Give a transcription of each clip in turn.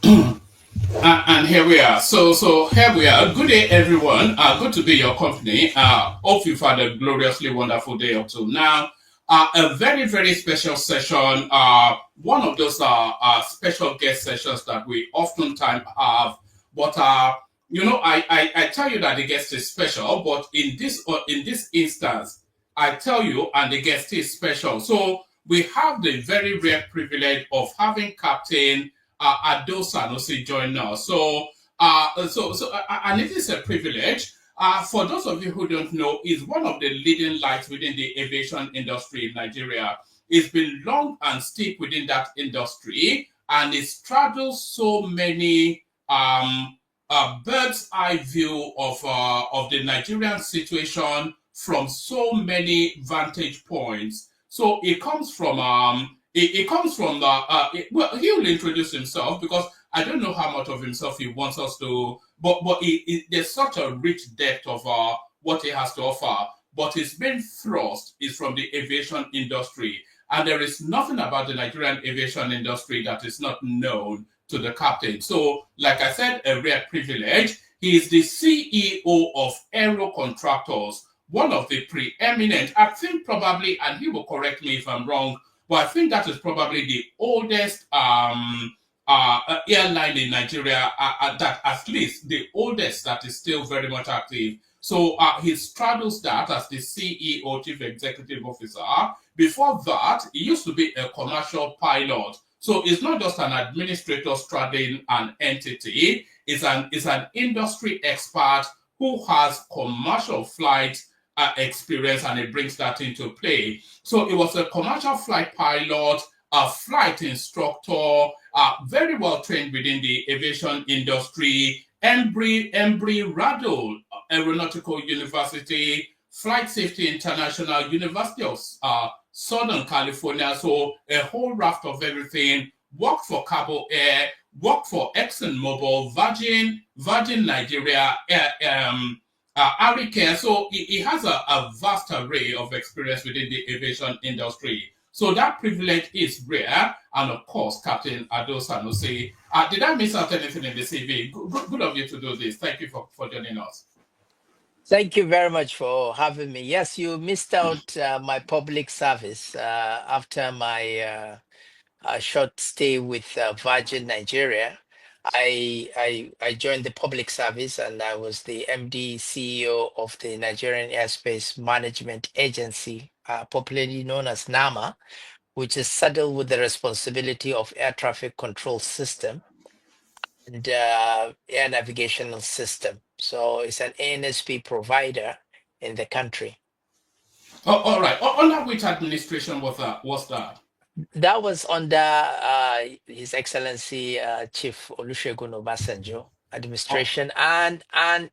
And here we are. So here we are. Good day, everyone. Good to be your company. Hope you've had a gloriously wonderful day up to now. A very, very special session. One of those special guest sessions that we oftentimes have. But I tell you that the guest is special. But in this instance, I tell you, and the guest is special. So we have the very rare privilege of having Captain Ado Sanusi join us. And it is a privilege. For those of you who don't know, is one of the leading lights within the aviation industry in Nigeria. It's been long and steep within that industry, and it straddles so many bird's eye view of the Nigerian situation from so many vantage points. So it comes from it comes from the well, he'll introduce himself because I don't know how much of himself he wants us to, but there's such a rich depth of what he has to offer. But his main thrust is from the aviation industry, and there is nothing about the Nigerian aviation industry that is not known to the captain. So, like I said, a rare privilege. He is the CEO of Aero Contractors, one of the preeminent, I think probably, and he will correct me if I'm wrong, but I think that is probably the oldest airline in Nigeria, that at least the oldest that is still very much active. So he straddles that as the CEO, Chief Executive Officer. Before that, he used to be a commercial pilot. So it's not just an administrator straddling an entity. It's an industry expert who has commercial flight experience, and it brings that into play. So it was a commercial flight pilot, a flight instructor, very well trained within the aviation industry, Embry Riddle Aeronautical University, Flight Safety International, University of Southern California. So a whole raft of everything. Worked for Cabo Air, worked for ExxonMobil, Virgin Nigeria, Aricare. So he has a vast array of experience within the aviation industry. So that privilege is rare. And of course, Captain Ado Sanusi. Did I miss out anything in the CV? Good of you to do this. Thank you for joining us. Thank you very much for having me. Yes, you missed out my public service after my short stay with Virgin Nigeria. I joined the public service, and I was the MD CEO of the Nigerian Airspace Management Agency, popularly known as NAMA, which is saddled with the responsibility of air traffic control system and air navigational system. So it's an ANSP provider in the country. Oh, all right. Under which administration was that? That was under His Excellency Chief Olusegun Obasanjo Oh, administration, and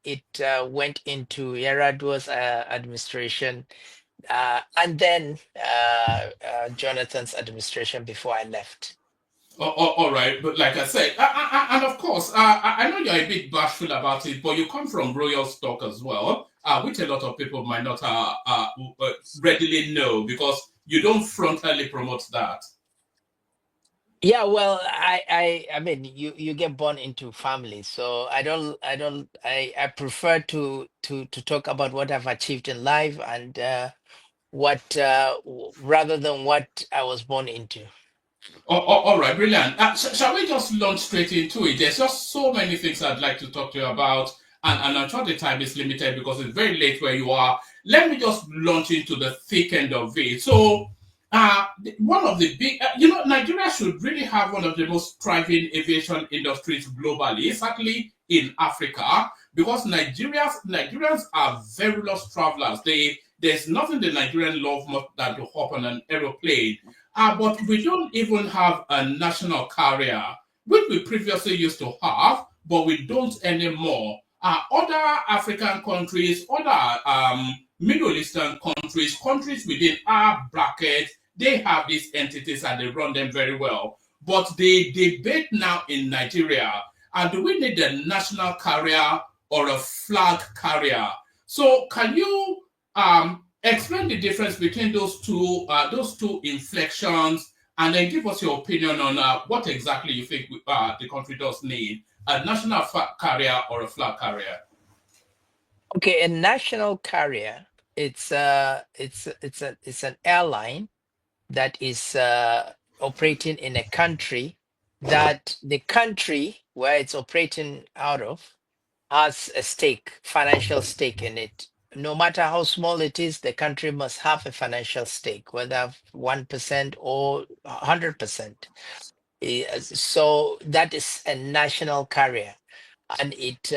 it went into Yaradua's administration, and then Jonathan's administration before I left. all right, but like I said, and of course, I know you're a bit bashful about it, but you come from royal stock as well, which a lot of people might not readily know because you don't frontally promote that. Yeah, well, I mean, you get born into family, so I prefer to talk about what I've achieved in life, and rather than what I was born into. All right, brilliant. Shall we just launch straight into it? There's just so many things I'd like to talk to you about, and I'm sure the time is limited because it's very late where you are. Let me just launch into the thick end of it. So, one of the big, Nigeria should really have one of the most thriving aviation industries globally, certainly in Africa, because Nigerians are very lost travelers. There's nothing the Nigerian love more than to hop on an aeroplane. But we don't even have a national carrier, which we previously used to have, but we don't anymore. Other African countries, other Middle Eastern countries, countries within our bracket, they have these entities and they run them very well. But the debate now in Nigeria, do we need a national carrier or a flag carrier? So can you explain the difference between those two inflections and then give us your opinion on what exactly you think the country does need: a national carrier or a flag carrier. Okay, a national carrier, it's an airline that is operating in a country that the country where it's operating out of has a stake, financial stake in it. No matter how small it is, the country must have a financial stake, whether 1% or 100%. So that is a national carrier, and it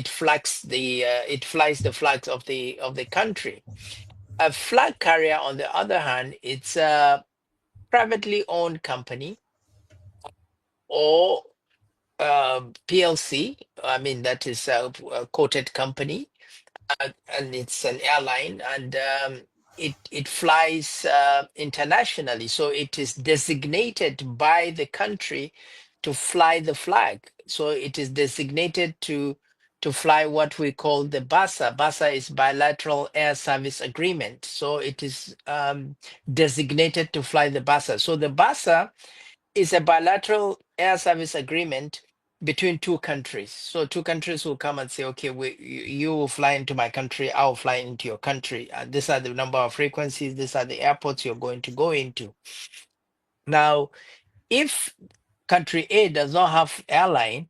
flies the flags of the country. A flag carrier, on the other hand, it's a privately owned company or PLC. I mean, that is a quoted company, and it's an airline, and it flies internationally. So it is designated by the country to fly the flag. So it is designated to fly what we call the BASA. BASA is Bilateral Air Service Agreement. So it is designated to fly the BASA. So the BASA is a bilateral air service agreement between two countries. So two countries will come and say, okay, you will fly into my country, I will fly into your country. These are the number of frequencies, these are the airports you're going to go into. Now, if country A does not have airline,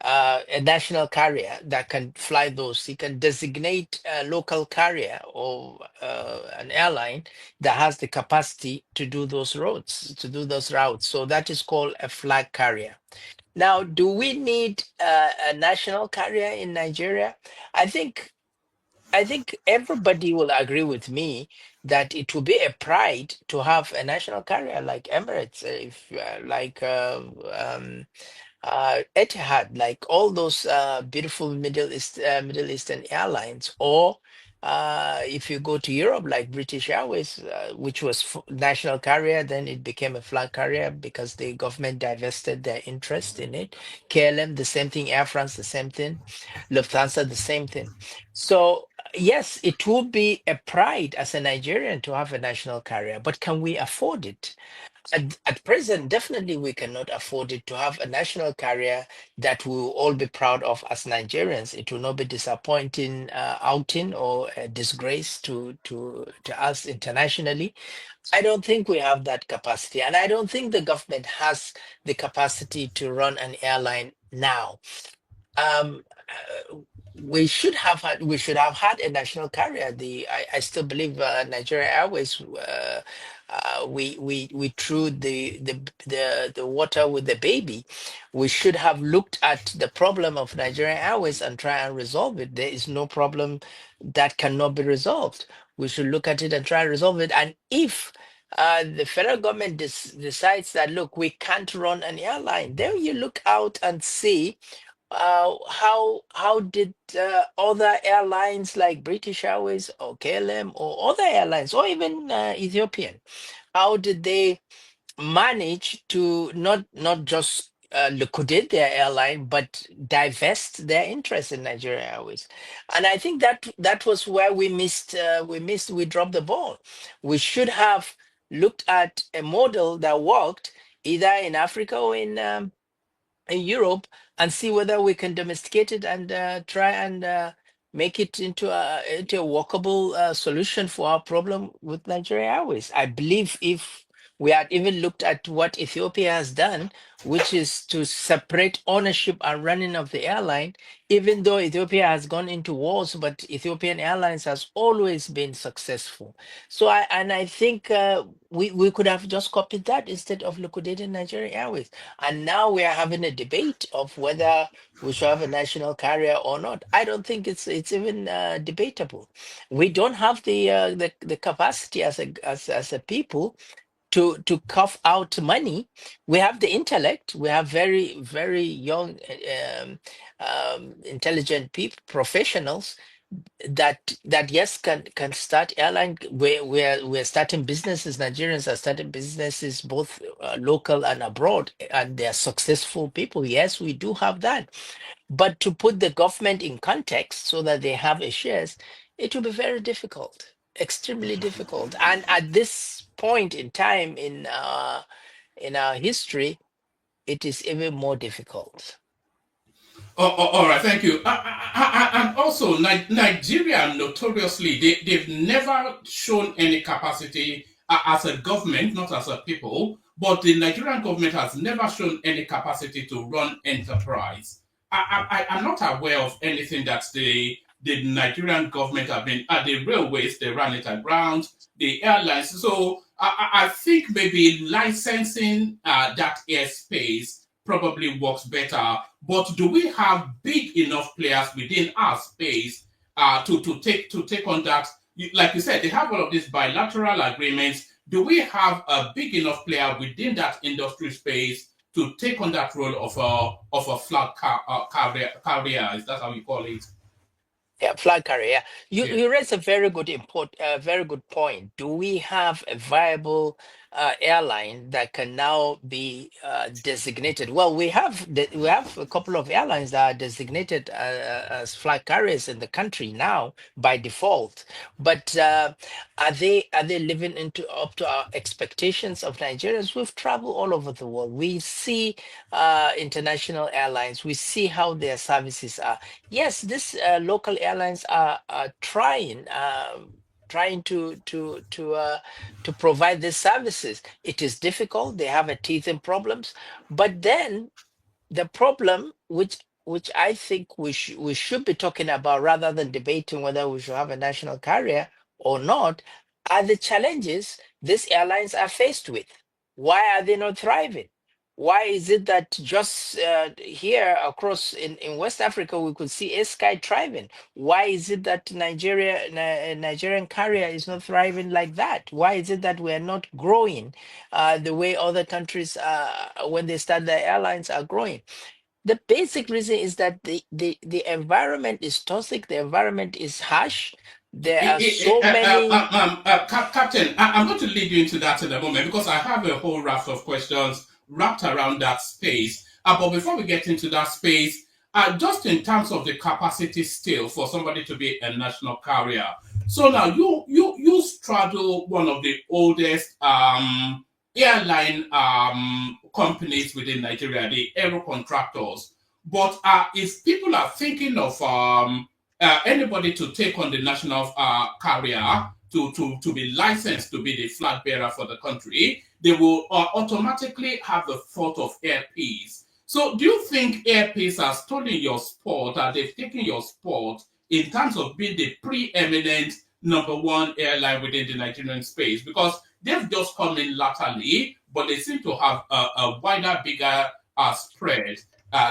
a national carrier that can fly those, he can designate a local carrier or an airline that has the capacity to do those routes, to do those routes. So that is called a flag carrier. Now, do we need a national carrier in Nigeria? I think I think everybody will agree with me that it will be a pride to have a national carrier like Emirates, if Etihad, like all those beautiful Middle Eastern airlines, or if you go to Europe, like British Airways, which was national carrier, then it became a flag carrier because the government divested their interest in it. KLM, the same thing. Air France, the same thing. Lufthansa, the same thing. So yes, it would be a pride as a Nigerian to have a national carrier, but can we afford it? At present, definitely we cannot afford it to have a national carrier that we will all be proud of as Nigerians. It will not be disappointing outing or a disgrace to us internationally. I don't think we have that capacity, and I don't think the government has the capacity to run an airline now. We should have had a national carrier. I still believe Nigeria Airways. We threw the water with the baby. We should have looked at the problem of Nigeria Airways and try and resolve it. There is no problem that cannot be resolved. We should look at it and try and resolve it. And if the federal government decides that, look, we can't run an airline, then you look out and see how did other airlines like British Airways or KLM or other airlines or even Ethiopian, how did they manage to not just liquidate their airline but divest their interest in Nigeria Airways? And I think that was where we dropped the ball. We should have looked at a model that worked either in Africa or in Europe and see whether we can domesticate it and try and make it into a workable solution for our problem with Nigeria Airways. I believe if we had even looked at what Ethiopia has done, which is to separate ownership and running of the airline, even though Ethiopia has gone into wars, but Ethiopian Airlines has always been successful. So I think we could have just copied that instead of liquidating Nigeria Airways. And now we are having a debate of whether we should have a national carrier or not. I don't think it's even debatable. We don't have the capacity as a people to cough out money. We have the intellect. We have very young, intelligent people, professionals that yes can start airline. We're starting businesses. Nigerians are starting businesses both local and abroad, and they're successful people. Yes, we do have that, but to put the government in context so that they have a shares, it will be very difficult, extremely difficult. And at this point in time in our history, it is even more difficult. All right, thank you. And also, Nigeria notoriously, they've never shown any capacity as a government, not as a people, but the Nigerian government has never shown any capacity to run enterprise. I'm not aware of anything that the Nigerian government have been at the railways, they run it aground, the airlines. So I think maybe licensing that airspace probably works better. But do we have big enough players within our space to take on that? Like you said, they have all of these bilateral agreements. Do we have a big enough player within that industry space to take on that role of a carrier? Is that how you call it? Yeah, flag carrier. Yeah. You raise a very good point. Do we have a viable airline that can now be designated? Well, we have a couple of airlines that are designated as flag carriers in the country now by default. But are they living into up to our expectations of Nigerians? We've traveled all over the world. We see international airlines. We see how their services are. Yes, these local airlines are trying to provide these services. It is difficult. They have a teething problems, but then the problem which I think we should be talking about rather than debating whether we should have a national carrier or not are the challenges these airlines are faced with. Why are they not thriving? Why is it that just here across in West Africa we could see a sky thriving? Why is it that Nigerian carrier is not thriving like that? Why is it that we are not growing the way other countries, when they start their airlines, are growing? The basic reason is that the environment is toxic, the environment is harsh. There are so many. Captain, I'm going to lead you into that in a moment because I have a whole raft of questions wrapped around that space. But before we get into that space, just in terms of the capacity still for somebody to be a national carrier. So now you straddle one of the oldest airline companies within Nigeria, the Aero Contractors. But if people are thinking of anybody to take on the national carrier to be licensed to be the flag bearer for the country, they will automatically have the thought of Air Peace. So, do you think Air Peace has stolen your spot, or they've taken your spot in terms of being the preeminent number one airline within the Nigerian space? Because they've just come in latterly, but they seem to have a wider, bigger spread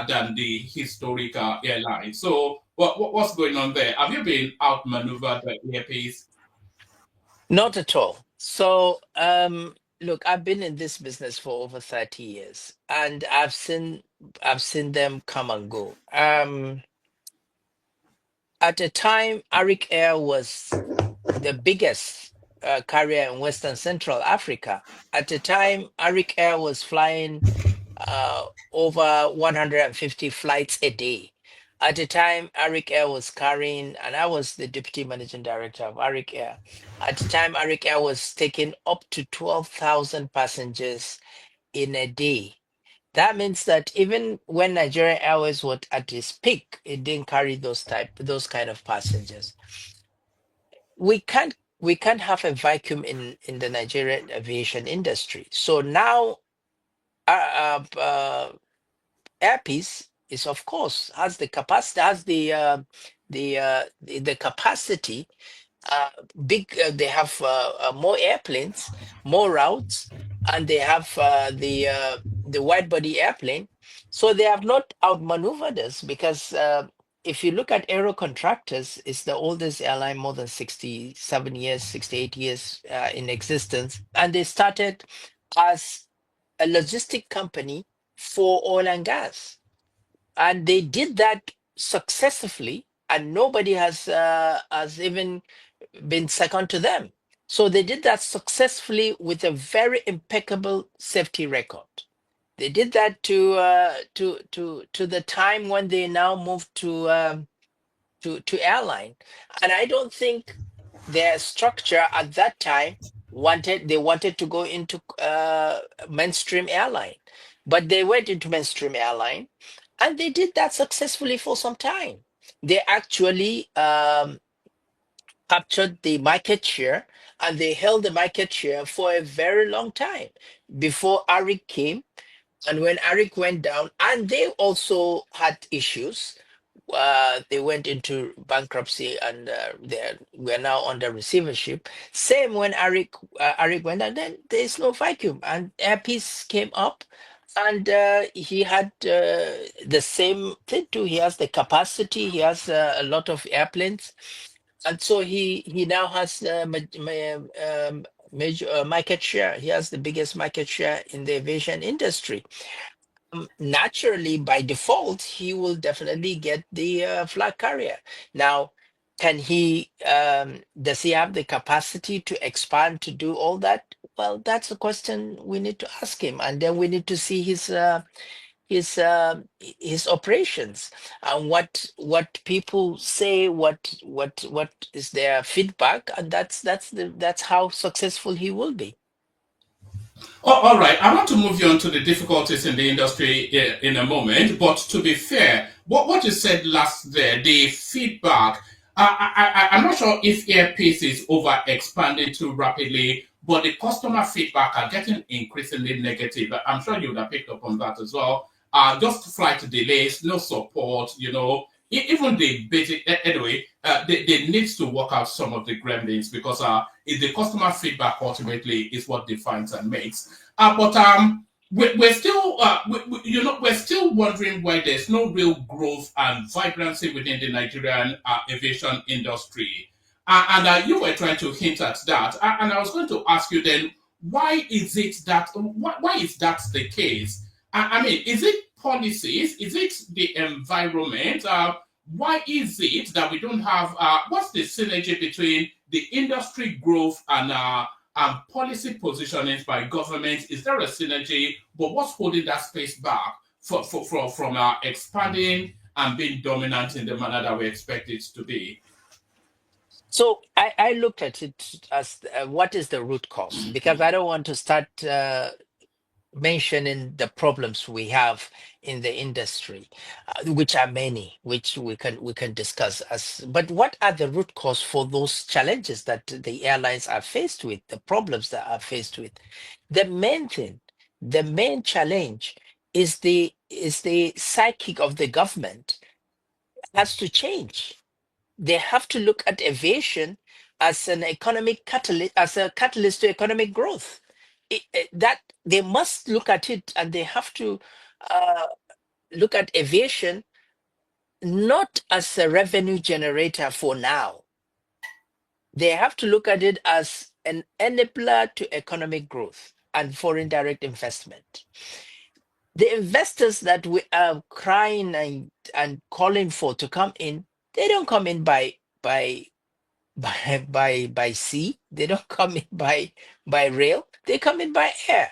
than the historical airline. So, what's going on there? Have you been outmaneuvered by Airpace? Not at all. So, look, I've been in this business for over 30 years and I've seen them come and go. At a time, Arik Air was the biggest carrier in Western Central Africa. At the time, Arik Air was flying over 150 flights a day. At the time, Arik Air was carrying, and I was the deputy managing director of Arik Air. At the time, Arik Air was taking up to 12,000 passengers in a day. That means that even when Nigeria Airways was at its peak, it didn't carry those kind of passengers. We can't have a vacuum in the Nigerian aviation industry. So now uh, Airpiece is of course has the capacity, uh, they have more airplanes, more routes, and they have the wide body airplane. So they have not outmaneuvered us because if you look at Aero Contractors, it's the oldest airline, more than 67 years, 68 years in existence, and they started as a logistic company for oil and gas, and they did that successfully, and nobody has even been second to them. So they did that successfully with a very impeccable safety record. They did that to the time when they now moved to airline, and I don't think their structure at that time. wanted to go into mainstream airline, but they went into mainstream airline, and they did that successfully for some time. They actually captured the market share, and they held the market share for a very long time before Arik came. And when Arik went down, and they also had issues, they went into bankruptcy, and we're now under receivership. Same when Arik went, and then there's no vacuum, and Airpeace came up, and he had the same thing too. He has the capacity. He has a lot of airplanes, and so he now has major market share. He has the biggest market share in the aviation industry. Naturally, by default, he will definitely get the flag carrier. Now, does he have the capacity to expand to do all that? Well, that's a question we need to ask him, and then we need to see his operations and what people say, what is their feedback, and that's how successful he will be. Oh, all right, I want to move you on to the difficulties in the industry in a moment. But to be fair, what you said last there, the feedback, I'm not sure if Airpace is over expanding too rapidly, but the customer feedback are getting increasingly negative. I'm sure you would have picked up on that as well. Just flight delays, no support, even the basic, anyway, they need to work out some of the gremlins because the customer feedback ultimately is what defines and makes. But we're still, we're still wondering why there's no real growth and vibrancy within the Nigerian aviation industry. And you were trying to hint at that, and I was going to ask you then, why is it that? Why is that the case? I mean, is it policies? Is it the environment? Why is it that we don't have? What's the synergy between the industry growth and policy positioning by government? Is there a synergy? But what's holding that space back from expanding and being dominant in the manner that we expect it to be? So I looked at it as what is the root cause, because I don't want to start mentioning the problems we have in the industry, which are many, which we can discuss as. But what are the root cause for those challenges that the airlines are faced with, the problems that are faced with? The main thing, the main challenge is the psychic of the government has to change. They have to look at aviation as an economic catalyst, as a catalyst to economic growth. That they must look at it, and they have to uh, look at aviation not as a revenue generator for now. They have to look at it as an enabler to economic growth and foreign direct investment. The investors that we are crying and calling for to come in, they don't come in by sea. They don't come in by rail. They come in by air.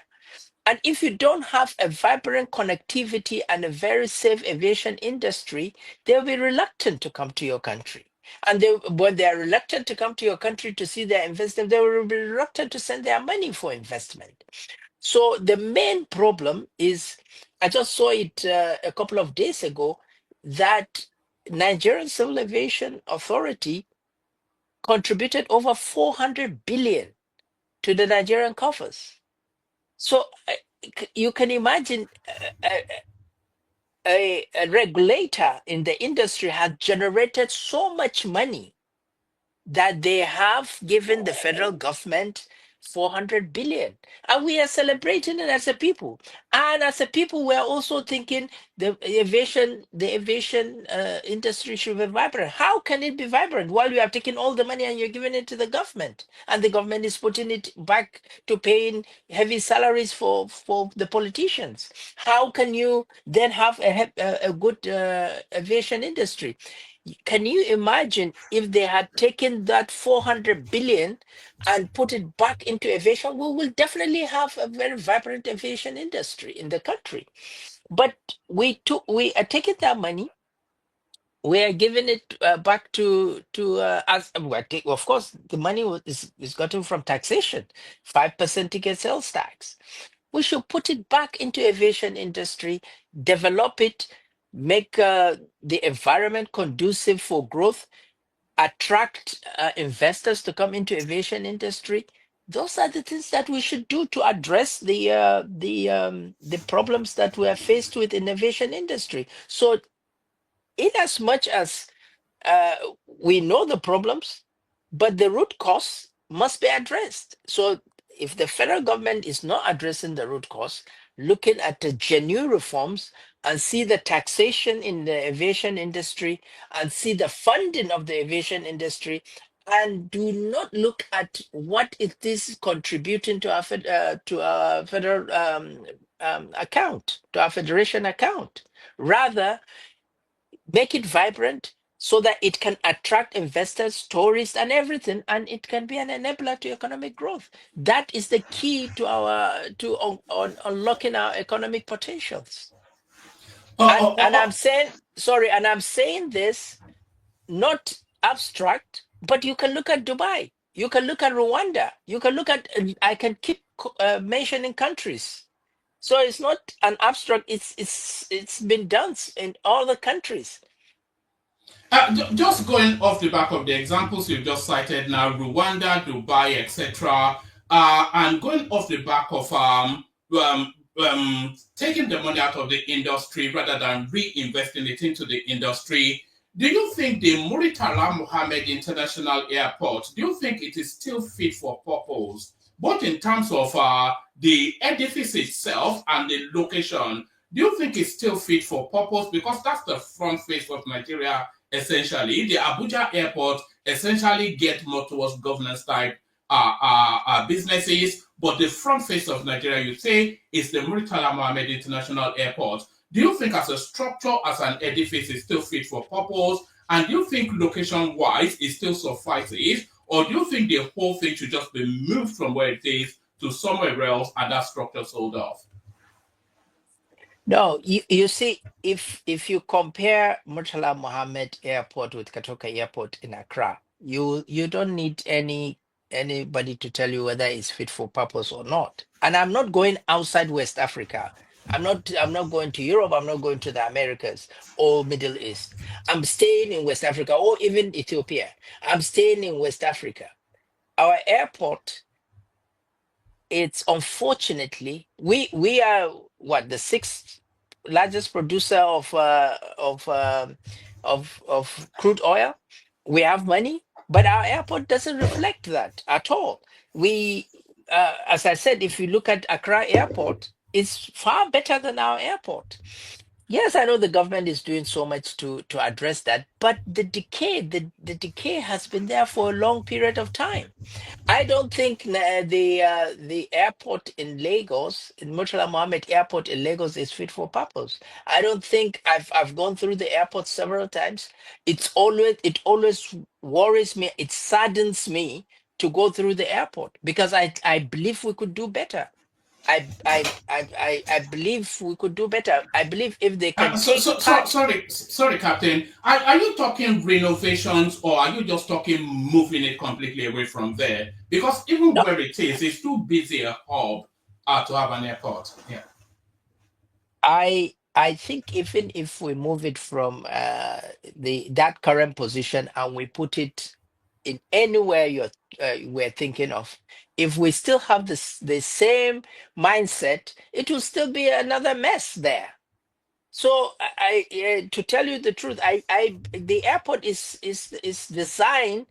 And if you don't have a vibrant connectivity and a very safe aviation industry, they'll be reluctant to come to your country. And when they are reluctant to come to your country to see their investment, they will be reluctant to send their money for investment. So the main problem is, I just saw it a couple of days ago, that Nigerian Civil Aviation Authority contributed over 400 billion to the Nigerian coffers. So you can imagine a regulator in the industry has generated so much money that they have given the federal government 400 billion, and we are celebrating it as a people. And as a people, we are also thinking the aviation industry should be vibrant. How can it be vibrant while you have taken all the money and you're giving it to the government, and the government is putting it back to paying heavy salaries for the politicians? How can you then have a good aviation industry? Can you imagine if they had taken that 400 billion and put it back into aviation? We will definitely have a very vibrant aviation industry in the country. But we are taking that money, we are giving it back to us. Of course, the money is gotten from taxation, 5% ticket sales tax. We should put it back into aviation industry, develop it, make the environment conducive for growth, attract investors to come into aviation industry. Those are the things that we should do to address the problems that we are faced with in aviation industry. So, in as much as uh, we know the problems, but the root cause must be addressed. So if the federal government is not addressing the root cause, looking at the genuine reforms and see the taxation in the aviation industry and see the funding of the aviation industry, and do not look at what it is contributing to our to our federal account, to our federation account, rather make it vibrant so that it can attract investors, tourists, and everything, and it can be an enabler to economic growth. That is the key to our to on unlocking our economic potentials. Oh, And oh, oh, I'm oh. saying sorry, and I'm saying this not abstract, but you can look at Dubai, you can look at Rwanda, you can look at I can keep mentioning countries. So it's not an abstract. It's been done in all the countries. Just going off the back of the examples you've just cited now, Rwanda, Dubai, etc., and going off the back of taking the money out of the industry rather than reinvesting it into the industry, do you think the Muritala Mohammed International Airport, do you think it is still fit for purpose, both in terms of the edifice itself and the location? Do you think it's still fit for purpose? Because that's the front face of Nigeria essentially. The Abuja airport essentially get more towards governance type businesses, but the front face of Nigeria, you say, is the Muritala Mohammed International Airport. Do you think as a structure, as an edifice, is still fit for purpose? And do you think location-wise it still suffices? Or do you think the whole thing should just be moved from where it is to somewhere else and that structure sold off? No, you see, if you compare Murtala Mohammed Airport with Katoka Airport in Accra, you don't need anybody to tell you whether it's fit for purpose or not. And I'm not going outside West Africa. I'm not going to Europe, I'm not going to the Americas or Middle East. I'm staying in West Africa or even Ethiopia. I'm staying in West Africa. Our airport, it's unfortunately we are what, the sixth largest producer of crude oil. We have money, but our airport doesn't reflect that at all. We as I said, if you look at Accra Airport, it's far better than our airport. Yes, I know the government is doing so much to address that, but the decay has been there for a long period of time. I don't think the airport in Lagos, in Murtala Mohammed Airport in Lagos, is fit for purpose. I don't think I've gone through the airport several times. It always worries me. It saddens me to go through the airport because I believe we could do better. I believe we could do better. I believe if they can take part. Sorry, Captain. Are you talking renovations or are you just talking moving it completely away from there? Because even No, where it is, it's too busy a hub to have an airport. Yeah. I think even if we move it from the that current position and we put it in anywhere we're thinking of, if we still have the same mindset, it will still be another mess there. So to tell you the truth, the airport is designed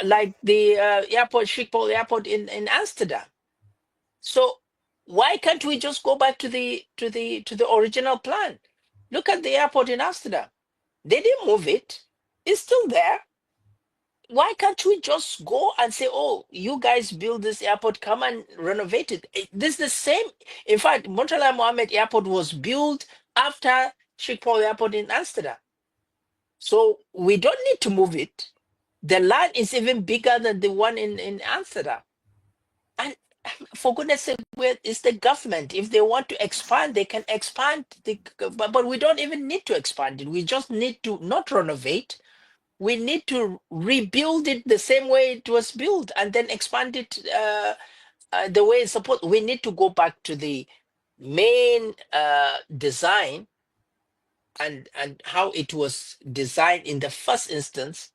like the airport, Schiphol Airport in Amsterdam. So why can't we just go back to the original plan? Look at the airport in Amsterdam. They didn't move it. It's still there. Why can't we just go and say, "Oh, you guys build this airport, come and renovate it"? This is the same. In fact, Murtala Mohammed Airport was built after Schiphol Airport in Amsterdam. So we don't need to move it. The land is even bigger than the one in Amsterdam. For goodness sake, it's the government. If they want to expand, they can expand. But we don't even need to expand it. We just need to not renovate. We need to rebuild it the same way it was built and then expand it the way it's supposed. We need to go back to the main design and how it was designed in the first instance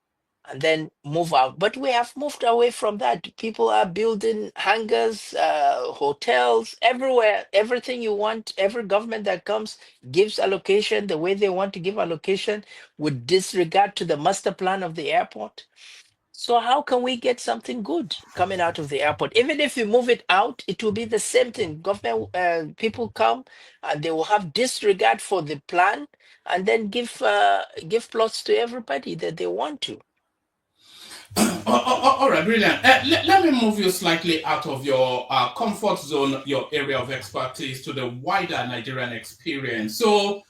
and then move out. But we have moved away from that. People are building hangars, hotels everywhere. Everything you want, every government that comes gives allocation the way they want to give allocation with disregard to the master plan of the airport. So how can we get something good coming out of the airport? Even if you move it out, it will be the same thing. Government people come and they will have disregard for the plan and then give plots to everybody that they want to. All right, brilliant. Let me move you slightly out of your comfort zone, your area of expertise, to the wider Nigerian experience. So,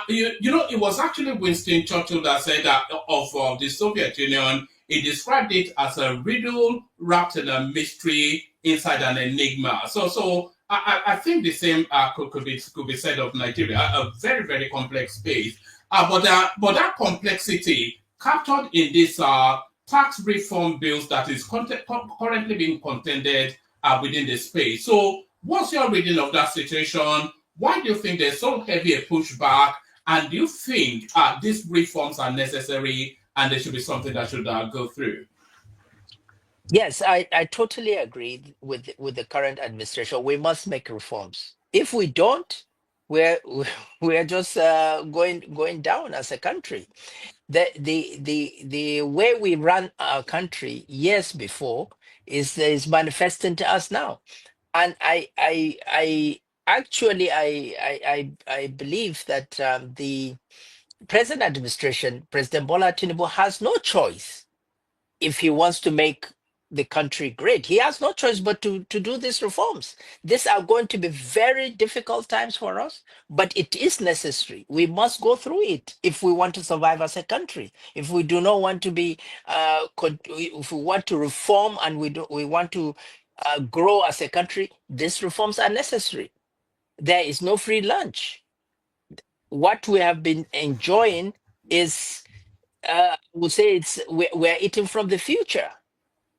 you know, it was actually Winston Churchill that said that of the Soviet Union, he described it as a riddle wrapped in a mystery inside an enigma. I think the same could be said of Nigeria, a very, very complex space. But that complexity captured in this tax reform bills that is currently being contended within the space. So, what's your reading of that situation? Why do you think there's so heavy a pushback? And do you think these reforms are necessary and they should be something that should go through? Yes, I totally agree with the current administration. We must make reforms. If we don't, we're we're just going down as a country. The way we run our country years before is manifesting to us now. And I actually I believe that the present administration, President Bola Tinubu, has no choice if he wants to make the country great. He has no choice but to do these reforms. These are going to be very difficult times for us, but it is necessary. We must go through it if we want to survive as a country. If we do not want to be, if we want to reform and we want to grow as a country, these reforms are necessary. There is no free lunch. What we have been enjoying is, we'll say we're eating from the future,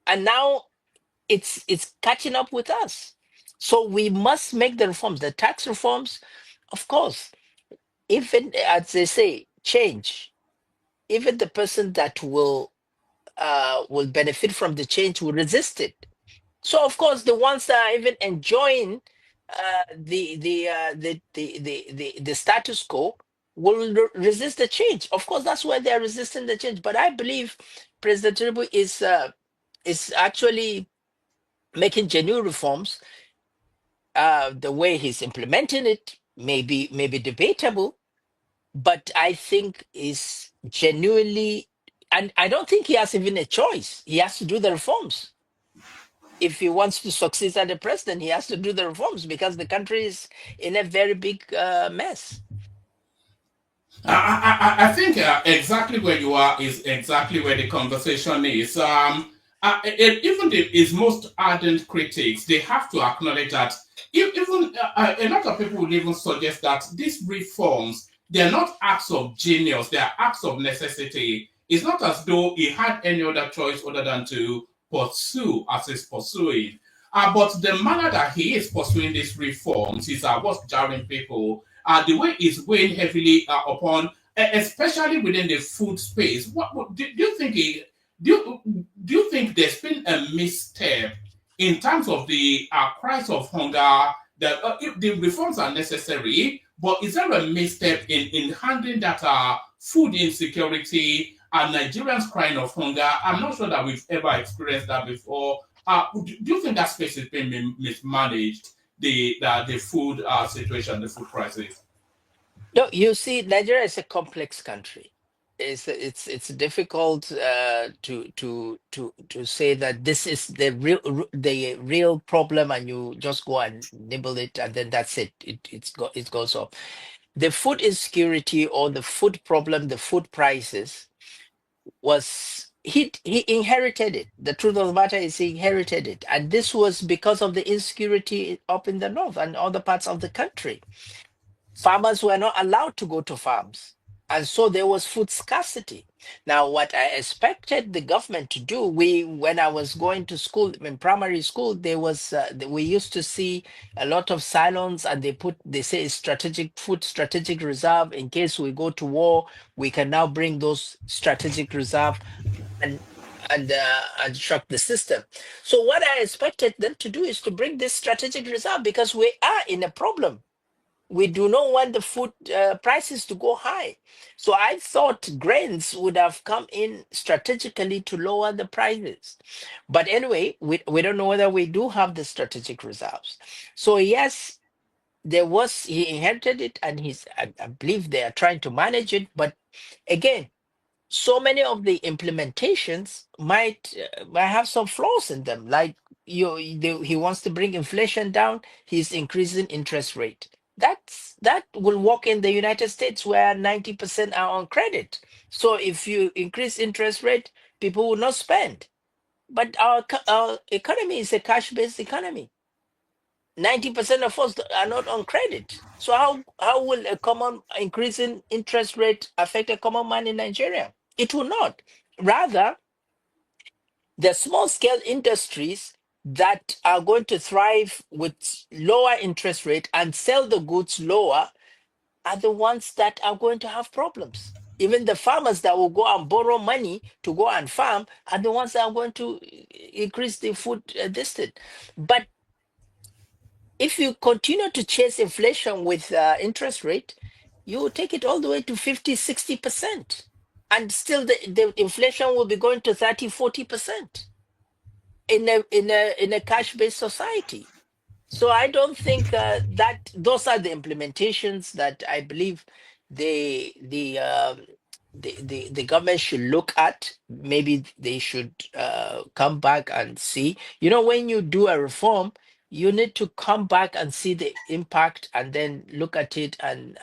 and now it's catching up with us. So we must make the reforms, the tax reforms, of course. Even as they say, change. Even the person that will benefit from the change will resist it. So of course, the ones that are even enjoying the status quo will resist the change. Of course, that's why they are resisting the change. But I believe President Tinubu is actually making genuine reforms. The way he's implementing it may be debatable, but I think is genuinely, and I don't think he has even a choice. He has to do the reforms. If he wants to succeed as the president, he has to do the reforms because the country is in a very big mess. I think exactly where you are is exactly where the conversation is. Even his most ardent critics, they have to acknowledge that even a lot of people will even suggest that these reforms, they're not acts of genius, they are acts of necessity. It's not as though he had any other choice other than to pursue as he's pursuing. But the manner that he is pursuing these reforms is what's jarring people. The way it's weighing heavily upon, especially within the food space. Do you think do you think there's been a misstep in terms of the cries of hunger? That if the reforms are necessary, but is there a misstep in handling that food insecurity and Nigerians crying of hunger? I'm not sure that we've ever experienced that before. Do you think that space is being mismanaged? The food situation, the food crisis. No, you see, Nigeria is a complex country. It's difficult to say that this is the real problem, and you just go and nibble it, and then that's it. It goes off. The food insecurity or the food problem, the food prices was he inherited it. The truth of the matter is he inherited it. And this was because of the insecurity up in the north and other parts of the country. Farmers were not allowed to go to farms. And so there was food scarcity. Now, what I expected the government to do, when I was going to school, in primary school, there was we used to see a lot of silos, and they say it's strategic food, strategic reserve. In case we go to war, we can now bring those strategic reserve and and shock the system. So what I expected them to do is to bring this strategic reserve, because we are in a problem. We do not want the food prices to go high. So I thought grains would have come in strategically to lower the prices. But anyway, we don't know whether we do have the strategic reserves. So yes, he inherited it, and I believe they are trying to manage it. But again, so many of the implementations might have some flaws in them. Like he wants to bring inflation down, he's increasing interest rate. That will work in the United States, where 90% are on credit. So if you increase interest rate, people will not spend. But our economy is a cash-based economy. 90% of us are not on credit. So how will a common increase in interest rate affect a common man in Nigeria? It will not. Rather, the small scale industries that are going to thrive with lower interest rate and sell the goods lower are the ones that are going to have problems. Even the farmers that will go and borrow money to go and farm are the ones that are going to increase the food distance. But if you continue to chase inflation with interest rate, you will take it all the way to 50, 60%. And still the inflation will be going to 30, 40% in a cash-based society. So I don't think that those are the implementations that I believe the the, um, the government should look at. Maybe they should come back and see. You know, when you do a reform, you need to come back and see the impact, and then look at it and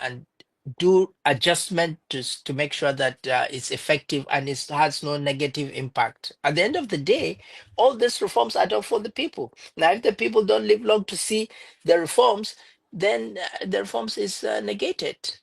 do adjustment to make sure that it's effective and it has no negative impact. At the end of the day, all these reforms are done for the people. Now, if the people don't live long to see the reforms, then the reforms is negated.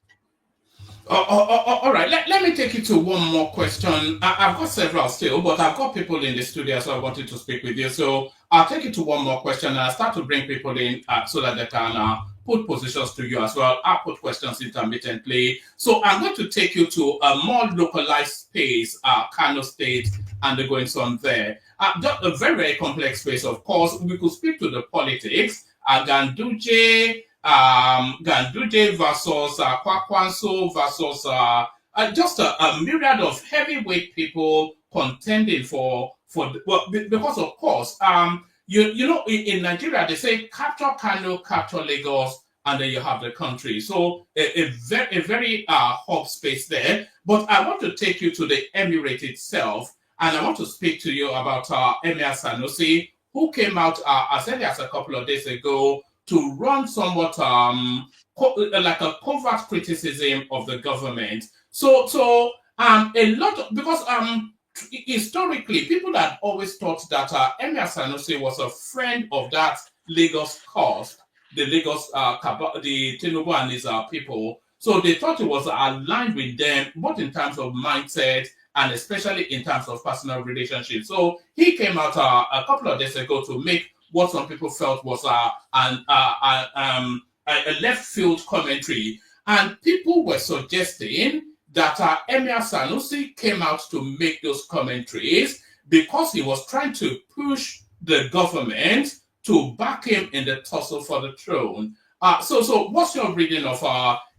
All right, let me take you to one more question. I've got several still, but I've got people in the studio, so I wanted to speak with you. So I'll take you to one more question, and I'll start to bring people in so that they can put positions to you as well. I'll put questions intermittently. So I'm going to take you to a more localized space, Kano State, and the goings on there. Just a very, very complex space, of course. We could speak to the politics, Ganduje versus Kwakwanso versus just a myriad of heavyweight people contending well, because of course you know in Nigeria they say capture Kano, capture Lagos, and then you have the country. So a very hot space there. But I want to take you to the Emirate itself, and I want to speak to you about Emir Sanusi, who came out as early as a couple of days ago to run somewhat like a covert criticism of the government. So a lot of, because historically people had always thought that Emir Sanusi was a friend of that Lagos cause, the Lagos the Tinubu and his people. So they thought it was aligned with them, both in terms of mindset and especially in terms of personal relationships. So he came out a couple of days ago to make what some people felt was a left field commentary. And people were suggesting that Emir Sanusi came out to make those commentaries because he was trying to push the government to back him in the tussle for the throne. So what's your reading of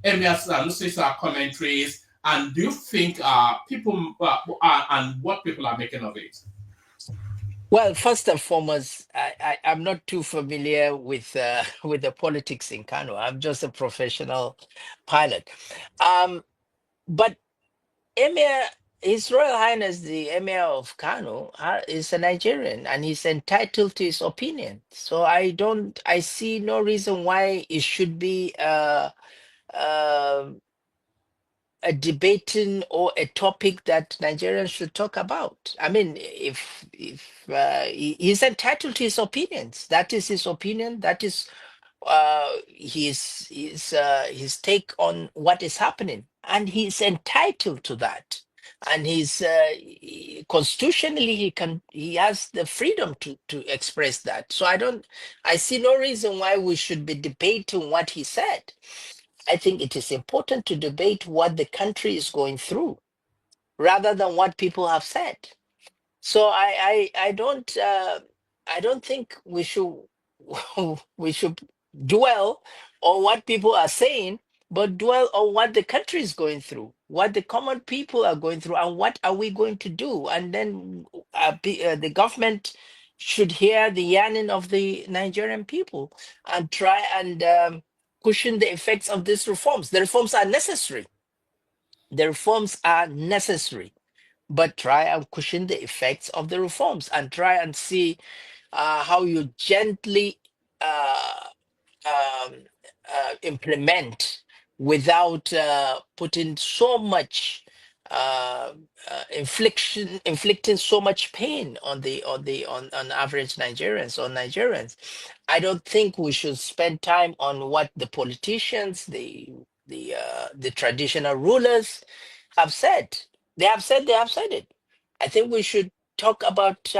Emir Sanusi's commentaries, and do you think people and what people are making of it? Well, first and foremost, I'm not too familiar with with the politics in Kano. I'm just a professional pilot. Um, but Emir, His Royal Highness the Emir of Kano is a Nigerian, and he's entitled to his opinion. So I see no reason why it should be uh, a debating or a topic that Nigerians should talk about. I mean, if he's entitled to his opinions, that is his opinion. That is his take on what is happening, and he's entitled to that. And constitutionally he has the freedom to express that. So I see no reason why we should be debating what he said. I think it is important to debate what the country is going through rather than what people have said. So I don't think we should we should dwell on what people are saying, but dwell on what the country is going through, what the common people are going through, and what are we going to do. And then the government should hear the yearning of the Nigerian people and try and cushion the effects of these reforms. The reforms are necessary. The reforms are necessary, but try and cushion the effects of the reforms and try and see how you gently uh, um, implement without putting so much inflicting so much pain on on average Nigerians or Nigerians. I don't think we should spend time on what the politicians, the traditional rulers have said. They have said it. I think we should talk about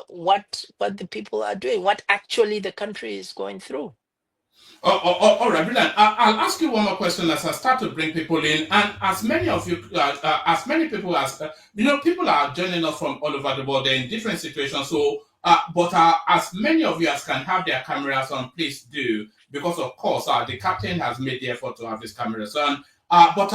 what the people are doing, what actually the country is going through. All right, brilliant. I'll ask you one more question as I start to bring people in, and as many of you, as many people as people are joining us from all over the world. They're in different situations. So, but as many of you as can have their cameras on, please do, because of course, the captain has made the effort to have his cameras on. But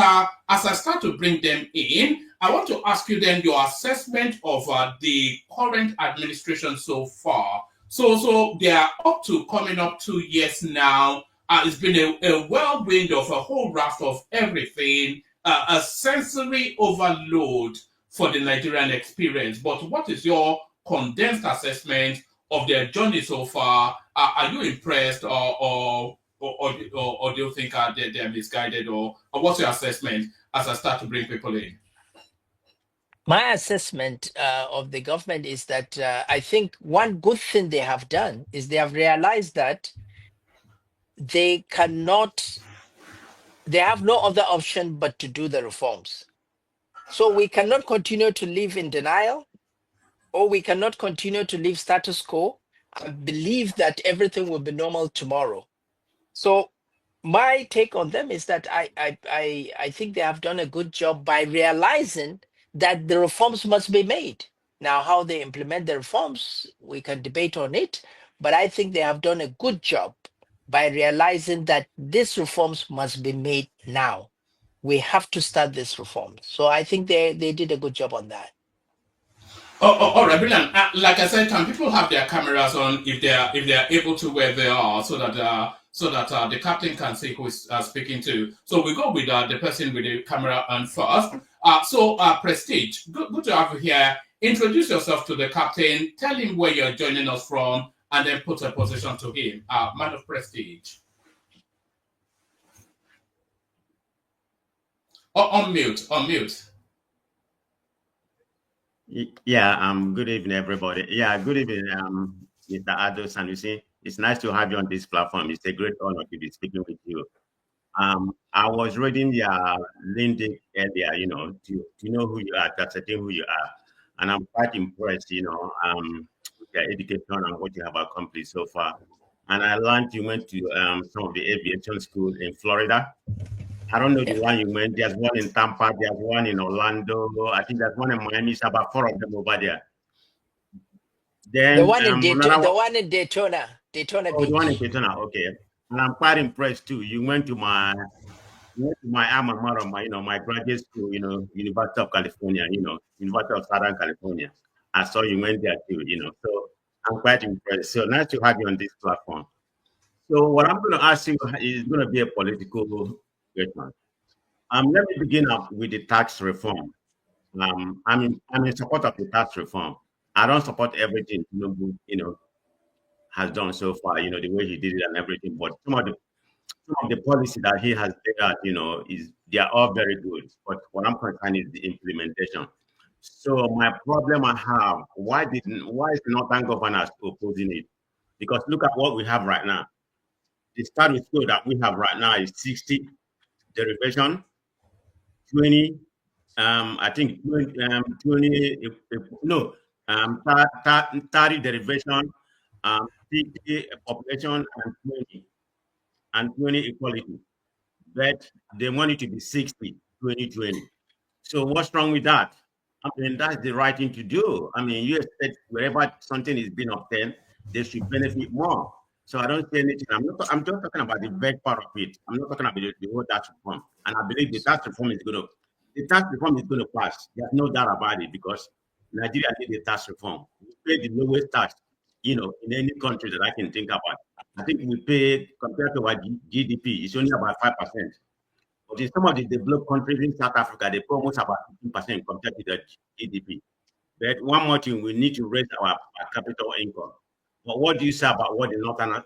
as I start to bring them in, I want to ask you then your assessment of the current administration so far. So they are up to coming up 2 years now. It's been a whirlwind of a whole raft of everything, a sensory overload for the Nigerian experience. But what is your condensed assessment of their journey so far? Are you impressed, or do you think they're misguided, or what's your assessment as I start to bring people in? My assessment of the government is that I think one good thing they have done is they have realized that they cannot, they have no other option but to do the reforms. So we cannot continue to live in denial, or we cannot continue to live status quo and believe that everything will be normal tomorrow. So my take on them is that I think they have done a good job by realizing that the reforms must be made. Now, how they implement the reforms, we can debate on it, but I think they have done a good job by realizing that these reforms must be made now. We have to start this reform. So I think they did a good job on that. All right, brilliant. Like I said, can people have their cameras on if they are able to where they are, so that the captain can see who is speaking to. So we go with the person with the camera on first. Prestige, good to have you here. Introduce yourself to the captain. Tell him where you're joining us from, and then put a position to him. Man of Prestige. On mute. On mute. Yeah, good evening, everybody. Yeah, good evening, Mr. Ado Sanusi. It's nice to have you on this platform. It's a great honor to be speaking with you. I was reading your LinkedIn earlier, to know who you are, to ascertain who you are. And I'm quite impressed, with your education and what you have accomplished so far. And I learned you went to some of the aviation school in Florida. I don't know the Yeah. one you went. There's one in Tampa. There's one in Orlando. I think there's one in Miami. It's about four of them over there. The Then one in another The one, one in Daytona oh, the one in Beach. Daytona. Okay, and I'm quite impressed too. You went to my alma mater, my graduate school. University of California. University of Southern California. I saw you went there too. So I'm quite impressed. So nice to have you on this platform. So what I'm going to ask you is going to be a political question. Let me begin up with the tax reform. I'm in support of the tax reform. I don't support everything has done so far. The way he did it and everything. But some of the policy that he has laid out, is they are all very good. But what I'm concerned is the implementation. So my problem I have, why is the Northern governors opposing it? Because look at what we have right now. The status quo that we have right now is 60 derivation, 20, I think 20, no, 30 derivation, 50 population, and 20 equality. But they want it to be 60, 2020. So what's wrong with that? I mean, that's the right thing to do. I mean, you expect wherever something is being obtained, they should benefit more. So I don't say anything. I'm just talking about the bad part of it. I'm not talking about the whole tax reform. And I believe the tax reform is going to pass. There's no doubt about it because Nigeria needs a tax reform. We pay the lowest tax, in any country that I can think about. I think we pay compared to our GDP, it's only about 5%. But in some of the developed countries in South Africa, they pay almost about 15% compared to the GDP. But one more thing, we need to raise our capital income. But what do you say about what the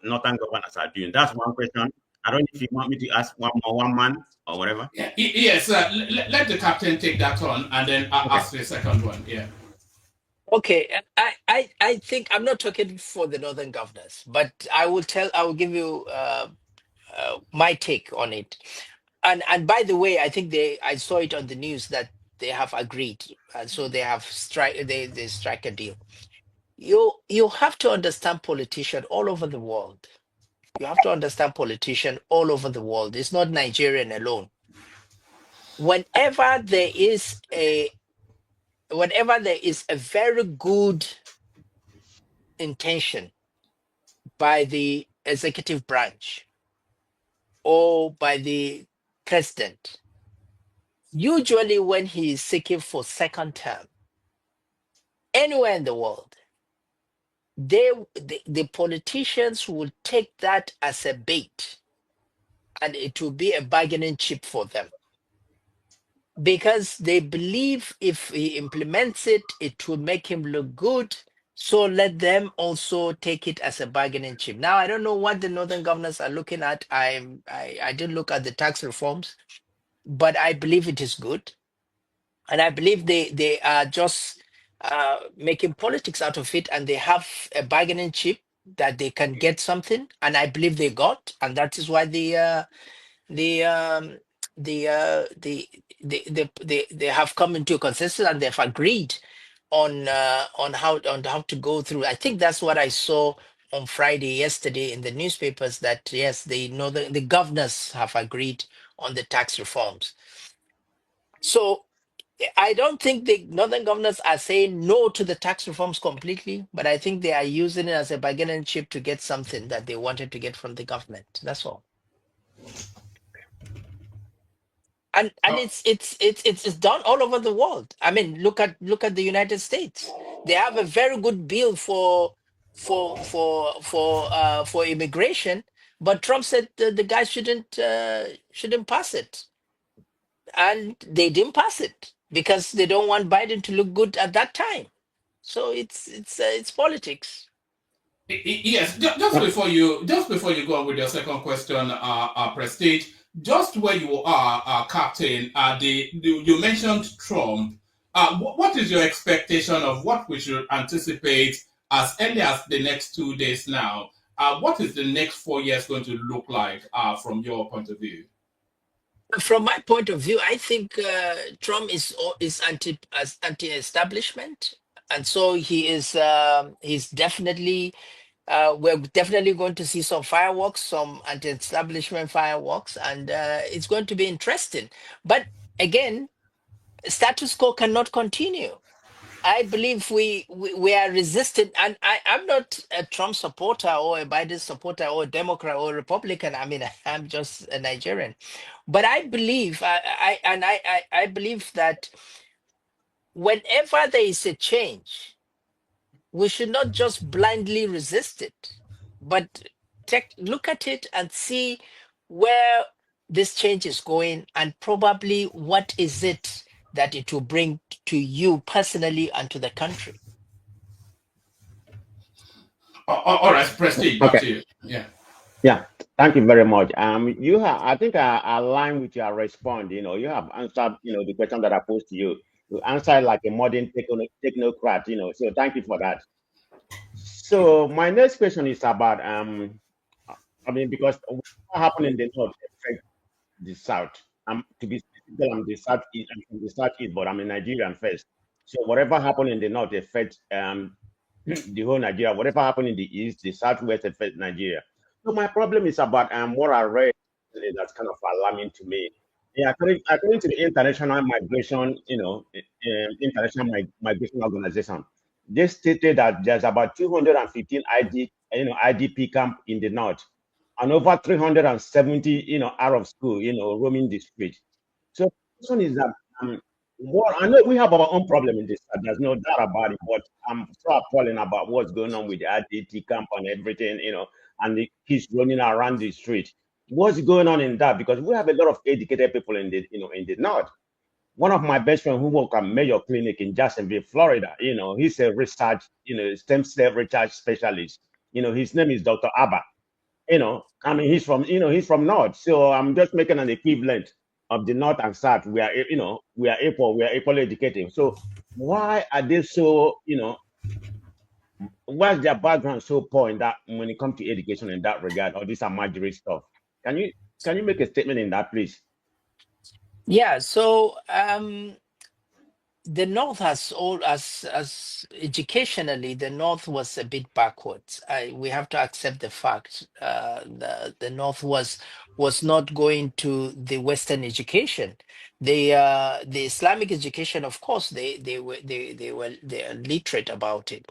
northern governors are doing? That's one question. I don't know if you want me to ask one man or whatever. Yeah, yes, let the captain take that on, and then I'll ask the second one. Yeah. Okay, I think I'm not talking for the northern governors, but I will give you my take on it. And by the way, I think I saw it on the news that they have agreed, and so they have they strike a deal. You have to understand politicians all over the world. You have to understand politicians all over the world. It's not Nigerian alone. Whenever there is a very good intention by the executive branch or by the president, usually when he is seeking for second term, anywhere in the world, the politicians will take that as a bait, and it will be a bargaining chip for them, because they believe if he implements it, it will make him look good. So let them also take it as a bargaining chip. Now, I don't know what the northern governors are looking at. I didn't look at the tax reforms, but I believe it is good. And I believe they are just making politics out of it, and they have a bargaining chip that they can get something. And I believe they got, and that is why the they have come into a consensus, and they've agreed on how to go through. I think that's what I saw on Friday yesterday in the newspapers, that yes, the governors have agreed on the tax reforms. So I don't think the northern governors are saying no to the tax reforms completely, but I think they are using it as a bargaining chip to get something that they wanted to get from the government. That's all. And it's done all over the world. I mean, look at the United States. They have a very good bill for immigration, but Trump said the guy shouldn't pass it, and they didn't pass it because they don't want Biden to look good at that time. So it's politics. Yes, just before you go on with your second question, Prestige, just where you are, Captain, you mentioned Trump. What is your expectation of what we should anticipate as early as the next 2 days now? What is the next 4 years going to look like from your point of view? From my point of view, I think Trump is anti-establishment, and so he's definitely. We're definitely going to see some fireworks, some anti-establishment fireworks, and it's going to be interesting. But again, status quo cannot continue. I believe we are resistant, and I'm not a Trump supporter or a Biden supporter or a Democrat or a Republican. I mean, I'm just a Nigerian, but I believe I believe that whenever there is a change, we should not just blindly resist it, but look at it and see where this change is going, and probably what is it that it will bring to you personally and to the country. All right, Prestige, back to you. Yeah. Yeah. Thank you very much. You have, I think I align with your response. You have answered, the question that I posed to you. You answered like a modern technocrat, So thank you for that. So my next question is about, because what happened in the north affect the south. To be specific, I'm the southeast. I'm from the southeast, but I'm a Nigerian first. So whatever happened in the north affects the whole Nigeria. Whatever happened in the east, the southwest affects Nigeria. So my problem is about what I read that's kind of alarming to me. Yeah, according to the International Migration, International Migration Organization, they stated that there's about 215 IDP camp in the north, and over 370, out of school, roaming the street. So the question is that what I know we have our own problem in this. There's no doubt about it. But I'm so appalling about what's going on with the IDT camp and everything, and the kids running around the street. What's going on in that? Because we have a lot of educated people in the, in the north. One of my best friends who work at Mayo Clinic in Jacksonville, Florida, he's a research, stem cell research specialist. His name is Dr. Abba. I mean, he's from North. So I'm just making an equivalent of the North and South. We are equal, we are equally educated. So why are they so, what's their background so poor in that when it comes to education in that regard, or this are marginal stuff? Can you can you make a statement in that, please? Yeah, so the North has all as educationally, the North was a bit backwards. We have to accept the fact. The North was not going to the Western education. The Islamic education, of course, they are literate about it.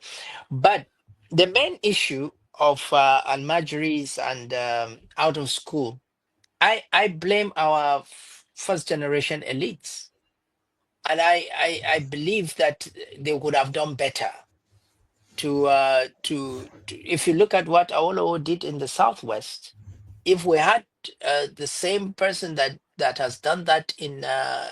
But the main issue of Al-Majris and out of school, I blame our first generation elites, and I believe that they would have done better to if you look at what Awolowo did in the Southwest. If we had the same person that has done that in the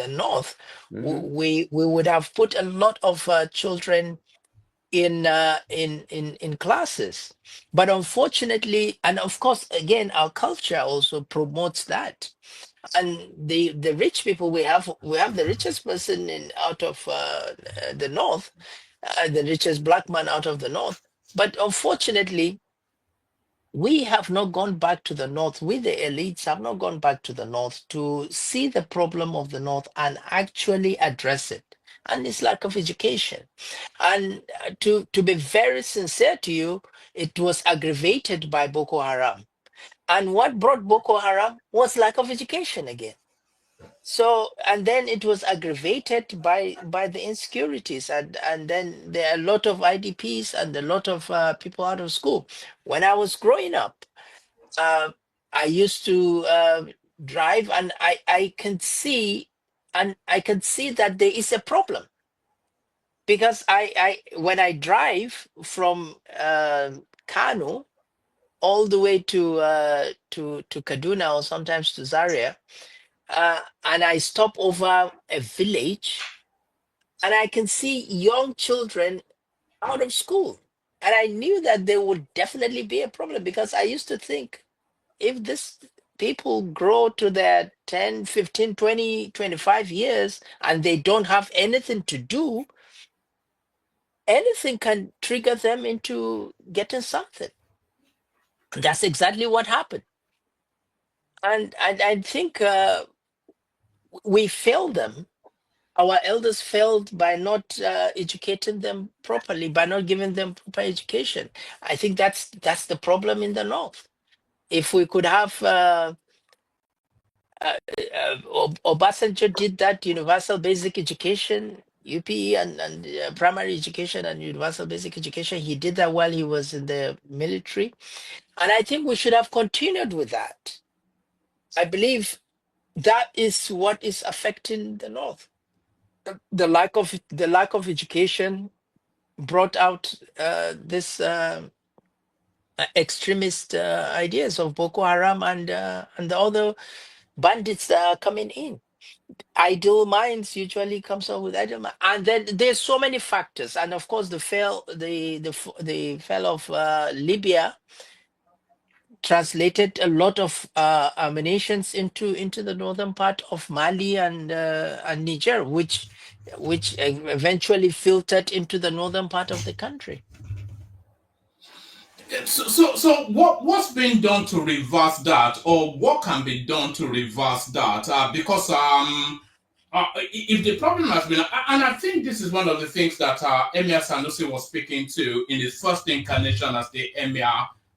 North, Mm-hmm. we would have put a lot of children in classes. But unfortunately, and of course, again, our culture also promotes that. And the rich people, we have the richest person in out of the North, the richest black man out of the North. But unfortunately, we have not gone back to the North. We, the elites, have not gone back to the North to see the problem of the North and actually address it. And it's lack of education. And to be very sincere to you, it was aggravated by Boko Haram. And what brought Boko Haram was lack of education again. So, and then it was aggravated by the insecurities, and then there are a lot of IDPs and a lot of people out of school. When I was growing up, uh, I used to drive, and I can see, that there is a problem, because I when I drive from Kano all the way to Kaduna, or sometimes to Zaria, and I stop over a village, and I can see young children out of school. And I knew that there would definitely be a problem, because I used to think, if this people grow to their 10, 15, 20, 25 years and they don't have anything to do, anything can trigger them into getting something. That's exactly what happened. And I think we failed them. Our elders failed by not educating them properly, by not giving them proper education. I think that's the problem in the North. If we could have Obasanjo did that universal basic education, UPE, and primary education and universal basic education. He did that while he was in the military, and I think we should have continued with that. I believe that is what is affecting the North. The lack of education brought out this extremist ideas of Boko Haram and the other bandits that are coming in. Idle minds usually comes up with idle mind, and then there's so many factors, and of course the fall of Libya translated a lot of ammunitions into the northern part of Mali and Niger, which eventually filtered into the northern part of the country. So what's being done to reverse that, or what can be done to reverse that? Because if the problem has been, and I think this is one of the things that Emir Sanusi was speaking to in his first incarnation as the Emir,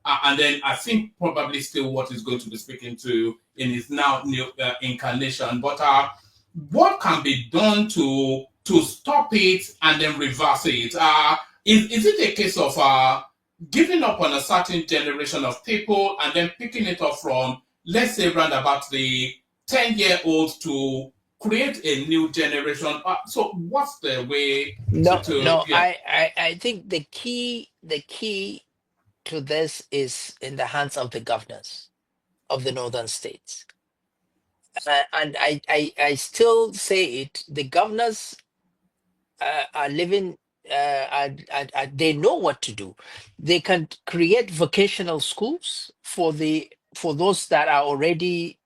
and then I think probably still what he's going to be speaking to in his now new incarnation. But what can be done to stop it and then reverse it? Is it a case of giving up on a certain generation of people and then picking it up from, let's say, round about the 10-year-olds to create a new generation? So what's the way to yeah? I think the key to this is in the hands of the governors of the northern states. And I still say it, the governors are living, they know what to do. They can create vocational schools for those that are already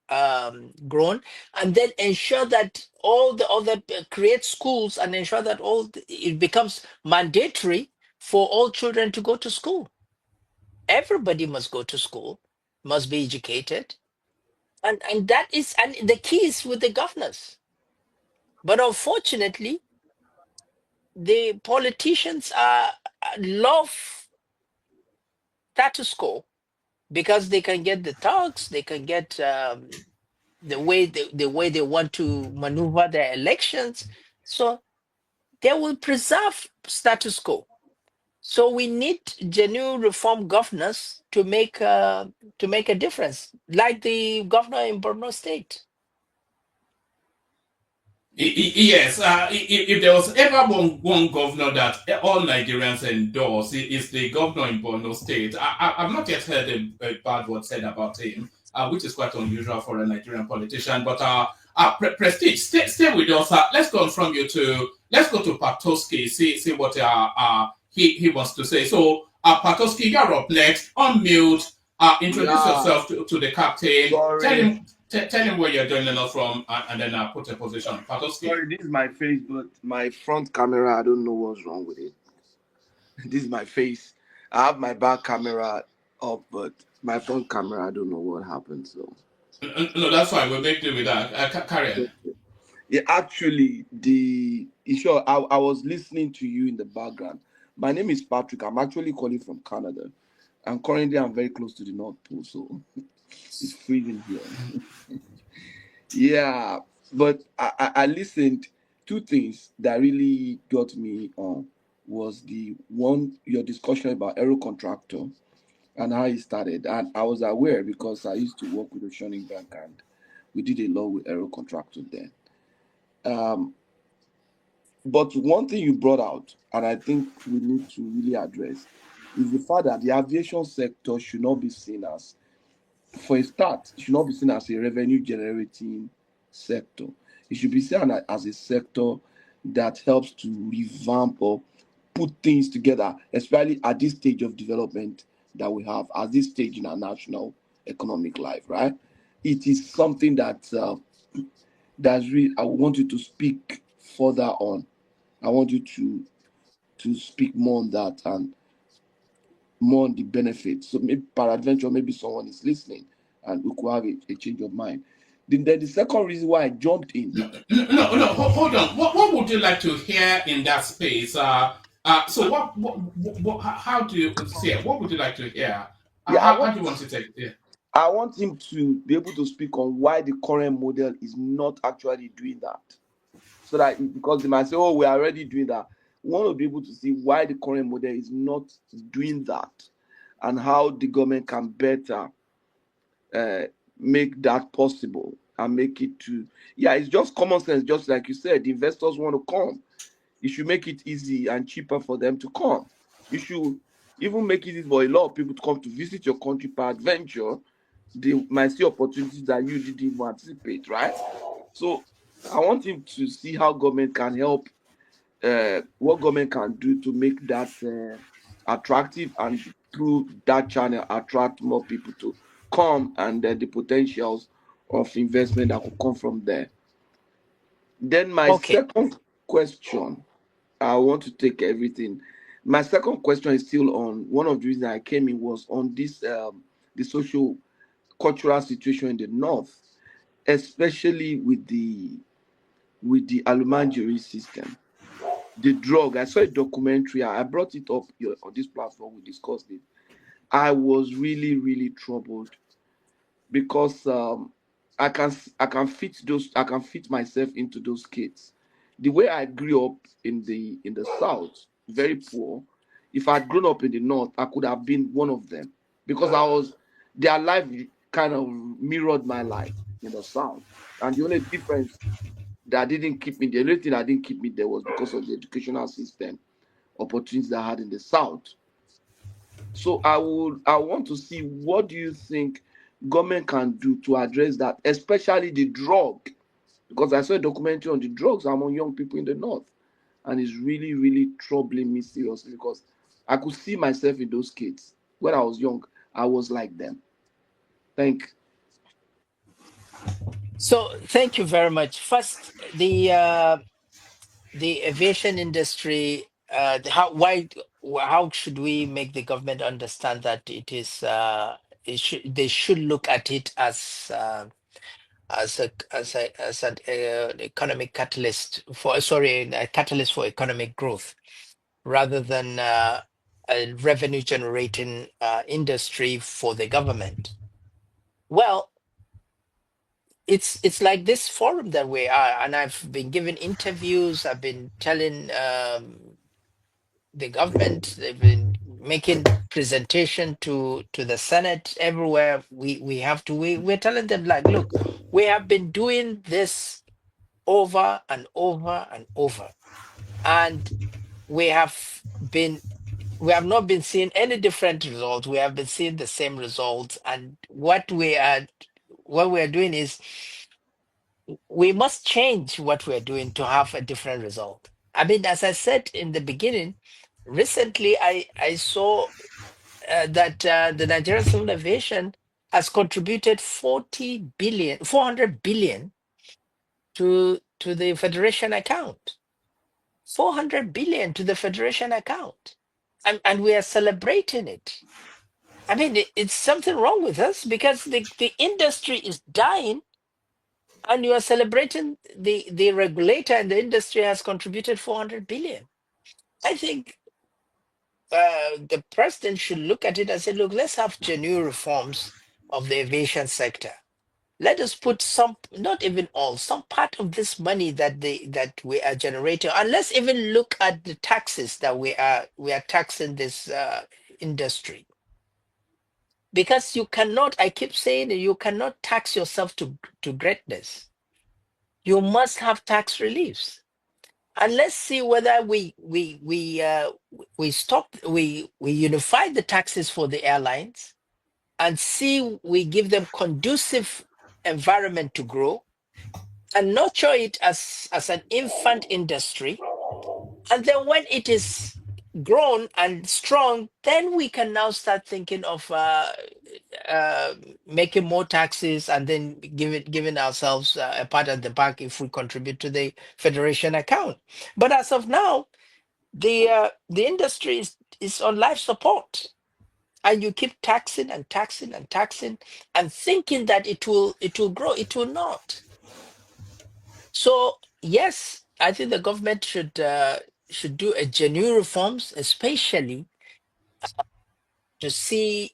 grown, and then ensure that all the other, create schools and ensure that it becomes mandatory for all children to go to school. Everybody must go to school, must be educated, and that is, and the key is with the governors. But unfortunately, the politicians love status quo because they can get the thugs, they can get the way they want to maneuver their elections, so they will preserve status quo. So we need genuine reform governors to make a difference, like the governor in Borno State. Yes, if there was ever one governor that all Nigerians endorse, it's the governor in Borno State. I've not yet heard a bad word said about him, which is quite unusual for a Nigerian politician. But Prestige, stay with us. Let's go from you to let's go to Patoski. See what he wants to say. So Patoski, you're up next. Unmute. Introduce yourself to the captain. Sorry. Tell him where you're joining us from, and then put a position. Patoski. Sorry, this is my face, but my front camera, I don't know what's wrong with it. This is my face. I have my back camera up, but my front camera, I don't know what happened. So No, that's fine. We'll make do with that. Carry on. yeah, actually, I was listening to you in the background. My name is Patrick. I'm actually calling from Canada. And currently, I'm very close to the North Pole, so it's freezing here. Yeah, but I listened. Two things that really got me on was the one, your discussion about Aero Contractor and how it started. And I was aware because I used to work with Oceanic Bank and we did a lot with Aero Contractor then. But one thing you brought out, and I think we need to really address, is the fact that the aviation sector should not be seen as, for a start, it should not be seen as a revenue generating sector. It should be seen as a sector that helps to revamp or put things together, especially at this stage of development that we have, at this stage in our national economic life, right? It is something that that's really, I want you to speak further on. I want you to speak more on that and more on the benefits. So maybe peradventure, maybe someone is listening and we could have a change of mind. Then the second reason why I jumped in. No. Hold on. What would you like to hear in that space? So how do you say it? What would you like to hear? How do you want to take it? I want him to be able to speak on why the current model is not actually doing that. So that, because they might say, oh, we are already doing that. We want to be able to see why the current model is not doing that and how the government can better make that possible and make it to, it's just common sense. Just like you said, the investors want to come. You should make it easy and cheaper for them to come. You should even make it easy for a lot of people to come to visit your country per adventure. They might see opportunities that you didn't even anticipate, right? So I want him to see how government can help, what government can do to make that attractive, and through that channel attract more people to come and the potentials of investment that could come from there. Then my Okay. second question, I want to take everything. My second question is still on one of the reasons I came in was on this the social cultural situation in the north, especially with the alumanjiri system, the drug. I saw a documentary. I brought it up here on this platform. We discussed it. I was really really troubled because I can fit myself into those kids. The way I grew up in the south, very poor. If I'd grown up in the north, I could have been one of them because I was their life kind of mirrored my life in the south. And the only difference that didn't keep me, the only thing that didn't keep me there was because of the educational system opportunities I had in the south. So I want to see what do you think government can do to address that, especially the drug, because I saw a documentary on the drugs among young people in the north, and it's really really troubling me seriously because I could see myself in those kids when I was young. I was like them. Thank. So thank you very much. First, the aviation industry. How should we make the government understand that it is? They should look at it as an economic catalyst for a catalyst for economic growth rather than a revenue generating industry for the government. Well, it's like this forum that we are, and I've been giving interviews. I've been telling the government. They've been making presentation to the Senate everywhere. We have to. We're telling them like, look, we have been doing this over and over and over, and we have been we have not been seeing any different results. We have been seeing the same results, and what we are doing is we must change what we're doing to have a different result. I mean, as I said in the beginning, recently I saw that the Nigerian Civil Aviation has contributed 400 billion to the Federation account. 400 billion to the Federation account. And we are celebrating it. I mean, it's something wrong with us because the industry is dying and you are celebrating the regulator and the industry has contributed 400 billion. I think the president should look at it and say, look, let's have genuine reforms of the aviation sector. Let us put some, not even all, some part of this money that we are generating, and let's even look at the taxes that we are taxing this industry. Because you cannot, I keep saying it, you cannot tax yourself to greatness. You must have tax reliefs. And let's see whether we unify the taxes for the airlines and see we give them conducive environment to grow and nurture it as an infant industry. And then when it is grown and strong, then we can now start thinking of uh, making more taxes and then giving ourselves a pat at the back if we contribute to the federation account. But as of now, the industry is on life support, and you keep taxing and taxing and taxing and thinking that it will grow. It will not. So yes, I think the government should do a genuine reforms, especially to see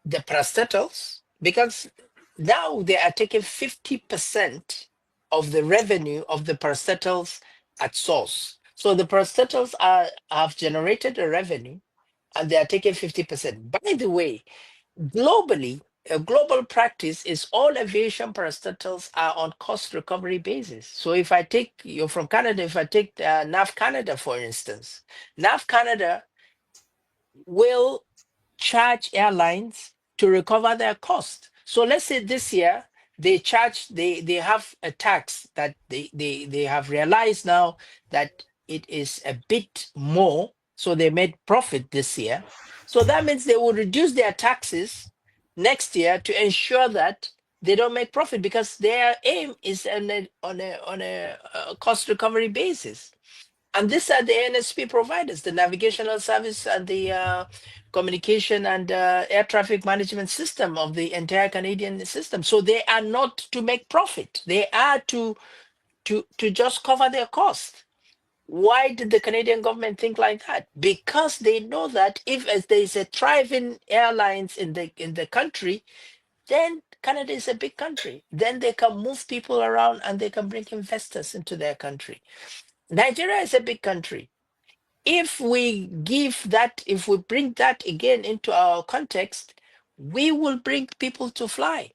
the parastatals, because now they are taking 50% of the revenue of the parastatals at source. So the parastatals have generated a revenue and they are taking 50%. By the way, globally, a global practice is all aviation parastatals are on cost recovery basis. So if I take, you're from Canada, if I take NAV Canada, for instance, NAV Canada will charge airlines to recover their cost. So let's say this year they have a tax that they have realized now that it is a bit more. So they made profit this year. So that means they will reduce their taxes next year to ensure that they don't make profit, because their aim is on a cost recovery basis. And these are the NSP providers, the navigational service and the communication and air traffic management system of the entire Canadian system. So they are not to make profit. They are to just cover their costs. Why did the Canadian government think like that? Because they know that if as there is a thriving airlines in the country, then Canada is a big country. Then they can move people around and they can bring investors into their country. Nigeria is a big country. If we bring that again into our context, we will bring people to fly.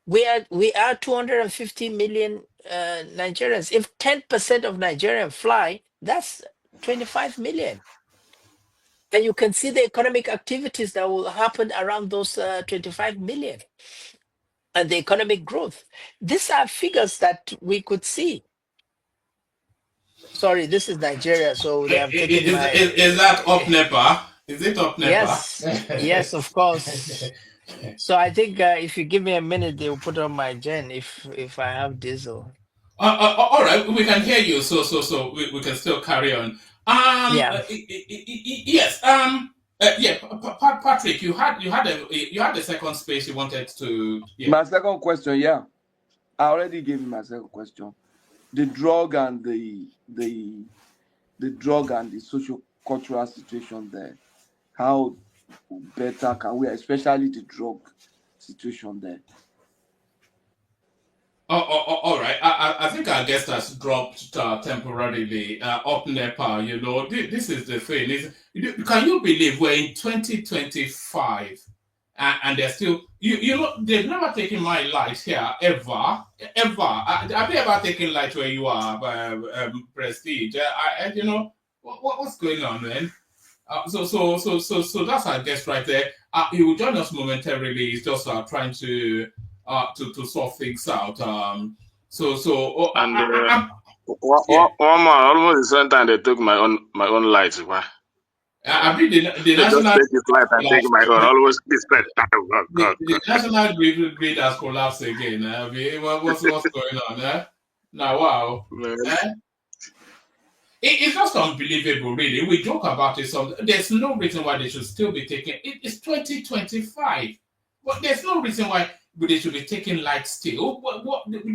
We are 250 million Nigerians. If 10% of Nigerians fly, that's 25 million. And you can see the economic activities that will happen around those 25 million and the economic growth. These are figures that we could see. Sorry, this is Nigeria, so they have taken my. Is that up NEPA? Is it up NEPA? Yes, of course. So I think if you give me a minute, they'll put on my gen if I have diesel. All right, we can hear you, so we can still carry on. Yeah. Yes. Yeah, Patrick, you had the second space you wanted to. Yeah. My second question, yeah, I already gave you my second question. The drug and the drug and the social cultural situation there. How better can we, especially the drug situation there? All right. I think our guest has dropped temporarily up NEPA. You know, this is the thing. Can you believe we're in 2025 and they're still, you know, they've never taken my light here ever, ever. Have they ever taken light where you are, Prestige? You know, what's going on, man? So that's our guest right there. He will join us momentarily. He's just trying to sort things out. And one man, almost the same time they took my own lights. Why? I mean the They just national take his light and take my own. Always this light. Oh, God. the national grid has collapsed again. I mean, what's going on? Now, wow. Man. It's just unbelievable, really. We joke about it. So there's no reason why they should still be taking. It's 2025, but there's no reason why they should be taking light still.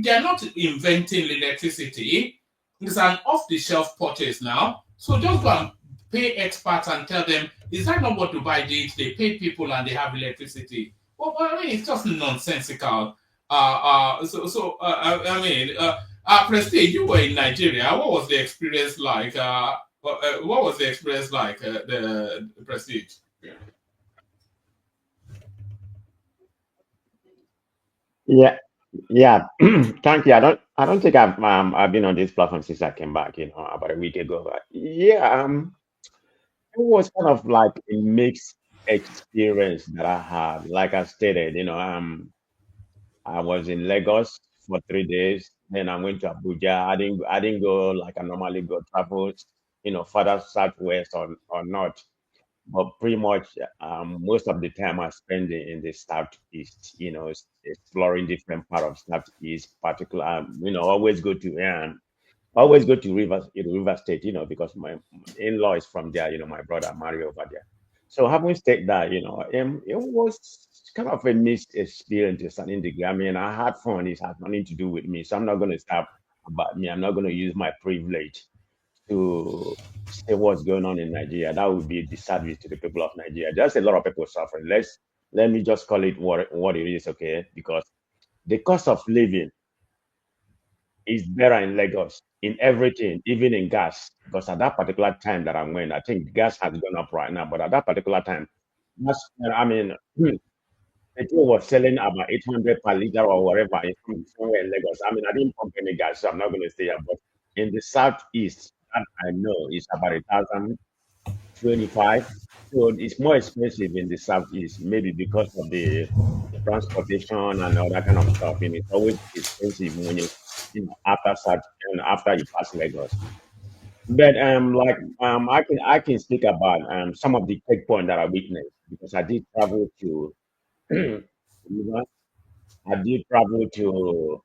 They're not inventing electricity. It's an off-the-shelf purchase now. So just go and pay experts and tell them, is that not what Dubai did? They pay people and they have electricity. Well, I mean, it's just nonsensical. I mean. Prestige, you were in Nigeria. What was the experience like? What was the experience like? The Prestige. Yeah, yeah. Thank you. I don't think I've been on this platform since I came back, you know, about a week ago. But yeah, it was kind of like a mixed experience that I had. Like I stated, you know, I was in Lagos for 3 days. Then I went to Abuja. I didn't go like I normally go travel, you know, further southwest or north. But pretty much most of the time I spend in the southeast, you know, exploring different part of southeast, particular, you know, always go to River State, you know, because my in-law is from there, you know, my brother married over there. So having stayed there, you know, it was kind of a mixed experience to a certain degree. I mean, I had fun. It has nothing to do with me. So I'm not going to stop about me. I'm not going to use my privilege to say what's going on in Nigeria. That would be a disservice to the people of Nigeria. There's a lot of people suffering. Let me just call it what it is, okay? Because the cost of living is better in Lagos in everything, even in gas. Because at that particular time that I went, I think gas has gone up right now. But at that particular time, I mean, petrol was selling about 800 per liter or whatever somewhere in Lagos. I mean, I didn't pump any gas, so I'm not going to say that. But in the southeast, that I know is about 1,025. So it's more expensive in the southeast, maybe because of the transportation and all that kind of stuff. And it's always expensive when you know, after you pass Lagos. But I can speak about some of the checkpoints that I witnessed because I did travel to river. I did travel to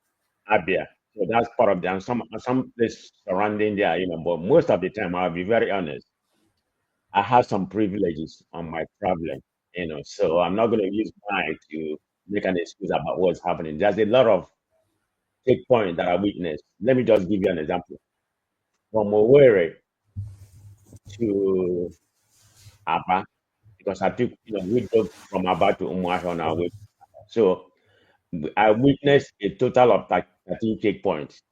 Abia, so that's part of them. Some place surrounding there, but most of the time, I'll be very honest, I have some privileges on my traveling, so I'm not going to use mine to make an excuse about what's happening. There's a lot of checkpoints that I witnessed. Let me just give you an example. From Owerri to Aba, because I took, we drove from Aba to Umuahia on our way. So I witnessed a total of 13 checkpoints.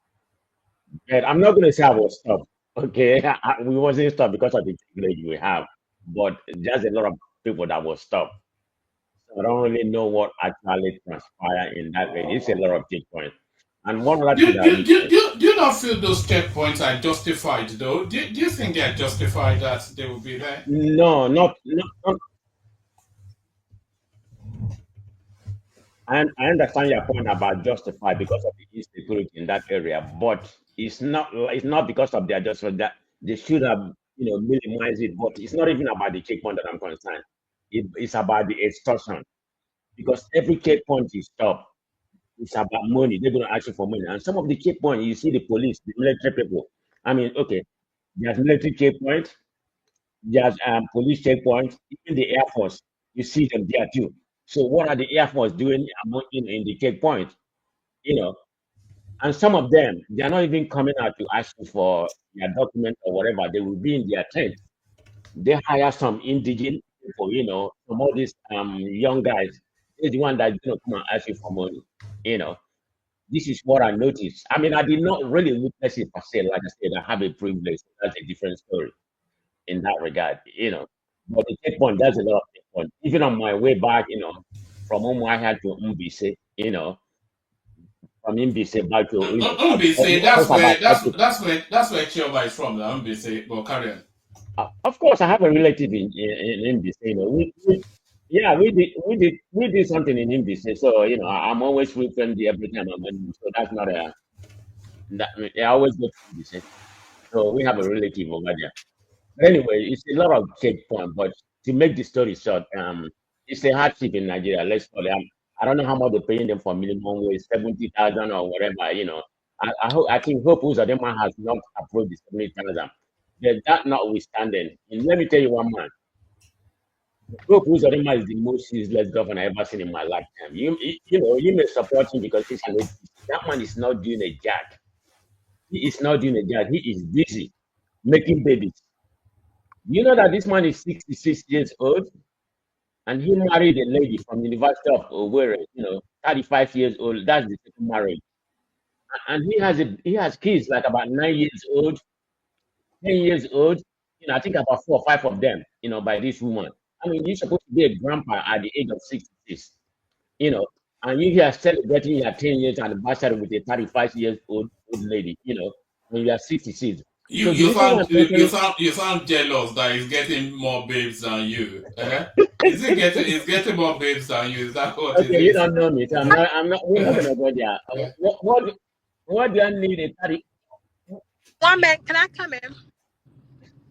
And I'm not going to say I was stopped. Okay, we wasn't stopped because of the privilege we have, but there's a lot of people that was stopped. So I don't really know what actually transpired in that way. It's a lot of checkpoints. And one other thing that I witnessed. Do you not feel those checkpoints are justified though? Do you think they are justified that they will be there? No, not. I understand your point about justified because of the insecurity in that area, but it's not because of their just that they should have minimized it. But it's not even about the checkpoint that I'm concerned. It's about the extortion because every checkpoint you stop, it's about money. They're going to ask you for money, and some of the checkpoints you see the police, the military people. I mean, okay, there's military checkpoints, there's police checkpoints, even the air force. You see them there too. So what are the air force doing in the checkpoint? You know, and some of them they are not even coming out to ask you for their document or whatever. They will be in their tent. They hire some indigenous people, some of these young guys. They're the one that's gonna come and ask you for money. You know, this is what I noticed. I mean, I did not really witness it per se. Like I said, I have a privilege. That's a different story in that regard. But the checkpoint, there's a lot of checkpoint. Even on my way back, from Umuahia to Mbise, from Mbise back to, Umbisi, just about 30. that's where Chioma is from. Now, Umbisi, but carry on. Of course, I have a relative in Mbise. Yeah, we did something in Mbise. So, I'm always frequent there every time I'm in. So that's not I always go to Mbise. So we have a relative over there. Anyway, it's a lot of checkpoint, but to make the story short, it's a hardship in Nigeria. Let's call it. I don't know how much they're paying them for minimum wage, 70,000 or whatever. I think Hope Uzodinma has not approved the 70,000. But that notwithstanding, and let me tell you one man, Hope Uzodinma is the most useless governor I've ever seen in my lifetime. You may support him because he's an APC. That man is not doing a jack. He is not doing a jack. He is busy making babies. You know that this man is 66 years old and he married a lady from University of Owerri, 35 years old. That's the second marriage. And he has kids like about 9 years old, 10 years old, I think about 4 or 5 of them, by this woman. I mean, you're supposed to be a grandpa at the age of 66, you know, and you are celebrating your 10 years anniversary with a 35 years old lady, when you are 66. You So the you reason why sound I'm you mentioning sound you sound jealous that he's getting more babes than you. Eh? Is he getting He's getting more babes than you? Is that what it okay, you is? don't know me, so we're not gonna go there. What do I need a 30? One man, can I come in?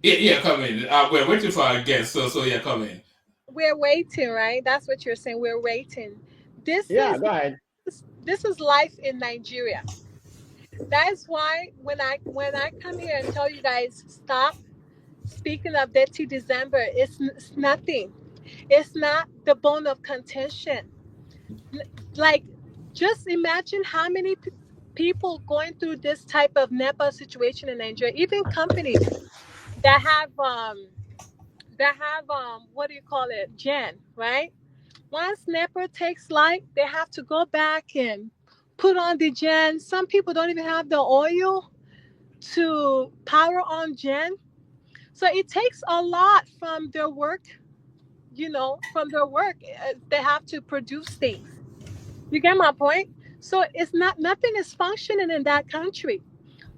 Yeah, come in. We're waiting for our guest, so yeah, come in. We're waiting, right? That's what you're saying. We're waiting. This Yeah, is go ahead. this is life in Nigeria. That's why when I come here and tell you guys stop speaking of dirty December, it's nothing. It's not the bone of contention. Like, just imagine how many people going through this type of NEPA situation in Nigeria. Even companies that have what do you call it, Gen, right? Once NEPA takes light, they have to go back and put on the Gen. Some people don't even have the oil to power on Gen. So it takes a lot from their work, from their work. They have to produce things. You get my point? So it's not nothing is functioning in that country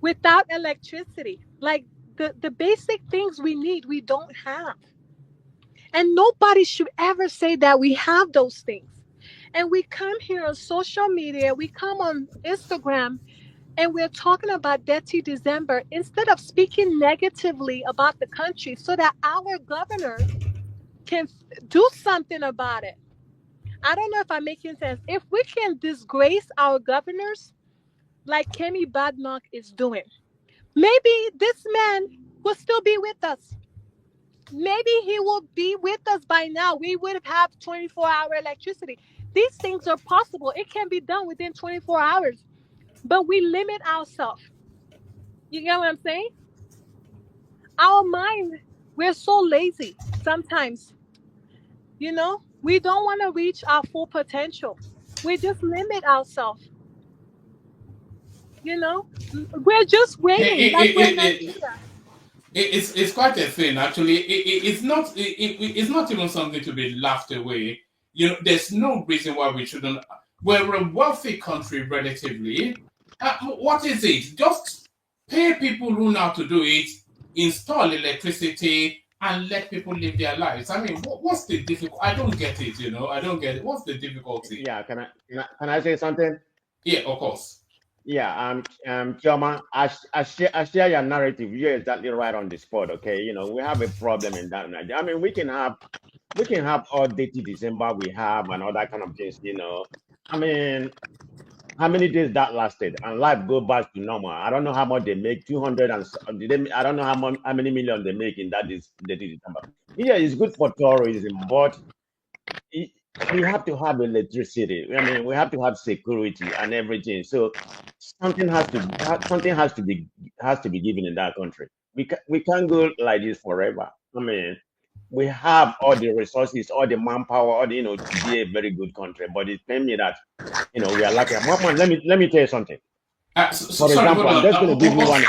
without electricity. Like the basic things we need, we don't have. And nobody should ever say that we have those things. And we come here on social media, we come on Instagram, and we're talking about Dirty December instead of speaking negatively about the country so that our governor can do something about it. I don't know if I'm making sense. If we can disgrace our governors like Kemi Badnoch is doing, maybe this man will still be with us. Maybe he will be with us by now. We would have 24-hour electricity. These things are possible. It can be done within 24 hours, but we limit ourselves. You get what I'm saying? Our mind, we're so lazy sometimes. We don't want to reach our full potential. We just limit ourselves. We're just It, waiting like we're it, it, it, Nigeria. it's quite a thing actually. It's not even something to be laughed away. There's no reason why we shouldn't. We're a wealthy country relatively. What is it? Just pay people who know how to do it, install electricity, and let people live their lives. I mean, what's the difficult? I don't get it. I don't get it. What's the difficulty? Yeah, can I say something? Yeah, of course. Yeah, Chioma, I share your narrative. You're exactly right on the spot. Okay, we have a problem in that. I mean, we can have all dirty December we have and all that kind of things. I mean, how many days that lasted and life go back to normal? I don't know how much they make. 200 and I don't know how many million they make in that dirty December. Yeah, it's good for tourism, but we have to have electricity. I mean, we have to have security and everything. So something has to be given in that country. We can't go like this forever. I mean, we have all the resources, all the manpower, to be a very good country. But it's pain me that we are lucky. Mama, let me tell you something. For Sorry, example, hold I'm on. just going to give you one.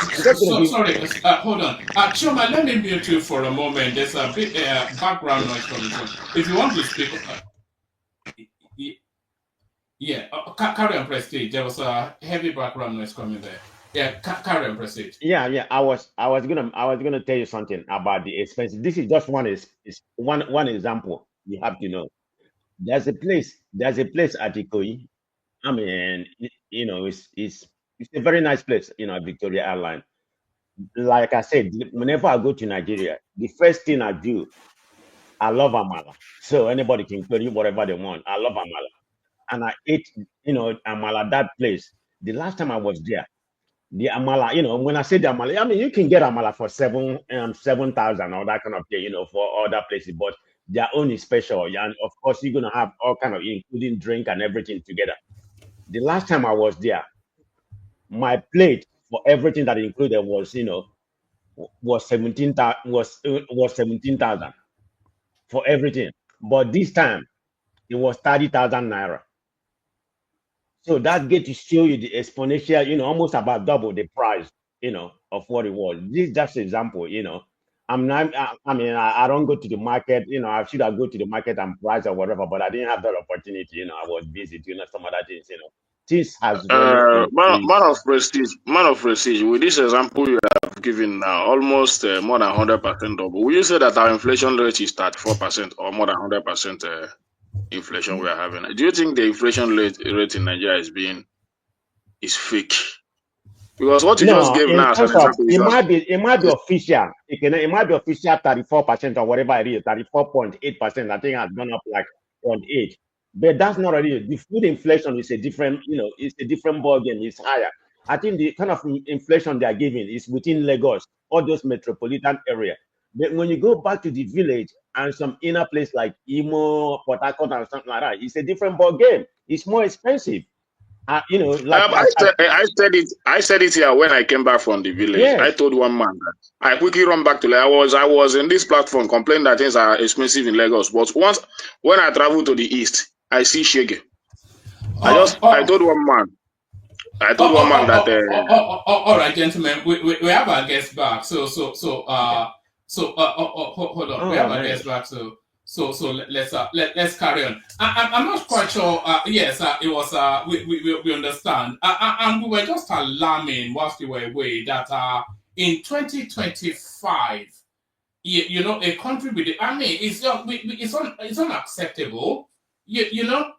Sorry, hold on. Choma, let me mute you for a moment. There's a bit background noise coming from. If you want to speak, yeah, carry on, Prestige. There was a heavy background noise coming there. Yeah, carry on, Prestige. Yeah. I was gonna tell you something about the expenses. This is just one example. You have to know. There's a place at Ikoyi. I mean, it's a very nice place, Victoria Airline. Like I said, whenever I go to Nigeria, the first thing I do, I love amala. So anybody can tell you whatever they want. I love amala, and I ate, amala that place. The last time I was there, the amala, when I say the amala, I mean you can get amala for 7,000 or that kind of thing, for other places, but their own is special. Yeah, and of course you're gonna have all kind of including drink and everything together. The last time I was there, my plate for everything that included was 17,000 for everything. But this time it was 30,000 naira. So that get to show you the exponential, almost about double the price, of what it was. This is just an example, I'm not, I mean, I don't go to the market, I should have go to the market and price or whatever, but I didn't have that opportunity, I was busy doing some other things, Things has really increased. Man of prestige. With this example you have given now, almost more than 100% double. Will you say that our inflation rate is 34% or more than 100% inflation we are having? Do you think the inflation rate in Nigeria is fake? Because what you just No, gave in now as an terms of example is that it might be official. It might be official 34% or whatever it is, 34.8%. I think has gone up like 0.8. But that's not really the food inflation is a different, it's a different ballgame, it's higher. I think the kind of inflation they are giving is within Lagos, all those metropolitan area. But when you go back to the village and some inner place like Imo, Port Harcourt, and something like that, it's a different ball game. It's more expensive. Like I said it here when I came back from the village. I yes. told one man that I quickly run back to Lagos. I was in this platform complaining that things are expensive in Lagos. But once when I travel to the east, I see Shege. I told one man. That All right, gentlemen, we have our guest back. Hold on, we Oh, have our guest nice. back. Let's carry on. I'm not quite sure. Yes, it was. We understand. And we were just alarming whilst we were away that in 2025, a country with the, I mean, it's unacceptable. We're not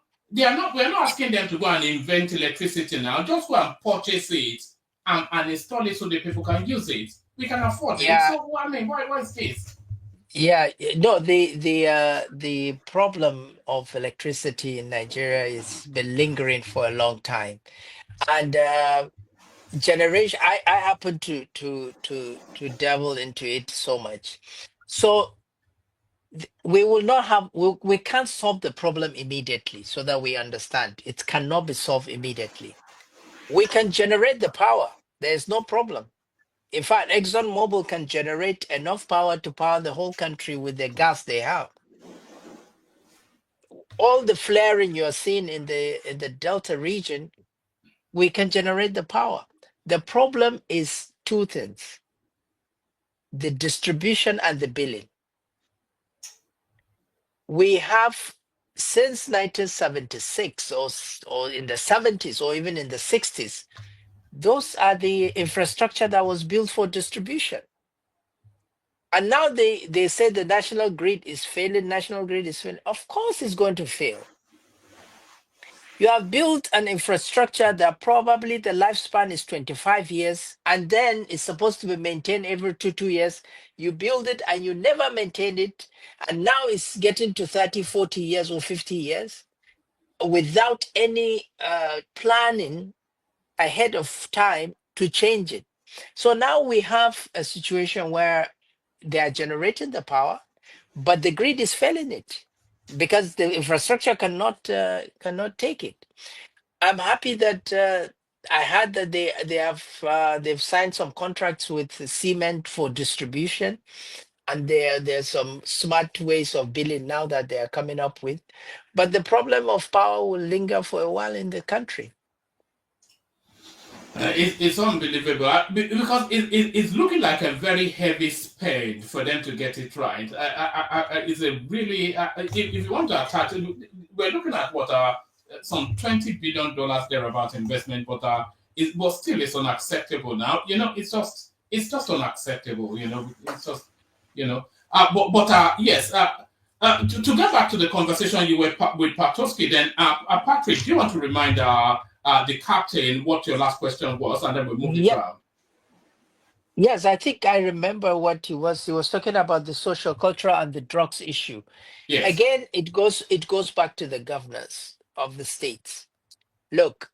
asking them to go and invent electricity now. Just go and purchase it and install it so the people can use it. We can afford it. Yeah. So I mean, why is this? Yeah, no, the problem of electricity in Nigeria has been lingering for a long time. And generation, I happen to dabble into it so much. So we will not have we can't solve the problem immediately, so that we understand. It cannot be solved immediately. We can generate the power. There's no problem. In fact, ExxonMobil can generate enough power to power the whole country with the gas they have. All the flaring you are seeing in the Delta region, we can generate the power. The problem is two things: the distribution and the billing. We have, since 1976 or in the 70s or even in the 60s, those are the infrastructure that was built for distribution. And now they say the national grid is failing, national grid is failing. Of course it's going to fail. You have built an infrastructure that probably the lifespan is 25 years, and then it's supposed to be maintained every two years. You build it and you never maintain it, and now it's getting to 30, 40 years or 50 years without any planning ahead of time to change it. So now we have a situation where they are generating the power, but the grid is failing it because the infrastructure cannot take it. I'm happy that I heard that they've signed some contracts with cement for distribution, and there's some smart ways of billing now that they are coming up with. But the problem of power will linger for a while in the country. It's unbelievable because it's looking like a very heavy spend for them to get it right. It's a really, if you want to attach, we're looking at what some $20 billion thereabout investment, but still it's unacceptable now. It's just unacceptable. It's just yes. To get back to the conversation you were with Patoski, then Patrick, do you want to remind the captain what your last question was, and then we'll move it Yep. around. Yes, I think I remember what he was. He was talking about the social, cultural, and the drugs issue. Yes. Again, it goes back to the governors of the states. Look,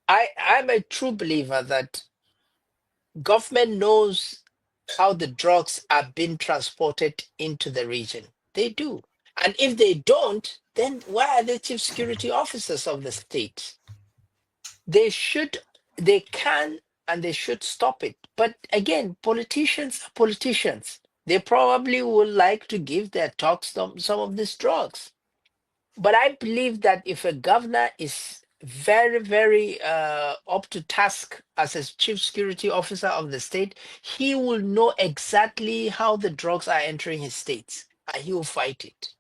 I'm a true believer that government knows how the drugs are being transported into the region. They do. And if they don't, then why are they chief security officers of the state? They can and they should stop it. But again, politicians are politicians. They probably would like to give their talks some of these drugs. But I believe that if a governor is very, very up to task as a chief security officer of the state, he will know exactly how the drugs are entering his states, and he will fight it.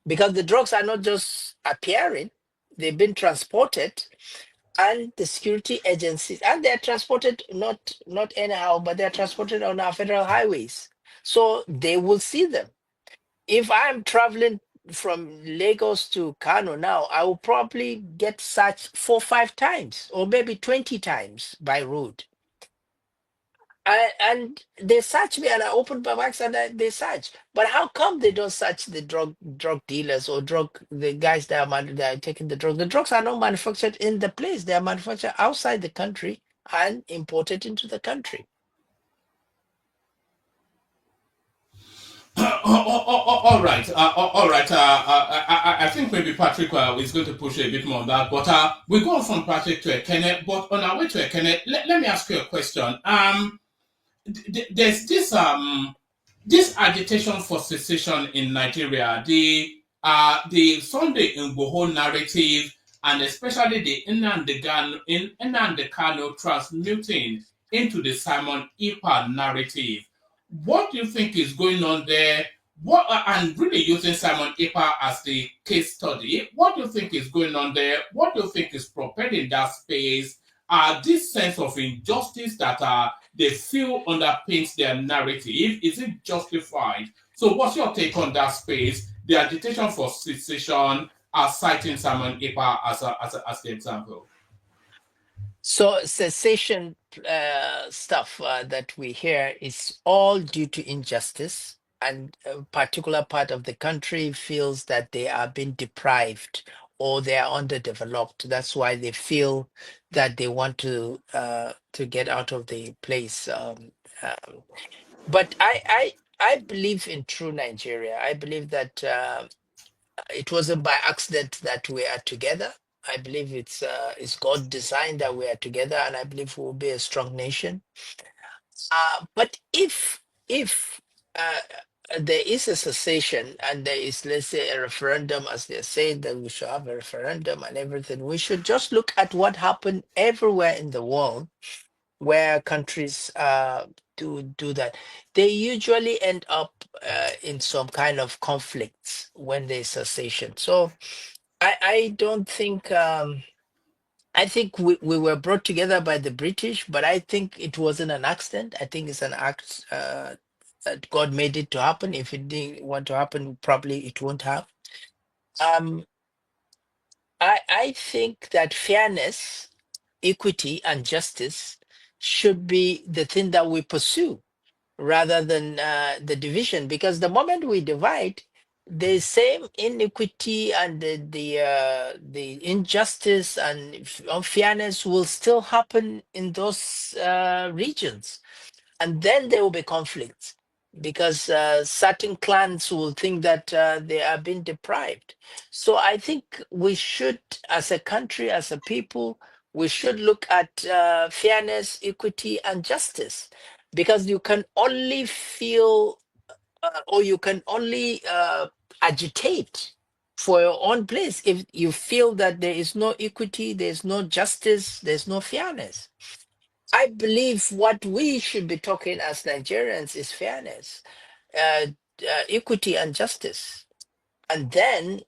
Because the drugs are not just appearing, they've been transported, and the security agencies, and they're transported not anyhow, but they're transported on our federal highways. So they will see them. If I'm traveling from Lagos to Kano now, I will probably get searched 4 or 5 times, or maybe 20 times by road. And they search me, and I open my bags and they search. But how come they don't search the drug dealers or the guys that are taking the drugs? The drugs are not manufactured in the place; they are manufactured outside the country and imported into the country. All right. All right. I think maybe Patrick is going to push a bit more on that. But we go on from Patrick to Ekene. But on our way to Ekene, let me ask you a question. There's this agitation for secession in Nigeria. The Sunday Igboho narrative, and especially the Nnamdi Kano transmuting into the Simon Ekpa narrative. What do you think is going on there? And really using Simon Ekpa as the case study, what do you think is going on there? What do you think is propelling that space? This sense of injustice that they feel underpins their narrative, is it justified? So what's your take on that space? The agitation for secession, citing Simon Ekpa as the example. So cessation stuff that we hear is all due to injustice. and a particular part of the country feels that they are being deprived or they are underdeveloped. That's why they feel that they want to get out of the place. But I believe in true Nigeria. I believe that it wasn't by accident that we are together. I believe it's God designed that we are together, and I believe we'll be a strong nation. But if there is a cessation and there is, let's say, a referendum, as they're saying that we should have a referendum and everything, we should just look at what happened everywhere in the world where countries do that. They usually end up in some kind of conflicts when there's cessation. So I don't think. I think we were brought together by the British, but I think it wasn't an accident. I think it's an act that God made it to happen. If it didn't want to happen, probably it won't have. Um, I think that fairness, equity, and justice should be the thing that we pursue rather than the division. Because the moment we divide, the same inequity and the injustice and unfairness will still happen in those regions, and then there will be conflicts because certain clans will think that they are being deprived. So I think we should, as a country, as a people, we should look at fairness, equity, and justice, because you can only feel or you can only agitate for your own place if you feel that there is no equity, there's no justice, there's no fairness. I believe what we should be talking as Nigerians is fairness, uh, equity, and justice. And then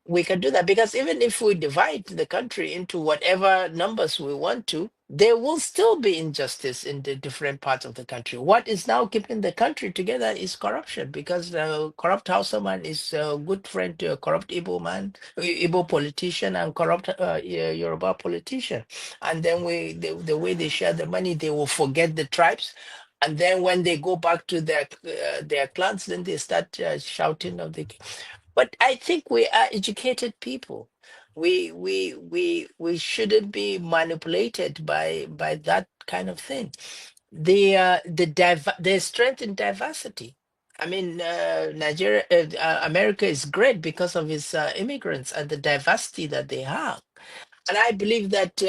we can do that, because even if we divide the country into whatever numbers we want to, there will still be injustice in the different parts of the country. What is now keeping the country together is corruption, because the corrupt Hausa man is a good friend to a corrupt Igbo man, Igbo politician, and corrupt Yoruba politician. And then the way they share the money, they will forget the tribes. And then when they go back to their clans, then they start shouting of the. But I think we are educated people. We shouldn't be manipulated by that kind of thing. There's strength in diversity. I mean, America is great because of its immigrants and the diversity that they have. And I believe that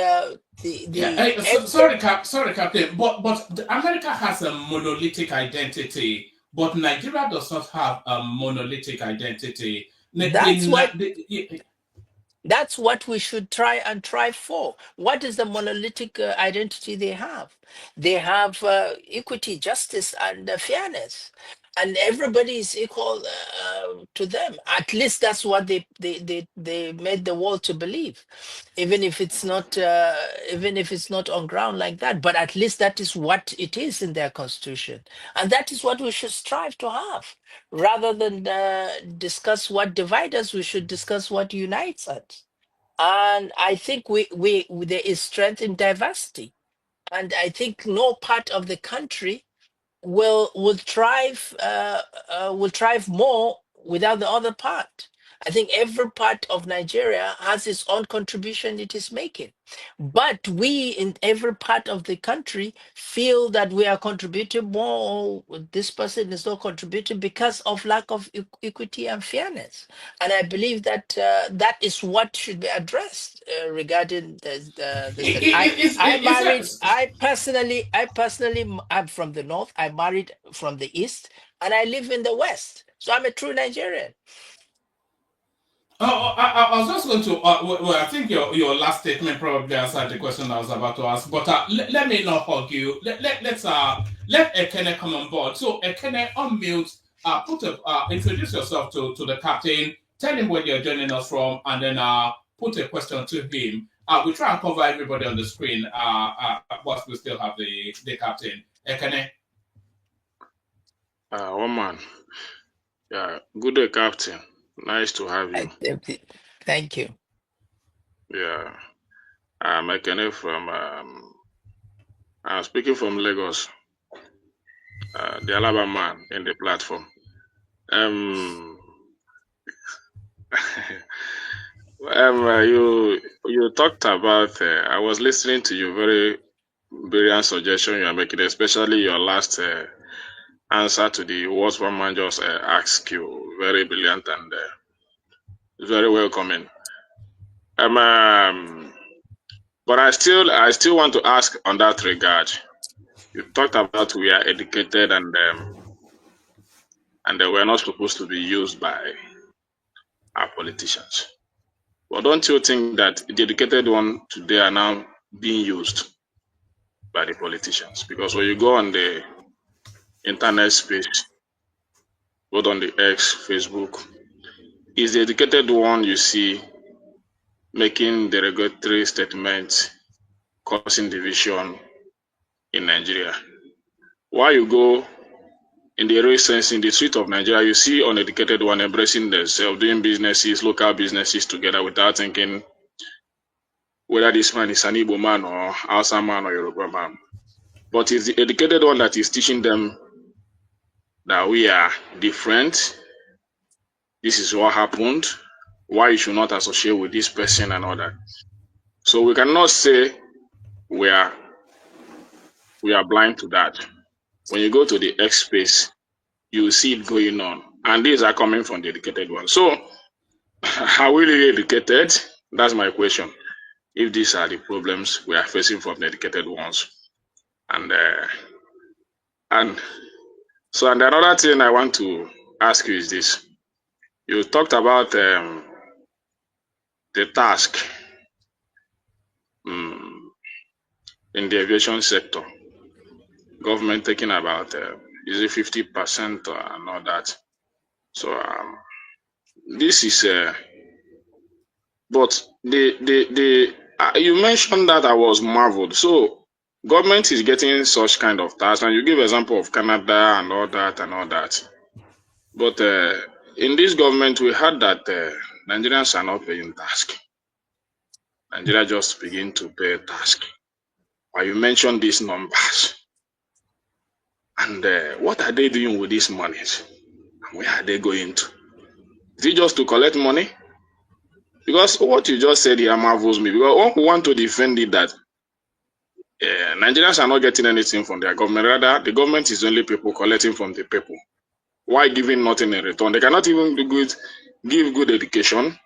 Yeah, the sorry, sorry, Captain, but America has a monolithic identity, but Nigeria does not have a monolithic identity. that's what That's what we should try and try for. What is the monolithic identity they have? They have equity, justice, and fairness, and everybody is equal to them. At least that's what they made the world to believe, even if it's not on ground like that. But at least that is what it is in their constitution, and that is what we should strive to have. Rather than discuss what divides us, we should discuss what unites us. And I think there is strength in diversity. And I think no part of the country will thrive more without the other part. I think every part of Nigeria has its own contribution it is making. But we in every part of the country feel that we are contributing more, or this person is not contributing because of lack of equity and fairness. And I believe that that is what should be addressed regarding this thing. I married. I'm from the north. I married from the east, and I live in the west. So I'm a true Nigerian. I was just going to. Well, I think your last statement probably answered the question I was about to ask. But let me not hug you. Let Ekene come on board. So Ekene, unmute. Introduce yourself to the captain. Tell him where you're joining us from, and then put a question to him. We try and cover everybody on the screen. But we still have the captain. Ekene. One man. Yeah, good day, Captain. Nice to have you. Thank you. Yeah, I'm Ekene from. I'm speaking from Lagos. the Alaba man in the platform. Um, you talked about. I was listening to you. Very brilliant suggestion you are making, especially your last answer to the what one man just asked you. Very brilliant and very welcoming. But I still want to ask on that regard. You talked about we are educated and they were not supposed to be used by our politicians. But don't you think that the educated one today are now being used by the politicians? Because when you go on the internet space, both on the X, Facebook, is the educated one you see making derogatory statements, causing division in Nigeria. While you go in the real sense, in the street of Nigeria, you see uneducated one embracing themselves, doing businesses, local businesses together without thinking whether this man is an Igbo man or Hausa man or Yoruba man. But it's the educated one that is teaching them that we are different. This is what happened. Why you should not associate with this person and all that. So we cannot say we are blind to that. When you go to the X space, you see it going on. And these are coming from the educated one. So are we really educated? That's my question. If these are the problems we are facing from the educated ones. And so another thing I want to ask you is this. You talked about the task in the aviation sector. Government taking about is it 50% and all that. So this is but the you mentioned that I was marveled. So government is getting such kind of tasks, and you give example of Canada and all that. But in this government, we heard that Nigerians are not paying task. Nigeria just begin to pay task. Why you mentioned these numbers, and what are they doing with these monies? Where are they going to? Is it just to collect money? Because what you just said here marvels me. Because one who want to defend it that Nigerians are not getting anything from their government. Rather, the government is only people collecting from the people. Why giving nothing in return? They cannot even give good education,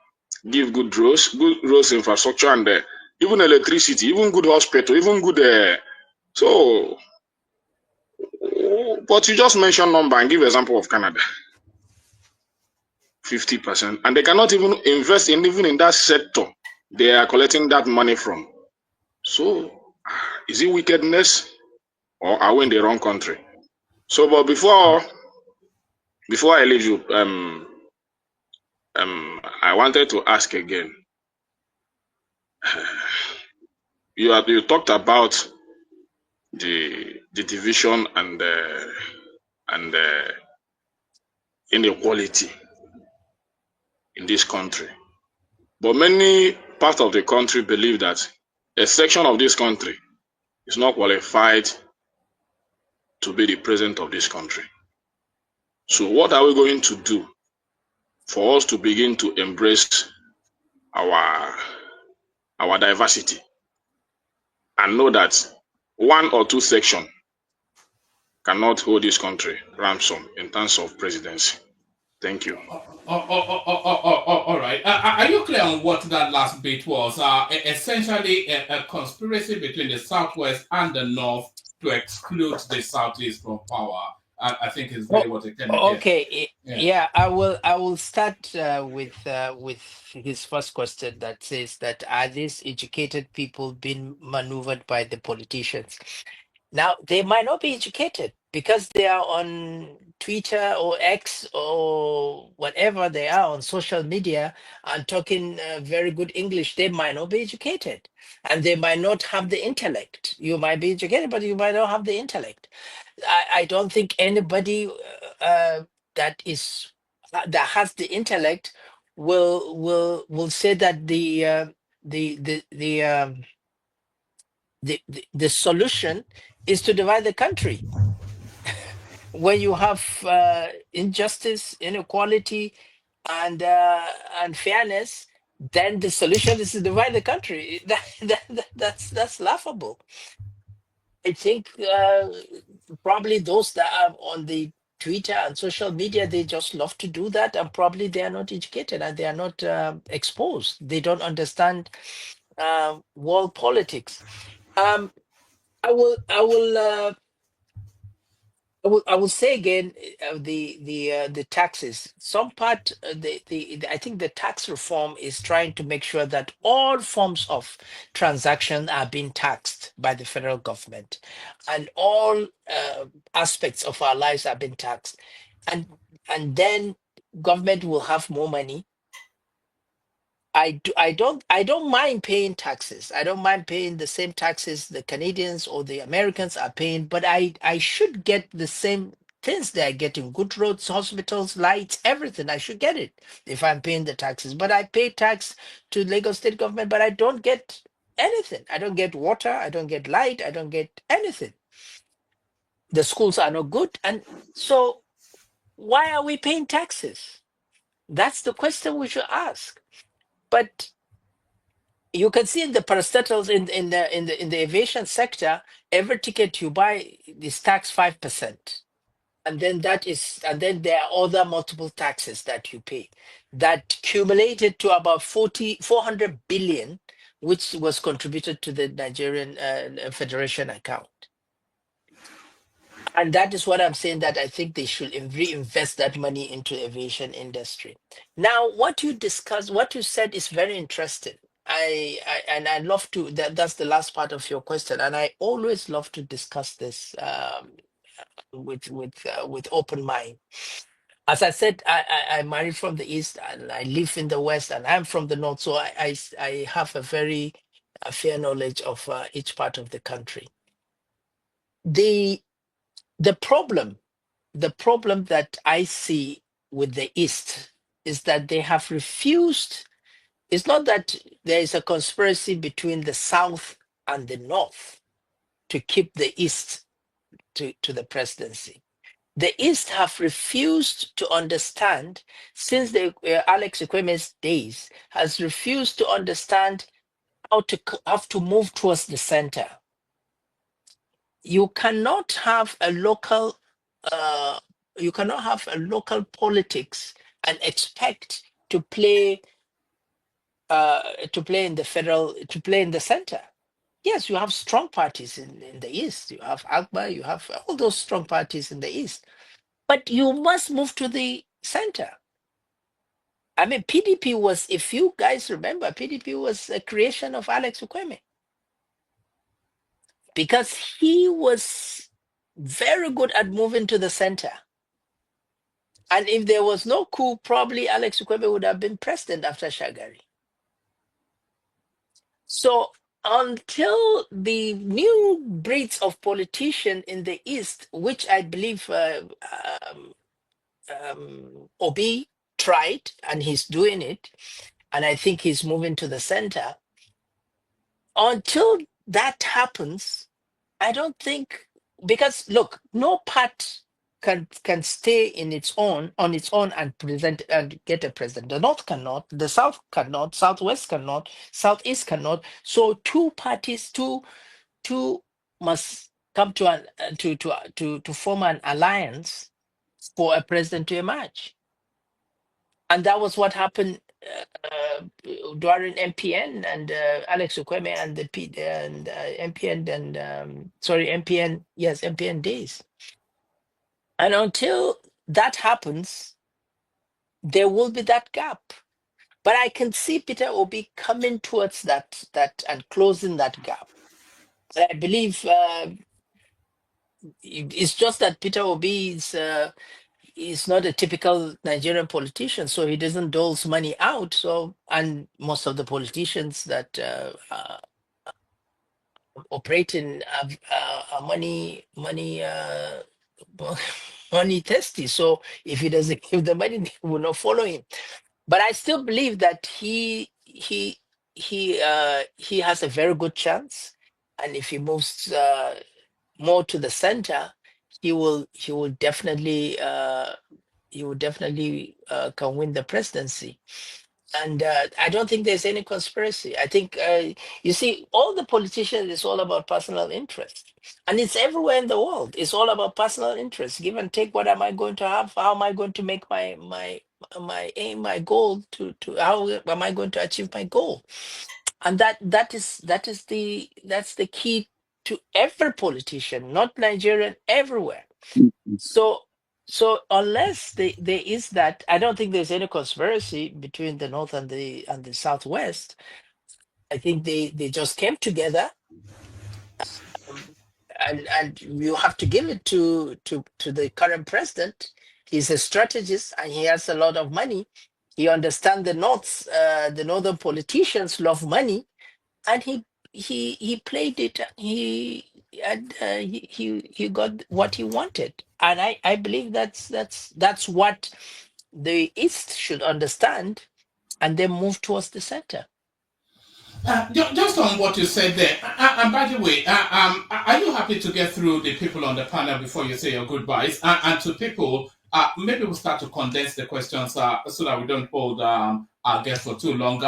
give good roads infrastructure, and even electricity, even good hospital, even good. So, but you just mention number and give example of Canada, 50%, and they cannot even invest even in that sector they are collecting that money from. So, is it wickedness or are we in the wrong country? So, but before I leave you, I wanted to ask again. You talked about the division and inequality in this country, but many parts of the country believe that a section of this country is not qualified to be the president of this country. So what are we going to do for us to begin to embrace our diversity and know that one or two sections cannot hold this country ransom in terms of presidency? Thank you. All right. Are you clear on what that last bit was? Essentially, a conspiracy between the Southwest and the North to exclude the Southeast from power. I think is really what it can be. Okay. Yeah. Yeah, I will start with his first question that says that are these educated people being maneuvered by the politicians? Now, they might not be educated because they are on Twitter or X or whatever they are on social media and talking very good English. They might not be educated and they might not have the intellect. You might be educated, but you might not have the intellect. I don't think anybody that has the intellect will say that the solution is to divide the country. when you have injustice, inequality, and fairness, then the solution is to divide the country. That's laughable. I think probably those that are on the Twitter and social media, they just love to do that, and probably they are not educated and they are not exposed. They don't understand world politics. Um, I will say again, the taxes. Some part, I think the tax reform is trying to make sure that all forms of transaction are being taxed by the federal government, and all aspects of our lives are being taxed, and then government will have more money. I don't mind paying taxes. I don't mind paying the same taxes the Canadians or the Americans are paying, but I should get the same things they are getting: good roads, hospitals, lights, everything. I should get it if I'm paying the taxes. But I pay tax to Lagos state government, but I don't get anything. I don't get water, I don't get light, I don't get anything. The schools are not good. And so why are we paying taxes? That's the question we should ask. But you can see in the parastatals in the aviation sector, every ticket you buy is taxed 5%. And then there are other multiple taxes that you pay that cumulated to about 400 billion, which was contributed to the Nigerian Federation account. And that is what I'm saying, that I think they should reinvest that money into aviation industry. Now, what you said is very interesting. I love to, that's the last part of your question. And I always love to discuss this with open mind. As I said, I married from the East and I live in the West, and I'm from the North. So I have a very fair knowledge of each part of the country. The problem that I see with the East is that they have refused. It's not that there is a conspiracy between the South and the North to keep the East to the presidency. The East have refused to understand, since the Alex Ekweme's days, has refused to understand how to have to move towards the center. You cannot have a local politics and expect to play in the center. Yes, you have strong parties in the East. You have Agba, you have all those strong parties in the East. But you must move to the center. I mean, PDP was, if you guys remember, PDP was a creation of Alex Ukweme, because he was very good at moving to the center. And if there was no coup, probably Alex Ukweme would have been president after Shagari. So until the new breeds of politicians in the East, which I believe Obi tried, and he's doing it, and I think he's moving to the center. Until that happens, I don't think, because look, no part can stay on its own and present and get a president. The North cannot, the South cannot, Southwest cannot, Southeast cannot. So two parties, two must come to to form an alliance for a president to emerge. And that was what happened during MPN and Alex Ukweme and the MPN and MPN, yes, MPN days. And until that happens, there will be that gap. But I can see Peter Obi coming towards that and closing that gap. I believe it's just that Peter Obi is not a typical Nigerian politician, so he doesn't dole money out. So, and most of the politicians that operating are money thirsty. So if he doesn't give the money, they will not follow him. But I still believe that he has a very good chance, and if he moves more to the center, he will definitely can win the presidency. And I don't think there's any conspiracy. I think, you see, all the politicians, it's all about personal interest. And it's everywhere in the world. It's all about personal interest. Give and take. What am I going to have? How am I going to make my aim, my goal to how am I going to achieve my goal? And that's the key to every politician, not Nigerian, everywhere. So unless there is that, I don't think there's any conspiracy between the North and the Southwest. I think they just came together, um, and you have to give it to the current president. He's a strategist and he has a lot of money. He understands the northern politicians love money, and he played it. He got what he wanted, and I believe that's what the East should understand, and then move towards the center. Just on what you said there, and by the way, are you happy to get through the people on the panel before you say your goodbyes? And to people, maybe we'll start to condense the questions so that we don't hold our guests for too long.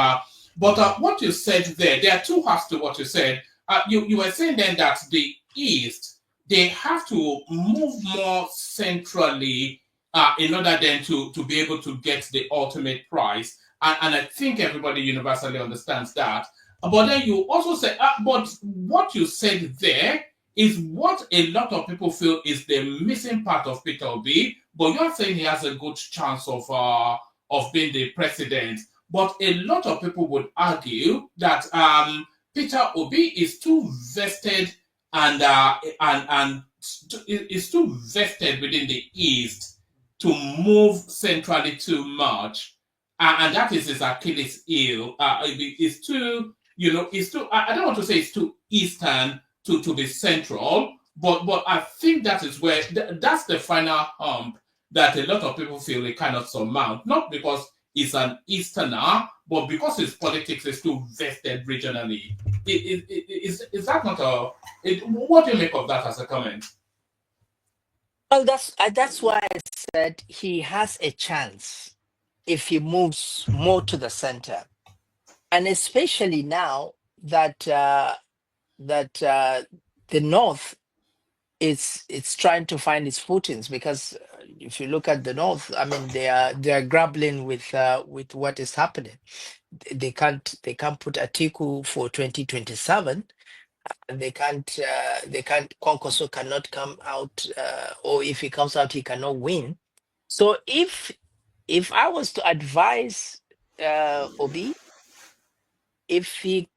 But what you said there are two parts to what you said. You were saying then that the East, they have to move more centrally in order then to be able to get the ultimate prize. And I think everybody universally understands that. But then you also said, but what you said there is what a lot of people feel is the missing part of Peter Obi. But you're saying he has a good chance of being the president. But a lot of people would argue that Peter Obi is too vested and is too vested within the East to move centrally too much, and that is his Achilles heel. It's too, it's too. I don't want to say it's too eastern to be central, but I think that is where that's the final hump that a lot of people feel they cannot surmount. Not because he's an easterner, but because his politics is too vested regionally. Is that not a? What do you make of that as a comment? Well, that's why I said he has a chance if he moves more to the center, and especially now that the North it's trying to find its footings, because if you look at the North, I mean, they are grappling with what is happening. They can't put Atiku for 2027. They can't Konkoso cannot come out, or if he comes out, he cannot win. So if I was to advise Obi, if he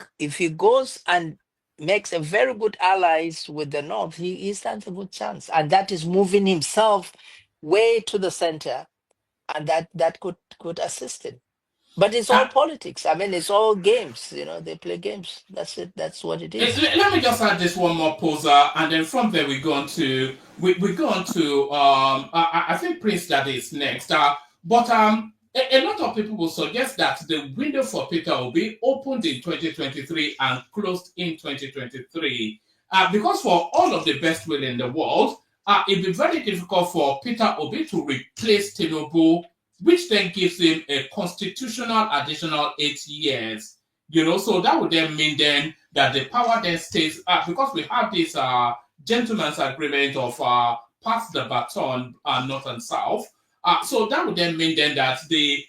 goes and makes a very good allies with the North, he stands a good chance, and that is moving himself way to the center, and that could assist him. But it's all politics. I mean, it's all games. They play games. That's it. That's what it is. Let me just add this one more poser, and then from there we go on to I think Prince Daddy is next. But a lot of people will suggest that the window for Peter Obi opened in 2023 and closed in 2023 because for all of the best will in the world, it'd be very difficult for Peter Obi to replace Tinubu, which then gives him a constitutional additional 8 years. So that would then mean then that the power then stays because we have this gentleman's agreement of pass the baton north and south. So that would then mean then that the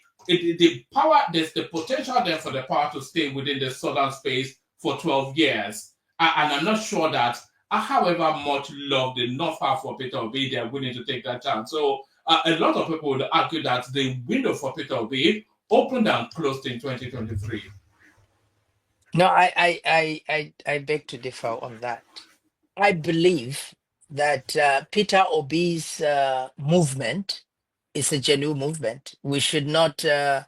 power, there's the potential then for the power to stay within the southern space for 12 years. And I'm not sure that however much love the north have for Peter Obi, they're willing to take that chance. So a lot of people would argue that the window for Peter Obi opened and closed in 2023. No, I beg to differ on that. I believe that Peter Obi's movement is a genuine movement. We should not throw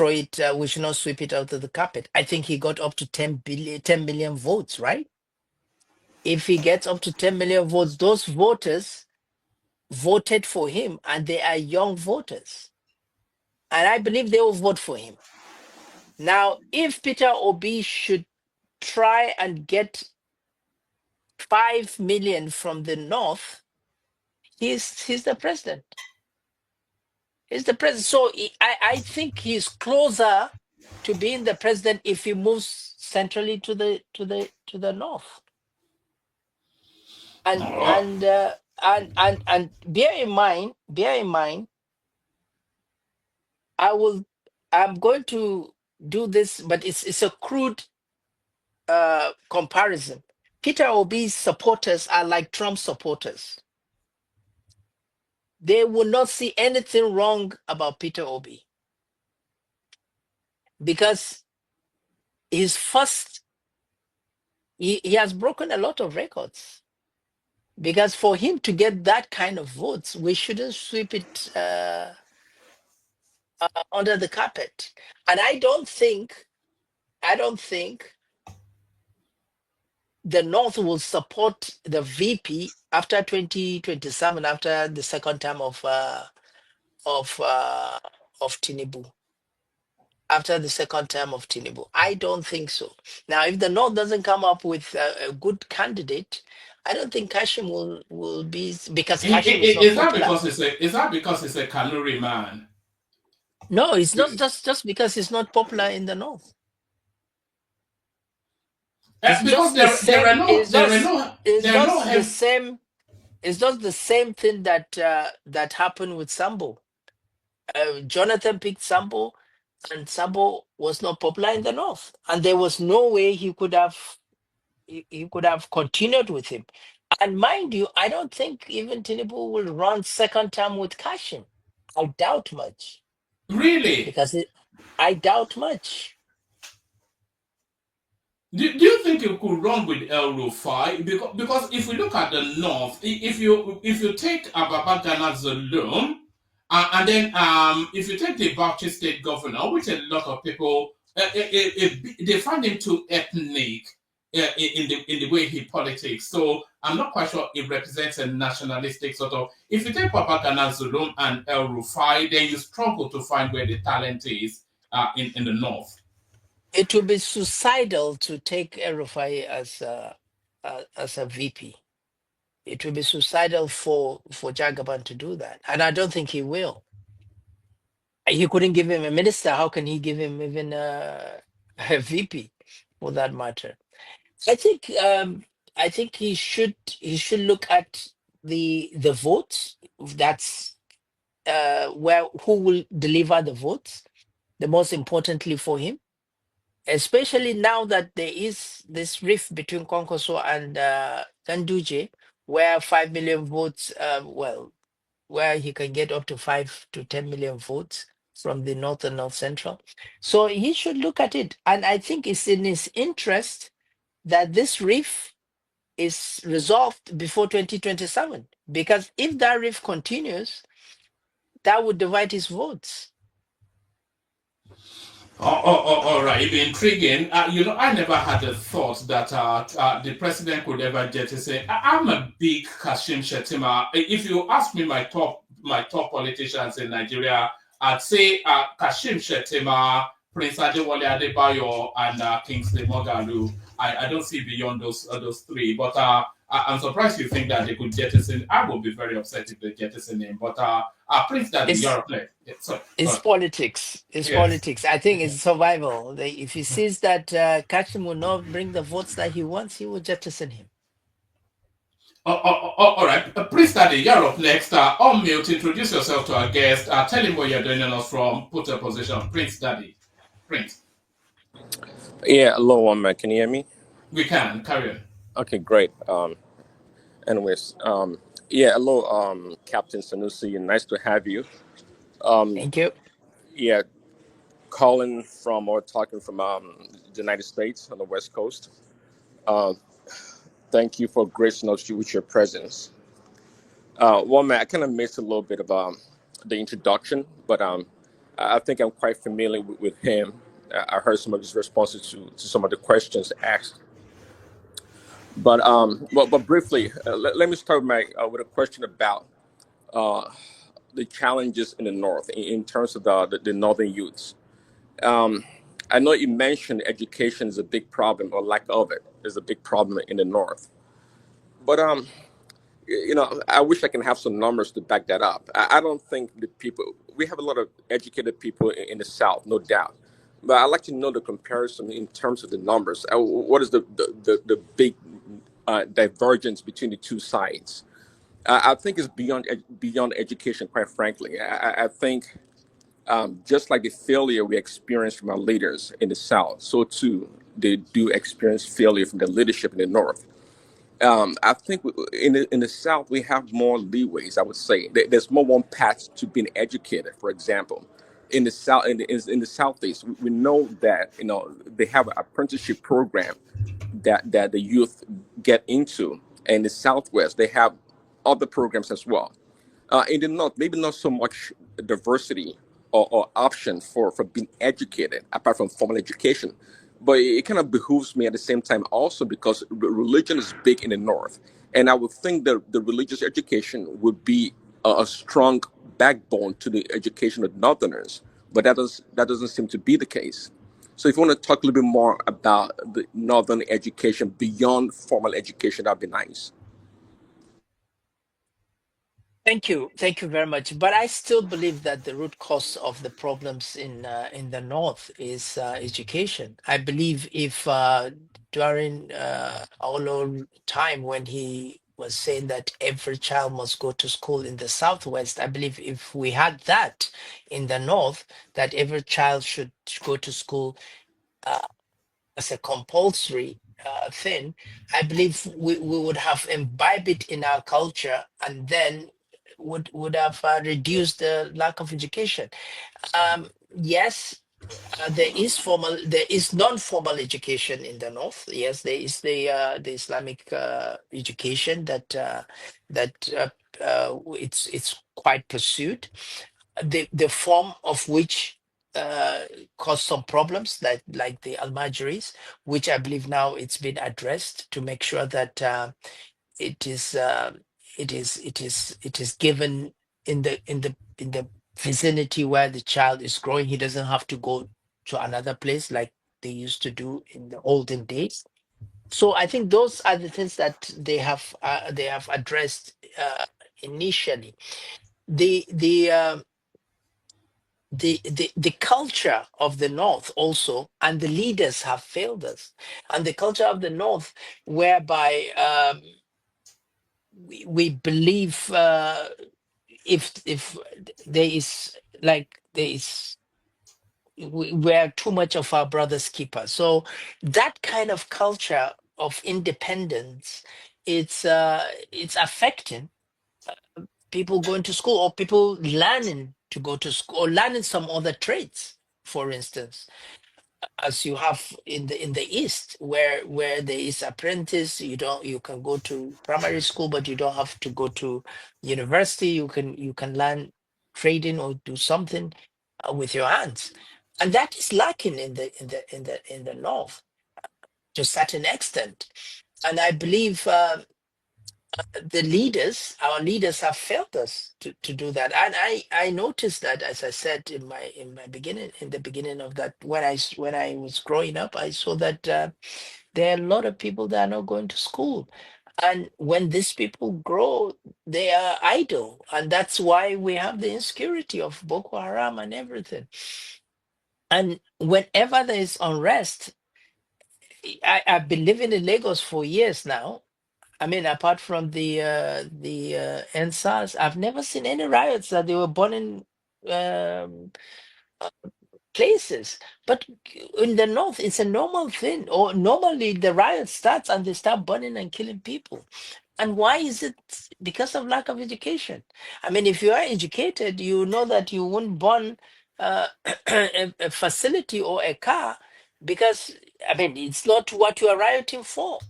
it. We should not sweep it out of the carpet. I think he got up to 10 million votes, right? If he gets up to 10 million votes, those voters voted for him, and they are young voters, and I believe they will vote for him. Now, if Peter Obi should try and get 5 million from the North, he's the president. He's the president. So I think he's closer to being the president if he moves centrally to the north. And Oh. and bear in mind, I'm going to do this, but it's a crude comparison. Peter Obi's supporters are like Trump supporters. They will not see anything wrong about Peter Obi because his first, he has broken a lot of records. Because for him to get that kind of votes, we shouldn't sweep it under the carpet. And I don't think the North will support the VP after 2027, after the second term of Tinubu. After the second term of Tinubu, I don't think so. Now, if the North doesn't come up with a good candidate, I don't think Kashim will be, because Kashim is not Is that popular. because it's a Kanuri man? No, it's not just because he's not popular in the North. It's Because just the same. It's just the same thing that happened with Sambo. Jonathan picked Sambo, and Sambo was not popular in the North, and there was no way he could have continued with him. And mind you, I don't think even Tinubu will run second term with Kashim. I doubt much. Really? Because I doubt much. Do you think you could run with El Rufai? Because if we look at the north, if you take Ababa Ghana Zulum, and then if you take the Bauchi state governor, which a lot of people they find him too ethnic in the way he politics. So I'm not quite sure it represents a nationalistic sort of. If you take Baba Ghana Zulum and El Rufai, then you struggle to find where the talent is in the north. It would be suicidal to take Erufai as a VP. It would be suicidal for Jagaban to do that, and I don't think he will. He couldn't give him a minister. How can he give him even a VP, for that matter? I think he should look at the votes. That's who will deliver the votes. The most importantly for him, especially now that there is this rift between Konkoso and Ganduje, where 5 million votes, where he can get up to 5 to 10 million votes from the North and North Central. So he should look at it. And I think it's in his interest that this rift is resolved before 2027. Because if that rift continues, that would divide his votes. All right, it'd be intriguing. I never had the thought that the president could ever jettison. I'm a big Kashim Shettima. If you ask me my top politicians in Nigeria, I'd say Kashim Shettima, Prince Adewale Adebayo, and Kingsley Moghalu. I don't see beyond those three, but I'm surprised you think that they could jettison. I would be very upset if they jettison him. But Prince Daddy, you're a player. Yeah, it's politics. It's politics. I think it's survival. If he sees that Kashim will not bring the votes that he wants, he will jettison him. All right. Prince Daddy, you're up next. Unmute, introduce yourself to our guest. Tell him where you're joining us from. Put a position. Prince Daddy. Prince. Yeah, hello, can you hear me? We can. Carry on. Okay, great. Anyways, yeah, hello, Captain Sanusi, nice to have you. Thank you. Yeah, calling from or talking from the United States on the West Coast. Thank you for gracing us with your presence. Well, man, I kind of missed a little bit of the introduction, but I think I'm quite familiar with him. I heard some of his responses to some of the questions asked. But briefly, let me start with a question about the challenges in the North in terms of the Northern youths. I know you mentioned education is a big problem, or lack of it is a big problem in the North. But I wish I can have some numbers to back that up. I don't think the people, we have a lot of educated people in the South, no doubt. But I'd like to know the comparison in terms of the numbers. What is the big divergence between the two sides? I think it's beyond education, quite frankly. I think just like the failure we experience from our leaders in the South, so too they do experience failure from the leadership in the North. I think in the South we have more leeways. I would say there's more one path to being educated. For example, in the South, in the Southeast, we know that they have an apprenticeship program that the youth get into. And in the Southwest, they have other programs as well. In the North, maybe not so much diversity or option for being educated apart from formal education. But it kind of behooves me at the same time also because religion is big in the North. And I would think that the religious education would be a strong backbone to the education of Northerners. But that doesn't seem to be the case. So if you want to talk a little bit more about the Northern education beyond formal education, that'd be nice. Thank you very much. But I still believe that the root cause of the problems in the North is education. I believe if during our time when he was saying that every child must go to school in the Southwest, I believe if we had that in the North, that every child should go to school uh, as a compulsory thing, I believe we would have imbibed it in our culture and then would have reduced the lack of education. Yes, there is non-formal education in the North. Yes, there is the Islamic education that it's quite pursued. The form of which uh, caused some problems, like the Almajiris, which I believe now it's been addressed to make sure that it is it is given in the vicinity where the child is growing. He doesn't have to go to another place like they used to do in the olden days. So I think those are the things that they have addressed initially. The culture of the North also, and the leaders have failed us. And the culture of the North, whereby we believe if there is like there is we're too much of our brother's keeper. So that kind of culture of independence, it's affecting people going to school or people learning to go to school or learning some other trades, for instance, as you have in the East, where there is apprentice. You can go to primary school, but you don't have to go to university. You can learn trading or do something with your hands, and that is lacking in the North to a certain extent. And I believe our leaders have failed us to do that. And I noticed that, as I said in my beginning, in the beginning of that, when I was growing up, I saw that there are a lot of people that are not going to school. And when these people grow, they are idle. And that's why we have the insecurity of Boko Haram and everything. And whenever there is unrest, I've been living in Lagos for years now. I mean, apart from the NSAS, I've never seen any riots that they were burning um, places. But in the North, it's a normal thing. Or normally the riot starts and they start burning and killing people. And why is it? Because of lack of education. I mean, if you are educated, you know that you won't burn a facility or a car because, I mean, it's not what you are rioting for.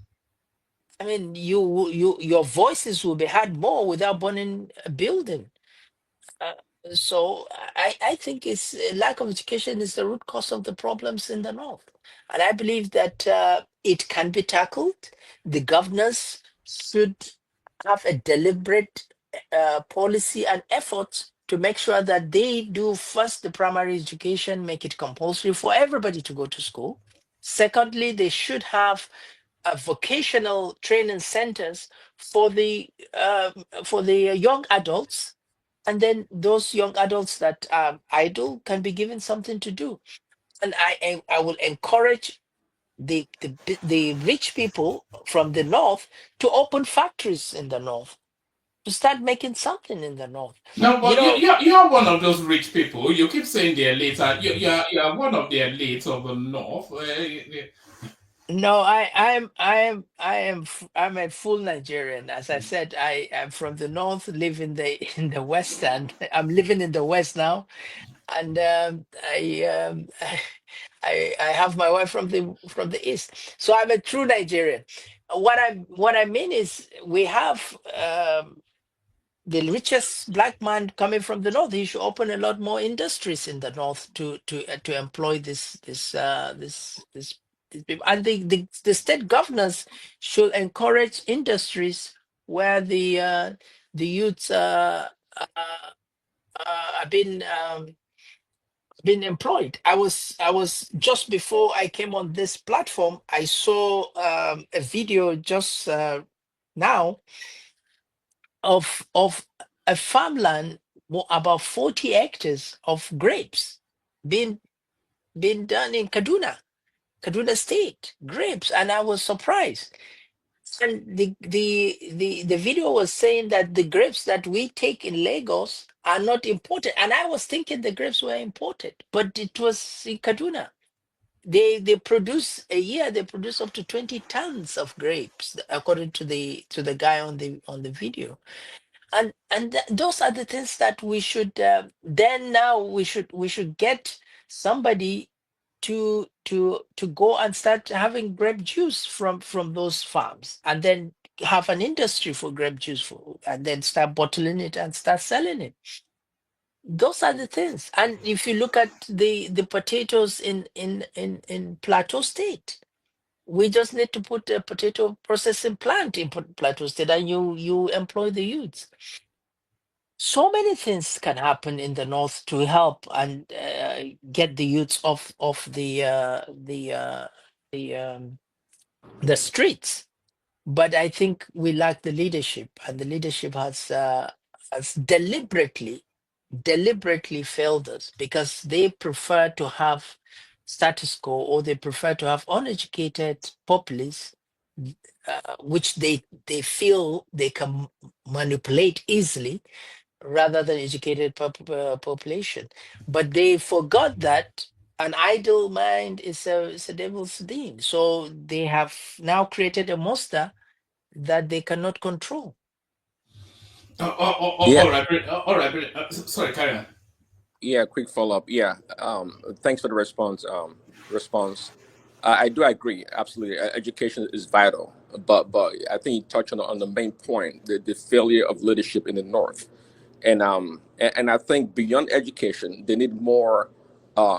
I mean, your voices will be heard more without burning a building. Uh, so I think it's lack of education is the root cause of the problems in the North, and I believe that it can be tackled. The governors should have a deliberate policy and effort to make sure that they do first the primary education, make it compulsory for everybody to go to school. Secondly, they should have vocational training centers for the young adults, and then those young adults that are idle can be given something to do. And I will encourage the rich people from the north to open factories in the north, to start making something in the north. No, You but know, you are one of those rich people. You keep saying the elites. You are one of the elites of the north. no, I'm a full Nigerian. As I said, I am from the north, live in the in the west, and I'm living in the west now. And I have my wife from the east, so I'm a true Nigerian. What I mean is we have the richest black man coming from the north. He should open a lot more industries in the north to employ these people. And the state governors should encourage industries where the youths have been employed. I was just before I came on this platform, I saw a video just now of a farmland, about 40 hectares of grapes being done in Kaduna State, grapes, and I was surprised. And the video was saying that the grapes that we take in Lagos are not imported, and I was thinking the grapes were imported, but it was in Kaduna. They produce a year. They produce up to 20 tons of grapes, according to the guy on the video. And those are the things that we should then now we should get somebody to go and start having grape juice from those farms, and then have an industry for grape juice, and then start bottling it and start selling it. Those are the things. And if you look at the potatoes in Plateau State, we just need to put a potato processing plant in Plateau State, and you employ the youths. So many things can happen in the north to help and get the youths off the streets. But I think we lack the leadership, and the leadership has deliberately failed us, because they prefer to have status quo, or they prefer to have uneducated populace, which they feel they can manipulate easily, rather than educated population. But they forgot that an idle mind is a devil's dean. So they have now created a monster that they cannot control. Yeah, All right. Sorry, carry on. yeah. Quick follow up. Yeah. Thanks for the response. Response. I do agree. Absolutely, education is vital. But I think you touched on the main point, the failure of leadership in the north. And I think beyond education, they need uh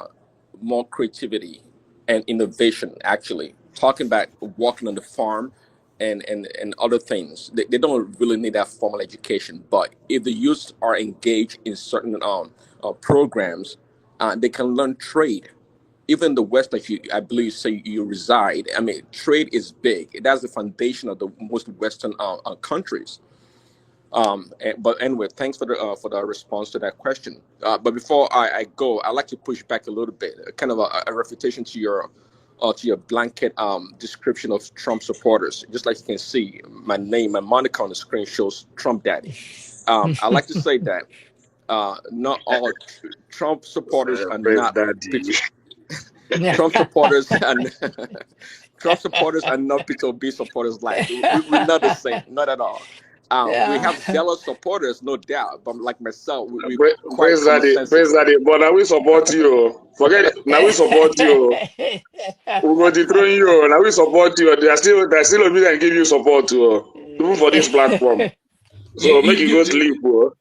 more creativity and innovation. Actually, talking about working on the farm and other things, they don't really need that formal education. But if the youth are engaged in certain programs, they can learn trade. Even the West that I believe say you reside. I mean, trade is big. That's the foundation of the most Western countries. But anyway, thanks for the response to that question. But before I go, I'd like to push back a little bit, kind of a refutation to your blanket description of Trump supporters. Just like you can see, my name, my moniker on the screen shows Trump Daddy. I like to say that not all Trump supporters are Praise not Daddy. Trump supporters and Trump supporters are not Peter B supporters. Like we're not the same, not at all. We Yeah. have zealous supporters, no doubt, but like myself, we quite Praise common Daddy. Praise sensical. Daddy. But now we support you. Forget it. Now we support you. We go dethrone you. Now we support you. There's still a bit that give you support too. Even for this platform. So make it go You sleep. Oh.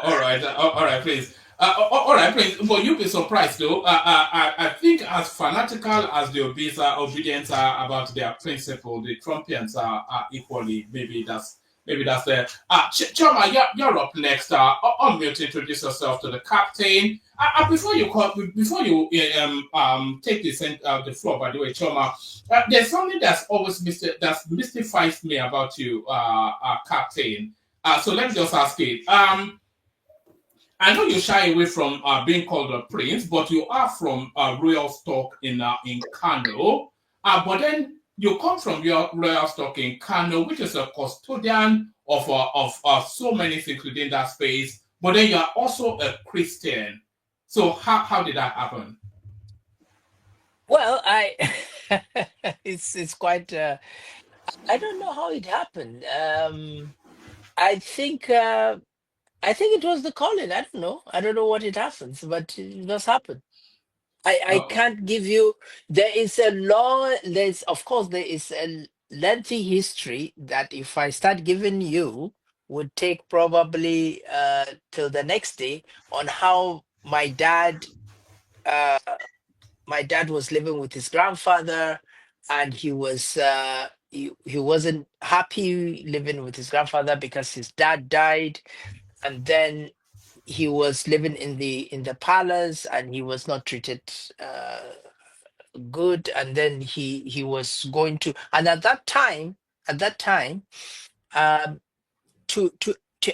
all right, all right, please. All right, please. But you'll be surprised though. I think as fanatical as the obedience are about their principle, the Trumpians are equally. maybe that's there. Choma, you're up next. Unmute, introduce yourself to the captain. Before you take the floor, by the way, Choma, there's something that's always mystifies me about you, captain. So let me just ask it. I know you shy away from being called a prince, but you are from royal stock in Kano. But then you come from your royal stock in Kano, which is a custodian of so many things within that space. But then you are also a Christian. So how did that happen? Well, it's quite. I don't know how it happened. I think. I think it was the calling. I don't know. I don't know what it happens, but it just happened. I Oh, can't give you. There is a long. There's of course there is a lengthy history that if I start giving you would take probably till the next day on how uh, my dad was living with his grandfather, and he wasn't happy living with his grandfather because his dad died, and then he was living in the palace and he was not treated good, and then he was going to, and at that time um to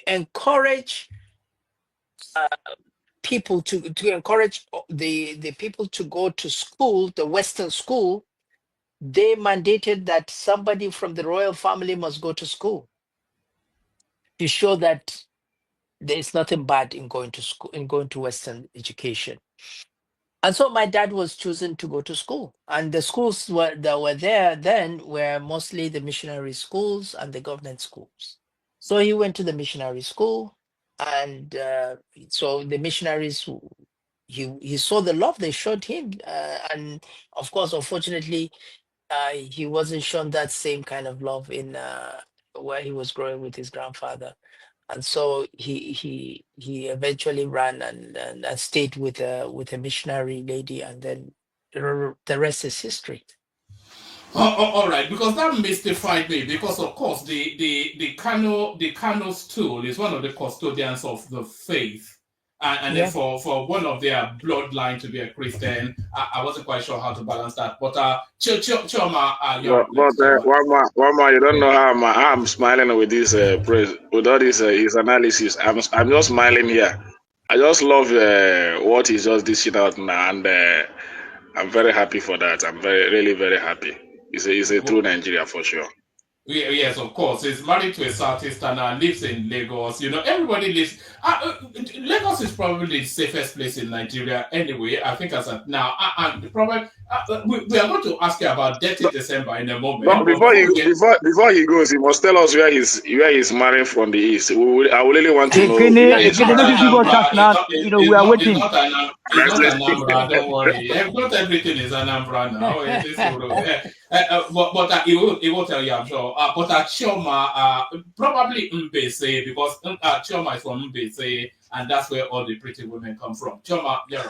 encourage uh, people to encourage the people to go to school, the western school, they mandated that somebody from the royal family must go to school to show that there is nothing bad in going to school, in going to western education. And so my dad was chosen to go to school, and the schools that were there then were mostly the missionary schools and the government schools. So he went to the missionary school, and so the missionaries, he saw the love they showed him, and of course, unfortunately, he wasn't shown that same kind of love in where he was growing with his grandfather, and so he eventually ran and stayed with a missionary lady, and then the rest is history. all right, because that mystified me. Because of course, the Kano stool is one of the custodians of the faith, and then Yeah. for one of their bloodline to be a Christian, I wasn't quite sure how to balance that. But Choma, you're But up next. Go on. one more, you don't know how I'm smiling with this praise, with all this his analysis. I'm just smiling here. I just love what he's just dishing out now, and I'm very happy for that. I'm really very happy. He's a true Nigeria for sure. Yes, of course. He's married to a Southeasterner, lives in Lagos. You know, everybody lives. Lagos is probably the safest place in Nigeria anyway, I think, as of now. And the problem, we are going to ask you about Dirty December in a But moment. But before we get. before he goes, he must tell us where he's marrying from the east. I will really want to It, know it, where it's he's not Ekene, don't you marrying. give us Anambra. chance now? You know, we are waiting. It's not Anambra. Don't worry. Not everything is Anambra now. But he will tell you, I'm sure. But Chioma, probably Mbese, because Chioma is from Mbese, and that's where all the pretty women come from. Chioma, you're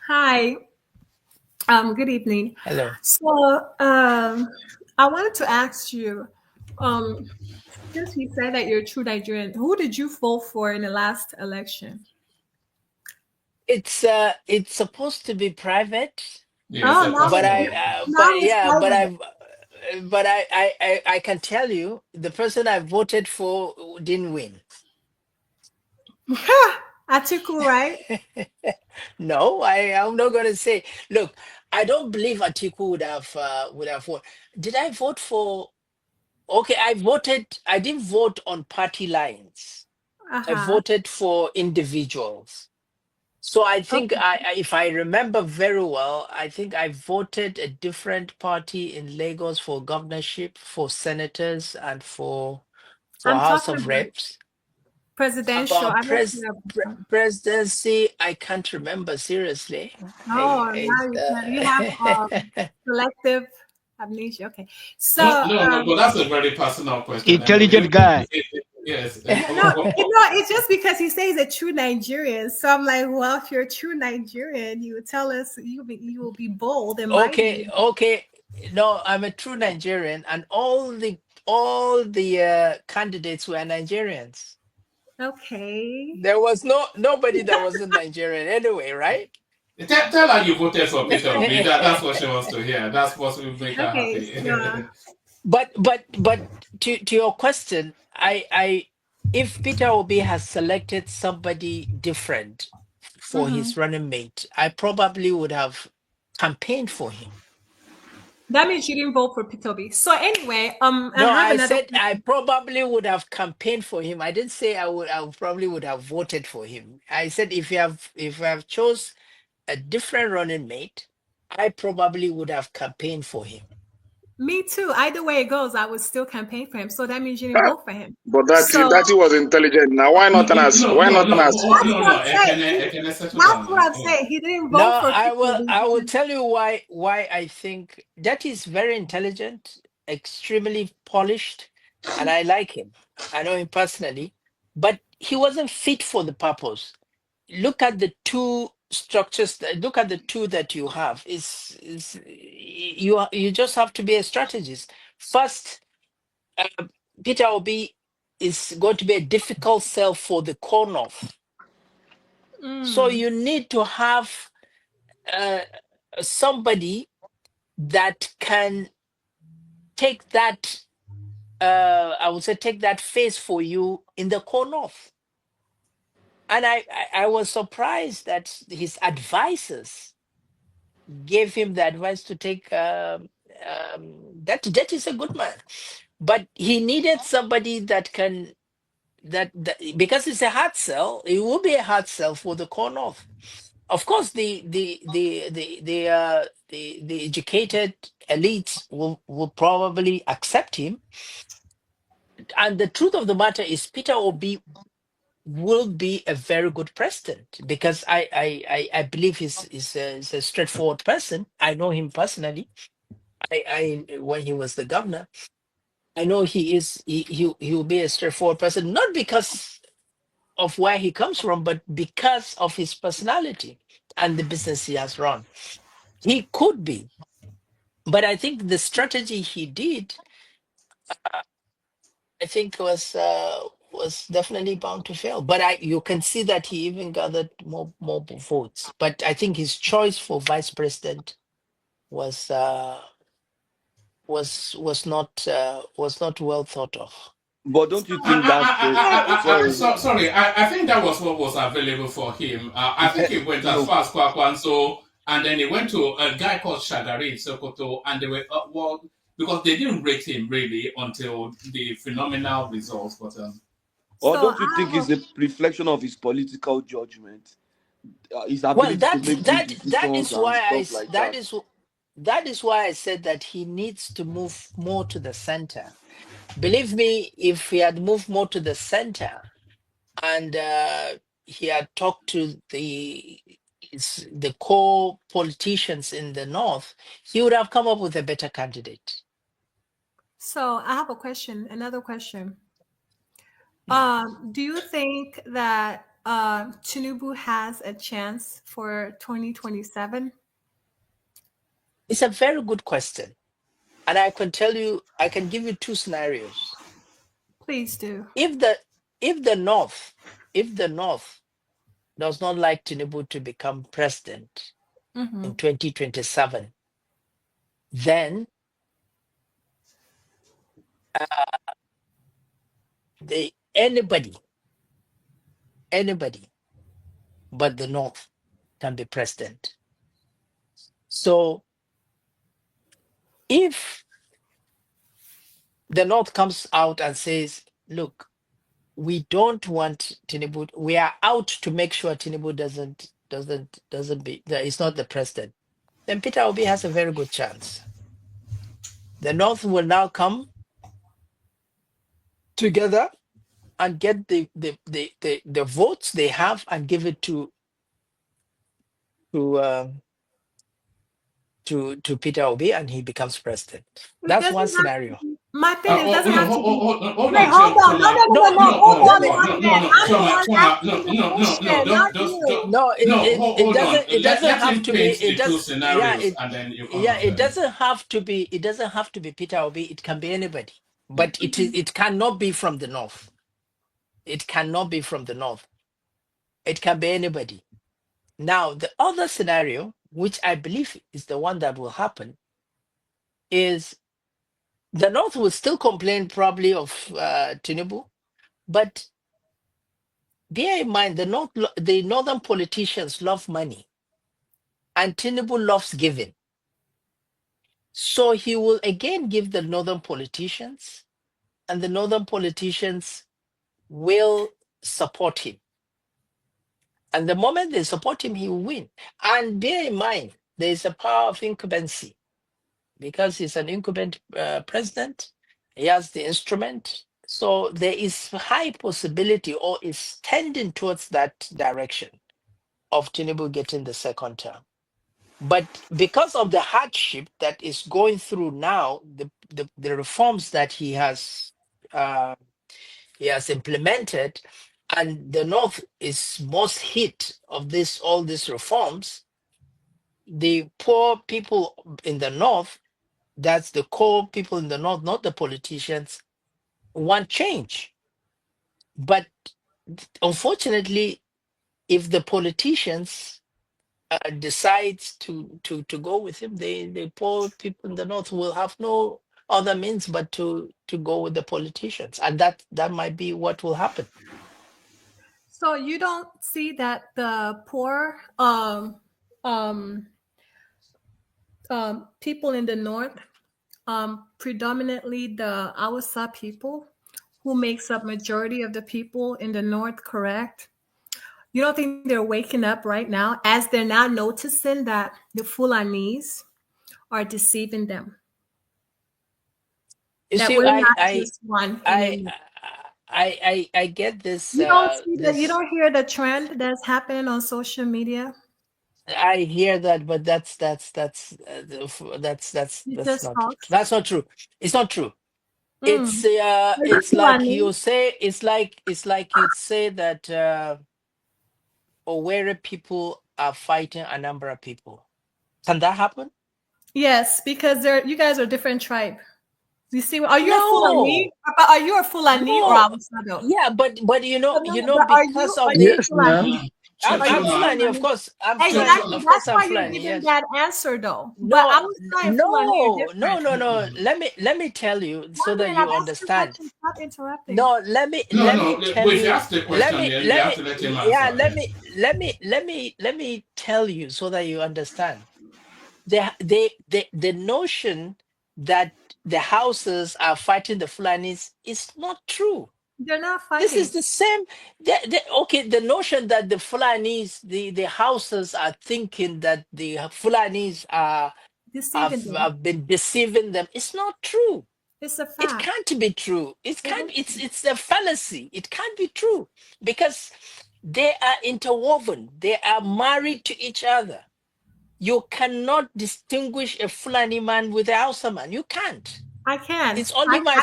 Hi. Good evening. Hello. So, I wanted to ask you, um, since you said that you're a true Nigerian, who did you vote for in the last election? It's supposed to be private, yes, Oh, a but personal. now it's private. I can tell you the person I voted for didn't win. Atiku, right? No, I'm not going to say. Look, I don't believe Atiku would have won. Did I vote for? Okay, I voted. I didn't vote on party lines. I Uh-huh. voted for individuals. So I think Okay. if I remember very well, I think I voted a different party in Lagos for governorship, for senators, and for I'm House talking of about Reps. presidential. About I don't care. presidency, I can't remember seriously. Oh, now you have selective amnesia. Okay. So, No, but that's a very personal question anyway. Intelligent guy. Yes. no, it's just because he says a true Nigerian. So I'm like, well, if you're a true Nigerian, you would tell us you will be bold and mighty. Okay. No, I'm a true Nigerian, and all the candidates were Nigerians. Okay. There was nobody that wasn't Nigerian anyway, right? Tell her you voted for Peter Obi. That's what she wants to hear. That's what will make her Okay, happy. But to your question, I if Peter Obi has selected somebody different for his running mate, I probably would have campaigned for him. that means you didn't vote for Pitobi. So anyway, I No, have I another said I question. probably would have campaigned for him. I didn't say I probably would have voted for him. I said if you have chose a different running mate, I probably would have campaigned for him. Me too. Either way it goes, I would still campaign for him. So that means you didn't vote for him. But So that he was intelligent. Now why not ask? No, Why no, not no, ask? oh, that's no, what no. I'm saying. Ekene, settle That's down what now. I'm saying. He didn't No, vote for I will Pitobi. tell you why I think that is very intelligent, extremely polished, and I like him. I know him personally, but he wasn't fit for the purpose. Look at the two structures. Look at the two that you have. Is you just have to be a strategist. First, Peter Obi is going to be a difficult sell for the core north. So you need to have somebody that can take that. I would say take that face for you in the core north. And I was surprised that his advisors gave him the advice to take that is a good man, but he needed somebody that can that because it's a hard sell. It will be a hard sell for the core north. Of course, the educated elites will probably accept him, and the truth of the matter is Peter Obi will be a very good president because I believe he's a straightforward person. I know him personally. I when he was the governor, I know he will be a straightforward person, not because of where he comes from, but because of his personality and the business he has run. He could be, but I think the strategy he did, I think was definitely bound to fail. But you can see that he even gathered more votes. But I think his choice for vice president was was not well thought of. But don't you think that's sorry? Sorry, I think that was what was available for him. I think he went as No. far as Kwakwanso, and then he went to a guy called Shagari in Sokoto, and they were, well, because they didn't rate him really until the phenomenal results. But Or So don't you think it's a reflection of his political judgment, his Well, ability to make good that decisions is and why stuff like that? that is why I said that he needs to move more to the center. Believe me, if he had moved more to the center and he had talked to the core politicians in the north, he would have come up with a better candidate. so I have a question, another question. Yeah. Do you think that Tinubu has a chance for 2027? It's a very good question. And I can give you two scenarios. Please do. If the north does not like Tinubu to become president in 2027, then anybody but the north can be president. So if the north comes out and says, look, we don't want Tinubu, we are out to make sure Tinubu doesn't be that is not the president, then Peter Obi has a very good chance. The north will now come together and get the votes they have and give it to Peter Obi, and he becomes president. It That's doesn't one have scenario. my thing. It doesn't no, have to be. hold Wait, on, hold on. No, Choma. no, no, no, No, no. No, Hold hold on on, one minute. I'm the Choma, one asking the question, no, not don't, you. no, no, it hold on. doesn't. It doesn't Let have him to be. paint It the two does. Yeah, scenarios, and then you come yeah. up It then. doesn't have to be. It doesn't have to be Peter Obi. It can be anybody. But it cannot be from the north. It cannot be from the north. It can be anybody. Now, the other scenario, which I believe is the one that will happen, is the north will still complain probably of Tinubu, but bear in mind the northern politicians love money, and Tinubu loves giving. So he will again give the northern politicians, and the northern politicians will support him. And the moment they support him, he will win. And bear in mind, there is a power of incumbency because he's an incumbent president. He has the instrument. So there is high possibility, or is tending towards that direction, of Tinubu getting the second term. But because of the hardship that is going through now, the reforms that he has implemented, and the North is most hit of all these reforms, the poor people in the North, that's the core people in the North, not the politicians, want change. But unfortunately, if the politicians decides to go with him, the poor people in the North will have no other means but to go with the politicians, and that might be what will happen. So you don't see that the poor people in the north, predominantly the Hausa people, who makes up majority of the people in the north, correct? You don't think they're waking up right now as they're now noticing that the Fulanis are deceiving them? You That see, we're not just one enemy. I get this. You don't see that. You don't hear the trend that's happening on social media. I hear that, but that's It's just not false. that's not true. It's not true. Mm. It's like Fulani. you say. It's like you'd say that Owerri people are fighting Anambra people. Can that happen? Yes, because you guys are different tribe. You see, are you a Fulani? No, Are you a Fulani or no. Hausa? Yeah, but But because of are you the Yes, Fulani? ma'am. Are I'm you Chachana. Fulani, of Fulani? course. I'm Fulani, Exactly. of Chachana. course. That's I'm why you're Fulani. giving Yes. that answer, though. But No, I'm trying Fulani. You're different. no. Let me tell you so One that minute. you I've asked you a understand. question. Stop interrupting. No, No, let no. me tell But if you you. ask the question, then we Let have me to let him yeah. answer. Yes. Let me tell you so that you understand. The notion that the houses are fighting the Fulanis is not true. They're not This is fighting, the same. Okay, the notion that the Fulanis, the houses are thinking that the Fulanis deceiving them. have been deceiving them. It's not true. It's a It fact. can't be true. It It can't. is. It's a fallacy. It can't be true because they are interwoven. They are married to each other. You cannot distinguish a Fulani man with a Hausa man. You can't. I can. It's only I can.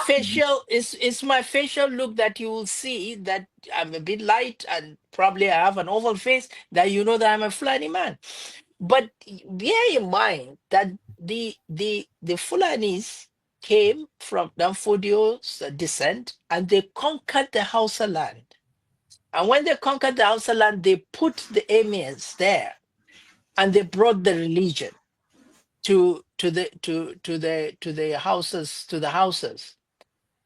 it's my facial look that you will see that I'm a bit light and probably I have an oval face that you know that I'm a Fulani man. But bear in mind that the Fulanis came from Danfodio's descent, and they conquered the Hausa land. And when they conquered the Hausa land, they put the emirs there, and they brought the religion to the houses,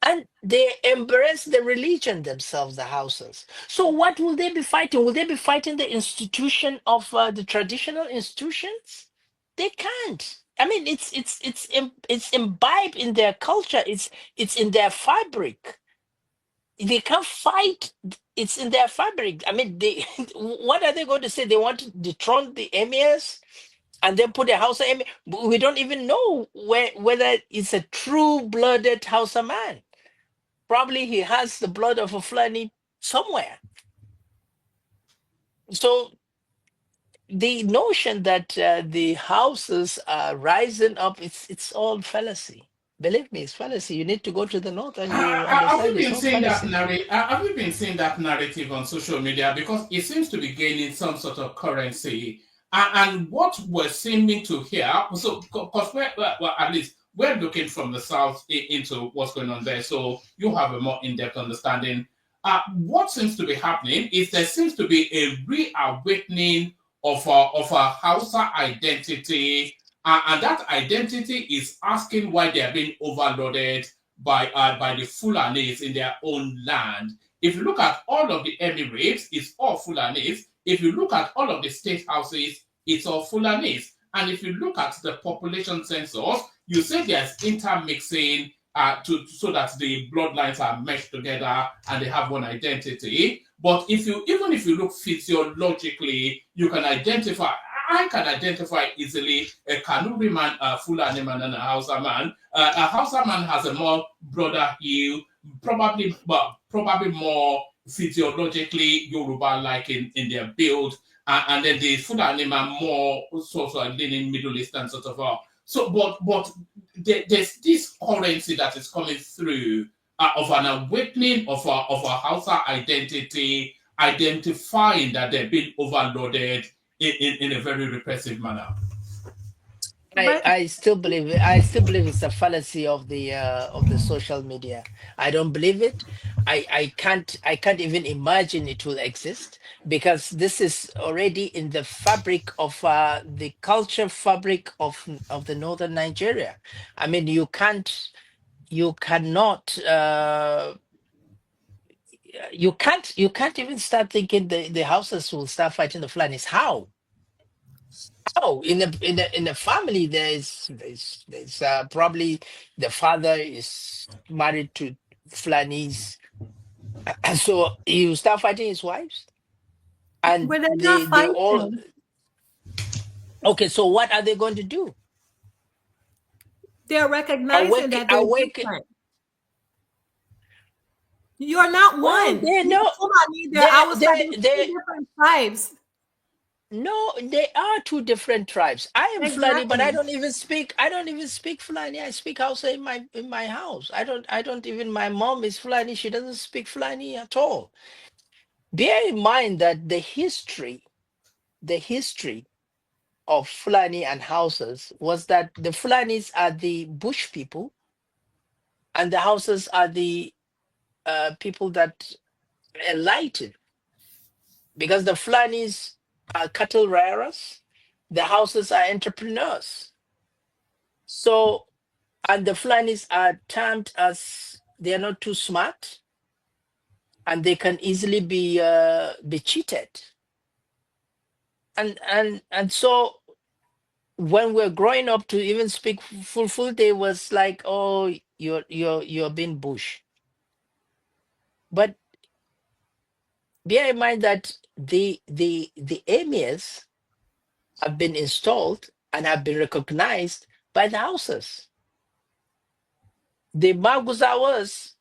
and they embrace the religion themselves, the houses. So what will they be fighting? Will they be fighting the institution of the traditional institutions? They can't. I mean, it's imbibed in their culture. It's in their fabric. They can't fight. It's in their fabric. I mean, they what are they going to say? They want to dethrone the emirs and then put a Hausa emir. We don't even know whether it's a true-blooded Hausa man. Probably he has the blood of a Fulani somewhere. So the notion that the houses are rising up, it's all fallacy. Believe me, it's fallacy. You need to go to the north and you Have you understand it's been all seeing that fallacy. narrative? Have you been seeing that narrative on social media? Because it seems to be gaining some sort of currency. And what we're seeming to hear, so because well, at least we're looking from the south into what's going on there, so you have a more in-depth understanding. What seems to be happening is there seems to be a reawakening of a Hausa identity, and that identity is asking why they are being overloaded by the Fulanis in their own land. If you look at all of the Emirates, it's all Fulanis. If you look at all of the state houses, it's all Fulanis. And if you look at the population census, you say there's intermixing so that the bloodlines are meshed together and they have one identity. But even if you look physiologically, you can identify. I can identify easily a Kanuri man, a Fulani man, and a Hausa man. A Hausa man has a more broader heel, probably more physiologically Yoruba-like in their build, and then the Fulani man more sort of leaning Middle Eastern sort of. But there's this currency that is coming through of an awakening of a Hausa identity, identifying that they've been overloaded in a very repressive manner. I still believe it. I still believe it's a fallacy of the social media. I don't believe it. I can't even imagine it will exist, because this is already in the fabric of the culture fabric of the northern Nigeria. I mean, you cannot you can't even start thinking the houses will start fighting the Fulanis. How? Oh, in a family, there's probably the father is married to Fulanis, and so you start fighting his wives, and But they're not they all fighting. okay. So what are they going to do? They're recognizing that they're Awake. different. You're not Well, one. they know Fulani, they're outside. They're two different tribes. No, they are two different tribes. I am Fulani, but I Exactly. don't even speak Fulani. I speak Hausa in my house. I don't even, my mom is Fulani. She doesn't speak Fulani at all. Bear in mind that the history of Fulani and Hausas was that the Fulanis are the bush people and the Hausas are the people that enlightened, because the Fulanis are cattle rearers, the Hausas are entrepreneurs. So, and the Fulanis are termed as they are not too smart, and they can easily be cheated. And so when we're growing up, to even speak full day was like, oh, you're being bush. But bear in mind that the emirs have been installed and have been recognized by the houses. The Maguzawas,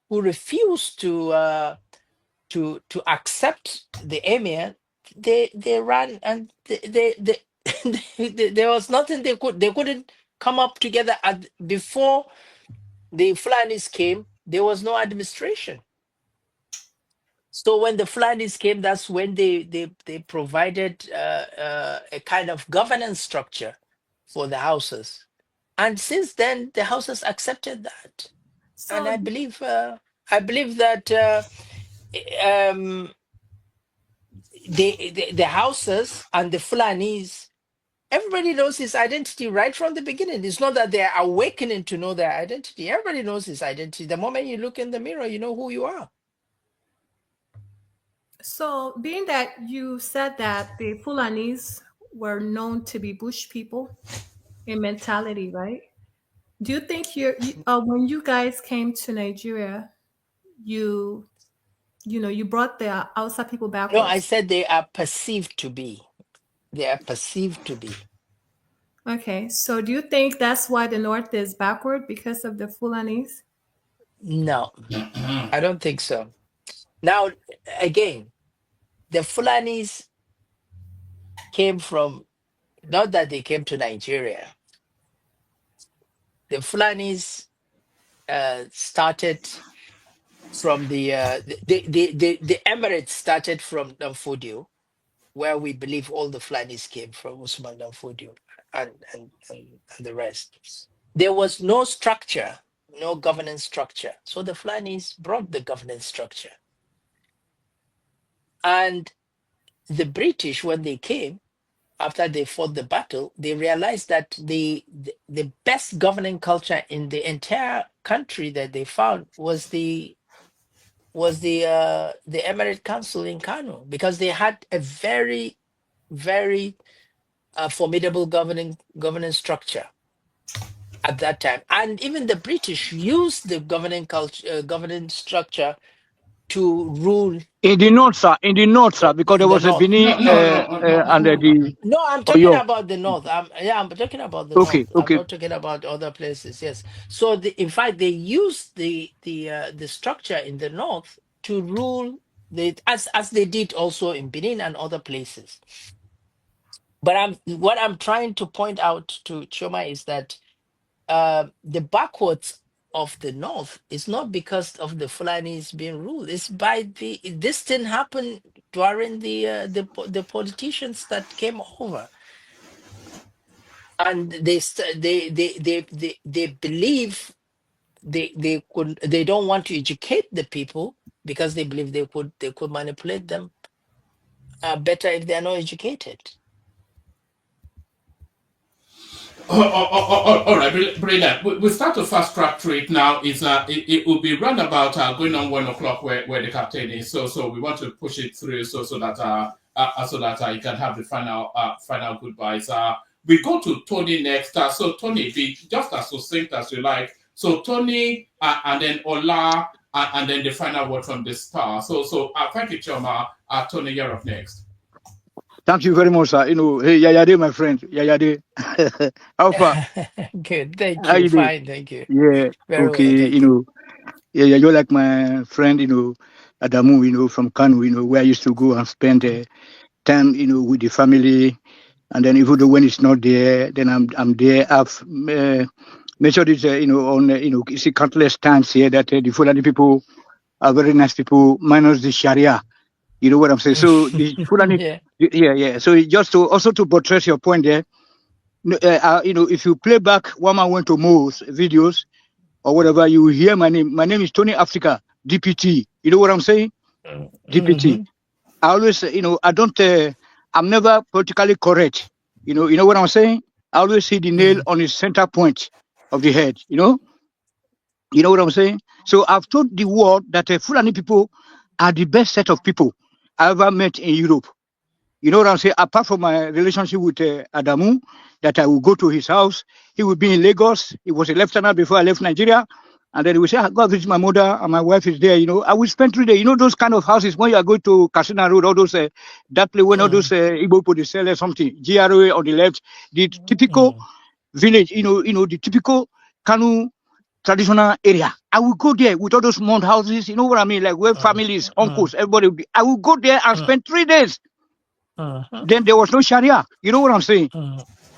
who refused to accept the emir, they ran, and there was nothing they couldn't come up together. Before the Fulanis came, there was no administration. So when the Fulanis came, that's when they provided a kind of governance structure for the houses, and since then the houses accepted that. And So I believe that the houses and the Fulanis, everybody knows his identity right from the beginning. It's not that they're awakening to know their identity. Everybody knows his identity. The moment you look in the mirror, you know who you are. So, being that you said that the Fulanis were known to be bush people in mentality, right? Do you think when you guys came to Nigeria, you brought the outside people No, I backwards? said they are perceived to be. They are perceived to be. Okay, so do you think that's why the North is backward, because of the Fulanis? No, I don't think so. Now, again, the Fulanis came from, not that they came to Nigeria. The Fulanis started from the Emirates started from Danfodio, where we believe all the Fulanis came from, Usman Dan Fodio and the rest. There was no structure, no governance structure. So the Fulanis brought the governance structure. And the British, when they came, after they fought the battle, they realized that the best governing culture in the entire country that they found was the Emirate Council in Kano, because they had a very, very formidable governance structure at that time. And even the British used the governance structure to rule In the north, sir. In the north, sir, because there the was a north. Bini and the No, I'm talking Oyo. about the north. I'm talking about the Okay, north. I'm okay. not talking about other places. Yes. So in fact, they used the structure in the north to rule as they did also in Benin and other places. But what I'm trying to point out to Choma is that the backwards of the north is not because of the Fulanis being ruled. It's by this didn't happen during the politicians that came over, and they believe they don't want to educate the people because they believe they could manipulate them better if they are not educated. All right, brilliant. We start to fast track through it now. It will be round about going on 1 o'clock where the captain is. So we want to push it through so that you can have the final goodbyes. We go to Tony next. So Tony, be just as succinct as you like. So Tony and then Ola and then the final word from the star. So thank you, Choma. Tony, you're up next. Thank you very much, sir. Hey, Yayade, my friend. Yayade. How far? Good, thank How you. you doing? Fine, thank you. Yeah, Very well, okay. thank you. Yeah, you're like my friend, Adamu, from Kano, where I used to go and spend time, with the family. And then even though when it's not there, then I'm there. I've measured it, on, you see countless times here that the Fulani people are very nice people, minus the Sharia. You know what I'm saying? So the Fulani, Yeah. yeah. So just to buttress your point there, if you play back Wama went to Mo's videos or whatever, you will hear my name. My name is Tony Africa, DPT. You know what I'm saying? DPT. Mm-hmm. I always, I don't, I'm never politically correct. You know what I'm saying? I always see the nail on the center point of the head. You know what I'm saying? So I've told the world that Fulani people are the best set of people I ever met in Europe. You know what I'm saying? Apart from my relationship with Adamu, that I will go to his house. He will be in Lagos. He was a lieutenant before I left Nigeria. And then he will say, I go visit my mother and my wife is there. I will spend 3 days. Those kind of houses when you are going to Kasina Road, all those, that place when all those Igbo people they sell something, GRA on the left, the typical village, the typical Kanu traditional area. I will go there with all those mud houses, you know what I mean? Like where families, uncles, everybody will be. I will go there and spend 3 days. Then there was no Sharia. You know what I'm saying?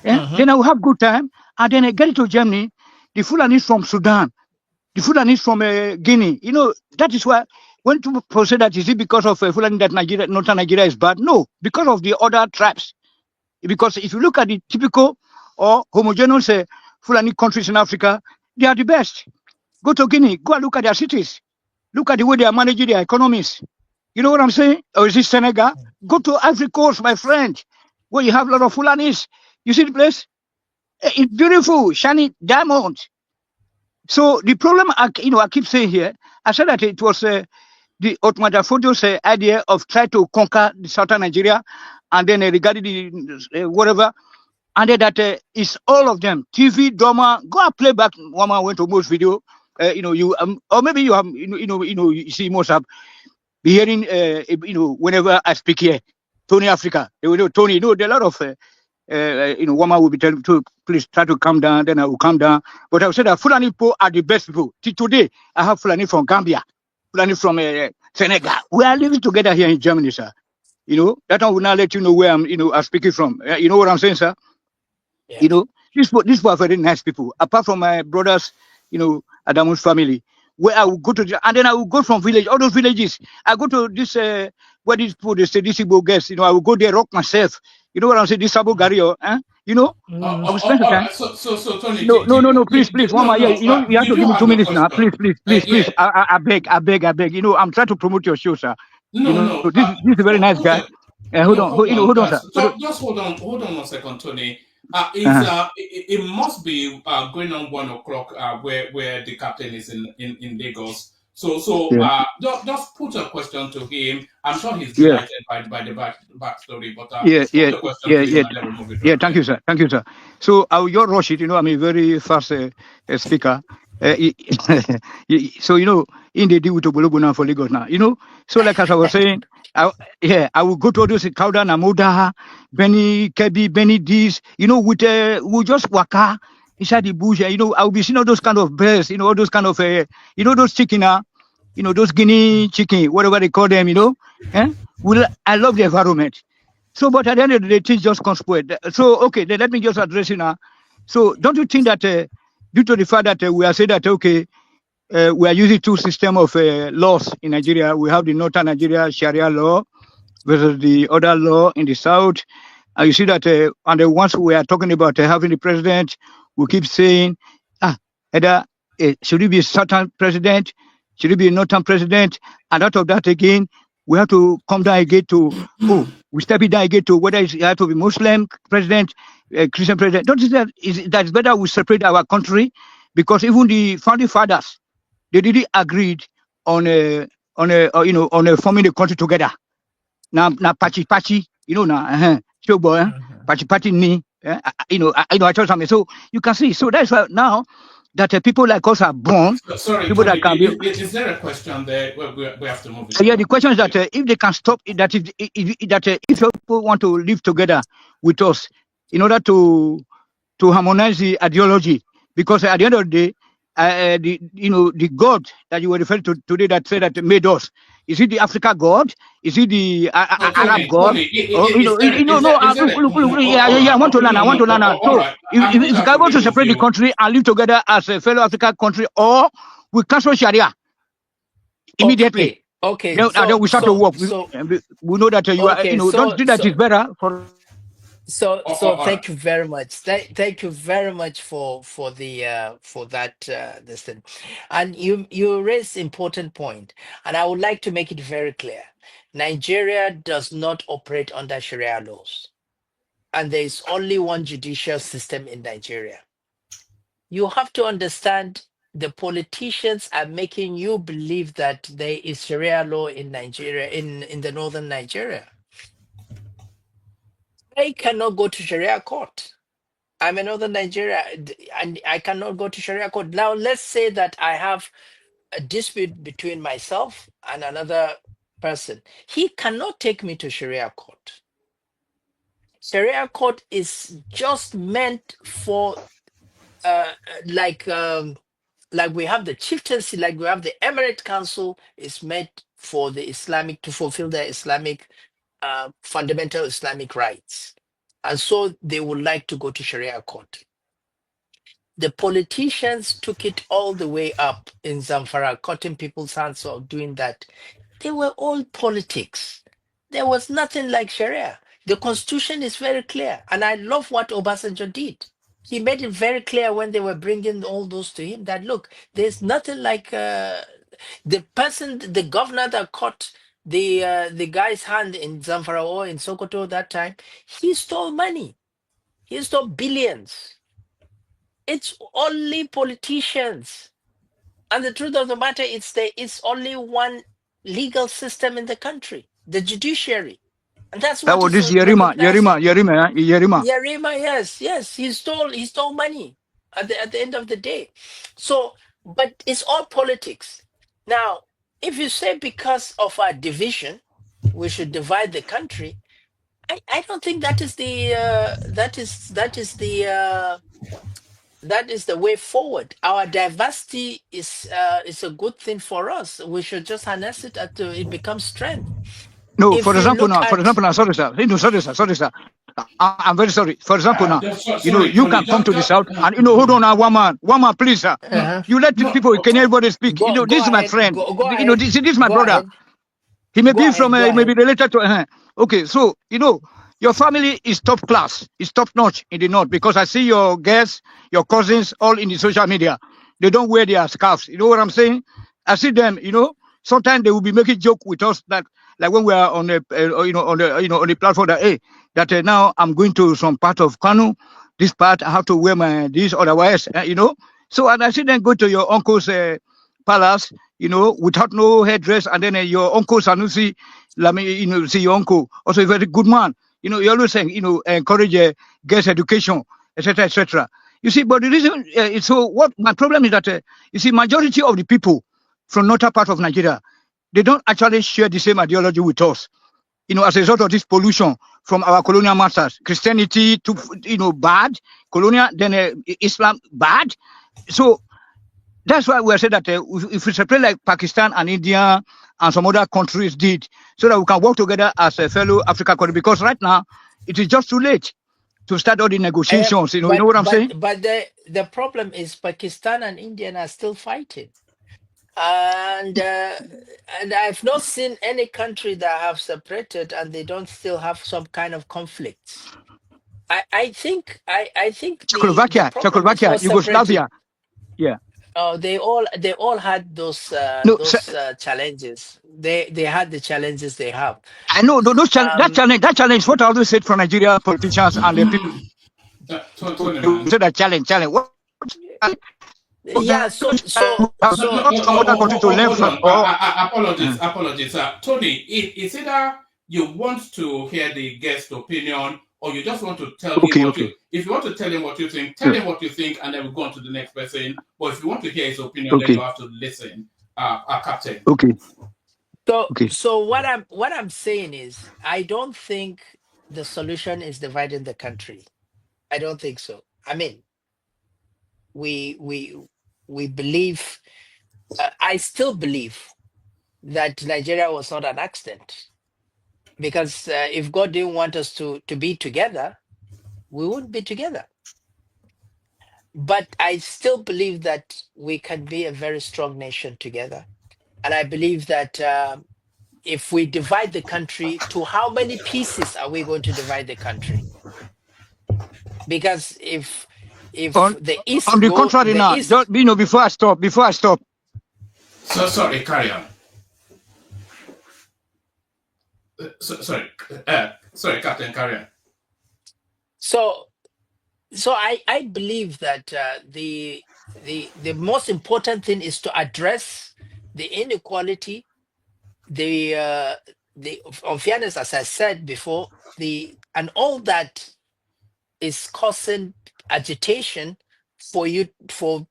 Yeah? Then I will have good time. And then I get to Germany. The Fulani from Sudan. The Fulani from Guinea. That is why when people say that, is it because of Fulani that Northern Nigeria is bad? No, because of the other tribes. Because if you look at the typical or homogeneous Fulani countries in Africa, they are the best. Go to Guinea. Go and look at their cities. Look at the way they are managing their economies. You know what I'm saying? Or is it Senegal? Go to Ivory Coast, my friend, where you have a lot of Fulanis. You see the place? It's beautiful, shiny diamond. So the problem, I keep saying here, I said that it was the Ottoman Fodio's idea of trying to conquer the southern Nigeria, and then regarding the whatever, and then that it's all of them. TV, drama. Go and play back. One went to most video. Or maybe you have, you see most have be hearing, whenever I speak here, Tony Africa, Tony, there are a lot of, woman will be telling me to please try to calm down, then I will calm down. But I will say that Fulani people are the best people. Till today, I have Fulani from Gambia, Fulani from Senegal. We are living together here in Germany, sir. That one will not let you know where I'm speaking from. You know what I'm saying, sir? Yeah. These were very nice people. Apart from my brothers, Adamu's family, where I will go to, and then I will go from village, all those villages. I go to this where these people they say this Igbo guest, I will go there rock myself. You know what I'm saying? This Sabo Gario, I will spend some all time. right. So Tony, No, please, One more, yeah, no. you have Did to you give me have 2 your minutes now. question? Please. Yeah. I beg. I'm trying to promote your show, sir. No. This is a very nice guy. Hold No, on, hold on. hold on, sir. So just hold on 1 second, Tony. Uh-huh. It must be going on 1 o'clock where the captain is in Lagos. So Yeah, just put a question to him. I'm sure he's yeah, delighted by the backstory, but yeah, put yeah, a question yeah, to him yeah. and then we'll move it Yeah, on. thank you, sir. So I will just rush it. I'm a very fast speaker. So in the deal with Ogologo now for Lagos now. So like as I was saying, I will go to all those Kauda Namoda, Benny Kebi, Benny Dees. With we just waka inside the bush. I will be seeing all those kind of birds. All those kind of those chicken. Those guinea chicken, whatever they call them. Eh? I love the environment. So, but at the end of the day, things just can't spoil. So, okay, then let me just address it now. So, don't you think that due to the fact that we are saying that, okay, we are using two systems of laws in Nigeria, we have the northern Nigeria Sharia law versus the other law in the south. And you see that, and once we are talking about having the president, we keep saying, either should it be a southern president? Should it be a northern president? And out of that again, we have to come down again to, we step it down again to whether it has to be Muslim president, Christian president. Don't you think that it's better we separate our country? Because even the founding fathers, they didn't agree on forming the country together. Now pachi, now, show boy, pachi ni, I told something. So you can see. So that's why now that people like us are born, Sorry, people Tony, that can be. is there a question there? We have to move it Yeah, on. the question is that if they can stop it, that if people want to live together with us in order to harmonize the ideology, because at the end of the day, the God that you were referring to today that said that made us, is it the Africa God? Is it the No, Arab God? Tony, Or look, yeah, I want to learn. all So right. I'm if going to you have can to want deal to with separate the you. country and live together as a fellow African country, or we cancel Sharia immediately. Okay. Then we start to work. We know that you are, Okay. don't think that it's better for. So All right. thank you very much. Thank you very much for that this thing, and you raised important point, and I would like to make it very clear. Nigeria does not operate under Sharia laws, and there is only one judicial system in Nigeria. You have to understand the politicians are making you believe that there is Sharia law in Nigeria, in the northern Nigeria. I cannot go to Sharia court. I'm in northern Nigeria and I cannot go to Sharia court. Now, let's say that I have a dispute between myself and another person. He cannot take me to Sharia court. Sharia court is just meant for uh, like um, like we have the chieftaincy, like we have the Emirate Council, is meant for the Islamic to fulfill their Islamic fundamental Islamic rights. And so they would like to go to Sharia court. The politicians took it all the way up in Zamfara, cutting people's hands off, doing that. They were all politics. There was nothing like Sharia. The constitution is very clear. And I love what Obasanjo did. He made it very clear when they were bringing all those to him that, look, there's nothing like the governor that caught the guy's hand in Zamfara or in Sokoto that time. He stole money. He stole billions. It's only politicians. And the truth of the matter is it's only one legal system in the country, the judiciary. And that's That what was is this Yerima, recognized. Yerima. Yarima, yes. He stole money at the end of the day. So, but it's all politics. Now, if you say because of our division, we should divide the country, I don't think that is the way forward. Our diversity is a good thing for us. We should just harness it until it becomes strength. No, If for you example look now, at sorry, sir. No, sorry, sir. I'm very sorry. For example now, Sorry, you Tony. can come to the Just south and hold on now, one man, please, sir. no, You let the no. people, can everybody speak? go This is my ahead, friend. go ahead, This is my go brother. ahead. He may Go be ahead. from, Go he may be ahead. related to. Okay, so your family is top class, is top notch in the north because I see your guests, your cousins, all in the social media. They don't wear their scarves. You know what I'm saying? I see them. Sometimes they will be making joke with us like when we are on the platform that now I'm going to some part of Kano. This part I have to wear my this otherwise. So and I see them go to your uncle's palace, without no headdress, and then your uncle Sanusi, see your uncle, also a very good man. You always saying, encourage girls' education, etc., etc. You see, but the reason, so what my problem is that, you see, majority of the people from northern part of Nigeria, they don't actually share the same ideology with us. As a result of this pollution from our colonial masters, Christianity to, bad, colonial, then Islam, bad. So that's why we are saying that if we separate like Pakistan and India and some other countries did, so that we can work together as a fellow African country, because right now it is just too late to start all the negotiations. You know what I'm saying? But the problem is Pakistan and India are still fighting, and I've not seen any country that have separated and they don't still have some kind of conflicts. I think the problem is not separating. Yugoslavia. Yeah. Oh, they all had those No, challenges. They had the challenges they have. I know that challenge. What I always said from Nigeria politicians and the people Tony, who man. say that challenge. What? Yeah. So Some other country to learn Hold from. on. Apologies. Tony, it's either you want to hear the guest opinion or you just want to tell him what you. If you want to tell him what you think, tell him what you think, and then we'll go on to the next person. But if you want to hear his opinion, then you have to listen. Captain. Okay. So what I'm saying is, I don't think the solution is dividing the country. I don't think so. I mean, we believe. I still believe that Nigeria was not an accident, because if God didn't want us to be together, we wouldn't be together. But I still believe that we can be a very strong nation together, and I believe that if we divide the country, to how many pieces are we going to divide the country? Because if the East on the go, contrary, the now, East. just, before I stop. So sorry, carry on. Sorry, Captain, carry on. So I believe that the most important thing is to address the inequality, the unfairness, as I said before, and all that is causing agitation for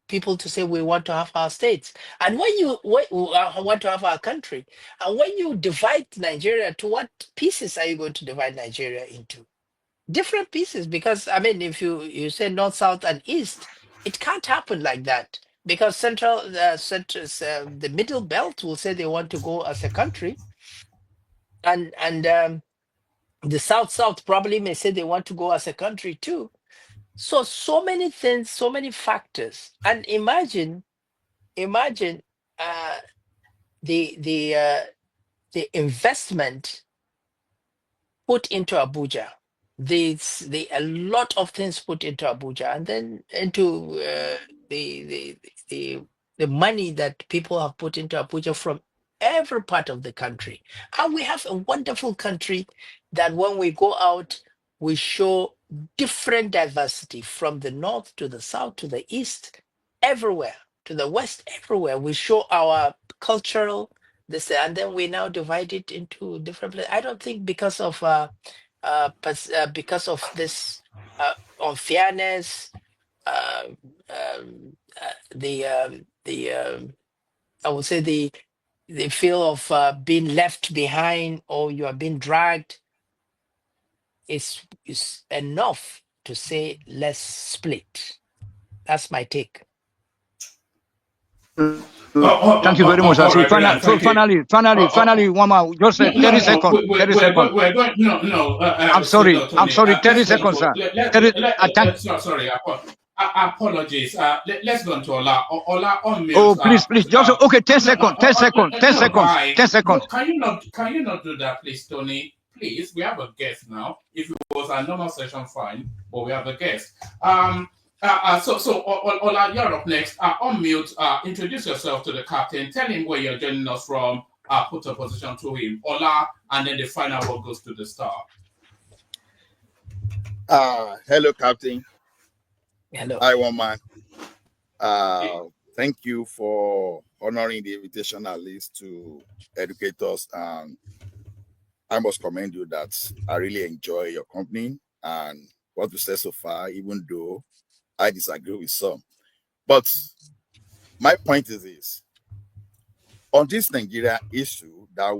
people to say we want to have our states, and when you want to have our country, and when you divide Nigeria, to what pieces are you going to divide Nigeria into? Different pieces, because I mean, if you say north, south, and east, it can't happen like that, because the middle belt will say they want to go as a country, and the south probably may say they want to go as a country too. So many things, so many factors, and imagine the investment put into Abuja. A lot of things put into Abuja, and then into the money that people have put into Abuja from every part of the country. And we have a wonderful country that when we go out, we show different diversity from the north to the south to the east, everywhere, to the west, everywhere. We show our cultural this, and then we now divide it into different places. I don't think because of this unfairness, I would say the feel of being left behind, or you are being dragged, is enough to say let's split. That's my take. Thank you very much. Finally, one more. Just 30 seconds. 30 seconds. We're going. No. I'm sorry. 30 seconds, sir. Sorry. Apologies. Let's go on to Ola. Ola, on mute. Oh, please, just okay. 10 no, seconds, 10 seconds, 10 no, seconds, guy. 10 No, seconds. can you not do that, please, Tony? Please, we have a guest now. If it was a normal session, fine, but we have a guest. Ola, you're up next. On mute. Introduce yourself to the captain. Tell him where you're joining us from. Put a position to him, Ola, and then the final word goes to the star. Hello, Captain. Hello. Hi, one man. Thank you for honoring the invitation at least to educate us. And I must commend you that I really enjoy your company and what you said so far, even though I disagree with some. But my point is this. On this Nigeria issue that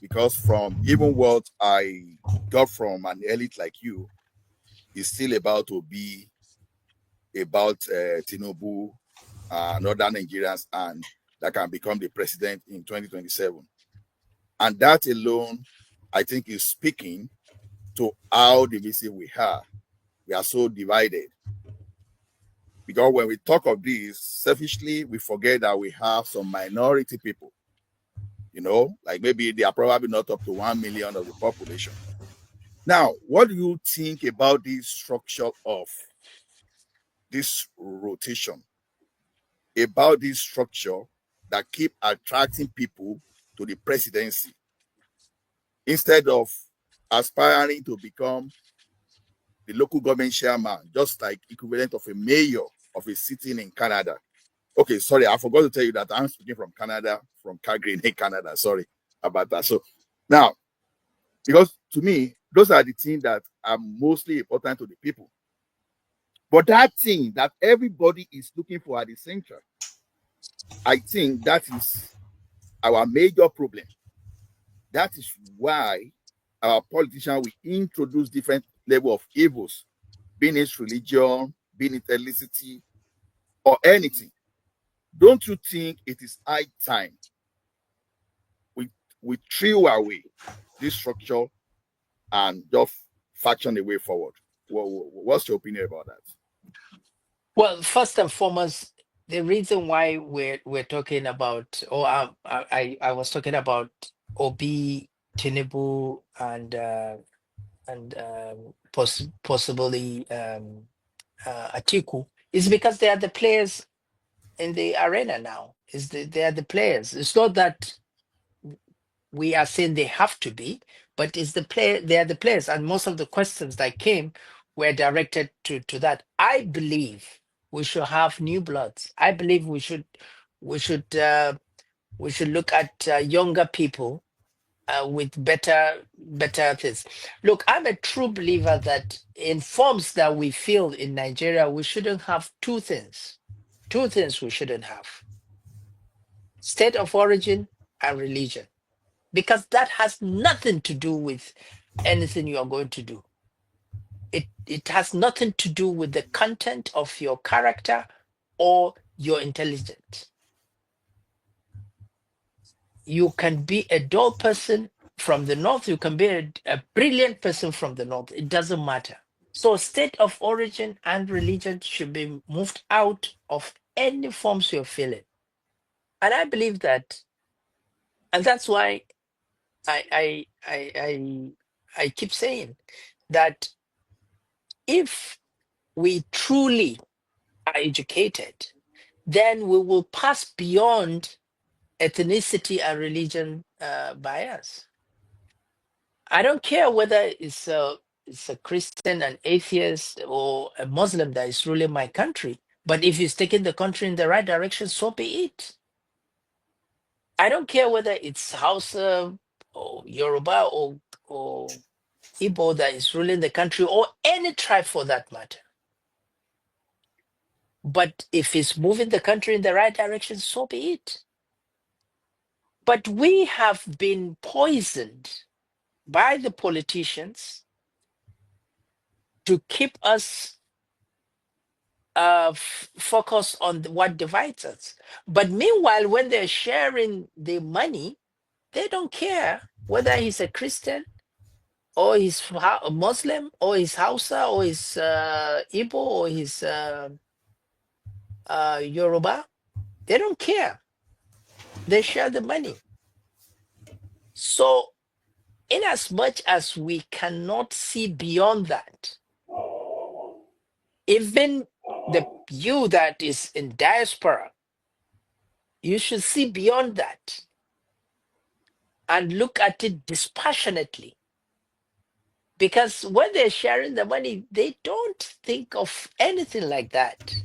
because from even what I got from an elite like you, is still about to be about Tinubu and other Nigerians and that can become the president in 2027. And that alone, I think, is speaking to how divisive we are. We are so divided. Because when we talk of this, selfishly, we forget that we have some minority people. Like maybe they are probably not up to 1 million of the population. Now, what do you think about this structure of this rotation? About this structure that keep attracting people to the presidency instead of aspiring to become the local government chairman, just like equivalent of a mayor of a city in Canada. Okay, sorry, I forgot to tell you that I'm speaking from Canada, from Calgary in Canada. Sorry about that. So now, because to me, those are the things that are mostly important to the people. But that thing that everybody is looking for at the center, I think that is our major problem. That is why our politicians will introduce different level of evils, being it religion, being it ethnicity, or anything. Don't you think it is high time we threw away this structure and just faction the way forward? What's your opinion about that? Well, first and foremost, the reason why we're talking about, or I was talking about Obi, Tinubu, and possibly Atiku, is because they are the players in the arena now. They are the players. It's not that we are saying they have to be, but it's the player. They are the players, and most of the questions that came were directed to that. I believe we should have new bloods. I believe we should look at younger people with better things. Look, I'm a true believer that in forms that we feel in Nigeria, we shouldn't have two things. Two things we shouldn't have: state of origin and religion, because that has nothing to do with anything you are going to do. It has nothing to do with the content of your character or your intelligence. You can be a dull person from the north, you can be a brilliant person from the north. It doesn't matter. So state of origin and religion should be moved out of any forms you're feeling. And I believe that, and that's why I keep saying that if we truly are educated, then we will pass beyond ethnicity and religion bias. I don't care whether it's a Christian, an atheist, or a Muslim that is ruling my country. But if he's taking the country in the right direction, so be it. I don't care whether it's Hausa or Yoruba or Igbo that is ruling the country, or any tribe for that matter. But if it's moving the country in the right direction, so be it. But we have been poisoned by the politicians to keep us focused on what divides us. But meanwhile, when they're sharing the money, they don't care whether he's a Christian or he's Muslim, or he's Hausa, or he's Igbo, or he's Yoruba. They don't care. They share the money. So, in as much as we cannot see beyond that, even you that is in diaspora, you should see beyond that and look at it dispassionately. Because when they're sharing the money, they don't think of anything like that.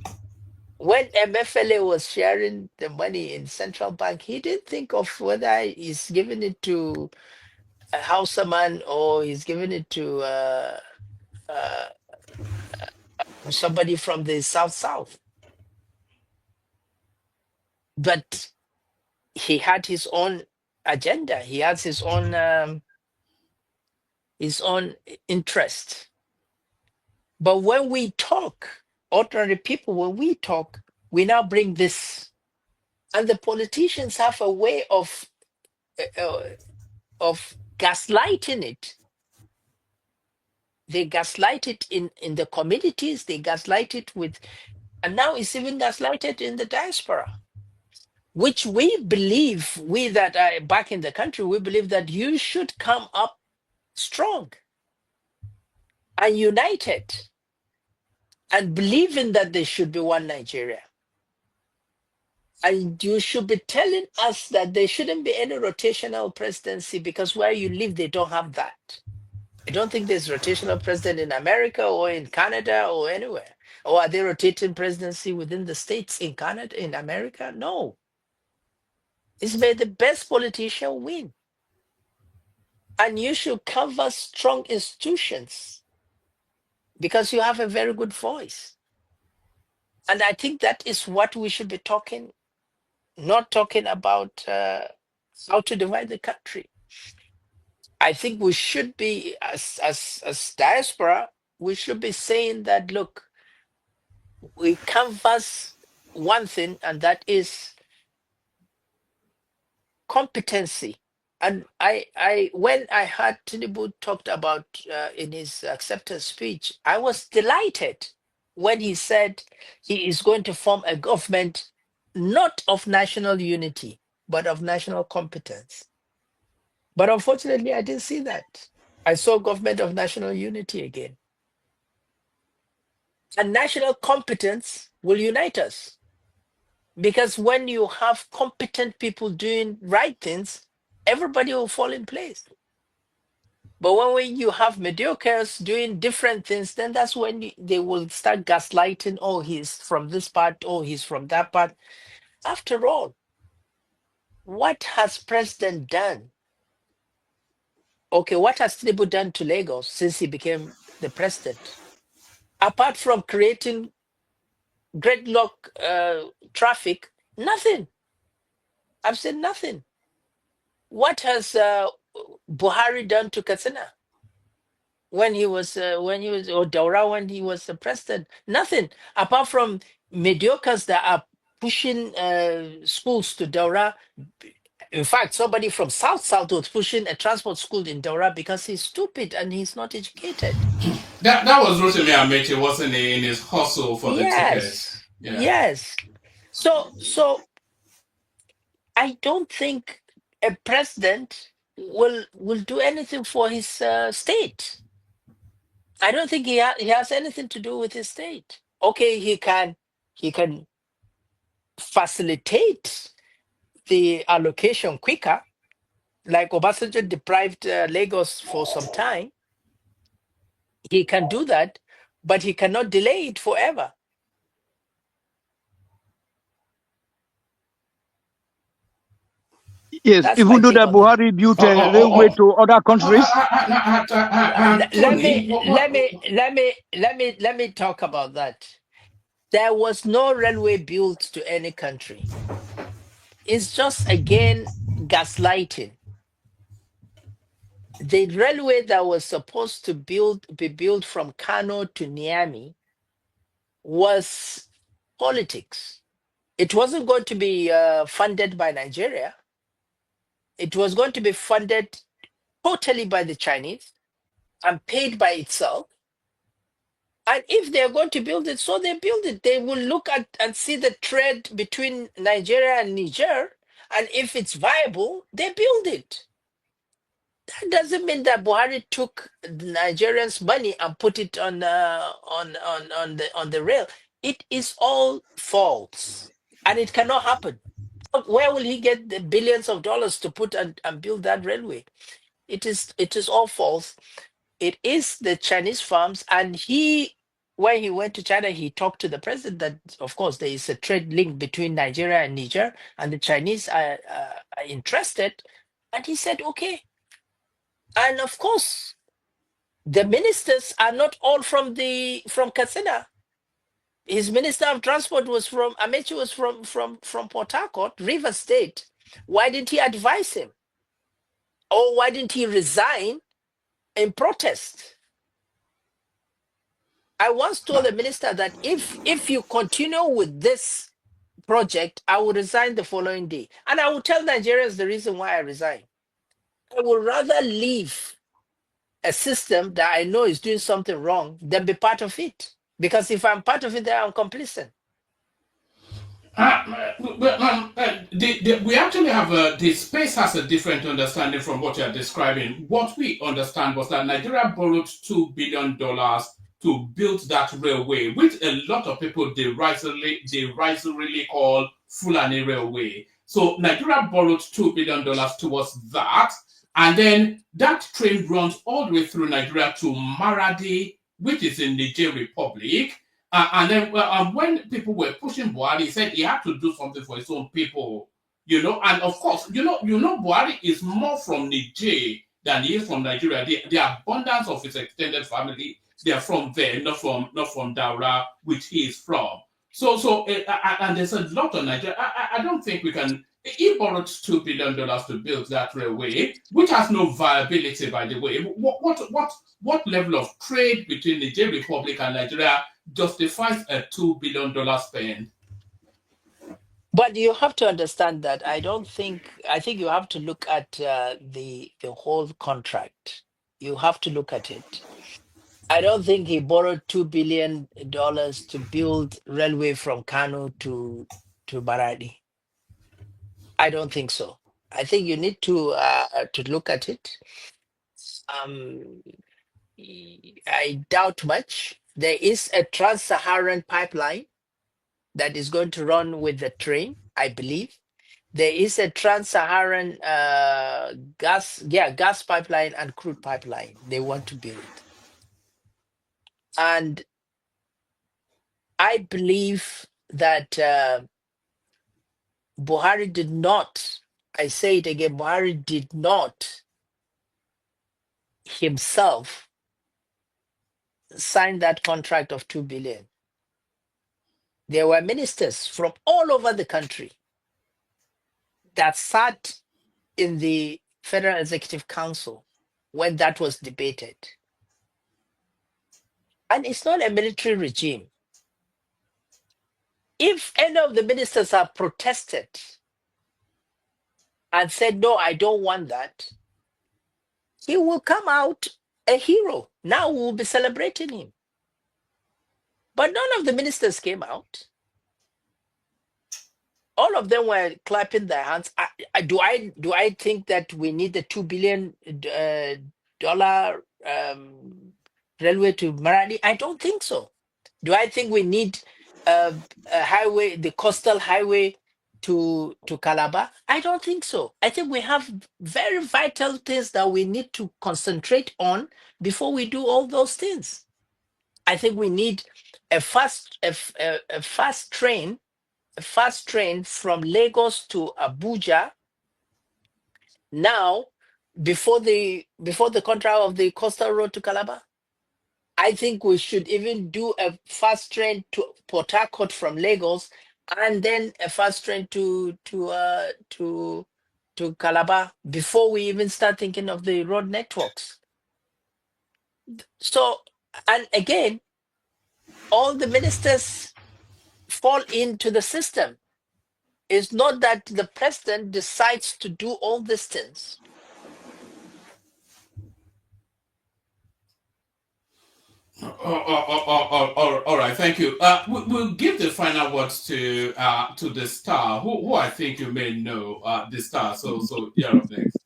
When MFLA was sharing the money in central bank, he didn't think of whether he's giving it to a Hausa man or he's giving it to uh, somebody from the South. But he had his own agenda. He has his own interest. But when we talk, ordinary people, when we talk, we now bring this, and the politicians have a way of gaslighting it. They gaslight it in the communities. They gaslight it with, and now it's even gaslighted in the diaspora, which we believe, we that are back in the country, we believe that you should come up strong and united and believing that there should be one Nigeria. And you should be telling us that there shouldn't be any rotational presidency because where you live, they don't have that. I don't think there's rotational president in America or in Canada or anywhere. Or are they rotating presidency within the states in Canada, in America? No. It's made the best politician win. And you should cover strong institutions because you have a very good voice. And I think that is what we should be talking, not talking about how to divide the country. I think we should be, as diaspora, we should be saying that, look, we canvass one thing, and that is competency. And when I heard Tinubu talked about in his acceptance speech, I was delighted when he said he is going to form a government not of national unity, but of national competence. But unfortunately, I didn't see that. I saw government of national unity again. And national competence will unite us. Because when you have competent people doing right things, everybody will fall in place. But when you have mediocres doing different things, then that's when they will start gaslighting, oh, he's from this part, oh, he's from that part. After all, what has President done? Okay, what has Tinubu done to Lagos since he became the president? Apart from creating gridlock traffic, nothing. I've said nothing. What has Buhari done to Katsina when he was or Daura when he was the president? Nothing apart from mediocres that are pushing schools to Daura. In fact, somebody from South was pushing a transport school in Daura because he's stupid and he's not educated. That was Rotimi Amechi, wasn't he, in his hustle for the ticket? Yeah. Yes. So I don't think a president will do anything for his state. I don't think he has anything to do with his state. Okay, he can facilitate the allocation quicker, like Obasanjo deprived Lagos for some time. He can do that, but he cannot delay it forever. Yes, That's my even though take that on that. Buhari built a railway to other countries. Tony, Let me talk about that. There was no railway built to any country. It's just again gaslighting. The railway that was supposed to be built from Kano to Niamey was politics. It wasn't going to be funded by Nigeria. It was going to be funded totally by the Chinese. and paid by itself. And if they're going to build it, so they build it. They will look at and see the trade between Nigeria and Niger. And if it's viable, they build it. That doesn't mean that Buhari took the Nigerians' money and put it on the rail. It is all false, and it cannot happen. Where will he get the billions of dollars to put and build that railway? It is all false. It is the Chinese firms, and when he went to China, he talked to the president that, of course, there is a trade link between Nigeria and Niger, and the Chinese are interested. And he said, okay. And of course, the ministers are not all from Katsina. His minister of transport was from Amechi, was from Port Harcourt, River State. Why didn't he advise him? Or why didn't he resign in protest? I once told the minister that if you continue with this project, I will resign the following day. And I will tell Nigerians the reason why I resign. I would rather leave a system that I know is doing something wrong than be part of it. Because if I'm part of it, then I'm complicit. We actually have the space has a different understanding from what you are describing. What we understand was that Nigeria borrowed $2 billion to build that railway, which a lot of people derisively call Fulani Railway. So Nigeria borrowed $2 billion towards that, and then that train runs all the way through Nigeria to Maradi, which is in Niger Republic. And then when people were pushing Buhari, he said he had to do something for his own people, And of course, Buhari is more from Niger than he is from Nigeria. The abundance of his extended family, they are from there, not from Daura, which he is from. And there's a lot of Nigeria. I don't think we can. He borrowed $2 billion to build that railway, which has no viability, by the way. What level of trade between the Niger Republic and Nigeria justifies a $2 billion spend? But you have to understand that I think you have to look at the whole contract. You have to look at it. I don't think he borrowed $2 billion to build railway from Kano to Maradi. I don't think so. I think you need to look at it. I doubt much. There is a trans-Saharan pipeline that is going to run with the train, I believe. There is a trans-Saharan gas pipeline and crude pipeline they want to build. And I believe that Buhari did not, I say it again, Buhari did not himself sign that contract of 2 billion. There were ministers from all over the country that sat in the Federal Executive Council when that was debated. And it's not a military regime. If any of the ministers have protested and said, no, I don't want that, he will come out a hero. Now we will be celebrating him. But none of the ministers came out. All of them were clapping their hands. Do I think that we need the $2 billion railway to Maradi? I don't think so. Do I think we need a highway, the coastal highway to Calabar? I don't think so. I think we have very vital things that we need to concentrate on before we do all those things. I think we need a fast train from Lagos to Abuja now before the contract of the coastal road to Calabar. I think we should even do a fast train to Port Harcourt from Lagos, and then a fast train to Calabar before we even start thinking of the road networks. So, and again, all the ministers fall into the system. It's not that the president decides to do all these things. All right, thank you. We'll give the final words to the star, who I think you may know, the star. So you're up next.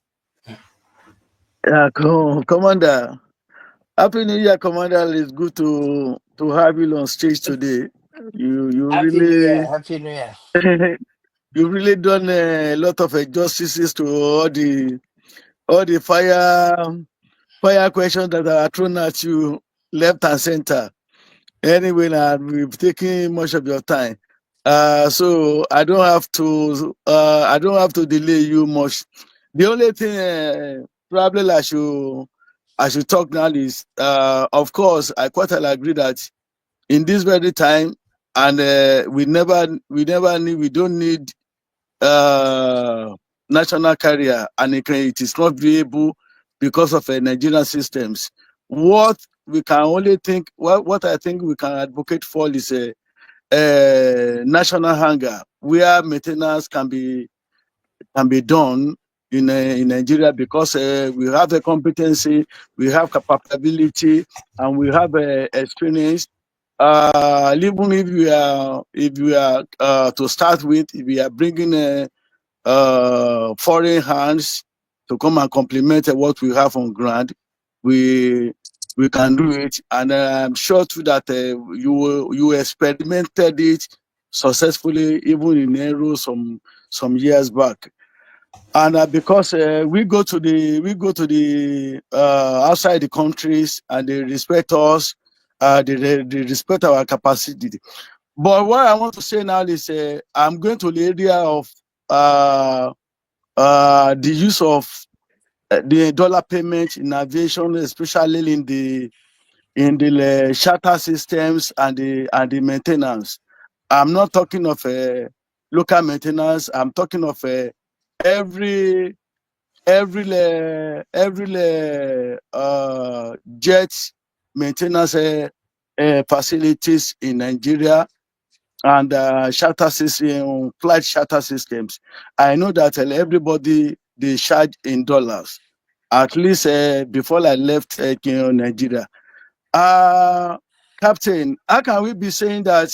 Yeah, Commander. Happy New Year, Commander. It's good to have you on stage today. You Happy New Year. really Happy New Year. you really done a lot of justices to all the fire questions that are thrown at you left and center. Anyway, now we've taken much of your time. So I don't have to delay you much. The only thing probably I should talk now is of course I quite agree that in this very time and we don't need uh, national carrier and it is not viable because of Nigerian systems. What we can only think, what I think we can advocate for is a national hangar where maintenance can be done in Nigeria because we have the competency, we have capability, and we have experience. Even if we are to start with, if we are bringing foreign hands to come and complement what we have on ground, we we can do it, and I'm sure too that you experimented it successfully even in Aero some years back. And because we go to the outside the countries and they respect us, they respect our capacity. But what I want to say now is I'm going to the area of uh, the use of the dollar payment in aviation, especially in the charter systems and the maintenance. I'm not talking of local maintenance. I'm talking of every jet maintenance facilities in Nigeria and charter system, flight charter systems. I know that everybody they charge in dollars. At least before I left Nigeria. Uh, Captain, how can we be saying that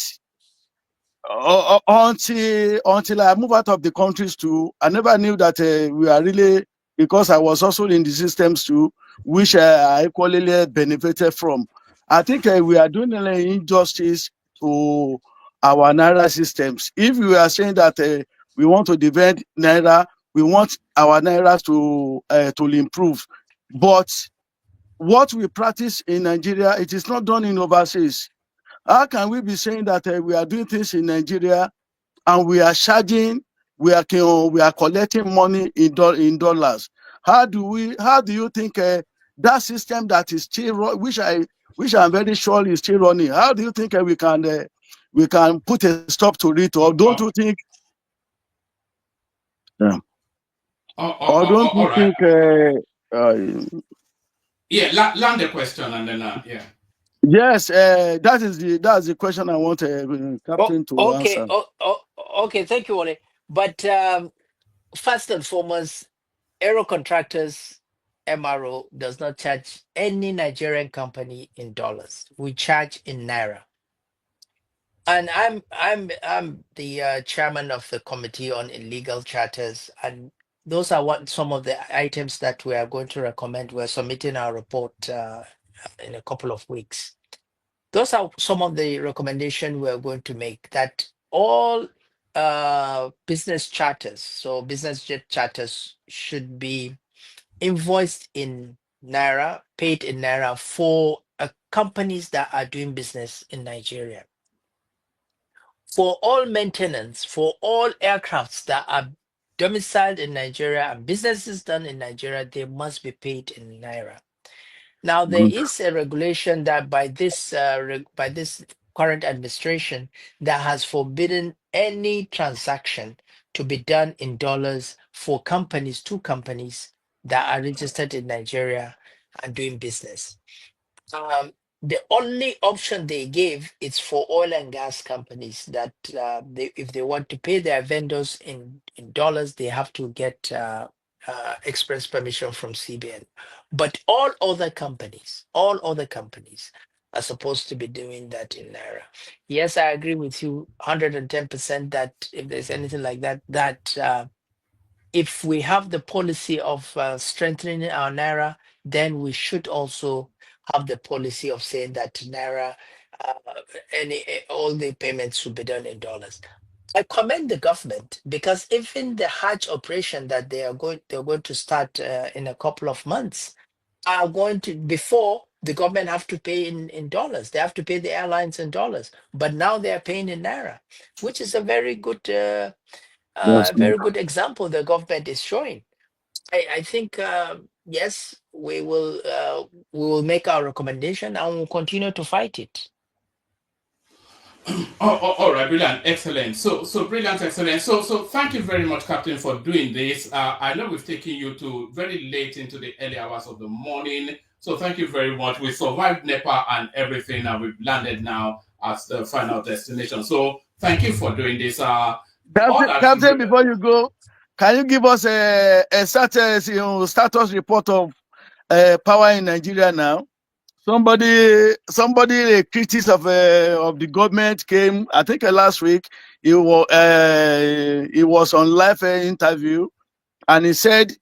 until I move out of the countries too, I never knew that we are really, because I was also in the systems too, which I equally benefited from. I think we are doing an injustice to our Naira systems. If we are saying that we want to defend Naira, we want our Naira to improve, but what we practice in Nigeria, it is not done in overseas. How can we be saying that we are doing things in Nigeria and we are charging, we are collecting money in dollars? How do you think that system that is still which I'm very sure is still running? How do you think we can put a stop to it? Or don't Oh, you think? Yeah. Or don't all you right. think? Yeah, land the question and then yeah. Yes, that's the question I want Oh, Captain to okay. answer. Okay. Thank you, Wale. But first and foremost, Aero Contractors MRO does not charge any Nigerian company in dollars. We charge in naira. And I'm the chairman of the committee on illegal charters, and those are what some of the items that we are going to recommend. We're submitting our report in a couple of weeks. Those are some of the recommendations we're going to make, that all business charters, so business jet charters, should be invoiced in naira, paid in naira for companies that are doing business in Nigeria. For all maintenance, for all aircrafts that are domiciled in Nigeria and businesses done in Nigeria, they must be paid in naira. Now, there Good. is a regulation that by this current administration that has forbidden any transaction to be done in dollars for companies, two companies that are registered in Nigeria and doing business. The only option they gave is for oil and gas companies that if they want to pay their vendors in dollars, they have to get express permission from CBN. But all other companies are supposed to be doing that in naira. Yes, I agree with you 110% that if there's anything like that, if we have the policy of strengthening our naira, then we should also have the policy of saying that naira, uh, all the payments should be done in dollars. I commend the government because even the Hajj operation that they're going to start in a couple of months are going to, before the government have to pay in dollars. They have to pay the airlines in dollars, but now they are paying in naira, which is a Yes. very good example the government is showing. I think yes, we will make our recommendation and we'll continue to fight it. All right, brilliant, excellent. So brilliant, excellent. So thank you very much, Captain, for doing this. I know we've taken you to very late into the early hours of the morning. So thank you very much. We survived NEPA and everything, and we've landed now at the final destination. So thank you for doing this. All that. Captain, before you go, can you give us a status, status report of power in Nigeria now? Somebody, a critic of the government came, I think last week. He was on live interview, and he said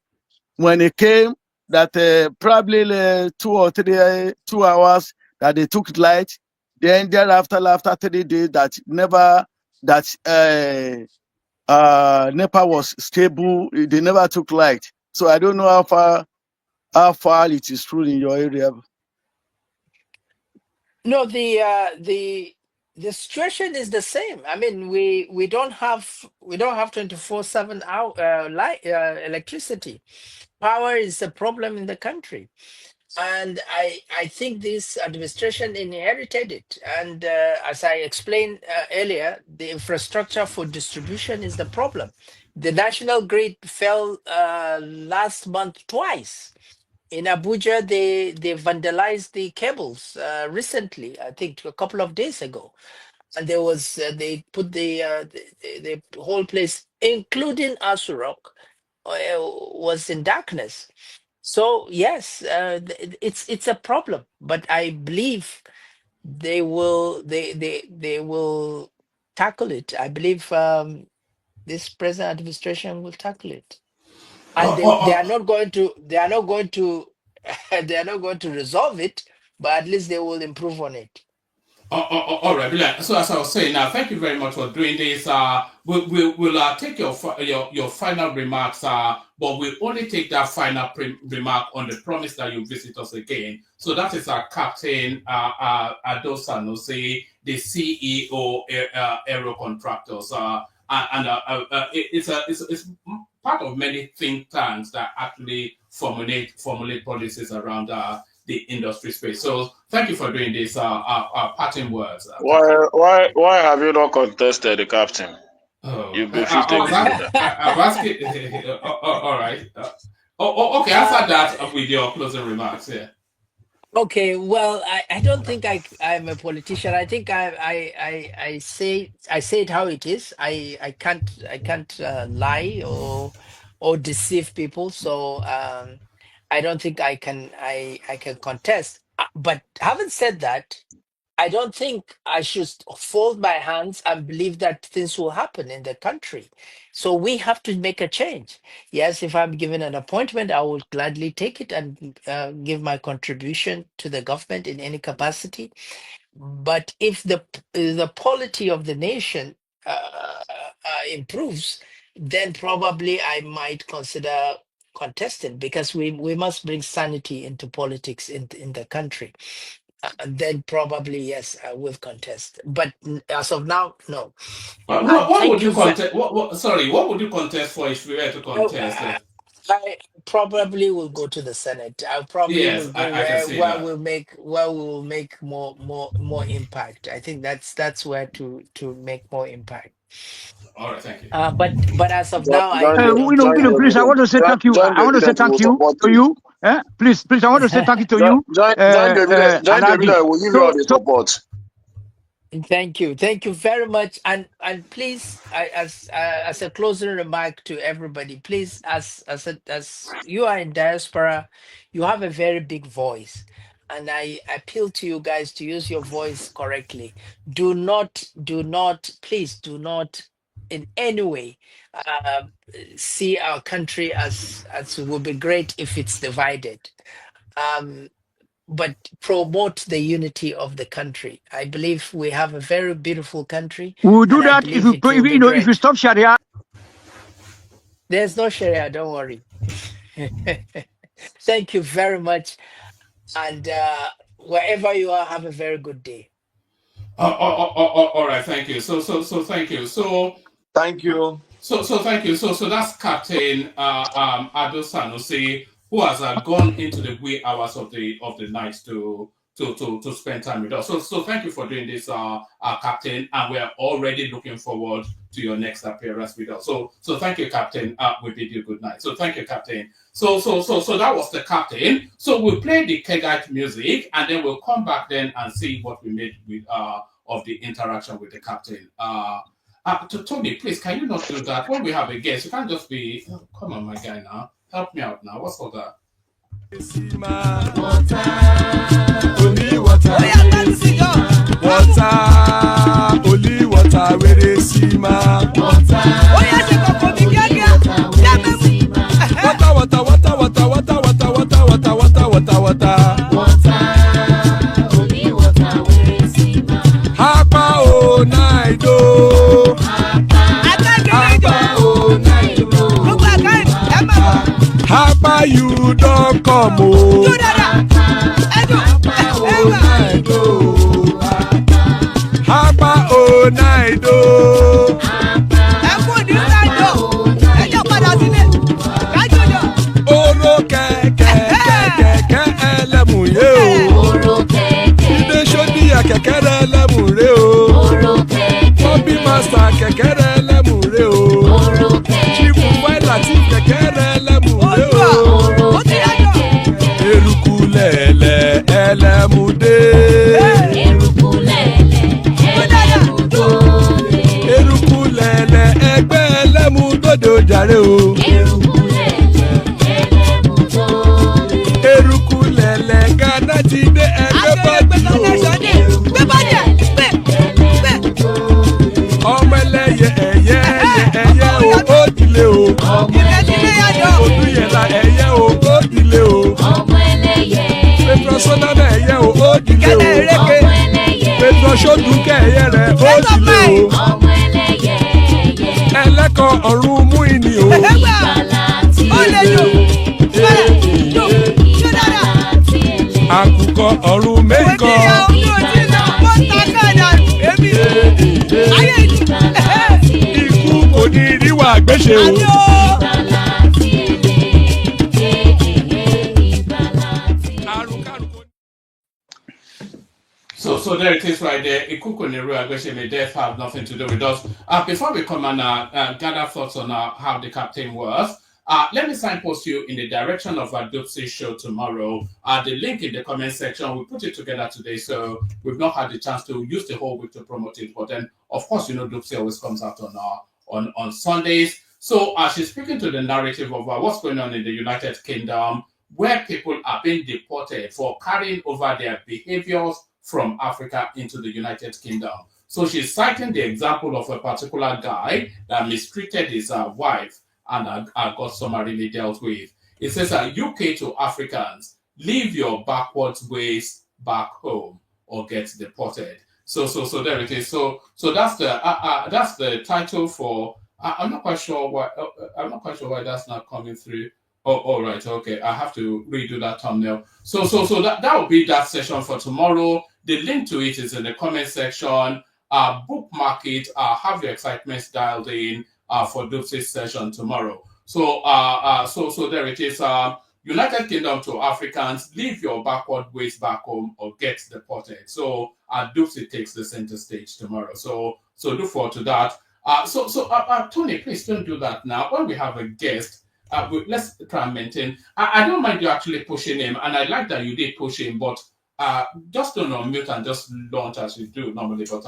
when he came that probably 2 hours that they took light, then thereafter after 3 days that never that NEPA was stable. They never took light. So I don't know how far it is true in your area. No, the situation is the same. I mean, we don't have 24/7 light electricity. Power is a problem in the country, and I think this administration inherited it. And as I explained earlier, the infrastructure for distribution is the problem. The national grid fell last month twice. In Abuja, they vandalized the cables recently, I think a couple of days ago, and there was they put the whole place, including Asurok, was in darkness. So yes, it's a problem, but I believe they will tackle it. I believe this present administration will tackle it, and they are not going to they are not going to they are not going to resolve it, but at least they will improve on it. All right, brilliant. So as I was saying, now thank you very much for doing this. We'll take your final remarks, but we'll only take that final remark on the promise that you visit us again. So that is our Captain Ado Sanusi, the CEO Aero Contractors, it's part of many think tanks that actually formulate policies around the industry space. So thank you for doing this. Parting words. Why have you not contested the captain? Oh, You've defeated the leader. I was asking. All right. Okay. Answer that with your closing remarks. Yeah. Okay, well, I don't think I'm a politician. I think I say it how it is. I can't lie or deceive people. So I don't think I can contest. But having said that, I don't think I should fold my hands and believe that things will happen in the country. So we have to make a change. Yes, if I'm given an appointment, I will gladly take it and give my contribution to the government in any capacity. But if the polity of the nation improves, then probably I might consider contesting, because we must bring sanity into politics in the country. Then probably yes, I will contest. But as of now, no. And What would thank you you. contest? Sorry, what would you contest for if we were to Oh, contest? I probably will go to the Senate. I probably will Yes, go I can see that. where we will make more impact. I think that's where to make more impact. All right. Thank you. But as of Join, now, join I the don't join think the I Please, I evidence. want to say thank you. Join I the want to say evidence. We thank will you support to you. you. Please, I want to say thank you to you, Join the evidence. Join the Alhaji. evidence. We'll give you all So, the so support. thank you very much, and please, as a closing remark to everybody, please, as you are in diaspora, you have a very big voice, and I appeal to you guys to use your voice correctly. Do not, please do not in any way see our country as it would be great if it's divided. But promote the unity of the country. I believe we have a very beautiful country, We will do and I that if believe it will be you know, if you great. stop Sharia. There's no Sharia, don't worry. Thank you very much. And wherever you are, have a very good day. All right, thank you. So thank you. Thank you. So thank you. So that's Captain Ado Sanusi, who has gone into the wee hours of the night to spend time with us. So thank you for doing this, Captain, and we're already looking forward to your next appearance with us. So thank you, Captain. We bid you good night. So thank you, Captain. So that was the Captain. So we'll play the Kegite music, and then we'll come back then and see what we made with of the interaction with the Captain. To Tony, please, can you not do that? When we have a guest, you can't just be, oh, come on, my guy, now. Help me out now. What's all that? Water, only water, water, only water, where they see ma. Water, water, water, water, water, water, water, water, water, water, water, water, only water, where they see ma. Hapa o naido, hapa o naido, hapa you don't come o. Hapa o naido, oro kẹ̀kẹ́ kẹ̀kẹ́ ẹlẹ́mùyé o. Ilé sọ́díyà kẹ̀kẹ́ rẹ ẹlẹ́mùrè o. Bobby master kẹ̀kẹ́ rẹ ẹlẹ́mùrè o. Chifu Faila ti kẹ̀kẹ́ rẹ ẹlẹ́mùrè o. Eruku lẹ̀lẹ̀ ẹlẹ́mùdé. Eruku lẹ̀lẹ̀ ẹgbẹ́ ẹlẹ́mùdóde ojàre o. Eruku lẹ̀lẹ̀ Ghana ti dé ẹgbẹ́ bọ́dì o. Ọmọ ẹlẹ́yẹ ẹ̀yẹ ẹ̀yẹ o ó dilé o. Odúyẹ̀lá ẹ̀yẹ o ó dilé o. Petro Sọ́nàmẹ̀ ẹ̀yẹ o ó dilé o. Petro Sọ́dúnkẹ́ ẹ̀yẹ rẹ̀ ó dilé o. Ẹlẹ́kọ̀ ọ̀run mú ìní o. Àkùkọ ọ̀run méjìkọ. Ikú kò ní ríwà gbéṣe o. So there it is right there. Ikuku Neru Agression may death have nothing to do with us. Before we come and gather thoughts on how the Captain was, let me signpost you in the direction of our Dupsy show tomorrow. The link in the comment section, we put it together today, so we've not had the chance to use the whole week to promote it. But then, of course, you know, Dupsy always comes out on Sundays. So she's speaking to the narrative of what's going on in the United Kingdom, where people are being deported for carrying over their behaviors from Africa into the United Kingdom. So she's citing the example of a particular guy that mistreated his wife and got summarily dealt with. It says UK to Africans, leave your backwards ways back home or get deported. So there it is. So that's the title for. I'm not quite sure why that's not coming through. Oh, all right, okay. I have to redo that thumbnail. So that will be that session for tomorrow. The link to it is in the comment section. Bookmark it. Have your excitement dialed in for Dupsy's session tomorrow. So there it is. United Kingdom to Africans, leave your backward ways back home or get deported. So Dupsy takes the center stage tomorrow. So look forward to that. Tony, please don't do that now. When we have a guest, let's try and maintain. I don't mind you actually pushing him, and I like that you did push him, but just don't unmute and just launch as you do normally. But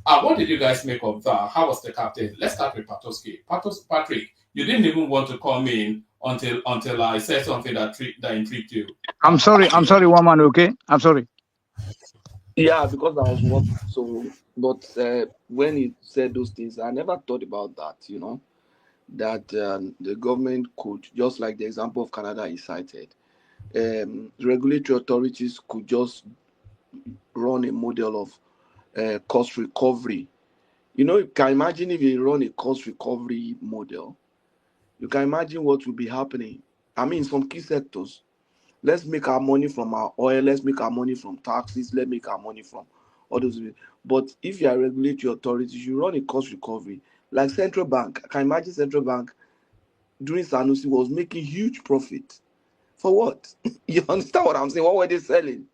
what did you guys make of that? How was the Captain? Let's start with Patoski. Patrick, you didn't even want to come in until I said something that intrigued you. I'm sorry, one man, okay? I'm sorry. Yeah, because I was working. So, but when he said those things, I never thought about that. That the government could, just like the example of Canada he cited, regulatory authorities could just run a model of cost recovery. You can imagine if you run a cost recovery model, you can imagine what will be happening. I mean, some key sectors. Let's make our money from our oil. Let's make our money from taxes. Let's make our money from all those. But if you are regulatory authorities, you run a cost recovery. Like central bank, I can imagine central bank during Sanusi was making huge profit. For what? You understand what I'm saying? What were they selling?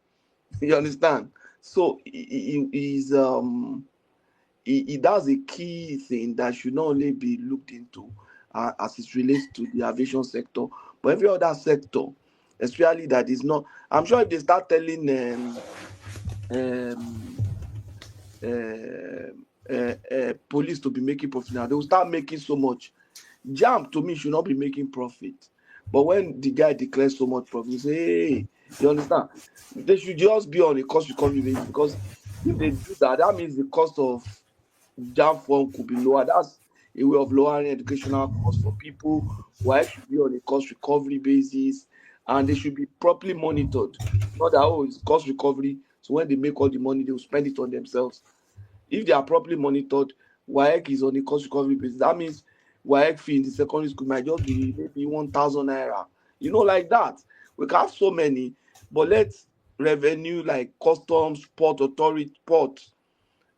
You understand? So that's a key thing that should not only be looked into as it relates to the aviation sector, but every other sector, especially that is not. I'm sure if they start telling um, police to be making profit now, they will start making so much. Jam to me should not be making profit, but when the guy declares so much profit, you say, hey, you understand? They should just be on a cost recovery basis, because if they do that, that means the cost of jam form could be lower. That's a way of lowering educational costs for people. Why should be on a cost recovery basis, and they should be properly monitored. Not that, oh, it's cost recovery, so when they make all the money, they will spend it on themselves. If they are properly monitored, WAEC is on a cost recovery basis. That means WAEC fee in the secondary school might just be maybe 1,000 naira. Like that. We can have so many, but let's revenue like customs, port authority, port,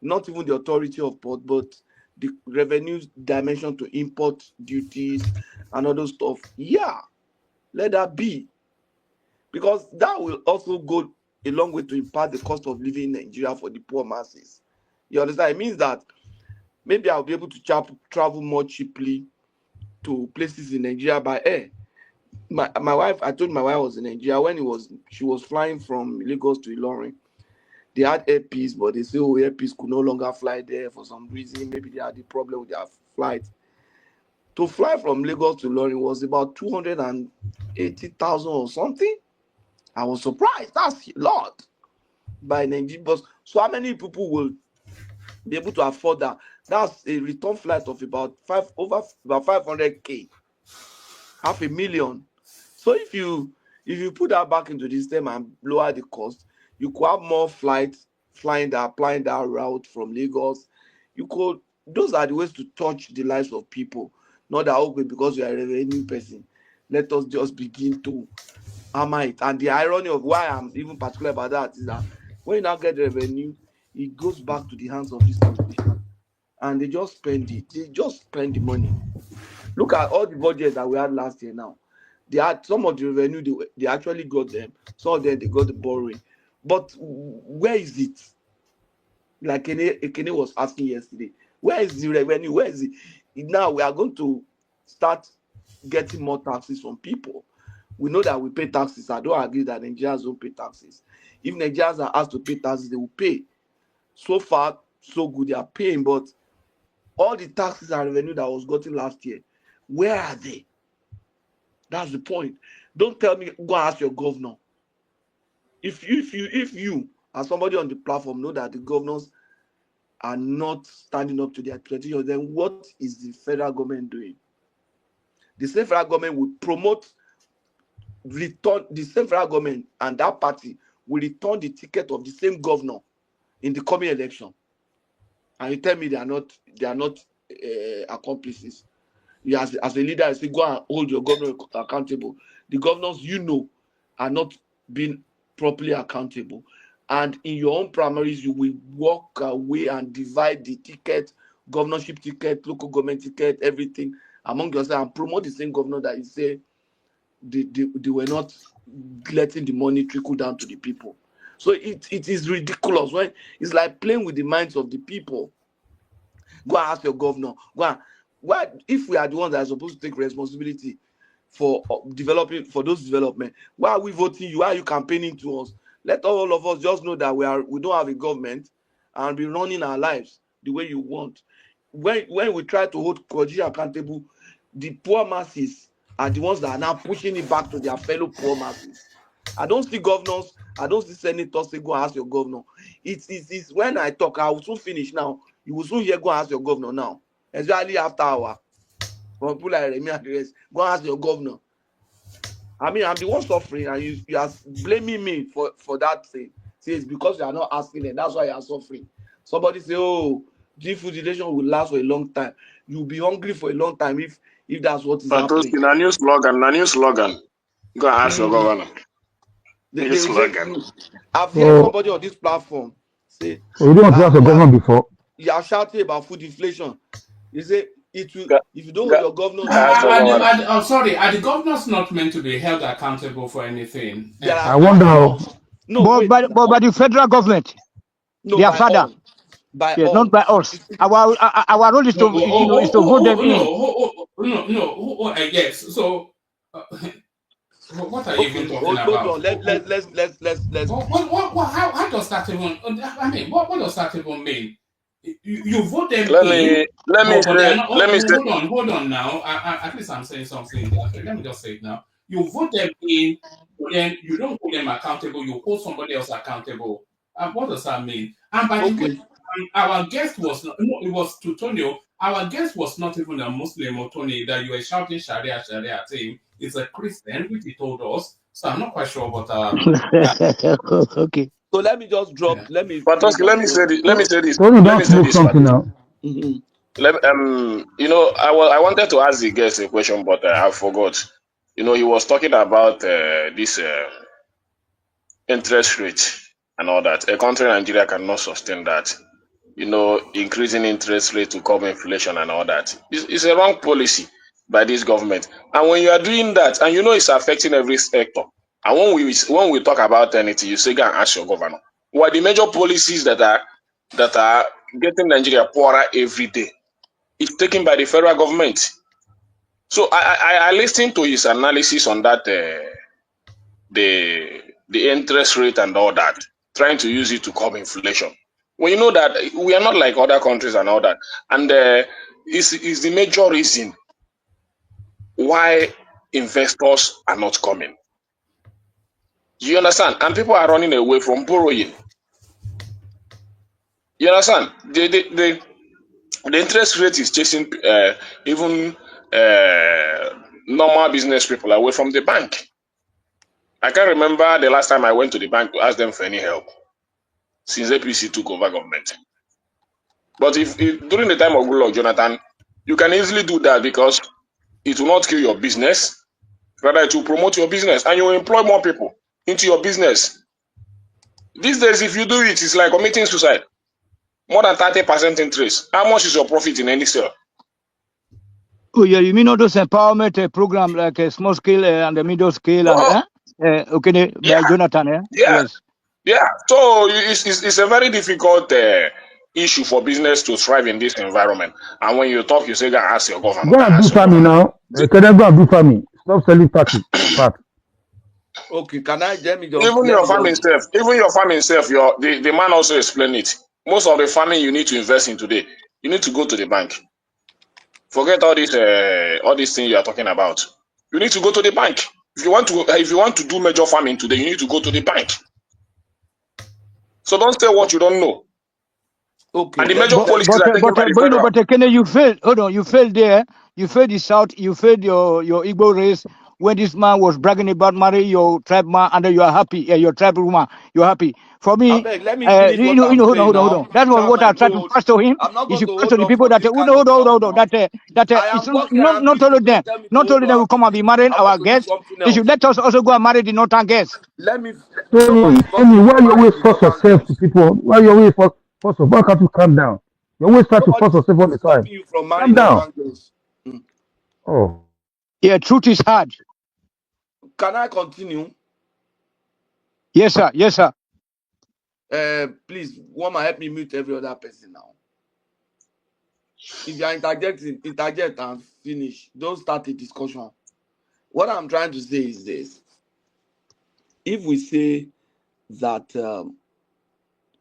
not even the authority of port, but the revenue dimension to import duties and other stuff. Yeah, let that be. Because that will also go a long way to impact the cost of living in Nigeria for the poor masses. You understand? It means that maybe I'll be able to travel more cheaply to places in Nigeria by air. My wife, I told my wife was in Nigeria when she was flying from Lagos to Ilorin. They had airpiece, but they say, oh, airpiece could no longer fly there for some reason. Maybe they had a problem with their flight. To fly from Lagos to Ilorin was about 280,000 or something. I was surprised. That's a lot by Nigerian bus. So how many people will be able to afford that? That's a return flight of about 500K, 500,000. So if you put that back into the system and lower the cost, you could have more flights applying that route from Lagos. Those are the ways to touch the lives of people. Not that, okay, because you are a revenue person, let us just begin to hammer it. And the irony of why I'm even particular about that is that when you now get revenue, it goes back to the hands of these politicians, and they just spend it. They just spend the money. Look at all the budgets that we had last year now. They had some of the revenue, they actually got them. Some of them, they got the borrowing. But where is it? Like Ekene was asking yesterday, where is the revenue? Where is it? Now we are going to start getting more taxes from people. We know that we pay taxes. I don't agree that Nigerians don't pay taxes. If Nigerians are asked to pay taxes, they will pay. So far, so good, they are paying. But all the taxes and revenue that was gotten last year, where are they? That's the point. Don't tell me, go ask your governor. If you as somebody on the platform know that the governors are not standing up to their expectations, then what is the federal government doing? The same federal government will the same federal government and that party will return the ticket of the same governor in the coming election. And you tell me they are not accomplices. You as a leader, I say go and hold your governor accountable. The governors are not being properly accountable. And in your own primaries, you will walk away and divide the ticket, governorship ticket, local government ticket, everything among yourself, and promote the same governor that you say they were not letting the money trickle down to the people. So it is ridiculous when it's like playing with the minds of the people. Go and ask your governor. Why, if we are the ones that are supposed to take responsibility for those development, why are we voting you? Why are you campaigning to us? Let all of us just know that we don't have a government and be running our lives the way you want. When we try to hold Kogi accountable, the poor masses are the ones that are now pushing it back to their fellow poor masses. I don't see governors, I don't see senators say go ask your governor. It's when I talk, I will soon finish now. You will soon hear go ask your governor now. Especially after hour. From people like Remy and the rest, go ask your governor. I mean, I'm the one suffering, and you are blaming me for that thing. See, it's because you are not asking them. That's why you are suffering. Somebody say, "Oh, the food relation will last for a long time. You'll be hungry for a long time if that's what is happening." Patoski, na new slogan. Go and ask your governor. They New will say, slogan. I've heard So, somebody on this platform say, we don't have a you are government before. shouting about food inflation. They say it will, Go, if you don't hold go, your governor go ask your governor. Sorry, are the governors not meant to be held accountable for anything? there are I by wonder how. us. No, wait. But by the federal government, No, their by father, all. By yes, not all. by us. Our role is No, to, is to vote them in. yes. So, what are you even Okay, talking hold about? on. Let's How does that even? I mean, what does that even mean? You vote them Let in, me let me but they are say not. let me say Hold on now. At least I'm saying something. Okay, let me just say it now. You vote them in, but then you don't hold them accountable. You hold somebody else accountable. What does that mean? And by the way, okay. our guest was not. No, it was Tutonio. Our guest was not even a Muslim or Tony that you were shouting Sharia Sharia at him. It's a Christian, which he told us. So I'm not quite sure what. Okay. So let me just drop. Yeah. Let me finish Patoski, my let me say point. this. So, Tony Let me don't say smoke this, something Patoski. now. Mm-hmm. I wanted to ask the guest a question, but I forgot. He was talking about this interest rate and all that. A country Nigeria cannot sustain that. Increasing interest rate to curb inflation and all that. It's a wrong policy by this government. And when you are doing that, and it's affecting every sector. And when we talk about anything, you say go and ask your governor. What are the major policies that are getting Nigeria poorer every day? It's taken by the federal government. So I listened to his analysis on that the interest rate and all that, trying to use it to curb inflation. Well, you know that we are not like other countries and all that, and is the major reason why investors are not coming. You understand? And people are running away from borrowing. You understand? The interest rate is chasing even normal business people away from the bank. I can't remember the last time I went to the bank to ask them for any help since APC took over government. But if during the time of Goodluck Jonathan, you can easily do that because it will not kill your business, rather it will promote your business and you will employ more people into your business. These days, if you do it, it's like committing suicide. More than 30% interest. How much is your profit in any sale? Oh yeah, you mean all those empowerment program like a small scale and the middle scale and Oh, okay, by yeah, Jonathan, yeah, yes. yeah. So it's a very difficult issue for business to thrive in this environment. And when you talk, you say, go and ask your governor, Go go and and do ask your farming governor. now. Can I go and do farming? Stop selling party. Part. Okay, can I let me Even let your me farming just self, the man also explain it. Most of the farming you need to invest in today, you need to go to the bank. Forget all these things you are talking about. You need to go to the bank. If you want to do major farming today, you need to go to the bank. So don't say what you don't know. okay. And the major Let policies are taken by the You know, federal. but Kenya, you failed. Hold on, you failed there. You failed the South. You failed your Igbo race when this man was bragging about marrying your tribe man, and then you are happy. Your tribe woman, you're happy. For I me, beg, let me finish what I'm saying hold on. now. That's Sha, what I like, tried to no, pass to him. I'm not You going should to pass to hold the on people for that this kind of talk now. I it's am working, I am not busy. only them, Don't tell me to not hold only them on. will come and be marrying I our want to do guests. something They should else. let us also go and marry the northern guests. Let me. Tony, Nobody forced me why to you marry always the force northern yourself to girls. people? Why you always force yourself? Why can't you calm down? You always start to force Nobody's yourself all the time. stopping you from Calm marrying down. northern girls. Mm. Oh. Yeah, truth is hard. Can I continue? Yes, sir. Yes, sir. Please, one man help me mute every other person now. If you are interjecting, interject and finish. Don't start a discussion. What I'm trying to say is this: if we say that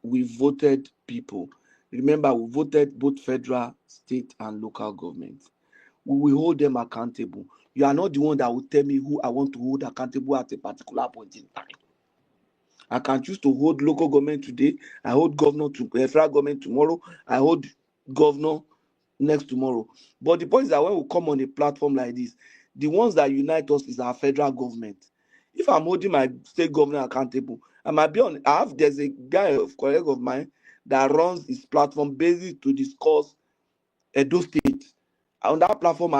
we voted people, remember we voted both federal, state, and local governments. We will hold them accountable. You are not the one that will tell me who I want to hold accountable at a particular point in time. I can choose to hold local government today. I hold governor to federal government tomorrow. I hold governor next tomorrow. But the point is that when we come on a platform like this, the ones that unite us is our federal government. If I'm holding my state governor accountable, I might be on. There's a guy, a colleague of mine, that runs his platform basically to discuss Edo State. On that platform,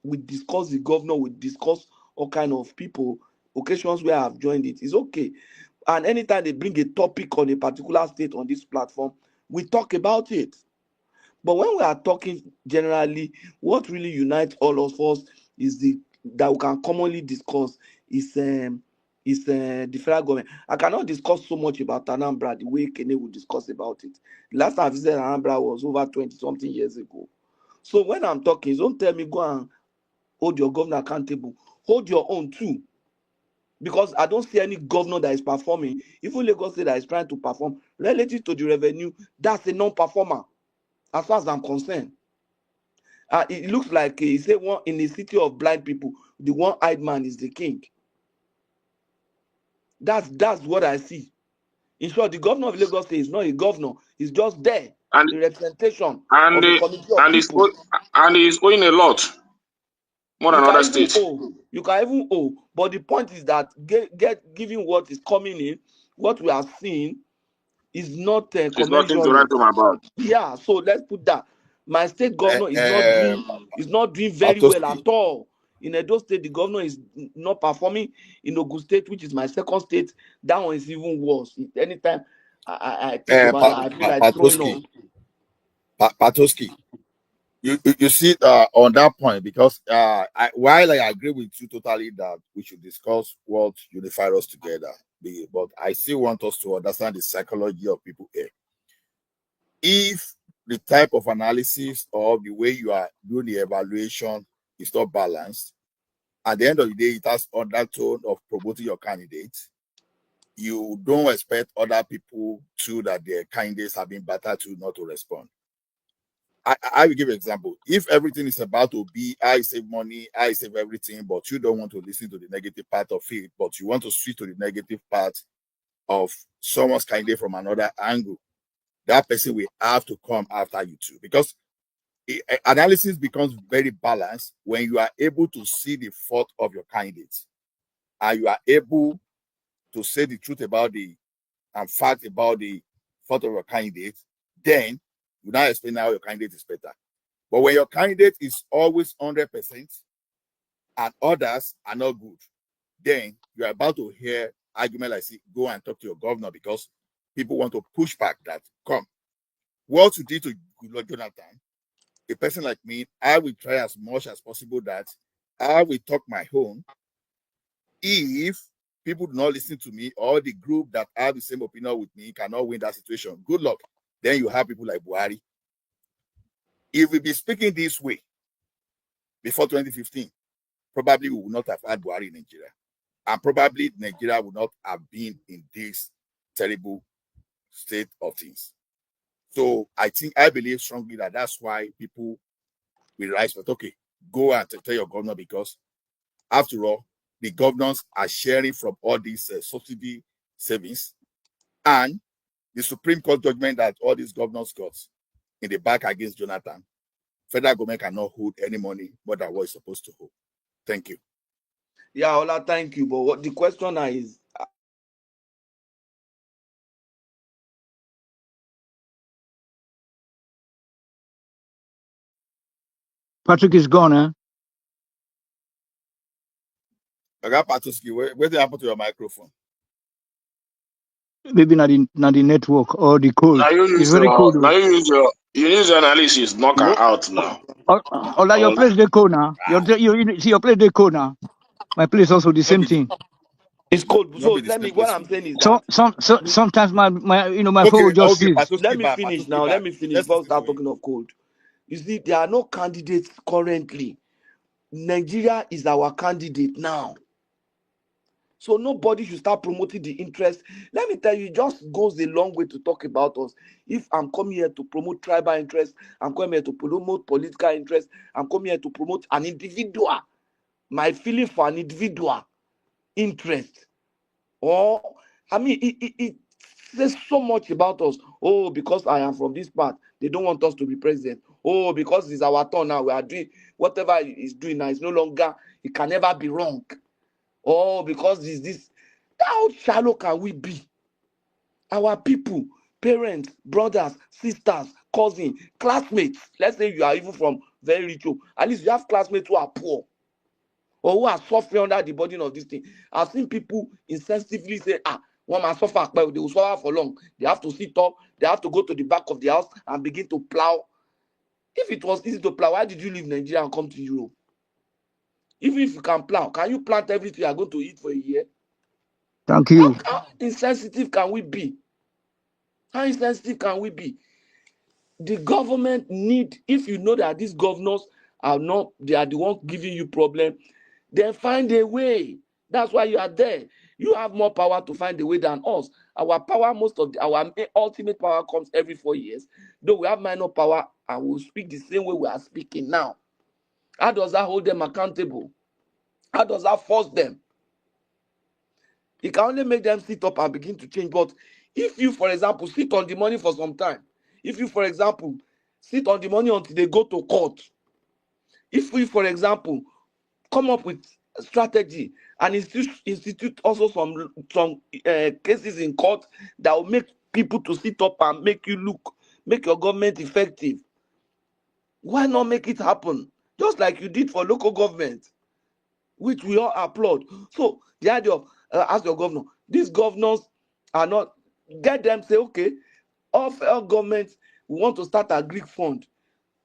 we discuss the governor, we discuss all kind of people. Occasions where I've joined it, it's okay. And anytime they bring a topic on a particular state on this platform, we talk about it. But when we are talking generally, what really unites all of us is that we can commonly discuss is the federal government. I cannot discuss so much about Anambra the way Kene would discuss about it. The last time I visited Anambra was over 20-something years ago. So when I'm talking, don't tell me go and hold your governor accountable. Hold your own too. Because I don't see any governor that is performing. Even Lagos State that is trying to perform relative to the revenue, that's a non-performer, as far as I'm concerned. It looks like he said one in the city of blind people, the one-eyed man is the king. That's what I see. In short, the governor of Lagos State is not a governor; he's just there, And a representation and of a committee of and people. he's owing a lot more than other states. You can even owe, but the point is that giving what is coming in, what we are seeing, is not It's nothing to commensurate. write home about. Yeah, so let's put that. My state governor is not doing very well at all. In Edo State, the governor is not performing. In Ogun State, which is my second state, that one is even worse. Anytime I think about that, I feel like throwing up. Patoski, you see on that point, because while I agree with you totally that we should discuss what unifies us together, but I still want us to understand the psychology of people here. If the type of analysis or the way you are doing the evaluation is not balanced, at the end of the day, it has undertone of promoting your candidate. You don't expect other people to that their candidates have been battered to not to respond. I will give an example. If everything is about to be, I save money, I save everything, but you don't want to listen to the negative part of it, but you want to switch to the negative part of someone's candidate from another angle, that person will have to come after you too. Because analysis becomes very balanced when you are able to see the fault of your candidates and you are able to say the truth about and fact about the fault of your candidate, then you now explain how your candidate is better. But when your candidate is always 100% and others are not good, then you're about to hear argument like, go and talk to your governor, because people want to push back that, come, what you did to Goodluck Jonathan, a person like me, I will try as much as possible that I will talk my own. If people do not listen to me, or the group that have the same opinion with me cannot win that situation, good luck. Then you have people like Buhari. If we be speaking this way before 2015, probably we would not have had Buhari in Nigeria. And probably Nigeria would not have been in this terrible state of things. So I believe strongly that that's why people will rise, but okay, go and tell your governor, because after all, the governors are sharing from all these subsidy savings, and the Supreme Court judgment that all these governors got in the back against Jonathan, federal government cannot hold any money more than what it's supposed to hold. Thank you. Yeah, Ola, thank you. But what the question now is, Patrick is gone, huh? I got Patoski. Where did happen to your microphone? Maybe not the network or the cold. Now you It's use very cold. you use analysis, knock her out now. Ola, your place they cold now. Your place they cold now. My place also the same thing. It's cold. So what I'm saying is that sometimes my phone will just freeze. Let me finish now. Let me finish before we start talking of cold. You see, there are no candidates currently. Nigeria is our candidate now. So nobody should start promoting the interest. Let me tell you, it just goes a long way to talk about us. If I'm coming here to promote tribal interest, I'm coming here to promote political interest, I'm coming here to promote an individual. my feeling for an individual interest. Or, I mean, it says so much about us. Oh, because I am from this part, they don't want us to be president. Oh, because it's our turn now, we are doing whatever he's doing now. It's no longer, it can never be wrong. Oh, because it's this. How shallow can we be? Our people, parents, brothers, sisters, cousins, classmates. Let's say you are even from very rich home. At least you have classmates who are poor or who are suffering under the burden of this thing. I've seen people insensitively say, one man suffer, but they will suffer for long. They have to sit up, they have to go to the back of the house and begin to plow. If it was easy to plow, why did you leave Nigeria and come to Europe? Even if you can plow, can you plant everything you are going to eat for a year? Thank you. How insensitive can we be? How insensitive can we be? The government need, if you know that these governors are not, they are the ones giving you problem, then find a way. That's why you are there. You have more power to find a way than us. Our power, our ultimate power comes every 4 years. Though we have minor power and we'll speak the same way we are speaking now. How does that hold them accountable? How does that force them? It can only make them sit up and begin to change. But if you, for example, sit on the money for some time, if you, for example, sit on the money until they go to court, if we, for example, come up with a strategy and institute also some cases in court that will make people to sit up and make your government effective, why not make it happen? Just like you did for local government, which we all applaud. So the idea of ask your governor, these governors are not, get them, say, okay, all federal governments, we want to start a Greek fund.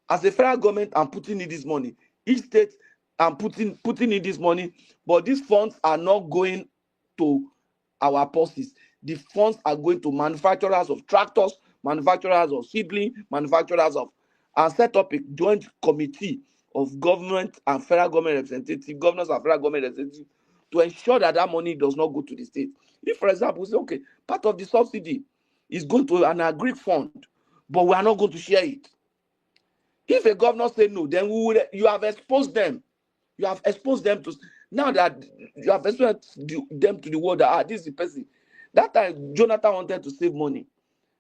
As a federal government, I'm putting in this money. Each state, I'm putting in this money, but these funds are not going to our purses. The funds are going to manufacturers of tractors, manufacturers of seedling, manufacturers of, and set up a joint committee of government and federal government representatives, governors and federal government representatives, to ensure that that money does not go to the state. If, for example, we say, okay, part of the subsidy is going to an agri fund, but we are not going to share it. If a governor say no, then you have exposed them. You have exposed them to, now that you have exposed them to the world that, this is the person. That time, Jonathan wanted to save money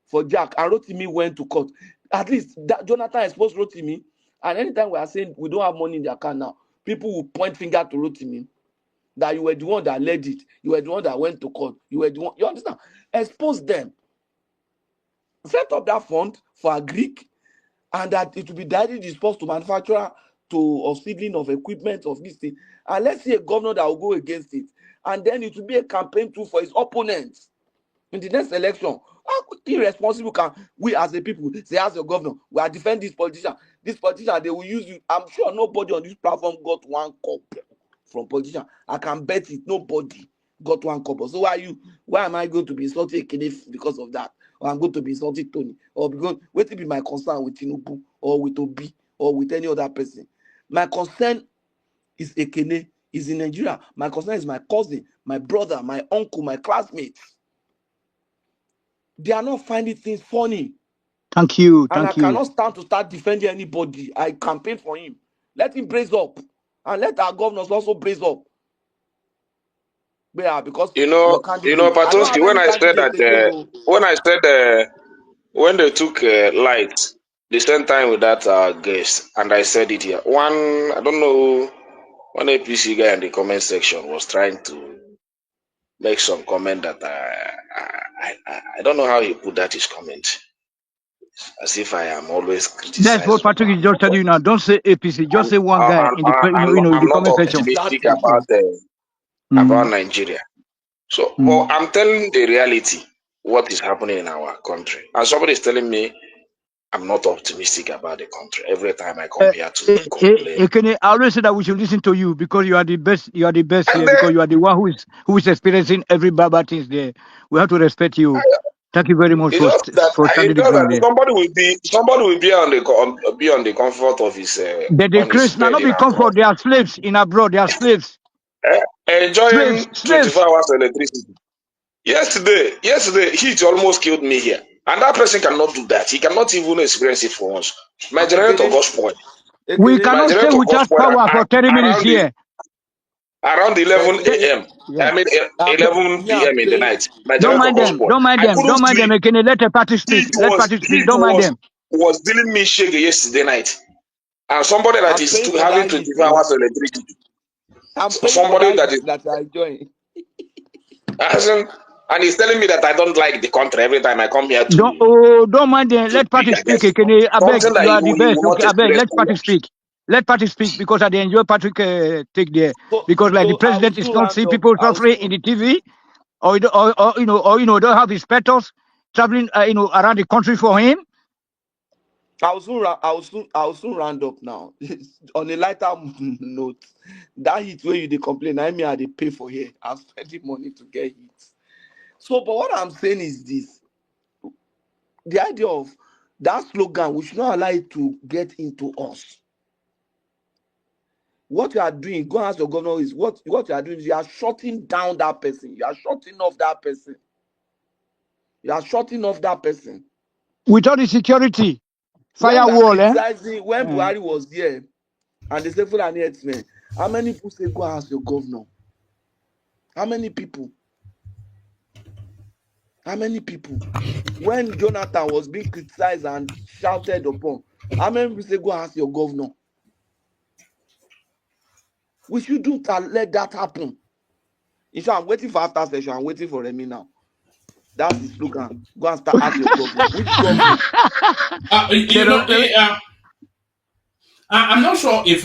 for Jack, and Rotimi went to court. At least that Jonathan exposed Rotimi, and anytime we are saying we don't have money in the account now, people will point finger to Rotimi, that you were the one that led it, you were the one that went to court, you were the one, you understand? Expose them. Set up that fund for a Greek, and that it will be directly dispersed to manufacturer of seedling, of equipment, of this thing. And let's see a governor that will go against it. And then it will be a campaign tool for his opponents in the next election. How irresponsible can we as a people say, as your governor, we are defending this politician. This politician, they will use you. I'm sure nobody on this platform got one cup from politician. I can bet it, nobody got one cup. So why am I going to be insulting Ekene because of that? Or I'm going to be insulting Tony? Or because what will be my concern with Tinubu or with Obi or with any other person? My concern is Ekene, is in Nigeria. My concern is my cousin, my brother, my uncle, my classmates. They are not finding things funny. Thank you. And I Thank you. cannot stand to start defending anybody. I campaign for him. Let him brace up. And let our governors also brace up. Yeah, because your candidate, I don't have Patosky, when any I said candidate again. when they took light, the same time with that guest, and I said it here. I don't know, one APC guy in the comment section was trying to make some comment that I don't know how he put that his comment, as if I am always That's what criticized. Patrick is just telling you now. Don't say APC. Just And, say one guy in the in I'm the not comment section. optimistic Exactly. about Nigeria. So, well, Mm. I'm telling the reality, what is happening in our country. And somebody is telling me I'm not optimistic about the country. Every time I come here to complain. Ekene, I always say that we should listen to you because you are the best. You are the best And here then, because you are the one who is experiencing every bad things there. We have to respect you. Thank you very much it's for just that, standing the ground there. somebody will be on the comfort of his The on his Christians now bed not in be abroad, comfort. They are slaves in abroad. They are slaves. enjoying Slaves. 24 hours electricity. Yesterday, heat almost killed me here. And that person cannot do that. He cannot even experience it for once. My generator got spoiled. We My cannot stay generator got without spoiled power for 30 minutes around the here. around 11 a.m. Yeah. I mean 11 p.m. in the night. Don't Nigerian mind them. hotspot. Don't mind I them. couldn't Don't mind them. sleep. Can you let the party speak? Let party speak. Don't mind them. Was dealing me shaggy yesterday night, and somebody that is having 24 hours of electricity. I'm paying Somebody for that I join. And he's telling me that I don't like the country every time I come here to. Don't mind them. Let party speak. Can you? I beg, you are the best. Okay, I beg. Let party speak. Let party speak because I enjoy Patrick take there because like the president is not see people suffering in the TV, or don't have inspectors traveling around the country for him. I'll soon round up now. On a lighter note, that heat where you they complain, I mean I they pay for here. I'm spending money to get heat. So, but what I'm saying is this: the idea of that slogan, we should not allow it to get into us. What you are doing, go ask your governor, is what you are doing is you are shutting down that person. You are shutting off that person. You are shutting off that person. Without the security, firewall, when Buhari was there, and they say Fulani herdsmen, how many people say go ask your governor? How many people? How many people? When Jonathan was being criticized and shouted upon, how many people say go ask your governor? We shouldn't let that happen. In fact, I'm waiting for after session. I'm waiting for Remy now. That's the slogan. Go and start asking your governor. Which governor? I'm not sure if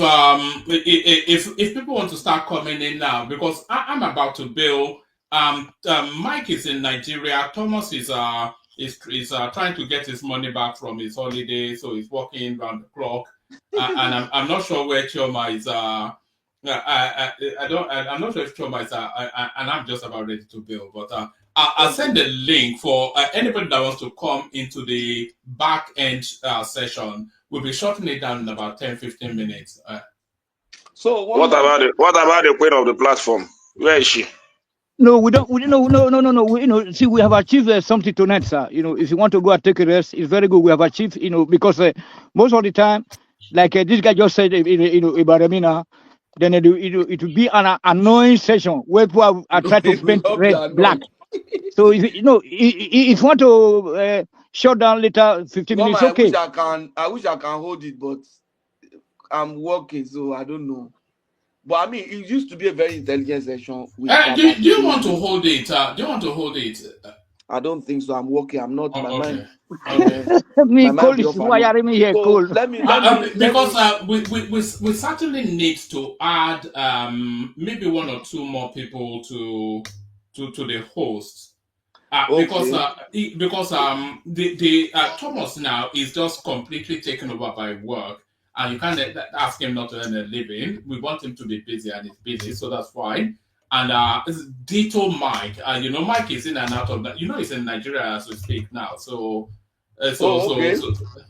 people want to start coming in now because I'm about to bill. Mike is in Nigeria. Thomas is trying to get his money back from his holiday, so he's working round the clock. And I'm not sure where Chioma is. I'm not sure if Chioma is. And I'm just about ready to bill, but I'll send a link for anybody that wants to come into the back end session. We'll be shutting it down in about 10-15 minutes. So what about the queen of the platform? Where is she? No, we don't. No. See, we have achieved something tonight, sir. If you want to go and take a rest, it's very good. We have achieved, because most of the time, like this guy just said, about Amina, then it will be an annoying session where people are trying to paint red, black. So if you want to shut down later 15 minutes, okay. I wish I can hold it, but I'm working, so I don't know. But I mean, it used to be a very intelligent session. Do you want to hold it? Do you want to hold it? I don't think so. I'm working. I'm not. My okay. mind. Me Cole is wiring me here, Cole. Because we certainly need to add maybe one or two more people to the host. Because the Thomas now is just completely taken over by work, and you can't ask him not to earn a living. We want him to be busy, and he's busy, so that's fine. And ditto Mike. Mike is in and out of that. He's in Nigeria as we speak now. So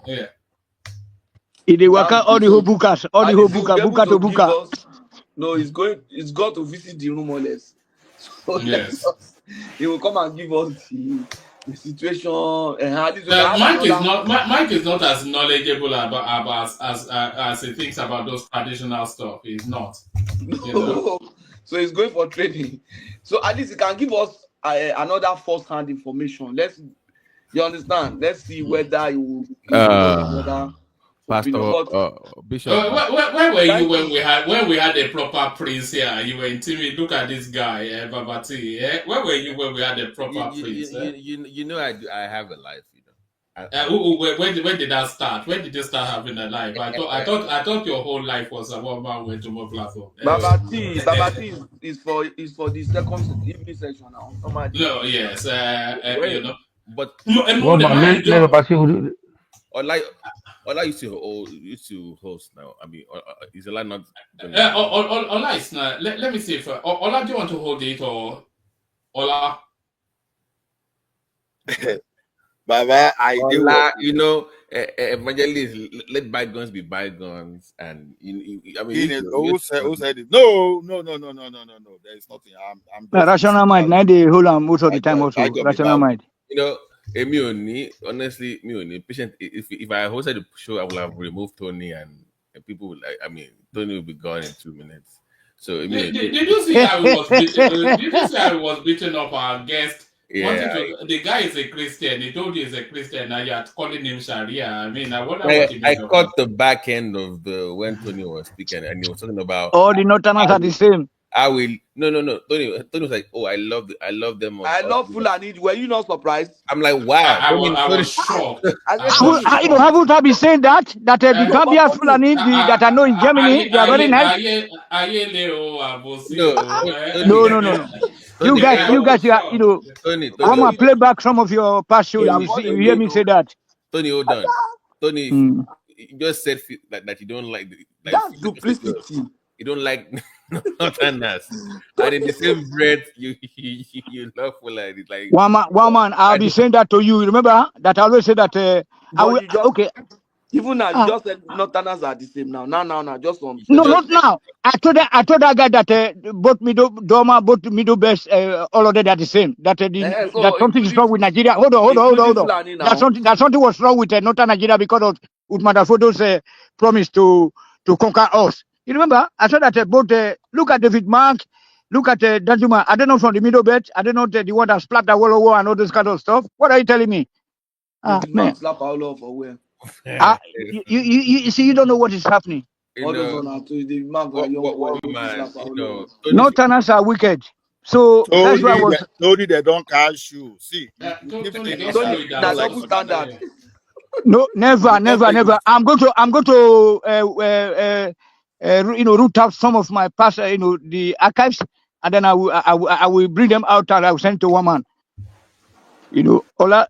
yeah. He waka all the whole bookers, buka to buka. No, he's got to visit the room more or less. So yes. He will come and give us the situation. Mike is not as knowledgeable about as he thinks about those traditional stuff. He's not. No. So he's going for training. So at least he can give us another first-hand information. You understand? Let's see whether he will give another Pastor Bishop. Where were you when we had a proper prince here? You were intimidated. Look at this guy, Babati. Where were you when we had a proper prince? I have a life. When did that start? When did you start having a life? I thought your whole life was a one man went to my platform. Babati is for the second evening session now. No, yes, but Ola used to host now. I mean, is Ola not? Ola is not. Let me see if Ola, do you want to hold it or Ola? Baba, evangelist, let bygones be bygones, and who said it? No. There is nothing. I'm rational mind. Now they hold on most of the time also. Rational mind. Honestly, patient. If I hosted the show, I would have removed Tony and people would Tony will be gone in 2 minutes. So Did you see how he was beating? Did you see how he was beating up our guest? yeah, The guy is a Christian. He told you he's a Christian, and you're calling him Sharia. I mean, I wonder what he I made of it. caught the back end of the when Tony was speaking, and he was talking about All the Northerners are the same. I will no. Tony was like, oh, I love them. I love Fulani. Were you not surprised? I'm like, wow. I was shocked. I I said, was Tony, shocked. Haven't I been saying that the Uh, Gambia but Tony, Fulani that I know in Germany, they are very nice. Leo Abosi. No, No, no, no, no. You Tony, guys, I you was guys, shocked. Tony, one Tony, man play back some of your past show. you are You see, born you hear again, me say no. that. Tony, hold on. Tony, Mm. you just said that you don't like That's duplicity. you don't like Northerners, and in the same breath you love Fulani. Like One man, I'll be saying that to you. Remember that I always say that. I But will, you just, okay. even now, you just said Northerners are the same now. Now, just on No, certain. not now. I told that guy that both middle best, all of them are the same. That So that something is including wrong with Nigeria. Hold on. Fulani now. That something was wrong with northern Nigeria because of Udmadafodo's promise to conquer us. You remember? I said that both. Look at David Mark. Look at Danjuma. I don't know from the middle belt. I don't know the one that slapped the World War and all this kind of stuff. What are you telling me? David Man. Mark slap all over where? You see, you don't know what is happening. All those one are to the Mark are young boy. Northerners are wicked. So that's why I was. Told you they don't cash you. See, Tony, don't Tony, slow it down. that's double standard. No, never. I'm going to root out some of my past, the archives, and then I will bring them out and I will send to one man. Ola.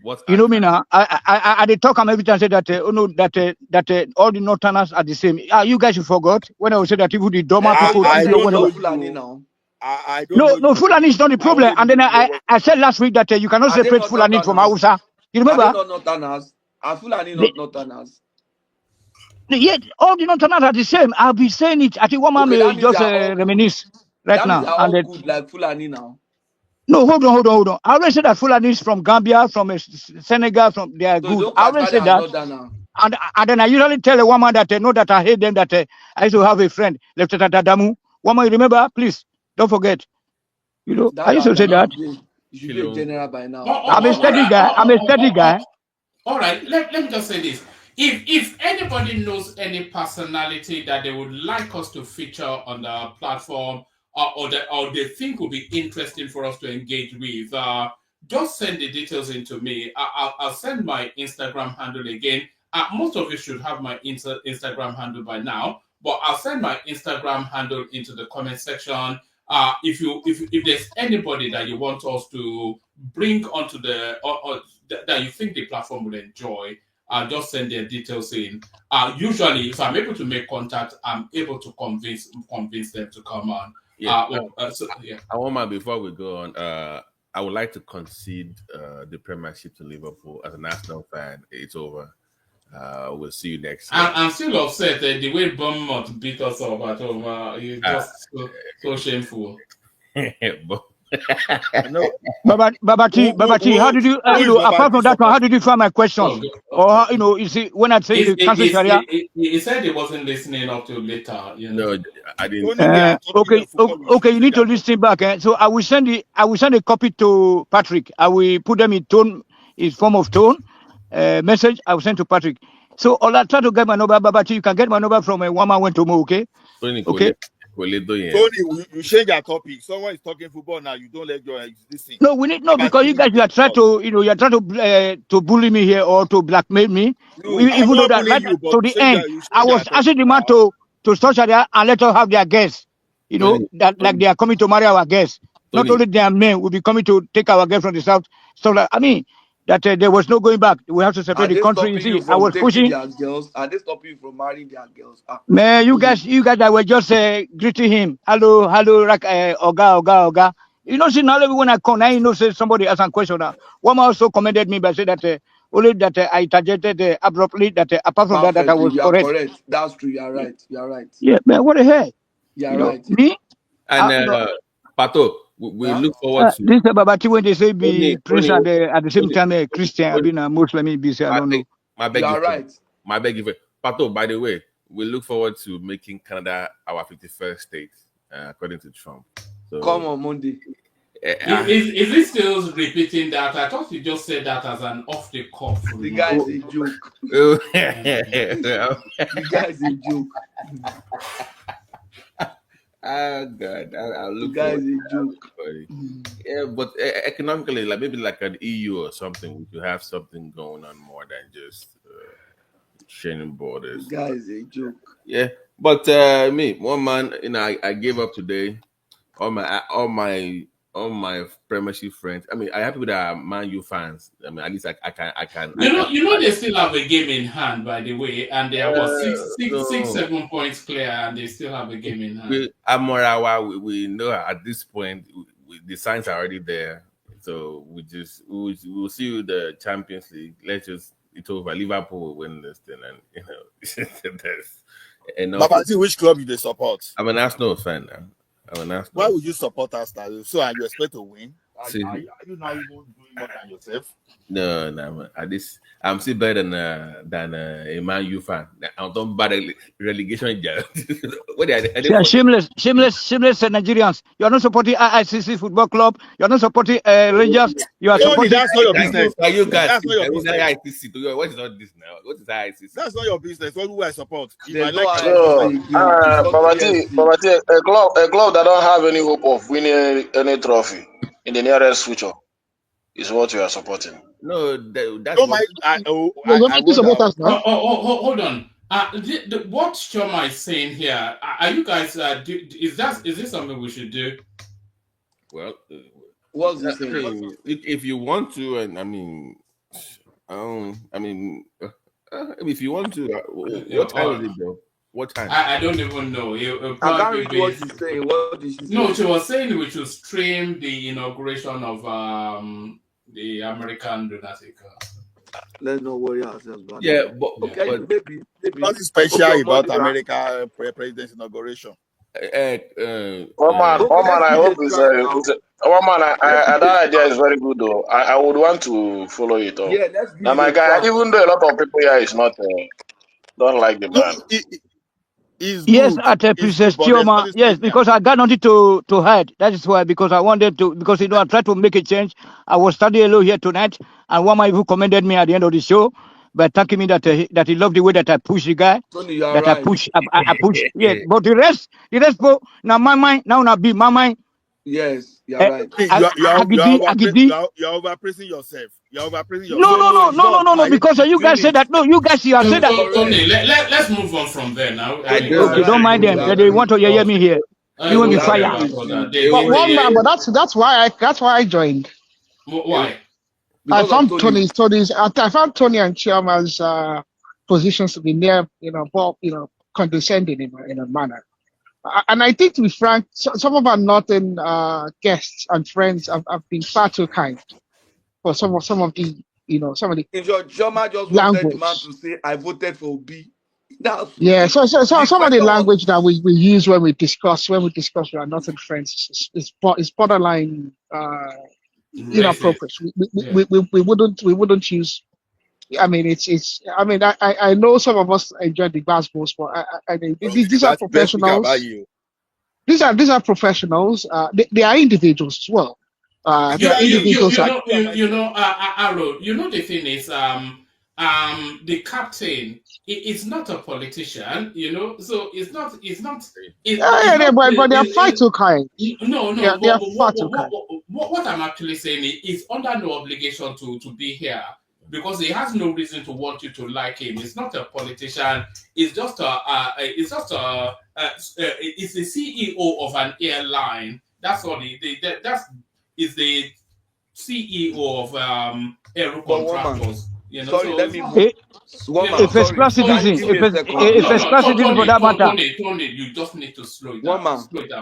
what? You know me now. I they talk and every time say that that all the Northerners are the same. You guys forgot when I was saying that even the Doma people. I don't know Fulani now. I don't know. No, Fulani is not the problem. And then I said last week that you cannot separate Fulani from Hausa. You remember? Are they not Northerners? Are Fulani not Northerners? Yet all the Northerners are the same. I'll be saying it. I think one man may just reminisce right now. That means they're all good like Fulani now. No, hold on. I already said that Fulani is from Gambia, from Senegal, they are So good. I already said that. And then I usually tell a woman that I know that I hate them, that I used to have a friend, Lieutenant Adamu. Woman, you remember? Please, don't forget. I used to say that. You should be a general by now. I'm a steady guy. All right, let me just say this. If anybody knows any personality that they would like us to feature on the platform, or they think would be interesting for us to engage with, just send the details into me. I'll send my Instagram handle again. Most of you should have my Instagram handle by now, but I'll send my Instagram handle into the comment section. If there's anybody that you want us to bring onto the or that you think the platform will enjoy, just send their details in. Usually, if I'm able to make contact, I'm able to convince them to come on. Before we go on, I would like to concede the Premiership to Liverpool. As an Arsenal fan, it's over. We'll see you next year. I'm still upset that the way Bournemouth beat us up at home is just so shameful. Babati, how did you, apart from that one, how did you find my questions? Or, you see, when I say the cancel Sharia. He said he wasn't listening up to later. No, I didn't. Okay, you need to listen back. So I will send a copy to Patrick. I will put them in form of tone message. I will send to Patrick. So I'll try to get my number, Babati. You can get my number from one man went to Mo, okay? Okay. Tony, you change your topic. Someone is talking football now. You don't let your listen. No, we need because you guys are trying to bully me here or to blackmail me. Even though that right to the end, I was asking the man to start there and let us have their guests. That like they are coming to marry our guests. Not only their men will be coming to take our guests from the south. So that there was no going back. We have to separate the country. You see, I was pushing. Are they stopping you from marrying their girls? Man, you guys that were just greeting him. Hello, Oga. See, now when I come, I say somebody asked a question. One also commended me by saying that only that I interjected abruptly. That apart from that I was correct. That's true. You're right. Yeah, man, what the hell? You're right. Me? And Pato, we look forward to this Babati when they say be Prince at the same time a Christian, I've been a Muslim, I don't know. My beg you. Pato, by the way, we look forward to making Canada our 51st state, according to Trump. So, come on Monday. Is he still repeating that? I thought you just said that as an off the cuff The guy remark. is a joke. The The guy is a joke. Oh God, I'll The look guy forward is to a joke. that. Yeah, but economically, like maybe like an EU or something, we could have something going on more than just sharing borders. The guy is a joke. Yeah, but me, one man, I gave up today. All my Premiership friends. I mean, I have people that are Man U fans. I mean, at least I can. You know, they still have a game in hand, by the way, and they are what No. 7 points clear, and they still have a game in hand. We know at this point the signs are already there. So we'll see you the Champions League. It's over. Liverpool will win this thing, and enough. Babati, which club you support? I'm an Arsenal fan now. Why would you support Arsenal? So are you expect to win? Are See, you not even doing more than yourself? no. At this, I'm still better than a Man U fan. I'm talking about relegation. What are they Shameless Nigerians. You're not supporting ICC Football Club. You're not supporting Rangers. You are supporting. That's not your business. You guys, That's not your business. ICC. What is all this now? What is ICC? That's not your business. What do I support? There's If no I like So, Babati, a club that don't have any hope of winning any trophy in the nearest future is what you are supporting. No, that's don't mind. Hold on. What Choma is saying here, are you guys? Is this something we should do? Well, what's he saying? If you want to, and if you want to, what time is it though? What time? I don't even know. I can't read what she's saying. What did she say? No, she was saying we should stream the inauguration of the American lunatic. Let's not worry ourselves about that. But maybe nothing special about America president's inauguration. One man, I hope is one man. That idea is very good though. I would want to follow it up. Yeah, let's now, my guy, even though a lot of people here is not don't like the brand. Yes, at Princess Chioma. Yes, because I got nothing to hide. That is why, because I wanted to, because I tried to make a change. I was studying hello here tonight, and one man even commended me at the end of the show by thanking me that he loved the way that I push the guy. Tony, that right. I push. Yeah, but the rest, now my mind, be my mind. Yes, you're right. You're overpraising yourself. You're overpraising yourself. No. Because you guys said that. No, you guys have said that. Tony, let's move on from there now. Okay, don't mind them. They want to hear me here. You will be fired. But one man, but that's why I joined. Why? I found Tony and Chiama's positions to be near, condescending in a manner. And I think, to be frank, some of our northern guests and friends have been far too kind for some of the. In short, Joma just wanted the man to say, "I voted for B." Yeah, so some of the language that we use when we discuss with our northern friends is borderline inappropriate. We wouldn't use. I mean, I know some of us enjoy the basketballs, but these are professionals. These are professionals. They are individuals as well. Aero, the thing is, the captain is not a politician, so it's not. But they are far too kind. No. They are far too kind. What I'm actually saying is under no obligation to be here, because he has no reason to want you to like him. He's not a politician. It's just it's the CEO of an airline. That's all. Is the CEO of Aero Contractors. Sorry, let me move. A first class citizen. A first class citizen for that matter. Tony, you just need to slow it down.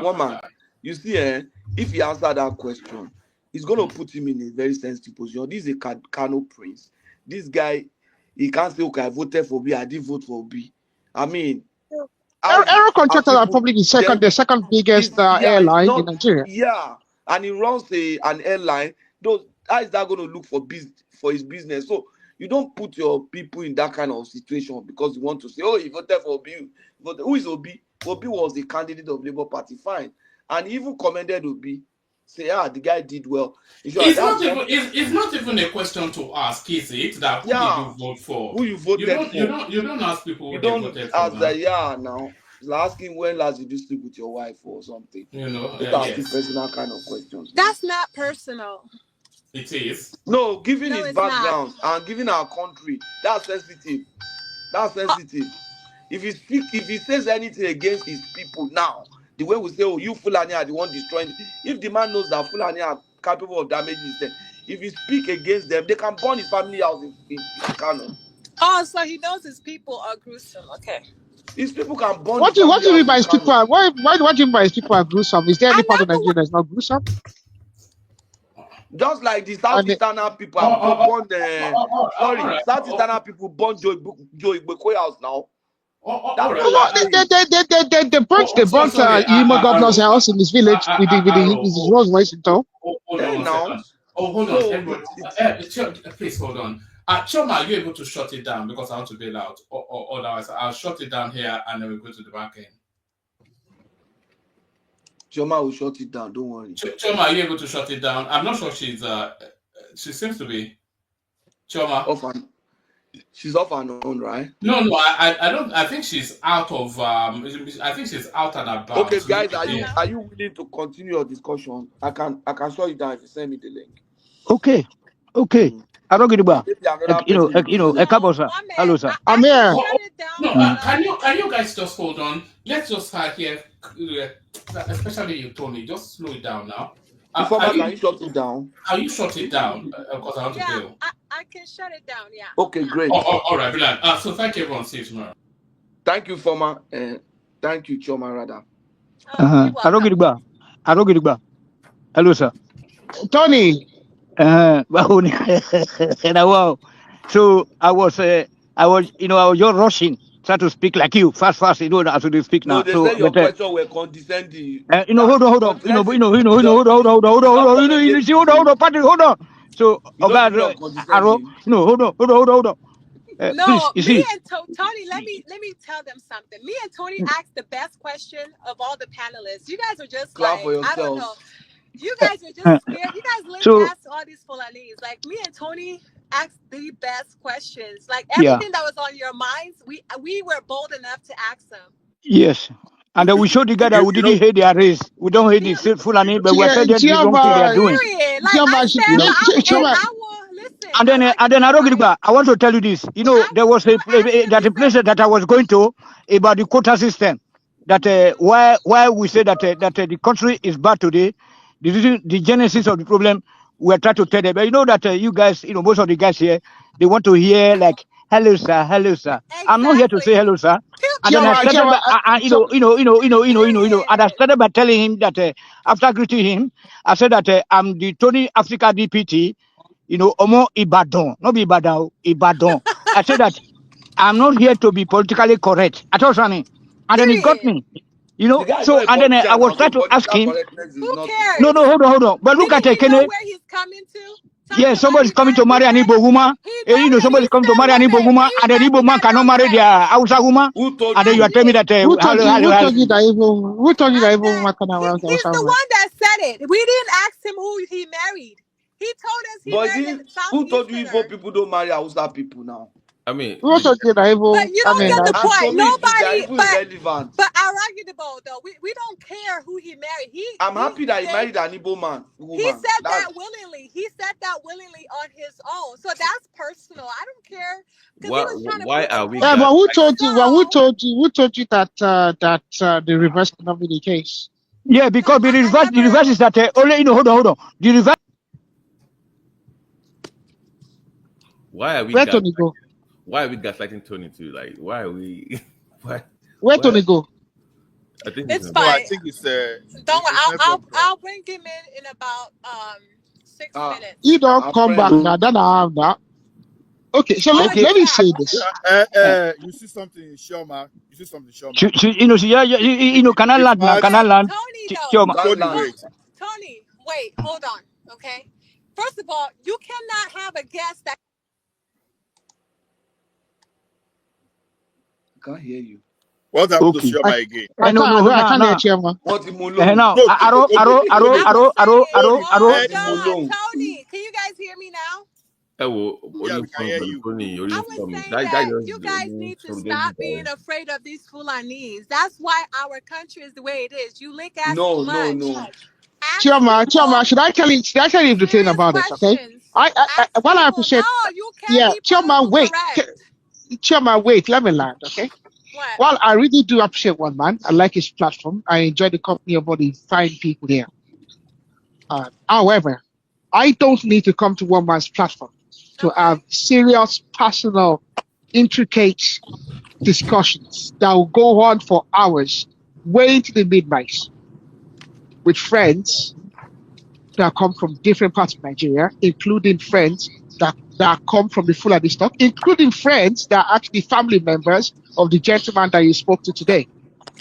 One man. You see, if he answered that question, it's going to put him in a very sensitive position. This is a Kano prince. This guy, he can't say, okay, I voted for B, I didn't vote for B. I mean, Aero Contractors are probably the second biggest airline in Nigeria. Yeah, and he runs an airline. How is that going to look for his business? So You don't put your people in that kind of situation because you want to say, oh, he voted for Obi. But who is Obi? Obi was the candidate of Labour Party, fine. And he even commended Obi. Say, the guy did well. It's not even a question to ask, is it? That who did you vote for? Who you voted for? You don't ask people who you they don't voted ask for. that, now. Asking when last did you sleep with your wife or something. Asking personal kind of questions. That's not personal. It is. No, given his background and given our country, that's sensitive. If he says anything against his people now, the way we say, oh, you Fulani are the one destroying. If the man knows that Fulani are capable of damaging them, if he speak against them, they can burn his family house in Kano. Oh, so he knows his people are gruesome. Okay. These people can burn. What do you mean by his people? What do you mean by his people are gruesome? Is there any part of Nigeria that's not gruesome? Just like the Southeastern people burn Southeastern people burn Joe Igbekoya house now. They burnt Imo governor's house in his village with his Rolls Royce in tow. Hold on. Please hold on. Choma, are you able to shut it down because I want to bail out? Or otherwise, I'll shut it down here and then we'll go to the back end. Choma will shut it down. Don't worry. Choma, are you able to shut it down? I'm not sure she seems to be. Choma. She's off and on, right? No, I don't. I think she's out of. I think she's out and about. Okay, guys, are you willing to continue your discussion? I can shut it down if you send me the link. Okay. I don't get about. Hello, sir. I'm here. No, can you guys just hold on? Let's just start here, especially you, Tony. Just slow it down now. Can you shut it down? How you shut it down? Because I want to go. I can shut it down. Yeah. Okay, great. All right, brilliant. So thank you, everyone. See you tomorrow. Thank you, Former. Thank you, Choma, rather. I don't get about. Hello, sir. Tony. So I was just rushing, trying to speak like you, fast, as you speak now. No, they say your question were condescending. Hold on. Hold on. So, hold on. No, me and Tony, let me tell them something. Me and Tony asked the best question of all the panelists. You guys are just clap for yourselves. I don't know. You guys are just scared. You guys literally asked all these Fulanis. Like me and Tony asked the best questions. Like everything that was on your minds, we were bold enough to ask them. Yes. And then we showed the guy that we didn't hate their race. We don't hate the Fulani, but we're telling them the wrong thing they are doing. And then I want to tell you this. There was a place that I was going to about the quota system. That why we say that the country is bad today. The genesis of the problem, we're trying to tell them. But you know that you guys, most of the guys here, they want to hear like, hello, sir. Exactly. I'm not here to say hello, sir. And then I started by telling him that after greeting him, I said that I'm the Tony Africa DPT, Omo Ibadan, not Ibadan, Ibadan. I said that I'm not here to be politically correct at all, Sonny. And then he got me. So and then I was trying to ask him. Who cares? No, hold on. But look at it, Kene. Where he's coming to? Yes, somebody's coming to marry an Igbo woman. Somebody's coming to marry an Igbo woman, and the Igbo man cannot marry their Hausa woman. And then you are telling me that who told you that Igbo woman cannot marry He's the one that said it. We didn't ask him who he married. He told us he married. Who told you Igbo people don't marry Hausa people now? I mean, but you don't get the point. Nobody, but arguable though. We don't care who he married. I'm happy that he married an Igbo man. He said that willingly. He said that willingly on his own. So that's personal. I don't care. Why are we? Yeah, but who told you? Well, who told you that the reverse cannot be the case? Yeah, because the reverse is that only hold on. The reverse. Why are we? Where Tony go? Why are we gaslighting Tony too? Like, why are we? Where Tony go? I think it's fine. I think it's don't worry. I'll bring him in about 6 minutes. You don't come back now. Then I have that. Okay, so let me say this. You see something, Shoma? Can I land now? Can I land? Tony, wait, hold on, okay? First of all, you cannot have a guest that can't hear you. What happened to Okay. Shoma again? No, I can't hear no. Chairman. What him alone? Now, No, arrow, okay, arrow, okay, arrow, okay. I was arrow, arrow, saying, arrow, Tony, arrow. hold Let him on, alone. Tony. Can you guys hear me now? Yeah, we can hear you. Tony, I was saying that you guys need to stop being afraid of these Fulanis. That's why our country is the way it is. You lick ass too No, no, much. no. Ask Chairman, people should I tell you the thing serious about this, okay? questions. I Ask what I people. No, appreciate, you can't yeah, be political correct. Chairman, wait, let me land, okay? What? While I really do appreciate one man, I like his platform. I enjoy the company of all the fine people here. However, I don't need to come to one man's platform to have Okay. serious, personal, intricate discussions that will go on for hours, way into the midnight, with friends that come from different parts of Nigeria, including friends that come from the Fulani stock, including friends that are actually family members of the gentleman that you spoke to today,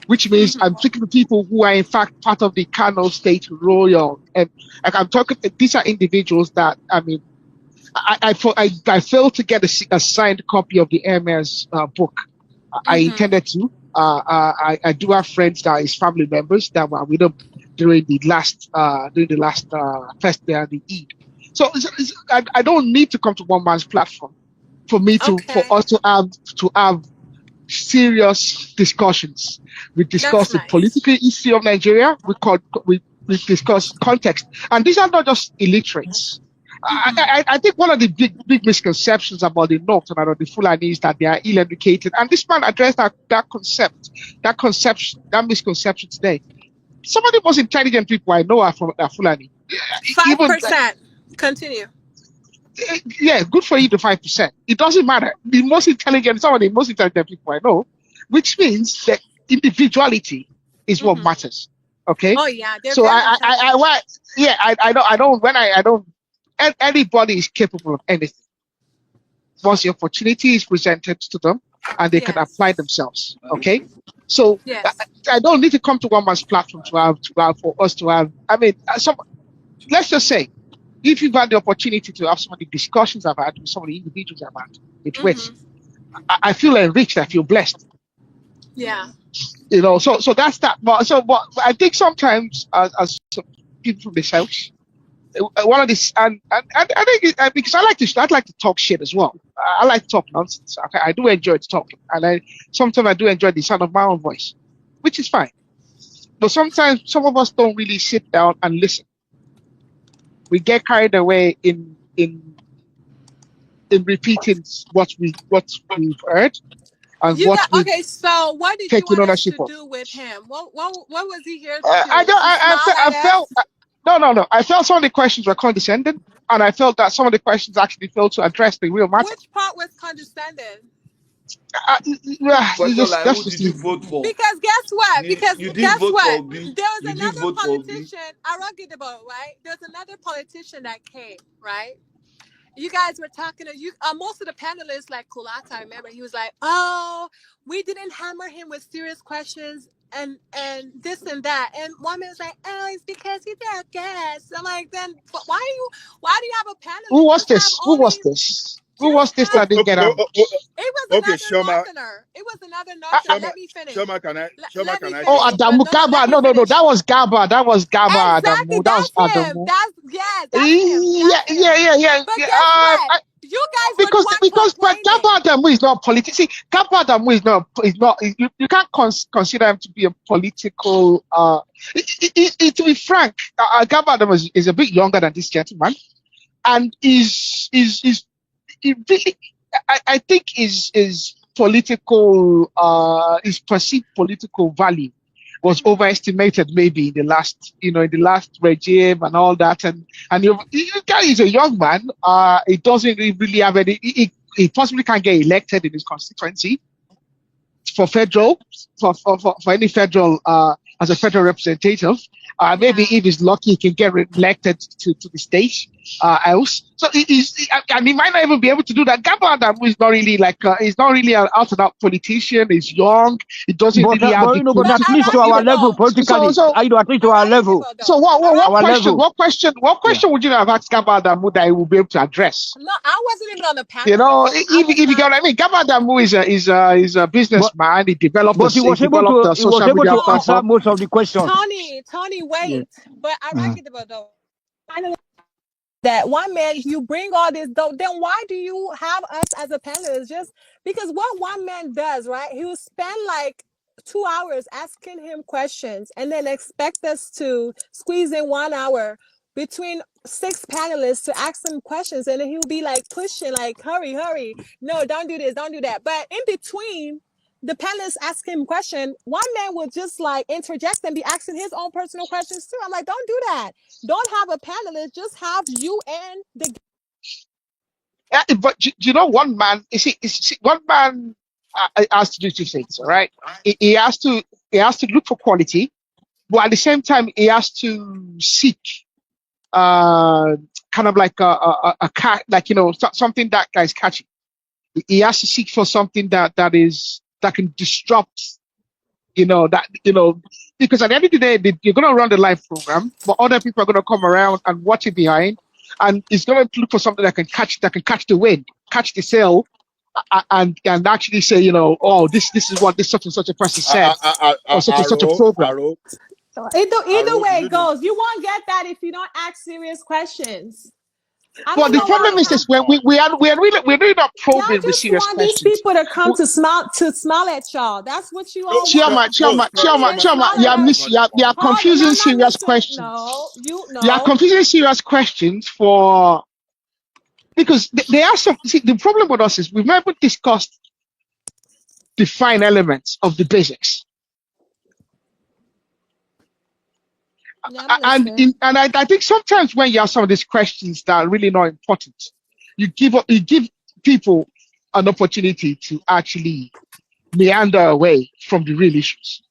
which means I'm speaking to people who are in fact part of the Kano State Royal. And like I'm talking, these are individuals that, I mean, I failed to get a signed copy of the Emir's book. I intended to. I do have friends that is family members that were with them during the last first day of the Eid. So I don't need to come to one man's platform for Okay. us to have serious discussions. We That's discuss the nice. political issue of Nigeria. We discuss context, and these are not just illiterates. I think one of the big misconceptions about the North and about the Fulani is that they are ill-educated, and this man addressed that misconception today. Some of the most intelligent people I know are Fulani. Even 5%. Continue. yeah, good for you to 5%. It doesn't matter. Some of the most intelligent people I know, which means that individuality is what matters. Okay. Oh yeah, they're So very intelligent. I don't, anybody is capable of anything once the opportunity is presented to them and they can apply Yes. themselves. Okay. So Yes. I don't need to come to one man's platform for us to have. I mean, let's just say, if you've had the opportunity to have some of the discussions I've had with some of the individuals I've had with which I feel enriched, I feel blessed. Yeah. You know, so that's that. But I think sometimes as people from the South, one of these, and I think because I'd like to talk shit as well. I like to talk nonsense. Okay? I do enjoy talking, and sometimes I do enjoy the sound of my own voice, which is fine. But sometimes some of us don't really sit down and listen. We get carried away in repeating what we've heard and You what got we've okay. So, what did you taken want us ownership to of. do with him? What was he here I don't. to smile I at felt us? no. I felt some of the questions were condescending, and I felt that some of the questions actually failed to address the real matter. Which part was condescending? You Question like, who just did you leave. vote for? Because guess what? Because You didn't guess vote for what? Obi. There was You didn't another vote for Obi. politician. I don't get about right. There's another politician that came right. You guys were talking to you. Most of the panelists, like Kulata, I remember he was like, "Oh, we didn't hammer him with serious questions and this and that." And one man was like, "Oh, it's because he's our guest." I'm like, then why do you have a Who panelist? was this? Who was this? Who was this Have that didn't get out? it was Okay, another Shoma, northerner. It was another northerner. Shoma, Let me finish. Shoma, Let can me I Oh, talk? finish. But Adamu no, let Gaba. me No, finish. that was Gaba. That was Gaba. Exactly. Adamu. That was That's him. Adamu. That's him. That's him. But guess what? You guys were the one But complaining. Gaba Adamu is not political. See, Gaba Adamu is not. You can't consider him to be a political. To be frank, Gaba Adamu is a bit younger than this gentleman, and he really, I think his political his perceived political value was overestimated maybe in the last regime and all that, and the guy is a young man. He doesn't really have any. He possibly can't get elected in his constituency for any federal as a federal representative. Maybe if he's lucky, he can get elected to the state. else. So and he might not even be able to do that. Gabba Adamu is not really like he's not really an out and out politician. He's young. He doesn't really have but the you know, but at political least to our level politically, at least to our level. So what question Yeah. would you have asked Gabba Adamu that he will be able to address? No, I wasn't even on the panel. You know, if you get what I mean, Gabba Adamu is a businessman. He developed But he was able to answer platform. most of the questions. Tony, wait. But I like it about though. That one man, you bring all this, then why do you have us as a panelist? Just because what one man does, right? He will spend like 2 hours asking him questions and then expect us to squeeze in 1 hour between 6 panelists to ask him questions. And then he'll be like pushing, like, hurry. No, don't do this, don't do that. But in between, the panelists ask him question, one man will just like interject and be asking his own personal questions too. I'm like, don't do that. Don't have a panelist, just have you and the. But you know, one man, one man has to do two things, all right? He has to look for quality, but at the same time, he has to seek kind of like a cat, like, you know, something that is catchy. He has to seek for something that can disrupt, you know, because at the end of the day, you're going to run the live program, but other people are going to come around and watch it behind, and it's going to look for something that can catch the wind, catch the sail, and actually say, you know, oh, this is what this such and such a person said, or such and such a program. Either way it goes, you won't get that if you don't ask serious questions. Well, the problem is this: we're really not probing with serious questions. These people to come to smile at y'all. That's what you all want. Chioma, you are confusing serious questions. No. You are confusing serious questions for, because there are some. See, the problem with us is we've never discussed the fine elements of the basics. And I think sometimes when you have some of these questions that are really not important, you give people an opportunity to actually meander away from the real issues.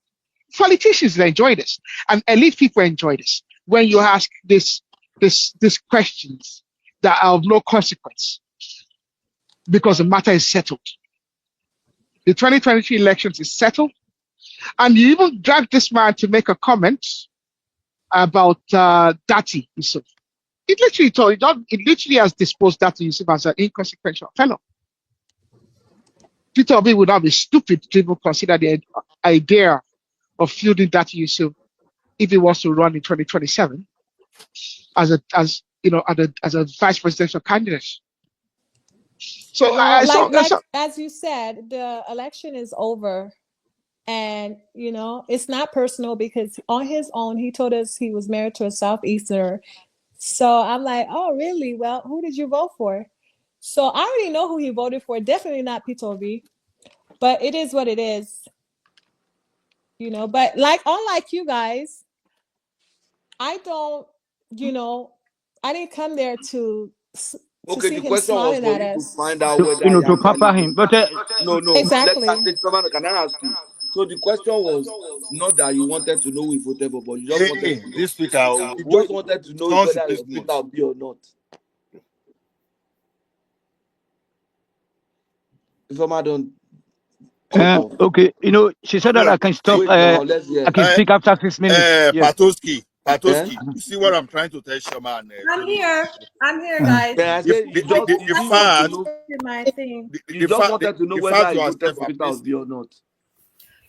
Politicians enjoy this, and elite people enjoy this. When you ask these questions that are of no consequence because the matter is settled. The 2023 elections is settled, and you even drag this man to make a comment about Dati Yusuf. It literally has disposed Dati Yusuf as an inconsequential fellow. Peter Obi would not be stupid to even consider the idea of fielding Dati Yusuf if he wants to run in 2027 as a vice presidential candidate. So, as you said, the election is over. And, you know, it's not personal because on his own, he told us he was married to a Southeasterner. So I'm like, oh, really? Well, who did you vote for? So I already know who he voted for. Definitely not Peter Obi. But it is what it is. You know, but unlike you guys, I don't, I didn't come there to see him smiling at us. To find out whether to pamper him. But no. Exactly. Can I ask you? So the question was not that you wanted to know who he voted for, but you just wanted to know. This speaker, you just wanted to know whether it's Peter Obi or not. If I don't. Okay, you know, she said that I can stop. I can speak after 6 minutes. Patoski, you see what I'm trying to tell Shoma? I'm here, guys. You just wanted to know whether he voted for Peter Obi or not.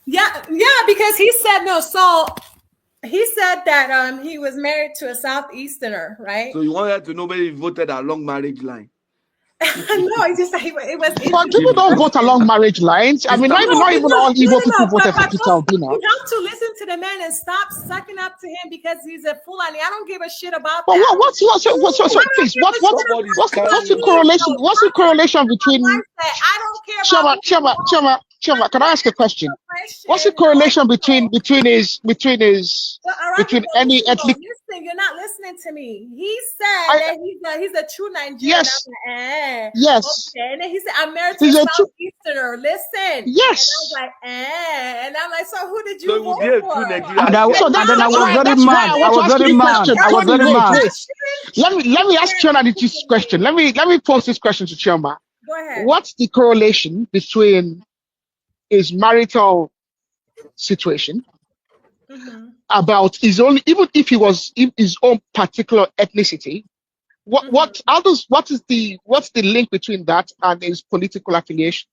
Yeah, because he said no. So he said that he was married to a Southeasterner, right? So you wanted to know whether he voted along marriage line. No, it's just it was. But people don't vote along marriage lines. I mean, not even all evil people voted for Peter Obi now. You have to listen to the man and stop sucking up to him because he's a fool, and I don't give a shit about but that. What's the correlation? What's the correlation between? I don't care about. Choma, can I ask a question? What's the correlation between any ethnic? Listen, you're not listening to me. He said that he's a true Nigerian. Yes. Yes. Okay. And then he said, I'm married to a Southeasterner. Listen. Yes. And I was like, and I'm like, so who did you vote for? And then I was very mad. I was very mad. Let me ask Chioma this question. Let me pose this question to Chioma. Go ahead. What's the correlation between his marital situation about his own, even if he was in his own particular ethnicity? What is the link between that and his political affiliation?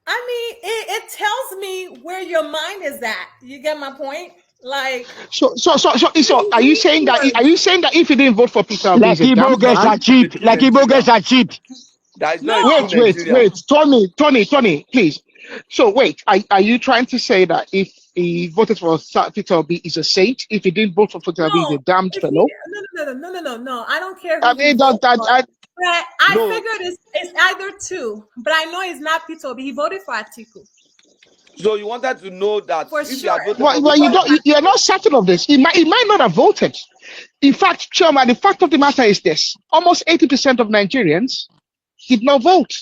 I mean, it tells me where your mind is at. You get my point? Like, so are you saying that if he didn't vote for Peter Obi, Like Igbo girls are cheap. Like Igbo girls are cheap. Wait, Tony, please. So wait, are you trying to say that if he voted for Peter Obi, he's a saint? If he didn't vote for Peter Obi, he's a damned fellow? No. I don't care who I mean, but I figured it's either two, but I know it's not Peter Obi. He voted for Atiku. So you wanted to know that for sure. Well, you're not certain of this. He might not have voted. In fact, Chioma, the fact of the matter is this: almost 80% of Nigerians did not vote.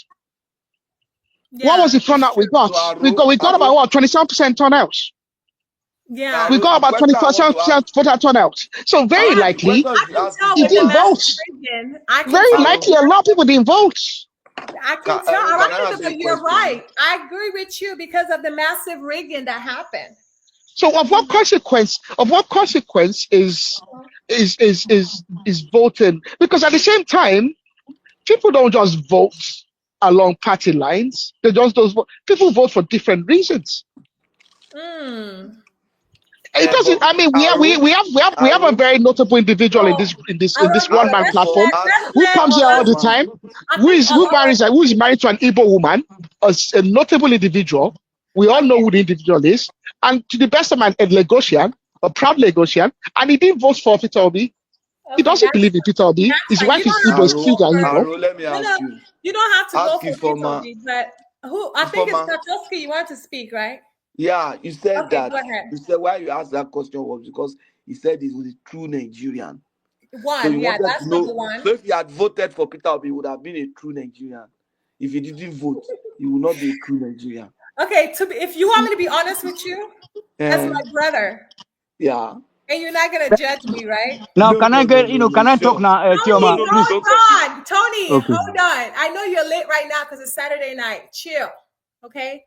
Yeah, what was the turnout we got? We got about what, 27% turnout? Yeah, we got about 24% voter turnout. So very likely he didn't vote. Very likely a lot of people didn't vote. I can tell. But you're right. I agree with you because of the massive rigging that happened. So of what consequence? Is voting? Because at the same time, people don't just vote along party lines. They just people vote for different reasons. It doesn't. I mean, we have a very notable individual in this one man platform who comes here all the time. Who is married to an Igbo woman, a notable individual. We all know who the individual is, and to the best of my Lagosian, a proud Lagosian, and he didn't vote for Peter Obi. He doesn't believe in Peter Obi. His wife is Igbo, is cute and Igbo. Let me ask you. You don't have to go for Peter Obi, but who? I think it's Katoski. You want to speak, right? Yeah, you said that. Go ahead. You said why you asked that question was because he said he was a true Nigerian. So that's number one. So if he had voted for Peter Obi, he would have been a true Nigerian. If he didn't vote, he would not be a true Nigerian. Okay, if you want me to be honest with you, as my brother. Yeah. And you're not gonna judge me, right? Now, can I talk now, Chioma? Hold on, Tony. Okay. Hold on. I know you're late right now because it's Saturday night. Chill, okay?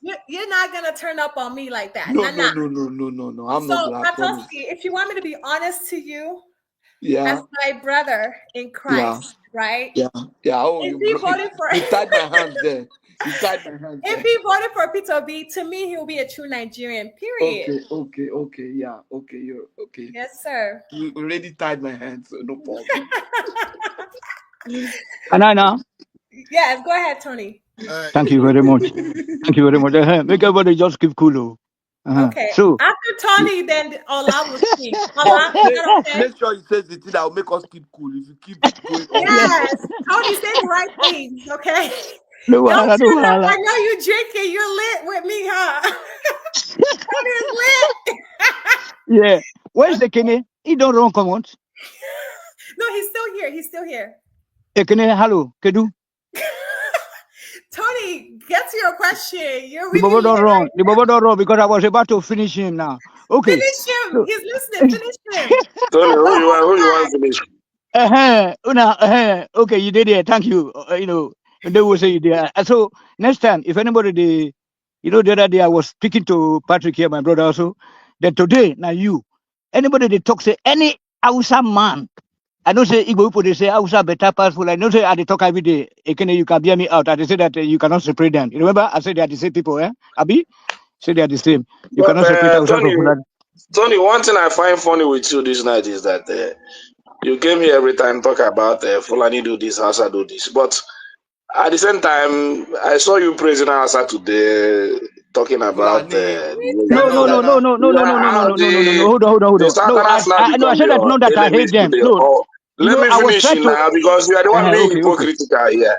You're not gonna turn up on me like that. No. I'm not gonna. If you want me to be honest to you, as my brother in Christ, right? Yeah. Oh, you tied my hands there. If he voted for Peter Obi, to me, he will be a true Nigerian, period. Okay. Yeah. Okay, you're okay. Yes, sir. You already tied my hands, so no problem. And I now? Yes, go ahead, Tony. Thank you very much. Make everybody just keep cool. Okay. So after Tony, then Ola will speak. Make sure you say the thing that will make us keep cool. If you keep going on. Yes, Tony, say the right things, okay? No, I know you drinking. You're lit with me, huh? Tony is lit. Yeah. Where's the Kenny? He don't run come on. No, he's still here. Hey, Kenny, hello, Kedu. Tony, get to your question. You're really the Bobo don't run because I was about to finish him now. Okay. Finish him. So, he's listening. Finish him. Tony, who you want to finish? Okay, you did it. Thank you. They will say there. So next time, if anybody, the other day I was speaking to Patrick here, my brother also, that today, now anybody they talk, say any Hausa man, I don't say Igbo people, they say Hausa better powerful. I don't say they talk every day. You can bear me out. I say that you cannot separate them. You remember? I said they are the same people, Abi? Say they are the same. You cannot separate Hausa from Fulani. Tony, one thing I find funny with you this night is that you came here every time talk about Fulani do this, Hausa do this, but at the same time, I saw you praising Hausa today, talking about No. Hold on. No, I said that not that I hate them. No. Let me finish now because you are the one being hypocritical here.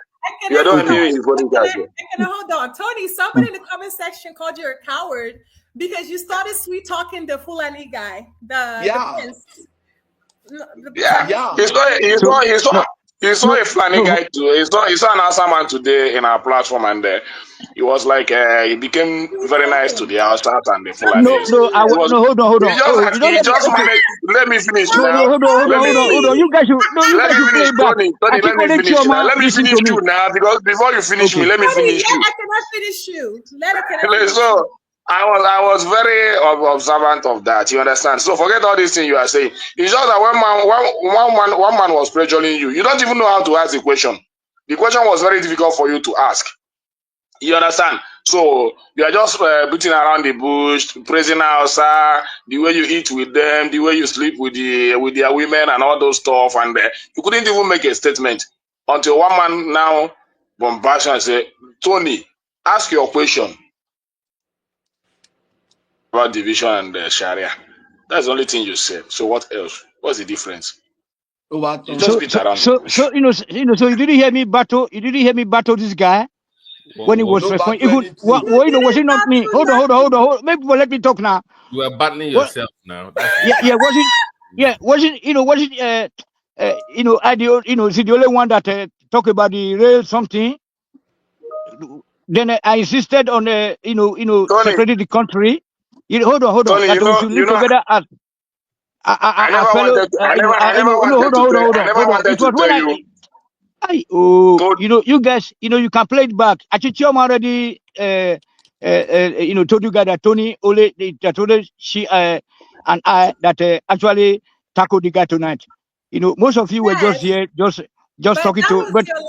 You are the one being hypocritical here. Hold on, Tony. Somebody in the comment section called you a coward because you started sweet talking the Fulani guy, the prince. He's not. You saw a funny guy too. He saw an answer man today in our platform, and he was like, he became very nice to the Hausas and the Fulanis. No, hold on. Oh, you don't He let me. just Okay. managed. Let me finish No, now. hold on. You guys should play it back. Tony. I think Let me only finish now. Chioma Let me listen finish to me. you now, because before you finish me, Okay. let me Tony, finish let you. I cannot finish you. Let I cannot finish So you. I was very observant of that. You understand? So forget all these things you are saying. It's just that one man was pressuring you. You don't even know how to ask the question. The question was very difficult for you to ask. You understand? So you are just beating around the bush, praising Hausa, the way you eat with them, the way you sleep with their women and all those stuff, and you couldn't even make a statement until one man now bombast and say, "Tony, ask your question about division and Sharia." That's the only thing you said. So what else? What's the difference? You just beat around the bush. So you didn't hear me battle. You didn't hear me battle this guy when he was responding. Even was it not me? Hold on. Maybe let me talk now. You are battling yourself now. That's was it is he the only one that talk about the rail something? Then I insisted on Tony, separating the country. Hold on. Tony, That we should live together as I never a fellow. wanted to, I never wanted Hold on. It was to when tell you. you guys, you can play it back. Achichioma already, told you guys that Tony Ole, that Ole, she and I that actually tackled the guy tonight. Most of you were just here, just but talking that to. was But your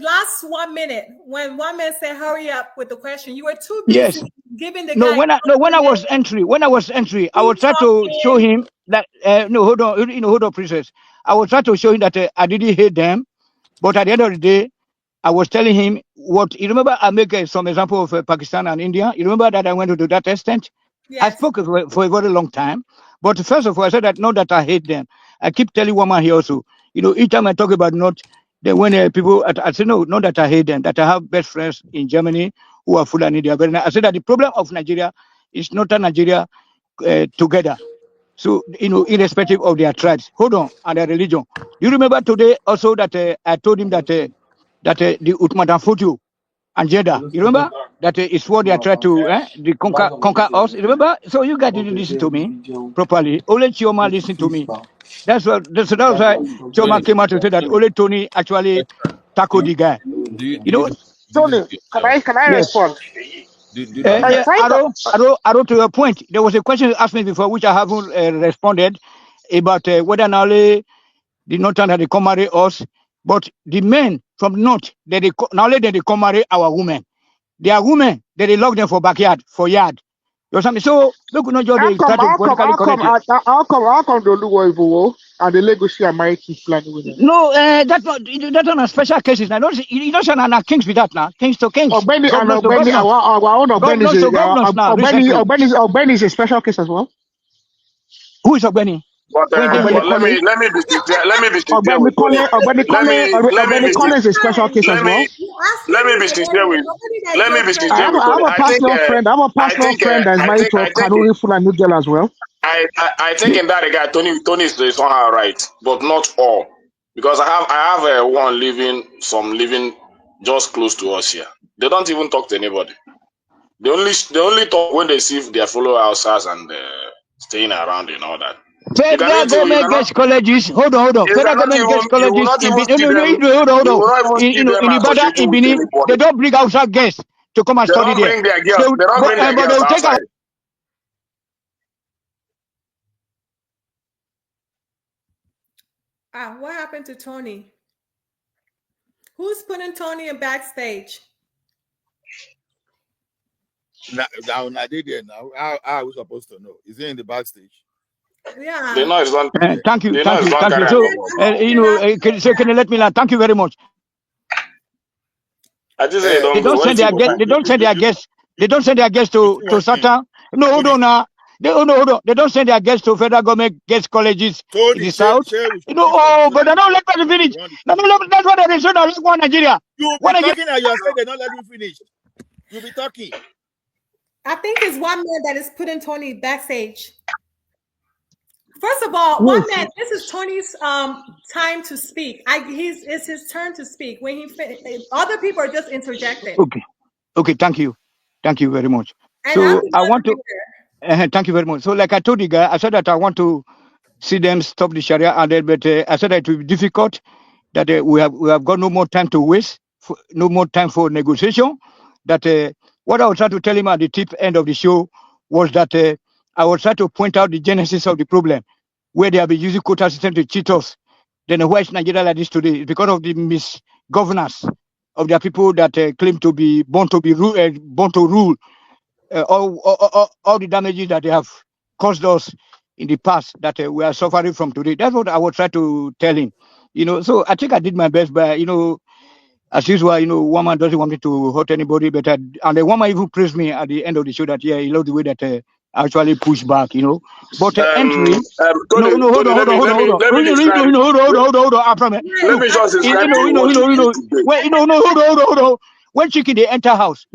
last 1 minute when one man said, "Hurry up with the question." You were too yes, busy giving the guy. when I was entry, I was trying to show him that. No, hold on, princess. I was trying to show him that I didn't hate them, but at the end of the day, I was telling him what you remember. I make some example of Pakistan and India. You remember that I went to do that extent. Yes. I spoke for a very long time, but first of all, I said that not that I hate them. I keep telling woman here also. Each time I talk about not, then when people, I say no, not that I hate them. That I have best friends in Germany who are full and India. But I said that the problem of Nigeria is not a Nigeria together. So irrespective of their tribes, hold on, and their religion. Do you remember today also that I told him that the Utmatan Fotu and Jeddah, you remember that it's what they are trying to conquer us. You remember? So you guys didn't listen to me properly. Only Chioma listened to me. That's why Chioma came out to say that only Tony actually tackled the guy. Do you Tony, can I Yes. respond? Aero, to your point, there was a question you asked me before, which I haven't responded about whether Nale the northern they come marry us, but the men from north, they not only they come marry our women. They are women, they lock them for backyard, for yard. You know something? So look, not just they try to politically correct it. I'll come to Oluwo and the Lagos are married to Fulani women. No, that's not a special cases. Now, you don't say na kings with that now. Kings to kings. Obeni and Governors to Obeni, governors. our own Governors to governors now, recently. Obeni is a special case as well. Who is Obeni? But let me be sincere. Let me be sincere with Tony. Obeni Kole is a special case as well. Let me be sincere with. Let me be sincere with I have Tony. a personal friend. I have a personal friend that is married to a Kanuri Fulani girl as well. I think in that regard, Tony is somehow right, but not all, because I have one living just close to us here. They don't even talk to anybody. They only talk when they see their follow houses and staying around and all that. Federal government gets colleges. Hold on. Federal government gets colleges in Benin. Hold on. In Ibadan, in Benin, they don't bring outside guests to come and study there. They don't bring their girls outside. What happened to Tony? Who's putting Tony in backstage? Now I did it now. How are we supposed to know? Is he in the backstage? Yeah. They know it's not. Thank you. So, so can you let me learn? Thank you very much. I just say They don't send their guests. They don't send their guests. They don't send their guests to Satan. No, hold on now. Hold on. They don't send their guests to federal government guest colleges in the south. But they don't let me finish. That's what they said. I want Nigeria. You'll be talking and you're saying they're not letting you finish. You'll be talking. I think it's one man that is putting Tony backstage. First of all, Yes. one man, this is Tony's time to speak. It's his turn to speak. When other people are just interjecting. Okay, thank you very much. And So I want to thank you very much. So like I told the guy, I said that I want to see them stop the Sharia, and then, but I said that it will be difficult. That we have got no more time to waste, no more time for negotiation. That what I was trying to tell him at the tip end of the show was that I was trying to point out the genesis of the problem, where they have been using quota system to cheat us. Then why is Nigeria like this today? It's because of the misgovernance of their people that claim to be born to rule. All the damages that they have caused us in the past that we are suffering from today. That's what I was trying to tell him. So I think I did my best, but as usual, woman doesn't want me to hurt anybody, but and the woman even praised me at the end of the show that he loved the way that I actually push back, But entry, Tony, hold on. let me describe. Hold on. I promise. Let me just describe to you what you did today. Wait, hold on. When chicken they enter house,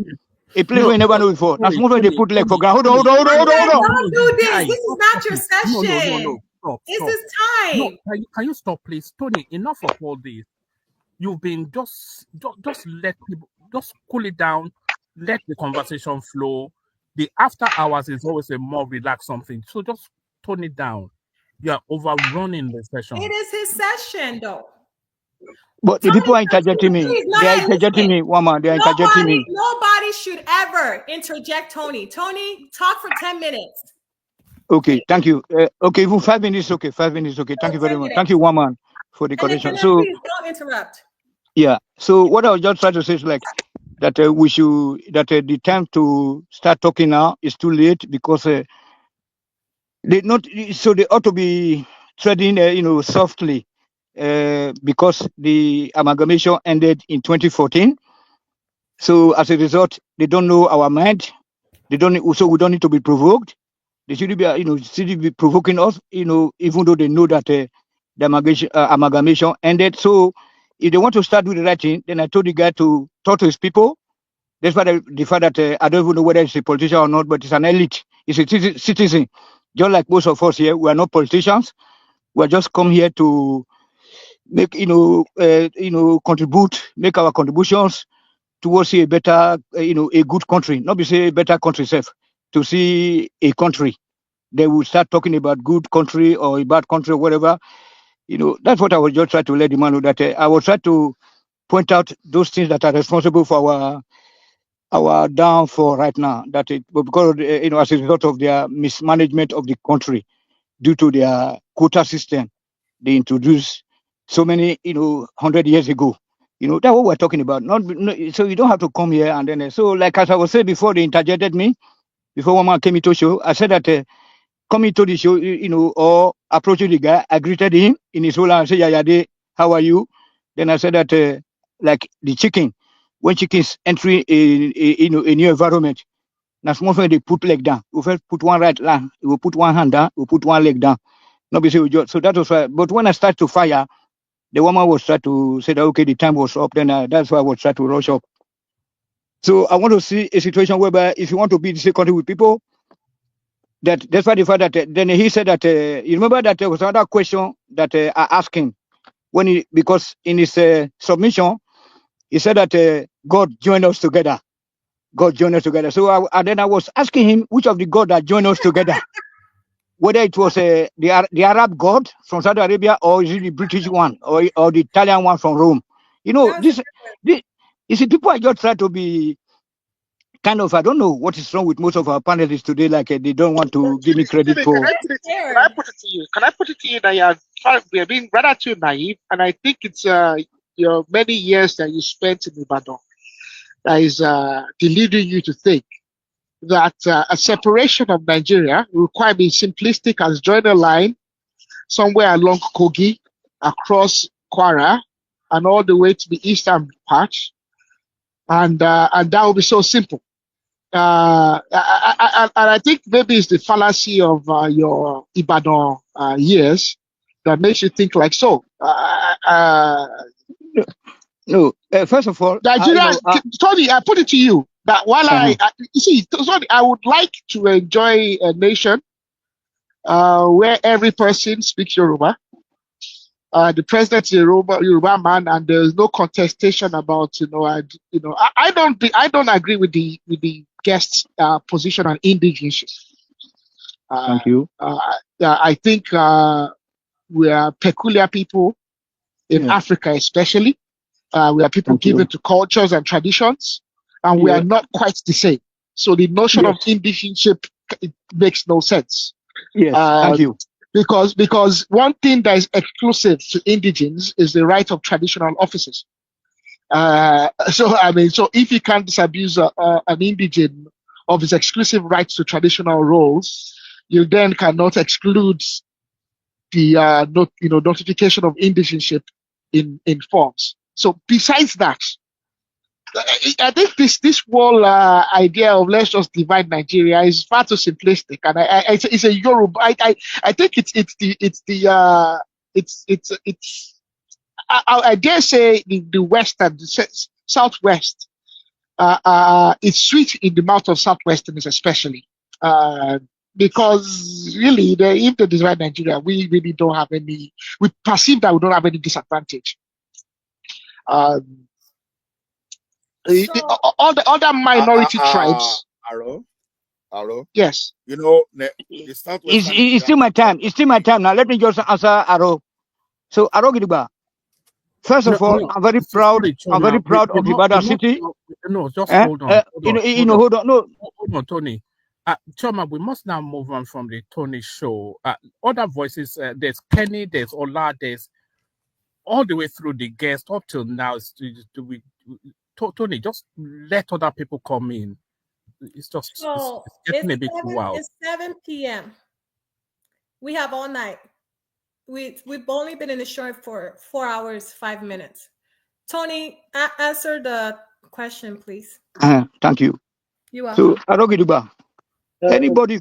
a place we never know before. That's more when they put leg for ground. Hold on. Don't do this. This is not your session. Stop. This is time. No, can you stop, please, Tony? Enough of all this. You've been just let people just cool it down, let the conversation flow. The after hours is always a more relaxed something. So just tone it down. You are overrunning the session. It is his session, though. But the people are interjecting me. They are interjecting me, woman. They are interjecting me. Nobody should ever interject Tony. Tony, talk for 10 minutes. Okay, thank you. Okay, even 5 minutes. Okay, 5 minutes. Okay, thank you very much. Thank you, woman, for the correction. So please don't interrupt. Yeah. So what I was just trying to say is like that we should the time to start talking now is too late because they ought to be treading softly because the amalgamation ended in 2014. So as a result, they don't know our mind. We don't need to be provoked. They should be provoking us, even though they know that the amalgamation ended. So if they want to start with the right thing, then I told the guy to talk to his people. That's why the fact that I don't even know whether it's a politician or not, but it's an elite. It's a citizen. Just like most of us here, we are not politicians. We are just come here to make, contribute, make our contributions towards a better, a good country. Not be say a better country self, to see a country. They will start talking about good country or a bad country or whatever. That's what I was just trying to let the man know, that I was trying to point out those things that are responsible for our downfall right now. That because as a result of their mismanagement of the country due to their quota system they introduced so many 100 years ago. That's what we're talking about. So you don't have to come here and then. So like as I was saying before, they interjected me before one man came into the show. I said that. Coming to the show, or approaching the guy, I greeted him in his whole and I said, Yayade, how are you? Then I said that, like the chicken, when chickens entering a new environment, now small when they put leg down, we first put one right leg, we will put one hand down, we put one leg down. So that was why. But when I start to fire, the woman was trying to say that, okay, the time was up. Then that's why I was trying to rush up. So I want to see a situation whereby if you want to be in the same country with people, that's why the fact that then he said that you remember that there was another question that I asked him because in his submission he said that God joined us together. God joined us together. So then I was asking him which of the God that joined us together, whether it was the Arab God from Saudi Arabia or is it the British one or the Italian one from Rome. This you see, people are just trying to be. Kind of, I don't know what is wrong with most of our panelists today. Like they don't want to give me credit for. Can I put it to you? Can I put it to you that we are being rather too naive, and I think it's your many years that you spent in Ibadan that is deluding you to think that a separation of Nigeria will require being simplistic as join a line somewhere along Kogi, across Kwara, and all the way to the eastern patch, and that will be so simple. I think maybe it's the fallacy of your Ibadan years that makes you think like so. No, first of all, Nigeria, Tony, I put it to you that while you see, Tony, I would like to enjoy a nation where every person speaks Yoruba. The president is a Yoruba man, and there's no contestation about I don't agree with the guest's position on indigenous. Thank you. I think we are peculiar people in Africa, especially. We are people given to cultures and traditions, and we are not quite the same. So the notion of indigenship, it makes no sense. Yes, thank you. Because one thing that is exclusive to indigenes is the right of traditional offices. So if you can't disabuse an indigene of his exclusive rights to traditional roles, you then cannot exclude the notification of indigeneship in forms. So besides that, I think this whole idea of let's just divide Nigeria is far too simplistic, and it's a Yoruba. I think I dare say the West and the Southwest. It's sweet in the mouth of Southwesterners, especially because really, if they divide Nigeria, we really don't have any. We perceive that we don't have any disadvantage. All the other minority tribes. Aero. Yes. You know, the Southwestern. It's still my time. It's still my time. Now let me just answer Aero. So Aero Gidigba. First of all, I'm very proud. I'm very proud of Ibadan City. No, just hold on. Hold on. No, hold on, Tony. Choma, we must now move on from the Tony show. Other voices. There's Kenny. There's Ola. There's all the way through the guest up till now. Tony, just let other people come in. It's just it's getting a bit wild. It's 7 p.m. We have all night. We've only been in the show for 4 hours, 5 minutes. Tony, answer the question, please. Thank you. You are. So, Arogiduba, anybody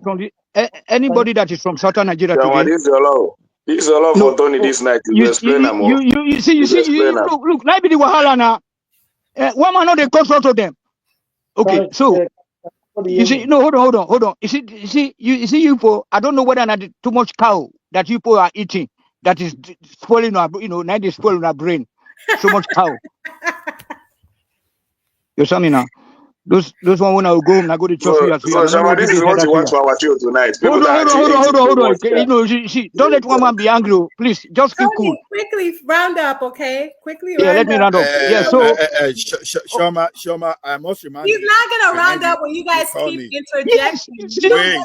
that is from Southern Nigeria today. This is a lot for Tony this night. You see, look, like the Wahala now. One man know they consult to them. Okay, so you see, no, hold on. You see, you people, I don't know whether or not too much cow that you people are eating that is spoiling our, now is spoiling our brain. So much cow. You saw me now. Those one when I go home, I go to church. So this is what you want for our show tonight. Hold on. See, don't let one man be angry. Please, just keep cool. Quickly round up, okay? Quickly round up. Let me round up. So Shoma, I must remind you. He's not gonna round up when you guys keep interjecting. Wait,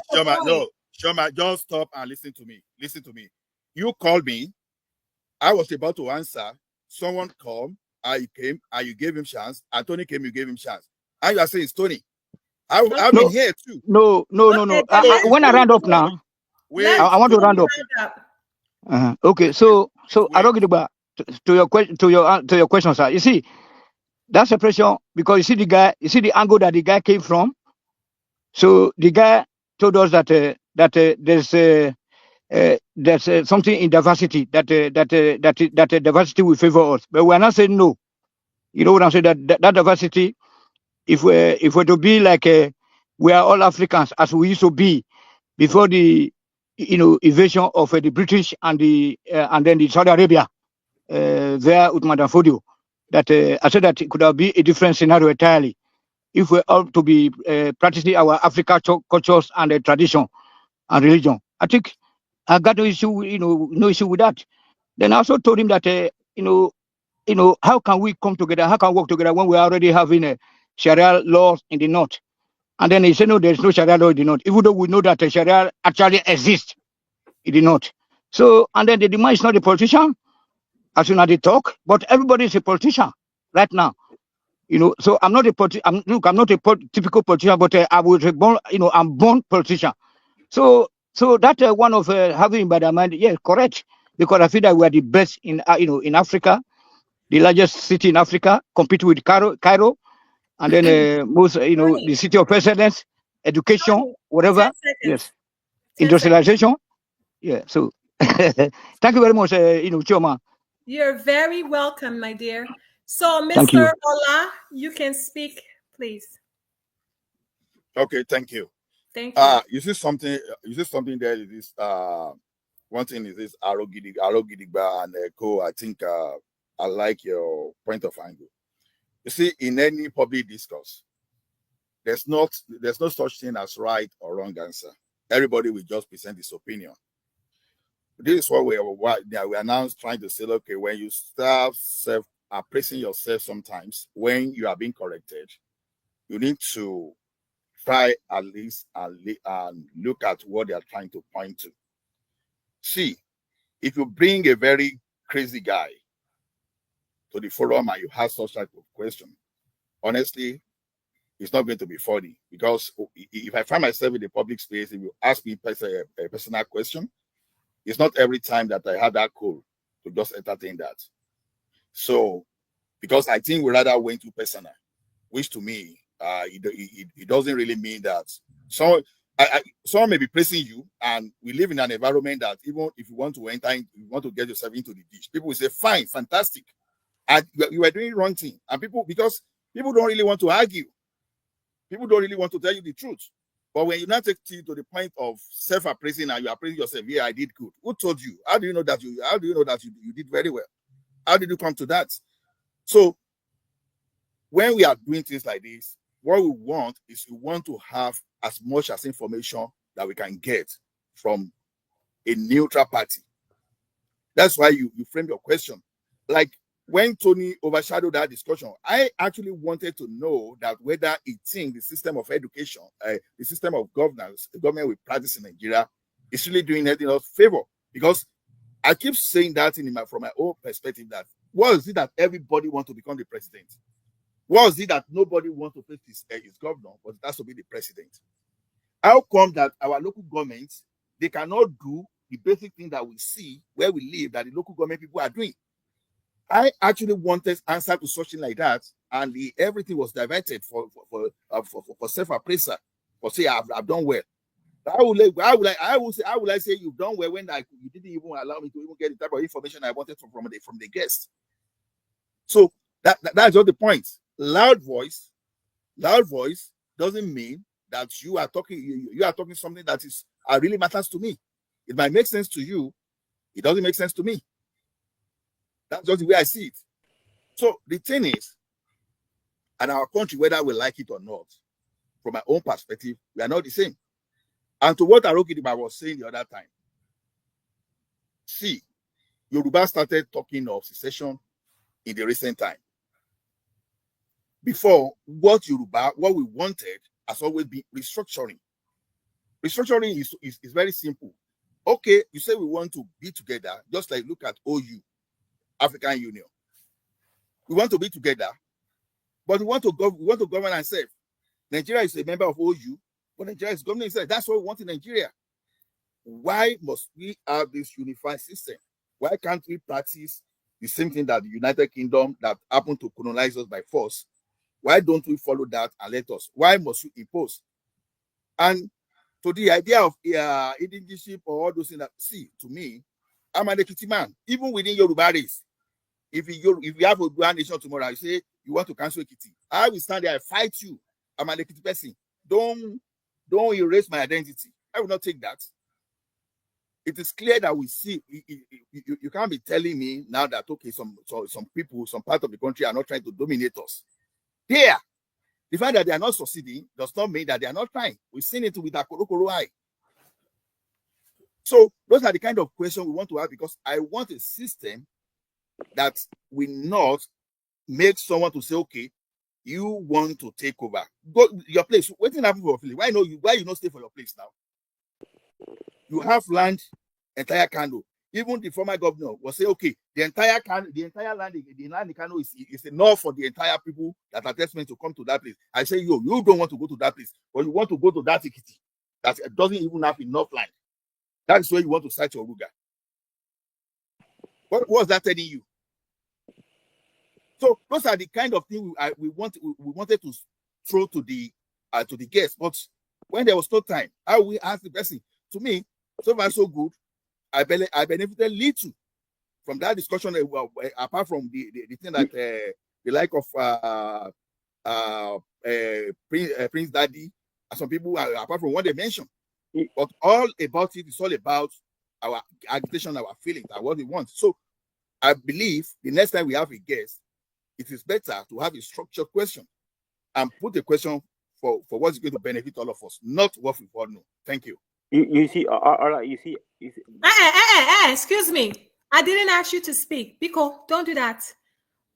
Shoma, just stop and listen to me. Listen to me. You called me. I was about to answer. Someone called. I came. And you gave him chance. And Tony came. You gave him chance. And you are saying it's Tony. I've been here too. No. When I round up now, I want to round up. Okay, so I don't get about to your question, sir. You see, that separation because you see the angle that the guy came from. So the guy told us that there's something in diversity that diversity will favor us, but we're not saying no. You know what I'm saying? That diversity. If we're to be like we are all Africans as we used to be before the invasion of the British and then the Saudi Arabia there with Madam Fodio, that I said that it could have been a different scenario entirely if we're all to be practicing our African cultures and tradition and religion. I think I got no issue, no issue with that. Then I also told him that how can we come together? How can we work together when we're already having Sharia laws in the north? And then he said, no, there's no Sharia law in the north, even though we know that Sharia actually exists in the north. So, and then the demand is not a politician, as soon as they talk, but everybody is a politician right now. So I'm not I'm not a typical politician, but I was born, I'm born politician. So that one of having by the mind, yeah, correct, because I feel that we are the best in Africa, the largest city in Africa, compete with Cairo. And then most, the city of precedence, education, whatever. Yes. Industrialization. Yeah. So thank you very much, Chioma. You're very welcome, my dear. So, Mr. Ola, you can speak, please. Okay, thank you. Thank you. You see something. You see something there. Is this one thing is this Aero Gidigba and Co. I think I like your point of angle. You see, in any public discourse, there's no such thing as right or wrong answer. Everybody will just present his opinion. This is what we are now trying to say. Okay, when you start appraising yourself, sometimes when you are being corrected, you need to try at least and look at what they are trying to point to. See, if you bring a very crazy guy to the forum and you have such type of question, honestly, it's not going to be funny, because if I find myself in the public space, if you ask me a personal question, it's not every time that I have that call to just entertain that. So, because I think we rather went too personal, which to me, it doesn't really mean that someone may be praising you, and we live in an environment that even if you want to enter, you want to get yourself into the ditch, people will say, fine, fantastic, and you are doing wrong thing, and because people don't really want to argue, people don't really want to tell you the truth. But when you now take it to the point of self-appraising and you appraise yourself, yeah, I did good. Who told you? How do you know that you did very well? How did you come to that? So when we are doing things like this, what we want is we want to have as much as information that we can get from a neutral party. That's why you frame your question. Like when Tony overshadowed that discussion, I actually wanted to know that whether he thinks the system of education, the system of governance, the government we practice in Nigeria is really doing anything else favor. Because I keep saying that from my own perspective, that what is it that everybody wants to become the president? What is it that nobody wants to face his governor, but it has to be the president? How come that our local governments, they cannot do the basic thing that we see where we live, that the local government people are doing? I actually wanted answer to something like that, and everything was diverted for self-appraisal, for say I've done well. How would I say you've done well when you didn't even allow me to even get the type of information I wanted from the guest? So that's just the point. Loud voice doesn't mean that you are talking. You are talking something that really matters to me. It might make sense to you. It doesn't make sense to me. That's just the way I see it. So the thing is, and our country, whether we like it or not, from my own perspective, we are not the same. And to what Arokidiba was saying the other time, see, Yoruba started talking of secession in the recent time. Before, what we wanted has always been restructuring. Restructuring is very simple. Okay, you say we want to be together, just like look at OU, African Union. We want to be together, but we want to govern ourselves. Nigeria is a member of OU, but Nigeria is governing itself. That's what we want in Nigeria. Why must we have this unified system? Why can't we practice the same thing that the United Kingdom that happened to colonize us by force? Why don't we follow that and let us? Why must we impose? And to the idea of indigenship or all those things, that see, to me, I'm an Ekiti man, even within Yoruba race. If you have a grand nation tomorrow, you say you want to cancel Ekiti, I will stand there and fight you. I'm an Ekiti person. Don't erase my identity. I will not take that. It is clear that we see. You can't be telling me now that okay, some people, some part of the country are not trying to dominate us. There, the fact that they are not succeeding does not mean that they are not trying. We've seen it with Akorokoro Eye. So those are the kind of questions we want to have, because I want a system that will not make someone to say, okay, you want to take over. Go your place. What didn't happen for your place? Why you not stay for your place now? You have land, entire Kano. Even the former governor will say, okay, the entire land in Kano is enough for the entire people that are destined to come to that place. I say, you don't want to go to that place, but you want to go to that Ekiti that doesn't even have enough land. That is where you want to start your Ruga. What was that telling you? So those are the kind of things we wanted to throw to the guests. But when there was no time, how we asked the person. To me, so far so good. I benefited little from that discussion. Apart from the thing that the like of Prince Daddy Some people, apart from what they mentioned. But all about it is all about our agitation, our feelings, and what we want. So I believe the next time we have a guest, it is better to have a structured question and put a question for what's going to benefit all of us, not what we all know. Thank you. You see, all right, you see. Excuse me. I didn't ask you to speak. Biko, don't do that.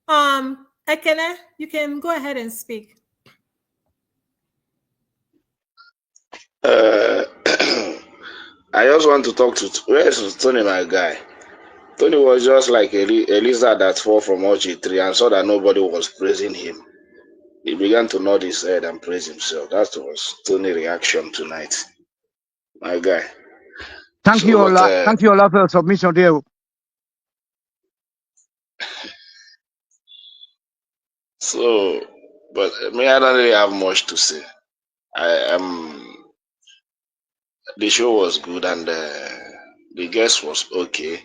Ekene, you can go ahead and speak. I just want to talk to where's Tony, my guy. Tony was just like a lizard that fell from a tree and saw that nobody was praising him. He began to nod his head and praise himself. That was Tony's reaction tonight, my guy. Thank you, Ola. Thank you, Ola, for your submission there. So, but me, I don't really have much to say. The show was good and the guest was okay.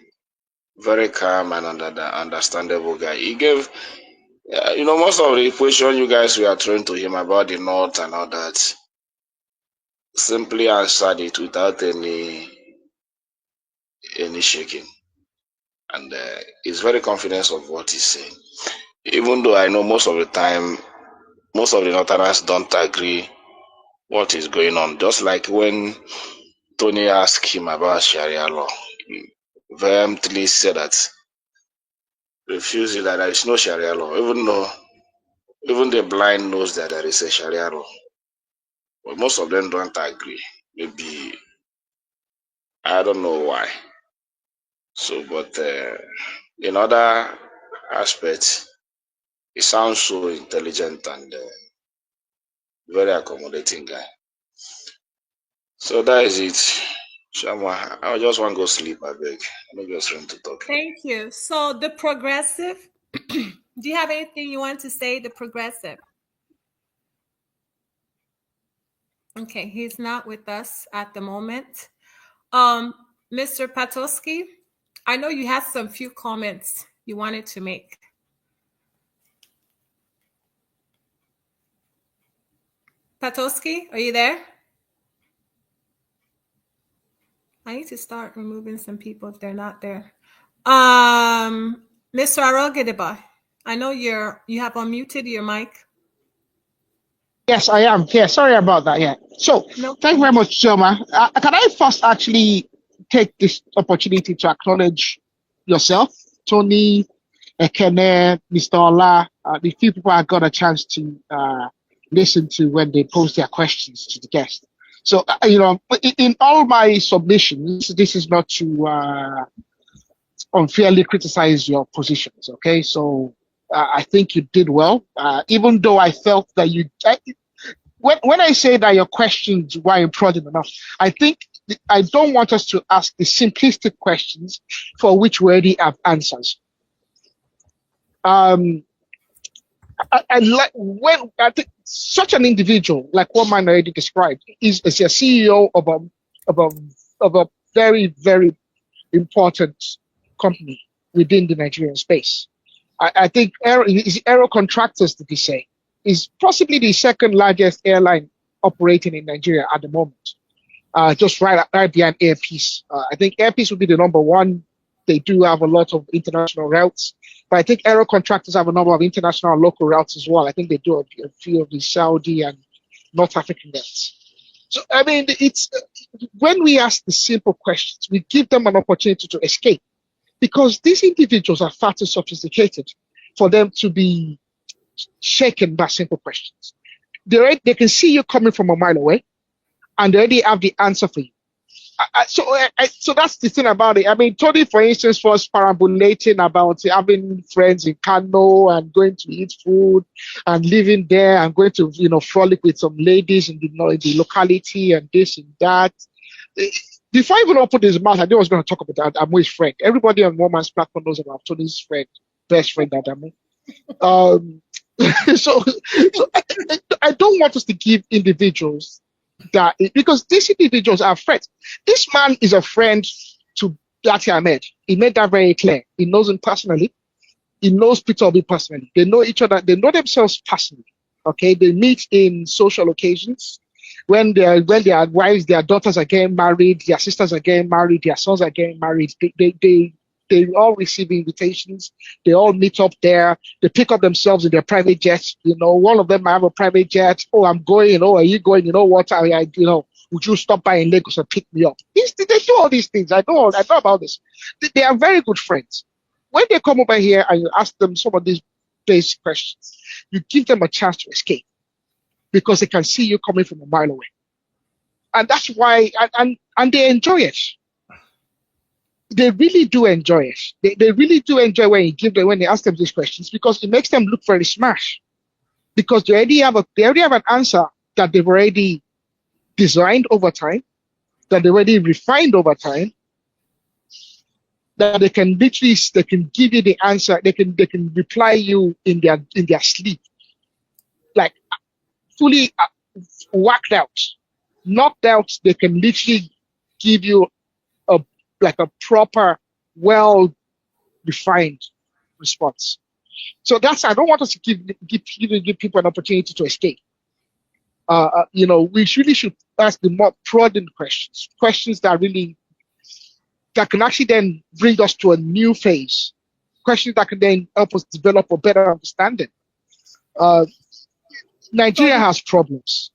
Very calm and understandable guy. He gave, most of the question you guys were throwing to him about the North and all that, simply answered it without any shaking. And he's very confident of what he's saying. Even though I know most of the time, most of the Northerners don't agree what is going on. Just like when Tony asked him about Sharia law, he vehemently said that, refusing that there is no Sharia law, even the blind knows that there is a Sharia law. But most of them don't agree. Maybe, I don't know why. So, but in other aspects, he sounds so intelligent and very accommodating guy. So that is it. Shama, I just want to go sleep, I beg. I'm not just trying to talk. Thank you. So the progressive, do you have anything you want to say, the progressive? Okay, he's not with us at the moment. Mr. Patosky, I know you had some few comments you wanted to make. Patosky, are you there? I need to start removing some people if they're not there. Mr. Arogedeba, I know you have unmuted your mic. Yes, I am. Yeah, sorry about that. Yeah. So, thank you very much, Choma. Can I first actually take this opportunity to acknowledge yourself, Tony, Ekene, Mr. Ola, the few people I got a chance to listen to when they pose their questions to the guest. So, in all my submissions, this is not to unfairly criticize your positions, okay? So, I think you did well, even though I felt that when I say that your questions were important enough, I think I don't want us to ask the simplistic questions for which we already have answers. I think such an individual, like what man already described, is a CEO of a very, very important company within the Nigerian space. I think Aero Contractors, did he say, is possibly the second largest airline operating in Nigeria at the moment, just right behind Air Peace. I think Air Peace would be the number one. They do have a lot of international routes, but I think Aero Contractors have a number of international and local routes as well. I think they do a few of the Saudi and North African routes. So, I mean, it's when we ask the simple questions, we give them an opportunity to escape, because these individuals are far too sophisticated for them to be shaken by simple questions. They can see you coming from a mile away, and they already have the answer for you. So that's the thing about it. I mean, Tony, for instance, was perambulating about having friends in Kano and going to eat food and living there and going to, frolic with some ladies in the locality and this and that. Before I even opened his mouth, I knew I was going to talk about Adamu's friend. Everybody on One Man's platform knows about Tony's friend, best friend Adamu. So I don't want us to give individuals that, because these individuals are friends. This man is a friend to Dati Ahmed. He made that very clear. He knows him personally. He knows Peter Obi personally. They know each other. They know themselves personally. Okay, they meet in social occasions. when their wives, their daughters are getting married, their sisters are getting married, their sons are getting married, they all receive invitations. They all meet up there. They pick up themselves in their private jets. One of them might have a private jet. Oh, I'm going. Oh, are you going? You know what? Would you stop by in Lagos and pick me up? They do all these things. I know about this. They are very good friends. When they come over here and you ask them some of these basic questions, you give them a chance to escape because they can see you coming from a mile away. And that's why, and they enjoy it. They really do enjoy it. They really do enjoy when you ask them these questions because it makes them look very smart. Because they already have an answer that they've already designed over time, that they already refined over time, that they can give you the answer. They can reply you in their sleep, like fully whacked out, knocked out. They can literally give you a proper, well refined response. So I don't want us to give people an opportunity to escape. We really should ask the more prudent questions that can actually then bring us to a new phase, questions that can then help us develop a better understanding. Nigeria has problems.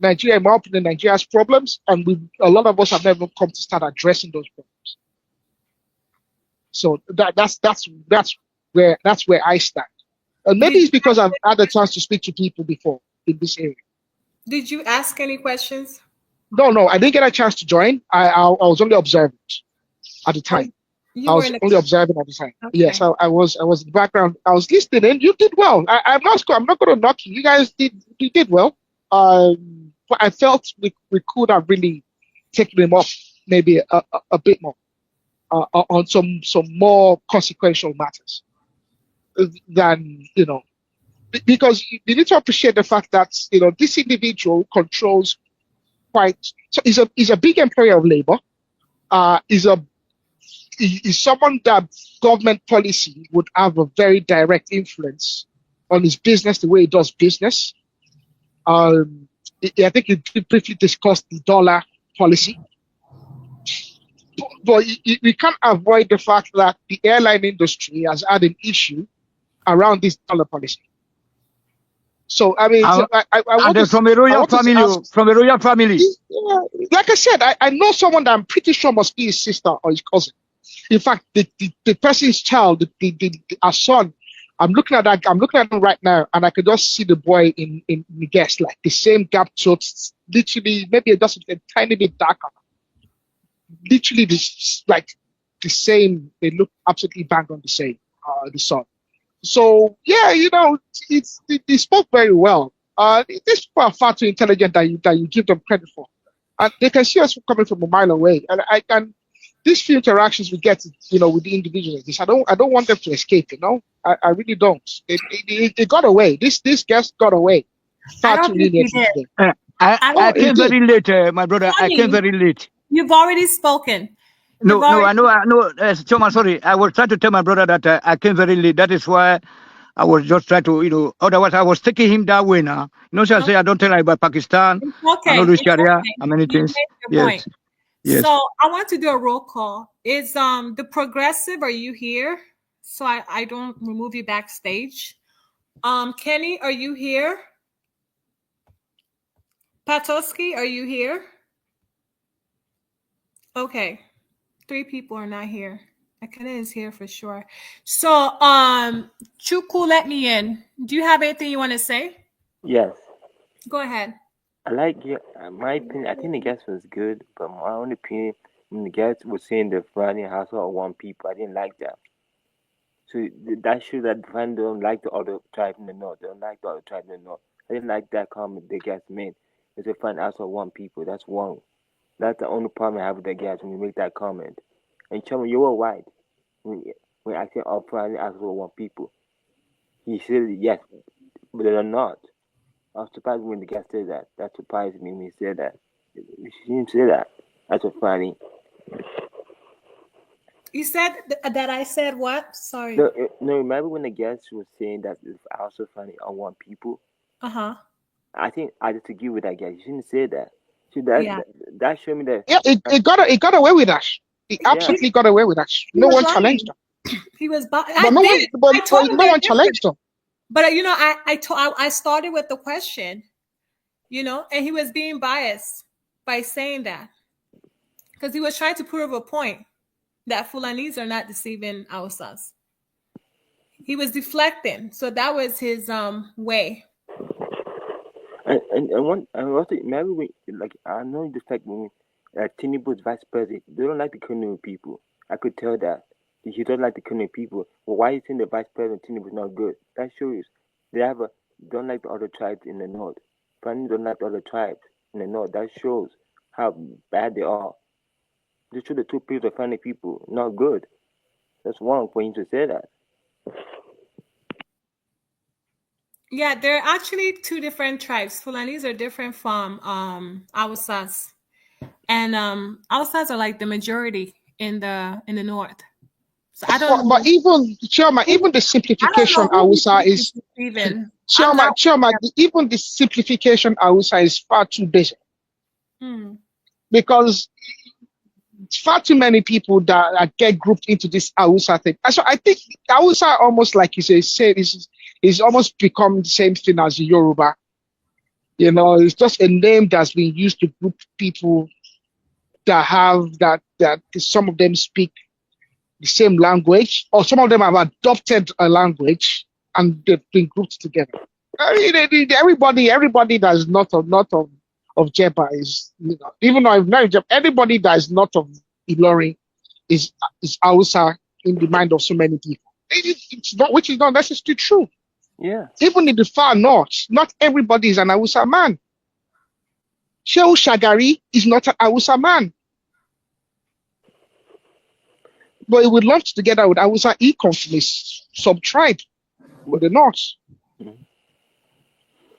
In my opinion, Nigeria has problems, and a lot of us have never come to start addressing those problems. So that's where I stand. Maybe it's because I've had a chance to speak to people before in this area. Did you ask any questions? No, I didn't get a chance to join. I was only observant at the time. I was only observing at the time. Okay. Yes, I was in the background. I was listening. You did well. I'm not going to knock you. You guys did well. But I felt we could have really taken them off maybe a bit more on some more consequential matters than because you need to appreciate the fact that this individual controls is a big employer of labor. Is someone that government policy would have a very direct influence on his business, the way he does business. I think you briefly discussed the dollar policy. But we can't avoid the fact that the airline industry has had an issue around this dollar policy. So I mean, from a royal family. Yeah, like I said, I know someone that I'm pretty sure must be his sister or his cousin. In fact, the person's child, our son, I'm looking at him right now, and I could just see the boy in the guest, like the same gap totes, literally maybe just a tiny bit darker. Literally, the same. They look absolutely bang on the same. The son. So yeah, they spoke very well. These people are far too intelligent that you give them credit for, and they can see us coming from a mile away. And these few interactions we get, with the individuals like this, I don't want them to escape. I really don't. They got away. This guest got away. Far too leniently. I came very late, my brother. Funny. I came very late. You've already spoken. No, I know. Choma, sorry. I was trying to tell my brother that I came very late. That is why I was just trying to, otherwise I was taking him that way now. I say I don't tell about Pakistan. Okay. I know the Sharia and many things. Yes. Yes. So I want to do a roll call. Is the progressive, are you here? So I don't remove you backstage. Kenny, are you here? Patoski, are you here? Okay. 3 people are not here. Akane is here for sure. So, Chuku, let me in. Do you have anything you want to say? Yes. Go ahead. I like my opinion. I think the guest was good, but my own opinion, when the guest was saying the Friday household of one people, I didn't like that. So that shows that the Friday don't like the other tribe in the north. They don't like the other tribe in the north. I didn't like that comment the guest made. It's a Friday household of one people. That's wrong. That's the only problem I have with the guest when you make that comment. And Chuma, you were right when I said all Friday household of one people. He said yes, but they're not. I was surprised when the guy said that. That surprised me when he said that. He didn't say that. That's so funny. You said that I said what? Sorry. No, remember when the guest was saying that it's also funny on one people? Uh-huh. I think I disagree with that guy. You shouldn't say that. See, Yeah. that showed me that. Yeah, it got away with that. It absolutely got away with that. No one challenged him. He was. But no one challenged him. But I started with the question, and he was being biased by saying that because he was trying to prove a point that Fulanis are not deceiving Hausas. He was deflecting, so that was his way. And also maybe I know the fact when Tinubu's vice president, they don't like the Kano people. I could tell that he don't like the Kano people. Well, why is saying the vice president Tinubu is not good? That shows they don't like the other tribes in the north. Fulani don't like the other tribes in the north. That shows how bad they are. They show the two people of Fulani people not good. That's wrong for him to say that. Yeah, there are actually two different tribes. Fulanis are different from Hausas, and Hausas are like the majority in the north. So I don't know. But even Chioma, even the simplification Hausa is even Chioma, even the simplification Hausa is far too basic. Because far too many people that get grouped into this Hausa thing. So I think Hausa almost like you say is almost become the same thing as the Yoruba. It's just a name that's been used to group people that have that some of them speak the same language, or some of them have adopted a language and they've been grouped together. Everybody that's not of Jeba is, even though I've not Jeba, everybody that is not of Ilori is Hausa in the mind of so many people. It's not, which is not necessarily true. Yeah. Even in the far north, not everybody is an Hausa man. Shehu Shagari is not an Hausa man. But he would lunch together with Hausa Econ from his sub-tribe in the north. But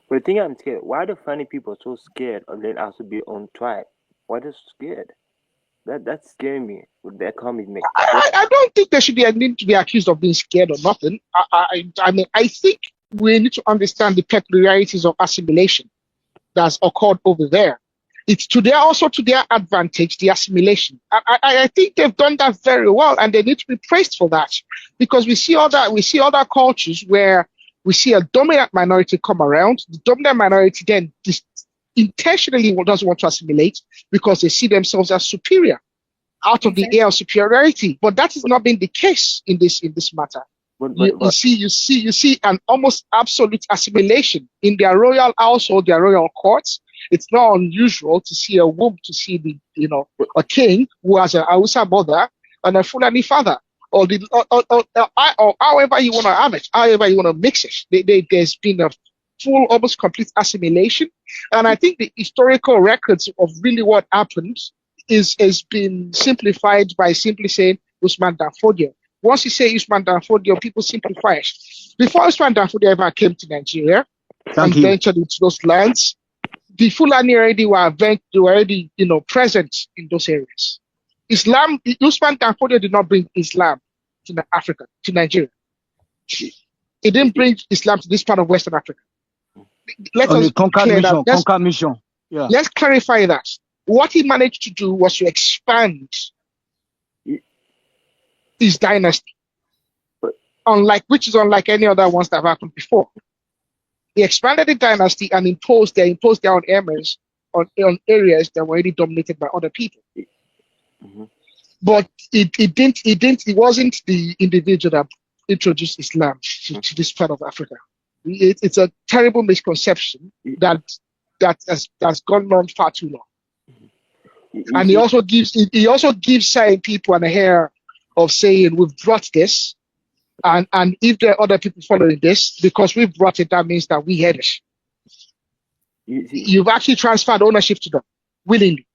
the thing I'm scared, why the funny people so scared of letting us be on tribe? Why they so scared? That's scaring me with their comment. I don't think they should need to be accused of being scared or nothing. I mean, I think we need to understand the peculiarities of assimilation that's occurred over there. It's also to their advantage, the assimilation. I think they've done that very well, and they need to be praised for that, because we see other cultures where we see a dominant minority come around. The dominant minority then intentionally doesn't want to assimilate because they see themselves as superior, out of the air of superiority. But that has not been the case in this matter. You see an almost absolute assimilation in their royal household, their royal courts. It's not unusual to see a king who has an Hausa mother and a Fulani father, or however you want to have it, however you want to mix it. There's been a full, almost complete assimilation, and I think the historical records of really what happened has been simplified by simply saying Usman Dan Fodio. Once you say Usman Dan Fodio, people simplify it. Before Usman Dan Fodio ever came to Nigeria and ventured into those lands, the Fulani already were present in those areas. Usman Dan Fodio did not bring Islam to Africa, to Nigeria. He didn't bring Islam to this part of Western Africa. Let's clarify that. What he managed to do was to expand his dynasty, which is unlike any other ones that have happened before. He expanded the dynasty and imposed their own emirs on areas that were already dominated by other people. But it wasn't the individual that introduced Islam to this part of Africa. It's a terrible misconception that has gone on far too long. And he also gives certain people an air of saying, we've brought this, and if there are other people following this, because we've brought it, that means that we had it. You've actually transferred ownership to them willingly.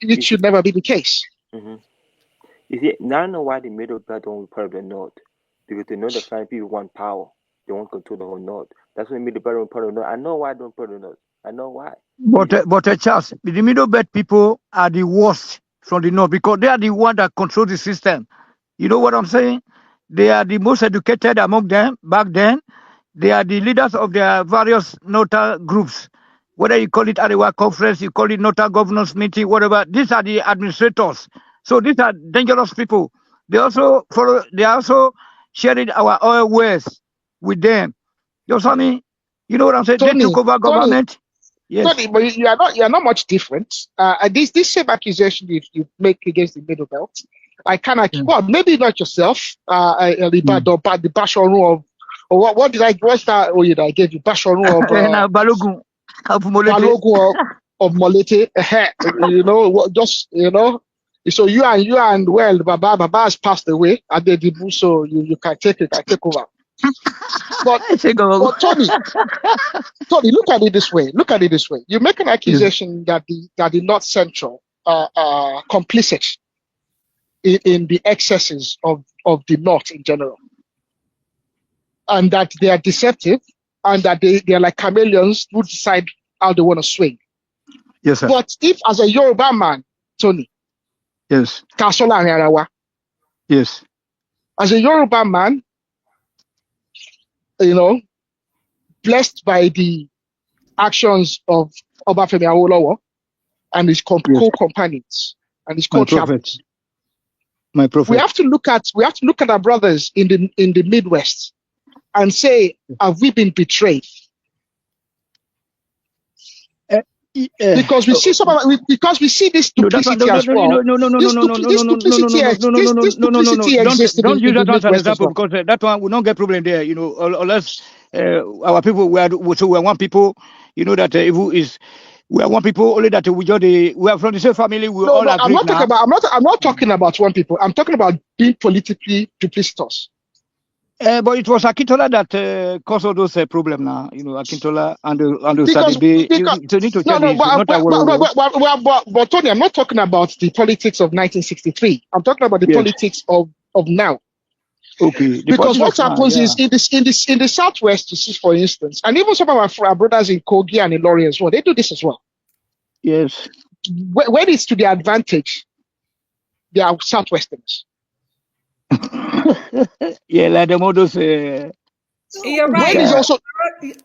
It should never be the case. You see, now I know why the middle belt don't part of the north, because they know the Fulani people want power. They want to control the whole north. That's why the middle belt don't part of the north. I know why they don't part of the north. I know why. But Charles, the middle belt people are the worst from the north, because they are the one that control the system. You know what I'm saying? They are the most educated among them back then. They are the leaders of their various nota groups. Whether you call it Arewa Conference, you call it Nota Governors Meeting, whatever. These are the administrators. So these are dangerous people. They also follow. They are also sharing our oil wells with them. You know what I mean? You know what I'm saying? They took over government. Yes. Tony, but you are not much different. This same accusation you make against the Middle Belt, I cannot. Well, maybe not yourself, the Basharu of, or what did I? What's that? Oh, I gave you Basharu of Balogun of Molete. Balogun of Molete. You know, just So you and well, Baba has passed away at the debut, so you can take it. I take over. But Tony, look at it this way. You make an accusation that the North Central are complicit in the excesses of the North in general, and that they are deceptive, and that they are like chameleons who decide how they want to swing. Yes, sir. But if, as a Yoruba man, Tony, yes, Kasola and Arawa, yes, as a Yoruba man, blessed by the actions of Obafemi Awolowo and his co-companions and his co-travelers. My prophet. We have to look at our brothers in the Midwest and say, have we been betrayed? Because we see because we see this duplicity as well. This duplicity exists in the Midwest as an well. example, because that one will not get problem there. Unless our people we are one people. That evil is. We are one people. Only that we are from the same family. We all agree. I'm not talking about one people. I'm talking about being politically duplicitous. But it was Akintola that caused all those problems now. Akintola and but Tony, I'm not talking about the politics of 1963. I'm talking about the politics of now. Okay. Because what happens is in the Southwest, you see, for instance, and even some of our brothers in Kogi and in Lorry as well, they do this as well. Yes. When it's to their advantage, they are Southwesterners. Yeah, like the models. You're right.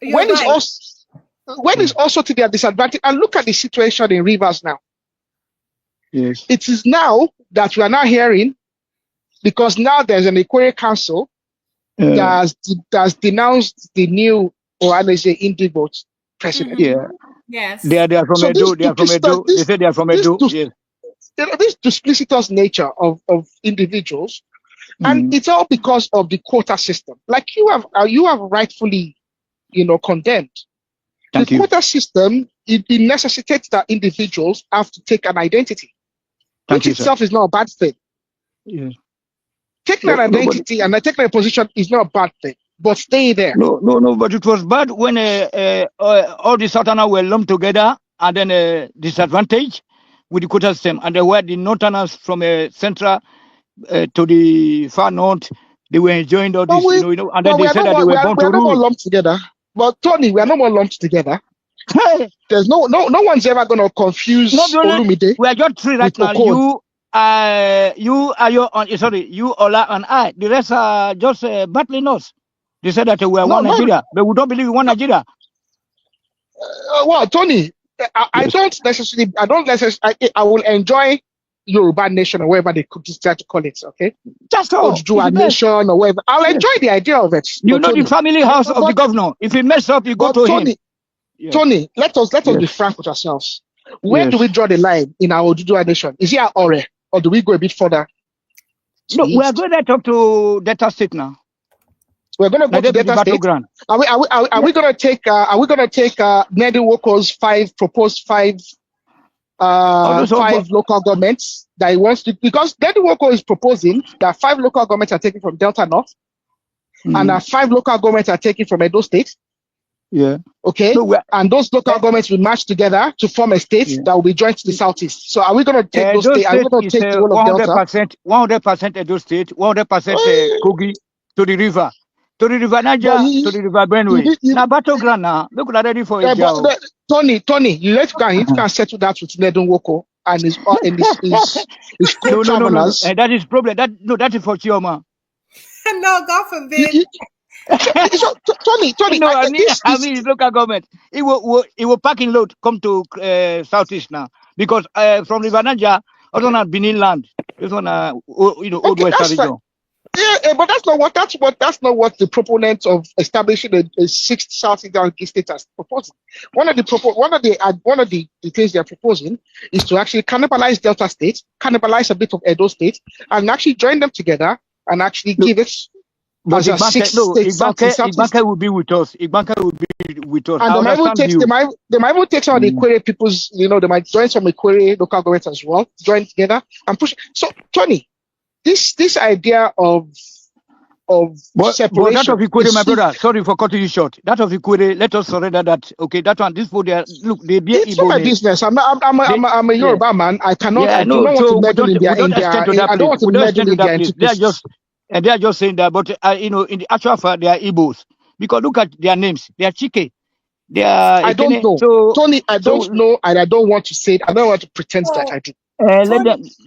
When it's also to their disadvantage, and look at the situation in Rivers now. Yes. It is now that we are now hearing, because now there's an Equatorial Council that has denounced the new Ohaneze Indigo president. Yeah. Yes. They are from Edo. They say they are from Edo. Yes. This duplicitous nature of individuals, and it's all because of the quota system. Like you have rightfully, condemned. The quota system, it necessitates that individuals have to take an identity, which itself is not a bad thing. Yeah. Taking an identity and taking a position is not a bad thing, but stay there. No, but it was bad when all the Southerners were lumped together and then disadvantaged with the quota system, and they were the Northerners from central to the far north. They were enjoying all this, and then they said that they were born to rule. We are not more lumped together. But Tony, we are not more lumped together. There's no one's ever going to confuse Olumide. We are just three right now. You, Ola, and I. The rest are just battling us. They said that we are one Nigeria, but we don't believe in one Nigeria. Well, Tony, I don't necessarily. I will enjoy Yoruba nation or whatever they could decide to call it. Okay, just so Oduduwa nation or whatever. I'll enjoy the idea of it. The family house of the governor. If he mess up, you go to him. Tony, let us be frank with ourselves. Where do we draw the line in our Oduduwa nation? Is it our Ore, or do we go a bit further? No, we are going right up to Delta State now. We're going to go to Delta State. Are we going to take Nedi Woko's proposed five local governments that he wants to, because Nedi Woko is proposing that 5 local governments are taken from Delta North and that 5 local governments are taken from Edo State. Yeah. Okay. And those local governments will match together to form a state that will be joined to the southeast. So are we going to take those states? Are we going to take the whole of Delta? 100% Edo State, 100% Kogi to the river. To the river Niger, to the river Benue. Now battleground now. Look at ready for it. Tony, you can settle that with Nedun Woko and his co-travelers. No. That is problem. That is for Chioma. No, God forbid. So, Tony, No, I mean, this local government. It will parking load come to southeast now because from River Niger, also not Benin land. This one, Old okay, Western that's fine. region. Yeah, but that's not what the proponents of establishing a sixth South Indian state are proposing. One of the things they are proposing is to actually cannibalize Delta State, cannibalize a bit of Edo State, and actually join them together and actually give it But as a sixth state Southeast. Igbanke will be with us. Igbanke will be with us. And I understand you. they might even take some of the Equere people's, they might join some Equere local governments as well, join together and push. So, Tony, this idea of separation. But that of Equere, my brother, sorry for cutting you short. That of Equere, let us surrender that. Okay, that one, this food, look, they be it's not my business. I'm a Yoruba man. I cannot. Yeah, I do not want to meddle in their. I don't want to meddle in their intricacies. They are just saying that, but in the actual fact, they are Igbos. Because look at their names. They are Chike. They are. I don't know, Tony. I don't know, and I don't want to say it. I don't want to pretend that I do. They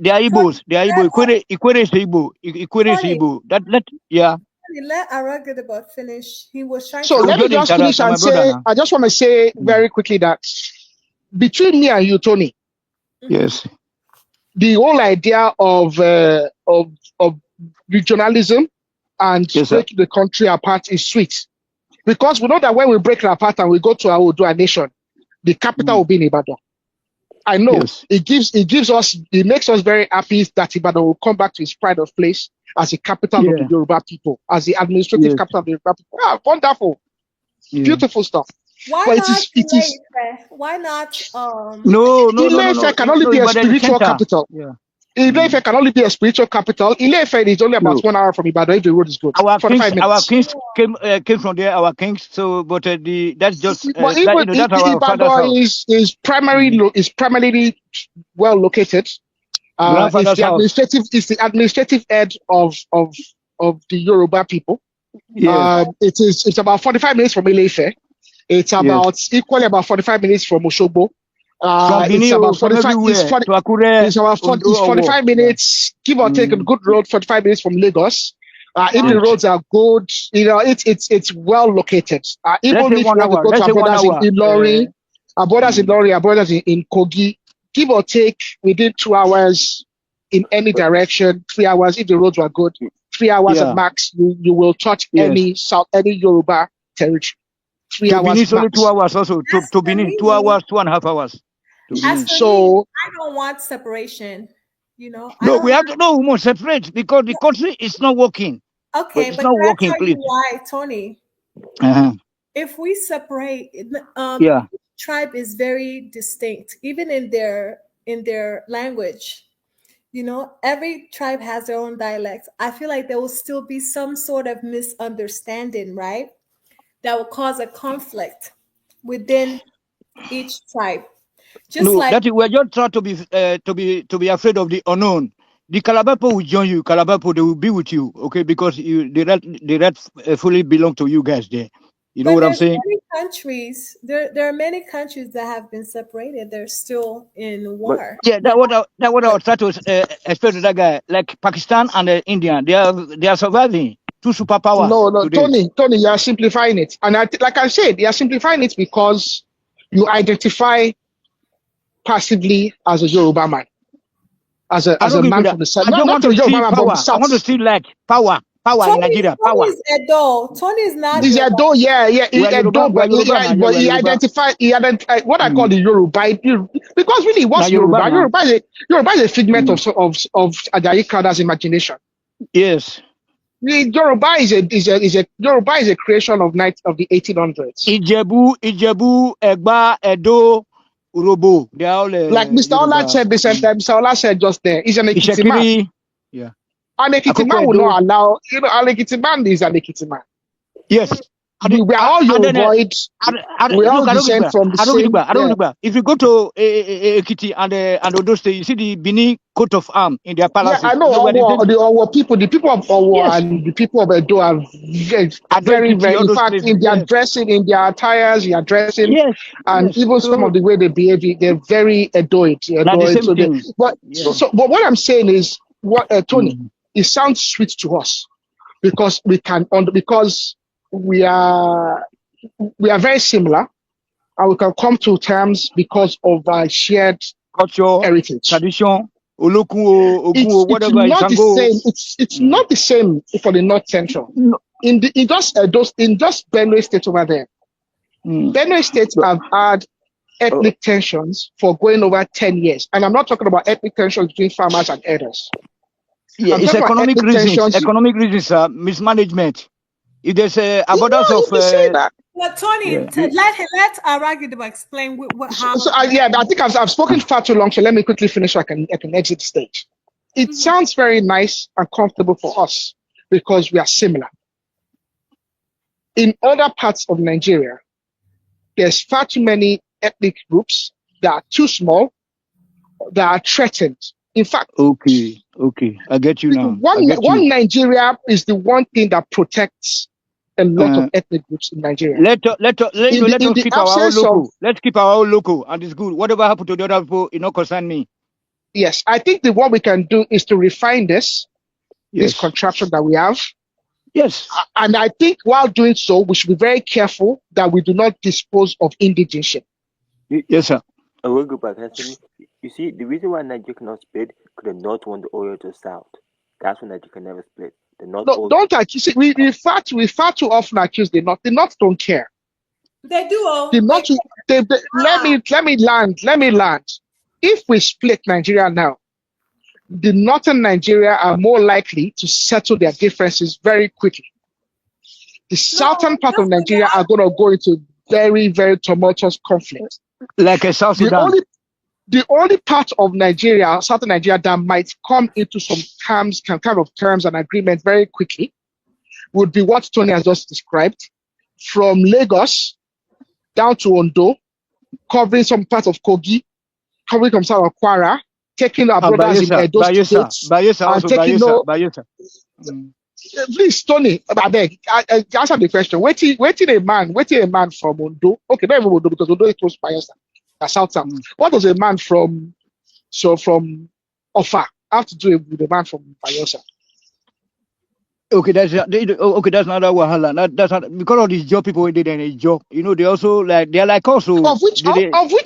are Igbos. They are Igbo. Equere is Igbo. Equere is Igbo. Let Aragidaba finish. He was trying. So let me just finish and say. I just want to say very quickly that between me and you, Tony. Yes. The whole idea of regionalism and breaking the country apart is sweet, because we know that when we break it apart and we go to our Oodua nation, the capital will be in Ibadan. I know it makes us very happy that Ibadan will come back to its pride of place as the capital of the Yoruba people, as the administrative capital of the Yoruba people. Ah, wonderful, beautiful stuff. Why but not it is why not no Ile-Ife can only be a spiritual capital. Ile-Ife can only be a spiritual capital. Ile-Ife is only about 1 hour from Ibadan if the road is good. Our kings came from there. Our kings. So, but that's just. But that's our father's house. Is primarily well located. It's the administrative head of the Yoruba people. It's about 45 minutes from Ile-Ife. It's about equally about 45 minutes from Osogbo. It's about 45. It's about 45 minutes, give or take a good road. 45 minutes from Lagos. If the roads are good, it's well located. Even if we want to go to our brothers in Ilori, our brothers in Ilori, our brothers in Kogi, give or take within 2 hours in any direction. 3 hours if the roads were good. 3 hours at max. You will touch any Yoruba territory. 3 hours. Benin is only 2 hours also. To Benin, 2 hours, 2.5 hours. So I don't want separation. No, we have to we must separate because the country is not working. Okay, it's not working, please. Why, Tony? If we separate, tribe is very distinct, even in their language. Every tribe has their own dialect. I feel like there will still be some sort of misunderstanding, right? That will cause a conflict within each tribe. We're just trying to be afraid of the unknown. The Calabar people will join you. Calabar people, they will be with you, okay? Because the red fully belong to you guys there. You know what I'm saying? There are many countries that have been separated. They're still in war. That's what I was trying to explain to that guy. Like Pakistan and India, they are surviving. Two superpowers. No, Tony, you are simplifying it, and like I said, you are simplifying it because you identify passively as a Yoruba man, as a man from the south. I want to see like power in Nigeria. Power. Tony is Edo. Tony is not. He's Edo, Edo, but he identified what I call the Yoruba, because really, what's Yoruba? Yoruba is a figment of Ajayi Crowther's imagination. Yes. Yoruba is a creation of the 1800s. Ijebu, Egba, Edo, Urobo. They are all like Mr. Ola said. Mr. Ola said just there. He's an Ekiti man. Yeah. An Ekiti man will not allow. An Ekiti man is an Ekiti man. Yes. We are all Yoruboids. We all descend from the same. If you go to Ekiti and Odo State, you see the Benin coat of arms in their palaces. Yeah, I know. The Owo people of Owo and the people of Edo are very, very. In fact, in their dressing, in their attires, their dressing, and even some of the way they behave, they're very Edoid. But what I'm saying is, Tony, it sounds sweet to us because we are very similar, and we can come to terms because of our shared culture, heritage. tradition, Olokun, It's Ogun, whatever, not the Isango. same. It's not the same for the North Central. In just Benue State over there. Benue State have had ethnic tensions for going over 10 years. And I'm not talking about ethnic tensions between farmers and herders. Yeah, I'm it's talking about economic ethnic reasons. tensions. Economic reasons, mismanagement. If there's abundance of But Tony, yeah. let Aragidiba explain how. I think I've spoken far too long, so let me quickly finish so I can exit the stage. It sounds very nice and comfortable for us because we are similar. In other parts of Nigeria, there's far too many ethnic groups that are too small, that are threatened. In fact, okay, I get you now. One Nigeria is the one thing that protects a lot of ethnic groups in Nigeria. Let us keep our own local. Let's keep our own local, and it's good. Whatever happened to the other people, it not concern me. Yes, I think what we can do is to refine this contraption that we have. Yes. And I think while doing so, we should be very careful that we do not dispose of indigenship. Yes, sir. I will go back. You see, the reason why Nigeria cannot split, because the North want the oil to South. That's why Nigeria can never split. The North. No, don't accuse. We far too often accuse the North. The North don't care. They do. The North. Let me land. If we split Nigeria now, the northern Nigeria are more likely to settle their differences very quickly. The southern part of Nigeria are going to go into very, very tumultuous conflict. Like a South Sudan. The only part of Nigeria, southern Nigeria, that might come into some terms and agreements very quickly would be what Tony has just described, from Lagos down to Ondo, covering some parts of Kogi, covering some part of Kwara, taking our brothers in Edo States, and taking Bayelsa. Please, Tony, I beg, answer the question. Waiting a man from Ondo. Okay, not even Ondo, because Ondo is close to Bayelsa, South. What does a man from Offa have to do with a man from Bayelsa? Okay, that's another wahala. That's not, because of these job people who did any job. You know, they also they're like also of which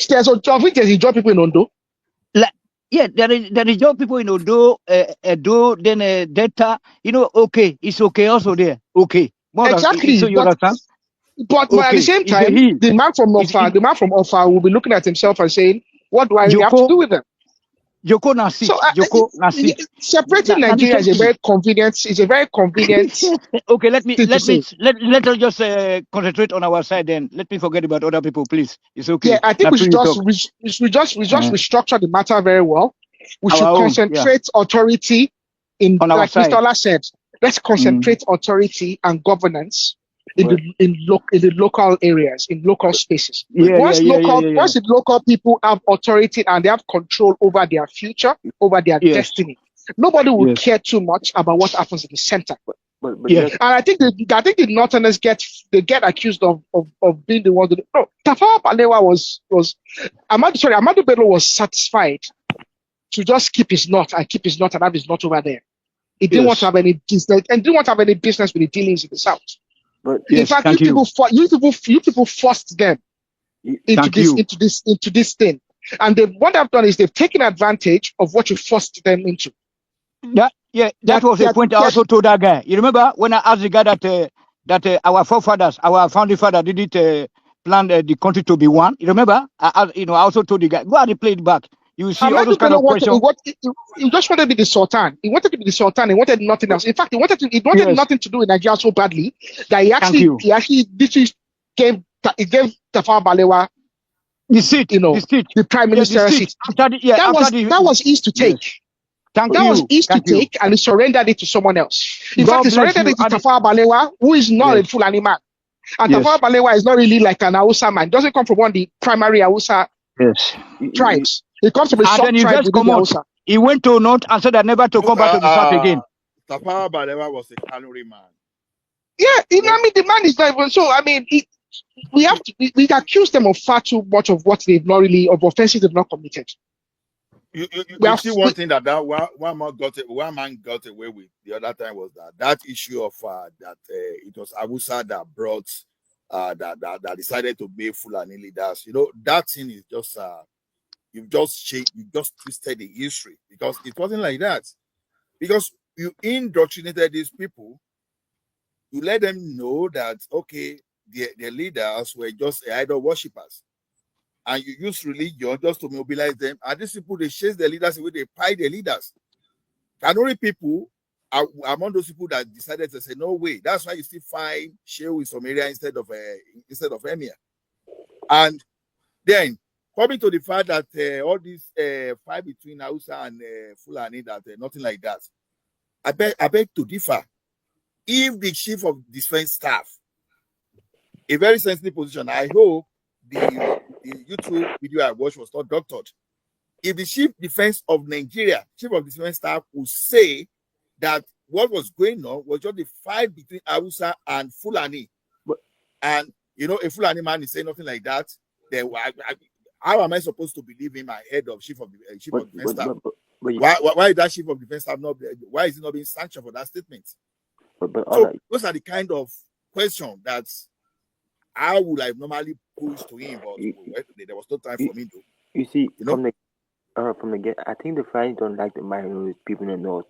there's a job people in Ondo. Yeah, there is job people in Odo, Edo, then Delta. You know, okay, it's okay also there. Okay, exactly. So you understand? But at the same time, the man from Offa will be looking at himself and saying, "What do I have to do with them?" Joko Nasi. Separating Nigeria is a very convenient. Okay, let us just concentrate on our side. Then let me forget about other people, please. It's okay. Yeah, I think we should just restructure the matter very well. We should concentrate authority on our side. Mr. Ola said, let's concentrate authority and governance in the local areas, in local spaces. Once the local people have authority and they have control over their future, over their destiny, nobody will care too much about what happens in the center. And I think the Northerners get accused of being the ones that Tafawa Balewa was Amadu Bello was satisfied to just keep his north and have his north over there. He didn't want to have any business with the dealings in the south. But in fact, you people forced them into this thing, and what they've done is they've taken advantage of what you forced them into. That was a point I also told that guy. You remember when I asked the guy that our forefathers, our founding father, didn't plan the country to be one. You remember? I also told the guy, go ahead and play it back. You see all those kind of questions. He just wanted to be the Sultan. He wanted to be the Sultan. He wanted nothing else. In fact, he wanted nothing to do with Nigeria so badly that he actually gave Tafawa Balewa the seat, the prime minister seat. That was easy to take. Was easy to take, and he surrendered it to someone else. In fact, he surrendered it to Tafawa Balewa, who is not a Fulani man. And Tafawa Balewa is not really like an Hausa man. Doesn't come from one of the primary Hausa tribes. He comes from a short tribe within the Hausa. He went to North and said that never to come back to the South again. Tafawa Balewa was a Kanuri man. Yeah, the man is not even so. I mean, we accuse them of far too much of what they've not really, of offenses they've not committed. You We have see one thing that one man got away with the other time was that issue of that it was Awusa that brought that decided to be Fulani leaders. You know, that thing is just you just twisted the history, because it wasn't like that. Because you indoctrinated these people, you let them know that okay, their leaders were just idol worshippers, and you use religion just to mobilize them. And these people, they chase their leaders away, they pie their leaders. Kanuri people are among those people that decided to say, no way. That's why you still find Shehu in some area instead of Emir. And then coming to the fact that all this fight between Hausa and Fulani, that nothing like that. I beg to differ. If the chief of defense staff, a very sensitive position, I hope the YouTube video I watched was not doctored. If the chief defense of Nigeria, chief of defense staff, would say that what was going on was just the fight between Hausa and Fulani, and you know, a Fulani man is saying nothing like that, then how am I supposed to believe him ahead of chief of defense staff? Why is that chief of defense staff not? Why is he not being sanctioned for that statement? So those are the kind of questions that I would have normally posed to him, but there was no time for me to. You see, from the get, I think the French don't like the minority people in the north.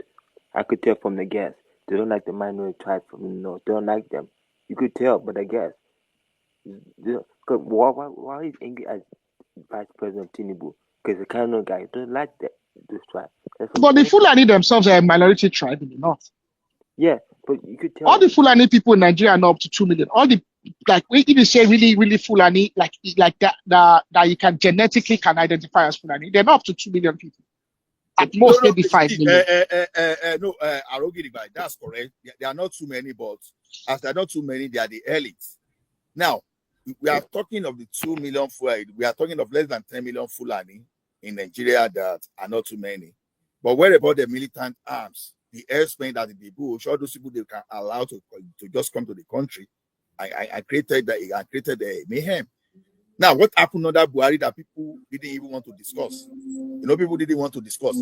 I could tell from the guess. They don't like the minority tribes from the north. They don't like them. You could tell, but I guess. Why is angry as Vice President Tinubu? Because the Kano guy don't like this tribe. But the Fulani themselves are a minority tribe in the north. Yeah, but you could tell. All the Fulani people in Nigeria are not up to 2 million. All the, like, if you say really, really Fulani, like that you can genetically identify as Fulani, they're not up to 2 million people. At most, maybe 5 million. No, Arogiribai, that's correct. There are not too many, but as there are not too many, they are the elites. Now, we are talking of the 2 million Fulani. We are talking of less than 10 million Fulani in Nigeria that are not too many. But what about the militant arms, the airspace that the bush, all those people they can allow to just come to the country? I created a mayhem. Now, what happened under Buhari that people didn't even want to discuss? You know, people didn't want to discuss.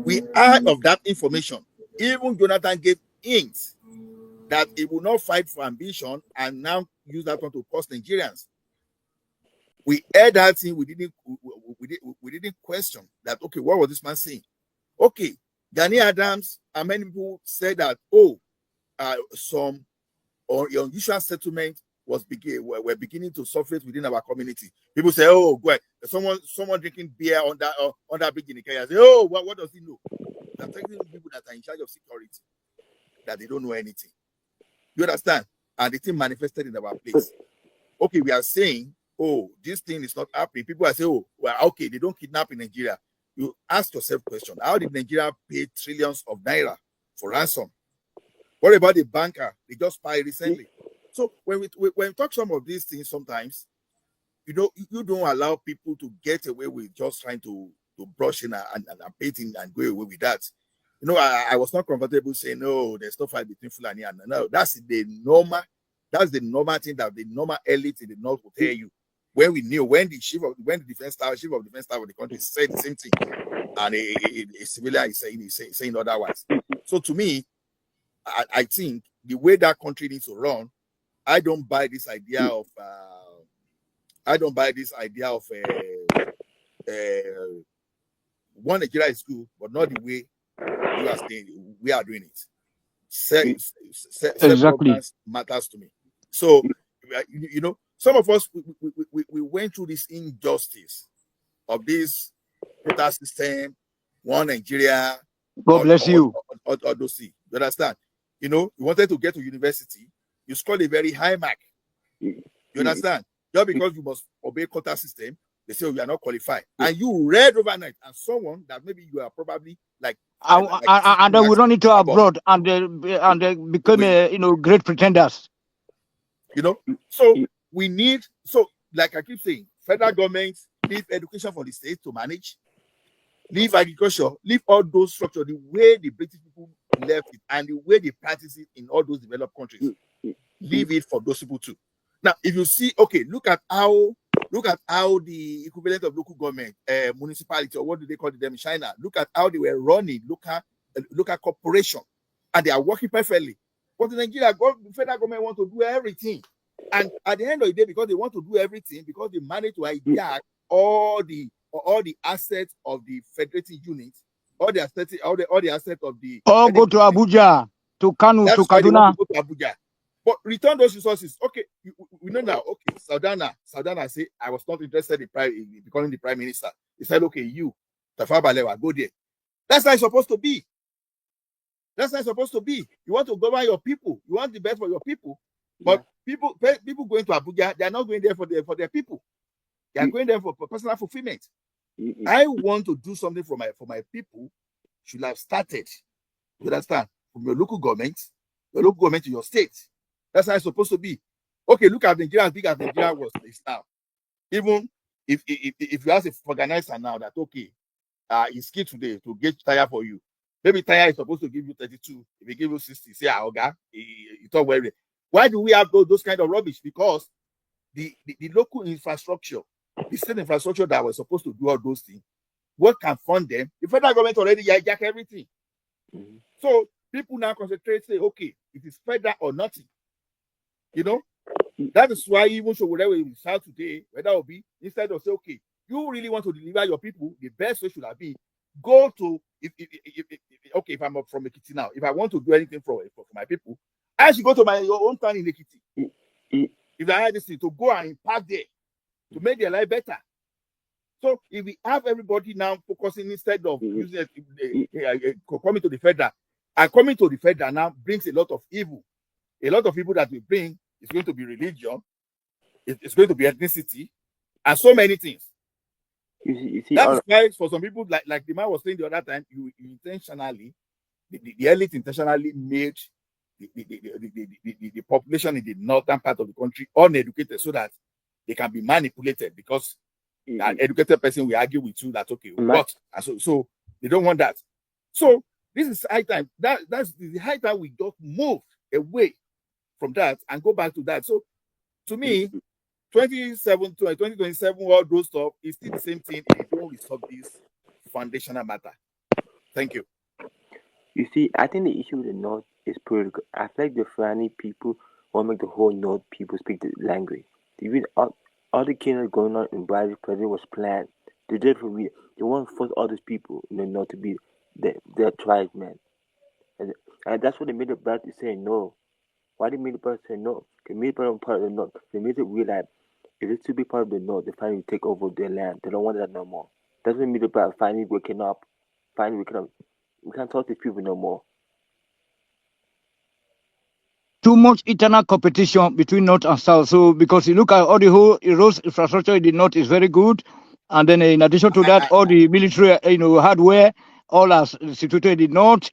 We heard of that information. Even Jonathan gave hints that he will not fight for ambition and now use that one to cost Nigerians. We heard that thing. We didn't question that. Okay, what was this man saying? Okay, Gani Adams and many people said that some unusual settlement were beginning to surface within our community. People say, "Oh, boy, someone drinking beer on that bridge in Kenya." Say, "Oh, what does he know?" They're telling people that are in charge of security that they don't know anything. You understand? And the thing manifested in our place. Okay, we are saying, "Oh, this thing is not happening." People are saying, "Oh, well, okay, they don't kidnap in Nigeria." You ask yourself question: how did Nigeria pay trillions of naira for ransom? What about the banker they just spied recently? So when we talk some of these things, sometimes you don't allow people to get away with just trying to brush in and painting and go away with that. You know, I was not comfortable saying no, there's no fight between Fulani and no. That's the normal thing that the normal elite in the north will tell you. When we knew when the chief of defense staff of the country said the same thing, and a civilian is saying otherwise. So to me, I think the way that country needs to run, I don't buy this idea of one Nigeria is good, but not the way you are saying we are doing it. Self-governance matters to me. So you know, some of us we went through this injustice of this quota system, one Nigeria. God bless you. Or those things. You understand? You know, you wanted to get to university, you scored a very high mark. You understand? Just because you must obey quota system, they say you are not qualified. And you read overnight, and someone that maybe you are probably like and then we run into abroad and they become great pretenders. You know, so we need, so like I keep saying, federal government leave education for the state to manage, leave agriculture, leave all those structures the way the British people left it and the way they practice it in all those developed countries. Leave it for those people too. Now, if you see, okay, look at how Look at how the equivalent of local government, municipality, or what do they call them in China? Look at how they were running local corporation, and they are working perfectly. But in Nigeria, the federal government want to do everything, and at the end of the day, because they want to do everything, because they manage to hijack all the assets of the federating units, all the assets of the. Or go to Abuja, to Kano, to That's why they Kaduna. want to go to Abuja. But return those resources. Okay, we know now. Okay, Saldana say, I was not interested in becoming the prime minister. He said, okay, you, Tafawa Balewa, go there. That's how it's supposed to be. That's how it's supposed to be. You want to govern your people. You want the best for your people. But people going to Abuja, they are not going there for their people. They are going there for personal fulfillment. I want to do something for my people. Should have started. You understand? From your local government to your state. That's how it's supposed to be. Okay, look at Nigeria, as big as Nigeria was now. Even if you ask a organizer now that, okay, it's key today to get tire for you. Maybe tire is supposed to give you 32. If they give you 60, say, okay, it's not worry. Why do we have those kind of rubbish? Because the local infrastructure, the state infrastructure that was supposed to do all those things, what can fund them? The federal government already hijack everything. So people now concentrate, say, okay, it is federal or nothing. You know, that is why even so whatever we start today, whether it will be, instead of say, okay, you really want to deliver your people, the best way should have been go to if I'm up from Ekiti now, if I want to do anything for my people, I should go to my own town in Ekiti. If I had this thing to go and impact there to make their life better. So if we have everybody now focusing instead of using coming to the federal, and coming to the federal now brings a lot of evil. A lot of people that we bring is going to be religion, it's going to be ethnicity, and so many things. You see, that is why for some people, like the man was saying the other time, you intentionally, the elite intentionally made the population in the northern part of the country uneducated so that they can be manipulated, because an educated person will argue with you that, okay, what? And so they don't want that. So this is high time. That's the high time we just move away from that and go back to that. So to me, 2027, all those stuff is still the same thing if you don't resolve this foundational matter. Thank you. You see, I think the issue with the North is political. I feel like the Fulani people want to make the whole North people speak the language. Even all the killings going on in Brazil president was planned. They did it for real. They want to force all these people in the North to be their tribesmen. And that's what they made it bad to say no. Why they made the person say no? They made it part of the North. They made it realize if it's to be part of the North, they finally take over their land. They don't want that no more. That's what made it bad. Finally waking up. We can't talk to these people no more. Too much internal competition between North and South. So because you look at all the whole road infrastructure in the North is very good, and then in addition to that, all the military hardware, all are situated in the North,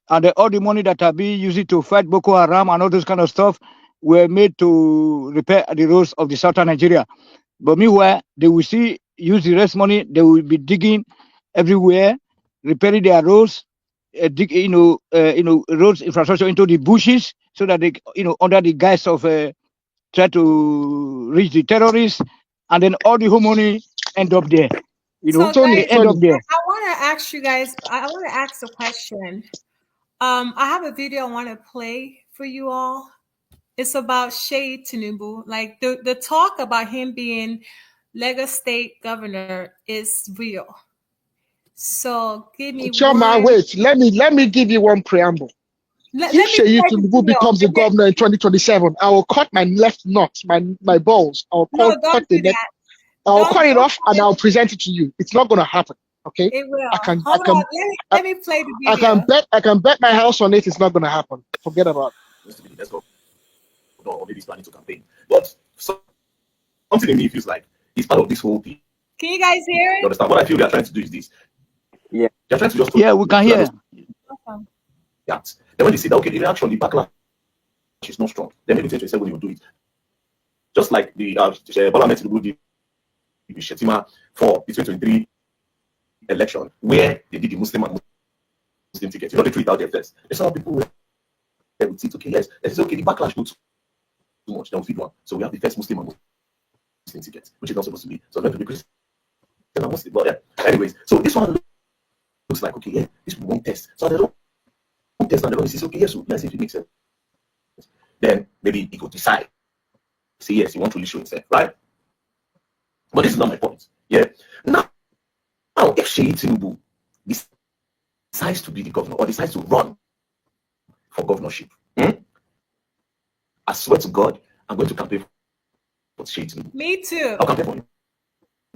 and all the money that are being used to fight Boko Haram and all those kind of stuff were made to repair the roads of the southern Nigeria. But meanwhile, they will still use the rest money. They will be digging everywhere, repairing their roads, roads infrastructure into the bushes, so that they, under the guise of try to reach the terrorists, and then all the whole money end up there. So Tony, end up there. I want to ask you guys. I want to ask a question. I have a video I want to play for you all. It's about Shea Tinubu. Like the talk about him being Lagos State governor is real. So give me Choma, wait. Let me give you one preamble. If Shea Tinubu becomes the governor in 2027, I will cut my left nut, my balls. I will cut the neck. I'll cut it off and I'll present it to you. It's not going to happen. Okay. It will. Let me play the video. I can bet my house on it. It's not going to happen. Forget about it. Let's go. Or maybe he's planning to campaign. But something in me feels like he's part of this whole thing. Can you guys hear it? You understand? What I feel they are trying to do is this. Yeah. They're trying to just... Yeah, we can hear. Awesome. Yeah. Then when they say that, okay, the reaction, the backlash is not strong, then maybe 2027 they will do it. Just like the Bola Tinubu did with Shetima for the 2023 election, where they did the Muslim and Muslim ticket. They threw it out there first. There's some people where they would say, okay, yes, it's okay, the backlash goes too much, then we feed one. So we have the first Muslim and ticket, which is not supposed to be. So going to be Christian and Muslim. But yeah, anyways, so this one looks like, okay, yeah, this will won't test. So they don't test and they're going to say, okay, yes, so let's see if it makes sense. Then maybe he could decide. Say yes, he wants to really show himself, right? But this is not my point. Yeah. Now if Sheyi Tinubu decides to be the governor or decides to run for governorship, I swear to God, I'm going to campaign for Sheyi Tinubu. Me too. I'll campaign for him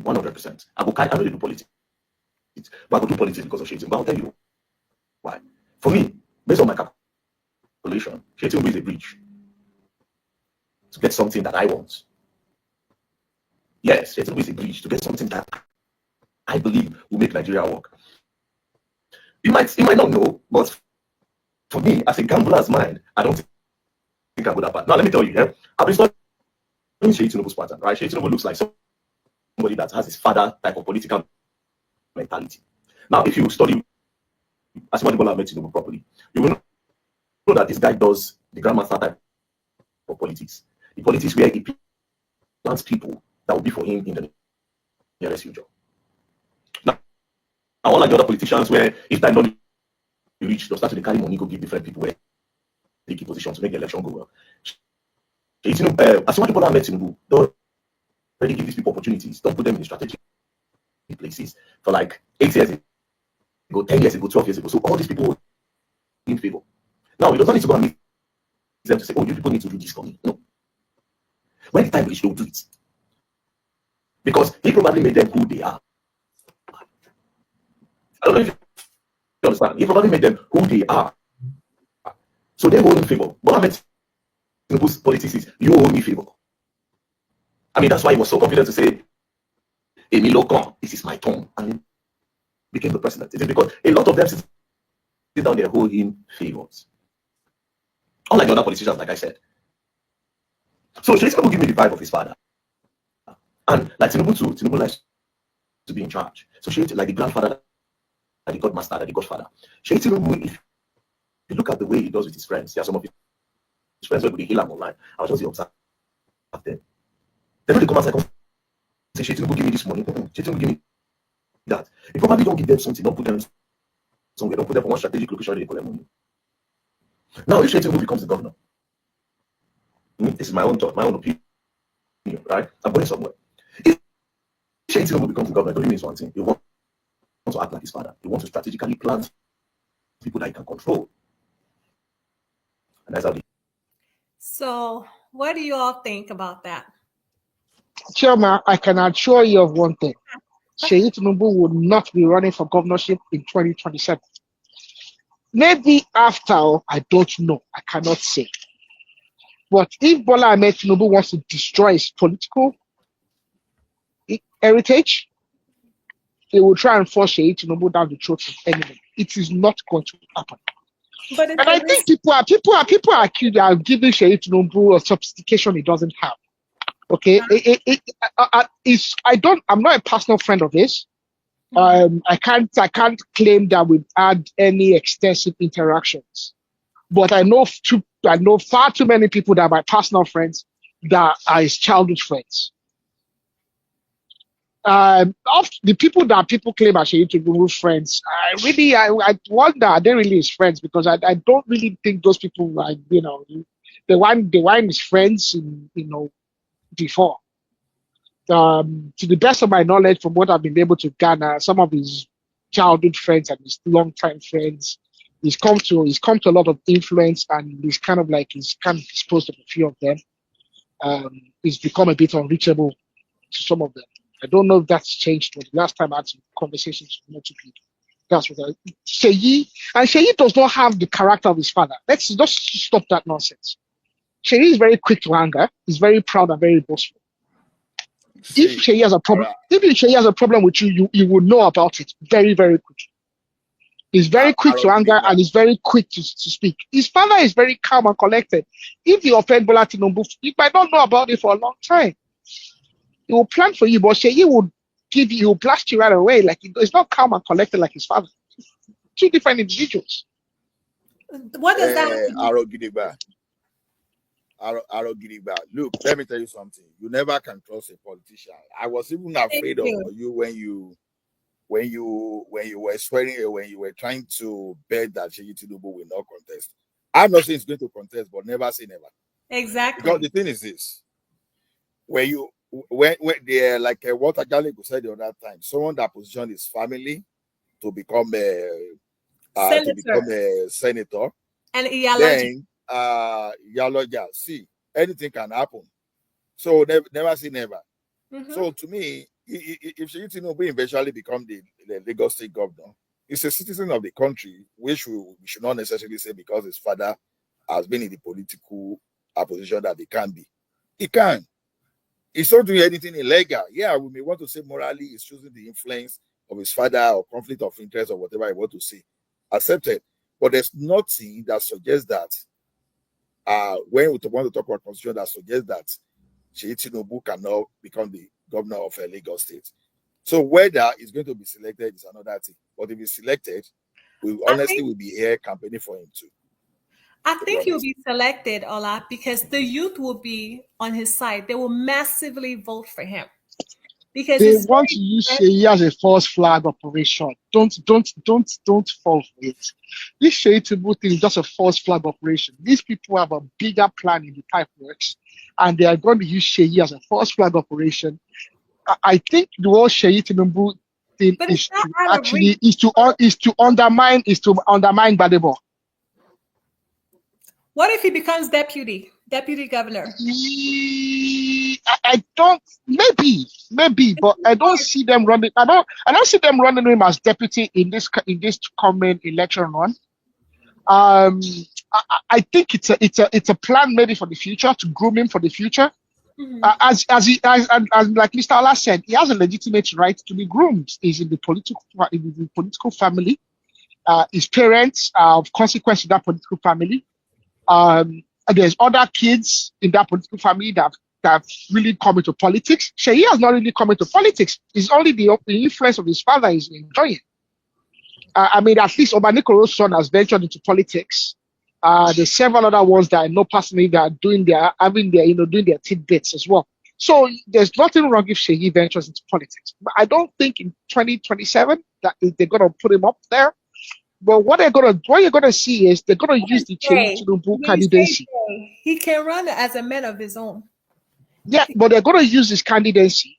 100%. I don't do politics, but I will do politics because of Sheyi Tinubu. But I'll tell you why. For me, based on my calculation, Sheyi Tinubu is a bridge to get something that I want. Yes, Sheyi Tinubu is a bridge to get something that I believe will make Nigeria work. You might not know, but for me, as a gambler's mind, I don't think I would have. Now, let me tell you, I've been studying Sheyi Tinubu's pattern, right? Sheyi Tinubu looks like somebody that has his father type of political mentality. Now, if you study Asimadu Bola Ahmed Tinubu properly, you will know that this guy does the grandmaster type of politics. The politics where he plants people that will be for him in the nearest future. Now, all like the other politicians where if time don't reach, they'll start to carry money, go give different people where they keep positions to make the election go well. Asimadu Bola Ahmed Tinubu don't already give these people opportunities, don't put them in strategic places for like 8 years ago, 10 years ago, 12 years ago. So all these people in favor. Now, we don't need to go and meet them to say, oh, you people need to do this for me. No. When the time reach, they'll do it. Because he probably made them who they are. I don't know if you understand. He probably made them who they are. So they hold in favor. But I mean, Tinubu's politics is, you hold me favor. I mean, that's why he was so confident to say, Emilio, come, this is my turn. And he became the president. It is because a lot of them sit down there hold him favors. Unlike the other politicians, like I said. So Sheyi Tinubu give me the vibe of his father. And like Tinubu too, Tinubu likes to be in charge. So Sheyi, like the grandfather, like the godmaster, like the godfather. Sheyi Tinubu, if you look at the way he does with his friends, some of his friends where they heal him online. I was just observing them. Then when they come outside, say, Sheyi Tinubu give me this money. Sheyi Tinubu give me that. He probably don't give them something, don't put them somewhere, don't put them for one strategic location, they collect money. Now, if Sheyi Tinubu becomes the governor, this is my own thought, my own opinion, right? I'm going somewhere. If Sheyi Tinubu becomes the governor, it only means one thing. He wants to act like his father. He wants to strategically plan people that he can control. And that's how they. So, what do you all think about that? Chairman, I can assure you of one thing. Sheyi Tinubu will not be running for governorship in 2027. Maybe after, I don't know. I cannot say. But if Bola Ahmed Tinubu wants to destroy his political heritage, he will try and force Sheyi Tinubu down the throat of enemy. It is not going to happen. But and I think people are accused of giving Sheyi Tinubu a sophistication he doesn't have. Okay, I'm not a personal friend of his. I can't claim that we've had any extensive interactions, but I know far too many people that are my personal friends that are his childhood friends. Of the people that people claim are Sheyi Tinubu friends, I wonder, are they really his friends? Because I don't really think those people are, the one is friends, before. To the best of my knowledge, from what I've been able to garner, some of his childhood friends and his longtime friends, he's come to a lot of influence, and he's kind of disposed of a few of them. He's become a bit unreachable to some of them. I don't know if that's changed. But the last time I had some conversations with multiple people, that's what Sheyi does not have the character of his father. Let's just stop that nonsense. Sheyi is very quick to anger. He's very proud and very boastful. If Sheyi has a problem with you, you will know about it very, very quickly. He's very quick to anger and he's very quick to speak. His father is very calm and collected. If you offend Bola Tinubu, you might not know about it for a long time. He will plan for you, but Sheyi will he will blast you right away. Like, it's not calm and collected like his father. Two different individuals. What does that mean? Arogiriba. Look, let me tell you something. You never can trust a politician. I was even afraid of you when you were swearing, when you were trying to bet that Sheyi Tinubu will not contest. I'm not saying he's going to contest, but never say never. Exactly. Because the thing is this: when they're like what Ajale said the other time, someone that position his family to become a senator, and Iyaloja. Then Iyaloja, see, anything can happen. So never say never. So to me, if Sheyi Tinubu eventually become the Lagos State governor, he's a citizen of the country, which we should not necessarily say because his father has been in the political position that he can be. He can. He's not doing anything illegal. Yeah, we may want to say morally he's choosing the influence of his father or conflict of interest or whatever I want to say. Accepted. But there's nothing that suggests that when we want to talk about constitution that suggests that Sheyi Tinubu cannot become the governor of Lagos State. So whether he's going to be selected is another thing. But if he's selected, we honestly will be here campaigning for him too. I think he'll be selected, Ola, because the youth will be on his side. They will massively vote for him. Because they want to use Sheyi as a false flag operation. Don't fall for it. This Sheyi Tinubu thing is just a false flag operation. These people have a bigger plan in the pipe works, and they are going to use Sheyi as a false flag operation. I think the whole Sheyi Tinubu thing is to undermine Badebo. What if he becomes deputy governor? I don't, maybe, but I don't see them running. I don't see them running him as deputy in this coming election run. I think it's a plan maybe for the future to groom him for the future. As like Mr. Ola said, he has a legitimate right to be groomed. He's in the political family. His parents are of consequence in that political family. There's other kids in that political family that really come into politics. Sheyi has not really come into politics. It's only the influence of his father is enjoying. I mean, at least Obanikoro's son has ventured into politics. There's several other ones that I know personally that are doing their tidbits as well. So there's nothing wrong if Sheyi ventures into politics. But I don't think in 2027 that they're gonna put him up there. But what you're gonna see is they're gonna use the Sheyi Tinubu candidacy. He can run as a man of his own. Yeah, but they're gonna use his candidacy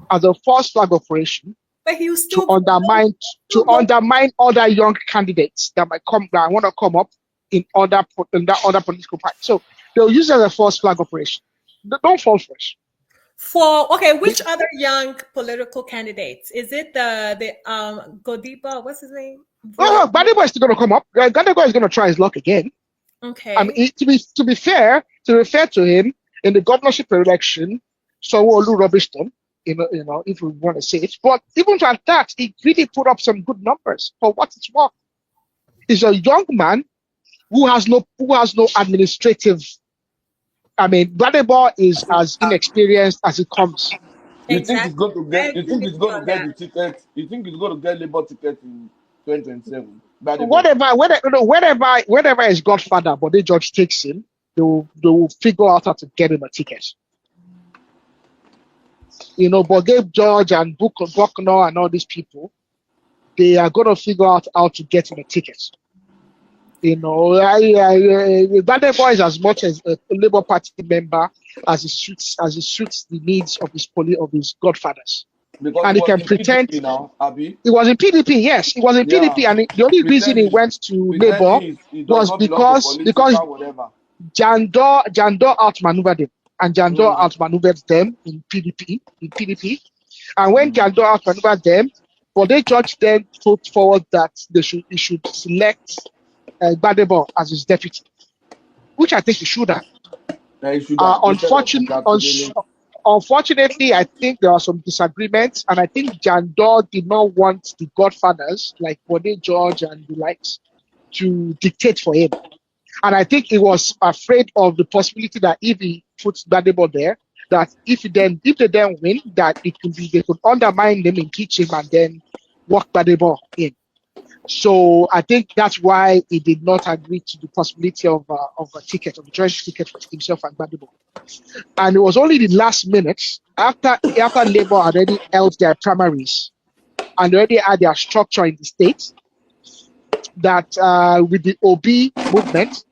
as a false flag operation. But he will still undermine other young candidates that want to come up in other political parties. So they'll use it as a false flag operation. Don't fall for it. Which other young political candidates? Is it the Godiba? What's his name? Oh, Gadiba is still going to come up. Gadiba is going to try his luck again. Okay. I mean, to be fair, to refer to him in the governorship election, Sanwo-Olu rubbished him. You know, if we want to say it. But even at that, he really put up some good numbers for what it's worth. He's a young man who has no administrative. I mean, Gbadebo is as inexperienced as it comes. You think he's going to get? You think he's going to get the ticket? You think he's going to get Labour ticket in 2027? Whenever his godfather, but the judge takes him, they will figure out how to get him a ticket. You know, but Gabe George and Bucknor and all these people, they are going to figure out how to get him a ticket. You know, Gbadebo is as much as a Labour Party member as it suits the needs of his godfathers. Because and he can pretend PDP now, Abi? He was in PDP, yes, he was in PDP, and the only reason he went to Labour was because Jandor outmaneuvered him, and Jandor outmaneuvered them in PDP. And when Jandor outmaneuvered them, but they judge then put forward that he should select Gbadebo as his deputy, which I think he should have. Unfortunately, I think there are some disagreements, and I think Jandor did not want the godfathers like Bode George and the likes to dictate for him. And I think he was afraid of the possibility that if he puts Gbadebo there, that if they then win, that they could undermine them, impeach him, and then walk Gbadebo in. So I think that's why he did not agree to the possibility of a ticket, of a joint ticket for himself and Gbadebo. And it was only the last minute after Labour had already held their primaries and already had their structure in the state that with the OB movement,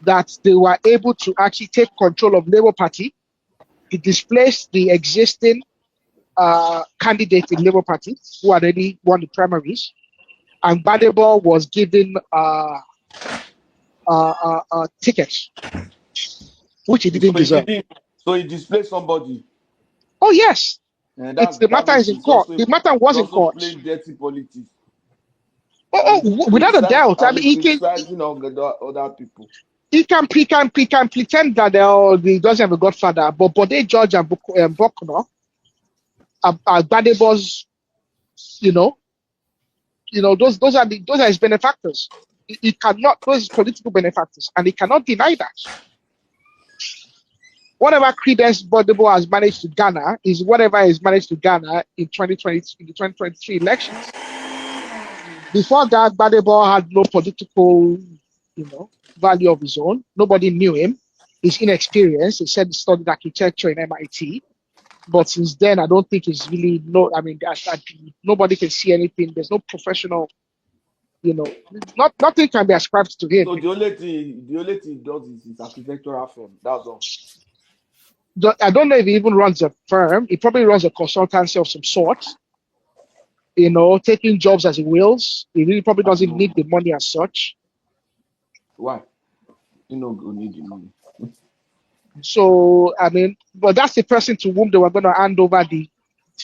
that they were able to actually take control of Labour Party. It displaced the existing candidate in Labour Party who had already won the primaries, and Gbadebo was given tickets, which he didn't deserve. So he displaced somebody. Oh yes, And the matter is in court. The matter was in court. Playing dirty politics. Without a doubt. I mean, he can criticizing other people. He can pretend that he doesn't have a godfather, but Bode George and Bokono are Gbadebo's, those are his benefactors. He cannot, those political benefactors, and he cannot deny that. Whatever credence Gbadebo has managed to garner is whatever he's managed to garner in 2020 in the 2023 elections. Before that, Gbadebo had no political, value of his own. Nobody knew him. He's inexperienced. He said he studied architecture in MIT. But since then, I don't think he's really nobody can see anything. There's no professional, nothing can be ascribed to him. So the only thing he does is his architectural firm. That's all. I don't know if he even runs a firm. He probably runs a consultancy of some sort. Taking jobs as he wills. He really probably doesn't need the money as such. Why? Go need the money. So, I mean, but that's the person to whom they were going to hand over the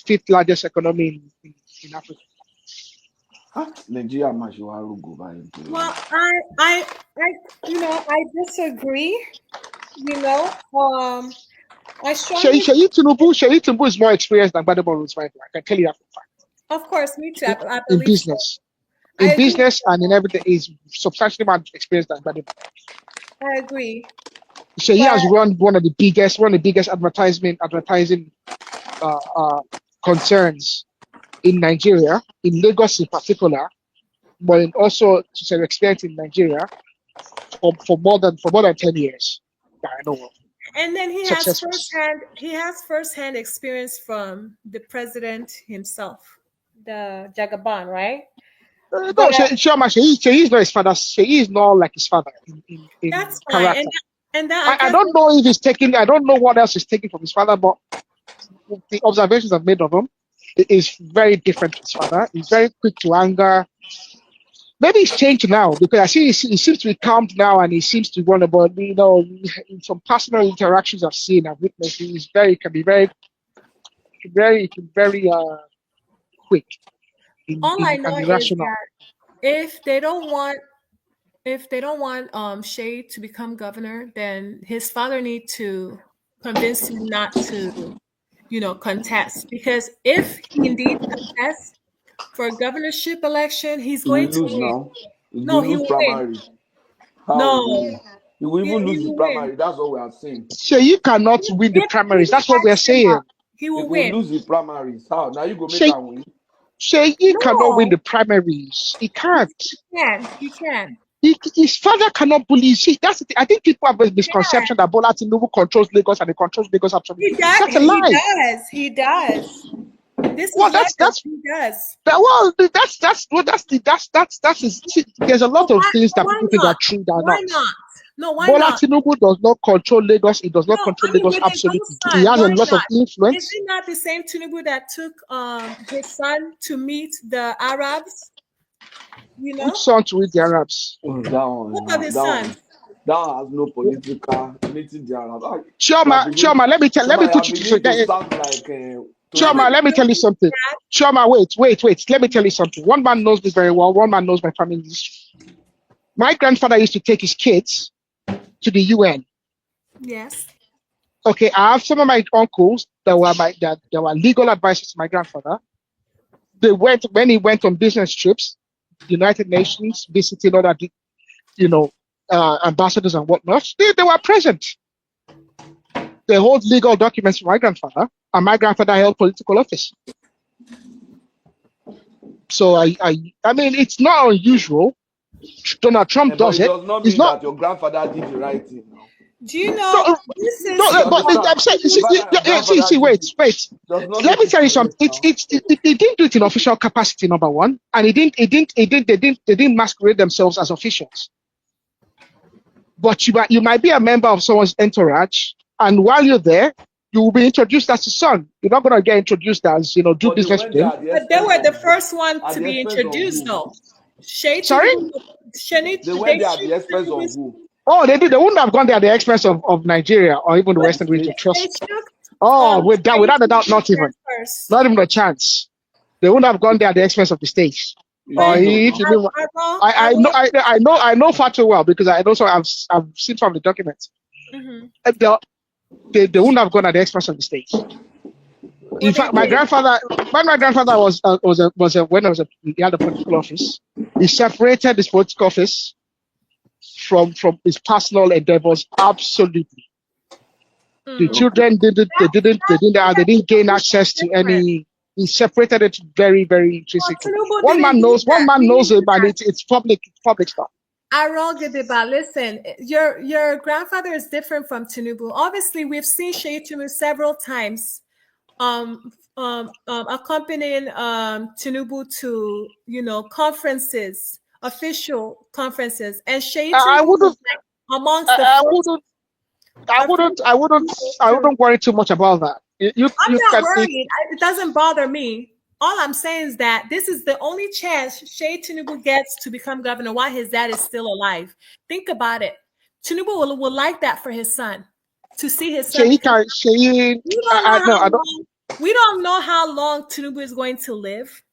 fifth largest economy in Africa. Nigeria, well, I disagree. Sheyi Tinubu is more experienced than Gbadebo right now. I can tell you that for a fact. Of course, me too. I In believe business. So. In business and in everything, is substantially more experienced than Gbadebo. I agree. So he has run one of the biggest advertising concerns in Nigeria, in Lagos in particular, but also to some extent in Nigeria for more than 10 years. I know. And then he has firsthand experience from the president himself, the Jagaban, right? No, Sheyi is not his father. Sheyi is not like his father in that's character. fine. And that I don't know if he's taking. I don't know what else he's taking from his father, but the observations I've made of him is very different from his father. He's very quick to anger. Maybe he's changed now because I see he seems to be calmed now, and he seems to want about. In some personal interactions I've seen, I've witnessed, can be very quick. All I know is that if they don't want Sheyi to become governor, then his father need to convince him not to, contest. Because if he indeed contests for a governorship election, he's going to lose win. now. No, he will win. No, he will even lose the primary. That's what we are saying. Sheyi cannot win the primaries. That's what we are saying. He will win. Lose the primaries. How? Now you go make him win. Sheyi cannot win the primaries. He can't. He can. His father cannot bully. See, that's the thing. I think people have a misconception that Bola Tinubu controls Lagos and he controls Lagos absolutely. He does. That's a lie. He does. This is he does. There's a lot of things that people think are true that are not. Why not? No, why Bola not? Tinubu does not control Lagos. He does not control Lagos absolutely. He has a lot of influence. Is it not the same Tinubu that took his son to meet the Arabs? Which son to meet the Arabs? What of his sons? That has no political meeting the Arabs. Chioma, let me put you to Chioma, let me tell you something. Chioma, wait. Let me tell you something. One man knows me very well. One man knows my family history. My grandfather used to take his kids to the UN. Yes. Okay, I have some of my uncles that were legal advisors to my grandfather. When he went on business trips, the United Nations, visiting other, ambassadors and whatnot, they were present. They hold legal documents from my grandfather, and my grandfather held political office. So I mean, it's not unusual. Donald Trump But does it it. does not It's mean not. that your grandfather did the right thing now. Do you No, know this is You but I'm understand? saying, The fact that your grandfather wait. did it does not Let make me it tell you something. correct now. It didn't do it in official capacity, number one, and they didn't masquerade themselves as officials. But you might be a member of someone's entourage, and while you're there, you will be introduced as a son. You're not going to get introduced as, do But they business went with there him. at the But they expense were of the first one at to the be expense of introduced, who? though. Shay Sorry? Tinubu, They went they there at the expense of who? Oh, they did. They wouldn't have gone there at the expense of Nigeria or even the but Western region. they Trust me. took Oh, without a doubt, not even. first. Not even a chance. They wouldn't have gone there at the expense of the states. You Or didn't know if now. you mean, I know far too well because I also I've seen from the documents. They wouldn't have gone at the expense of the states. In fact, my grandfather, when my grandfather he had a political office, he separated his political office from his personal endeavors. Absolutely, the children didn't gain access to any. He separated it very, very intrinsically. One man knows it, and it's public stuff. Aero Gedeba, listen, your grandfather is different from Tinubu. Obviously, we've seen Sheyi Tinubu several times accompanying Tinubu to, conferences, official conferences. And Sheyi Tinubu was like amongst the first. I wouldn't worry too much about that. I'm not worried. It doesn't bother me. All I'm saying is that this is the only chance Sheyi Tinubu gets to become governor while his dad is still alive. Think about it. Tinubu will like that for his son, to see his son. We don't know how long Tinubu is going to live.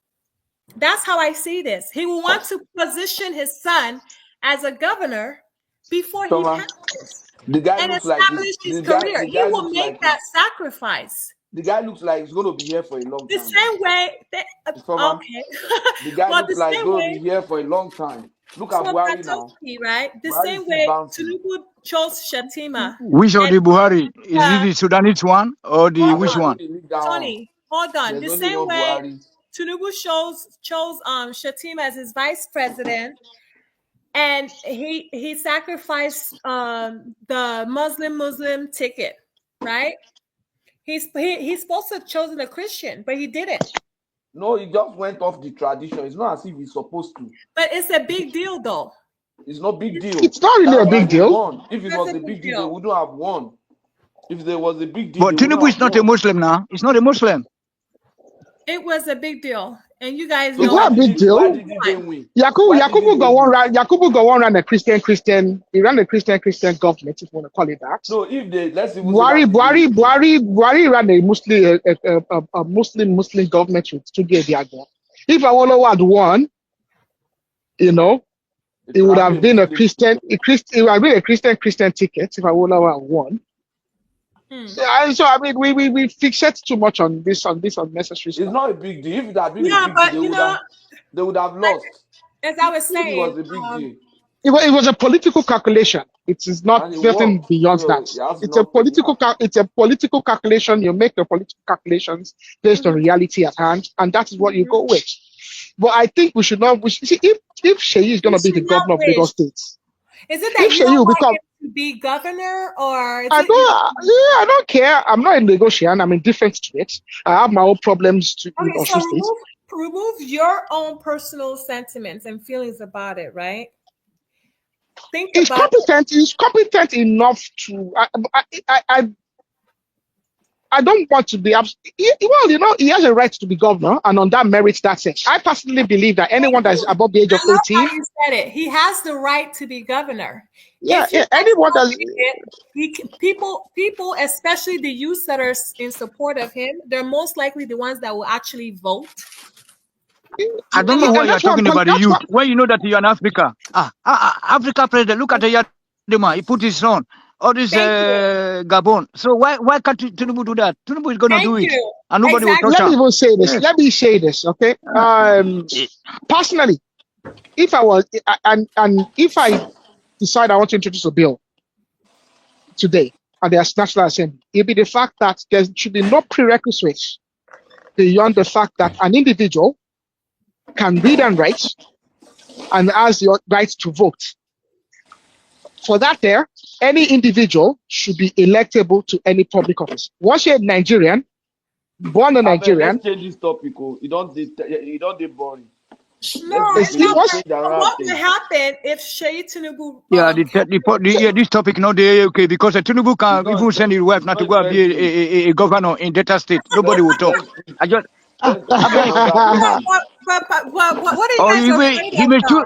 That's how I see this. He will want to position his son as a governor before he passes. The guy and looks establish like his career. He will make that sacrifice. The guy looks like he's going to be here for a long time. The same way. Okay. The guy looks like he's going to be here for a long time. Look at Buhari now. Right? The Buhari same way Tinubu chose Shatima. Which of the Buhari? Is it the Sudanese one or the which one? Tony, hold on. The same way Tinubu chose Shatima as his vice president. And he sacrificed the Muslim ticket, right? He's supposed to have chosen a Christian, but he didn't. No, he just went off the tradition. It's not as if he's supposed to. But it's a big deal, though. It's not big deal. It's not really a big deal. If it was a big deal, they wouldn't have won. If there was a big deal, but Tinubu is not a Muslim now. He's not a Muslim. It was a big deal, and you guys know. It's not a big deal. Yakubu got one ran a Christian. He ran a Christian government, if you want to call it that. No, if they Buhari ran a Muslim government with 2 years ago. If Awolowo had won, it would have been a Christian ticket if Awolowo had won. So I mean, we fixate too much on this unnecessary stuff. It's not a big deal. If it had been a big deal, they would have lost. As I was saying, it was a big deal. It was a political calculation. It is not nothing beyond that. It's a political calculation. You make your political calculations based on reality at hand, and that is what you go with. But I think we should not. If Sheyi is going to be the governor of Lagos State, is it that you don't want him to be governor, or I don't care. I'm not a negotiant. I'm indifferent to it. I have my own problems to. So remove your own personal sentiments and feelings about it, right? He's competent enough to. I don't want to be. Well, he has a right to be governor, and on that merit, that's it. I personally believe that anyone that is above the age of 18. How you said it. He has the right to be governor. Yeah, anyone that people, especially the youth that are in support of him, they're most likely the ones that will actually vote. I don't know why you're talking about the youth. When you know that you're an Africa. Africa president, look at the Yadima. He put his on. All this Gabon. So why can't Tinubu do that? Tinubu is going to do it. And nobody will touch him. Let me say this, okay? Personally, if I was, and if I decide I want to introduce a bill today at the National Assembly, it'll be the fact that there should be no prerequisites beyond the fact that an individual can read and write and has the right to vote. For that there, any individual should be electable to any public office. Once you're a Nigerian, born a Nigerian. Let's change this topic. You don't boring. No, Let's it's not. change around What things. will happen if Sheyi Tinubu? Yeah, this topic not there, okay, because a Tinubu can even send his wife not to go and be a governor in Delta State. Nobody will talk. I just But what are you or guys afraid he of may choose. though?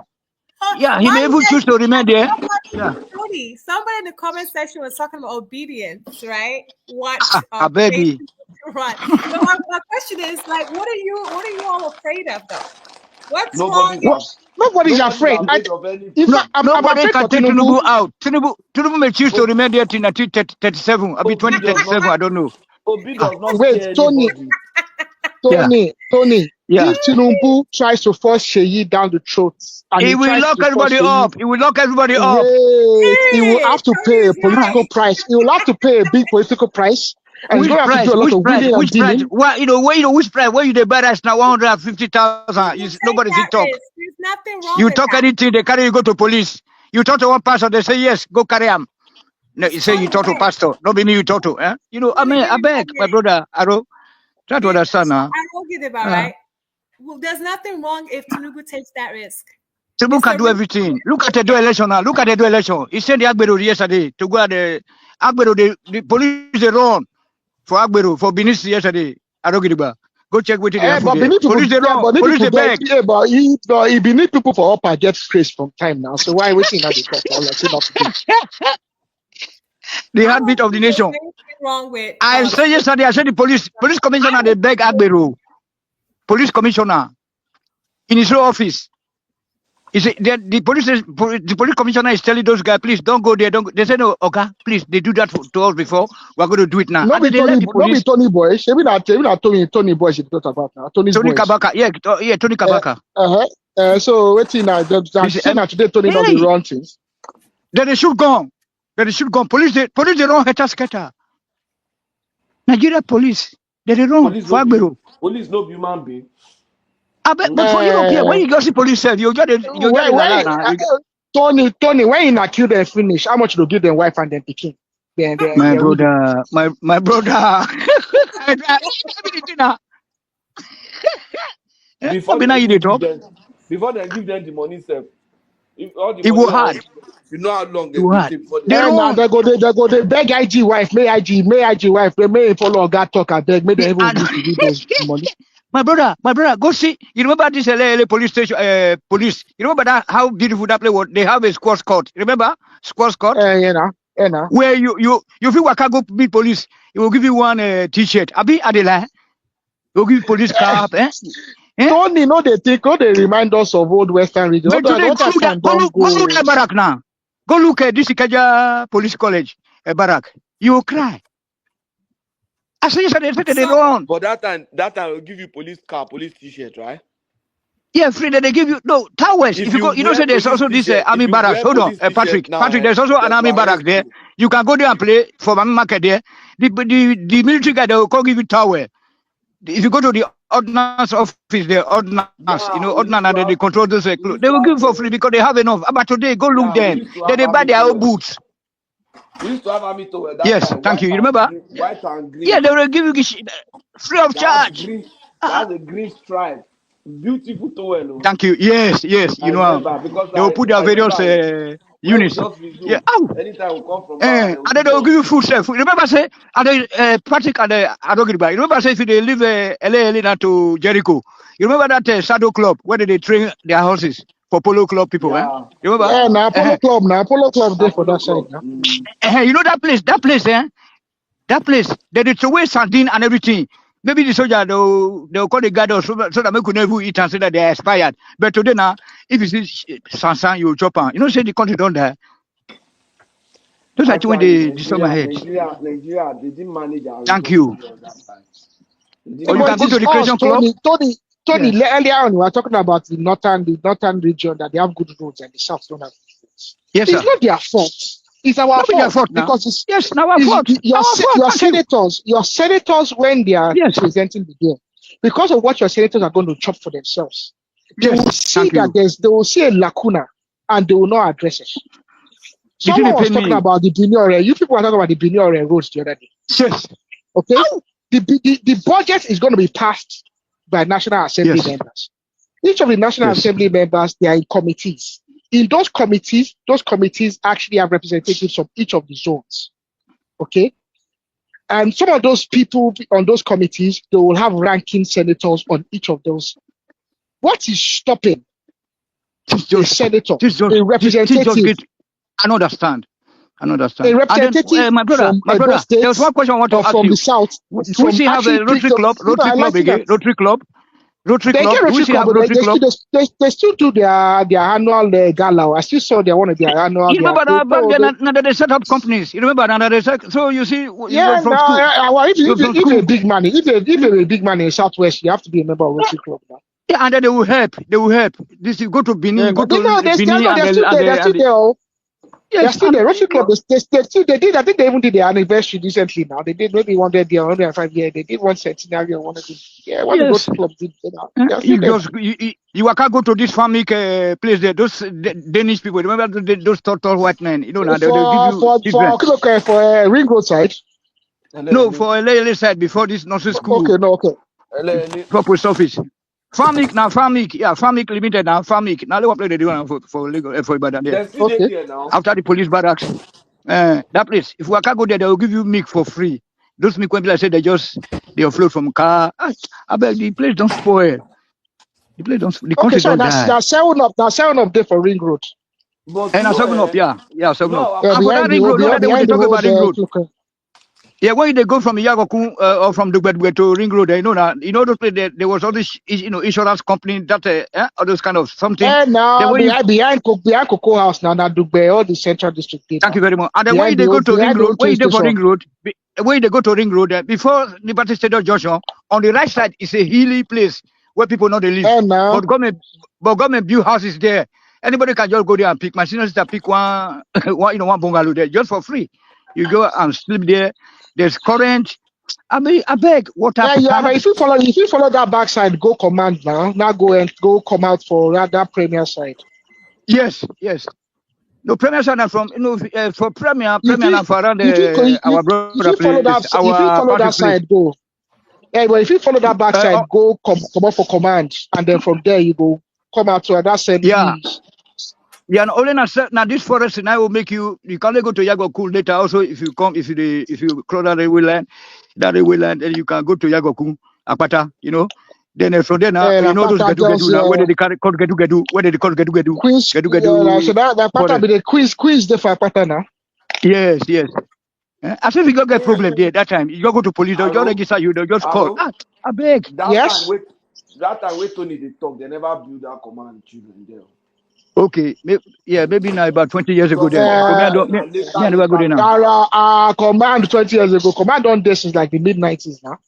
Yeah, he may even choose to remain there. Yeah. Somebody in the comment section was talking about obedience, right? What I beg you. Right. So my question is like, what are you all afraid of though? What's wrong? Nobody's afraid. I'm Nobody afraid can for take Tinubu. Tinubu out. Tinubu may choose to remain there till 1937. I'll be 2037. I don't know. Obi does not Wait, scare Tony. anybody. Yeah. If Tinubu tries to force Sheyi down the throat, and he will lock everybody up. He will lock everybody up. He will have to pay a political price. He will have to pay a big political price. And Which he's going to have to do a lot of wheeling and Which price? dealing. Well, which price? Where you the buy rice now 150,000? Nobody will talk. There's nothing wrong You with talk that. anything, they carry you go to police. You talk to one pastor, they say yes, go carry him. No, you say you talk to pastor. Not be me you talk to. Eh? You know, I mean, I beg, my brother, Aero, try to understand now. I don't get about right. Well, there's nothing wrong if Tinubu takes that risk. Tinubu can do everything. Look at the do election now. Look at the do election. He sent the Agbero yesterday to go at the Agbero. The police they run for Agbero for Benin yesterday. Arogidiba. Go check with the police they run. Police they beg. Yeah, but he need people for up and get praise from time now. So why we seeing that they talk? The heartbeat of the nation. Wrong with I said yesterday. I said the police commissioner they beg Agbero. Police commissioner in his own office. The police commissioner is telling those guys, please don't go there. Don't. They say no, okay, please. They do that to us before. We're going to do it now. Not be Tony Boy. Maybe not Tony Boy. Should talk about now. Tony Kabaka. Yeah, Tony Kabaka. So waiting now. Today Tony not the wrong things. Then they should go. Police they run scatter. Nigeria police. They run for Agbero. Police no human being. But for Europe here, when you go see police, you get Tony, when you not kill them finish, how much do you give them wife and then picking? My brother, my brother. Before they give them the money, sir. It will hard. You know how long they take for them. They go they beg IG wife, may IG wife, they may follow God talk and beg, may they even give those money. My brother, go see. You remember this LA police station? Police. You remember that how beautiful that place was? They have a squash court. Remember squash court? Yeah. Where you feel like I go meet police, he will give you one T-shirt. Abi Adela, will give you police cap. Tony, no, they remind us of old Western region. Go look at Barak now. Go look at this Ikaja Police College, Barak. You will cry. I say they wrong. But that time will give you police car, police T-shirt, right? Yeah, free that they give you towels. If you go, say there's also this army barracks. Hold on, Patrick. Patrick, there's also an army barracks there. You can go there and play for my market there. The military guy they will come give you towel. If you go to the ordnance office, the ordnance, ordnance, they control those clothes. They will give for free because they have enough. But today, go look them. They buy their own boots. We used to have army towel. Yes, thank you. You remember? White and green. Yeah, they will give you free of charge. That's a green stripe. Beautiful towel. Thank you. Yes. You know, they will put their various units. Yeah. Anytime we come from and then they will give you food. Remember, say, Patrick and Adogriba. You remember, say, if they leave LA to Jericho, you remember that Saddle Club where they train their horses for Polo Club people? Yeah. You remember? Yeah, now Polo Club there for that side. You know that place? That place, they throw away sardine and everything. Maybe the soldier they'll call the guard so that they could never eat and say that they are expired. But today now, if you see Sansan, you chop on. You know, say the country don't die. Those are when they stop my head. Nigeria, they didn't manage our. Thank you. Or you can go to the Christian club. Tony, earlier on we were talking about the northern region that they have good roads and the south don't have good roads. Yes, sir. It's not their fault. It's our fault because it's our fault. Your senators when they are presenting the bill, because of what your senators are going to chop for themselves, they will see that they will see a lacuna and they will not address it. Someone was talking about the Benin. You people were talking about the Benin roads the other day. Yes. Okay. The budget is going to be passed by National Assembly members. Each of the National Assembly members, they are in committees. In those committees actually have representatives from each of the zones. Okay. And some of those people on those committees, they will have ranking senators on each of those. What is stopping a senator, a representative? I understand. A representative my brother, there was one question I want to ask from you. the south. Do we still have a Rotary Club? Rotary Club? They still do their annual gala. I still saw their one of their annual. You remember back then, now they set up companies. You remember so you see, if you're a big man, if you're a big man in Southwest, you have to be a member of Rotary Club now. Yeah, and then they will help. This you go to Benin, they're still there. They're still there. Rotary Club, they did. I think they even did their anniversary recently. Now they did maybe 100 years, 105 years. They did one centenary or one of these. Yeah, what the Rotary Club did. You can't go to this farming place there. Those Danish people. Remember those tall white men? You know now they give you for Ring Road side. No, for LA side before this nursery school. Okay. For post office. Farming limited now. Farming now. Look what they do for legal for Ibadan there. Okay. After the police barracks, that place. If we can't go there, they will give you milk for free. Those milk when people say they offload from car. I beg the place don't spoil. The place don't. The country don't die. That's 7 up there for Ring Road. And 7 up, yeah, 7 up. And for that Ring Road, they talk about Ring Road. Yeah, when they go from Yagoku or from Dugbe to Ring Road, those places, there was all this, insurance company that, all those kind of something. And now behind Cocoa House now, Dugbe, all the Central District. Thank you very much. And then when they go to Ring Road, when they go to Ring Road, before Liberty Stadium Junction, on the right side is a hilly place where people know they live. And now, but government build houses there. Anybody can just go there and pick. My senior sister pick one bungalow there just for free. You go and sleep there. There's current. I beg, water. But if you follow that backside, go command now. Now go come out for that Premier side. Yes. No, Premier side are from for Premier and for around our brother. If you follow that side, go. Yeah, but if you follow that backside, go come out for command, and then from there you go come out to that same. Yeah, and only now this forest now will make you can only go to Yagoku later. Also, if you cross that railway line, then you can go to Yagoku, Apata, Then from there now, those Gedu now, where did the call Gedu? Queens, so that Apata be the Queens there for Apata now. Yes. I think we got a problem there that time. You go to police, they'll just register you, they'll just call. I beg. That time when Tony they talk, they never build that command children there. Okay, maybe now about 20 years ago. I never go there now. Command 20 years ago. Command on this is like the mid-90s now.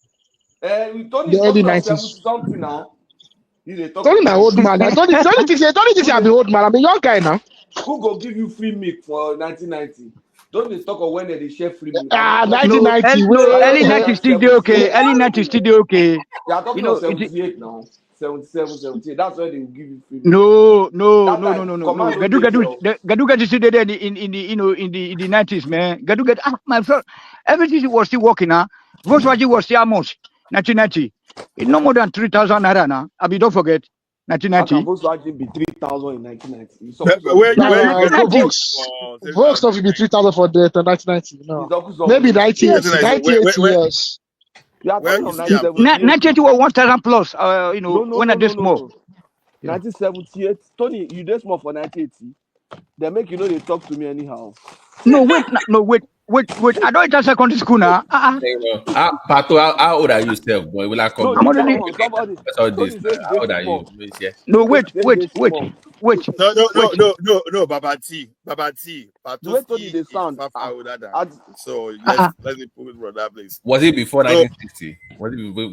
The early 90s. Something now. Tony my old man. Tony this I'm the old man. I'm a young guy now. Who go give you free milk for 1990? Don't they talk of when they share free milk? 1990. Early 90s still okay. Early 90s still okay. They are talking of 78 now. 77, 78. That's why they will give you free. No. Gadu is still there in the 90s, man. Gadu my friend, everything was still working now. Volkswagen was still how much? 1990. It's no more than 3,000 naira now. Don't forget. 1990. Volkswagen be 3,000 in 1990. Volkswagen will be 3,000 for the 1990. No. Maybe 98 years. 1980 was 1,000 plus. When I did small. 1978. Tony, you did small for 1980. They make they talk to me anyhow. No, wait. I don't enter secondary school now. Pato, how old are you, self, boy? Will I come? I'm already. How old are you? No, wait. No, Baba T. Patoski is far older than. So let's put it on that place. Was it before 1960? Was it before?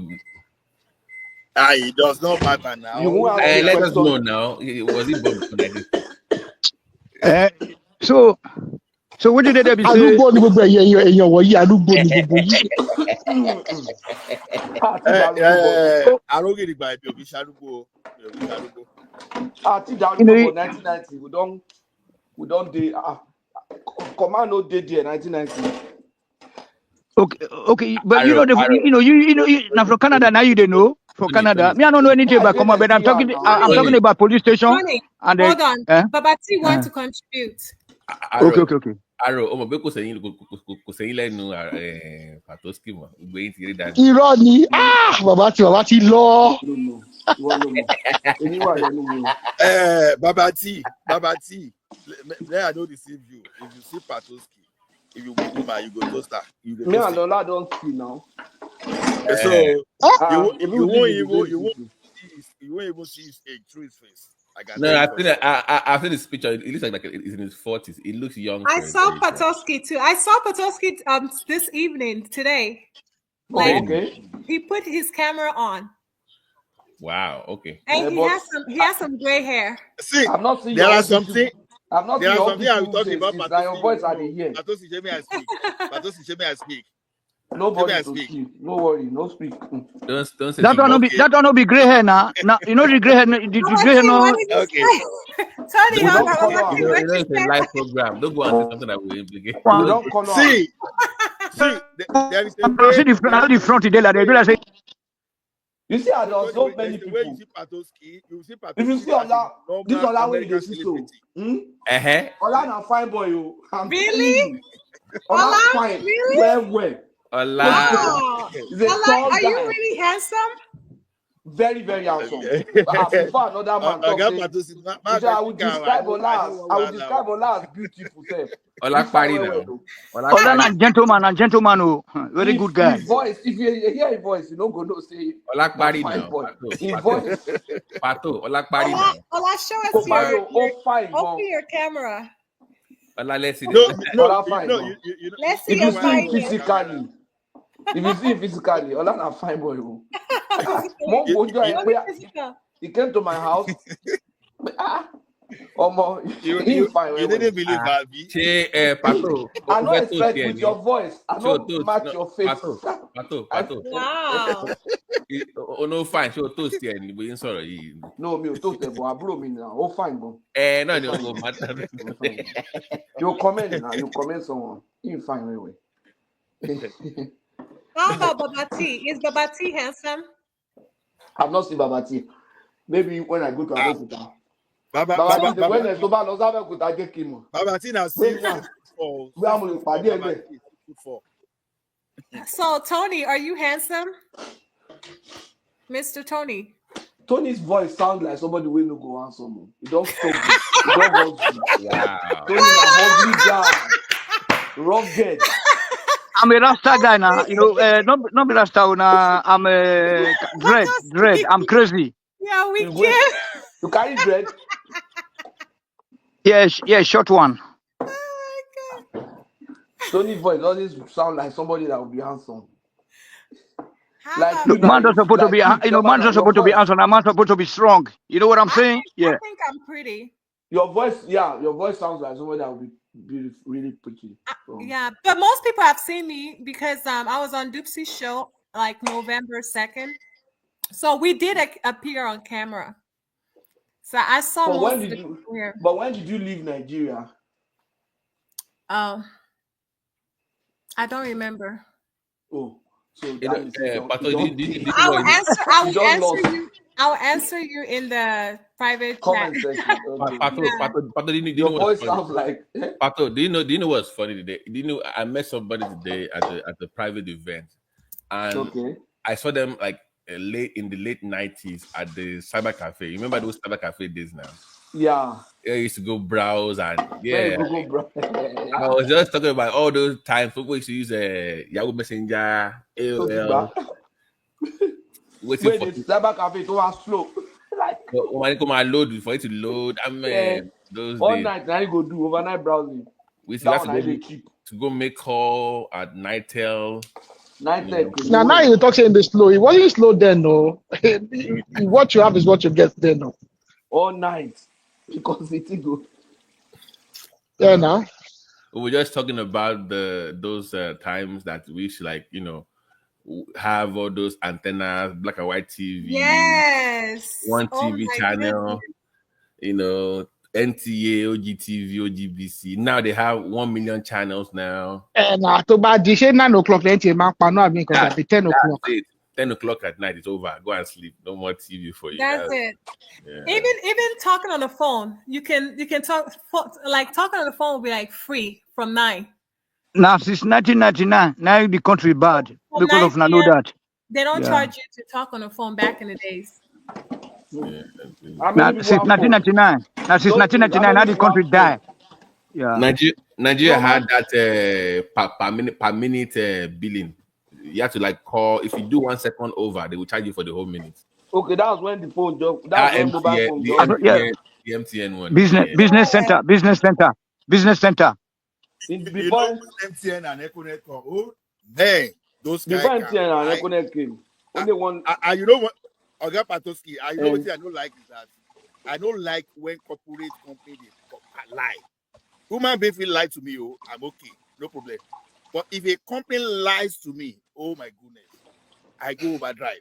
It does not matter now. Let us know now. Was it before 1960? So what did they be saying? I think that You know, for 1990 we don't do command no day there 1990. okay, but Aero, now from Canada now you don't know for Canada. Me I don't know anything about command, but I'm talking Tony, about police station Tony, and hold on. eh? Babati want to contribute. Okay. Aero, ọmọ bẹ́ẹ̀ kò sẹ́yìn lẹ́nu Patoski mọ̀, gbé yín ti rí dání. Irọ́ ni, bàbá ti lọ. Babati, let I don't deceive you. If you see Patoski, if you meet woman, you go toast her. Me and Lola don't see now. So you won't even see his age through his face. I've seen his picture. It looks like he's in his 40s. It looks young. I saw Patoski too. I saw Patoski this evening today. Like he put his camera on. Wow. Okay. And he has some gray hair. See, I'm not seeing. There are something. I'm not there are seeing something I'm talking about. Your voice are the here. Patoski, Jamie, I speak. Patoski, Jamie, I speak. Nobody to see. No worry. No speak. Don't say that one will be gray hair now. Now you know the gray hair. The gray hair no. Okay. Sorry, you know it's a live program. Don't go and say something that will implicate. See, there is a way. See the front today like they do. Say. You see, there are so many people. You see Patoski. If you see Ola, this Ola way they see so. Ola na fine boy, you. Really? Ola fine. Really? Well. Ola. Wow. Ola, are you really handsome? Very, very handsome. Before another man talk, I will describe Ola as beautiful. Ola Pari now. Ola gentleman, oh, very good guy. His voice, if you hear his voice, you don't go no say. Ola Pari now. His voice. Pato, Ola Pari now. Ola, show us open your camera. Ola, let's see. No, let's see if you see him physically. If you see him physically, Ola na fine boy. He came to my house. You didn't believe that. Pato. I don't expect with your voice. I don't match your face. Pato. Wow. Oh no, fine. Show toast here. We sorry. No, me toast but bro me now. Oh fine, bro. No, matter. You comment now. You comment someone. You fine anyway. How about Babati? Is Babati handsome? I've not seen Babati. Maybe when I go to Abeokuta. Babati now see So Tony, are you handsome? Mr. Tony. Tony's voice sounds like somebody will no go handsome. He don't stop. He don't want to. Wow. Tony's a ugly guy. Rugged. I'm a Rasta guy now, not be Rasta now. I'm a dread. I'm crazy. Yeah, we can. You carry dread? Yeah, short one. Oh my God. Tony's voice always sound like somebody that will be handsome. Man doesn't supposed to be, man doesn't supposed to be handsome. A man supposed to be strong. You know what I'm saying? I think I'm pretty. Your voice sounds like somebody that will be beautiful, really pretty. Yeah, but most people have seen me because I was on Doopsy's show like November 2nd. So we did appear on camera. So I saw most of the people here. But when did you leave Nigeria? I don't remember. Oh, so I'll answer you in the private comment chat. section. Pato, your voice sounds like Pato, do you know what's funny today? Do you know I met somebody today at the private event, and I saw them like in the late 90s at the cyber cafe. You remember those cyber cafe days now? Yeah. I used to go browse and I was just talking about all those times people used to use Yahoo Messenger, AOL. Waiting for the cyber cafe to was slow. When I come and load for it to load, those all days. night now you go do overnight browsing. We still have to go make call at Nitel. Now you talk saying the slow. It wasn't slow then, no. What you have is what you get then, no. All night because it's good. Yeah, now. We were just talking about those times that we should have all those antennas, black and white TV. Yes. One TV channel. you know, NTA, OGTV, OGBC. Now they have 1 million channels now. Nah, to bad dish 9 o'clock. Then you man, no, I mean, because at 10 o'clock. That's it. 10 o'clock at night, it's over. Go and sleep. No more TV for you. That's it. Yeah. Even talking on the phone, you can talk like talking on the phone will be like free from 9. Now since 1999, now the country bad because of know that. They don't charge you to talk on the phone back in the days. Now since 1999, since 1999, now the country die. Yeah. Nigeria had that per minute billing. You have to like call. If you do 1 second over, they will charge you for the whole minute. Okay, that was when the phone job. That was when mobile phone job. The MTN one. Business center. Before MTN and Econet, oh man, those guys. Before MTN and Econet came, only one. And you know what, Oga Patoski, I know what I don't like is that I don't like when corporate companies lie. Human being feel lie to me, oh, I'm okay, no problem. But if a company lies to me, oh my goodness, I go overdrive.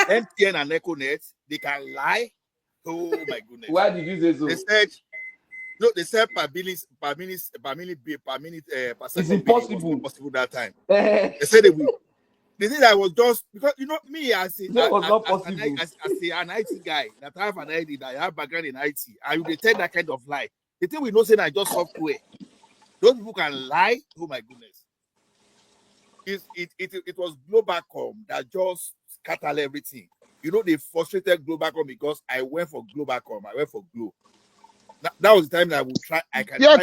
MTN and Econet, they can lie. Oh my goodness. Why did you say so? They said per minute, per second. It's impossible that time. They said they will. The thing that was just because you know me as an IT guy that I have an ID, that I have background in IT, I will detect that kind of lie. The thing we know saying I just software. Those people can lie. Oh my goodness. It was Globacom that just scattered everything. You know, they frustrated Globacom because I went for Globacom. I went for Glo. That was the time that I would try. I can. Yeah,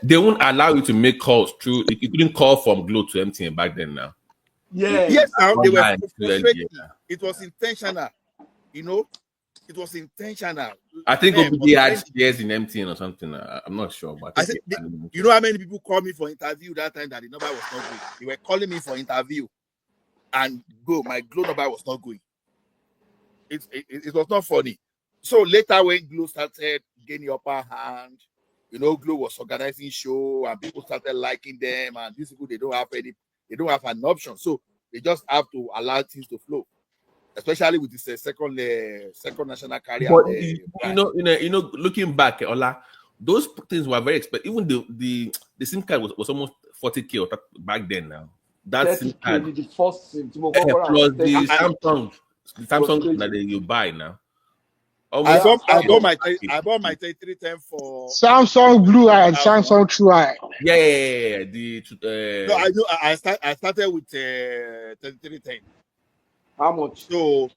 they won't allow you to make calls through. You couldn't call from Glo to MTN back then. Now, yes, now they were frustrated. It was intentional. You know, it was intentional. I think they had shares in MTN or something. I'm not sure, but I said, you know how many people called me for interview that time that the number was not good. They were calling me for interview, and my Glo number was not going. It was not funny. So later when Glo started gaining upper hand, you know, Glo was organizing show and people started liking them, and these people they don't have an option, so they just have to allow things to flow, especially with this second national carrier. But you know, looking back, Ola, those things were very expensive. Even the SIM card was almost 40K back then. Now that SIM card, the first SIM, plus the Samsung that you buy now. I bought my 3310 for Samsung Blue Eye and Samsung True Eye. Yeah. No, I started with 3310. How much? So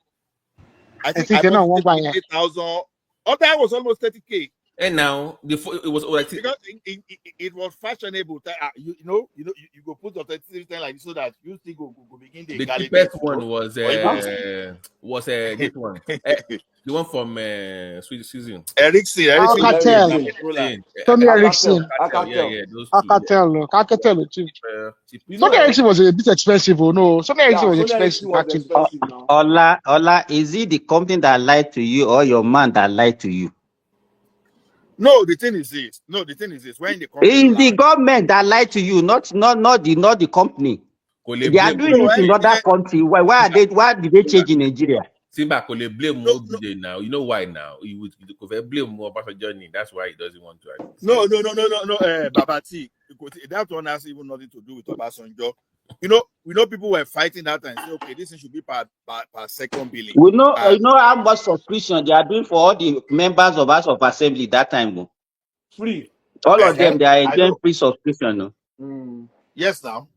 I think I bought 8,000. Oh, that was almost 30K. And now it was like because it was fashionable. You go put your 3310 like so that you still go begin the cheapest one was this one. The one from Sweden. Ericsson. Tony Ericsson. Yeah, those two. Alcatel too. Sony Ericsson was a bit expensive. No, Sony Ericsson was expensive. Actually. Ola, is it the company that lied to you or your man that lied to you? No, the thing is this. When the company it's the government that lied to you, not the company. They are doing it in other country. Why did they change in Nigeria? Simba could blame more now. You know why now? He would blame more about the journey. That's why he doesn't want to. No, Babati. That one has even nothing to do with Obasanjo. You know, we know people were fighting that time. Say, okay, this should be per second billing. We know, you know how much subscription they are doing for all the members of House of Assembly that time. Free. All of them, they are enjoying free subscription. No? Yes, now.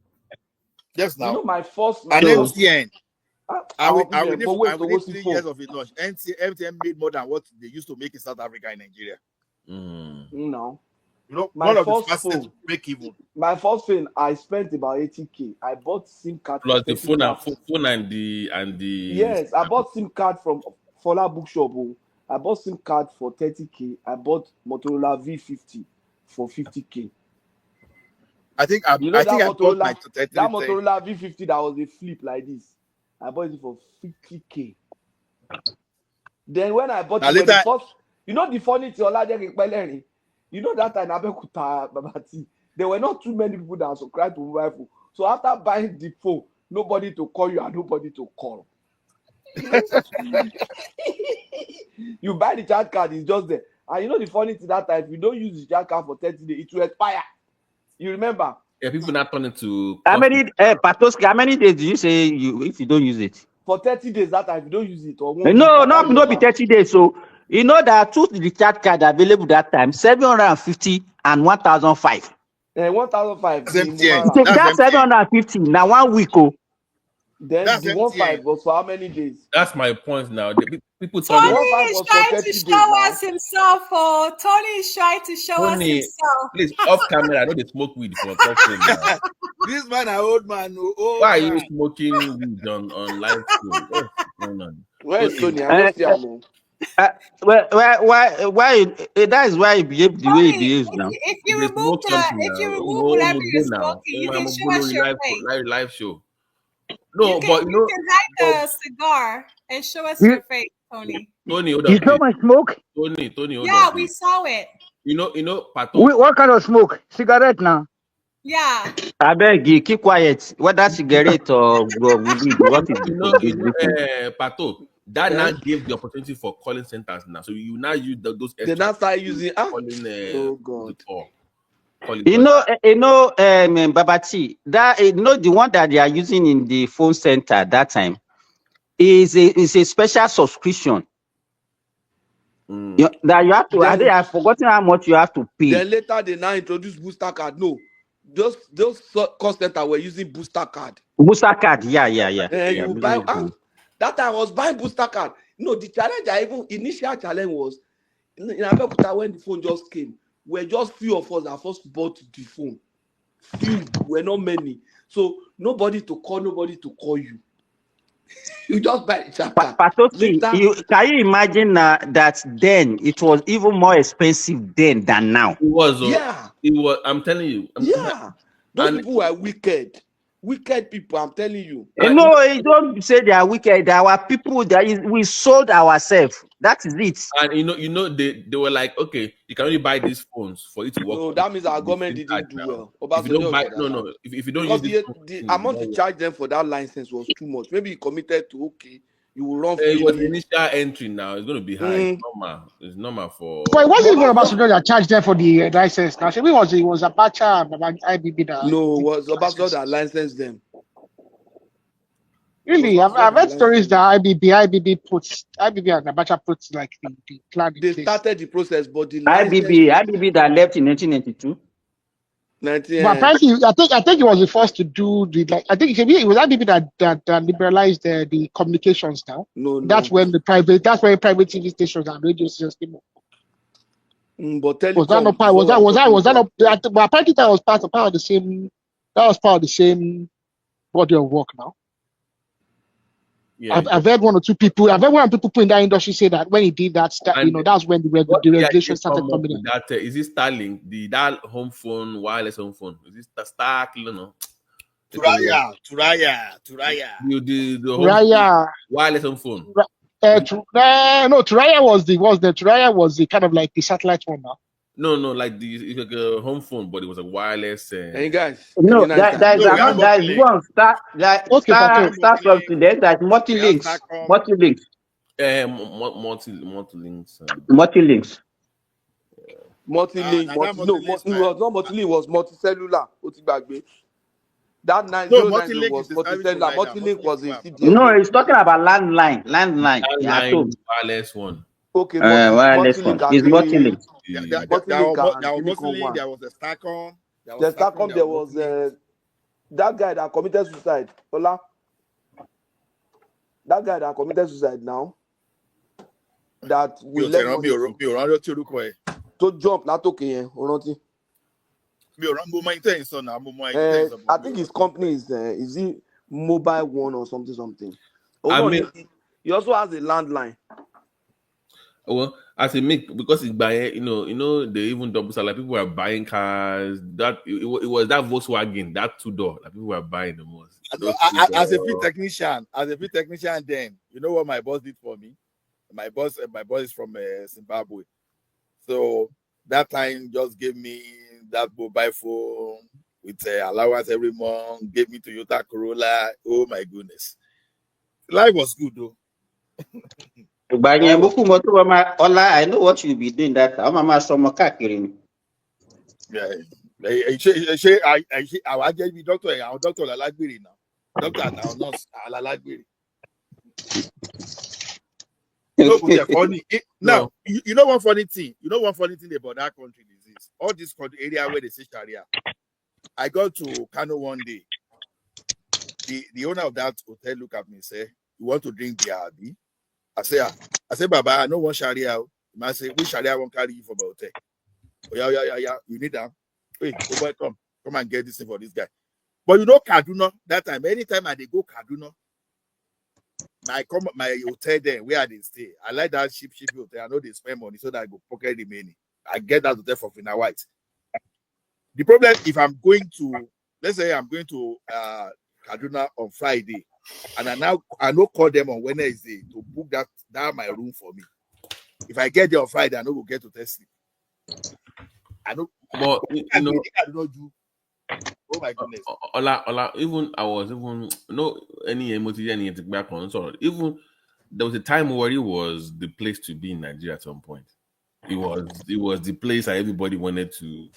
You know, my first. And MTN. I will need 3 years of it launch. MTN made more than what they used to make in South Africa and Nigeria. No. You know, my first phone break even. My first phone, I spent about 80K. I bought SIM card plus the phone and the. Yes, I bought SIM card from Fola Bookshop. I bought SIM card for 30K. I bought Motorola V50 for 50K. I think I bought my 30K. That Motorola V50 that was a flip like this. I bought it for 50K. Then when I bought it, the first, you know the funny thing, you know that time Babati, there were not too many people that subscribed to mobile phone. So after buying the phone, nobody to call you and nobody to call. You buy the charge card, it's just there. And you know the funny thing that time, if you don't use the charge card for 30 days, it will expire. You remember? Yeah, people not turn into How many Patoski, how many days do you say you if you don't use it? For 30 days that time, if you don't use it or 1 week. No, not be 30 days. So you know there are two recharge cards available that time, 750 and 1005. 1005. That's 750 now 1 week. Oh. Then That's the 15 was for how many days? That's my point now. People Tony turn is trying to show us himself. Oh, Tony is trying to show us Tony, himself. please off camera. I know they smoke weed for talking now. This man, an old man. Old Why are man. you smoking weed on live stream? What's going on? Where is Tony? I don't see him. Why that is why he behaves the way he behaves now. If you remove whatever you're smoking, you can show us your face. Live show. No, you can, but you can light a cigar and show us your face, Tony. Tony, hold on. You saw my smoke? Tony, hold on. Yeah, we saw it. You know, Pato. What kind of smoke? Cigarette now? Yeah. I beg you, keep quiet. Whether cigarette or weed, what is Pato, that now gave the opportunity for calling centers now. So you now use those. They now start using calling. Oh God. Babati, that the one that they are using in the phone center that time is a special subscription. That you have to. I think I've forgotten how much you have to pay. Then later they now introduce booster card. No, those call center were using booster card. Booster card, yeah. You buy. That time I was buying booster card. No, the challenge, initial challenge was in Abeokuta when the phone just came. We're just few of us that first bought the phone. Few, were not many. So nobody to call you. You just buy the chapter. Can you imagine that then it was even more expensive then than now? It was. Yeah. It was. I'm telling you. Those people were wicked. Wicked people, I'm telling you. No, don't say they are wicked. Our people, we sold ourselves. That is it. And you know, they were like, okay, you can only buy these phones for it to work. No, that means our government didn't do well. If you don't buy, if you don't use the amount to charge them for that license was too much. Maybe you committed to you will run. It was initial entry. Now it's going to be high. It's normal for. But it wasn't even Ambassador that charged them for the license. Now, it was Abacha and IBB that. No, it was Ambassador that licensed them. Really, I've heard stories that IBB and Abacha puts like the plan. They started the process, but the IBB that left in 1992. But apparently, I think it was the first to do I think it was IBB that liberalized the communications now. No, that's when private TV stations and radio stations came up. But was that not part? Was that not? But apparently, that was part of the same. That was part of the same body of work now. Yeah, I've heard one or two people in that industry say that when he did that, that's when the regulation started coming in. That is it Starlink, that home phone, wireless home phone? Is it Stark? Turaya. The wireless home phone. No, Turaya was the kind of like the satellite one now. No, like it's like a home phone, but it was a wireless. Hey guys, no, that is one start that's multi-links. Multi-links. Multi-links. Multi-links. Multi-link. No, it was not multi-link. It was multi-cellular. That 9090 was multi-cellular. Multi-link was a CDM. No, it's talking about landline. Wireless one. Okay, wireless one. It's multi-link. There was a Starcom. There was that guy that committed suicide. Ola. That guy that committed suicide now. That will let to jump. Not okay. I think his company is it Mobile One or something. He also has a landline. Well, as a make because it's buying, they even double sell. Like people were buying cars. That it was that Volkswagen, that 2-door, that people were buying the most. As a field technician, then you know what my boss did for me. My boss is from Zimbabwe, so that time just gave me that mobile phone with allowance every month. Gave me Toyota Corolla. Oh my goodness, life was good though. Ola, I know what you'll be doing that. I'm a summer kakiri. Yeah. Ṣé àwa jẹ́ bí doctor ẹ̀ àwọn doctor alágbèrè náà doctor àtàwọn nurse alágbèrè. No, but they're funny. Now, you know one funny thing. You know one funny thing about that country is this. All this area where they say Sharia. I got to Kano one day. The owner of that hotel look at me and say, "You want to drink beer, Abi?" I say, Baba, I don't want Sharia. He might say, "Which Sharia won't carry you from the hotel?" Oh, yeah. You need that. Wait, oh boy, come and get this thing for this guy. But you know, Kaduna, that time, anytime I go Kaduna, my hotel there where they stay. I like that cheap hotel. I know they spend money so that I go pocket the money. I get that hotel for Fina White. The problem if I'm going to, let's say I'm going to Kaduna on Friday, and I know call them on Wednesday to book that my room for me. If I get there on Friday, I know we'll get to test it. I know, but you know, I do not do. Oh my goodness. Ola, even I was no any emoji any back on. So even there was a time where it was the place to be in Nigeria at some point. It was the place that everybody wanted to.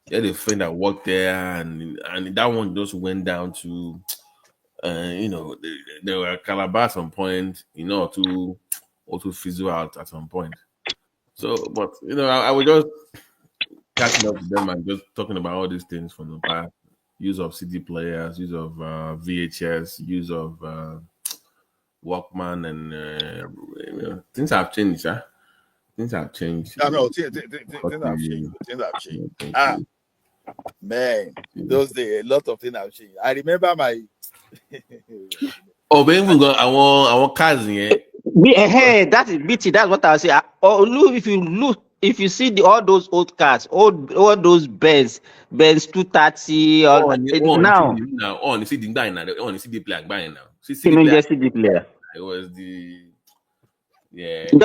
They had a friend that worked there, and that one just went down to, they were at Calabar at some point, to also fizzle out at some point. So, but I was just catching up with them and just talking about all these things from the past. Use of CD players, use of VHS, use of Walkman, and things have changed, huh? Things have changed. No, things have changed. Things have changed. Man, those days, a lot of things have changed. I remember my. Oh, but even got our cousin, yeah. That is BT. That's what I say. If you see all those old cars, all those Benz 230, now. You see the guy now. You see the player buying now. See the player. It was the yeah. You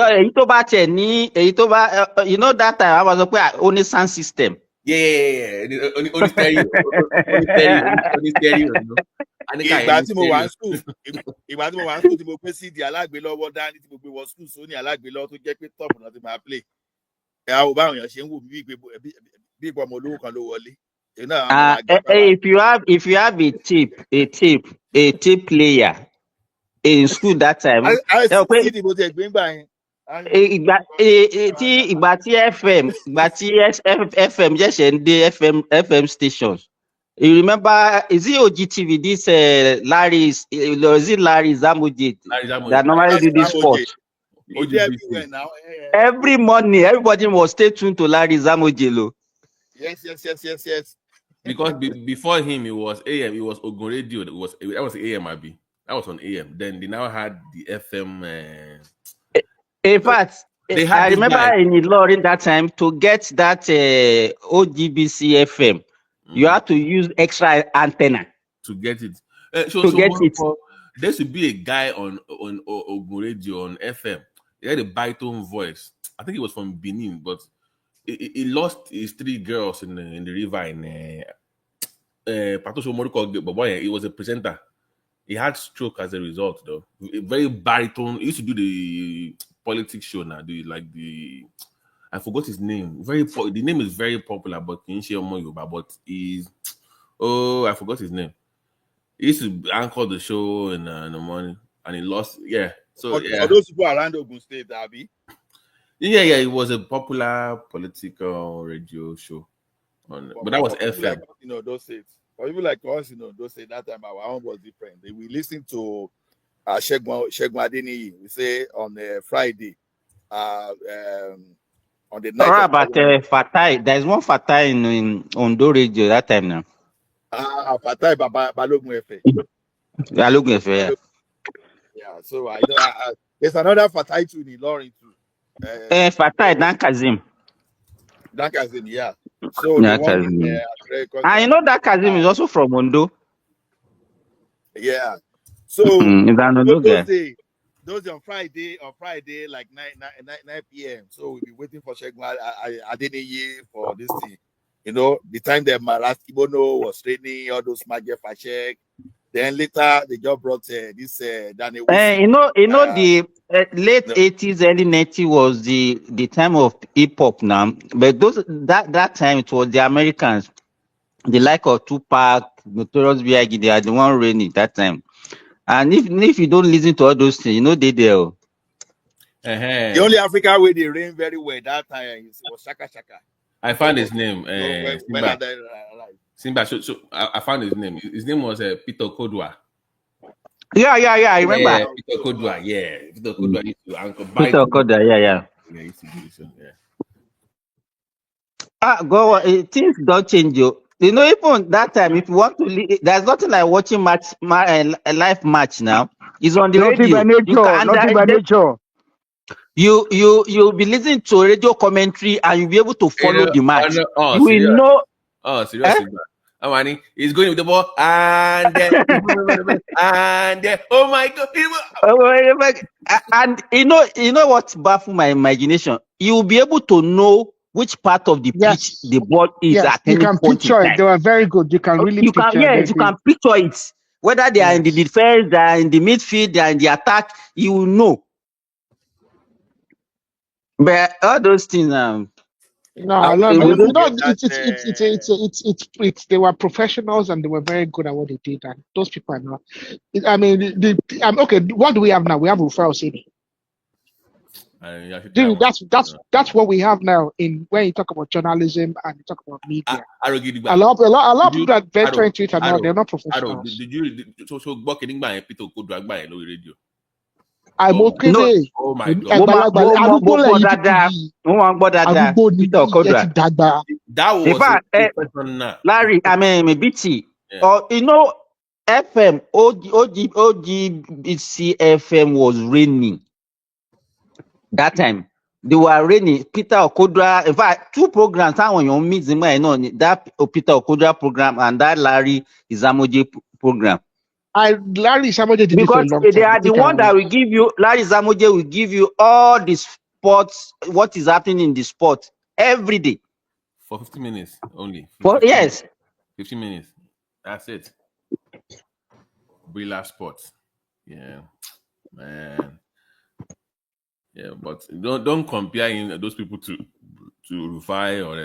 know that time I was only sound system. Yeah. Only stereo. Only stereo. Ìgbà tí mo wà ní school tí mo pé CD alágbélọ́wọ́ dání tí mo gbé wọ school sóní alágbélọ́wọ́ tó jẹ́ pé top náà ti máa play. Ẹ àwọn báwọn èèyàn ṣe ń wò mí bí ìgbà ọmọ olówó kan ló wọlé. If you have a tape player in school that time. CD mo ti ẹ̀ gbé ń gbà yẹn. Ìgbà tí FM ṣẹ̀ṣẹ̀ ń dé FM stations. You remember, is it OGTV? This Larry Zamuji that normally do this sport. Every morning, everybody was stay tuned to Larry Zamuji. Yes. Because before him, it was AM. It was Ogun Radio. That was AM. That was on AM. Then they now had the FM. In fact, I remember in Ilorin that time to get that OGBC FM. You have to use extra antenna to get it. There should be a guy on Ogun Radio on FM. He had a baritone voice. I think he was from Benin, but he lost his 3 girls in the river in Patosho Moriko. But he was a presenter. He had stroke as a result, though. A very baritone. He used to do the politics show now. I forgot his name. The name is very popular, but I forgot his name. He used to anchor the show in the morning, and he lost. Yeah. So for those people around Ogun State, Abi. Yeah. It was a popular political radio show, but that was FM. Like, those states. For people like us, those states that time our own was different. We listened to Shegun Adeniyi. We say on Friday. On the night. About Fatai, there's one Fatai in Ondo Radio that time now. Fatai Balogun Efe. Balogun Efe, yeah. So I know there's another Fatai too in Ilorin too. Fatai Dan Kazim, yeah. So the one in, I know that Kazim is also from Ondo. Yeah. So those on Friday, like 9 p.m. So we'll be waiting for Shegun Adeniyi for this thing. The time that Maras Ibono was training all those Magic Fashek, Then later they just brought this Daniel You know, the late 80s, early 90s was the time of hip hop now. But that time it was the Americans, the like of Tupac, Notorious B.I.G. They are the one reigning that time. And if you don't listen to all those things, you know they there. The only African way they reign very well that time was Shaka Shaka. I found his name. Simba. Simba. So I found his name. His name was Peter Kodwa. Yeah. I remember. Yeah, Peter Kodwa. Yeah, Peter Kodwa used to anchor. Peter Kodwa. Yeah. Yeah, used to do this one. Yeah. Go. Things don't change you. You know, even that time, if you want to, there's nothing like watching a live match now. It's on the radio. Nothing by nature. You'll be listening to radio commentary and you'll be able to follow the match. You will know. Oh, seriously. Amani is going with the ball and then oh my god. And you know what baffles my imagination? You will be able to know which part of the pitch the ball is at any point in time. You can picture it. They were very good. You can really picture it. Yes, you can picture it. Whether they are in the defense, they are in the midfield, they are in the attack, you will know. But all those things, they were professionals and they were very good at what they did, and those people are not. I mean, okay. What do we have now? We have Rufai Oseni. That's what we have now. In when you talk about journalism and you talk about media, a lot of people that venture into it are not. They're not professionals. Did you so working by Peter Kodwa by radio? I'm okay. Oh my God! That was Larry. I mean, BT. Or you know, FM, OGBC FM was raining. That time they were raining. Peter Okodra. In fact, two programs. When you meet them, I know that Peter Okodra program and that Larry Zamoje program. Larry Zamoje did because they are the one that will give you. Larry Zamoje will give you all the sports, what is happening in the sport every day for 50 minutes only. 50 minutes. That's it. Brilla Sports. Yeah, man. Yeah, but don't compare those people to Rufai or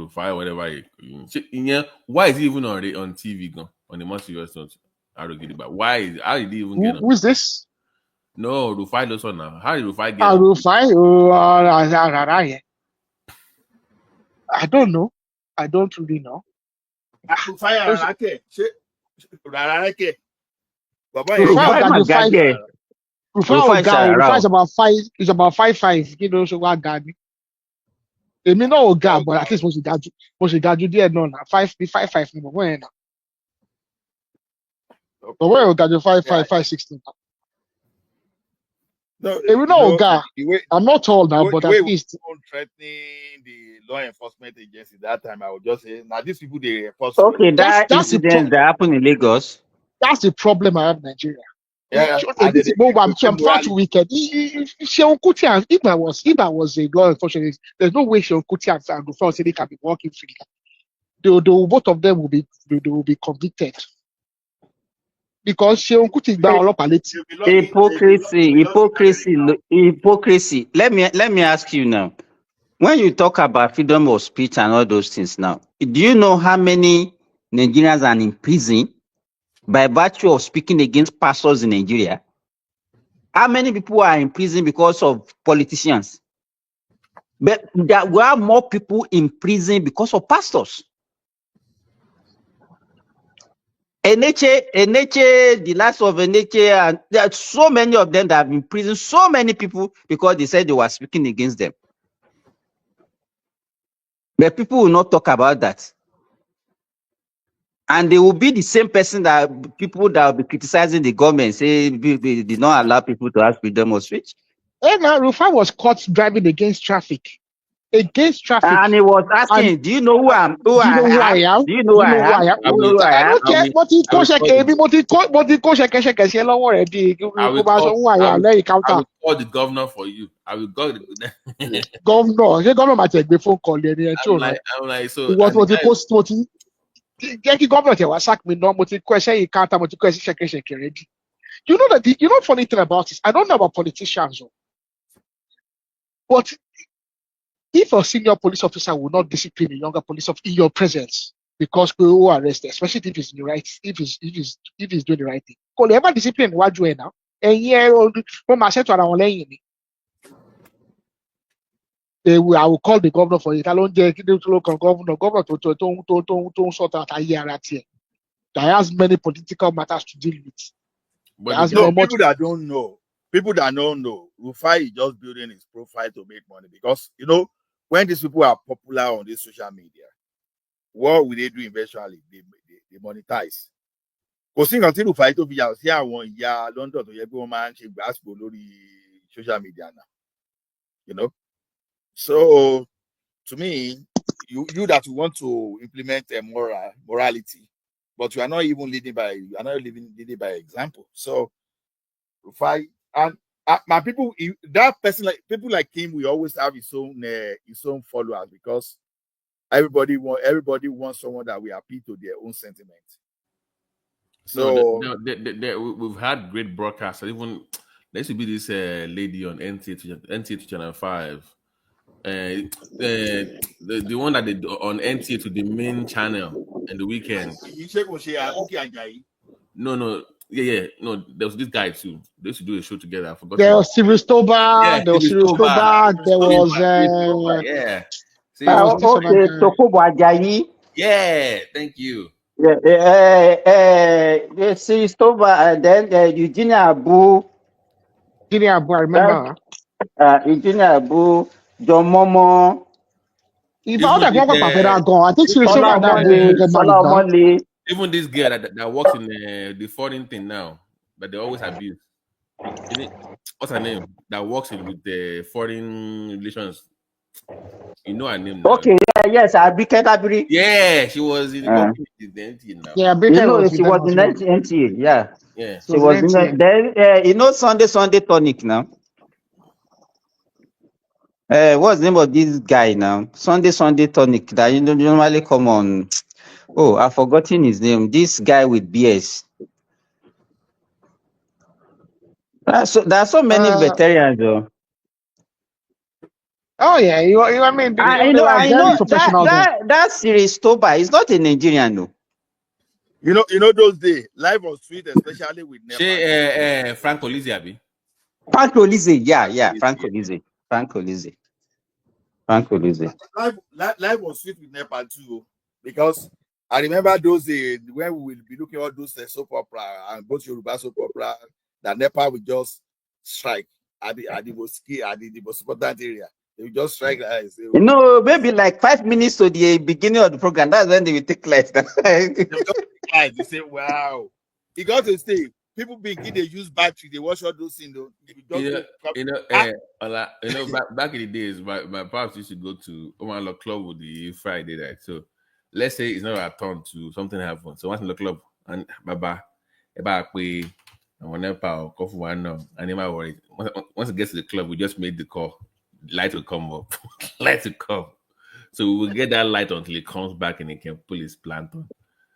Rufai, whatever. Why is he even on TV on the more serious note? How did he even get on? Who's this? No, Rufai does one now. How did Rufai get on? Rufai? I don't know. I don't really know. Rufai is about 5'5". You know, so what God? They may not God, but at least most of God, you did know now. 5'5". When? But where you got your 5'5", 5'16"? No, they will know God. I'm not tall now, but at least threatening the law enforcement agency that time. I would just say, now these people they enforce. Okay, that's incident that happened in Lagos. That's the problem I have in Nigeria. Yeah, I'm far too wicked. If I was a law enforcement, there's no way Seun Kuti and Rufai Oseni can be working freely. Both of them will be convicted. Because Seun Kuti hypocrisy. Let me ask you now. When you talk about freedom of speech and all those things now, do you know how many Nigerians are in prison by virtue of speaking against pastors in Nigeria? How many people are in prison because of politicians? But there were more people in prison because of pastors. Eneche, the last of Eneche, and there are so many of them that have been in prison, so many people because they said they were speaking against them. But people will not talk about that. And they will be the same person that people that will be criticizing the government, say they did not allow people to have freedom of speech. Now Rufai was caught driving against traffic. And he was asking, do you know who I am? Do you know who I am? I don't care. But he I will call the governor for you. I will call the governor. The governor might take the phone call. I'm like, so what he post? the government here was sack me no question you can't have question ready. You know that you know funny thing about this. I don't know about politicians, but if a senior police officer will not discipline a younger police officer in your presence because people who are arrested, especially if he's in the right, if he's doing the right thing, could ever discipline what you now? And yeah, from my set to around I will call the governor for it. I don't get the local governor to sort out a year at here. That has many political matters to deal with. But No, people that don't know, Rufai is just building his profile to make money because when these people are popular on this social media, what will they do eventually? They monetize. Because until Rufai to be out here one year, London to every man she grasp social media now. So to me, you that want to implement a morality, but you are not even leading by example. So Rufai and my people, that person like people like him, we always have his own followers because everybody wants someone that will appeal to their own sentiments. So we've had great broadcasters. Even there used to be this lady on NTA Channel 5. The one that they on NTA to the main channel in the weekend. No. No, there was this guy too. They used to do a show together. I forgot. There was Sirius Toba, there was Sirius Toba, there was yeah. Okay, Tokobo Ajayi. Yeah, thank you. Yeah, Sirius Toba, and then Eugenia Abu. Eugenia Abu, I remember. Eugenia Abu, John Momo. I think Sirius Toba Omole. Even this girl that works in the foreign thing now, that they always abuse. What's her name? That works in with the foreign relations. You know her name now. Okay, yes, Abike Kabiri. Yeah, she was in the company now. Yeah, Abike she was in NTA. Yeah. Yeah. She was in then Sunday tonic now. What's the name of this guy now? Sunday tonic that you normally come on. Oh, I've forgotten his name. This guy with BS. There are so many veterans though. Oh yeah, I mean, I know that series Toba is not a Nigerian though. You know those days, life was sweet, especially with Nepa. Frank Olise, abi? Frank Olise, yeah, Frank Olise. Life was sweet with Nepa too, because I remember those days when we will be looking at all those soap opera and both Yoruba soap opera that Nepa would just strike at the most important area. They would just strike. Maybe like 5 minutes to the beginning of the program. That's when they will take light. They say, "Wow, he got to stay." People begin to use battery. They watch all those things. Back in the days, my pops used to go to Oman Club with the Friday night. So let's say it's not our turn to something happen. So once in the club and Baba, we and whenever coffee one now, and never worry. Once it gets to the club, we just made the call. Light will come up. Light will come. So we will get that light until it comes back and it can pull his plant on.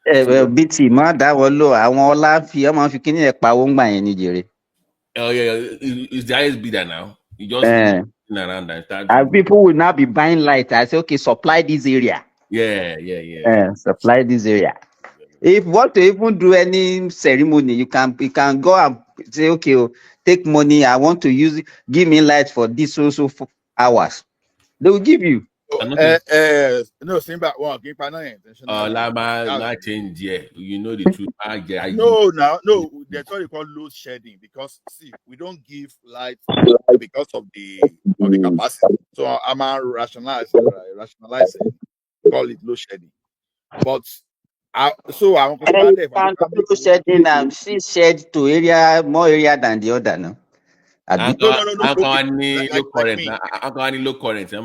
BT má dáwọ́ lò àwọn ọlá fi ọmọ fi kíní ẹ̀ pawó ń gbà yẹn ní jèrè. Oh yeah, it's the highest bidder now. You just around and start. And people will now be buying light. I say, okay, supply this area. Yeah. Supply this area. If you want to even do any ceremony, you can go and say, okay, take money. I want to use it. Give me light for this so hours. They will give you. No, Simba, one keep an eye. Not change, yeah. You know the truth. No, that's what they call load shedding, because see, we don't give light because of the capacity. So I'm rationalizing, call it load shedding. But so I want to load shedding and she shed to more area than the other, no. No. Low current. So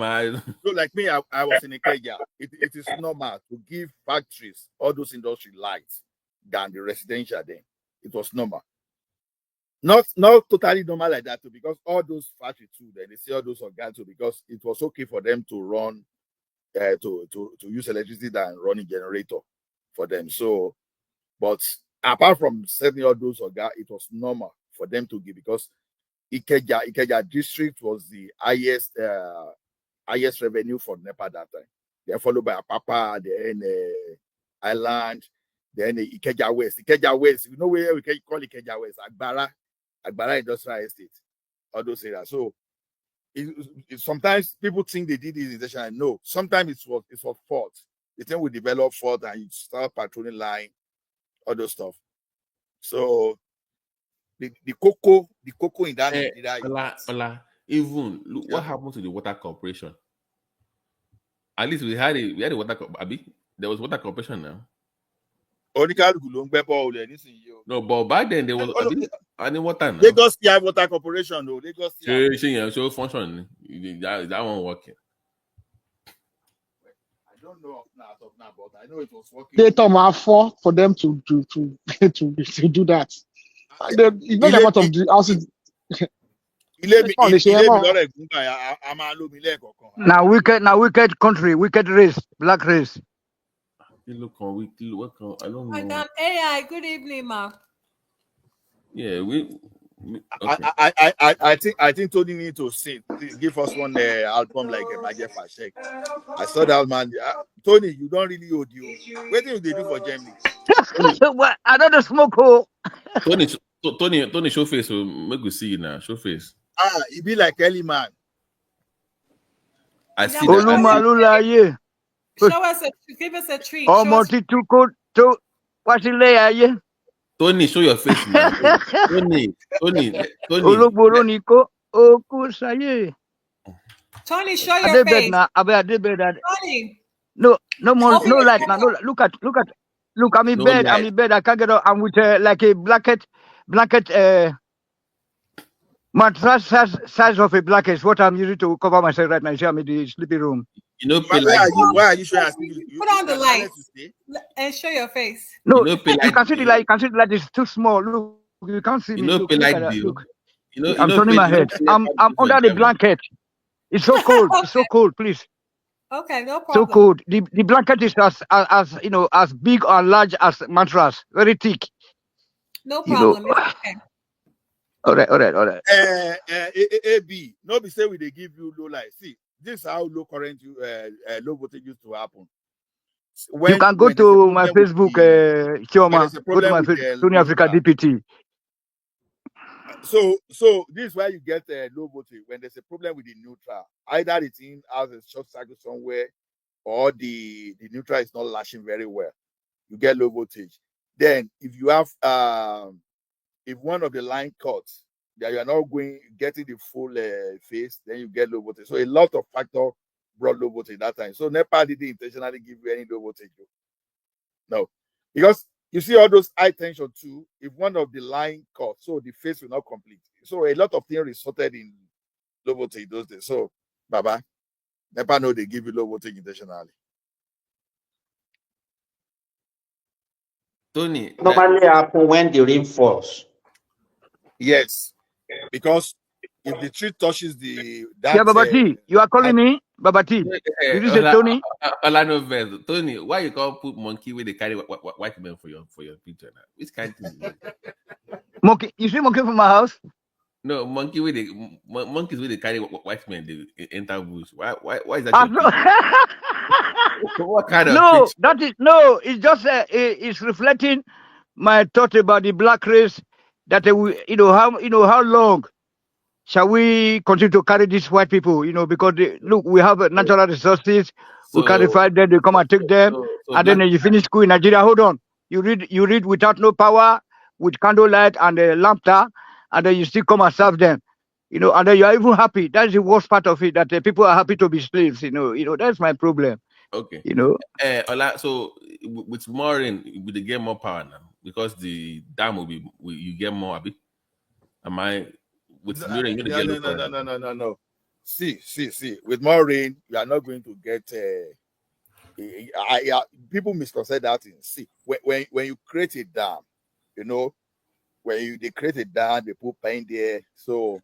like me, I was in Ikeja. It is normal to give factories, all those industry lights than the residential then. It was normal. Not totally normal like that too, because all those factories too, then they see all those organs too, because it was okay for them to run to use electricity than running generator for them. So, but apart from setting all those organ, it was normal for them to give because Ikeja district was the highest revenue for NEPA that time. They're followed by Apapa, then Island, then Ikeja West. Ikeja West, you know where we can call Ikeja West? Agbara Industrial Estate, all those areas. So sometimes people think they did this intentionally. No, sometimes it's for fault. The thing we develop fault and you start patrolling line, all those stuff. So the cocoa in that Nigeria. Even look what happened to the water corporation. At least we had a water corporation. There was water corporation now. No, but back then there was any water now. Lagos State Water Corporation, though. Lagos State. So function. That one working. I don't know now, but I know it was working. They told me for them to do that. You know the amount of the houses. Now wicked country, wicked race, black race. I don't know. Madam AI, good evening, ma. Yeah, okay. I think Tony need to sing. Give us one album like a Magic Fashek. I saw that man. Tony, you don't really hold you. What do they do for Germany? I don't smoke. Tony, show face. So make we see you now. Show face. It be like Ellie man. I see that. Show us give us a treat. Tony, show your face now. Tony. Tony, show your face. Tony. No more, no light now. No, look. I'm in bed. I'm in bed. I can't get up. I'm with like a blanket mattress size of a blanket is what I'm using to cover myself right now. You see, I'm in the sleeping room. You know, why are you showing us? Put on the light and show your face. No, you can see the light. You can see the light is too small. Look, you can't see me. Look, look. I'm turning my head. I'm under the blanket. It's so cold. Okay. It's so cold. Please. Okay, no problem. So cold. The blanket is as you know as big or large as mattress. Very thick. No problem. It's okay. All right. AB, no be say we they give you low light. See, this is how low current low voltage used to happen. You can go to my Facebook, Chioma. Go to my Facebook, Tony Africa DPT. So this is where you get low voltage when there's a problem with the neutral. Either the thing has a short circuit somewhere, or the neutral is not lashing very well. You get low voltage. Then if you have if one of the line cuts that you are not getting the full phase, then you get low voltage. So a lot of factors brought low voltage that time. So NEPA didn't intentionally give you any low voltage. No, because you see all those high tension too. If one of the line cuts, so the phase will not complete. So a lot of things resulted in low voltage those days. So Baba, NEPA know they give you low voltage intentionally. Tony, normally happen when the rain falls. Yes, because if the tree touches the Babati, you are calling me Babati. Did you say Tony? Tony, why you can't put monkey where they carry white men for your picture now? Which kind of thing? Monkey, you see monkey from my house? No, monkeys where they carry white men they enter bush. Why is that? What kind of picture? That is it's just it's reflecting my thought about the black race. That how long shall we continue to carry these white people? Because look, we have natural resources. We can fight them. They come and take them, and then you finish school in Nigeria. Hold on, you read without no power, with candlelight and a lambda, and then you still come and serve them. And then you are even happy. That's the worst part of it. That people are happy to be slaves. That's my problem. Okay. So with more rain, will they get more power now? Because the dam will be, you get more a bit. Am I with more rain? No. See. With more rain, you are not going to get. People misconstrue that thing. See, when you create a dam, when they create a dam, they put paint there. So,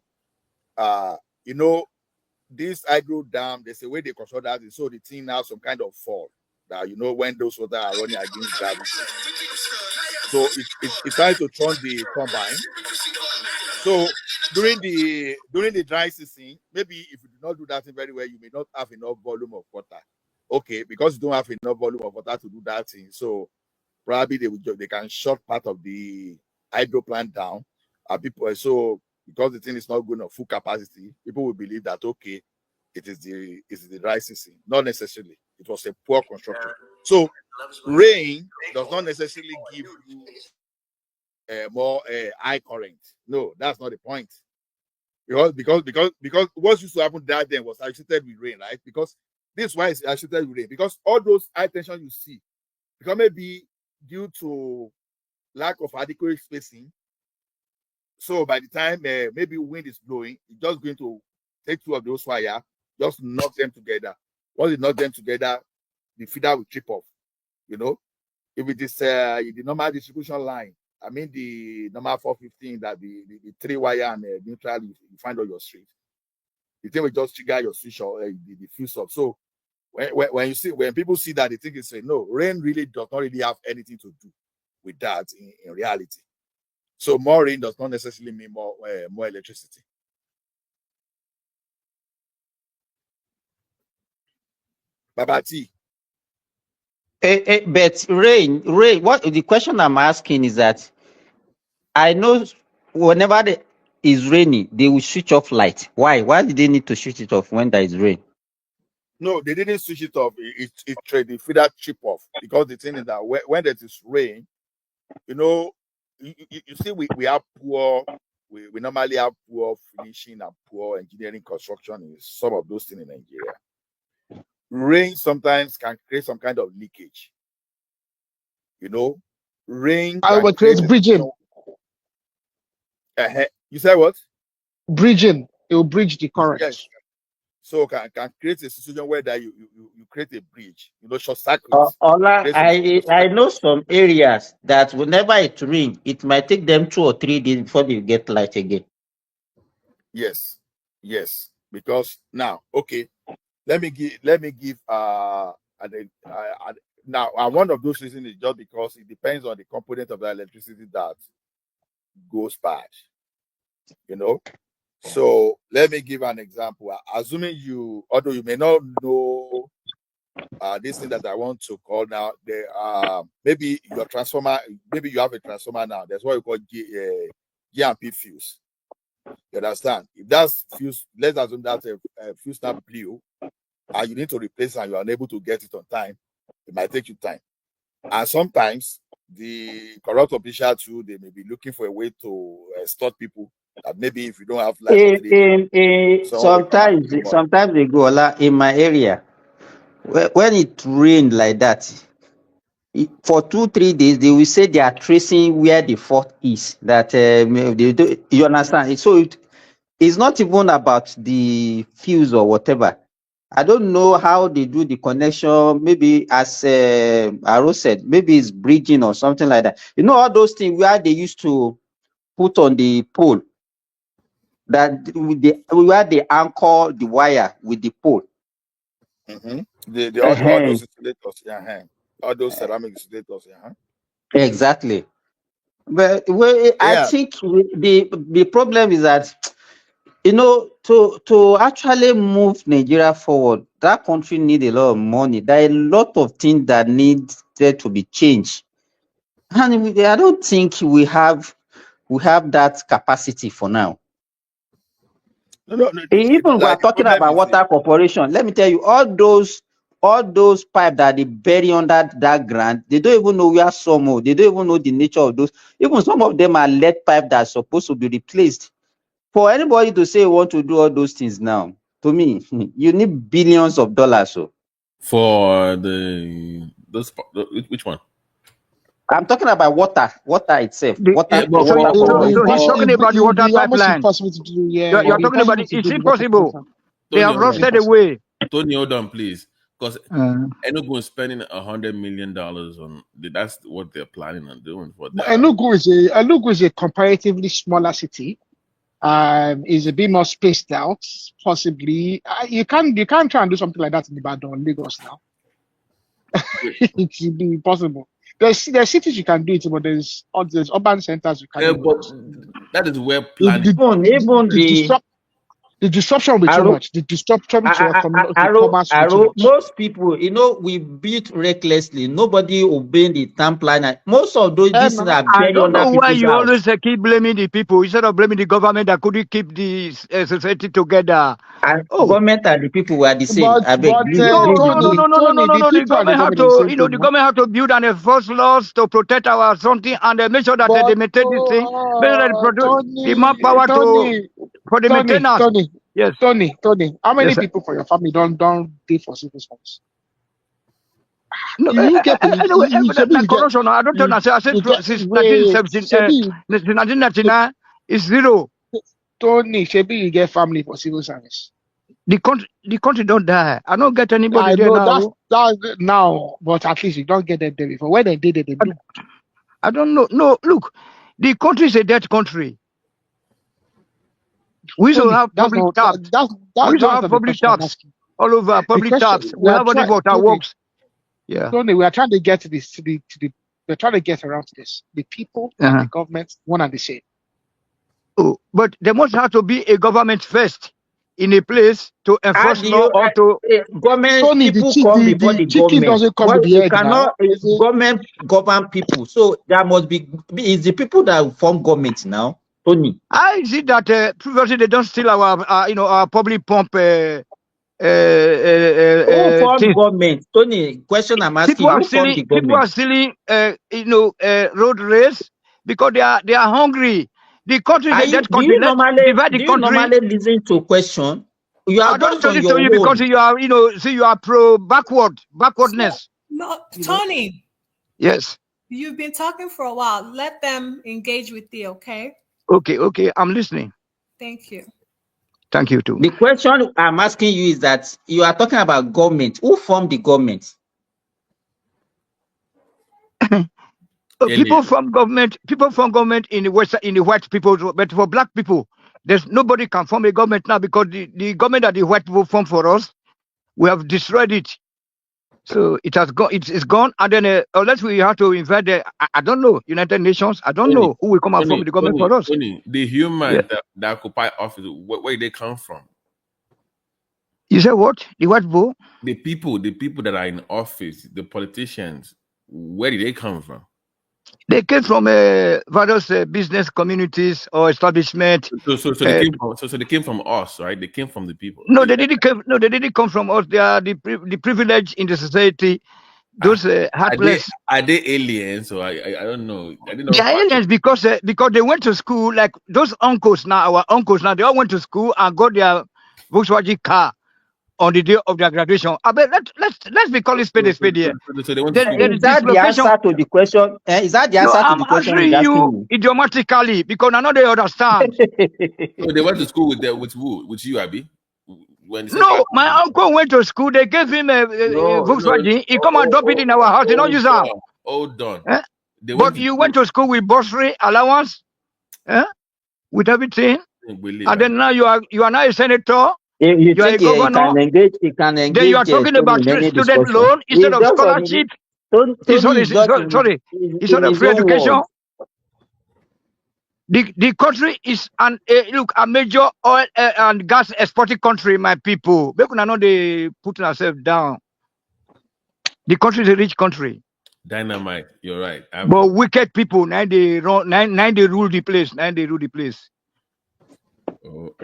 this hydro dam, there's a way they control that. So the thing has some kind of fall. that when those water are running against gravity. So it's trying to turn the turbine. So during the dry season, maybe if you do not do that thing very well, you may not have enough volume of water. Okay, because you don't have enough volume of water to do that thing, so probably they can shut part of the hydro plant down. People so because the thing is not going to full capacity, people will believe that okay, it is the dry season. Not necessarily. It was a poor construction. So rain does not necessarily give you more high current. No, that's not the point. Because what used to happen that then was associated with rain, right? Because this is why it's associated with rain. Because all those high tension you see, because maybe due to lack of adequate spacing. So by the time maybe wind is blowing, it's just going to take two of those wire, just knock them together. Once you knock them together, the feeder will chip off. If it is the normal distribution line, I mean the normal 415 that the 3-wire and neutral you find on your street, the thing will just trigger your switch or the fuse up. So when people see that, they think it's no, rain really does not really have anything to do with that in reality. So more rain does not necessarily mean more electricity. Babati. But rain. What the question I'm asking is that I know whenever it's raining, they will switch off light. Why? Why did they need to switch it off when there is rain? No, they didn't switch it off. The feeder chip off because the thing is that when there is rain, you see, we have poor. We normally have poor finishing and poor engineering construction in some of those things in Nigeria. Rain sometimes can create some kind of leakage. Rain can create bridging. You said what? Bridging. It will bridge the current. Yes. So can create a situation where that you create a bridge, short circuits. Ola, I know some areas that whenever it rains, it might take them 2 or 3 days before they get light again. Yes, because now, okay, let me give now, one of those reasons is just because it depends on the component of the electricity that goes bad. So let me give an example. Assuming although you may not know this thing that I want to call now, maybe your transformer, maybe you have a transformer now. That's what we call GMP fuse. You understand? If that's fuse, let's assume that's a fuse that blew, and you need to replace it and you are unable to get it on time, it might take you time. And sometimes the corrupt official too, they may be looking for a way to extort people. That maybe if you don't have light, sometimes they go in my area. When it rained like that, for 2-3 days, they will say they are tracing where the fault is. That you understand? So it's not even about the fuse or whatever. I don't know how they do the connection. Maybe as Aero said, maybe it's bridging or something like that. All those things where they used to put on the pole, where they anchor the wire with the pole. Mm-hmm. All those insulators, all those ceramic insulators, Exactly. But I think the problem is that to actually move Nigeria forward, that country need a lot of money. There are a lot of things that need there to be changed, and I don't think we have that capacity for now. No, Even we are talking about water corporation. Let me tell you, all those pipes that they bury under that ground, they don't even know where some are. They don't even know the nature of those. Even some of them are lead pipe that are supposed to be replaced. For anybody to say want to do all those things now, to me, you need billions of dollars. So for which one? I'm talking about water itself. He's talking about the water pipeline. You're talking about it. It's impossible. They have rusted away. Tony, hold on, please, because Enugu is spending $100 million on. That's what they're planning on doing for that. Enugu is a comparatively smaller city. Is a bit more spaced out, possibly. You can't try and do something like that in Ibadan, Lagos now. It will be impossible. There's cities you can do it, but there's urban centers you can't Yeah, even do but it. that is where The, planning. the disruption will be too much. The disruption to commerce will be too much. Most people, we build recklessly. Nobody obeying the town planner. Most of these things are I buried don't under know why people's you house. always keep blaming the people instead of blaming the government that couldn't keep the society together. And government and the people were the same. But I beg. No, Tony, no. the The people and the government have government are the to, same thing, the no? government have to build and enforce laws to protect our something and make sure that they But maintain this thing. Make sure that they produce the manpower for the maintenance. Yes. Tony, how many Yes, sir. people for your family don't pay for civil service? No, You get anyway, you get corruption. I don't understand. I said you get since wait, 1999, it's zero. Tony, Shebi, you get family for civil service. The country don't die. I don't get anybody I there know now. that's now, but at least you don't get them there before. When they did it, they do. I don't know. No, look, the country is a dead country. We should have public taps. We should have public taps all over. Public taps. We have only water works. Yeah. Tony, we are trying to get to this we're trying to get around to this. The people and the government, one and the same. Oh, but there must have to be a government first in a place to enforce law or to government. Tony, people come before the chicken government. doesn't come with the you head cannot now. Government govern people. So there must be it's the people that form government now. Tony, I see that previously they don't steal our our public pump. who formed government? Tony, question I'm asking: Who formed the government? People are stealing, road race because they are hungry. The country is a dead country. Do you normally listen to question? You are just on your own. Because you are, you are backwardness. No, Tony. Yes. You've been talking for a while. Let them engage with you, okay? Okay. I'm listening. Thank you. Thank you too. The question I'm asking you is that you are talking about government. Who formed the government? People from government in the West, in the white people, but for black people, there's nobody can form a government now because the government that the white people formed for us, we have destroyed it. So it has gone. It's gone, and then unless we have to invite I don't know, United Nations. I don't know who will come and form the government for us. The human that occupy office, where they come from? You say what? The white people? The people that are in office, the politicians, where did they come from? They came from various business communities or establishment. So they came from us, right? They came from the people. No, they didn't come. No, they didn't come from us. They are the privileged in the society. Those heartless. Are they aliens? Or I don't know. They are aliens because they went to school. Like those uncles now, our uncles now, they all went to school and got their Volkswagen car on the day of their graduation. I bet let's be calling spade a spade here. So is that the answer to the question? Is that the answer to the question? I'm answering you idiomatically because I know they understand. So they went to school with who? With you, Abi? No, my uncle went to school. They gave him a Volkswagen. He come and drop it in our house. They don't use them. Hold on. But you went to school with bursary allowance, with everything, and then now you are now a senator. You are a governor. You can engage. Then you are talking about student loan instead of scholarship. Sorry, instead of free education. The country is a major oil and gas exporting country, my people. We could not they put ourselves down. The country is a rich country. Dynamite, you're right. But wicked people, now they rule the place. Oh.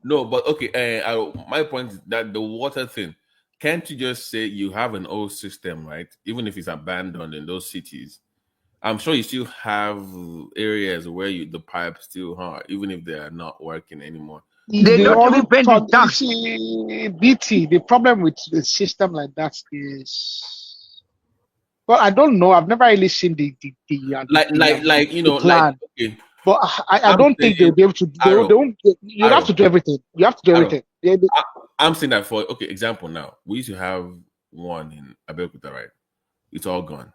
No, but okay. My point is that the water thing. Can't you just say you have an old system, right? Even if it's abandoned in those cities, I'm sure you still have areas where the pipes still are, even if they are not working anymore. They don't even pay the tax. BT, the problem with the system like that is, well, I don't know. I've never really seen the plan. Okay. But I don't think they'll be able to. You have to do everything. You have to do everything. I'm saying that for example now, we used to have one in Abeokuta, right? It's all gone.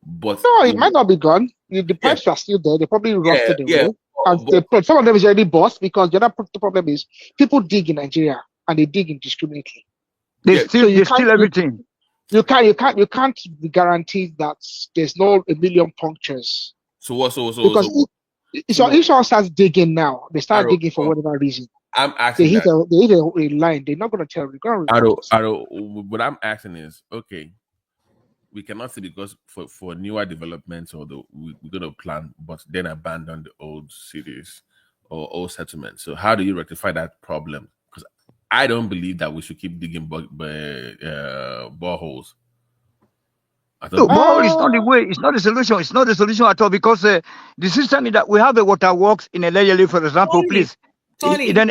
But no, it might not be gone. The pipes are still there. They probably rusted away. And some of them is already bust because the other problem is people dig in Nigeria and they dig indiscriminately. They steal everything. You can't be guaranteed that there's no a million punctures. Because if someone starts digging now, they start digging for whatever reason. I'm asking they hit a line. They're not going to tell you. What I'm asking is, okay, we cannot say because for newer developments or we're going to plan, but then abandon the old cities or old settlements. So how do you rectify that problem? Because I don't believe that we should keep digging boreholes. No, borehole is not the way. It's not the solution. It's not the solution at all because the system is that we have a water works in Eleyele, for example. Tony, please. Tony. No,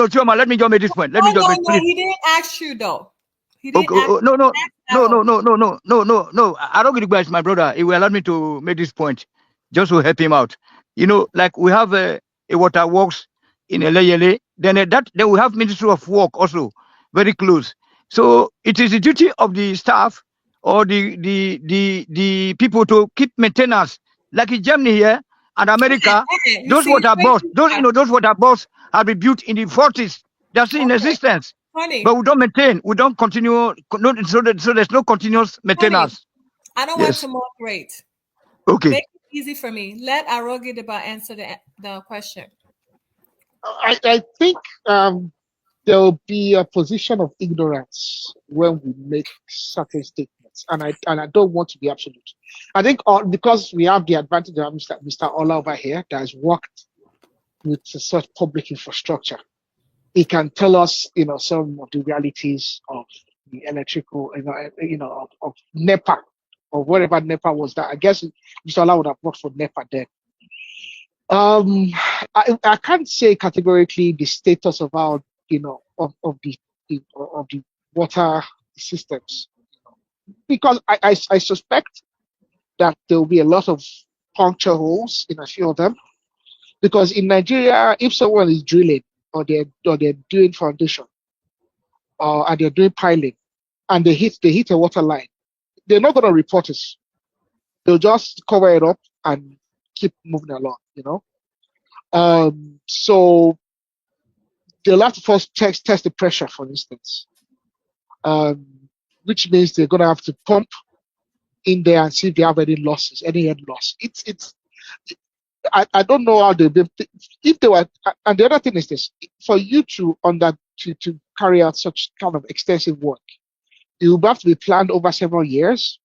Chioma, let me just make this point. Let me just make please. He didn't ask you though. He didn't ask No. I don't get it, my brother. He will allow me to make this point just to help him out. You know, like we have a water works in Eleyele, then we have Ministry of Work also very close. So it is the duty of the staff or the people to keep maintenance, like in Germany here and America. Those water boats have been built in the 40s. They're still in existence. Funny. But we don't maintain, we don't continue, so there's no continuous maintenance. I don't want to moderate. Okay. Make it easy for me. Let Arogideba answer the question. I think there will be a position of ignorance when we make certain statements, and I don't want to be absolute. I think because we have the advantage of Mr. Ola over here that has worked with such public infrastructure, he can tell us, some of the realities of the electrical, of NEPA or whatever NEPA was. That I guess Mr. Ola would have worked for NEPA then. I can't say categorically the status of our, of the water systems, because I suspect that there will be a lot of puncture holes in a few of them, because in Nigeria, if someone is drilling or they're doing foundation, and they're doing piling, and they hit a water line, they're not going to report us. They'll just cover it up and keep moving along, So they'll have to first test the pressure, for instance, which means they're going to have to pump in there and see if they have any losses, any end loss. I don't know how if they were. And the other thing is this: for you to carry out such kind of extensive work, it will have to be planned over several years.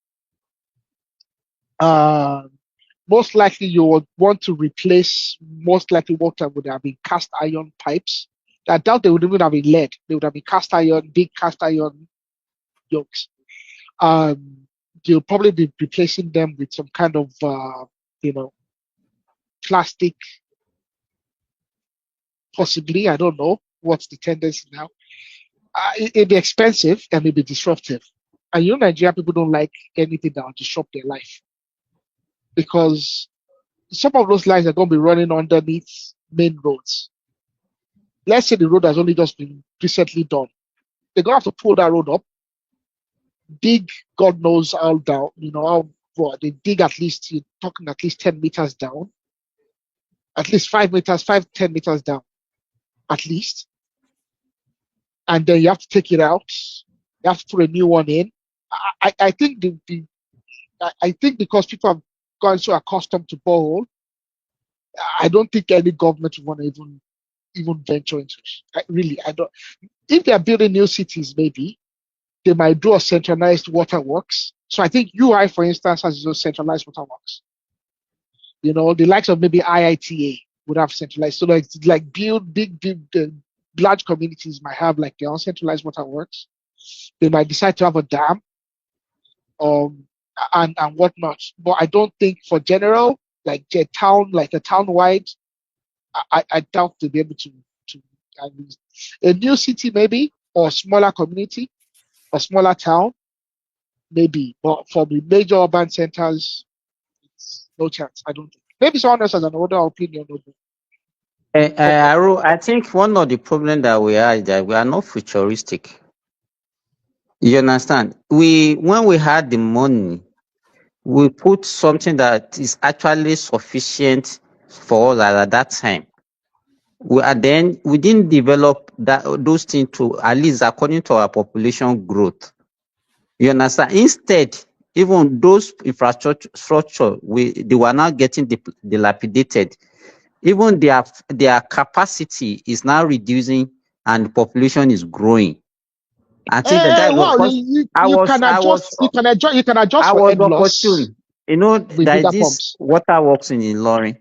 Most likely you would want to replace, most likely water would have been cast iron pipes. I doubt they would even have been lead. They would have been cast iron, big cast iron yokes. You'll probably be replacing them with some kind of, plastic, possibly. I don't know what's the tendency now. It'd be expensive and it'd be disruptive. And Nigeria people don't like anything that will disrupt their life, because some of those lines are going to be running underneath main roads. Let's say the road has only just been recently done. They're going to have to pull that road up, dig God knows how down, they dig at least, you're talking at least 10 meters down, at least 10 meters down, at least. And then you have to take it out. You have to put a new one in. I think I think because people have gotten so accustomed to borehole, I don't think any government would want to even venture into it. I don't. If they are building new cities, maybe they might do a centralized waterworks. So I think UI, for instance, has its own centralized waterworks. The likes of maybe IITA would have centralized. So like build big, large communities might have like their own centralized waterworks. They might decide to have a dam, and whatnot. But I don't think for general, like a town-wide, I doubt they'll be able to a new city maybe, or a smaller community, a smaller town, maybe. But for the major urban centers, it's no chance. I don't think. Maybe someone else has another opinion. Aero, I think one of the problems that we are is that we are not futuristic. You understand? When we had the money, we put something that is actually sufficient for us at that time. We didn't develop those things to, at least according to our population growth. You understand? Instead, even those infrastructure, they were now getting dilapidated. Even their capacity is now reducing and the population is growing. I think that was Wow, because you can adjust, I for was end loss opportune. You know, with there is bigger this pumps. water works in Ilorin.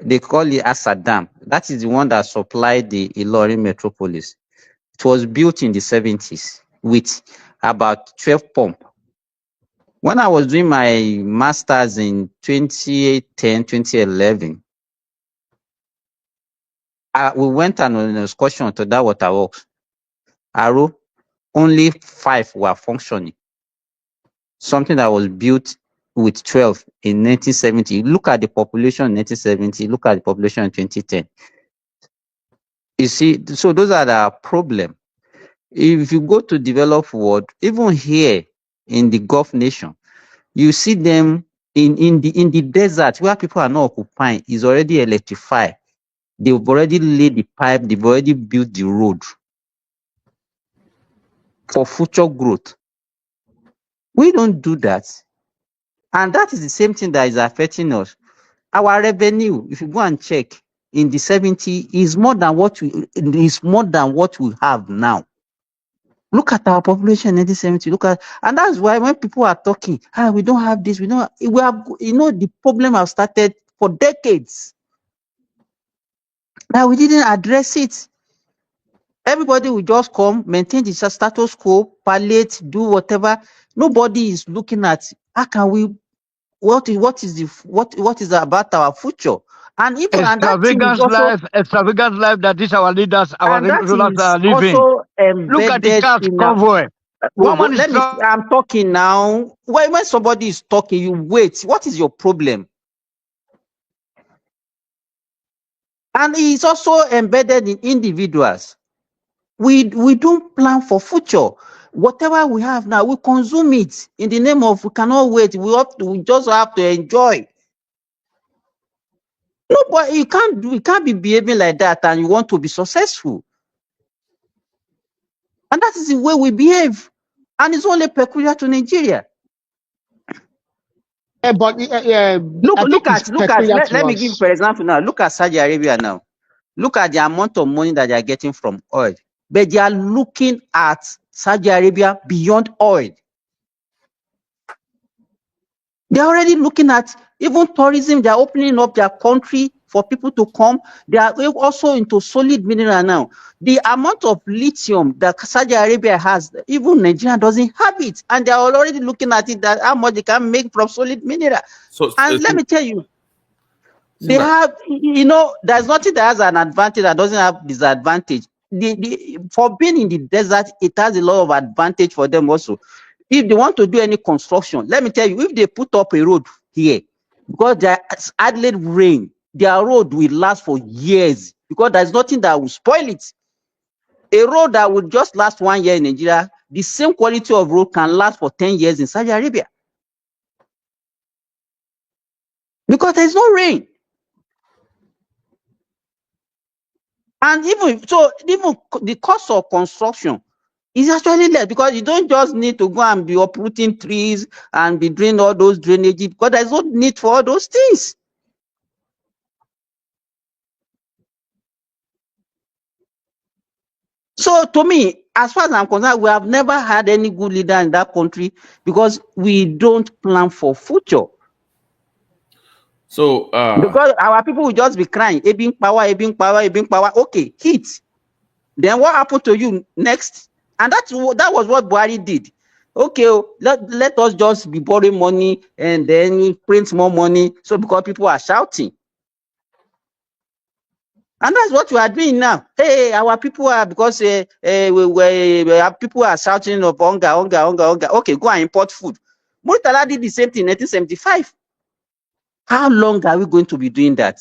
They call it Asa Dam. That is the one that supplied the Ilorin metropolis. It was built in the 70s with about 12 pump. When I was doing my master's in 2010, 2011, we went on an excursion to that water works. Aero, only 5 were functioning. Something that was built with 12 in 1970. Look at the population in 1970, look at the population in 2010. You see, so those are the problem. If you go to developed world, even here in the Gulf nation, you see them in the desert where people are not occupying is already electrified. They've already laid the pipe, they've already built the road for future growth. We don't do that. And that is the same thing that is affecting us. Our revenue, if you go and check, in the 70s is more than what we have now. Look at our population in 1970. And that's why when people are talking, we don't have this, we have, the problem has started for decades. Now we didn't address it. Everybody will just come, maintain the status quo, palliate, do whatever. Nobody is looking at how can we, what is about our future. And even and that thing is also Extravagant life that is our leaders, our and that rulers is are living. also Look at the embedded cars in our. convoy. One man is I'm talking now. When somebody is talking, you wait. What is your problem? And it's also embedded in individuals. We don't plan for future. Whatever we have now, we consume it in the name of we cannot wait. We just have to enjoy. No, but you can't be behaving like that and you want to be successful. And that is the way we behave. And it's only peculiar to Nigeria. But Look at let me give for example now. Look at Saudi Arabia now. Look at the amount of money that they are getting from oil. But they are looking at Saudi Arabia beyond oil. They're already looking at even tourism. They're opening up their country for people to come. They are also into solid mineral now. The amount of lithium that Saudi Arabia has, even Nigeria doesn't have it. And they're already looking at it, that how much they can make from solid mineral. And let me tell you, they have, there's nothing that has an advantage that doesn't have disadvantage. For being in the desert, it has a lot of advantage for them also. If they want to do any construction, let me tell you, if they put up a road here, because there's hardly rain, their road will last for years because there's nothing that will spoil it. A road that would just last 1 year in Nigeria, the same quality of road can last for 10 years in Saudi Arabia. Because there's no rain. And even the cost of construction is actually less because you don't just need to go and be uprooting trees and be doing all those drainage because there's no need for all those things. So to me, as far as I'm concerned, we have never had any good leader in that country because we don't plan for future. So because our people will just be crying, ebbing power. Okay, heat. Then what happened to you next? And that was what Buhari did. Okay, let us just be borrowing money and then print more money. So because people are shouting. And that's what we are doing now. Hey, our people are, because our people are shouting of hunger. Okay, go and import food. Murtala did the same thing in 1975. How long are we going to be doing that?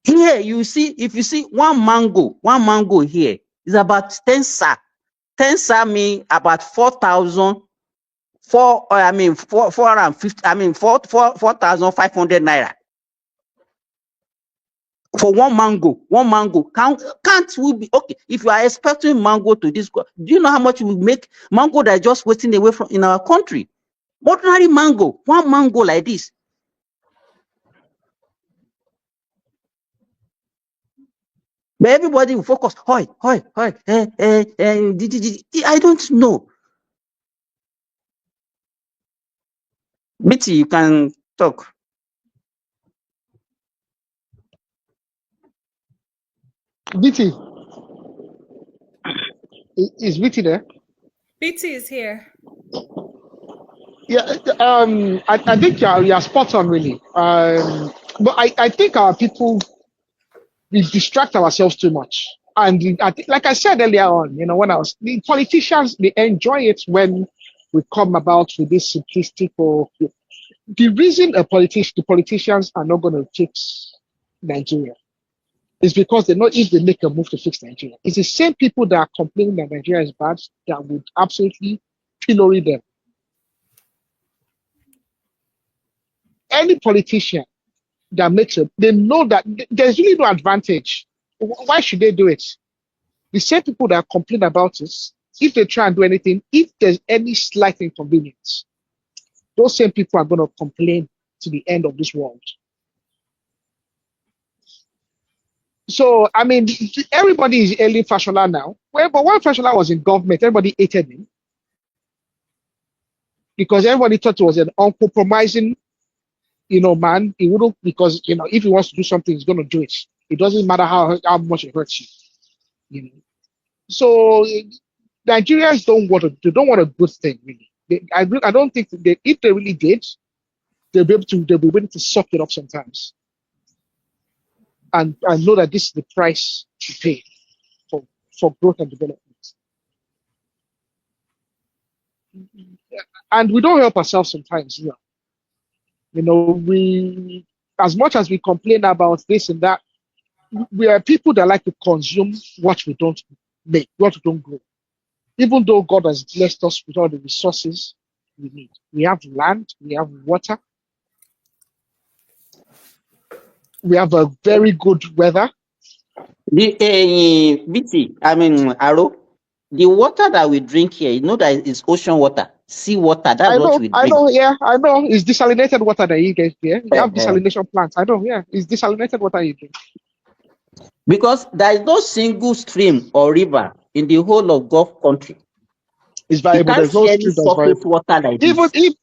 Here, if you see one mango here is about 10 sa. 10 sa mean about 4,500 naira. For one mango, can't we be okay? If you are expecting mango to this, do you know how much we make mango that is just waiting away from in our country? Ordinary mango, one mango like this. But everybody will focus. I don't know. Bitty, you can talk. BT, is BT there? BT is here. Yeah, I think you're spot on, really. But I think our people, we distract ourselves too much. And I think, like I said earlier on, when the politicians, they enjoy it when we come about with this simplistic or the reason the politicians are not going to fix Nigeria is because they know if they make a move to fix Nigeria, it's the same people that are complaining that Nigeria is bad that would absolutely pillory them. Any politician that makes they know that there's really no advantage. Why should they do it? The same people that complain about it, if they try and do anything, if there's any slight inconvenience, those same people are going to complain to the end of this world. So, I mean, everybody is hailing Fashola now. But when Fashola was in government, everybody hated him because everybody thought he was an uncompromising, man. He wouldn't, because, if he wants to do something, he's going to do it. It doesn't matter how much it hurts you. So Nigerians don't want a good thing, really. I don't think if they really did, they'll be able to suck it up sometimes. And know that this is the price to pay for growth and development. And we don't help ourselves sometimes, we, as much as we complain about this and that, we are people that like to consume what we don't make, what we don't grow. Even though God has blessed us with all the resources we need. We have land, we have water, we have a very good weather. BT, Aero, the water that we drink here, that it's ocean water, sea water. That's what we drink. I know. It's desalinated water that you get here. You have desalination plants. I know. Yeah, it's desalinated water you drink. Because there is no single stream or river in the whole of Gulf country. It's variable. There's no stream that's variable. Water like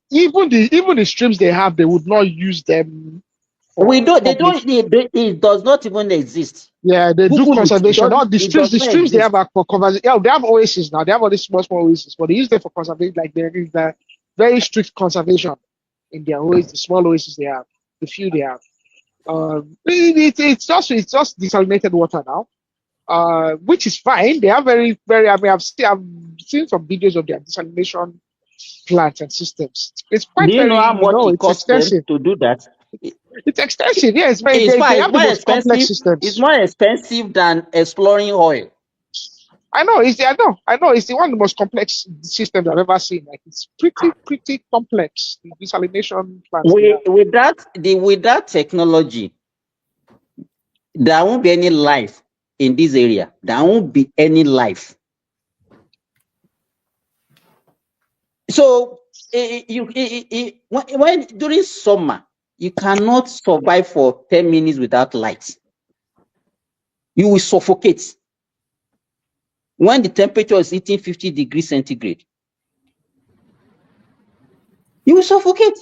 even the streams they have, they would not use them. It does not even exist. Yeah, they do conservation. All the streams they have are for conservation. Yeah, they have oases now. They have all these small oasis, but they use them for conservation. Like there is the very strict conservation in their oasis, the small oasis they have, the few they have. It's just desalinated water now, which is fine. They have very. I mean, I've seen some videos of their desalination plants and systems. It's quite. Do you know how much it costs them to do that? It's expensive. Yeah, it's very. They have the most complex systems. It's more expensive than exploring oil. I know. It's the one of the most complex systems I've ever seen. Like it's pretty complex. The desalination plants. With that technology, there won't be any life in this area. There won't be any life. So when during summer, you cannot survive for 10 minutes without light. You will suffocate. When the temperature is hitting 50 degrees centigrade, you will suffocate.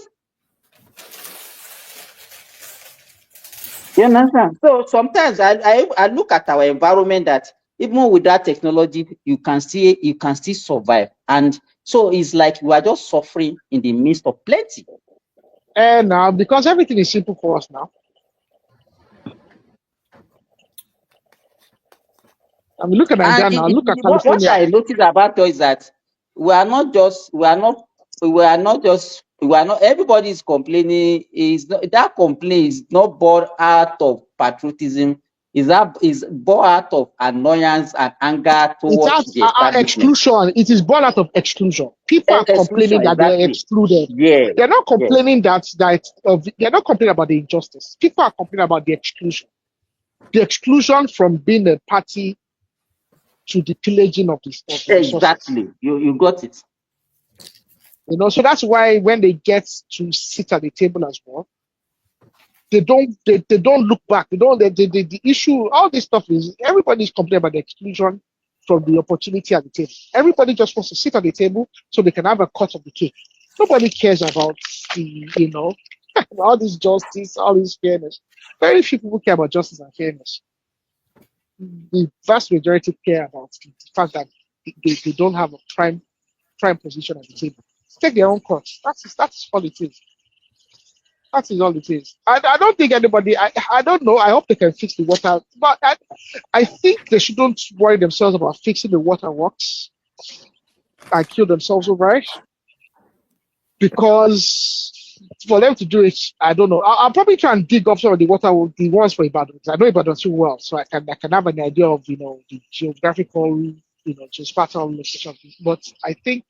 You understand? So sometimes I look at our environment that even with that technology, you can still survive. And so it's like we are just suffering in the midst of plenty. And now, because everything is simple for us now. I mean, look at Nigeria now. Look at California. What I noticed about us is that everybody is complaining. That complaint is not born out of patriotism. Is born out of annoyance and anger towards the exclusion. It is born out of exclusion. People are complaining that they're excluded. Yeah, they're not complaining they're not complaining about the injustice. People are complaining about the exclusion. the exclusion from being a party to the pillaging of the resources. Exactly. You got it. You know, so that's why when they get to sit at the table as well, they don't look back. The issue, all this stuff is everybody's complaining about the exclusion from the opportunity at the table. Everybody just wants to sit at the table so they can have a cut of the cake. Nobody cares about the, you know, all this justice, all this fairness. Very few people care about justice and fairness. The vast majority care about the fact that they don't have a prime position at the table. Take their own course. That's all it is. That is all it is. I don't think anybody, I don't know. I hope they can fix the water. But I think they shouldn't worry themselves about fixing the water works and kill themselves over it. Because for them to do it, I don't know. I'll probably try and dig up some of the ones for Ibadan. Because I know Ibadan too well. So I can have an idea of, you know, the geographical, you know, geospatial location. But I think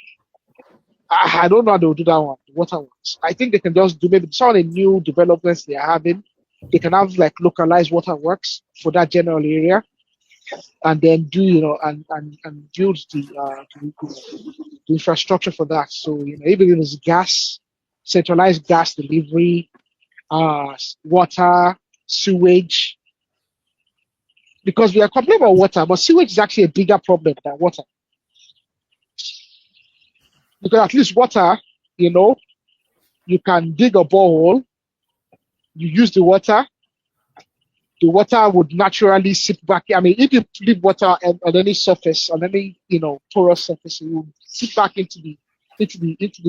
I don't know how they'll do that one, the water works. I think they can just do maybe some of the new developments they are having. They can have like localized waterworks for that general area, and then do, you know, and build the infrastructure for that. So, you know, even if it's gas, centralized gas delivery, water, sewage, because we are complaining about water, but sewage is actually a bigger problem than water. Because at least water, you know, you can dig a borehole, you use the water would naturally seep back. I mean, if you leave water on any surface, on any, you know, porous surface, it will seep back into the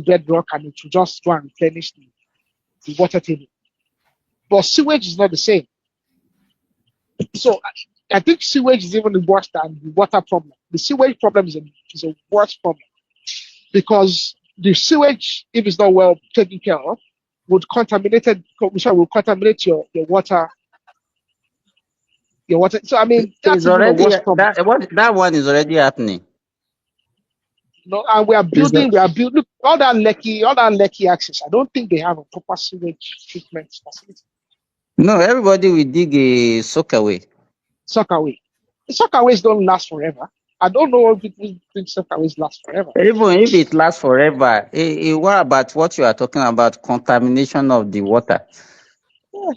bedrock, and it will just go and replenish the water table. But sewage is not the same. So I think sewage is even worse than the water problem. The sewage problem is a worse problem, because the sewage, if it's not well taken care of, will contaminate your water. Your water. So I mean, that's It's even a already worse problem. that one is already happening. No, and we are building look, all that Lekki access. I don't think they have a proper sewage treatment facility. No, everybody will dig a soakaway. Soakaways. The soakaways don't last forever. I don't know if people think soakaways last forever. Even if it lasts forever, what about what you are talking about? Contamination of the water. Yeah.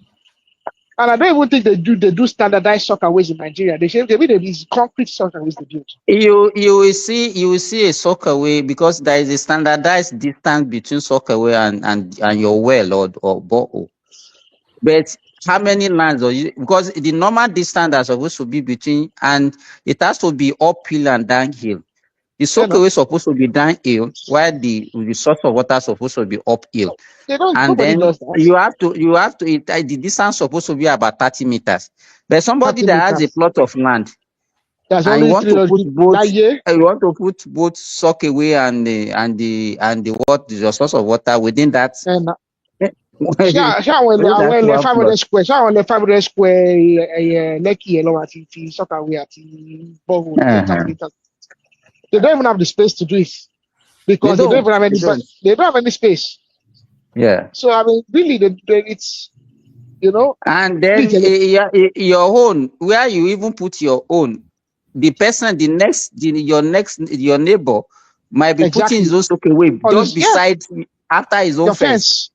And I don't even think they do standardized soakaways in Nigeria. They say these concrete soakaways they build. You will see a soakaway, because there is a standardized distance between soakaway and your well or borehole. But how many lines are you? Because the normal distance is supposed to be between, and it has to be uphill and downhill. The soakaway is supposed to be downhill, while the source of water is supposed to be uphill. They don't. And Nobody then does that. the distance supposed to be about 30 meters. But somebody that has a plot of land, there's and only you want to put both soakaway and the source of water within that. Ṣé 500 square, 500 square Lekki alone àti soakaway àti borehole 30 meters. They don't even have the space to do it, because they don't even have any. They don't have any space. Yeah. So I mean, really, it's, you know. And then your own, where you even put your own, the person, your neighbor might be putting his own soakaway just beside after his own fence.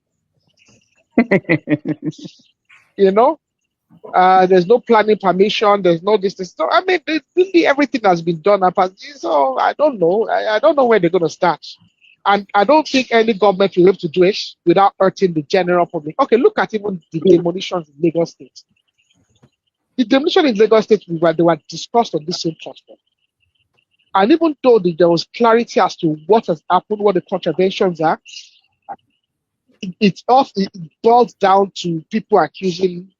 You know, there's no planning permission. There's no distance. So I mean, really everything has been done. So I don't know. I don't know where they're going to start. And I don't think any government will be able to do it without hurting the general public. Okay, look at even the demolitions in Lagos State. The demolition in Lagos State, they were discussed on this same platform. And even though there was clarity as to what has happened, what the contraventions are, it boils down to people accusing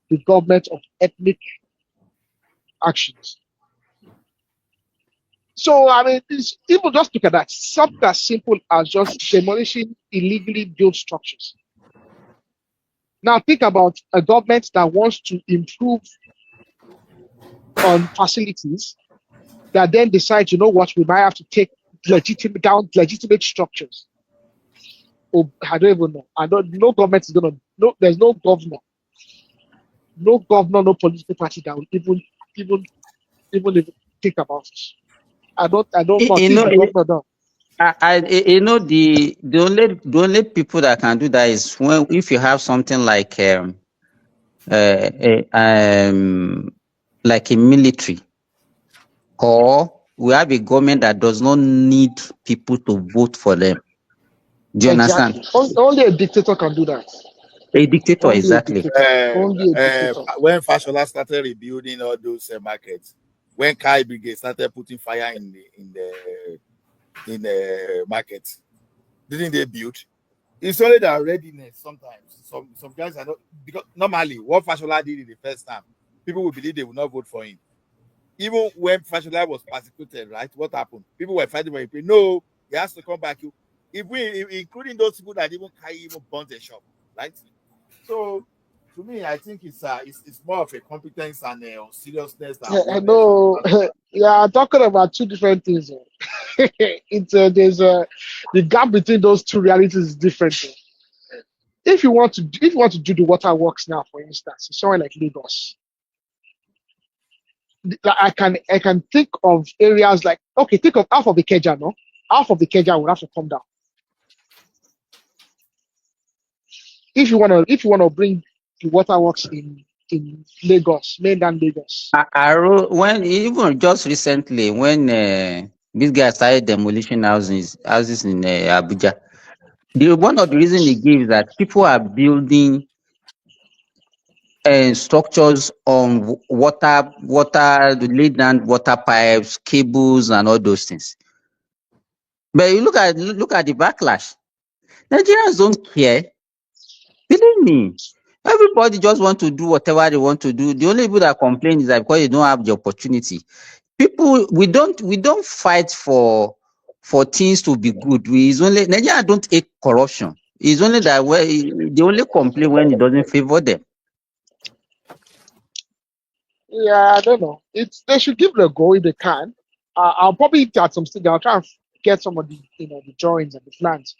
the government of ethnic actions. So, I mean, people just look at that. Something as simple as just demolishing illegally built structures. Now, think about a government that wants to improve on facilities, that then decides, you know what, we might have to take legitimate structures. Oh, I don't even know. No government is going to, there's no governor No governor, no political party that will even think about it. I don't know. You This know, the governor now. you know, the only people that can do that is when if you have something uh, like a military, or we have a government that does not need people to vote for them. Do you understand? Exactly. Only a dictator can do that. A dictator, Only a exactly. dictator. Only a dictator. When Fashola started rebuilding all those markets, when Kai Brigade started putting fire in the markets, didn't they build? It's only the readiness sometimes. Some guys are not, because normally what Fashola did in the first time, people would believe they would not vote for him. Even when Fashola was persecuted, right? What happened? People were fighting for him. No, he has to come back. Including those people that even Kai even burnt a shop, right? So to me, I think it's more of a competence and seriousness than I what know. Yeah, I'm talking about two different things. It's there's the gap between those two realities is different. If you want to do the waterworks now, for instance, somewhere like Lagos, I can think of areas like, okay, think of half of the Keja, no? Half of the Keja will have to come down. If you wanna bring the waterworks in Lagos, mainland Lagos. When even just recently, when this guy started demolition houses in Abuja, one of the reasons he gives that people are building structures on laid down water pipes, cables, and all those things. But you look at the backlash. Nigerians don't care. Believe me. Everybody just want to do whatever they want to do. The only people that complain is that because they don't have the opportunity. People, we don't fight for things to be good. It's only Nigerians don't hate corruption. It's only that they only complain when it doesn't favor them. Yeah, I don't know. They should give it a go if they can. I'll probably at some stage I'll try and get some of the the drawings and the plans.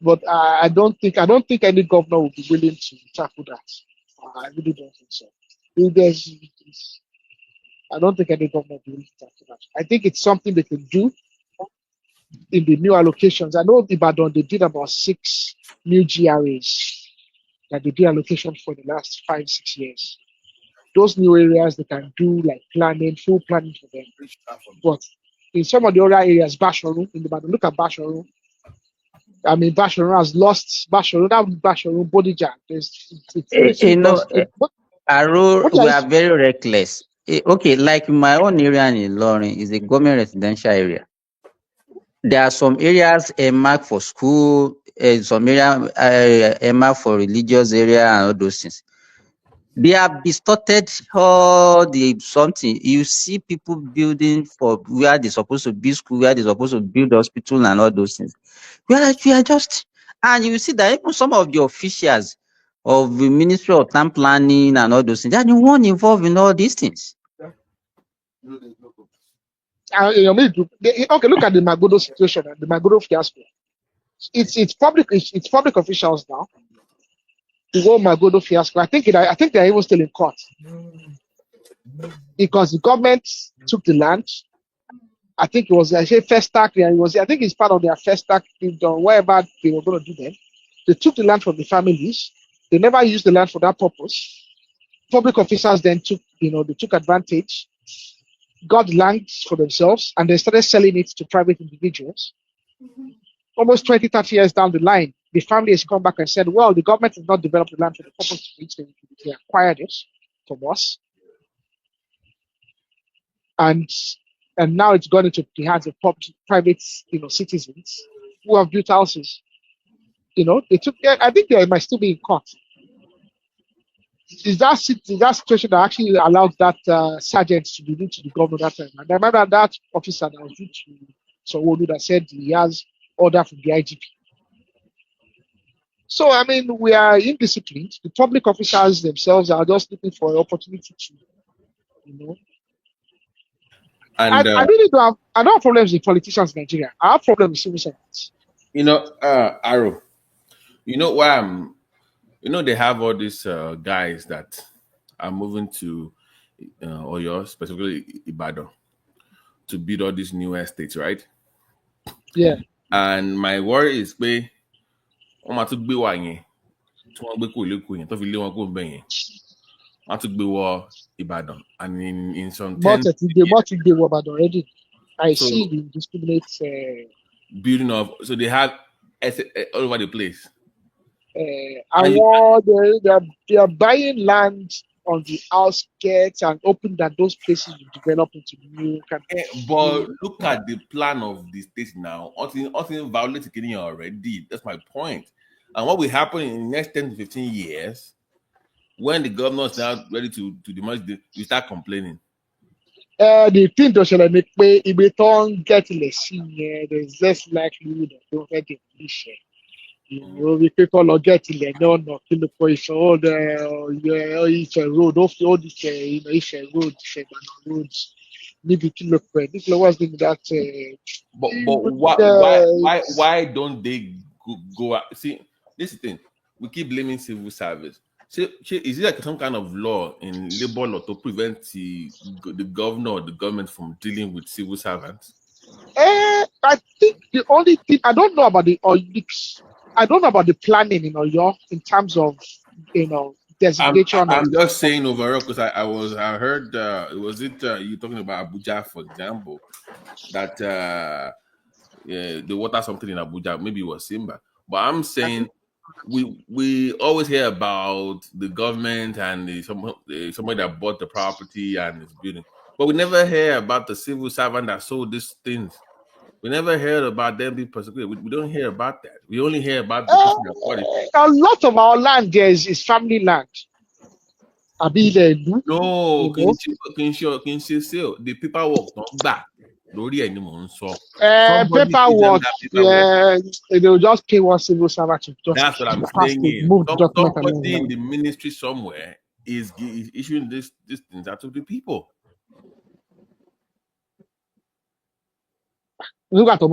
But I don't think any governor will be willing to tackle that. I really don't think so. I don't think any governor will be willing to tackle that. I think it's something they can do in the new allocations. I know Ibadan they did about 6 new GRAs that they did allocation for the last 5-6 years. Those new areas they can do like full planning for them. But in some of the other areas, Bashoru, in Ibadan, look at Bashoru. I mean, Bashoru has lost Bashoru, Bodija. It's literally lost. We are very reckless. Okay, like my own area in Ilorin is a government residential area. There are some areas earmarked for school, some area earmarked for religious area and all those things. They have distorted all the something. You see people building for where they're supposed to build school, where they're supposed to build hospital and all those things. We are just, and you see that even some of the officials of the Ministry of Town Planning and all those things, they are the one involved in all these things. Okay, look at the Magodo situation and the Magodo fiasco. It's public officials now. The whole Magodo fiasco. I think they're even still in court because the government took the land. I think it was first tax. I think it's part of their first tax or whatever they were going to do then. They took the land from the families. They never used the land for that purpose. Public officials then took advantage, got land for themselves, and they started selling it to private individuals. Almost 20, 30 years down the line, the family has come back and said, well, the government has not developed the land for the purpose to which they acquired it from us. And now it's gone into the hands of private citizens who have built houses. They took. I think they might still be in court. Is that situation that actually allowed that sergeant to be to the governor that time? And I remember that officer that was due to someone that said he has order from the IGP. So I mean, we are indisciplined. The public officers themselves are just looking for an opportunity to, And I really don't have problems with politicians in Nigeria. I have problems with civil servants. Aero, why they have all these guys that are moving to Oyo, specifically Ibadan, to build all these new estates, right? Yeah. And my worry is pé wọ́n máa tún gbé wà yẹn tí wọ́n gbé kúrò lÉkòó yẹn tó fi lé wọn kúrò ńbẹ̀ yẹn. Wọ́n á tún gbé wọ Ìbàdàn, and in some 10 they were bad already. I so see the discriminate building of, so they have all over the place. and they are buying land on the outskirts and hoping that those places will develop into new kind of. But look at the plan of the state now. Nothing violates getting already. That's my point. And what will happen in the next 10 to 15 years, when the governor is now ready to demolish, you start complaining. The thing that shall make way if we don't get less, there's less likelihood of don't get demolition. You know, we people not get no kill for it's all it's a road off all this it's a roads. Maybe kill for this was that. But why don't they go out? See, this is the thing. We keep blaming civil service. So, is it like some kind of law in labor law to prevent the governor or the government from dealing with civil servants? I think the only thing I don't know about I don't know about the planning in Oyo in terms of designation. I'm just saying overall because I heard you talking about Abuja, for example, that the water something in Abuja, maybe it was Simba, but I'm saying we always hear about the government and somebody that bought the property and is building, but we never hear about the civil servant that sold these things. We never heard about them being persecuted. We don't hear about that. We only hear about the person that bought it. A lot of our land there is family land. No, the paperwork don't back. Paperwork, they'll just pay one civil servant to just. That's what I'm saying. Somebody in the ministry somewhere is issuing these things out to the people. Look at and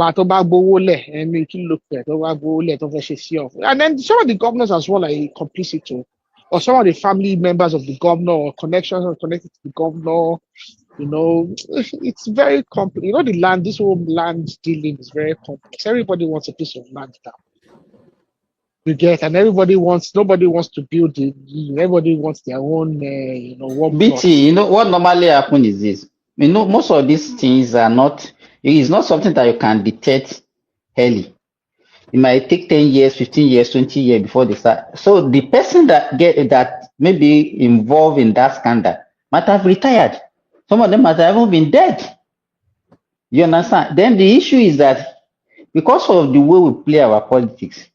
then some of the governors as well are complicit too, or some of the family members of the governor or connections are connected to the governor. You know, it's very complex. You know, the land, this whole land dealing is very complex. Everybody wants a piece of land now. You get, and nobody wants to build it. Everybody wants their own, one BT, plot. you know, what normally happens is this. You know, most of these things are not, it's not something that you can detect early. It might take 10 years, 15 years, 20 years before they start. So the person that may be involved in that scandal might have retired. Some of them might have even been dead. You understand? Then the issue is that because of the way we play our politics,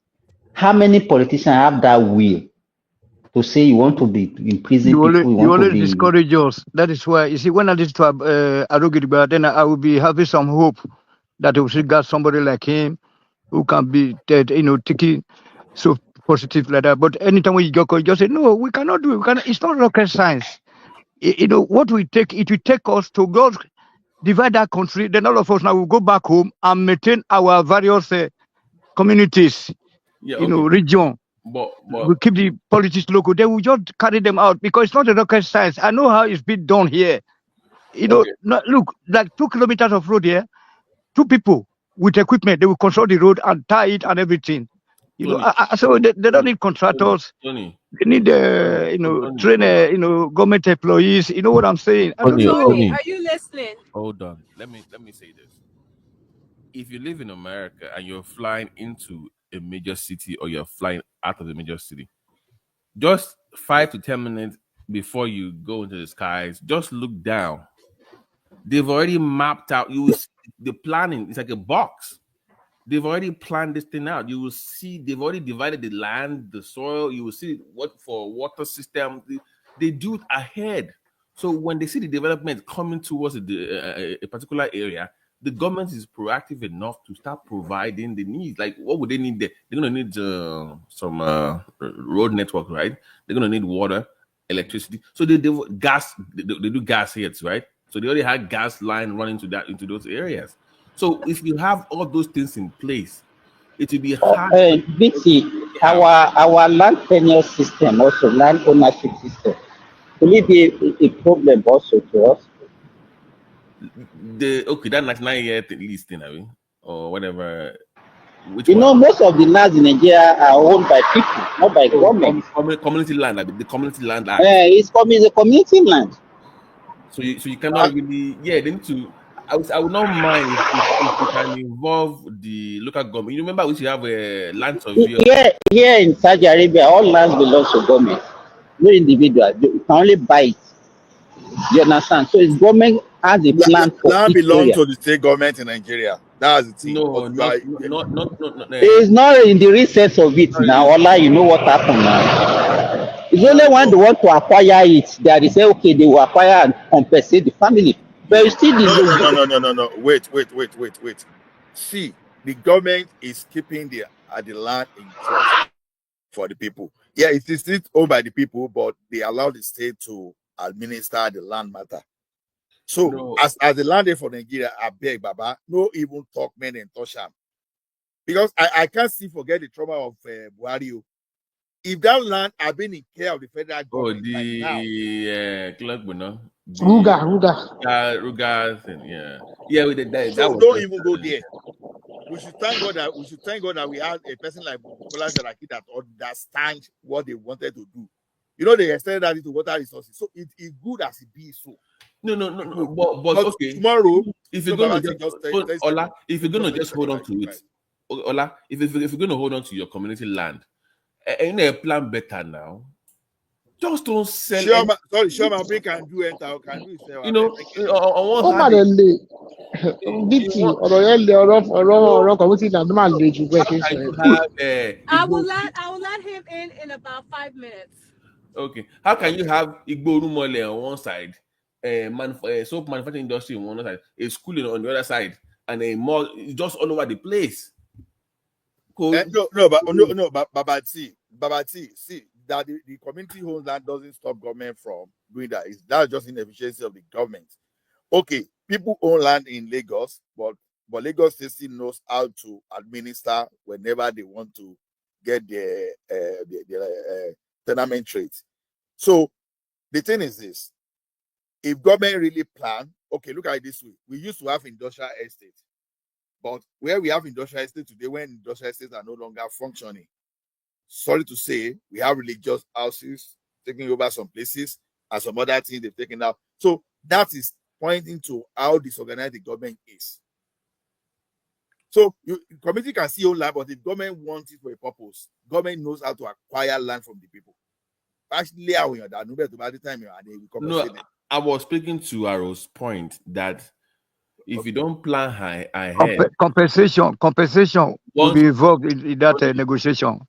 how many politicians have that will to say you want to be in prison? You always discourage us. That is why, you see, when I listen to Arugiriba, then I will be having some hope that we should got somebody like him who can be, taking so positive like that. But anytime we just say, no, we cannot do it. It's not rocket science. What we take, it will take us to go divide that country. Then all of us now will go back home and maintain our various communities, region. But we keep the politics local. Then we just carry them out because it's not a rocket science. I know how it's been done here. Look, like 2 kilometers of road here, 2 people with equipment, they will control the road and tie it and everything. So they don't need contractors. Tony. They need, train, government employees. You know what I'm saying? Tony, are you listening? Hold on. Let me say this. If you live in America and you're flying into a major city or you're flying out of the major city, just 5 to 10 minutes before you go into the skies, just look down. They've already mapped out. You will see the planning. It's like a box. They've already planned this thing out. You will see they've already divided the land, the soil. You will see what for water system. They do it ahead. So when they see the development coming towards a particular area, the government is proactive enough to start providing the needs. Like, what would they need there? They're going to need some road network, right? They're going to need water, electricity. So they do gas. They do gas hits, right? So they already had gas line running into those areas. So if you have all those things in place, it will be hard. BT, our land tenure system, also land ownership system, Will it be a problem also to us? Okay, that 99-year lease thing, I mean, or whatever. Which You one? know, most of the lands in Nigeria are owned by people, not by government. Community land, I mean, the Community Land Act. It's a community land. So you cannot really, they need to. I would not mind if you can involve the local government. You remember we should have a land surveyor. Here in Saudi Arabia, all lands belong to government, no individual. You can only buy it. You understand? So it's government has a plan for Land each belongs area. to the state government in Nigeria. That's the thing. No, But not. It's not in the recess of it now. Allah, you know what happened now. It's only when they want to acquire it that they say, okay, they will acquire and compensate the family. But it's still no. Wait. See, the government is keeping the land in trust for the people. Yeah, it is still owned by the people, but they allow the state to administer the land matter. So as the landlord for Nigeria, I beg Baba, no even talk men and touch them. Because I can't still forget the trauma of Buhari. If that land had been in care of the federal government Ruga thing, yeah. We did that. So don't even go there. We should thank God that we had a person like Bukola Saraki that understands what they wanted to do. You know, they extended that into water resources. So it is good as it be so. No. But okay. Tomorrow, if you're gonna if you're gonna just hold on to it, Ola, if you're gonna hold on to your community land, and you plan better now, just don't sell. Sherman, we can do it. Can do it. You know, on one hand, I will let him in about 5 minutes. Okay, how can you have Igbo Rumole on one side, soap manufacturing industry on one side, a school on the other side, and a mall just all over the place? But Babati, see that the community owned land doesn't stop government from doing that. That's just inefficiency of the government. Okay, people own land in Lagos, but Lagos still knows how to administer whenever they want to get their tenement trades. So the thing is this: if government really plan, okay, look at it this way: we used to have industrial estates, but where we have industrial estates today, when industrial estates are no longer functioning, sorry to say, we have religious houses taking over some places and some other things they've taken out. So that is pointing to how disorganized the government is. So community can see own land, but if government wants it for a purpose, government knows how to acquire land from the people. Actually, no, I was speaking to Aero's point that if you don't plan ahead, compensation will be involved in that negotiation.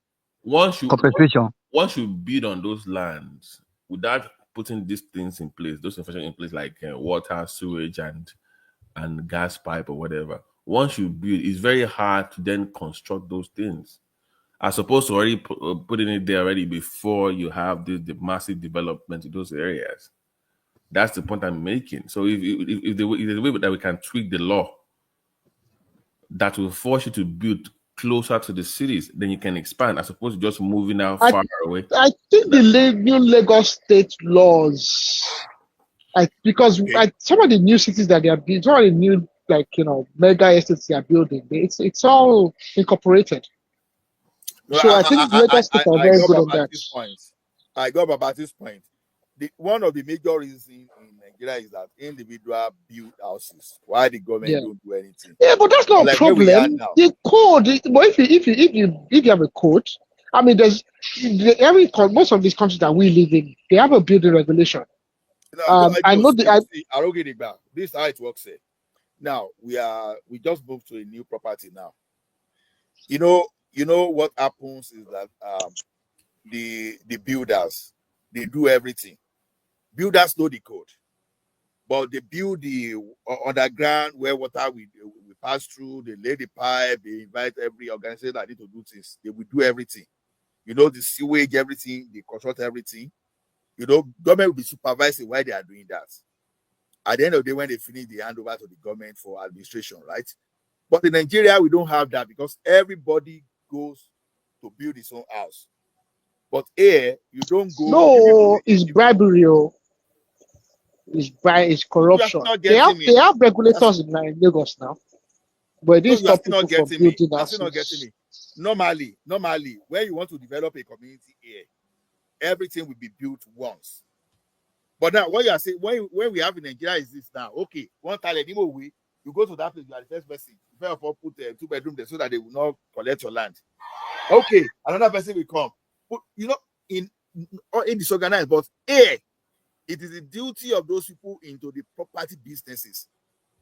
Once you build on those lands without putting these things in place, those infrastructure in place like water, sewage, and gas pipe or whatever. Once you build, it's very hard to then construct those things. As opposed to already putting it there already before you have the massive development in those areas. That's the point I'm making. So if there's a way that we can tweak the law that will force you to build closer to the cities, then you can expand as opposed to just moving out far away. I think the new Lagos state laws, because some of the new cities that they are building, some of the new mega estates they are building, it's all incorporated. No, so I think Lagos state are very good on that. I got Babati's point. One of the major reasons in Nigeria is that individual build houses. Why the government don't do anything? Yeah, but that's not a problem. The code, but if you have a code, I mean, most of these countries that we live in, they have a building regulation. I know this is how it works here. Now we just moved to a new property now. You know what happens is that the builders, they do everything. Builders know the code, but they build the underground where water we pass through. They lay the pipe. They invite every organization that need to do things. They will do everything. The sewage, everything. They construct everything. Government will be supervising why they are doing that. At the end of the day, when they finish, they hand over to the government for administration, right? But in Nigeria, we don't have that because everybody goes to build his own house. But here, you don't go. No, it's bribery. is corruption. not They getting me. have regulators in Lagos now, but it No, didn't you are stop still not people from getting me. building You are still not getting houses. me. Normally, where you want to develop a community here, everything will be built once. But now, what you are saying, when we have in Nigeria is this now. Okay, one time anyway, you go to that place, you are the first person. You first of all put a 2-bedroom there so that they will not collect your land. Okay, another person will come. But you know, in disorganized, but here, it is the duty of those people into the property businesses.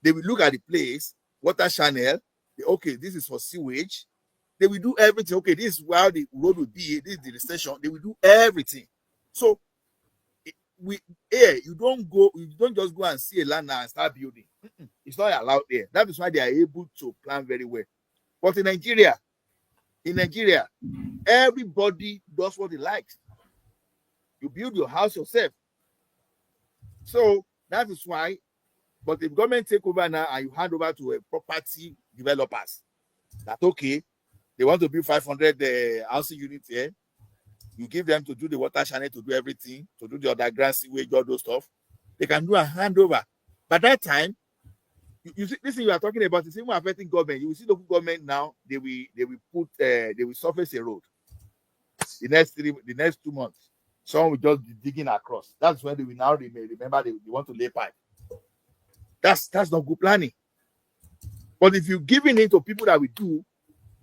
They will look at the place, water channel. Okay, this is for sewage. They will do everything. Okay, this is where the road will be. This is the station. They will do everything. So you don't just go and see a land now and start building. It's not allowed there. That is why they are able to plan very well. But in Nigeria, everybody does what he likes. You build your house yourself. So that is why. But if government take over now and you hand over to a property developers, that okay, they want to build 500 housing units here. You give them to do the water channel, to do everything, to do the underground sewage, all those stuff. They can do a handover. By that time, you see this thing you are talking about is even affecting government. You will see local government now. They will surface a road. The next 2 months, someone will just be digging across. That's when they will now remember they want to lay pipe. That's not good planning. But if you're giving it to people that will do,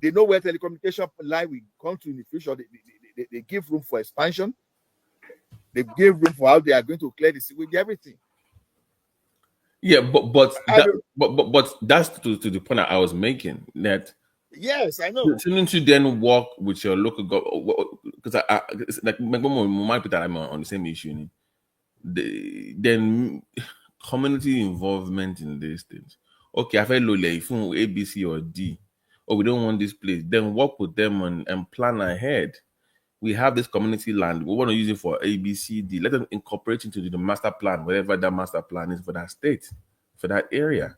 they know where telecommunication line will come to in the future. They give room for expansion. They give room for how they are going to clear the sewage, everything. Yeah, but that's to the point that I was making. That yes, I know. Shouldn't you then work with your local government? Because like my people that I'm on the same issue. Then community involvement in these things. Okay, I feel low if A, B, C, or D. Or we don't want this place. Then work with them and plan ahead. We have this community land. We want to use it for A, B, C, D. Let them incorporate into the master plan, whatever that master plan is for that state, for that area.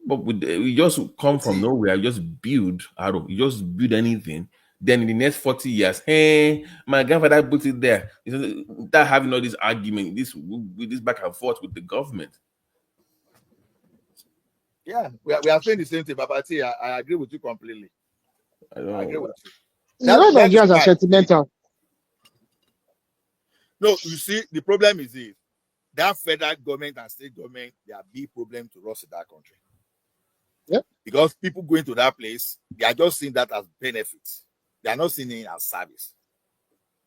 But we just come from nowhere. You just build you just build anything. Then in the next 40 years, hey, my grandfather put it there. That having all this argument, this back and forth with the government. Yeah, we are saying the same thing, Babati. I agree with you completely. I agree with you. Nigerians are sentimental. No, you see, the problem is this. That federal government and state government, they are big problem to us in that country. Yep. Because people going to that place, they are just seeing that as benefits. They are not seeing it as service.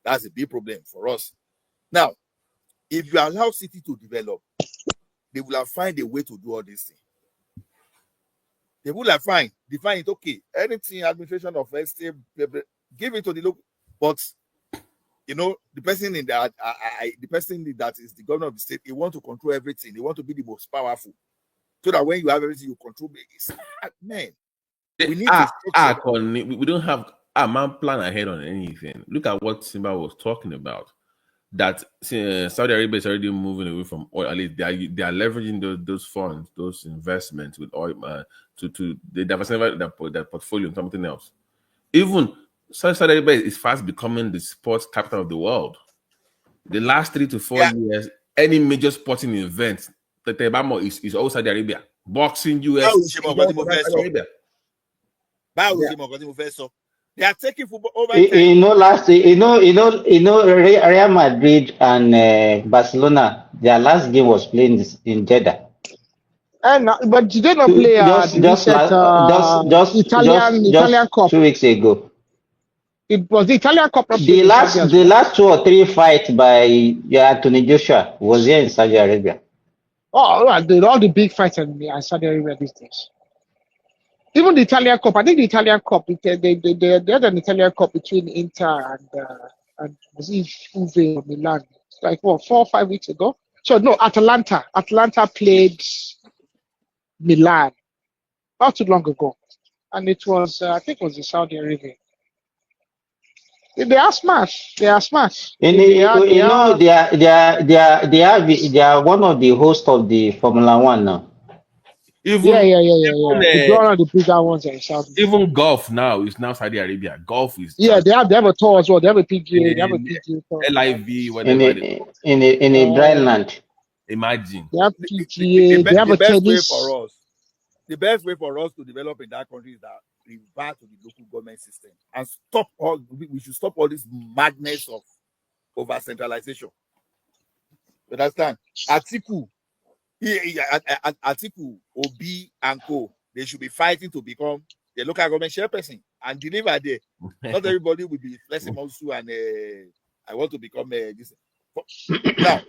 That's a big problem for us. Now, if you allow city to develop, they will have find a way to do all these things. They will have define it, okay, anything administration of state, give it to the local, but you know, the person in that, the person that is the governor of the state, he want to control everything. He want to be the most powerful, so that when you have everything, you control it. Man, we need to. We don't have a man plan ahead on anything. Look at what Simba was talking about. That Saudi Arabia is already moving away from oil. At least they are leveraging those funds, those investments with oil to diversify their portfolio and something else. Even Saudi Arabia is fast becoming the sports capital of the world. The last 3 to 4 years, any major sporting event, the Tebamo is all Saudi Arabia. Boxing, US, Saudi Arabia. They are taking football over. Real Madrid and Barcelona, their last game was playing in Jeddah. But did they not play Italian Cup 2 weeks ago? It was the Italian Cup. The last 2 or 3 fights by Anthony Joshua was here in Saudi Arabia. Oh, all the big fights in Saudi Arabia these days. Even the Italian Cup, I think the Italian Cup, they had an Italian Cup between Inter and was it Juve or Milan? It's like 4 or 5 weeks ago. So no, Atalanta played Milan not too long ago, and it was I think it was in Saudi Arabia. They are smart. They are one of the hosts of the Formula One now. Yeah. One of the bigger ones in Saudi. Even golf now is now Saudi Arabia. Golf is they have a tour as well. They have a PGA. They have a PGA tour. LIV, whatever. In a dry land. Imagine. They have The, PTA. They have the a best way tennis. for us, the best way for us to develop in that country is that revert to the local government system and stop all. We should stop all this madness of over centralization. You understand? Atiku, Atiku, Obi, and Co. They should be fighting to become the local government chairperson and deliver there. Not everybody will be flexible and I want to become this. Now,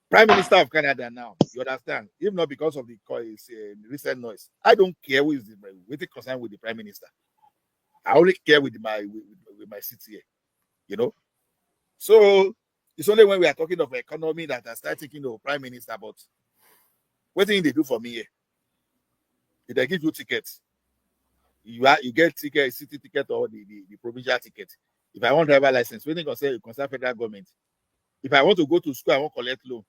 Prime Minister of Canada now, you understand? If not because of the recent noise, I don't care who is with it concerned with the Prime Minister. I only care with my seat here, you know. So it's only when we are talking of economy that I start thinking of Prime Minister. But what thing they do for me here? If they give you tickets, you get ticket, city ticket or the provincial ticket. If I want driver license, when they concern federal government. If I want to go to school, I want to collect loan.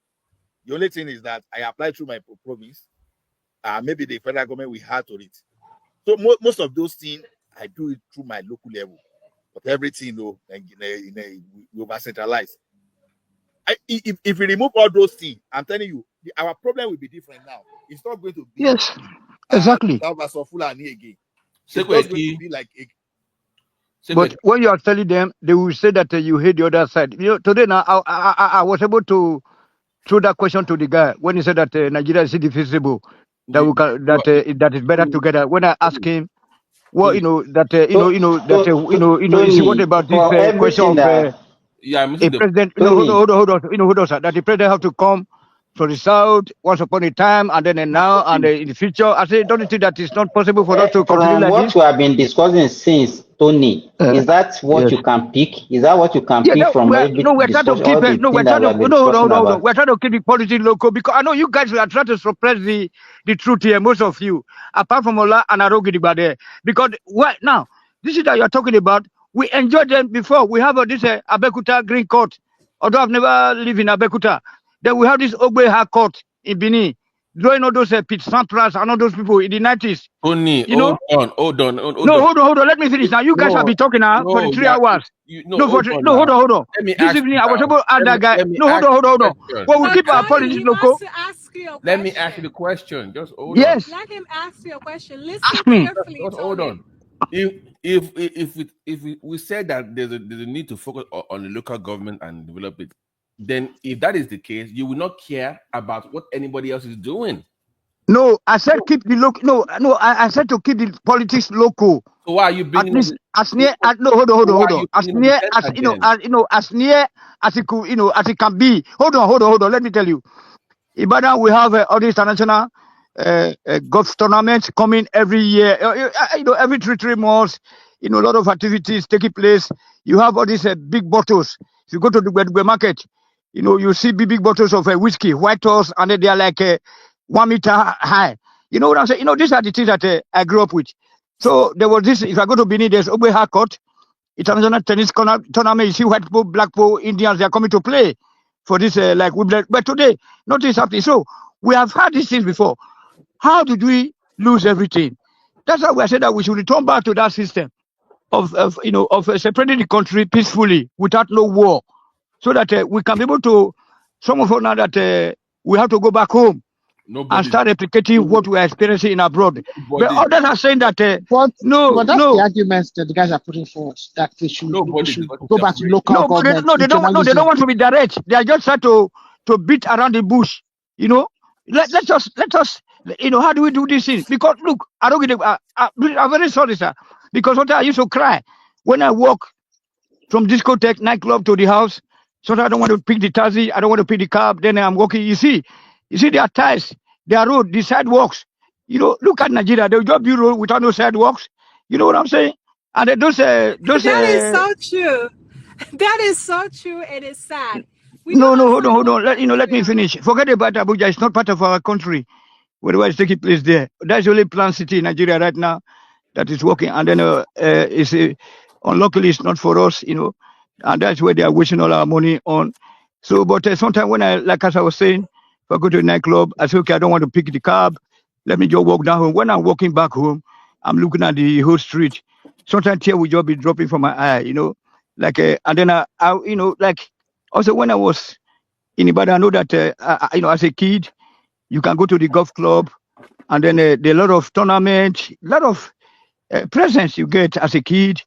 The only thing is that I apply through my province. Maybe the federal government will hard to it. So most of those things, I do it through my local level. But everything, though, we over centralize. If we remove all those things, I'm telling you, our problem will be different now. It's not going to be Yes, exactly. again. It's just going to be like But when you are telling them, they will say that you hate the other side. You know, today now I was able to throw that question to the guy when he said that Nigeria is indefeasible, that we can, that is better together. When I asked him, well, you know that you see, what about this question of a president? Hold on, sir. That the president have to come from the south once upon a time, and then and now and in the future. I say, don't you think that it's not possible for us to continue From like what this? we have been discussing since, Tony, is that what you can pick? Is that what you can pick from every we're trying to discussion, keep all the it. No, we're things that trying we to have been hold discussing on. about? We're trying to keep the politics local because I know you guys are trying to suppress the truth here. Most of you, apart from Ola and Arogidigba there, because what now? This is that you're talking about. We enjoyed them before. We have this Abekuta Green Court. Although I've never lived in Abekuta, then we have this Ogbe High Court in Benin, drawing all those Pete Sampras and all those people in the 90s. Tony, You know? hold on. Hold on. Let me finish. Now you guys have been talking now for the 3 hours. Hold on. This evening I was able to ask that guy. Hold on. Well, we keep our politics He local. wants to ask you a question. Let me ask you the question. Just hold on. Yes. Let him ask you a question. Listen Ask me. carefully, Just hold on. If we said that there's a need to focus on the local government and develop it, then if that is the case, you will not care about what anybody else is doing. No, I said keep the local. No, I said to keep the politics local. So why are you bringing at least as near? Hold on. As near as as near as it could, as it can be. Hold on. Let me tell you. Ibadan, we have all these international golf tournaments coming every year. Every 3 months. A lot of activities taking place. You have all these big bottles. If you go to the market, you see big bottles of whiskey, White Horse, and they are like 1 meter high. You know what I'm saying? These are the things that I grew up with. So there was this. If I go to Benin, there's Obe Harcourt, international tennis tournament. You see white people, black people, Indians, they are coming to play for this but today nothing is happening. So we have had these things before. How did we lose everything? That's why we said that we should return back to that system of separating the country peacefully without no war, so that we can be able to. Some of us now that we have to go back home and start replicating what we are experiencing in abroad. But others are saying that but that's the arguments that the guys are putting forward, that they should go back to local government. They don't want to be direct. They are just trying to beat around the bush. Let us. How do we do this thing? Because look, I don't get it. I'm very sorry, sir. Because sometimes I used to cry when I walk from discotheque nightclub to the house. Sometimes I don't want to pick the taxi. I don't want to pick the cab. Then I'm walking. You see, there are ties, there are roads, the sidewalks. Look at Nigeria. They will just build road without no sidewalks. You know what I'm saying? And that is so true. That is so true. It is sad. Hold on. Let me finish. Forget about Abuja. It's not part of our country. Whatever is taking place there. That's the only planned city in Nigeria right now that is working. And then it's unluckily it's not for us, and that's where they are wasting all our money on. So, but sometimes when as I was saying, if I go to a nightclub, I say, okay, I don't want to pick the cab. Let me just walk down home. When I'm walking back home, I'm looking at the whole street. Sometimes tears will just be dropping from my eye, and then I also when I was in Ibadan, I know that as a kid, you can go to the golf club, and then there are a lot of tournaments, a lot of presents you get as a kid.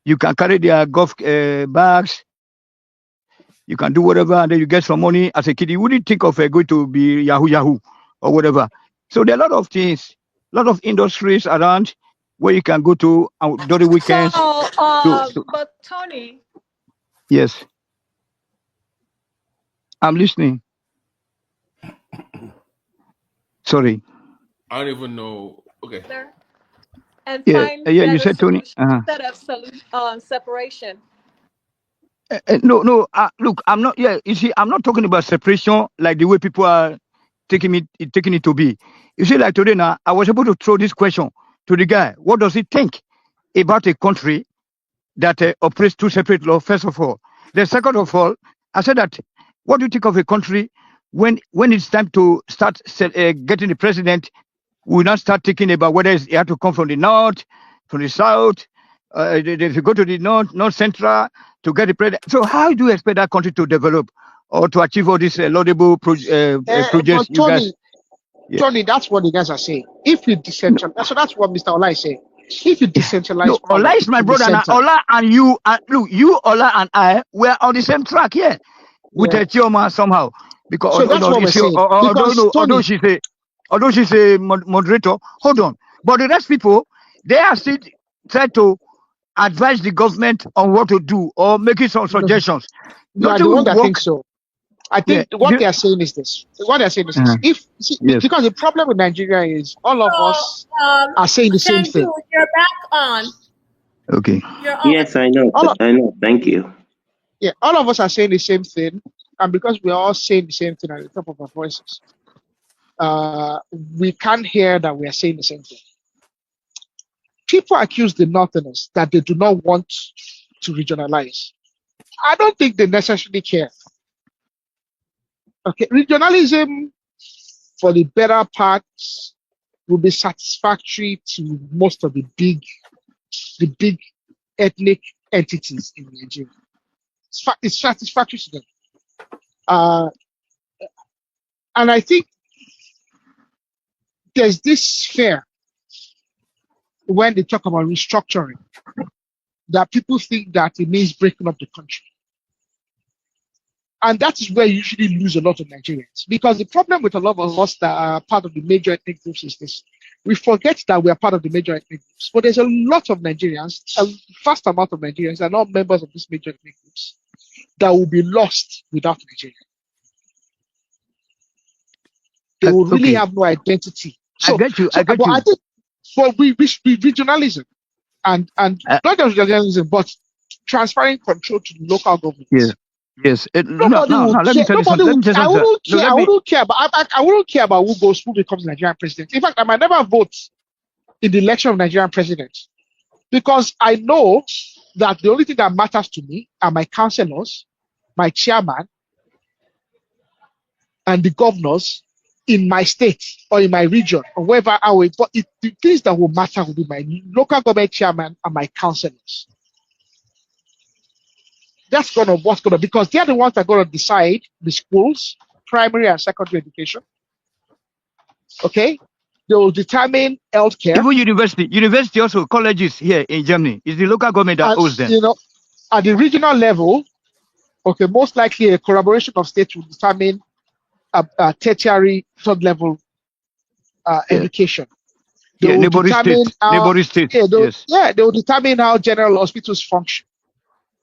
You can carry their golf bags. You can do whatever, and then you get some money as a kid. You wouldn't think of going to be Yahoo or whatever. So there are a lot of things, a lot of industries around where you can go to during weekends. So, but Tony. Yes. I'm listening. Sorry. I don't even know. Okay. And Yeah, find you said Tony. instead of separation. No. Look, I'm not. Yeah, you see, I'm not talking about separation like the way people are taking it to be. You see, like today now, I was able to throw this question to the guy. What does he think about a country that operates two separate laws? First of all, then second of all, I said that. What do you think of a country when it's time to start getting the president? We now start thinking about whether he had to come from the north, from the south. If you go to the north central to get the president. So how do you expect that country to develop or to achieve all these laudable projects? But Tony, that's what the guys are saying. If you decentralize, so that's what Mr. Ola is saying. If you decentralize, Ola is my brother, and Ola and you, look, you, Ola and I, we're on the same track here with Chioma somehow. Because so that's what we're saying. Although she's a moderator, hold on. But the rest people, they are still trying to advise the government on what to do or making some suggestions. I don't think so. I think what they are saying is this. Because the problem with Nigeria is all of us are saying the same thing. You're back on. Okay. Yes, I know. I know. Thank you. Yeah, all of us are saying the same thing, and because we're all saying the same thing at the top of our voices, we can't hear that we are saying the same thing. People accuse the Northerners that they do not want to regionalize. I don't think they necessarily care. Okay, regionalism for the better parts will be satisfactory to most of the big ethnic entities in Nigeria. It's satisfactory to them. And I think there's this fear when they talk about restructuring that people think that it means breaking up the country. And that is where you usually lose a lot of Nigerians. Because the problem with a lot of us that are part of the major ethnic groups is this. We forget that we are part of the major ethnic groups. But there's a lot of Nigerians, a vast amount of Nigerians are not members of these major ethnic groups that will be lost without Nigeria. They will really have no identity. So, I get you. I think we regionalism and not just regionalism, but transferring control to the local government. Yeah. Yes. Nobody would care. I wouldn't care about who becomes Nigerian president. In fact, I might never vote in the election of Nigerian president because I know that the only thing that matters to me are my councillors, my chairman, and the governors in my state or in my region or wherever I will. But the things that will matter will be my local government chairman and my councillors. That's because they're the ones that are going to decide the schools, primary and secondary education. Okay? They will determine healthcare. Even university also, colleges here in Germany. It's the local government that owns them. At the regional level, okay, most likely a collaboration of states will determine a tertiary third level education. They will determine they will determine how general hospitals function.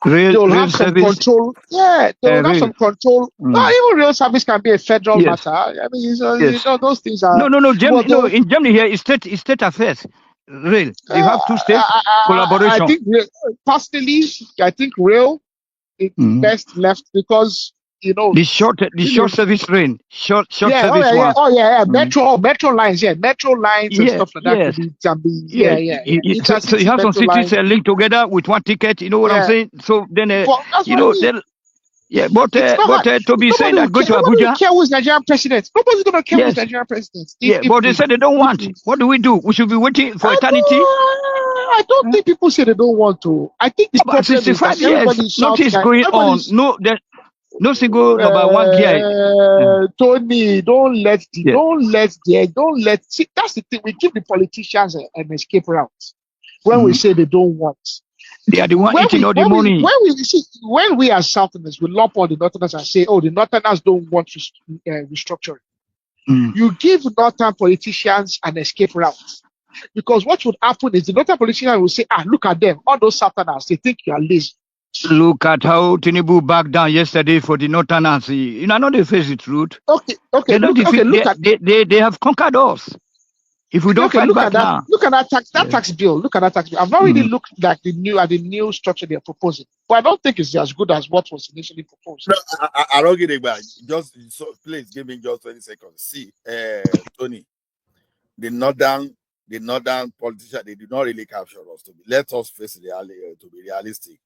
They'll have some control. Yeah, they'll have some control. No, even real service can be a federal matter. I mean, those things are. No. Germany, in Germany here, it's state affairs. Real. They have two states collaboration. I think personally, I think real is best left because the short service train, short service one. Metro lines, metro lines and stuff like that can be. So you have some cities linked together with one ticket. You know what I'm saying? So then but to be saying that go to Abuja. Nobody care who's Nigerian president. Nobody's gonna care who's Nigerian president. But they said they don't want. What do we do? We should be waiting for eternity. I don't think people say they don't want to. I think the problem is that everybody nothing is going on. No single number one gear. Tony, don't let. See, that's the thing. We give the politicians an escape route when we say they don't want. They are the one eating all the money. When we as Southerners, we lump all the Northerners and say, oh, the Northerners don't want restructuring. You give Northern politicians an escape route. Because what would happen is the Northern politicians will say, look at them, all those Southerners, they think you are lazy. Look at how Tinubu backed down yesterday for the Northerners. You know, they face the truth. Okay. They have conquered us. If we don't fight back now. Look at that tax bill. Look at that tax bill. I've not really looked at the new structure they're proposing, but I don't think it's as good as what was initially proposed. No, I don't get it back. Just please give me just 20 seconds. See, Tony, the northern politicians, they did not really capture us. Let us face reality to be realistic.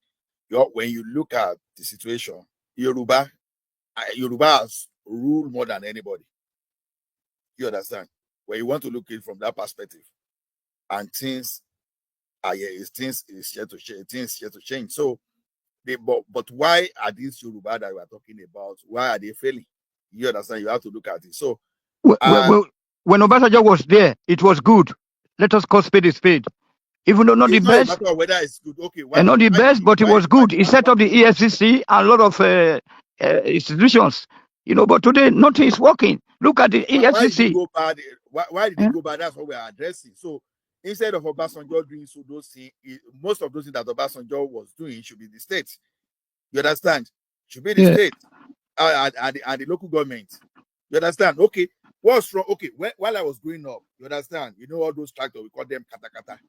When you look at the situation, Yoruba has ruled more than anybody. You understand? When you want to look at it from that perspective, and things is here to change. Things here to change. So, but why are these Yoruba that we are talking about? Why are they failing? You understand? You have to look at it. So, when Obasanjo was there, it was good. Let us call spade a spade. Even though not the best, no matter whether it's good, okay. And not the best, but it was good. He set up the EFCC and a lot of institutions, but today nothing is working. Look at the EFCC. Why did it go bad? Why did it go bad? That's what we are addressing. So instead of Obasanjo doing those things, most of those things that Obasanjo was doing should be the state. You understand? Should be the state and the local government. You understand? Okay. What's wrong? Okay. While I was growing up, you understand? All those tractors, we call them kata kata.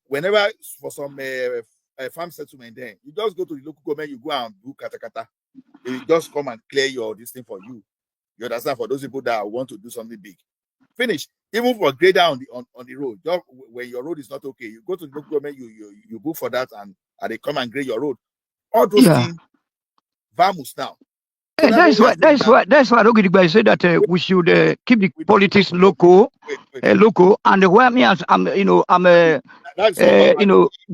Whenever for some farm settlement, then you just go to the local government, you go and do kata kata. They will just come and clear this thing for you. You understand? For those people that want to do something big, finish. Even for grader on the road, just when your road is not okay, you go to the local government, you book for that, and they come and grade your road. All those things, vamos now. So that's why Rogidigba said that we should keep the politics local, and where me I'm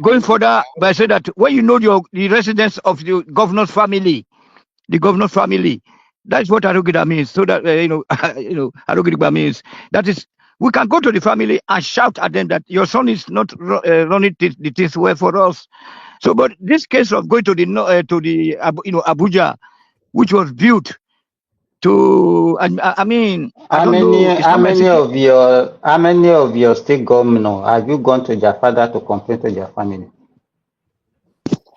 going further by saying that when the residence of the governor's family, that's what Arugida means. So that Arugida means that is we can go to the family and shout at them that your son is not running the things well for us. So, but this case of going to the Abuja, which was built to, I mean, how many of your state governors have you gone to their father to complain to their family?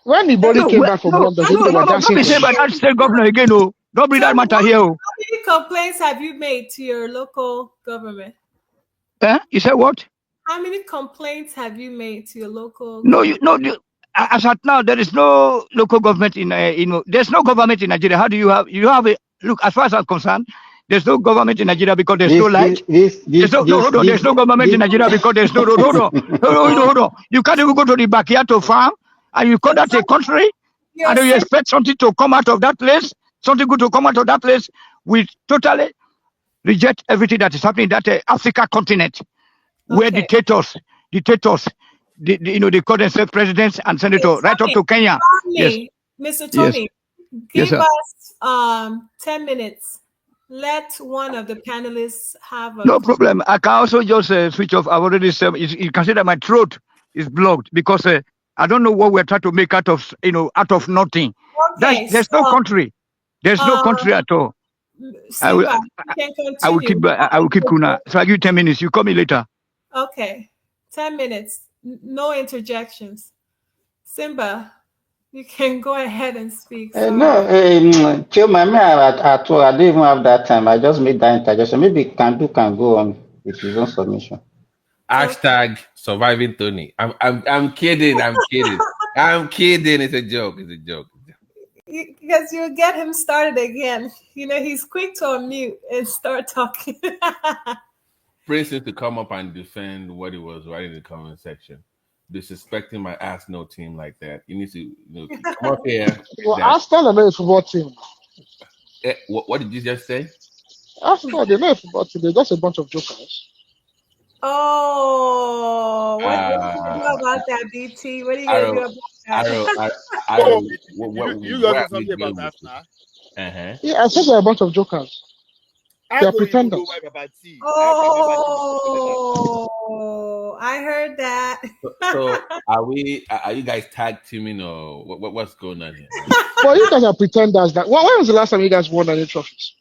When the body came back from London, don't be saying about that state governor again. Don't bring that matter here. How many complaints have you made to your local government? You said what? How many complaints have you made to your local? As at now, there is no local government there's no government in Nigeria. How do you have a look? As far as I'm concerned, there's no government in Nigeria because there's no light. There's no government in Nigeria because there's no road. Hold on. You can't even go to the backyard to farm, and you call that a country, and you expect something to come out of that place, something good to come out of that place. We totally reject everything that is happening in that Africa continent, where dictators, they call themselves presidents and senators, right up to Kenya. Yes. Mr. Tony, give us 10 minutes. Let one of the panelists have a... No problem. I can also just switch off. I've already said, you can see that my throat is blocked because I don't know what we're trying to make out of nothing. Okay, there's no country. There's no country at all. Simba, I will keep Kuna. So I give you 10 minutes. You call me later. Okay. 10 minutes. No interjections. Simba, you can go ahead and speak. Children, I don't even have that time. I just made that interjection. Maybe can go on with his own submission. Hashtag surviving Tony. I'm kidding. I'm kidding. I'm kidding. It's a joke. Because you get him started again. He's quick to unmute and start talking. Prince needs to come up and defend what he was writing in the comment section. Disrespecting my Arsenal team like that. You need to come up here. Well, Arsenal are not a football team. What did you just say? Arsenal, they're not a football team. They're just a bunch of jokers. Oh, what do you know about that, BT? What are you going to do about that? Aero, you where just are said we something going about with it? Arsenal. Yeah, I said they're a bunch of jokers. I They're don't even know pretenders. why Baba T. Oh, I heard that. So are you guys tag teaming or what's going on here? Well, you guys are pretenders. When was the last time you guys won any trophies?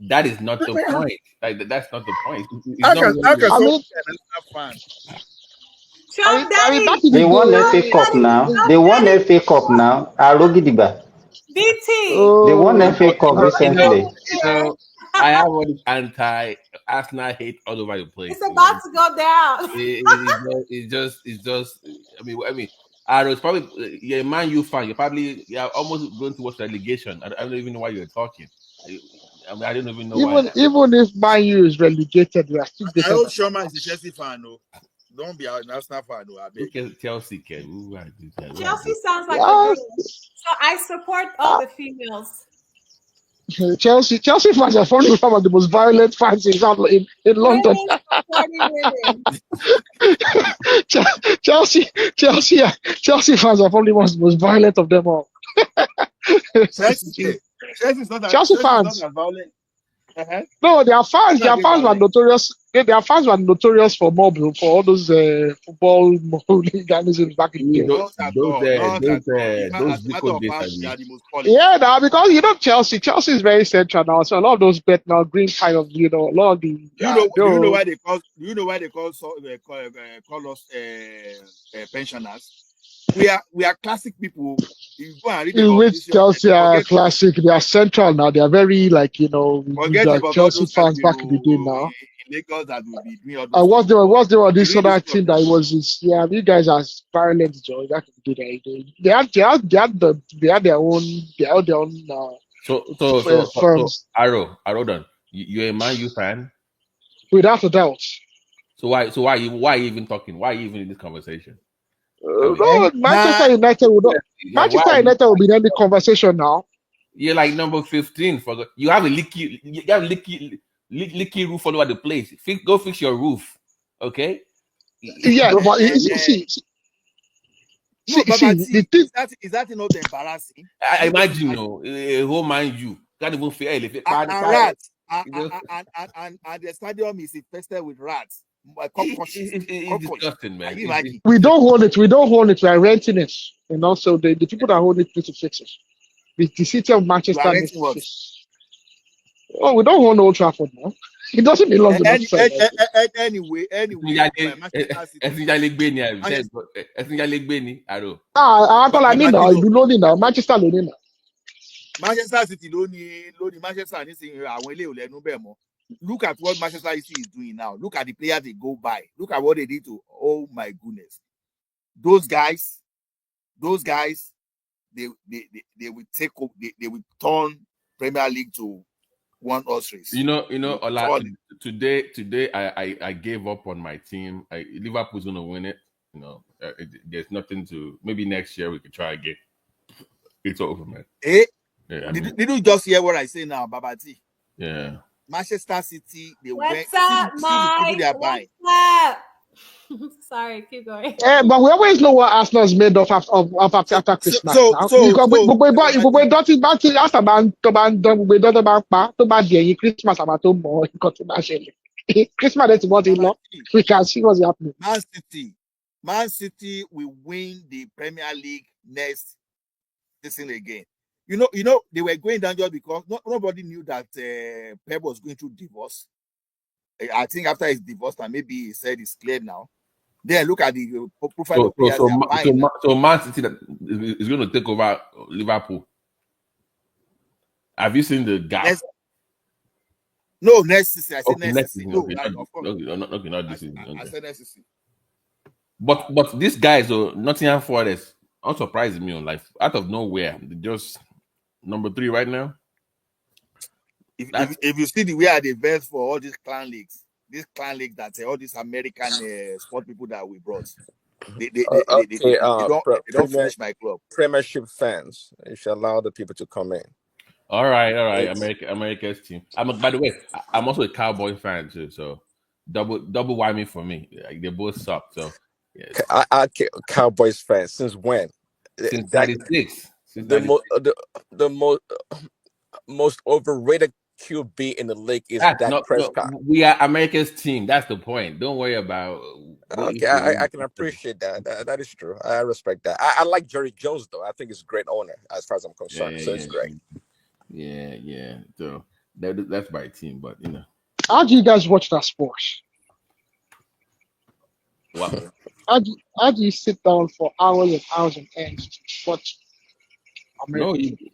That is not the point. Like that's not the point. It's How not can really. I someone mean, be an Arsenal fan? Trump I mean, back Daddy. in the They won FA day. Cup now. Trump They won Daddy. FA Cup now. Arogidiba. BT. They won Oh, FA Cup recently. I have all this anti-Arsenal hate all over the place. It's about to go down. It's just. I mean, Aro, it's probably you're a Man U fan. You're almost going towards relegation. I don't even know why you're talking. I don't even know why. even if Man U is relegated, we are still I better hope than Sherman is a Chelsea fan. No, don't be an Arsenal fan. No, I beg. Okay, Chelsea can. Who are these guys? Chelsea sounds like a Yeah. girl. So I support all the females. Chelsea fans are probably some of the most violent fans in London. Women supporting women. Chelsea fans are probably one of the most violent of them all. Chelsea is not Chelsea fans. not as violent. No, their fans were notorious. Their fans were notorious for mobbing, for all those football hooliganisms back in the day. Not at all. Those As a matter of days fact, are they are the most polished. Yeah, now because Chelsea is very central now, so a lot of those Bethnal Green kind of a lot of the. Do you know why they call us pensioners? We are classic people. You go and read in about which Chelsea are classic, they are central now. They are very forget about all Chelsea those fans back in the day now. in Lagos that will be doing all And those what's the this Read other this thing that was you guys are violent, Joe. Back in the day, they had their own So firms. Aro, done. You're a Man U fan. Without a doubt. So why are you even talking? Why are you even in this conversation? No, Manchester United will be in the conversation now. You're like number 15. You have a leaky roof all over the place. Go fix your roof, okay? Yeah, but see, is that not embarrassing? I imagine a whole Man U can't even feel and rats and the stadium is infested with rats. It's disgusting, man. We don't hold it. We are renting it, and also the people that hold it need to fix it. The city of Manchester needs to fix. Oh, we don't own Old Trafford now. It doesn't belong to Manchester. Anyway, Manchester United. Manchester City lónìí Manchester nísìnyí àwọn ilé ò lẹ́nu bẹ́ẹ̀ mọ́. Look at what Manchester City is doing now. Look at the players they go by. Look at what they did to. Oh my goodness, those guys, they will they will turn Premier League to one horse race. Ola, today I gave up on my team. Liverpool's gonna win it. There's nothing to. Maybe next year we could try again. It's over, man. Yeah, did you just hear what I say now, Babati? Yeah. Manchester City, What's up, Mike? What's up? Sorry, keep going. But we always know what Arsenal is made of after Christmas. Christmas is what we can see what's happening. Man City will win the Premier League next season again. You know, they were going down just because nobody knew that Pep was going through divorce. I think after his divorce, and maybe he said it's clear now. Then look at the profile of players. So Man City is going to take over Liverpool. Have you seen the gap? No, next season. I said next season. No, not this season. I said next season. But these guys, Nottingham Forest, unsurprising me on life out of nowhere. They're just number 3 right now. If you see the way they best for all these clan leagues that all these American sport people that we brought, they don't finish my club. Premiership fans, you should allow the people to come in. All right. America's team. By the way, I'm also a Cowboy fan too, so double whammy for me. Like, they both suck. So yes. I Cowboys fan since when? Since 96. The most overrated QB in the league is That's Dak not no. Prescott. We are America's team. That's the point. Don't worry about what Okay, I can appreciate that. That is true. I respect that. I like Jerry Jones though. I think he's a great owner as far as I'm concerned. So it's great. Yeah. So that's my team, but you know. How do you guys watch that sport? What? How do you sit down for hours and hours and ends to watch No, American football?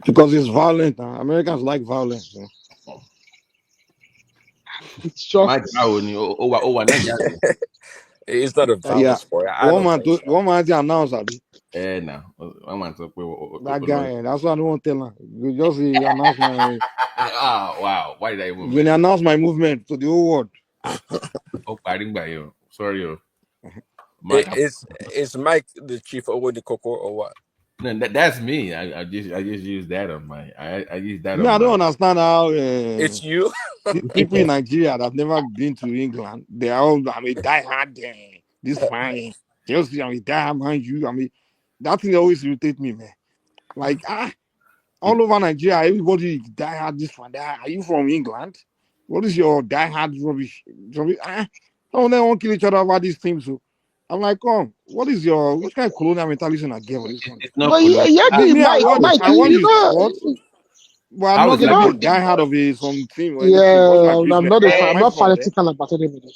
Because it's violent. Americans like violence. It's just it's not a violent Yeah. sport. I don't think so. One man to announce that. Now one man talk That guy, that's what I don't want to tell him. You just announce my. wow. Why did I even When I announce my movement to the whole world. Sorry, Is Mike the chief Owodi Coco or what? No, that's me. I just use that on my. I use that. I don't understand how it's you. People in Nigeria that have never been to England, they are all die hard. This fine, Chelsea, die hard, man. That thing always irritate me, man. Like all over Nigeria, everybody die hard. This one, are you from England? What is your die hard rubbish? Oh, they won't kill each other about these things. So I'm like, which kind of colonial mentalism I get for this country? But Mike, I want this sport. Well, I'm not gonna be a diehard of some team or anything. What's my business? I'm not fanatical about anybody.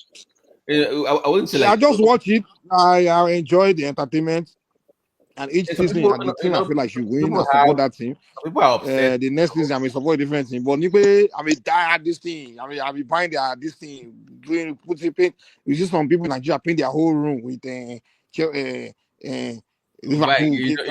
I wouldn't say like. I just watch it. I enjoy the entertainment, and each season, and the team I feel like should win. I support that team. People are upset. The next season, I may support a different team. But I may diehard this team. I be buying this team, paint. You see some people in Nigeria paint their whole room with Liverpool.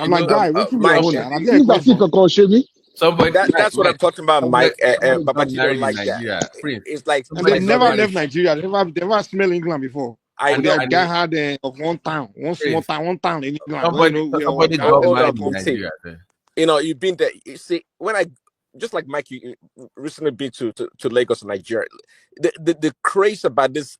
I'm like, guy, what you be own? And I get a question. That's what I'm talking about, Mike. But you don't like that. It's like they never left Nigeria. They never smelled England before. I know. They had of one town, one small town, one town in England. You know, you've been there. You see, when I just like Mike, you recently been to Lagos, Nigeria. The craze about this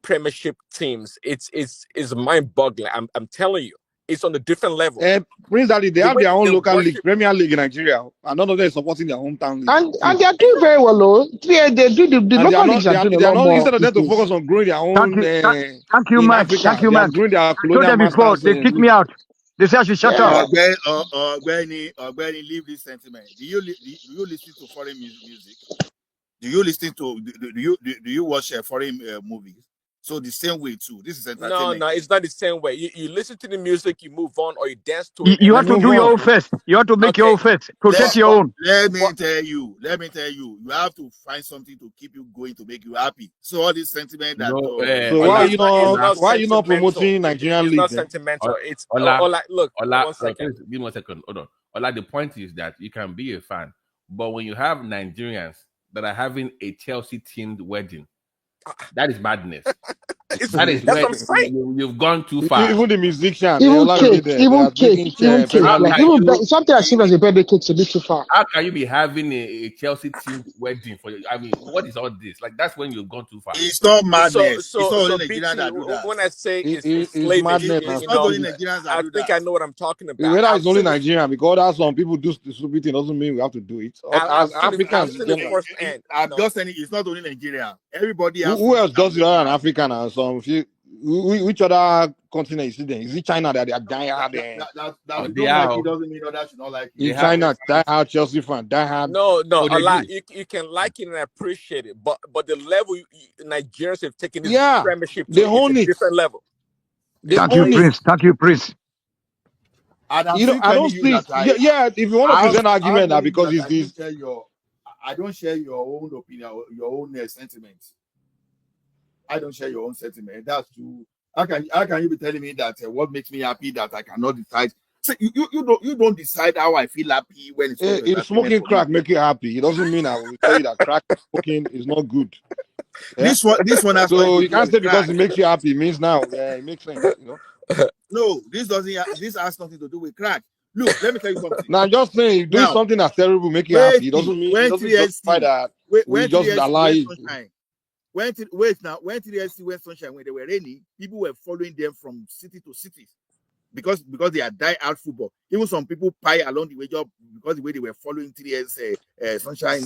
Premiership teams, it's mind-boggling. I'm telling you. It's on a different level. Prince Daddy, they have their own local league, Premier League in Nigeria, and none of them is supporting their hometown league. And they are doing very well, though. They do the local leagues are doing a lot more. Instead of them to focus on growing their own. Thank you, Mike. Thank you, Mike. Growing their colonial I told them before, they kicked me out. They say I should shut up. Leave this sentiment. Do you listen to foreign music? Do you listen to? Do you watch foreign movies? So the same way too. This is entertainment. No, it's not the same way. You listen to the music, you move on, or you dance to it. You have to do your own first. You have to make your own first. Protect your own. Let me tell you. You have to find something to keep you going to make you happy. So all this sentiment that. So why are you not promoting Nigerian league? It's not sentimental. It's look. 1 second. Give me 1 second. Hold on. The point is that you can be a fan, but when you have Nigerians that are having a Chelsea themed wedding, that is madness. That's where you've gone too far. Even the musician, even cake. Something as simple as a birthday cake is a bit too far. How can you be having a Chelsea team wedding for? I mean, what is all this? Like that's when you've gone too far. It's not madness. So when I say it's madness, I think I know what I'm talking about. Whether it's only Nigerian, because that's some people do stupid thing doesn't mean we have to do it. As Africans, I'm just saying it's not only Nigeria. Everybody else. Who else does it other than African and some? Which other continent is it then? Is it China that they are dying hard? It doesn't mean others should not like it. In China, die hard Chelsea fan, die hard. No, a lot. You can like it and appreciate it, but the level Nigerians have taken this Premiership to is a different level. Thank you, Prince. I don't think. If you want to present an argument now, because it's this. I don't share your own opinion, your own sentiments. I don't share your own sentiment. That's too. How can you be telling me that what makes me happy that I cannot decide? So you don't decide how I feel happy when it's. If smoking crack make you happy, it doesn't mean I will tell you that crack smoking is not good. This one has. So you can't say because it makes you happy it means now. Yeah, it makes sense. No, this doesn't. This has nothing to do with crack. Look, let me tell you something. Now, I'm just saying, doing something that's terrible make you happy. It doesn't mean it doesn't justify that. We just allow it. When 3SC went sunshine, when they were raining, people were following them from city to city. because they are die-hard football. Even some people pie along the way just because the way they were following 3S sunshine.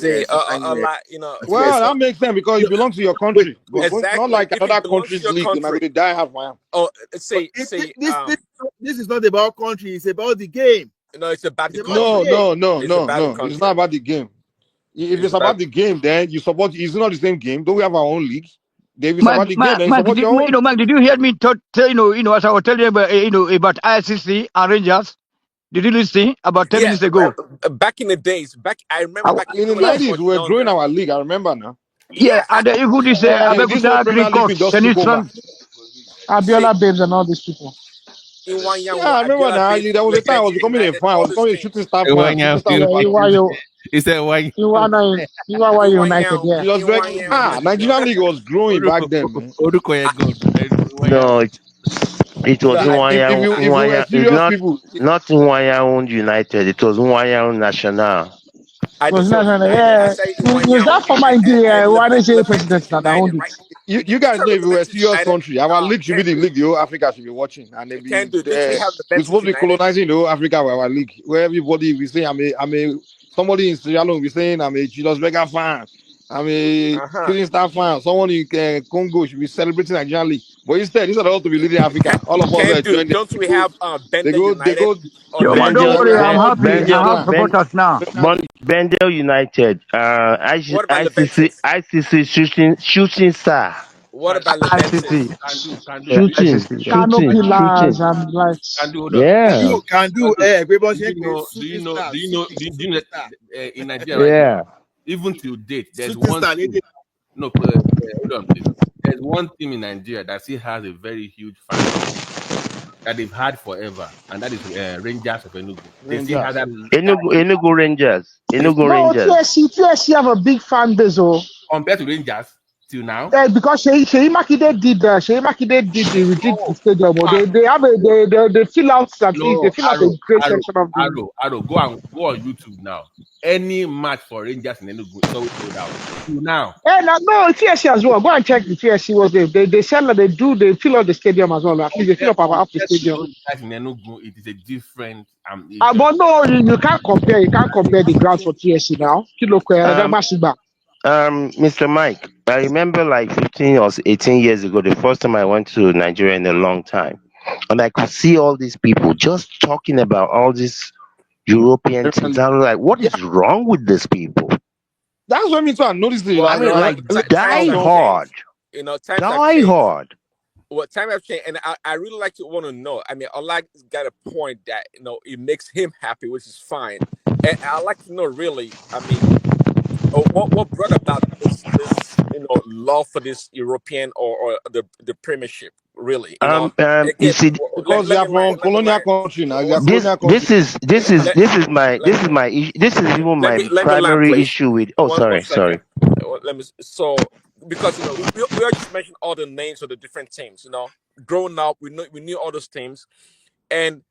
Well, that makes sense because you belong to your country, but exactly. not like If another it belongs to country's your league. You're not country. going to die half man. Oh, this is not about country. It's about the game. No, it's about the No. country. It's not about the game. If it's about the game, then you support. It's not the same game. Don't we have our own leagues? If it's about the game, then you support your own. Mike, did you hear me tell as I was telling you about about ICC and Rangers? Did you listen about 10 minutes ago? Back in the days, I remember back in the 90s, we were growing our league. I remember now. Yeah, and even this Abeokuta Green Coast, Abiola Babes and all these people. Yeah, I remember now. There was a time I was becoming a fan. I was becoming a shooting star fan. He said, "Why you are United?" Yeah. Nigerian league was growing back then, man. No, it was not Nwaya owned United. It was Nwaya owned National. Was that former president that owned it? You guys know if we were a serious country, our league should be the league the whole Africa should be watching, and we're supposed to be colonizing the whole Africa with our league, where everybody we say I'm a somebody in Sierra Leone we saying I'm a Julius Berger fan, I'm a shooting star fan. Someone in Congo should be celebrating Nigerian league, but instead these are all to be leading Africa. All of us are joining. Don't we have they go. Don't worry, I'm happy. I have supporters now. Bendel United, ICC shooting star. What about ICC? Kano pillars and lights. Yeah. In Nigeria, yeah. Even till date, there's one team. No, hold on, please. There's one team in Nigeria that still has a very huge fan that they've had forever, and that is Rangers of Enugu. They still have that. Enugu Rangers. TSC have a big fan base, compared to Rangers till now. Because Sheyi Makinde did the the stadium. They fill out that they fill out a great section of the Aero, go on YouTube now. Any match for Rangers in Enugu is always sold out. Now. No, TSC as well. Go and check the TSC was there. They sell they fill out the stadium as well. At least they fill up half the stadium. In Enugu, it is a different but no, you can't compare. You can't compare the grounds for TSC now. Mr. Mike, I remember like 15 or 18 years ago, the first time I went to Nigeria in a long time, and I could see all these people just talking about all these European teams. I was like, what is wrong with these people? That's what I mean. So I noticed it. I mean, like die hard. Die hard. Well, time have changed, and I really like to want to know. I mean, Olag's got a point that it makes him happy, which is fine. And I like to know really. I mean, what brought about this love for this European or the Premiership? Really, you see, because they are from colonial country now. This is even my primary issue with. Oh, sorry. Let me. So because we all just mentioned all the names of the different teams. Growing up, we knew all those teams, and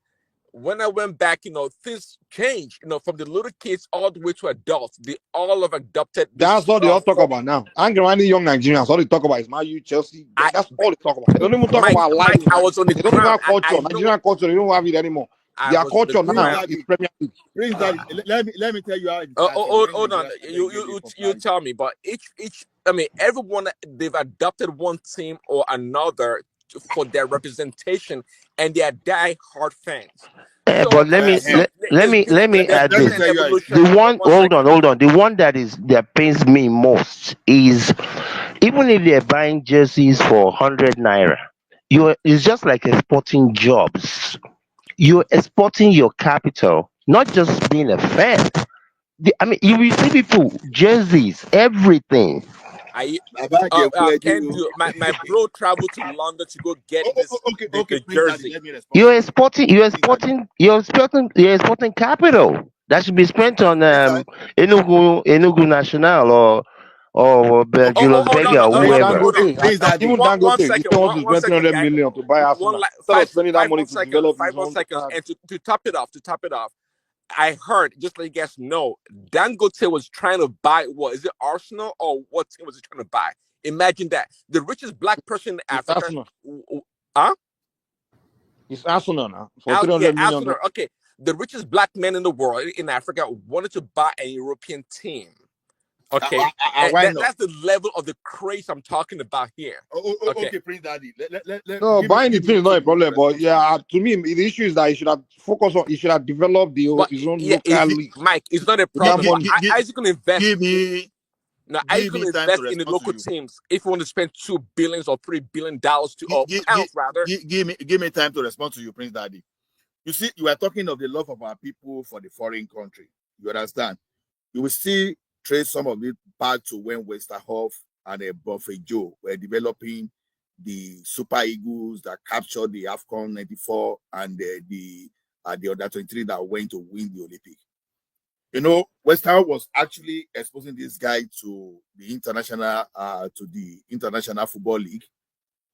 when I went back, things changed. From the little kids all the way to adults, they all have adopted. That's what they all talk about now. Angry young Nigerians, all they talk about is Man U, Chelsea. That's all they talk about. They don't even talk about life. I was on the they don't have culture. Nigerian culture, they don't have it anymore. Their culture now is Premier League. Let me tell you how. Hold on. You tell me. But each everyone, they've adopted one team or another for their representation, and they are die-hard fans. But let me add this. The one, hold on. The one that pains me most is even if they're buying jerseys for 100 naira, it's just like exporting jobs. You're exporting your capital, not just being a fan. You will see people jerseys, everything. My bro traveled to London to go get the jersey. You're exporting capital that should be spent on Enugu National or Julius Berger or whoever. Even Dangote, he wants to spend 300 million to buy Arsenal. Instead of spending that money to develop his own. And to top it off, I heard, just let you guys know, Dangote was trying to buy, is it Arsenal or what team was he trying to buy? Imagine that. The richest black person in Africa. It's Arsenal now for $300 million. Okay, the richest black man in the world in Africa wanted to buy a European team. Okay, why not? That's the level of the craze I'm talking about here. Okay, Prince Daddy. No, buying the team is not a problem, but yeah, to me, the issue is that he should have focused on. He should have developed his own local league. Mike, it's not a problem. Isaac can invest. Isaac can invest in the local teams if you want to spend $2 billion or $3 billion pounds rather. Give me time to respond to you, Prince Daddy. You see, you are talking of the love of our people for the foreign country. You understand? You will see trace some of it back to when Westerhoff and Buffet Joe were developing the Super Eagles that captured the AFCON 94 and the under 23 that went to win the Olympic. You know, Westerhoff was actually exposing this guy to the international football league,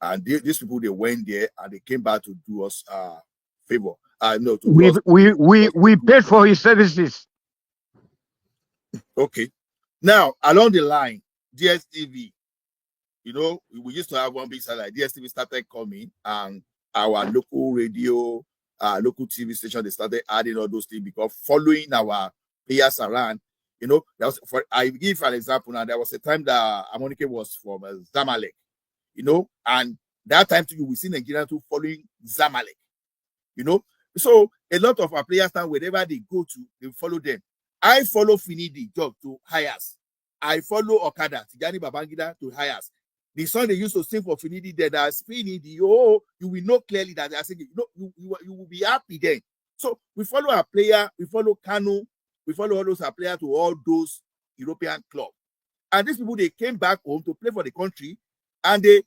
and these people, they went there and they came back to do us favor. We paid for his services. Okay. Now, along the line, DSTV, you know, we used to have one big satellite. DSTV started coming, and our local radio, local TV station, they started adding all those things because following our players around, you know, I give an example now. There was a time that Amonike was from Zamalek, you know, and that time too, you will see Nigerians too following Zamalek, you know. So a lot of our players now, wherever they go to, they follow them. I follow Finidi Job to Hayas. I follow Okada, Tijani Babangida to Hayas. The song they used to sing for Finidi there, that's Finidi, oh, you will know clearly that they are singing. You will be happy then. So we follow our player, we follow Kano, we follow all those our players to all those European clubs. And these people, they came back home to play for the country, and they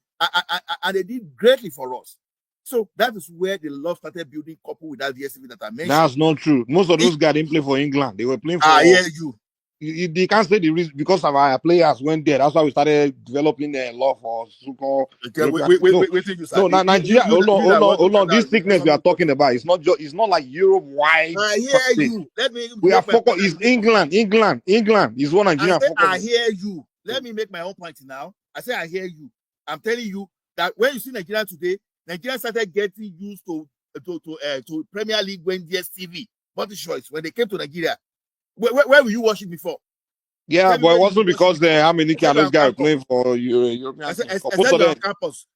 did greatly for us. So that is where the love started building, coupled with that DSTV that I mentioned. That's not true. Most of those guys didn't play for England. They were playing for. I hear you. They can't say the reason because of our players went there. That's why we started developing a love for so-called. No, Nigeria. Hold on. This sickness we are talking about, it's not like Europe wide. I hear you. Let me. We are focused. It's England is what Nigeria focus. I hear you. Let me make my own point now. I say I hear you. I'm telling you that when you see Nigeria today, Nigeria started getting used to Premier League when DSTV, multi-choice, when they came to Nigeria. Where were you watching before? Yeah, but it wasn't because how many and those guys playing for European. I said you were on campus.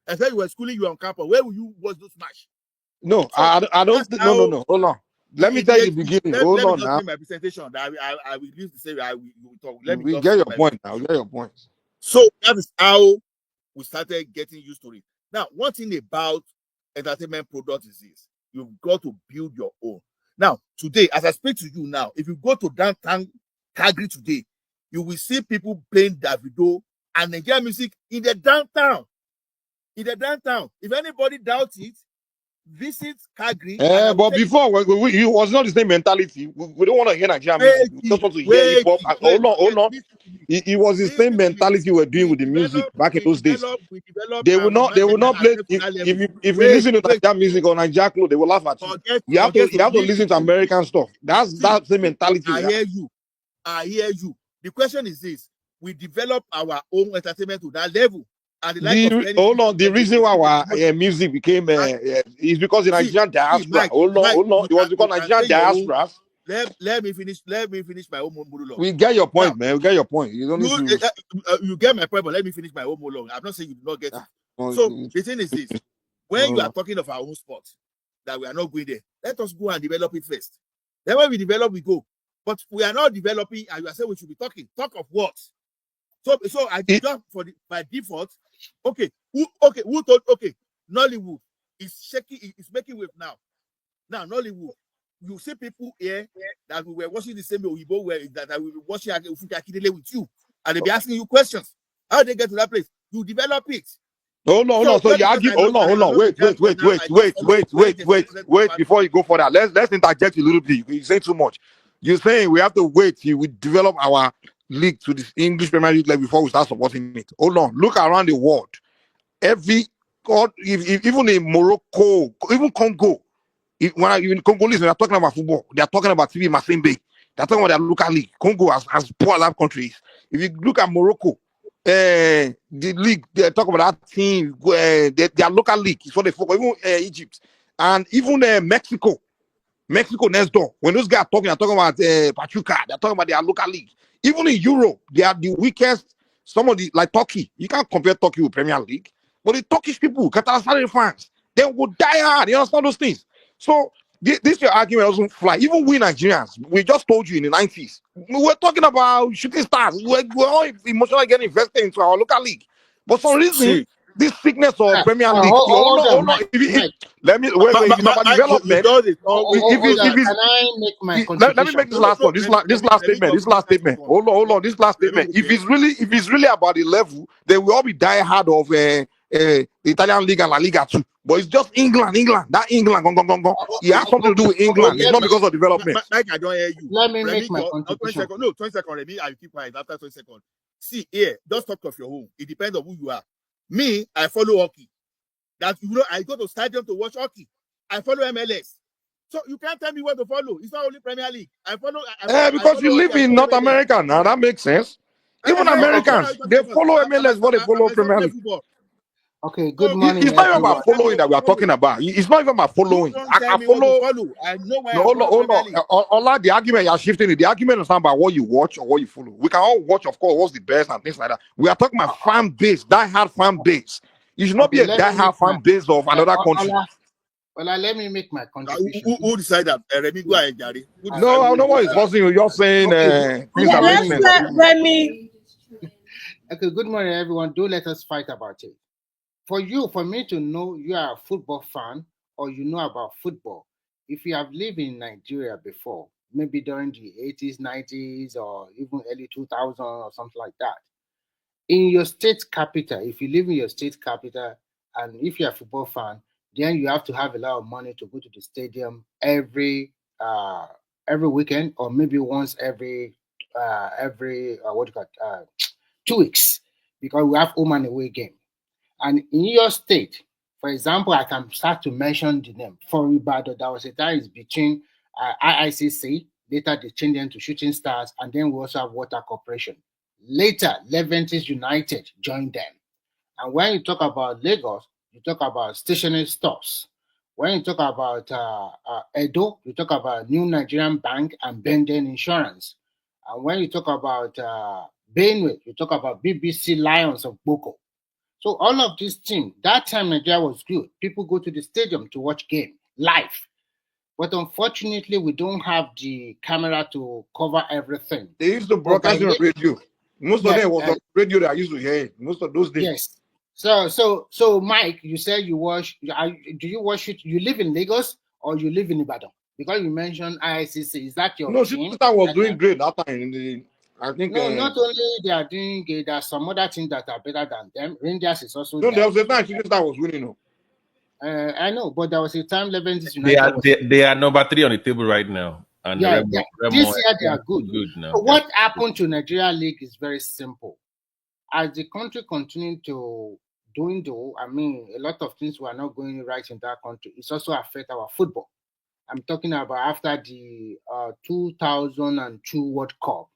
I said you were schooling, you were on campus. Where will you watch those match? No, I don't. No. Hold on. Let me tell you the beginning. Hold on now. My presentation. I will use to say I will talk. We get your point now. We get your point. So that is how we started getting used to it. Now, one thing about entertainment products is this: you've got to build your own. Now, today, as I speak to you now, if you go to downtown Calgary today, you will see people playing Davido and Nigerian music in the downtown. If anybody doubts it, visit Calgary. But before, it was not the same mentality. We don't want to hear Nigerian music. We just want to hear hip hop. Hold on. It was the same mentality we're doing with the music back in those days. They will not play. If you listen to Nigerian music or Nigerian clothes, they will laugh at you. You have to listen to American stuff. That's the mentality. I hear you. The question is this: we develop our own entertainment to that level. The reason why our music became is because the Nigerian diaspora. Hold on. It was because Nigerian diaspora. Let me finish my own monologue. We get your point, man. We get your point. You don't need to. You get my point, but let me finish my own monologue. I'm not saying you do not get it. So the thing is this: when you are talking of our own sport, that we are not going there, let us go and develop it first. Then when we develop, we go. But we are not developing, and you are saying we should be talking. Talk of what? So I jump by default. Okay, who told? Okay, Nollywood is shaking. It's making wave now. Now Nollywood, you see people here that we were watching the same Oyibo where that we were watching Akidele with you, and they be asking you questions. How did they get to that place? You develop it. Hold on. So you argue. Hold on. Wait. Before you go for that, let's interject a little bit. You're saying too much. You're saying we have to wait till we develop our league to this English Premier League level before we start supporting it. Hold on. Look around the world. Even in Morocco, even Congo, even Congolese, when they're talking about football, they're talking about TV Masimbe. They're talking about their local league. Congo, as poor as that country is. If you look at Morocco, the league, they talk about that team, their local league is what they focus. Even Egypt, And even Mexico next door. When those guys are talking about Pachuca, they're talking about their local league. Even in Europe, they are the weakest. Some of the, like Turkey, you can't compare Turkey with Premier League. But the Turkish people, Galatasaray fans, they would die hard. You understand those things? So this your argument doesn't fly. Even we Nigerians, we just told you in the 90s, we were talking about shooting stars. We're all emotionally getting invested into our local league. But for some reason, this sickness of Premier League, Hold on, Mike. let me wait. It's about development. Hold on. Can I make my contribution? Let me make this last one. This last statement. Hold on. This last statement. If it's really about the level, then we all be die hard of the Italian league and La Liga too. But it's just England. That England. Gong. It has something to do with England. It's not because of development. Mike, I don't hear you. Let me make my contribution. 20 seconds, Remy. I will keep quiet after 20 seconds. See, here, just talk of your own. It depends on who you are. Me, I follow hockey. I go to stadium to watch hockey. I follow MLS. So you can't tell me what to follow. It's not only Premier League. Because you live in North America now, that makes sense. Even Americans, they follow MLS, but they follow Premier League. Okay, good morning. It's not even about following that we are talking about. It's not even about following. I follow. I know where Hold on. The argument you're shifting. The argument is not about what you watch or what you follow. We can all watch, of course, what's the best and things like that. We are talking about fan base, die-hard fan base. You should not be a die-hard fan base of another country. Well, let me make my contribution. Who decided that? Remy, go ahead, Gary. No, I know what is causing you. You're saying things that make sense. Remy. Okay, good morning, everyone. Don't let us fight about it. For me to know you are a football fan or you know about football, if you have lived in Nigeria before, maybe during the 80s, 90s, or even early 2000s or something like that, in your state capital, if you live in your state capital and if you're a football fan, then you have to have a lot of money to go to the stadium every weekend or maybe once every 2 weeks, because we have home and away game. And in your state, for example, I can start to mention the name. For Ibadan, there was a time it's between IICC, later they changed them to Shooting Stars, and then we also have Water Corporation. Later, Leventis United joined them. And when you talk about Lagos, you talk about stationery stores. When you talk about Edo, you talk about New Nigerian Bank and Benden Insurance. And when you talk about Benue, you talk about BBC Lions of Boko. So all of these things, that time Nigeria was good. People go to the stadium to watch game live. But unfortunately, we don't have the camera to cover everything. They used to broadcast on radio. Most of them was on radio that I used to hear it. Most of those days. Yes. So Mike, you said you watch. Do you watch it? You live in Lagos or you live in Ibadan? Because you mentioned IICC. Is that your team? No, was doing great that time. I think not only they are doing good, there are some other teams that are better than them. Rangers is also. No, there was a time that was winning. I know, but there was a time Leventis United. They are number 3 on the table right now, and this year they are good now. So what happened to Nigeria League is very simple. As the country continued to dwindle, I mean, a lot of things were not going right in that country. It's also affect our football. I'm talking about after the 2002 World Cup.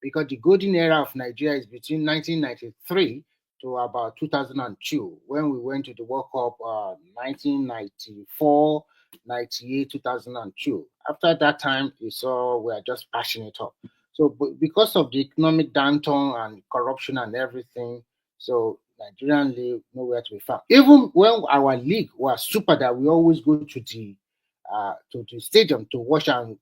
Because the golden era of Nigeria is between 1993 to about 2002, when we went to the World Cup 1994, 98, 2002. After that time, we saw we are just passing it up. So because of the economic downturn and corruption and everything, so Nigerian league nowhere to be found. Even when our league was super, that we always go to the stadium to watch and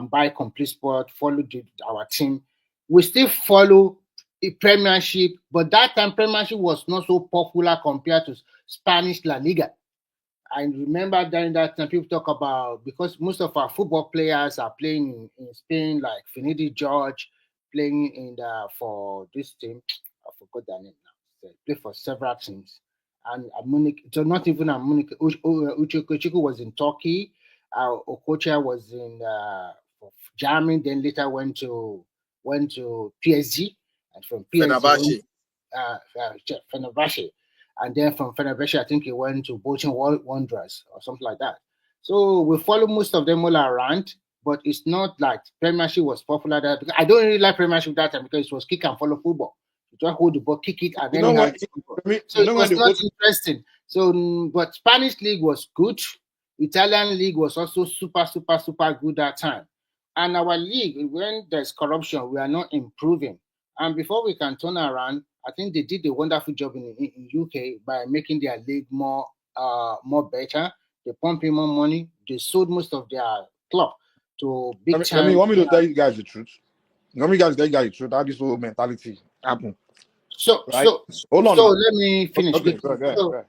buy complete sport, follow our team. We still follow a Premiership, but that time Premiership was not so popular compared to Spanish La Liga. I remember during that time people talk about, because most of our football players are playing in Spain, like Finidi George playing for this team. I forgot their name now. They play for several teams. And Munich, so not even a Munich. Uchekochiku was in Turkey. Okocha was in Germany. Then later went to PSG, and from PSG, Fenerbahce, and then from Fenerbahce, I think he went to Bolton Wanderers or something like that. So we follow most of them all around, but it's not like Premiership was popular there. Because I don't really like Premiership that time because it was kick and follow football. You just hold the ball, kick it, and then it was not interesting. So, but Spanish league was good. Italian league was also super good that time. And our league, when there's corruption, we are not improving. And before we can turn around, I think they did a wonderful job in UK by making their league more better. They pump in more money. They sold most of their club to big time. You want me to tell you guys the truth? You want me guys to tell you guys the truth? How this whole mentality happen? So right? Hold on so now. let me finish. Okay, go ahead.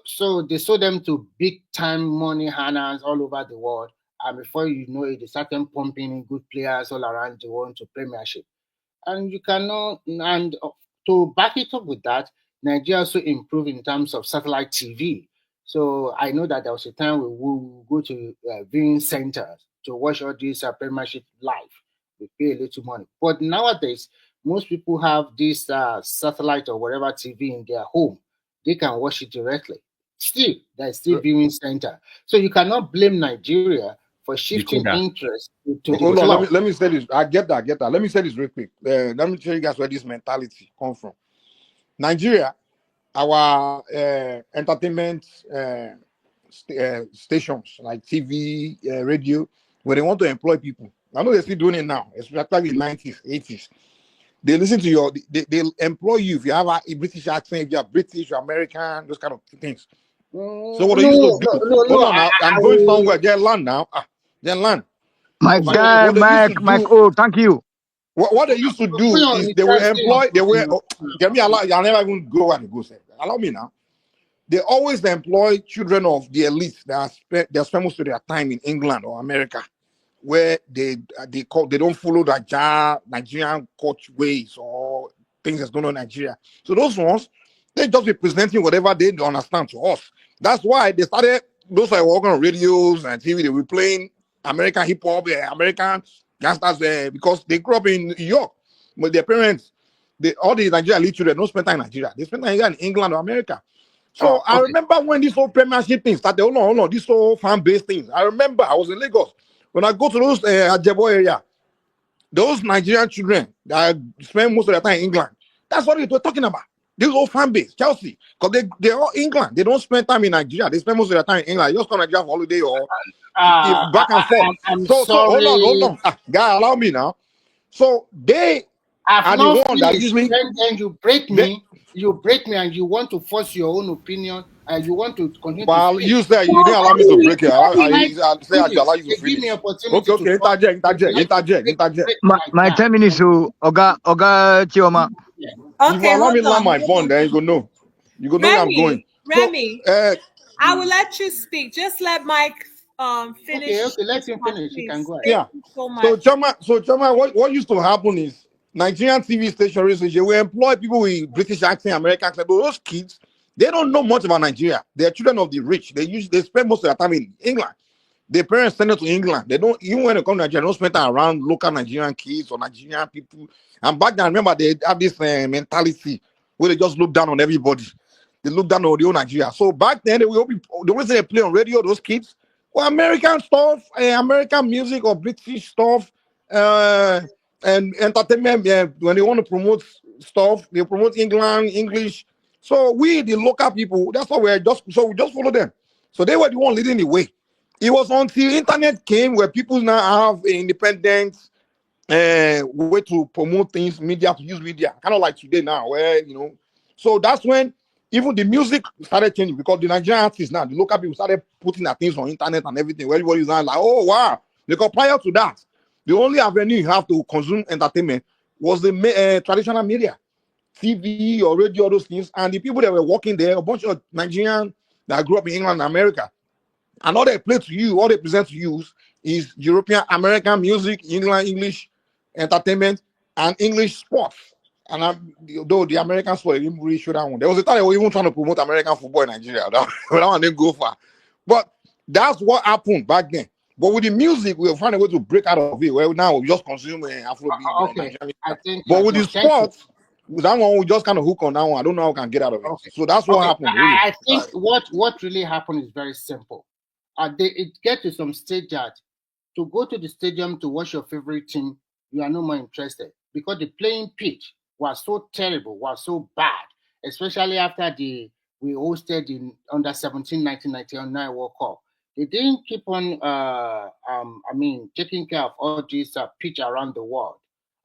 So they sold them to big time money earners all over the world, and before you know it, they started pumping in good players all around the world to Premiership. And you cannot, and to back it up with that, Nigeria also improved in terms of satellite TV. So I know that there was a time we will go to viewing centers to watch all these Premiership live. We pay a little money, but nowadays most people have this satellite or whatever TV in their home. They can watch it directly. Still, there's still viewing center. So you cannot blame Nigeria for shifting interest to the Hold club. on, let me say this. I get that. Let me say this real quick. Let me tell you guys where this mentality comes from. Nigeria, our entertainment stations like TV, radio, where they want to employ people. I know they're still doing it now, especially in the 90s, 80s. They listen to your, they'll employ you if you have a British accent, if you're British, you're American, those kind of things. So what they used to do, hold on, I'm going somewhere, get land now. Get land. My guy, Mike, thank you. What they used to do is they will employ, get me allow, I'll never even go where they go, say. Allow me now. They always employ children of the elite that spend most of their time in England or America, where they don't follow the Nigerian coach ways or things that's going on in Nigeria. So those ones, they just be presenting whatever they understand to us. That's why they started, those are working on radios and TV, they were playing American hip hop, American gangsters, because they grew up in New York. But their parents, all the Nigerian elite children don't spend time in Nigeria. They spend time in England or America. So I remember when this whole Premiership thing started, hold on, this whole fan-based thing. I remember I was in Lagos. When I go to those Ajebo area, those Nigerian children that spend most of their time in England, that's what we're talking about. This whole fan base, Chelsea, because they're all England. They don't spend time in Nigeria. They spend most of their time in England. They just come to Nigeria for holiday or back and forth. I'm so sorry. hold on. Guy, allow me now. So they are the one one that usually then you break me. You break me, and you want to force your own opinion, and you want to continue. Well, you say you didn't allow me to break it. I say I allow you to finish. Give me opportunity. Okay, interject. My 10 minutes to Oga Chioma. If you allow me to land my phone, then you go know. You go know where I'm going. Remy, I will let you speak. Just let Mike finish. Okay, let him finish. He can go ahead. Yeah. So Chama, what used to happen is Nigerian TV stations, they will employ people with British accent, American accent, but those kids, they don't know much about Nigeria. They're children of the rich. They spend most of their time in England. Their parents send them to England. They don't, even when they come to Nigeria, they don't spend time around local Nigerian kids or Nigerian people. And back then, remember, they have this mentality where they just look down on everybody. They look down on the whole Nigeria. So back then, the reason they play on radio, those kids, well, American stuff, American music or British stuff, and entertainment. When they want to promote stuff, they promote England, English. So we, the local people, that's what we just follow them. So they were the one leading the way. It was until internet came where people now have independent way to promote things, media, to use media, kind of like today now, where so that's when even the music started changing, because the Nigerian artists now, the local people started putting their things on internet and everything, where everybody's now like, oh wow. Because prior to that, the only avenue you have to consume entertainment was the traditional media, TV or radio, all those things. And the people that were working there, a bunch of Nigerians that grew up in England and America, and all they play to you, all they present to you is European, American music, England, English entertainment, and English sports. And though the American sport, they didn't really show that one. There was a time they were even trying to promote American football in Nigeria. That one didn't go far. But that's what happened back then. But with the music, we'll find a way to break out of it. Well, now we just consume Afrobeat. But with the sports, that one we just kind of hook on that one. I don't know how we can get out of it. So that's what happened. Really. I think what really happened is very simple. It get to some stage that to go to the stadium to watch your favorite team, you are no more interested, because the playing pitch was so terrible, was so bad, especially after we hosted in under 17 1999 World Cup. They didn't keep on, taking care of all this pitch around the world,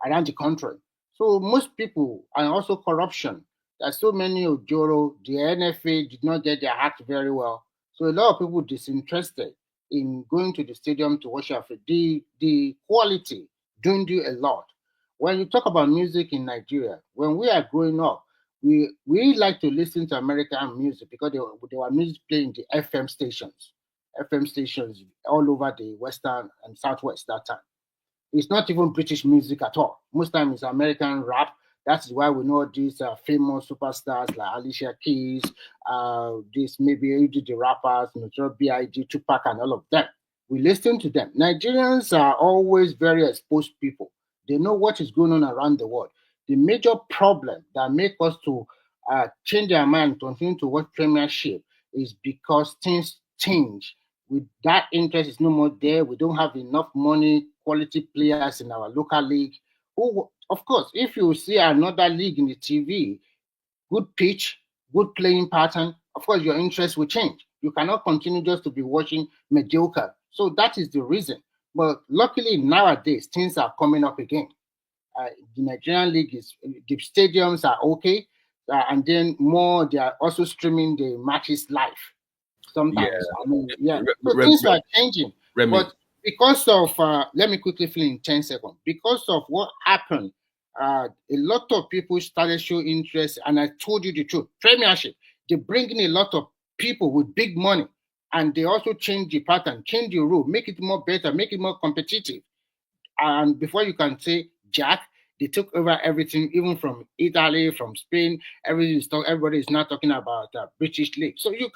around the country. So most people, and also corruption. There's so many Ojoro. The NFA did not get their act very well. So a lot of people disinterested in going to the stadium to watch Africa. The quality dwindled a lot. When you talk about music in Nigeria, when we are growing up, we like to listen to American music because they were music playing the FM stations all over the Western and Southwest that time. It's not even British music at all. Most times it's American rap. That's why we know these famous superstars like Alicia Keys, this maybe the rappers, Notorious B.I.G., Tupac, and all of them. We listen to them. Nigerians are always very exposed people. They know what is going on around the world. The major problem that make us to change our mind, continue to watch Premiership, is because things change. With that interest is no more there. We don't have enough money, quality players in our local league. Who, of course, if you see another league in the TV, good pitch, good playing pattern, of course your interest will change. You cannot continue just to be watching mediocre. So that is the reason. But luckily nowadays things are coming up again. The Nigerian league the stadiums are okay, and then more they are also streaming the matches live. Sometimes, so things are changing. But because of, let me quickly fill in 10 seconds. Because of what happened, a lot of people started showing interest, and I told you the truth. Premiership, they bring in a lot of people with big money, and they also change the pattern, change the rule, make it more better, make it more competitive. And before you can say Jack, they took over everything, even from Italy, from Spain. Everybody is now talking about British league. So you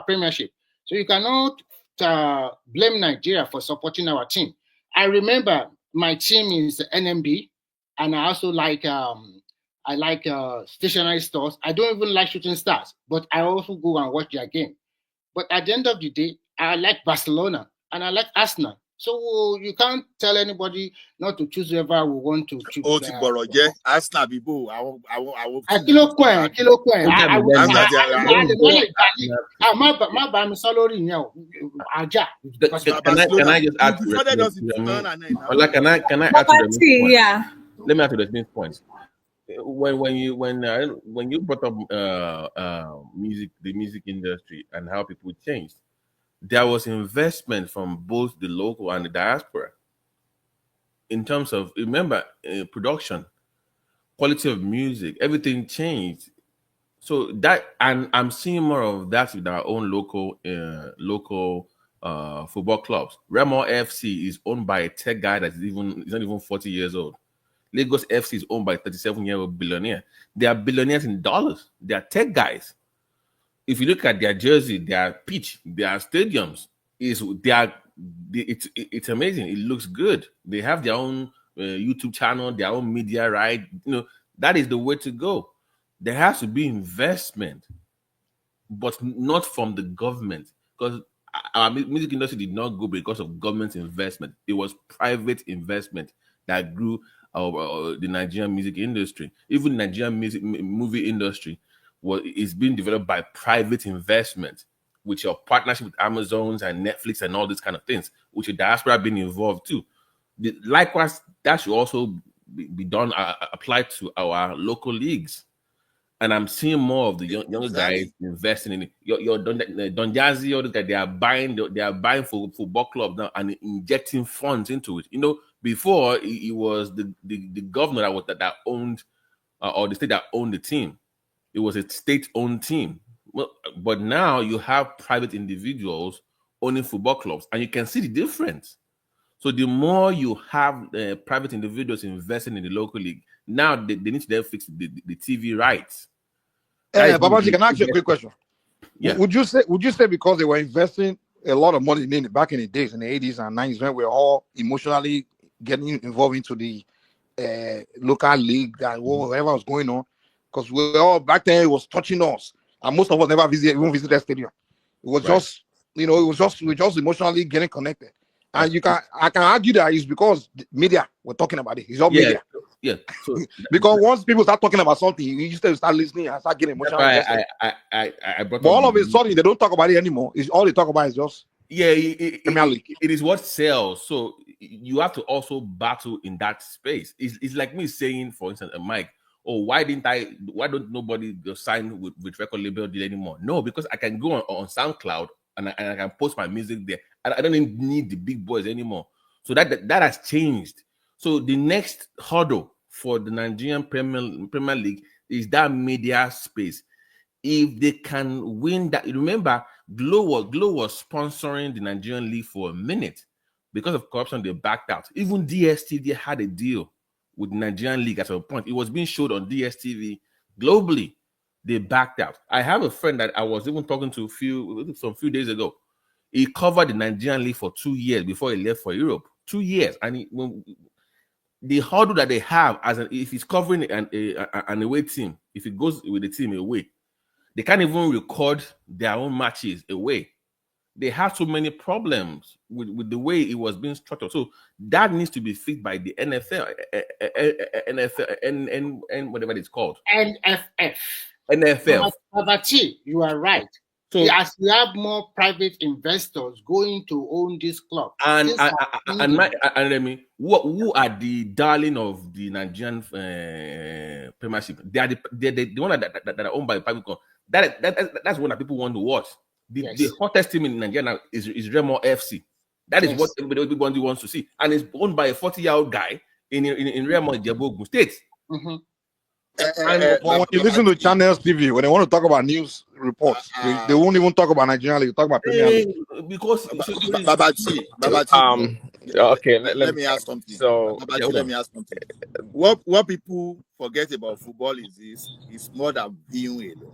Premiership. So you cannot blame Nigeria for supporting our team. I remember my team is NMB, and I also like stationary stores. I don't even like shooting stars, but I also go and watch their game. But at the end of the day, I like Barcelona and I like Arsenal. So you can't tell anybody not to choose whoever we want to choose. Oh, Tiboroje, Arsenal Bibo. I will. Can I just add to yeah. Let me add to this point. When you brought up the music industry and how people changed, there was investment from both the local and the diaspora in terms of, remember, production, quality of music, everything changed. So that, and I'm seeing more of that with our own local football clubs. Remo FC is owned by a tech guy that is not even 40 years old. Lagos FC is owned by a 37-year-old billionaire. They are billionaires in dollars. They are tech guys. If you look at their jersey, their pitch, their stadiums, it's amazing. It looks good. They have their own YouTube channel, their own media, right? That is the way to go. There has to be investment, but not from the government, because our music industry did not go because of government investment. It was private investment that grew the Nigerian music industry. Even the Nigerian movie industry is being developed by private investment, with your partnership with Amazon and Netflix and all these kind of things, with your diaspora being involved too. Likewise, that should also be done, applied to our local leagues. And I'm seeing more of the younger guys investing in it. Your Don Jazzy, all these guys, they are buying for football clubs now and injecting funds into it. Before it was the governor that owned, or the state that owned the team. It was a state-owned team. Well, but now you have private individuals owning football clubs, and you can see the difference. So the more you have private individuals investing in the local league, now they need to then fix the TV rights. Babaji, can I ask you a quick question? Yeah. Would you say because they were investing a lot of money back in the days, in the 80s and 90s, when we were all emotionally getting involved into the local league and whatever was going on, because we were all back then, it was touching us, and most of us never even visited the stadium. It was just, we were just emotionally getting connected. And I can argue that it's because the media were talking about it. It's all media. Yeah. So, because once people start talking about something, you just start listening and start getting emotional. I brought but all of a sudden, they don't talk about it anymore. All they talk about is just Yeah, Premier League. it is what sells. So you have to also battle in that space. It's like me saying, for instance, Mike, oh, why don't nobody go sign with record label deal anymore? No, because I can go on SoundCloud and I can post my music there. I don't even need the big boys anymore. So that has changed. So the next hurdle for the Nigerian Premier League is that media space. If they can win that, remember, Glow was sponsoring the Nigerian league for a minute. Because of corruption, they backed out. Even DSTV had a deal with the Nigerian league at a point. It was being showed on DSTV globally. They backed out. I have a friend that I was even talking to some few days ago. He covered the Nigerian league for 2 years before he left for Europe. 2 years, and the hurdle that they have if he's covering an away team, if it goes with the team away, they can't even record their own matches away. They have so many problems with the way it was being structured. So that needs to be fixed by the NFL, and whatever it's called. NFL. But you are right. So as we have more private investors going to own this club, and who are the darling of the Nigerian Premiership? They are the one that are owned by the private company. That's one that people want to watch. The hottest team in Nigeria now is Remo FC. That is what everybody wants to see, and it's owned by a 40-year-old guy in Remo Ijebu State. Mm-hmm. When you listen to Channels TV, when they want to talk about news reports, they won't even talk about Nigeria League. Talk about Premier League. Because Babaji, okay, let me ask something. So Babaji, let me ask something. What people forget about football is more than viewing alone.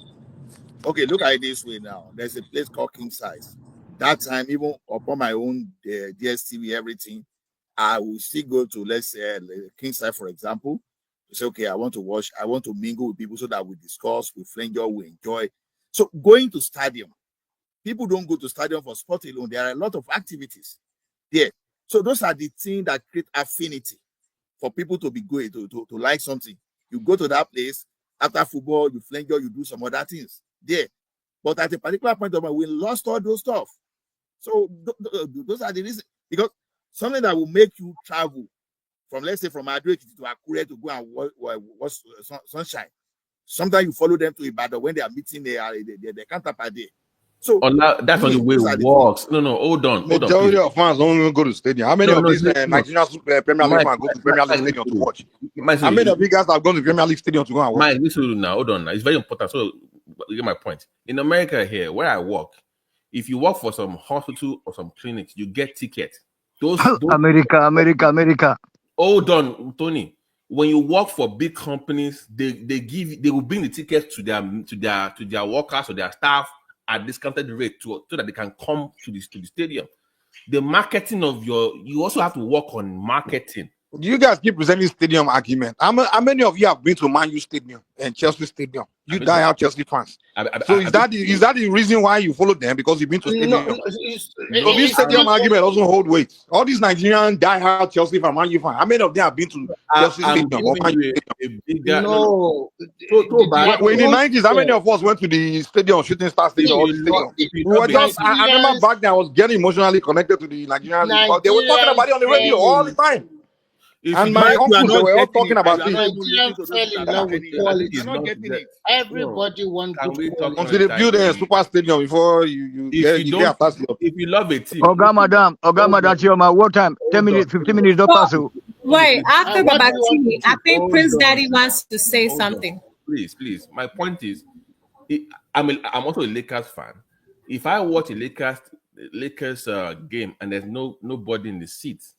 Okay, look at it this way now. There's a place called King Size. That time, even upon my own DSTV, everything, I will still go to, let's say, King Size, for example. Say, okay, I want to mingle with people so that we discuss, we fling, we enjoy. So going to stadium, people don't go to stadium for sport alone. There are a lot of activities there. So those are the things that create affinity for people to be going to like something. You go to that place after football, you fling, you do some other things there. But at a particular point of time, we lost all those stuff. So those are the reasons. Because something that will make you travel from, let's say, from Madrid to Akure to go and watch Sunshine. Sometimes you follow them to Ibadan when they are meeting their counterpart there. So that's not the way it works. No, hold on. Majority of fans don't even go to stadium. How many of these Nigerian Premier League fans go to Premier League stadium to watch? How many of you guys have gone to Premier League stadium to go and watch? Hold on. It's very important. So you get my point. In America here, where I work, if you work for some hospital or some clinics, you get tickets. Those America. Hold on, Tony. When you work for big companies, they will bring the tickets to their workers or their staff at discounted rate so that they can come to the stadium. The marketing of you also have to work on marketing. Do you guys keep presenting stadium argument? How many of you have been to Man U Stadium and Chelsea Stadium? You die out Chelsea fans. So is that the reason why you follow them? Because you've been to stadium? So this stadium argument doesn't hold weight. All these Nigerian die-hard Chelsea fan, Man U fan, how many of them have been to Chelsea Stadium or Man U Stadium? In the 90s, how many of us went to the stadium, Shooting Star Stadium, or the stadium? We were just, I remember back then I was getting emotionally connected to the Nigerian league because they were talking about it on the radio all the time. And my uncles, they were all talking about it. Everybody wants to until they build a super stadium before you get attached. If you love a team, Oga madam, Chioma, what time? 10 minutes, 15 minutes, don't pass. Wait, after Babatini, I think Prince Daddy wants to say something. Please. My point is, I'm also a Lakers fan. If I watch a Lakers game and there's nobody in the seats,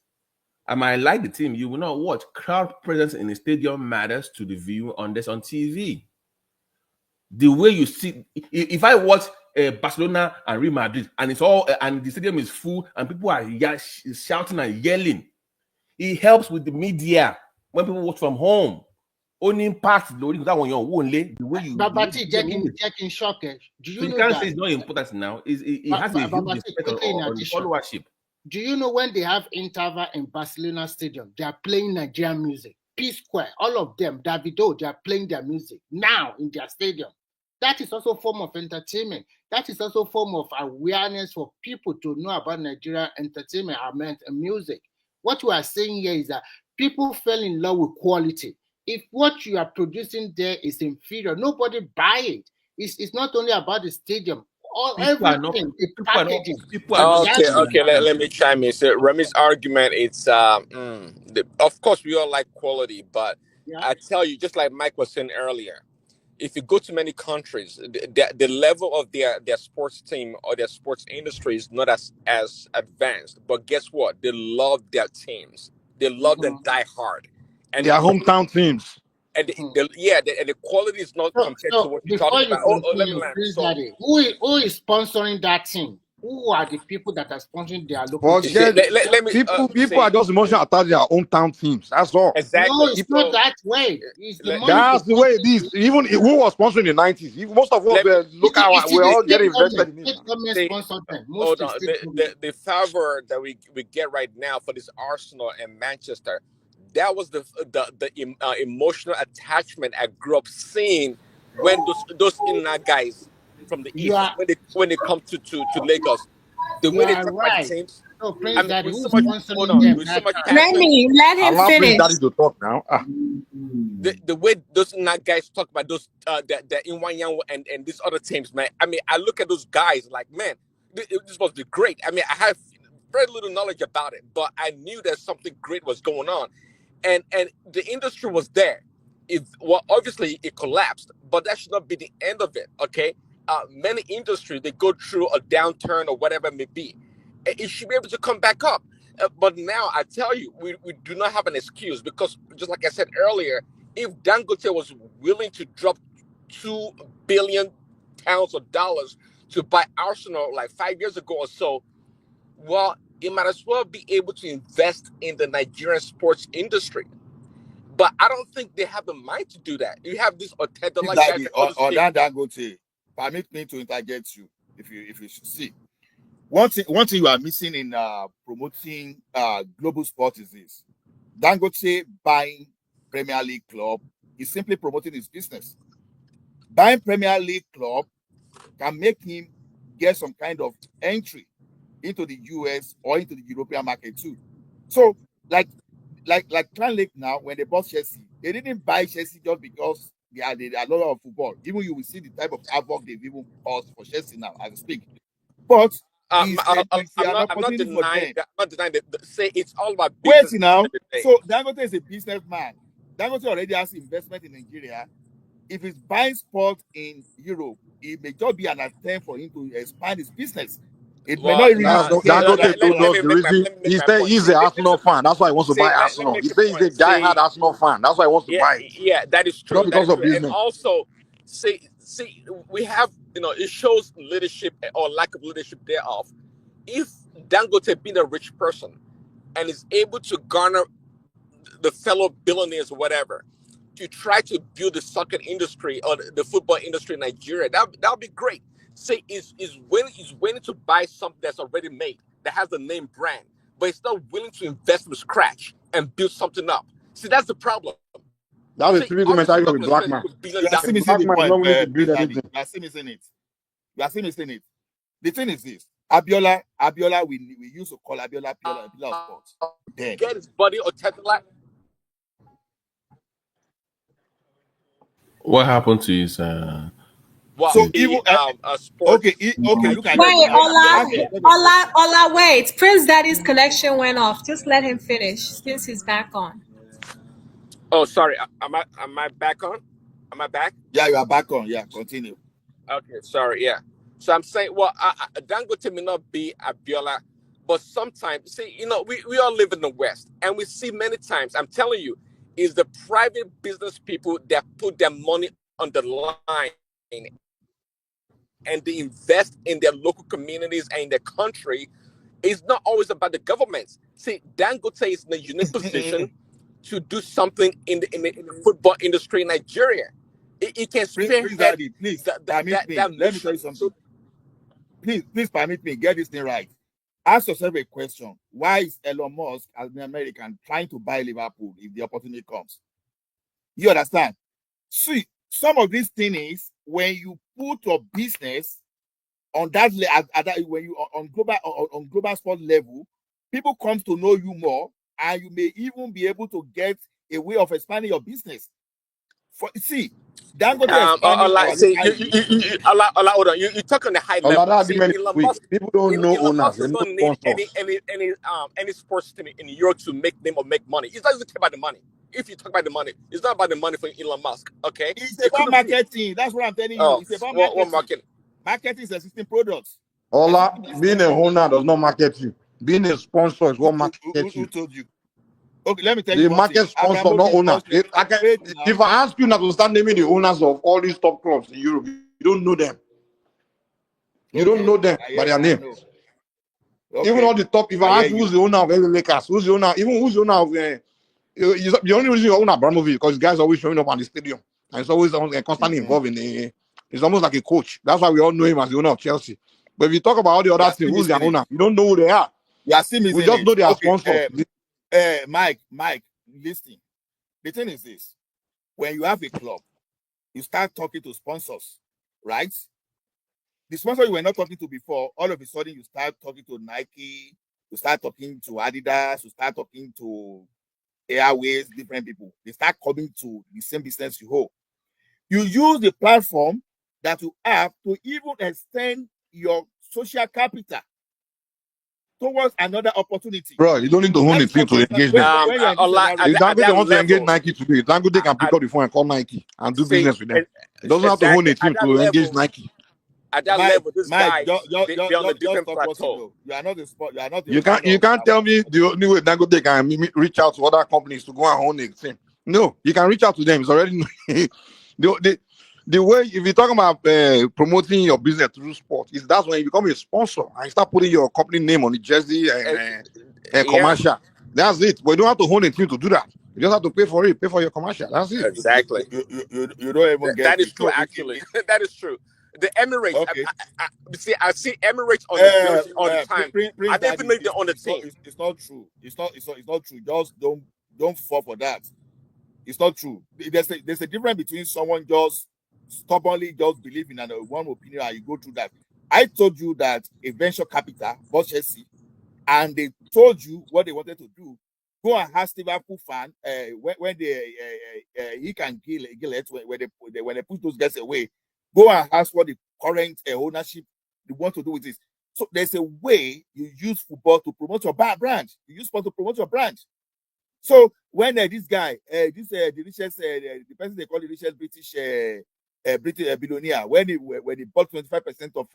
I might like the team. You will not watch. Crowd presence in the stadium matters to the view on TV. The way you see, if I watch Barcelona and Real Madrid and it's all and the stadium is full and people are shouting and yelling, it helps with the media when people watch from home. Only impact the way you. Babati, checking shock. Do you know can't say it's not important now. It has a huge effect on followership. Do you know when they have interval in Barcelona Stadium, they are playing Nigerian music? P Square, all of them, Davido, they are playing their music now in their stadium. that is also a form of entertainment. That is also a form of awareness for people to know about Nigerian entertainment and music. What we are saying here is that people fell in love with quality. If what you are producing there is inferior, nobody buy it. It's not only about the stadium. People are not. Everything, the People are not. packaging. People are not Okay, seeing okay. Nigerian Let me chime in. So Remy's argument, it's of course we all like quality, but Yeah. I tell you, just like Mike was saying earlier, if you go to many countries, the level of their sports team or their sports industry is not as advanced. But guess what? They love their teams. They love them die hard, and their hometown teams. and the quality is not compared to So what you're before talking you about. Oh, let me continue, land. Prince So Daddy, who is sponsoring that team? Who are the people that are sponsoring their local team? see, Forget let me people say are just emotional attached to their hometown teams. That's all. No, exactly. it's not So that way. It's the money to That's the way it sponsor. is. Even who was sponsoring in the 90s, most of us let me were local, we're The all state getting invested government. in it State now. government say, sponsor them. hold Mostly on. state government. The favor that we get right now for this Arsenal and Manchester, that was the emotional attachment I grew up seeing when those inner guys from the You east are when they come to Lagos, the you way they are talk about the right. teams. So I Prince mean, Daddy, with who so is much hold sponsoring on, them with so that much time? passion. Remy, let him Allow Prince finish. Daddy to talk now. The way those guys talk about those the Inwanyan and these other teams, man. I mean, I look at those guys like, man, this must be great. I mean, I have very little knowledge about it, but I knew that something great was going on, and the industry was there. Obviously it collapsed, but that should not be the end of it. Okay, many industries they go through a downturn or whatever it may be. It should be able to come back up. But now I tell you, we do not have an excuse because just like I said earlier, if Dangote was willing to drop £2 billion to buy Arsenal like 5 years ago or so, well, it might as well be able to invest in the Nigerian sports industry. But I don't think they have the mind to do that. You have this Otedala guy Daddy, that all this or shit. that Dangote, permit me to interject you if you see. One thing you are missing in promoting global sport is this. Dangote buying Premier League club is simply promoting his business. Buying Premier League club can make him get some kind of entry into the US or into the European market too. So like Clan Lake now, when they bought Chelsea, they didn't buy Chelsea just because they had a lot of football. Even you will see the type of havoc they've even caused for Chelsea now as I speak. But it's an I'm not opportunity for denying them. that. I'm not denying that. Say it's all about Wait business at the now. end of the day. So Dangote is a businessman. Dangote already has investment in Nigeria. If he's buying sport in Europe, it may just be an attempt for him to expand his business. It may Well, not really care whether Dangote it's told dollar. us the reason. let me make He my said point. he's See, an Arsenal fan. That's why he wants to buy let me Arsenal. make He a said he's a point. See, die-hard Arsenal fan. That's why he wants to buy it. yeah, that is true. Not That because is of true. And business. also, see, we have it shows leadership or lack of leadership thereof. If Dangote being a rich person and is able to garner the fellow billionaires or whatever to try to build the soccer industry or the football industry in Nigeria, that would be great. Say is willing to buy something that's already made that has the name brand, but it's not willing to invest from scratch and build something up. See, that's the problem. That's a See, typical obviously mentality we're not of a going to black spend man. $1 billion. You are still A missing black the man is point, not willing to Prince build Daddy. anything. You are still missing it. You are still missing it. The thing is this. Abiola, we used to call Abiola pillar of sports. Then. Get his body or like. What happened to his Well, So to even sports okay, look at Nigeria, this Wait, now. Ola, Ask yourself a Ola, question. Ola, wait. Prince Daddy's connection went off. Just let him finish since he's back on. Oh, sorry. Am I back on? Am I back? Yeah, you are back on. Yeah, continue. Okay, sorry. Yeah. So I'm saying, well, Dangote may not be Abiola, but sometimes, see, we all live in the West, and we see many times. I'm telling you, is the private business people that put their money on the line and they invest in their local communities and in their country. It's not always about the government. See, Dangote is in a unique position to do something in the football industry in Nigeria. It can Prince spearhead Daddy, please permit me. that Let me tell mission. you something. Please permit me. Get this thing right. Ask yourself a question. Why is Elon Musk, as an American, trying to buy Liverpool if the opportunity comes? You understand? See, some of these things, when you put your business on that, when you on global sport level, people come to know you more, and you may even be able to get a way of expanding your business. Dangote expanding hold on. You talk on the high level. See, Elon Musk, people don't know Elon owners, Musk they does know not need sponsors. any sports team in Europe to make name or make money. He doesn't care about the money. If you talk about the money, it's not about the money for Elon Musk. Okay, it's about marketing. That's what I'm telling you. It's about marketing. What marketing? Marketing is existing products. Ola, being a owner does not market you. Being a sponsor is what market you. Who told you? Okay, let me tell The you one market thing. sponsor, not owner. If I ask you now to start naming the owners of all these top clubs in Europe, you don't know them. You don't know them by their name. Okay. Even all the top, if I ask you who's the owner of LA Lakers, who's the owner of the only reason you own Abramovich, because guys always showing up at the stadium and it's always constantly involved in it's almost like a coach. That's why we all know him as the owner of Chelsea. But if you talk about all the other things, who's their owner? You don't know who they are. We just know they are sponsors. Mike, listen. The thing is this: when you have a club, you start talking to sponsors, right? The sponsor you were not talking to before, all of a sudden you start talking to Nike, you start talking to Adidas, you start talking to Airways, different people. They start coming to the same business you hold. You use the platform that you have to even extend your social capital towards another opportunity. Bro, you don't need to own a team to engage them. If Dangote wants to engage Nike today, Dangote can pick up the phone and call Nike and do business with them. He doesn't have to own a team to engage Nike. At that level, this guy be on a different plateau. You are not the sport. You are not the. You can't tell me the only way Dangote can reach out to other companies to go and own a team. No, you can reach out to them. It's already the way, if you're talking about promoting your business through sport, that's when you become a sponsor and you start putting your company name on the jersey and commercial. That's it. But you don't have to own a team to do that. You just have to pay for it, pay for your commercial. That's it. Exactly. You don't even get that is true. Actually, that is true. The Emirates. Okay. I see Emirates on the jersey all the time. I didn't even know they're on the team. It's not true. It's not true. Just don't fall for that. It's not true. There's a difference between someone just stubbornly just believing in one opinion and you go through that. I told you that a venture capital bought Chelsea, and they told you what they wanted to do. Go and ask Liverpool fan when he can Gillett when they put those guys away. Go and ask what the current ownership they want to do with this. So there's a way you use football to promote your brand. You use sport to promote your brand. So when this guy, the richest, the person they call the richest British billionaire, when he bought 25% of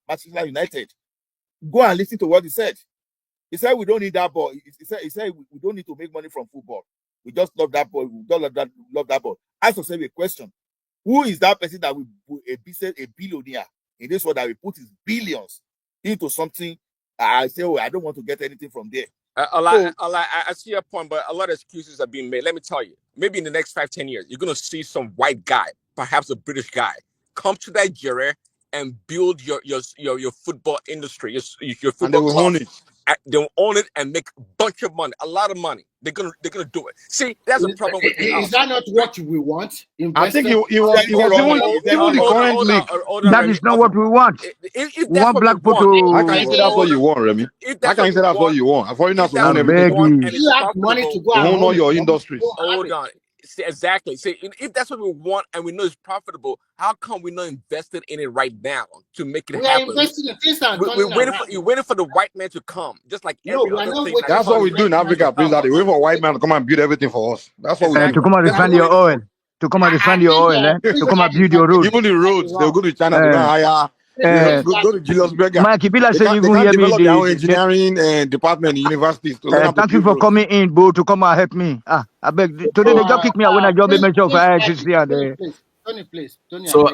Manchester United, go and listen to what he said. He said we don't need that ball. He said we don't need to make money from football. We just love that ball. We don't love that ball. Ask yourself a question: who is that person that will a billionaire in this world that will put his billions into something? I say, I don't want to get anything from there. I see your point, but a lot of excuses are being made. Let me tell you, maybe in the next 5-10 years, you're going to see some white guy, perhaps a British guy, come to Nigeria and build your football industry, your football and they will club. own it. They'll own it and make a bunch of money, a lot of money. They're gonna do it. See, that's a problem with is that not what we want? I think even the current league. That is not what we want. If We want Blackpool to. How can you say that's what you want, Remy? How can you say that's what you want? Foreigners to own everything. You have money to go and own all your industries. Hold on. See, exactly. See, if that's what we want and we know it's profitable, how come we're not invested in it right now to make it happen? We're investing in things that you're waiting for the white man to come, just like every other thing. That's what we do in Africa, Prince. That they wait for a white man to come and build everything for us. That's what we do. To come and refine your oil. To come and refine your oil, to come and build your road. Even the roads, they'll go to China to hire. Go to Julius Berger. Mike, people are saying they can't develop their own engineering department in universities. Thank you for coming in, bro, to come and help me. I beg. Today they just kick me out when I just made mention of IHC. Tony, please. Tony, so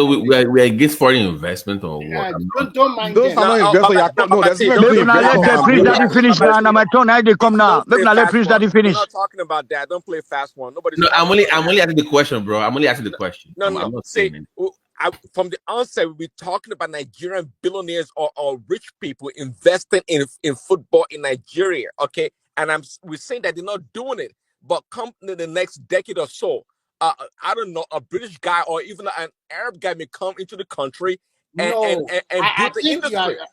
we are against foreign investment or what? Don't mind those them. are not investors. No, there's different let the Prince Daddy finish now. Now my turn. I they come now. Let Prince Daddy finish. We're not talking about that. Don't play fast one. Nobody's. No, I'm only asking the question, bro. I'm only asking the question. No. I'm not See, saying from the onset, we're talking about Nigerian billionaires or rich people investing in football in Nigeria. Okay, and we're saying that they're not doing it, but come in the next decade or so, I don't know, a British guy or even an Arab guy may come into the country and No, I build the think you are, industry.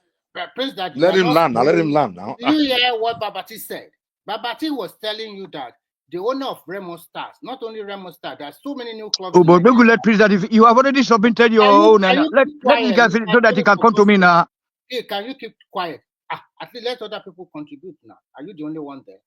Prince, that you Let are him not land now. Let him following. land now. Do you hear what Babati said? Babati was telling you that the owner of Remo Stars, not only Remo Stars, there are so many new clubs Oh, in but Nigeria. maybe let please that if you have already submitted your own, Can and you let keep this quiet, guy finish Mr. so that he Philip can come to me Okosi? now. Okay, can you keep quiet? At least let other people contribute now. Are you the only one there?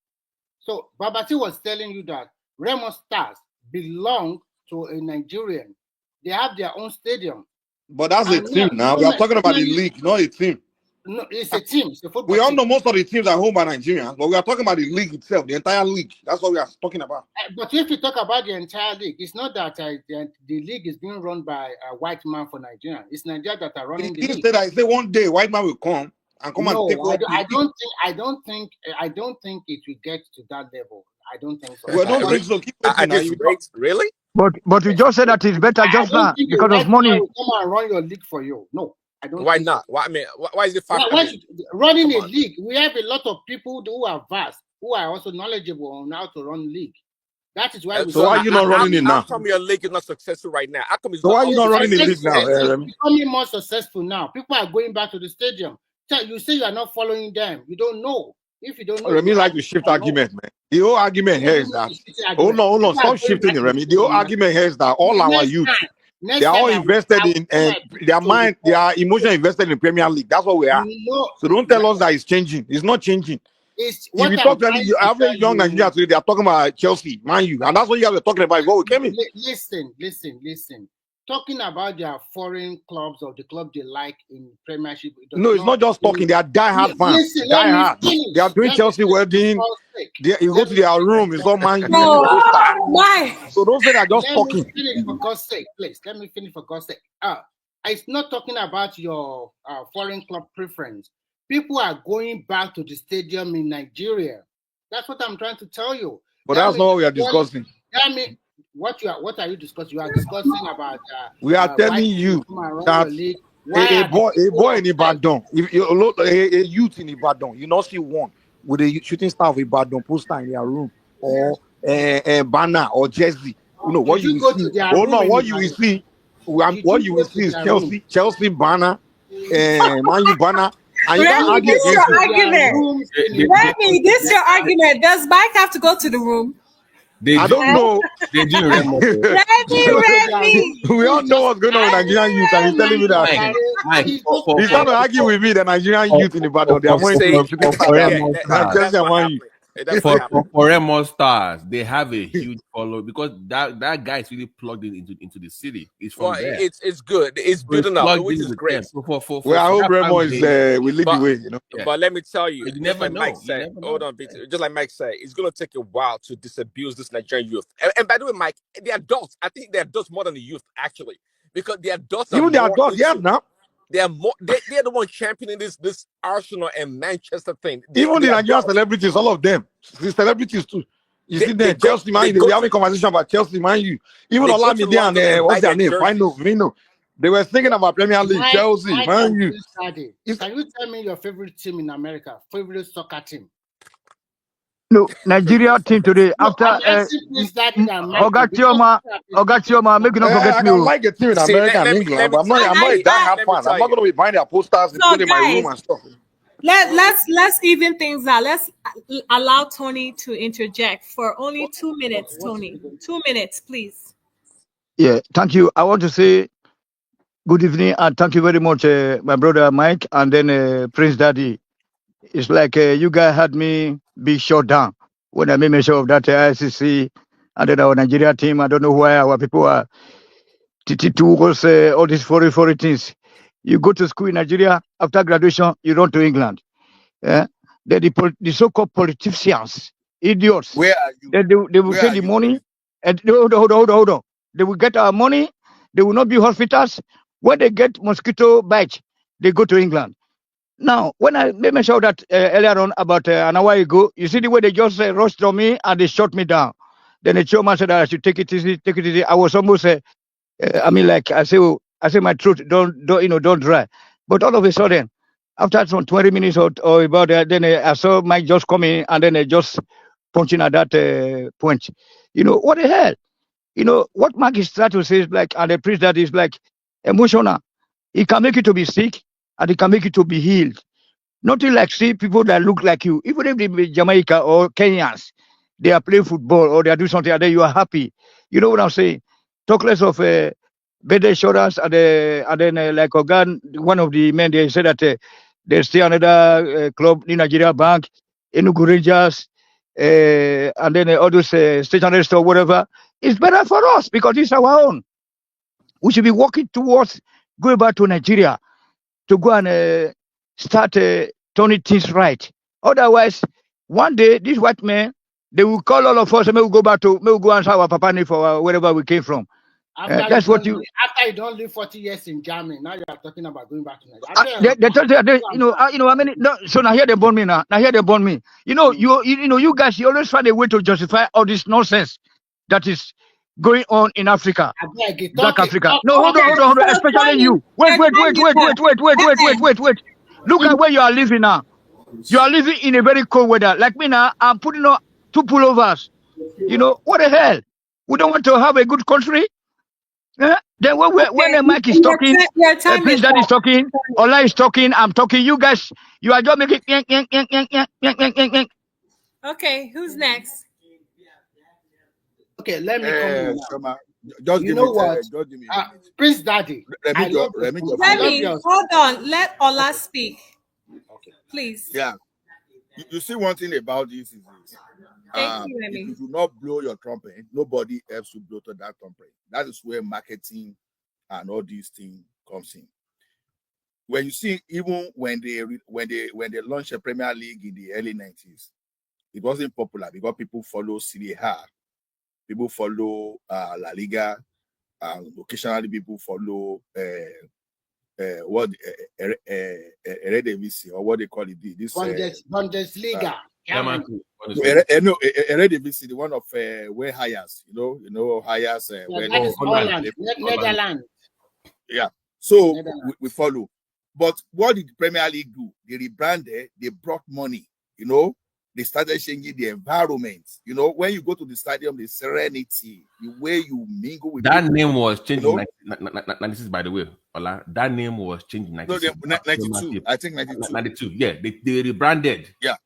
So Babati was telling you that Remo Stars belong to a Nigerian. They have their own stadium. But that's a And team now. We are talking about the league, not a team. No, it's a team. It's a football We all team. know most of the teams are home by Nigerians, but we are talking about the league itself, the entire league. That's what we are talking about. But if you talk about the entire league, it's not that the league is being run by a white man for Nigeria. It's Nigeria that are running the league. Instead, I say one day white man will come and come and take over. I don't think it will get to that level. I don't think so. Well, don't think so. Keep waiting now. Really? But you just said that it's better just now because of money. Will come and run your league for you. No, I don't. Why think not? So. Why? I mean, why is it fun? Running a league? We have a lot of people who are vast, who are also knowledgeable on how to run league. That is why. So why are you not running it now? How come your league is not successful right now? How come it's so not? Why are you not running the league now? It's becoming more successful now. People are going back to the stadium. You say you are not following them. You don't know. If you don't know, Remy like to shift argument, man. The whole argument here is that. Hold on. Stop shifting it, Remy. The whole argument here is that all our youth, they are all invested in, and their mind, their emotion invested in Premier League. That's what we are. So don't tell us that it's changing. It's not changing. If you talk to any average young Nigeria today, they are talking about Chelsea, Man U, and that's what you guys were talking about before we came in. Listen. Talking about their foreign clubs or the club they like in Premiership. No, it's not just talking. They are diehard fans. Diehard. They are doing Chelsea wedding. You go to their room, it's all Man U. Why? So don't say they're just talking. Let me finish for God's sake, please. Let me finish for God's sake. It's not talking about your foreign club preference. People are going back to the stadium in Nigeria. That's what I'm trying to tell you. But that's not what we are discussing. What are you discussing? You are discussing about. We are telling you that a boy in Ibadan, if you look a youth in Ibadan, you not see one with a shooting star of Ibadan poster in their room or a banner or jersey. You know what you will see. Oh no, what you will see. What you will see is Chelsea banner, Man U banner. And you can't argue this against your argument. Remy, this your argument. Does Mike have to go to the room? I don't know. They do Remy. We all know what's going on with Nigerian youth, and he's telling me that. Mike, he's trying to argue with me. The Nigerian youth in Ibadan, they are more for Remo Stars, they have a huge follow because that guy is really plugged into the city. It's from there. It's good. It's building up, which is great. Well, I hope Remo is will lead the way. You know. But let me tell you, you never know. Mike said, hold on, just like Mike said, it's gonna take a while to disabuse this Nigerian youth. And by the way, Mike, the adults, I think the adults more than the youth actually, because the adults are even the adults, now. They are more. They're the one championing this Arsenal and Manchester thing. Even the Nigerian celebrities, all of them, the celebrities too. You see them, Chelsea, Man U. We having a conversation about Chelsea, Man U. Even Olamide and what's their name? Vino. They were thinking about Premier League, Chelsea, Man U. Can you tell me your favorite team in America? Favorite soccer team? No, Nigeria team today after Ogatioma, make you not forget me. I can like a team in America and England, but I'm not a die-hard fan. I'm not going to be buying their posters and putting in my room and stuff. Let's even things out. Let's allow Tony to interject for only 2 minutes. Tony, 2 minutes, please. Yeah, thank you. I want to say good evening and thank you very much, my brother Mike, and then Prince Daddy. It's like you guys had me be shut down when I made mention of that ICC and then our Nigeria team. I don't know why our people are towards all these foreign things. You go to school in Nigeria, after graduation, you run to England. The so-called politicians, idiots. Where are you? They will take the money and hold on. They will get our money. They will not be hospitals. When they get mosquito bites, they go to England. Now, when I made mention that earlier on about an hour ago, you see the way they just rushed on me and they shot me down. Then the chairman said that I should take it easy. I was almost, I say my throat don't dry. But all of a sudden, after some 20 minutes or about that, then I saw Mike just come in and then just punching at that point. You know, what the hell? You know, what Mark is trying to say is like, and the priest that is like emotional. He can make you to be sick and he can make you to be healed. Nothing like see people that look like you, even if they be Jamaica or Kenyans, they are playing football or they are doing something and then you are happy. You know what I'm saying? Talk less of bed insurance and then like Ogan, one of the men, they said that there's still another club in Nigeria Bank, Enugu Rangers, and then all those stationery store, whatever. It's better for us because it's our own. We should be working towards going back to Nigeria to go and start turning things right. Otherwise, one day these white men they will call all of us and we'll go back to we'll go answer our papa name for wherever we came from. That's what you. After you don't live 40 years in Germany, now you are talking about going back to Nigeria. I mean, no, so now here they burn me now. Now here they burn me. You know, you guys, you always find a way to justify all this nonsense that is going on in Africa, Black Africa. No, hold on. Especially you. Wait. Look at where you are living now. You are living in a very cold weather. Like me now, I'm putting on 2 pullovers. You know, what the hell? We don't want to have a good country? Then when the mic is talking, please that is talking, Ola is talking, I'm talking, you guys, you are just making Okay, who's next? Okay, let me come in. Just you give know me, what? just give me Prince Daddy. Let me hold on. Let Ola speak. Okay. Please. Yeah. You see, one thing about this is this. Thank you, Remy. If you do not blow your trumpet, nobody else will blow to that trumpet. That is where marketing and all these things comes in. When you see, even when they launched a Premier League in the early 90s, it wasn't popular because people follow Serie A, people follow La Liga, and occasionally people follow Eredivisie or what they call it. This Bundesliga. Eredivisie, the one of where hires, you know hires. Holland, Netherlands. Yeah, so we follow. But what did the Premier League do? They rebranded. They brought money. You know, they started changing the environment. You know, when you go to the stadium, the serenity, the way you mingle with that people, name was changed in 96, by the way. Ola, that name was changed in 96. No, 92. I think 92. 92. Yeah, they rebranded. Yeah,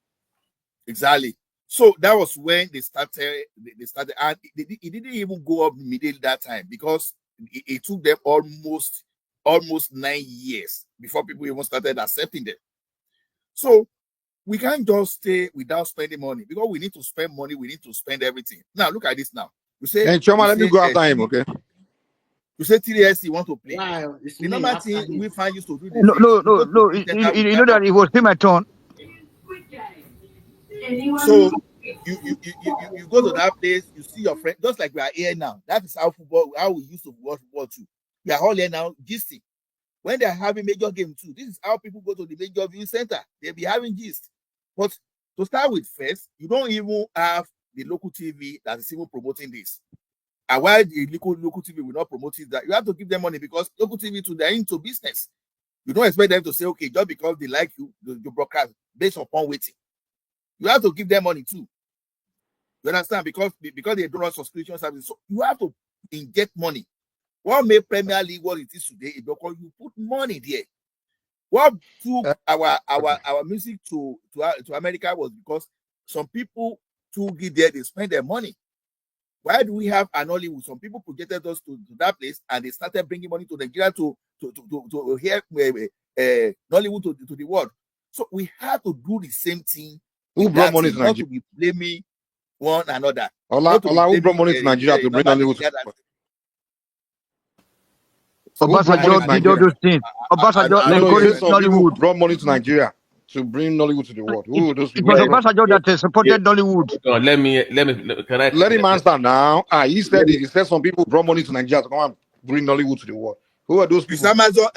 exactly. So that was when they started. They started, and it didn't even go up immediately that time because it took them almost 9 years before people even started accepting them. So we can't just stay without spending money because we need to spend money. We need to spend everything. Now look at this. Now you say, and Choma, let me go after him, okay? You say TDS you want to play. Wow, the number thing we find used to do this. No. You know that it was my turn. So you go to that place, you see your friend, just like we are here now. That is how we used to watch football too. We are all here now, gisting. When they are having major game too, this is how people go to the major viewing center. They'll be having gist. But to start with first, you don't even have the local TV that is even promoting this. And why the local TV will not promote it, that you have to give them money because local TV too, they're into business. You don't expect them to say, okay, just because they like you broadcast based upon waiting. You have to give them money too. You understand? Because they don't run subscription services. So you have to inject money. What made Premier League what it is today is because you put money there. What took our music to America was because some people to get there, they spend their money. Why do we have an Hollywood? Some people projected us to that place and they started bringing money to Nigeria to hear Hollywood to the world. So we have to do the same thing. Who brought money to Nigeria? Not to be blaming one another. Ola, who brought money to Nigeria to bring Hollywood to the world? Obasanjo did all those things. Obasanjo encouraged Nollywood. Brought money to Nigeria to bring Nollywood to the world. Who are those people? It was Obasanjo that supported Nollywood. Let me. Let him answer now. He said it. He said some people brought money to Nigeria to come and bring Nollywood to the world. Who are those people? Neville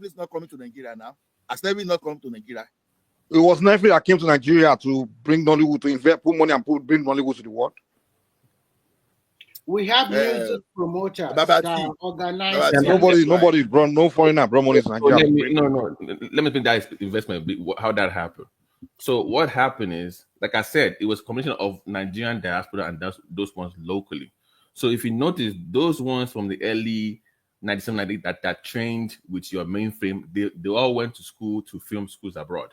is not coming to Nigeria now. Has Neville not come to Nigeria? It was Neville that came to Nigeria to bring Nollywood, to invest, put money and bring Nollywood to the world. We have music promoters that organize. Nobody brought, no foreigner brought money to Nigeria. Let me think that investment, how that happened. So what happened is, like I said, it was a combination of Nigerian diaspora and those ones locally. So if you notice, those ones from the early 97, that trained with your mainframe, they all went to school, to film schools abroad.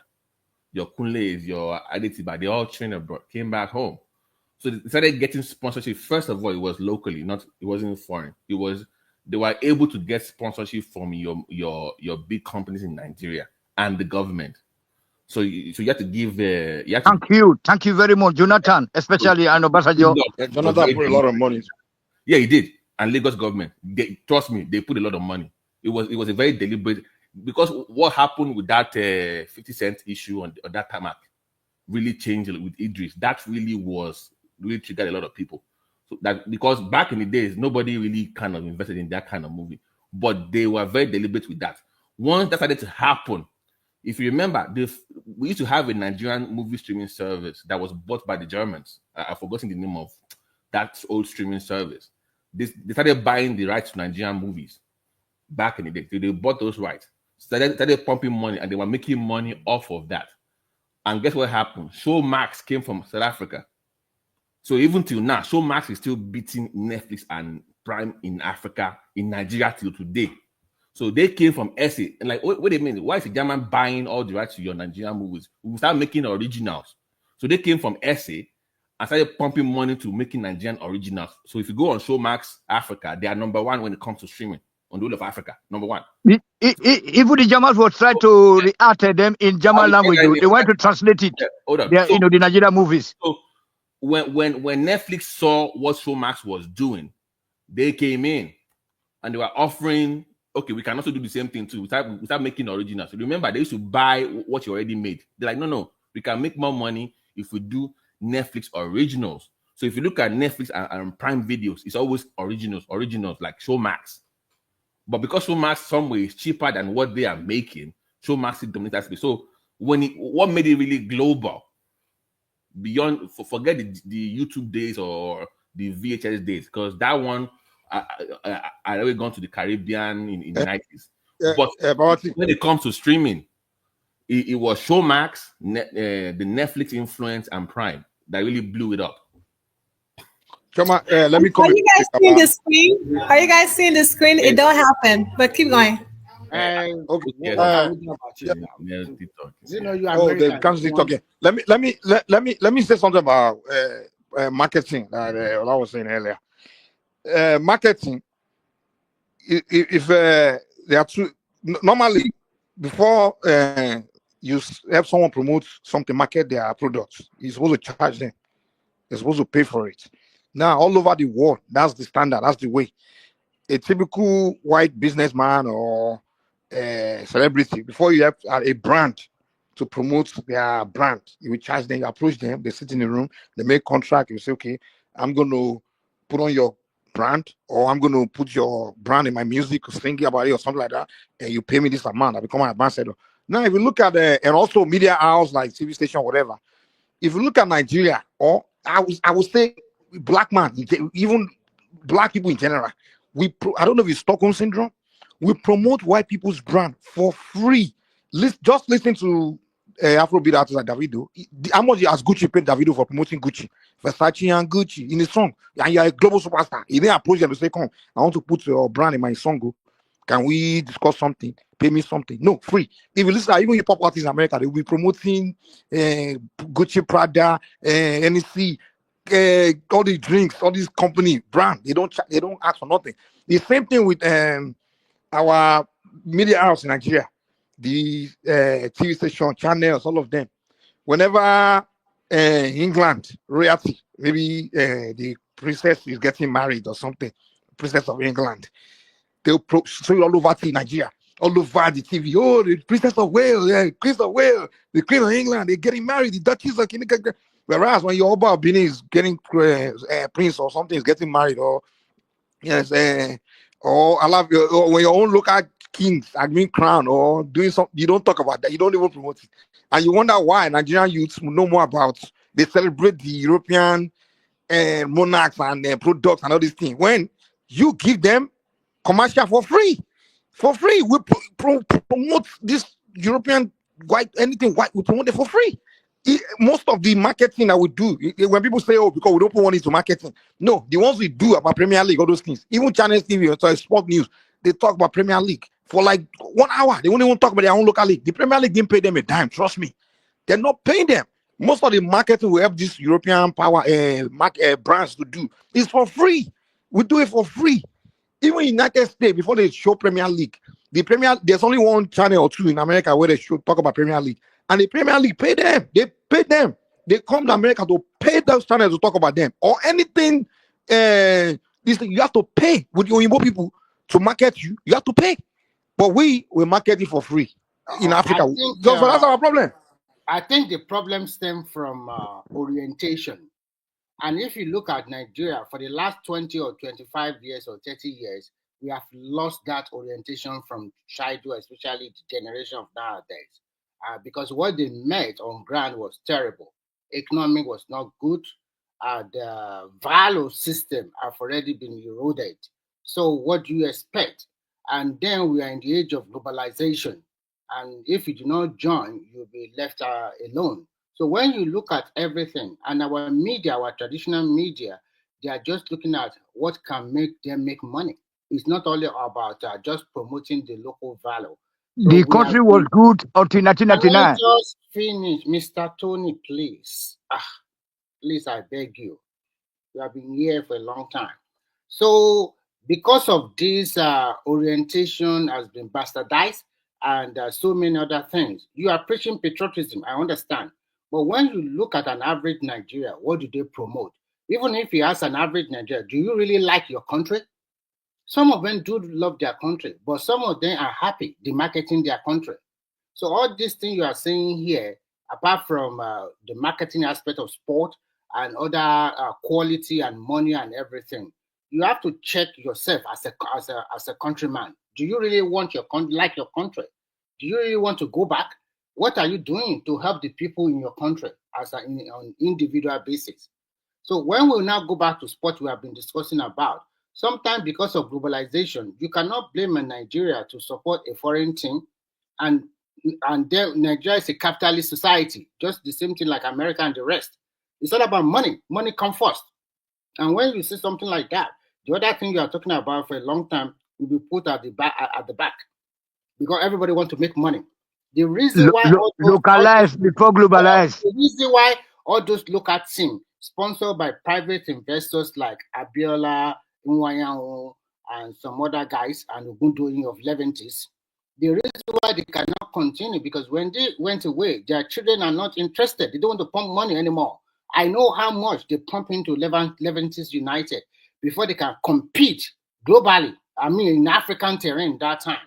Your Kunles, your Aditiba, they all trained abroad, came back home. So they started getting sponsorship. First of all, it was locally, it wasn't foreign. They were able to get sponsorship from your big companies in Nigeria and the government. So you have to give. Thank you very much, Jonathan. Especially I know Basajo. Jonathan put a lot of money. Yeah, he did. And Lagos government, trust me, they put a lot of money. It was a very deliberate, because what happened with that 50 cent issue on that tarmac really changed with Idris. That really triggered a lot of people. So that, because back in the days, nobody really kind of invested in that kind of movie, but they were very deliberate with that. Once that started to happen, if you remember, we used to have a Nigerian movie streaming service that was bought by the Germans. I've forgotten the name of that old streaming service. They started buying the rights to Nigerian movies back in the day. They bought those rights, started pumping money, and they were making money off of that. And guess what happened? Showmax came from South Africa. So even till now, Showmax is still beating Netflix and Prime in Africa, in Nigeria till today. So they came from SA. And like, wait a minute, why is the German buying all the rights to your Nigerian movies? We will start making originals. So they came from SA and started pumping money to making Nigerian originals. So if you go on Showmax Africa, they are number one when it comes to streaming on the whole of Africa. Number one. Even the Germans will try to react them in German language. They want to translate it. Yeah, hold on. The Nigerian movies. So when Netflix saw what Showmax was doing, they came in and they were offering, okay, we can also do the same thing too. We start making originals. So remember, they used to buy what you already made. They're like, no, we can make more money if we do Netflix originals. So if you look at Netflix and Prime Videos, it's always originals like Showmax. But because Showmax some way is cheaper than what they are making, Showmax is dominating that space. So what made it really global, beyond, forget the YouTube days or the VHS days, because that one I already gone to the Caribbean in the 90s. But when it comes to streaming, it was Showmax, the Netflix influence, and Prime that really blew it up. Come on, let me come. Are you guys seeing the screen? Are you guys seeing the screen? It don't happen, but keep going. Okay. You can't see talking. Let me say something about marketing that I was saying earlier. Marketing, if there are two, normally before you have someone promote something, market their products, you're supposed to charge them. They're supposed to pay for it. Now, all over the world, that's the standard, that's the way. A typical white businessman or celebrity, before you have a brand to promote their brand, you will charge them, you approach them, they sit in the room, they make contract, you say, okay, I'm going to put on your brand, or I'm going to put your brand in my music, singing about it or something like that, and you pay me this amount, I become an ambassador. Now, if you look at and also media house like TV station, whatever, if you look at Nigeria, or I would say black man, even black people in general, I don't know if it's Stockholm syndrome, we promote white people's brand for free. Just listen to Afrobeat artists like Davido. How much has Gucci paid Davido for promoting Gucci, Versace and Gucci in his song? And you're a global superstar. He didn't approach them to say, come, I want to put your brand in my song. Can we discuss something? Pay me something. No, free. If you listen, even hip hop artists in America, they will be promoting Gucci, Prada, NEC, all these drinks, all these company brand. They don't ask for nothing. The same thing with our media house in Nigeria, the TV station, channels, all of them. Whenever England royalty, maybe the princess is getting married or something, Princess of England, they'll show all over Nigeria, all over the TV. Oh, the Princess of Wales, Queen of Wales, the Queen of England, they're getting married, the Duchess of Kingdom. Whereas when your Oba Benin is getting prince or something is getting married, or yes, or I love you, or when your own local kings are being crowned or doing something, you don't talk about that. You don't even promote it, and you wonder why Nigerian youths know more about. They celebrate the European monarchs and products and all these things when you give them commercial for free. For free, we promote this European white, anything white, we promote it for free. Most of the marketing that we do, when people say, "Oh, because we don't put money into marketing," no, the ones we do about Premier League, all those things, even Channels TV, so sport news, they talk about Premier League for like 1 hour. They won't even talk about their own local league. The Premier League didn't pay them a dime. Trust me, they're not paying them. Most of the marketing we help these European power brands to do is for free. We do it for free. Even in United States, before they show Premier League, there's only one channel or two in America where they should talk about Premier League, and the Premier League pay them. They pay them. They come to America to pay those channels to talk about them or anything. You have to pay with your Igbo people to market you. You have to pay, but we market it for free in Africa. So that's our problem. I think the problem stems from orientation. And if you look at Nigeria, for the last 20 or 25 years or 30 years, we have lost that orientation from childhood, especially the generation of nowadays. Because what they met on ground was terrible. Economic was not good. The value system have already been eroded. So what do you expect? And then we are in the age of globalization. And if you do not join, you'll be left alone. So when you look at everything, and our media, our traditional media, they are just looking at what can make them make money. It's not only about just promoting the local value. So the country was good until 1999. Can I just finish, Mr. Tony, please? Please, I beg you. You have been here for a long time. So because of this orientation has been bastardized and so many other things, you are preaching patriotism, I understand. But when you look at an average Nigeria, what do they promote? Even if you ask an average Nigeria, do you really like your country? Some of them do love their country, but some of them are happy demarketing their country. So all these things you are saying here, apart from the marketing aspect of sport and other quality and money and everything, you have to check yourself as a countryman. Do you really want your country, like your country? Do you really want to go back? What are you doing to help the people in your country on individual basis? So when we now go back to sport we have been discussing about, sometimes because of globalization, you cannot blame a Nigeria to support a foreign team, and then Nigeria is a capitalist society, just the same thing like America and the rest. It's all about money. Money comes first. And when you see something like that, the other thing you are talking about for a long time will be put at the back because everybody wants to make money. The reason why localized before globalized. The reason why all those local teams sponsored by private investors like Abiola, Nwayanwu, and some other guys, and Ogundoyin of Leventis, the reason why they cannot continue because when they went away, their children are not interested. They don't want to pump money anymore. I know how much they pump into Leventis United before they can compete globally. I mean, in African terrain that time.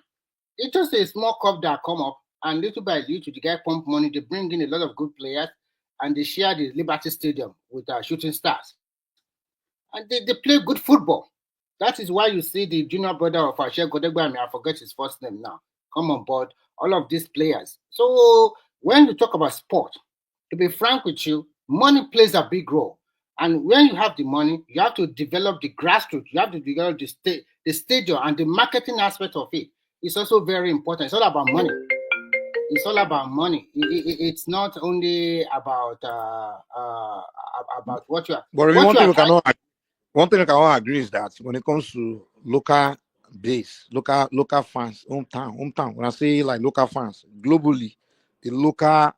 It's just a small cup that come up, and little by little, the guy pump money. They bring in a lot of good players, and they share the Liberty Stadium with shooting stars. And they play good football. That is why you see the junior brother of Ashe Godegba, I forget his first name now, come on board, all of these players. So when you talk about sport, to be frank with you, money plays a big role. And when you have the money, you have to develop the grassroots, you have to develop the stadium and the marketing aspect of it. It's also very important. It's all about money. It's all about money. It's not only about what you are. But one thing we cannot agree is that when it comes to local base, local fans, hometown. When I say like local fans, globally, the local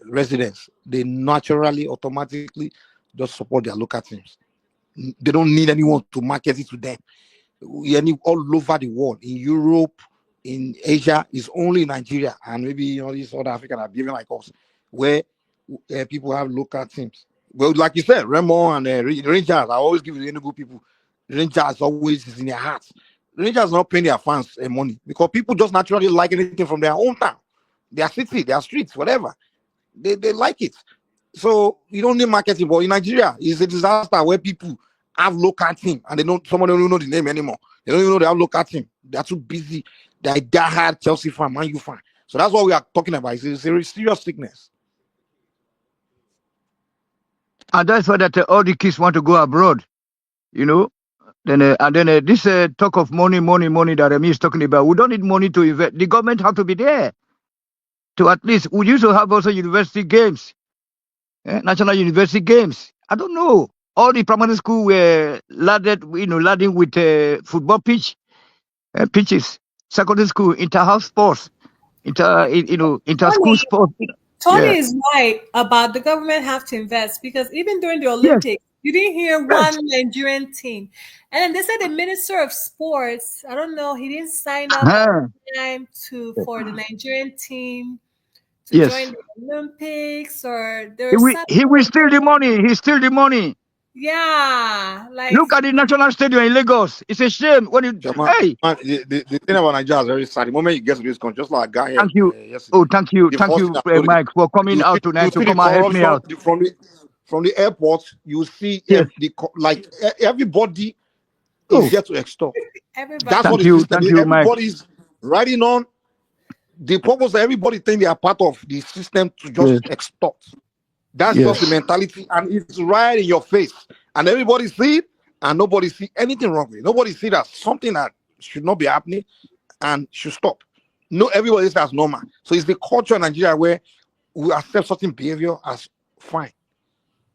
residents, they naturally, automatically just support their local teams. They don't need anyone to market it to them. All over the world, in Europe, in Asia, it's only Nigeria and maybe these other African are behaving like us, where people have local teams. Well, like you said, Remo and Rangers, I always give the good people. Rangers always is in their hearts. Rangers not paying their fans money because people just naturally like anything from their own town, their city, their streets, whatever. They like it. So you don't need marketing. But in Nigeria, it's a disaster where people have local team and someone don't even know the name anymore. They don't even know they have local team. They're too busy. They're a diehard Chelsea fan, Man U fan. So that's what we are talking about. It's a serious sickness. And that's why that all the kids want to go abroad, Then this talk of money that Emir is talking about. We don't need money to invest. The government have to be there to at least, we used to have also university games, national university games. I don't know. All the primary school were laddered, laden with football pitches. Secondary school, inter-house sports, inter-school Tony, sports. Tony Yeah. is right about the government have to invest, because even during the Yes. Olympics, you didn't hear Yes. one Nigerian team. And then they said the Minister of Sports, I don't know, he didn't sign up on time for the Nigerian team to join Yes. the Olympics, or there He was will, something. he will steal the money. He steal the money. Yeah, like Look at the National Stadium in Lagos. It's a shame when you. Jamal, Hey, the thing about Nigeria is very sad. The moment you get to this country, just like a guy here thank you. yesterday, Oh, thank you. the Thank first thing you, I told him, Mike, for coming out you tonight to see the come and help me corruption out. from the airport. You see Yes. everybody Oh, is here to extort. everybody. That's what thank the you. system Thank is. you, Mike. Everybody's riding on the purpose that everybody think they are part of the system to just Yes. extort. That's just the Yes. mentality, and it's right in your face. And everybody see it, and nobody see anything wrong with it. Nobody see that something that should not be happening and should stop. No, everybody says that's normal. So it's the culture in Nigeria where we accept certain behavior as fine.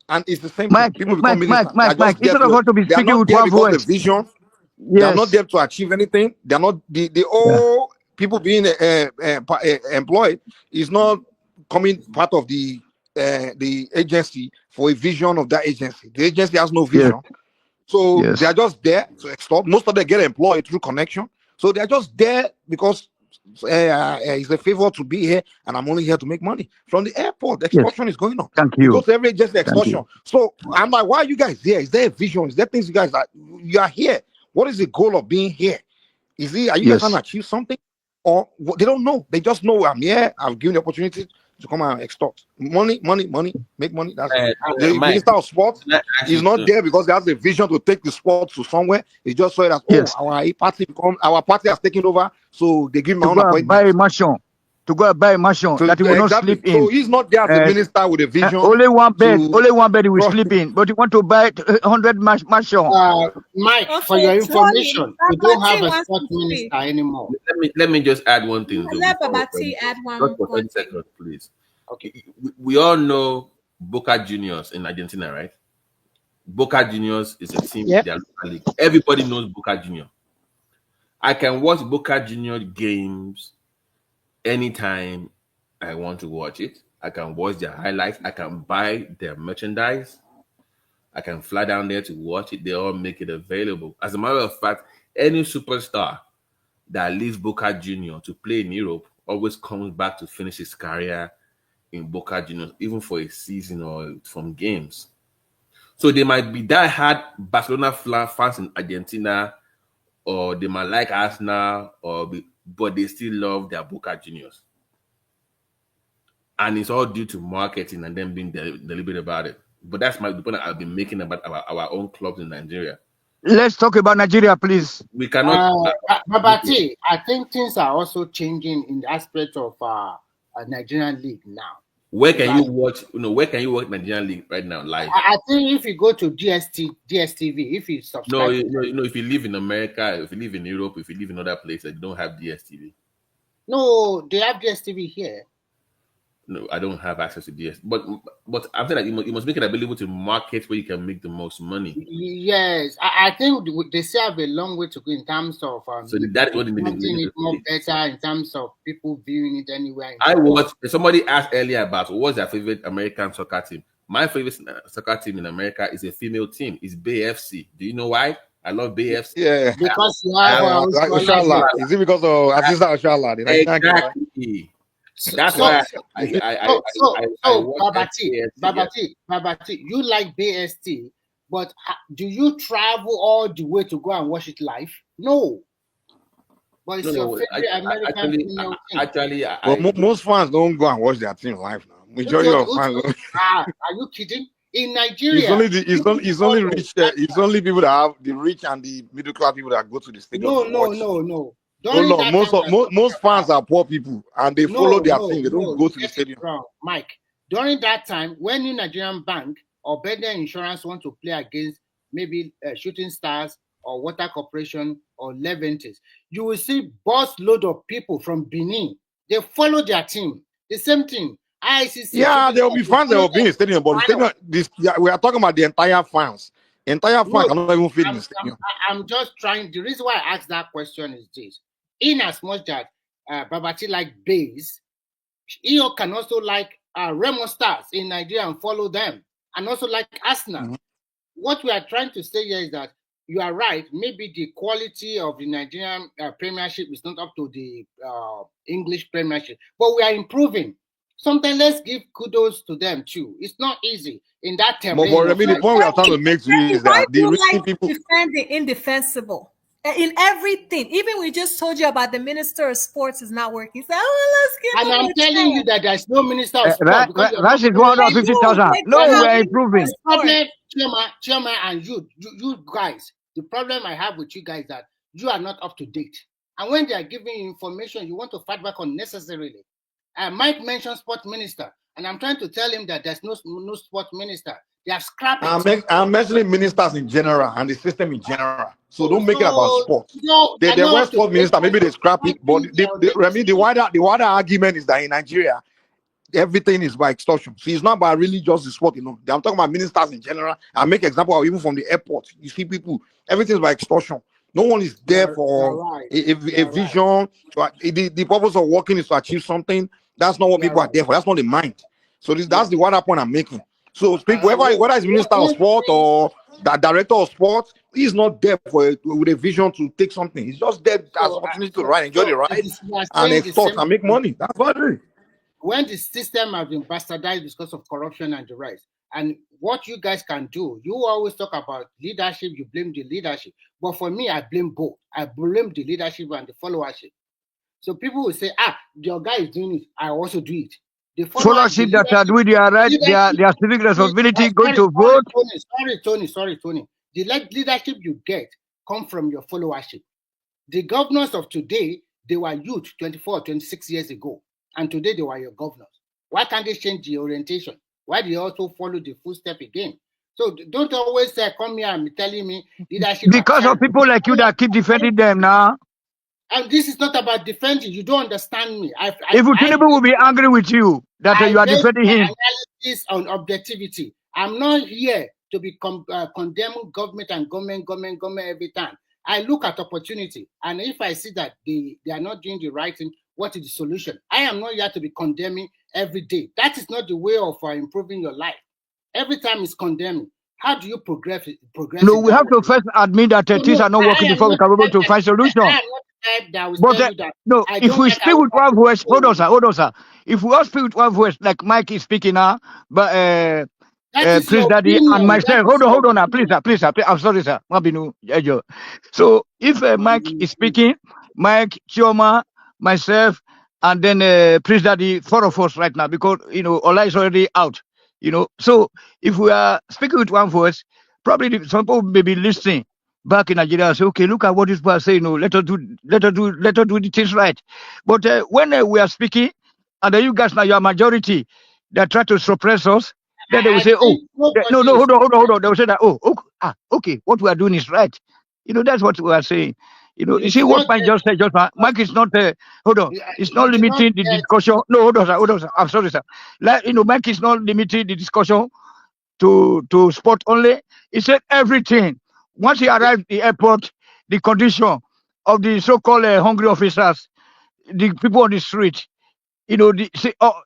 And it's the same thing. Mike, People become Mike, ministers. They are Mike. just there Instead of us to be they are speaking not with there one because the voice. vision. They are not Yes. there to achieve anything. They are not the Yeah. all people being employed is not coming part of the agency for a vision of that agency. The agency has no Yes. vision, so they are Yes. just there to extort. Most of them get employed through connection, so they are just there because it's a favor to be here, and I'm only here to make money. From the airport, the Yes. extortion is going on. Thank You go you. to every agency, Thank extortion. you. So I'm like, why are you guys here? Is there a vision? Is there things you guys you are here? What is the goal of being here? Are you guys trying to Yes. achieve something? Or they don't know. They just know I'm here. I've given the opportunity to come and extort. Money, make money. That's it. The Mike, Minister of Sports can I ask is you not to- there because he has a vision to take the sport to somewhere. He just saw that, Yes. our party has taken over, so they give him my To own go and buy appointment. a mansion. To go and buy a mansion So that he will not exactly. sleep in. So he's not there as a minister with a vision Only one bed. to Only one bed he will sleep in. But he want to buy 100 mansion. Mike, for Okay, your Tony, information, we don't have Babati a wants sport to speak. minister anymore. let me just add one thing though. Let Before, Babati add just one for 30 thing. seconds, please. Okay. We all know Boca Juniors in Argentina, right? Boca Juniors is a team. Yep. They are local league. Everybody knows Boca Junior. I can watch Boca Junior games anytime I want to watch it. I can watch their highlights. I can buy their merchandise. I can fly down there to watch it. They all make it available. As a matter of fact, any superstar that leaves Boca Junior to play in Europe always comes back to finish his career in Boca Juniors, even for a season or from games. So they might be diehard Barcelona fans in Argentina, or they might like Arsenal, but they still love their Boca Juniors. And it's all due to marketing and them being deliberate about it. But that's the point I've been making about our own clubs in Nigeria. Let's talk about Nigeria, please. We cannot. Babati, I think things are also changing in the aspect of Nigerian league now. Where can you watch? Where can you watch Nigerian league right now live? I think if you go to DSTV, if you subscribe, if you live in America, if you live in Europe, if you live in other places, you don't have DSTV. No, they have DSTV here. No, I don't have access to DS. But I'm saying that you must make it available to markets where you can make the most money. Yes, I think they still have a long way to go in terms of so that's what making it more better in terms of people viewing it anywhere. Somebody asked earlier about what's their favorite American soccer team. My favorite soccer team in America is a female team. It's Bay FC. Do you know why? I love Bay FC. Yeah, because you have Oshala. Is it because of Aziza Oshala? Exactly. That's why Babati, you like BST, but do you travel all the way to go and watch it live? No. But it's your favorite American female team. Most fans don't go and watch their team live now. Majority of fans. Are you kidding? In Nigeria, it's only people that have the rich and the middle class people that go to the stadium. No. Most fans are poor people and they follow their team. They don't go to the stadium. Wrong. Mike, during that time, when New Nigerian Bank or Better Insurance want to play against maybe Shooting Stars or Water Corporation or Leventis, you will see bus load of people from Benin. They follow their team. The same thing. ICC. Yeah, there will be fans that will be in the stadium, but the stadium, we are talking about the entire fans. Entire fans cannot even fit in the stadium. I'm just trying. The reason why I asked that question is this: in as much that Babati like base, he can also like Remo Stars in Nigeria and follow them, and also like Arsenal. Mm-hmm. What we are trying to say here is that you are right. Maybe the quality of the Nigerian Premiership is not up to the English Premiership, but we are improving. Sometimes let's give kudos to them too. It's not easy in that term. But I mean, the point we are trying to make to you is that the like people defend the indefensible in everything. Even we just told you about the Minister of Sports is not working. So let's give. And I'm telling you that there's no Minister of Sports. That is 150,000. No, we are improving. The problem, Chairman, and you guys. The problem I have with you guys that you are not up to date. And when they are giving you information, you want to fight back unnecessarily. Mike mentioned sport minister, and I'm trying to tell him that there's no sport minister. They have scrapped it. I'm mentioning ministers in general and the system in general. So don't make it about sports. No, they were sport minister, maybe they scrap it, but the wider argument is that in Nigeria, everything is by extortion. So it's not about really just the sport, I'm talking about ministers in general. I make example of even from the airport. You see people, everything is by extortion. No one is there for a vision. The purpose of working is to achieve something. That's not what people are there for. That's not the mind. So that's the wider point I'm making. So whether it's minister of sport or the director of sport, he's not there with a vision to take something. He's just there as an opportunity to ride, enjoy the ride, and extort and make money. That's what it is. When the system has been bastardized because of corruption and the rest, and what you guys can do, you always talk about leadership, you blame the leadership. But for me, I blame both. I blame the leadership and the followership. So people will say, your guy is doing it, I also do it. The followership that are doing their right, their civic responsibility, going to vote. Sorry, Tony. The leadership you get come from your followership. The governors of today, they were youth 24, 26 years ago. And today they were your governors. Why can't they change the orientation? Why do you also follow the footstep again? So don't always come here and be telling me leadership. Because of people like you that keep defending them now. And this is not about defending. You don't understand me. If Tinubu will be angry with you that you are defending him. Analysis on objectivity. I'm not here to be condemning government and government every time. I look at opportunity, and if I see that they are not doing the right thing, what is the solution? I am not here to be condemning every day. That is not the way of improving your life. Every time it's condemning. How do you progress? No, we have to first admit that things are not working before we can be able to find solution. But if we speak with one voice, hold on, sir. If we all speak with one voice, like Mike is speaking now, but please, Daddy, and myself, hold on, please, I'm sorry, sir. So if Mike is speaking, Mike, Chioma, myself, and then Prince Daddy, 4 of us right now, because Ola is already out. So if we are speaking with one voice, probably some people may be listening back in Nigeria and say, okay, look at what this person say. Let us do the things right. But when we are speaking, and you guys now you are majority that try to suppress us, then they will say, hold on. They will say that, okay, what we are doing is right. That's what we are saying. You see what Mike just said, Mike is not, hold on, it's not limiting the discussion. No, hold on, sir. I'm sorry, sir. Mike is not limiting the discussion to sport only. He said everything. Once he arrived at the airport, the condition of the so-called hungry officers, the people on the street, the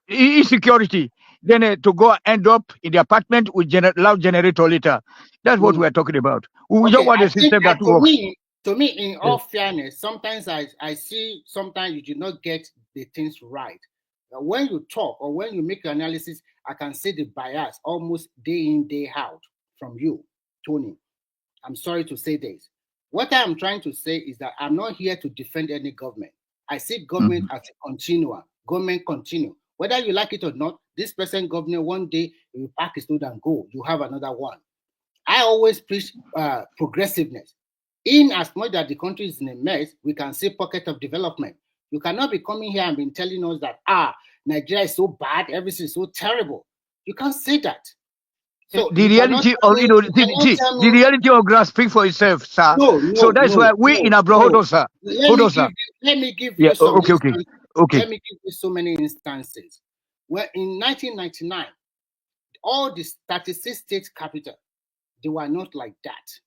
insecurity, then to go end up in the apartment with loud generator later. That's what we're talking about. We don't want a system that works. To me, in all fairness, sometimes I see sometimes you do not get the things right. When you talk or when you make your analysis, I can see the bias almost day in, day out from you, Tony. I'm sorry to say this. What I'm trying to say is that I'm not here to defend any government. I see government as a continuum. Government continue. Whether you like it or not, this present government one day will pack his load and go. You have another one. I always preach progressiveness. In as much that the country is in a mess, we can see pocket of development. You cannot be coming here and be telling us that Nigeria is so bad, everything is so terrible. You can't say that. So the reality of the reality of grass speak for itself, sir. So that's why we in abroad. Hold on, sir. Let me give you some instances. Let me give you so many instances. Well, in 1999, all the 36 state capital, they were not like that.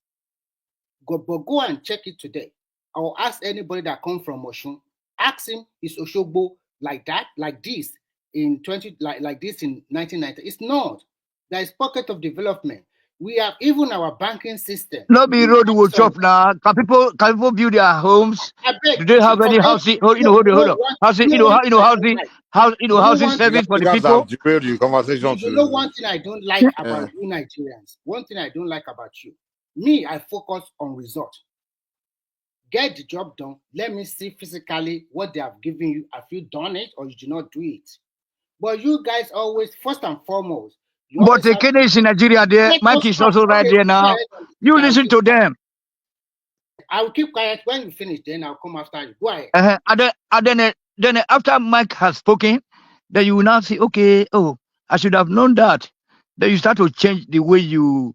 But go and check it today. Or ask anybody that come from Oshun. Ask him, is Oshogbo like that, like this in like this in 1990? It's not. There is pocket of development. We have even our banking system. No be road will chop now. Can people build their homes? Do they have any housing? Oh, hold on. Housing, housing service for the people. You know one thing I don't like about you Nigerians. One thing I don't like about you. Me, I focus on result. Get the job done. Let me see physically what they have given you. Have you done it or you do not do it? But you guys always, first and foremost. But the Kenya is in Nigeria there. Mike is also right there now. You listen to them. I will keep quiet. When you finish, then I'll come after you. Go ahead. And then after Mike has spoken, then you will now say, okay, oh, I should have known that. Then you start to change the way you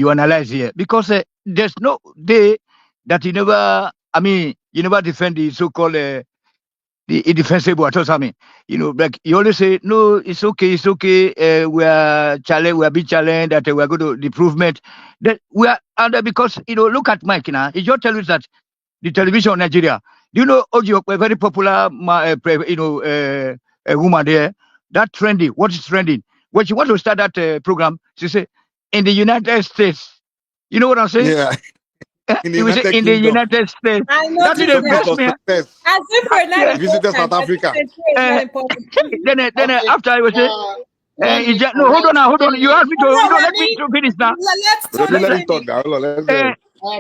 analyze here, because there's no day that you never defend the so-called the indefensible at all. I mean, like you always say, no, it's okay, we are being challenged, that we are going to the improvement. That we are under, because look at Mike now. He just tell us that the television in Nigeria. Do you know Ojo, a very popular a woman there, that trending. What is trending? When she wants to start that program, she say, in the United States. You know what I'm saying? Yeah. In the United States. I That noticed is that. the me. As if we're not Visited South Africa. Then after I was saying, no, hold on. You asked me to, let me to finish now. Let's talk now. Let's go.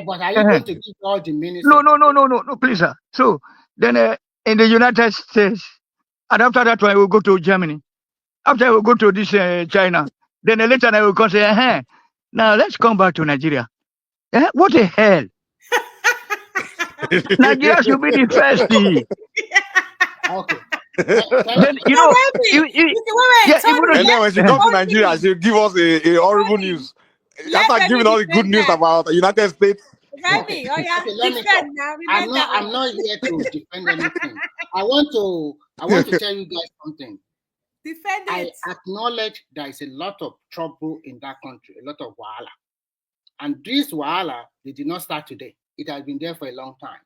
But are you going to give all the minutes? No, please, sir. So then in the United States, and after that one, I will go to Germany. After I will go to this China. Then later I will come say, now let's come back to Nigeria. What the hell? Nigeria should be the first thing. Okay. Then and then when she comes to Nigeria, she'll give us a horrible news. After giving all the good news about the United States. Okay, let me talk. I'm not here to defend anything. I want to tell you guys something. Defend it. I acknowledge there is a lot of trouble in that country, a lot of wahala. And this wahala, they did not start today. It has been there for a long time.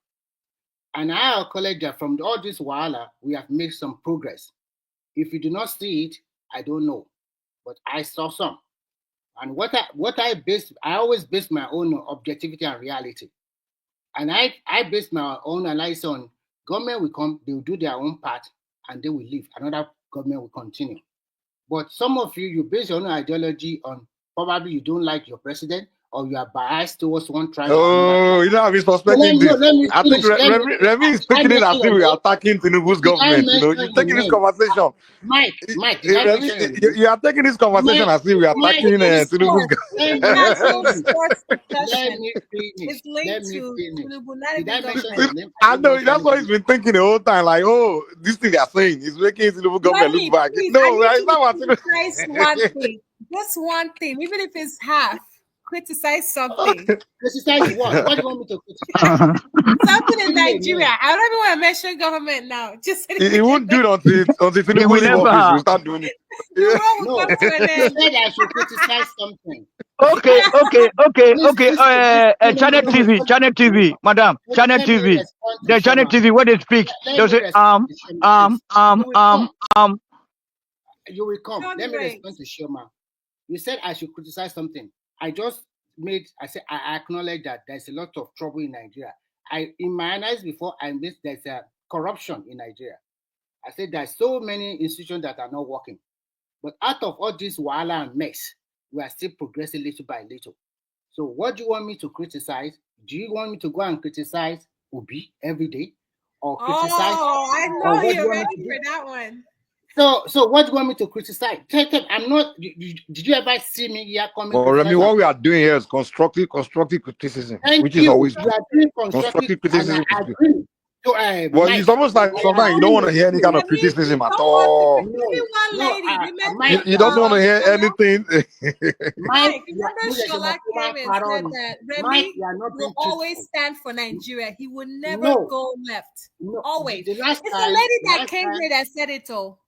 And I acknowledge that from all this wahala, we have made some progress. If you do not see it, I don't know. But I saw some. And I always base my own objectivity and reality. And I base my own analysis on government will come, they will do their own part, and they will leave. Another government will continue. But some of you base your own ideology on probably you don't like your president, or you are biased towards one tribe. Oh, you know, I'm suspecting this. I think Remy is taking it as if we are attacking Tinubu's government. You're taking this conversation. Mike, you are taking this conversation as if we are attacking Tinubu's government. Let me finish. I know, that's what he's been thinking the whole time. Like, oh, this thing they are saying is making Tinubu government look back. No, it's not what Tinubu. Just one thing, even if it's half. Criticize something. Criticize what? What do you want me to criticize? Something in Nigeria. I don't even want to mention government now. Just he won't do it until Tinubu leave office. We'll start doing it. No, you said I should criticize something. Okay. Channel TV, madam. Channel TV. The Channel TV, when they speak, they say You will come. Let me respond to Shoma. You said I should criticize something. I said I acknowledge that there's a lot of trouble in Nigeria. In my analysis before, there's a corruption in Nigeria. I said there's so many institutions that are not working. But out of all this wahala and mess, we are still progressing little by little. So what do you want me to criticize? Do you want me to go and criticize Obi every day? Or criticize? Oh, I know you're ready for that one. So what do you want me to criticize? I'm not. Did you ever see me here coming? Well, Remy, what we are doing here is constructive criticism, which is always good. Constructive criticism. Well, it's almost like sometimes you don't want to hear any kind of criticism at all. You don't want to hear anything. Mike, remember Shola came and said that Remy will always stand for Nigeria. He will never go left. Always. It's the lady that came here that said it all.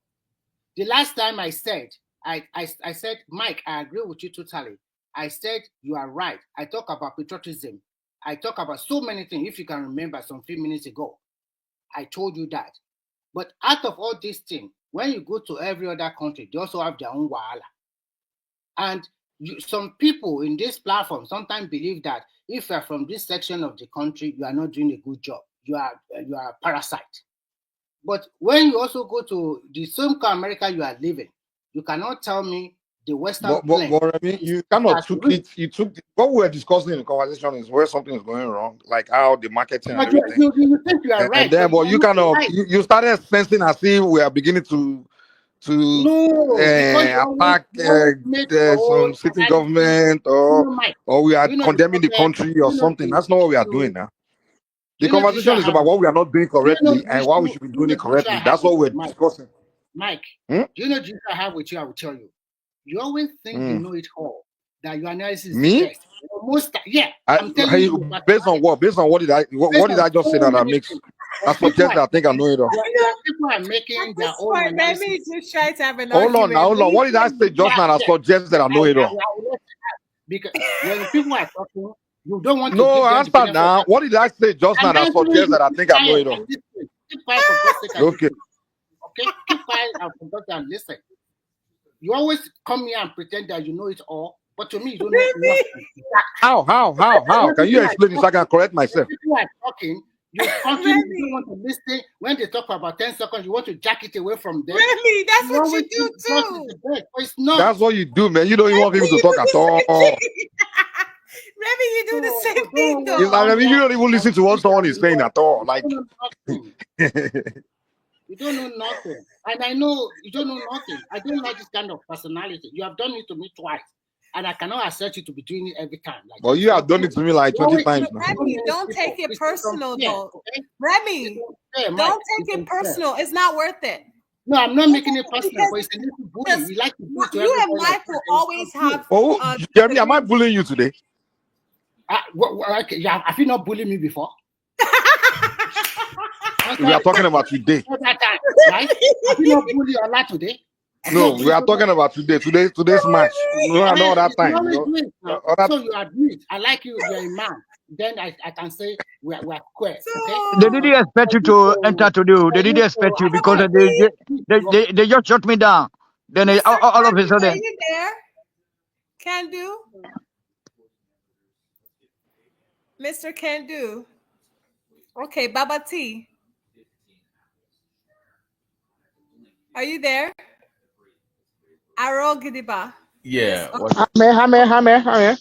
The last time I said, I said, Mike, I agree with you totally. I said, you are right. I talk about patriotism. I talk about so many things. If you can remember some few minutes ago, I told you that. But out of all these things, when you go to every other country, they also have their own wahala. And some people in this platform sometimes believe that if you are from this section of the country, you are not doing a good job. You are a parasite. But when you also go to the same America you are living, you cannot tell me the Western plain. But I mean, you cannot took it. You took what we were discussing in the conversation is where something is going wrong, like how the marketing and everything. You think you are right, and then, but you kind of you started sensing as if we are beginning to attack some sitting government or we are condemning the country or something. That's not what we are doing now. The conversation is about what we are not doing correctly and why we should be doing it correctly. That's what we're discussing. Mike, do you know the issue I have with you? I will tell you. You always think you know it all. That your analysis is the best. I'm telling you. Based on what? Based on what did I just say that makes I suggest that I think I know it all. People are making their own analysis. Let me just try to have an hold argument. on. What did I say just now? I suggest that I know it all. Because when people are talking, you don't want to. No, answer now. What did I say just now? I suggest that I think I know it all. Keep quiet for God's sake. Okay. Okay, keep quiet and for God's sake and listen. You always come here and pretend that you know it all, but to me, you don't know nothing. How? Can you explain this so I can correct myself? People are talking. You don't want to listen. When they talk for about 10 seconds, you want to jack it away from them. Really? That's what you do too. It's not. That's what you do, man. You don't even want people to talk at all. Remy, you do the same thing though. I mean, you don't even listen to what someone is saying at all. Like you don't know nothing. And I know you don't know nothing. I don't like this kind of personality. You have done it to me twice. And I cannot accept you to be doing it every time. Well, you have done it to me like 20 times now. Remy, don't take it personal though. Remy, don't take it personal. It's not worth it. No, I'm not making it personal, but it's a little bullying. You like to do it to you and Mike will always have. Jeremy, am I bullying you today? Have you not bullied me before? We are talking about today. That time, right? Have you not bullied a lot today? No, we are talking about today. Today's match. No, not that time. So you are doing it. I like you. You're a man. Then I can say we're square. Okay. They didn't expect you to enter today. They didn't expect you because they just shut me down. Then all of a sudden. Are you there? Can do. Mr. Can do. Okay, Baba T. Are you there? Aero Gidiba. Yeah. I'm here.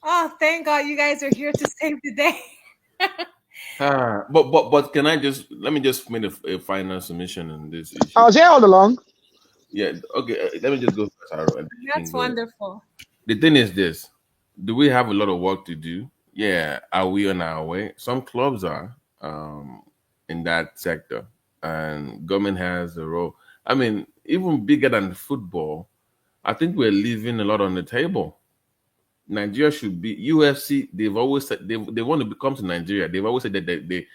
Oh, thank God you guys are here to save the day. But can I let me just make a final submission on this issue? I was here all along. Yeah. Okay. Let me just go first. That's wonderful. The thing is this: do we have a lot of work to do? Yeah. Are we on our way? Some clubs are in that sector, and government has a role. I mean, even bigger than the I think we're leaving a lot on the table. Nigeria should be UFC. They've always said they want to come to Nigeria. They've always said that the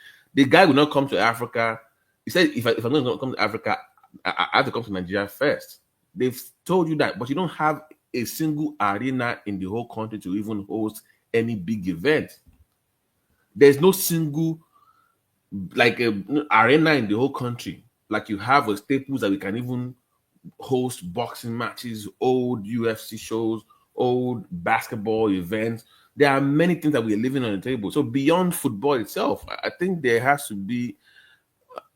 guy will not come to Africa. He said, if I'm not going to come to Africa, I have to come to Nigeria first. They've told you that, but you don't have a single arena in the whole country to even host any big event. There's no single arena in the whole country like you have with Staples that we can even host boxing matches, old UFC shows, old basketball events. There are many things that we're leaving on the table. So beyond football itself, I think there has to be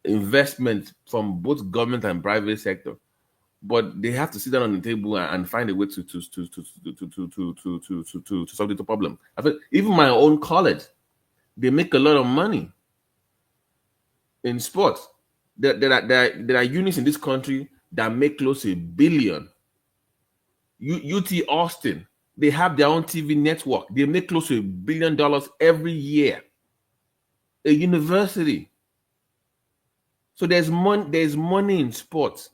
investment from both government and private sector. But they have to sit down on the table and find a way to solve the problem. I think even my own college, they make a lot of money in sports. There are units in this country that make close to $1 billion. UT Austin, they have their own TV network. They make close to $1 billion every year. A university. So there's money in sports.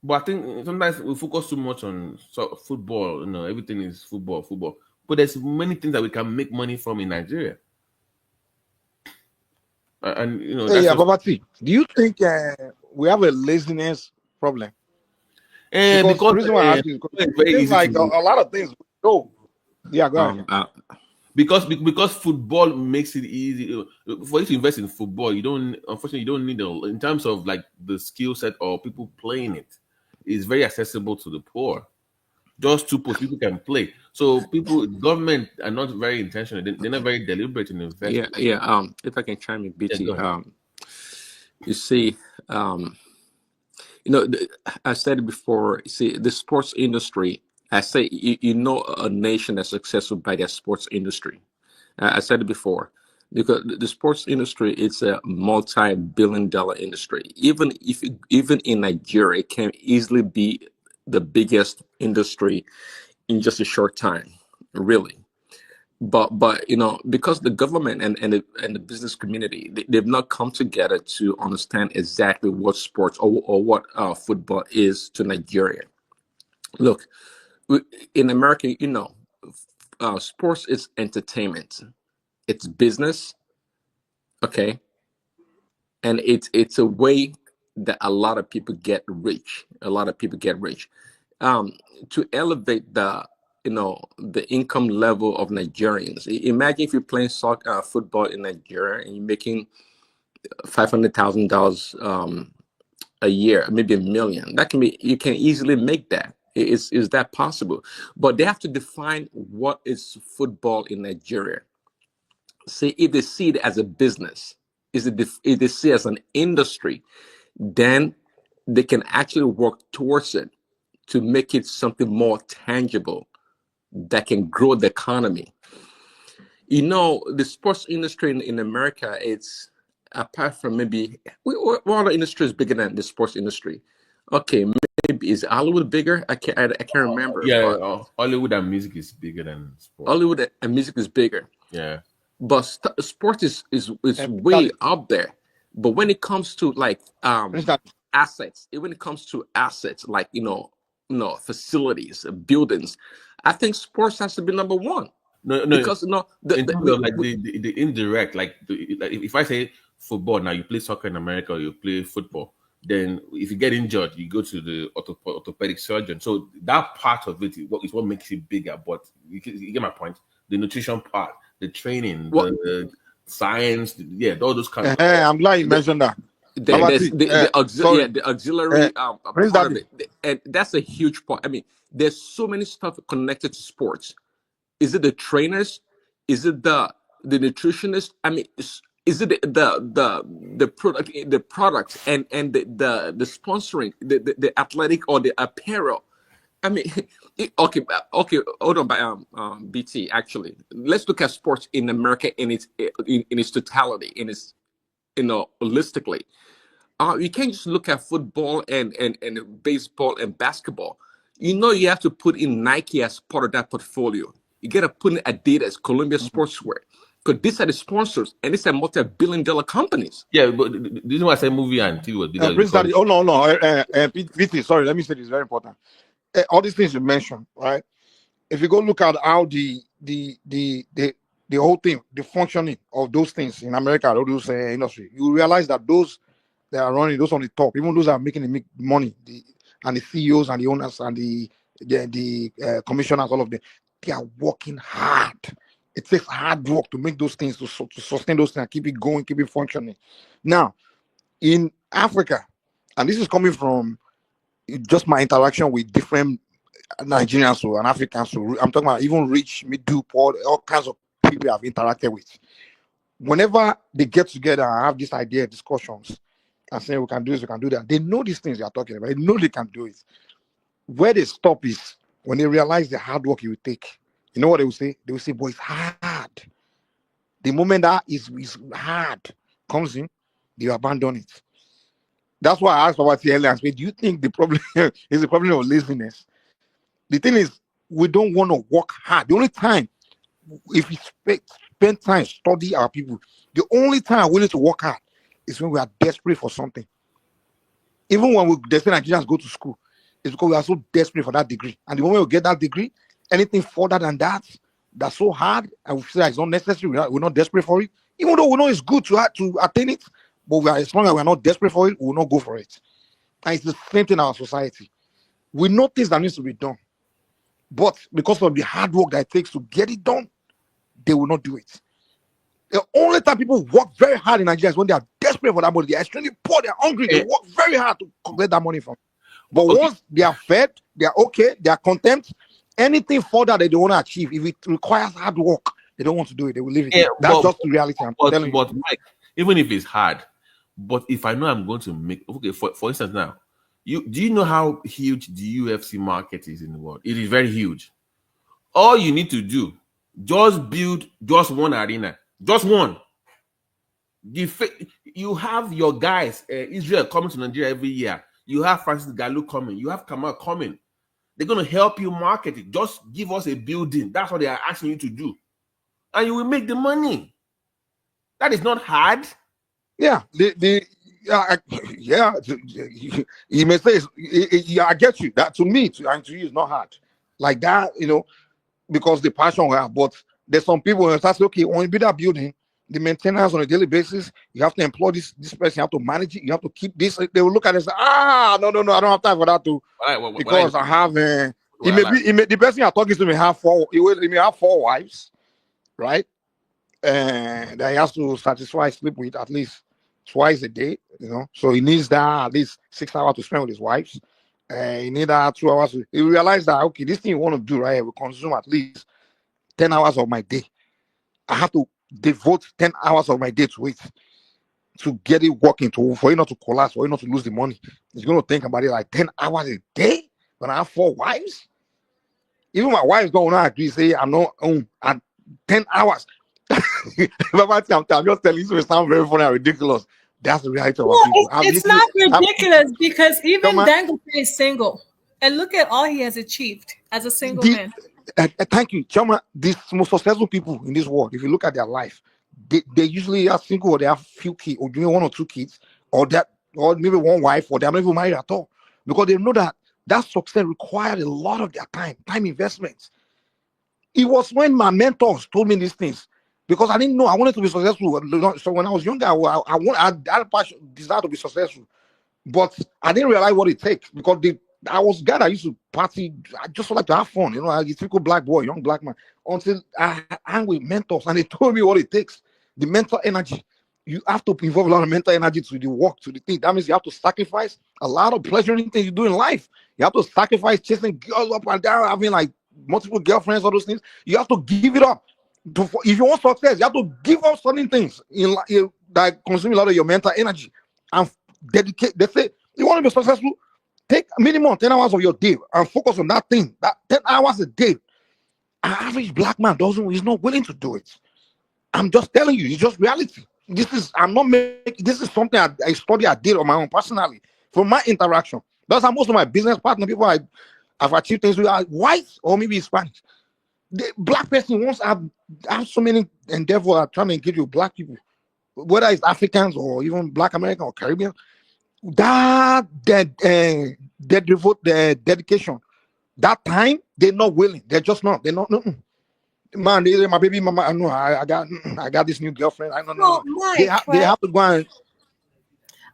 But I think sometimes we focus too much on football. Everything is football. But there's many things that we can make money from in Nigeria. And Babati, do you think we have a laziness problem? Because the reason why I ask you is because it's very it seems easy like to a lot of things. Oh, yeah, go ahead. Because football makes it easy for you to invest in football. Unfortunately, you don't need in terms of like the skill set or people playing it. It's very accessible to the poor. Just two posts people can play. So government are not very intentional. They're not very deliberate in investing. Yeah. If I can chime in, BT. go ahead. You see, I said it before. You see, the sports industry. I say you know a nation that's successful by their sports industry. I said it before because the sports industry is a multi-billion-dollar industry. Even in Nigeria, it can easily be the biggest industry in just a short time, really. But because the government and the business community, they've not come together to understand exactly what sports or what football is to Nigeria. Look, in America, sports is entertainment. It's business, okay, and it's a way that a lot of people get rich. To elevate the income level of Nigerians. Imagine if you're playing soccer, football in Nigeria, and you're making $500,000 a year, maybe $1 million. You can easily make that. Is that possible? But they have to define what is football in Nigeria. See, if they see it as a business, if they see it as an industry, then they can actually work towards it to make it something more tangible that can grow the economy. The sports industry in America, it's apart from maybe what other industry is bigger than the sports industry? Okay, maybe is Hollywood bigger? I can't remember. Yeah, Hollywood and music is bigger than sports. Hollywood and music is bigger. Yeah, but sports is way up there. But when it comes to like assets, when it comes to assets like facilities, buildings, I think sports has to be number one. No, because in terms of like the indirect, like if I say football now, you play soccer in America or you play football, then if you get injured, you go to the orthopedic surgeon. So that part of it is what makes it bigger. But you get my point. The nutrition part, the training, the science, all those kinds. I'm glad you mentioned that. The auxiliary part of it, and that's a huge part. I mean, there's so many stuff connected to sports. Is it the trainers? Is it the nutritionists? I mean, is it the product, the products, and the sponsoring, the athletic or the apparel? I mean, okay, hold on, by BT. Actually, let's look at sports in America in its totality, holistically. You can't just look at football and baseball and basketball. You have to put in Nike as part of that portfolio. You got to put in Adidas, Columbia Sportswear, because these are the sponsors, and these are multi-billion-dollar companies. Yeah, but the reason why I say movie and TV was bigger. No. BT, sorry, let me say this is very important. All these things you mentioned, right? If you go look at how the whole thing, the functioning of those things in America, all those industry, you realize that those that are running, those on the top, even those that are making the money, and the CEOs and the owners and the commissioners, all of them, they are working hard. It takes hard work to make those things, to sustain those things, keep it going, keep it functioning. Now, in Africa, and this is coming from just my interaction with different Nigerians and Africans, I'm talking about even rich, middle, poor, all kinds of people I've interacted with. Whenever they get together and have this idea, discussions, and say we can do this, we can do that, they know these things they are talking about. They know they can do it. Where they stop is when they realize the hard work it will take. You know what they will say? They will say, boy, it's hard. The moment that is hard comes in, they abandon it. That's why I asked about the earlier. Do you think the problem is the problem of laziness? The thing is, we don't want to work hard. The only time, if we spend time study our people, the only time we need to work hard is when we are desperate for something. Even when they say Nigerians go to school, it's because we are so desperate for that degree. And the moment we get that degree, anything further than that, that's so hard, and we feel like it's not necessary, we're not desperate for it. Even though we know it's good to attain it, but as long as we're not desperate for it, we will not go for it. And it's the same thing in our society. We know things that needs to be done, but because of the hard work that it takes to get it done, they will not do it. The only time people work very hard in Nigeria is when they are desperate for that money. They are extremely poor, they are hungry, they work very hard to collect that money from. But once they are fed, they are okay, they are content, anything further that they want to achieve, if it requires hard work, they don't want to do it, they will leave it. That's just the reality. I'm telling you. But Mike, even if it's hard, but if I know I'm going to make, okay, for instance now, do you know how huge the UFC market is in the world? It is very huge. All you need to do, just build just one arena, just one. You have your guys, Israel coming to Nigeria every year. You have Francis Ngannou coming. You have Kamal coming. They're going to help you market it. Just give us a building. That's what they are asking you to do. And you will make the money. That is not hard. Yeah, you may say, yeah, I get you. That to me, and to you, is not hard. Like that, because the passion we have. But there's some people who say, okay, when you build that building, the maintenance on a daily basis, you have to employ this person, you have to manage it, you have to keep this. They will look at it and say, no, I don't have time for that too. Because I have the person you're talking to may have he may have 4 wives, right? And that he has to satisfy sleep with at least twice a day, So he needs that at least 6 hours to spend with his wives. He needs that 2 hours. He realized that, okay, this thing you want to do right here will consume at least 10 hours of my day. I have to devote 10 hours of my day to it to get it working, for you not to collapse, for you not to lose the money. He's going to think about it like 10 hours a day when I have 4 wives. Even my wife is going to agree, say, I'm not at 10 hours. I'm just telling you, it sounds very funny and ridiculous. That's the reality of our people. It's not ridiculous because even Dangote is single. And look at all he has achieved as a single man. Thank you, Chama. These most successful people in this world, if you look at their life, they usually are single, or they have few kids, or maybe 1 or 2 kids, or maybe 1 wife, or they're not even married at all, because they know that success required a lot of their time investments. It was when my mentors told me these things, because I didn't know I wanted to be successful. So when I was younger, I had a passion, desire to be successful, but I didn't realize what it takes, because I was a guy that used to party. I just like to have fun, a typical black boy, young black man, until I hang with mentors and they told me what it takes. The mental energy. You have to involve a lot of mental energy to the work, to the thing. That means you have to sacrifice a lot of pleasuring things you do in life. You have to sacrifice chasing girls up and down, having like multiple girlfriends, all those things. You have to give it up. If you want success, you have to give up certain things that consume a lot of your mental energy and dedicate. They say you want to be successful, take minimum 10 hours of your day and focus on that thing. That 10 hours a day. An average black man he's not willing to do it. I'm just telling you, it's just reality. This is something I study, I did on my own personally from my interaction. That's how most of my business partner people I've achieved things with are white or maybe Hispanic. The black person wants to have so many endeavors are trying to engage with black people, whether it's Africans or even Black American or Caribbean. They devote their dedication. That time they're not willing. They're just not. They're not. Man, my baby mama. I know. I got this new girlfriend. I don't know. They have to go and.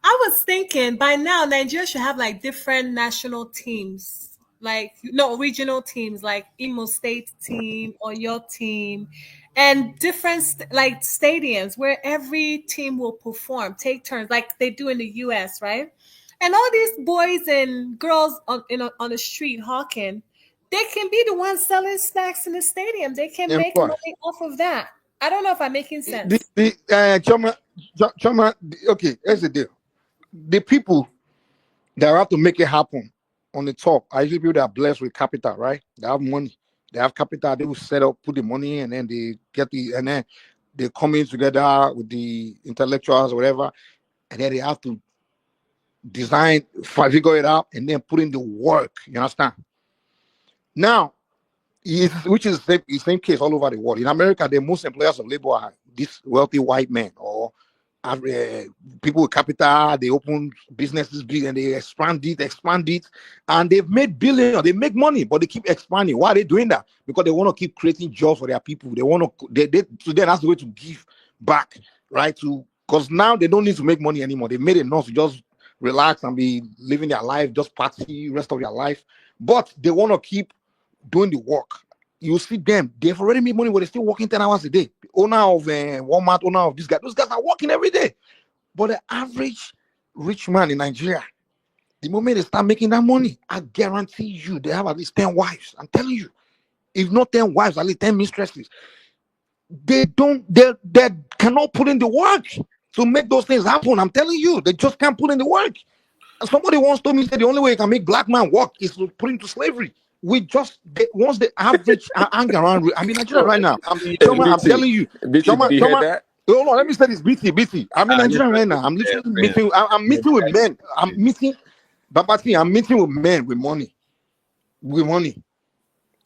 I was thinking by now Nigeria should have like different national teams, regional teams, like Imo State team or your team, and different stadiums where every team will perform, take turns, like they do in the US, right? And all these boys and girls on the street hawking, they can be the ones selling snacks in the stadium. They can make money off of that. I don't know if I'm making sense. Choma, okay, here's the deal. The people that have to make it happen on the top are usually people that are blessed with capital, right? They have money, they have capital, they will set up, put the money, and then they then they come in together with the intellectuals or whatever, and then they have to design, figure it out, and then put in the work. You understand? Now, which is the same case all over the world. In America, the most employers of labor are these wealthy white men or people with capital. They open businesses big and they expand it, and they've made billions. They make money, but they keep expanding. Why are they doing that? Because they want to keep creating jobs for their people. They want to. So then that's the way to give back, right? Because now they don't need to make money anymore. They made enough to just relax and be living their life, just party rest of their life. But they want to keep doing the work. You see them, they've already made money, but they're still working 10 hours a day. The owner of Walmart, owner of this guy, those guys are working every day. But the average rich man in Nigeria, the moment they start making that money, I guarantee you they have at least 10 wives. I'm telling you. If not 10 wives, at least 10 mistresses. They cannot put in the work to make those things happen. I'm telling you, they just can't put in the work. And somebody once told me, said the only way you can make black man work is to put him to slavery. Once the average anger around, I mean, Nigeria right now. I'm telling you, Choma, hold on, let me say this, BT. I'm in Nigeria right now. I'm literally meeting. I'm meeting with men. I'm meeting with men with money.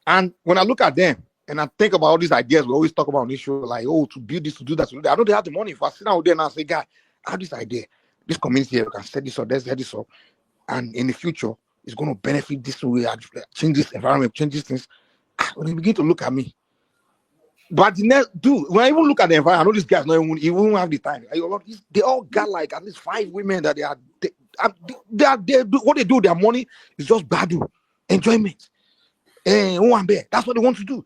And when I look at them and I think about all these ideas we always talk about on this show, like, oh, to build this, to do that, to do that. I know they have the money. If I sit down with them and I say, guy, I have this idea. This community here, we can set this up, let's set this up. And in the future, it's going to benefit this way, change this environment, change these things. When they begin to look at me. But the next, dude, when I even look at the environment, I know these guys don't even have the time. They all got like at least 5 women that what they do, their money is just badu, enjoyment. That's what they want to do.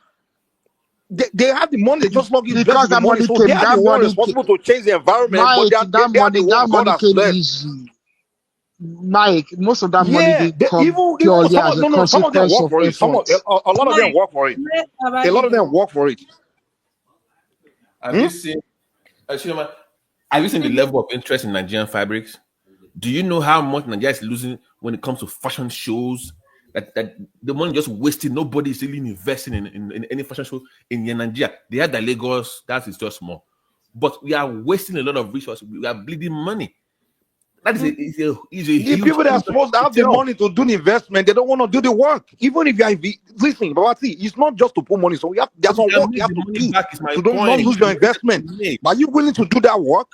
They have the money, they just log in because the money. So they are the one responsible to change the environment, Mike, but they are the one God has blessed. Easy. Mike, most of that money they come even purely as a consequence some of them work for it. A lot of them work for it. A lot of them work for it. Have you seen the level of interest in Nigerian fabrics? Do you know how much Nigeria is losing when it comes to fashion shows? That the money just wasting. Nobody is really investing in any fashion show in Nigeria. They had the Lagos, that is just small. But we are wasting a lot of resources. We are bleeding money. That is a the people that are supposed to have the money to do the investment, they don't want to do the work. Even if you are listen, but see, it's not just to put money. So there's some work you have to do to not lose your investment. Are you willing to do that work?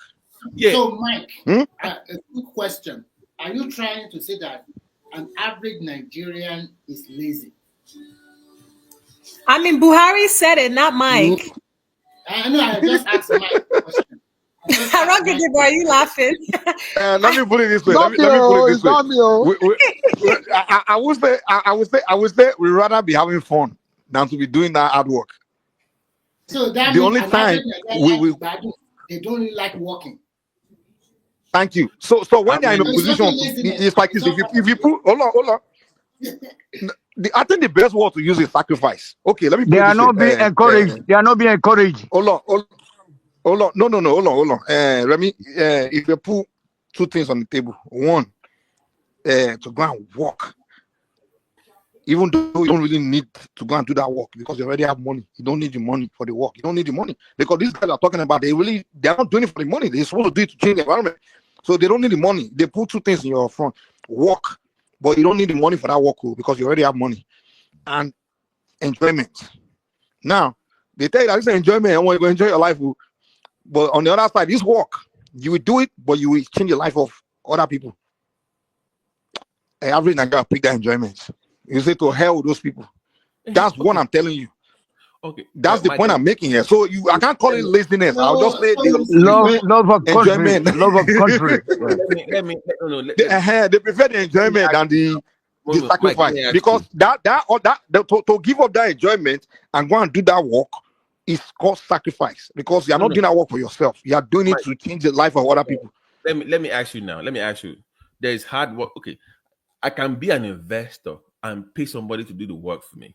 Yeah. So, Mike, a quick question: are you trying to say that an average Nigerian is lazy? I mean, Buhari said it, not Mike. I know. I just asked Mike a question. Are you laughing? Let me put it this way. Let me put it this way. I would say we'd rather be having fun than to be doing that hard work. So that the only time they don't really like working. Thank you. So when they're in a position, it's like this. If you put hold on. I think the best word to use is sacrifice. Okay, let me. They are not being encouraged. They are not being encouraged. Hold on. Hold on. Remy, if you put 2 things on the table, one, to go and work, even though you don't really need to go and do that work because you already have money. You don't need the money for the work. You don't need the money because these guys are talking about they're not doing it for the money. They're supposed to do it to change the environment. So they don't need the money. They put 2 things in your front: work, but you don't need the money for that work because you already have money, and enjoyment. Now they tell you that this is enjoyment and you're going to enjoy your life. But on the other side, this work, you will do it, but you will change the life of other people. Average Nigeria pick that enjoyment. You say to hell with those people. That's what I'm telling you. Okay. That's the point I'm making here. So I can't call it laziness. I'll just say love of enjoyment. Country. Love of country. They prefer the enjoyment than the sacrifice. Because to give up that enjoyment and go and do that work is called sacrifice, because you are not doing that work for yourself. You are doing it to change the life of other people. Let me ask you now. There is hard work. Okay, I can be an investor and pay somebody to do the work for me.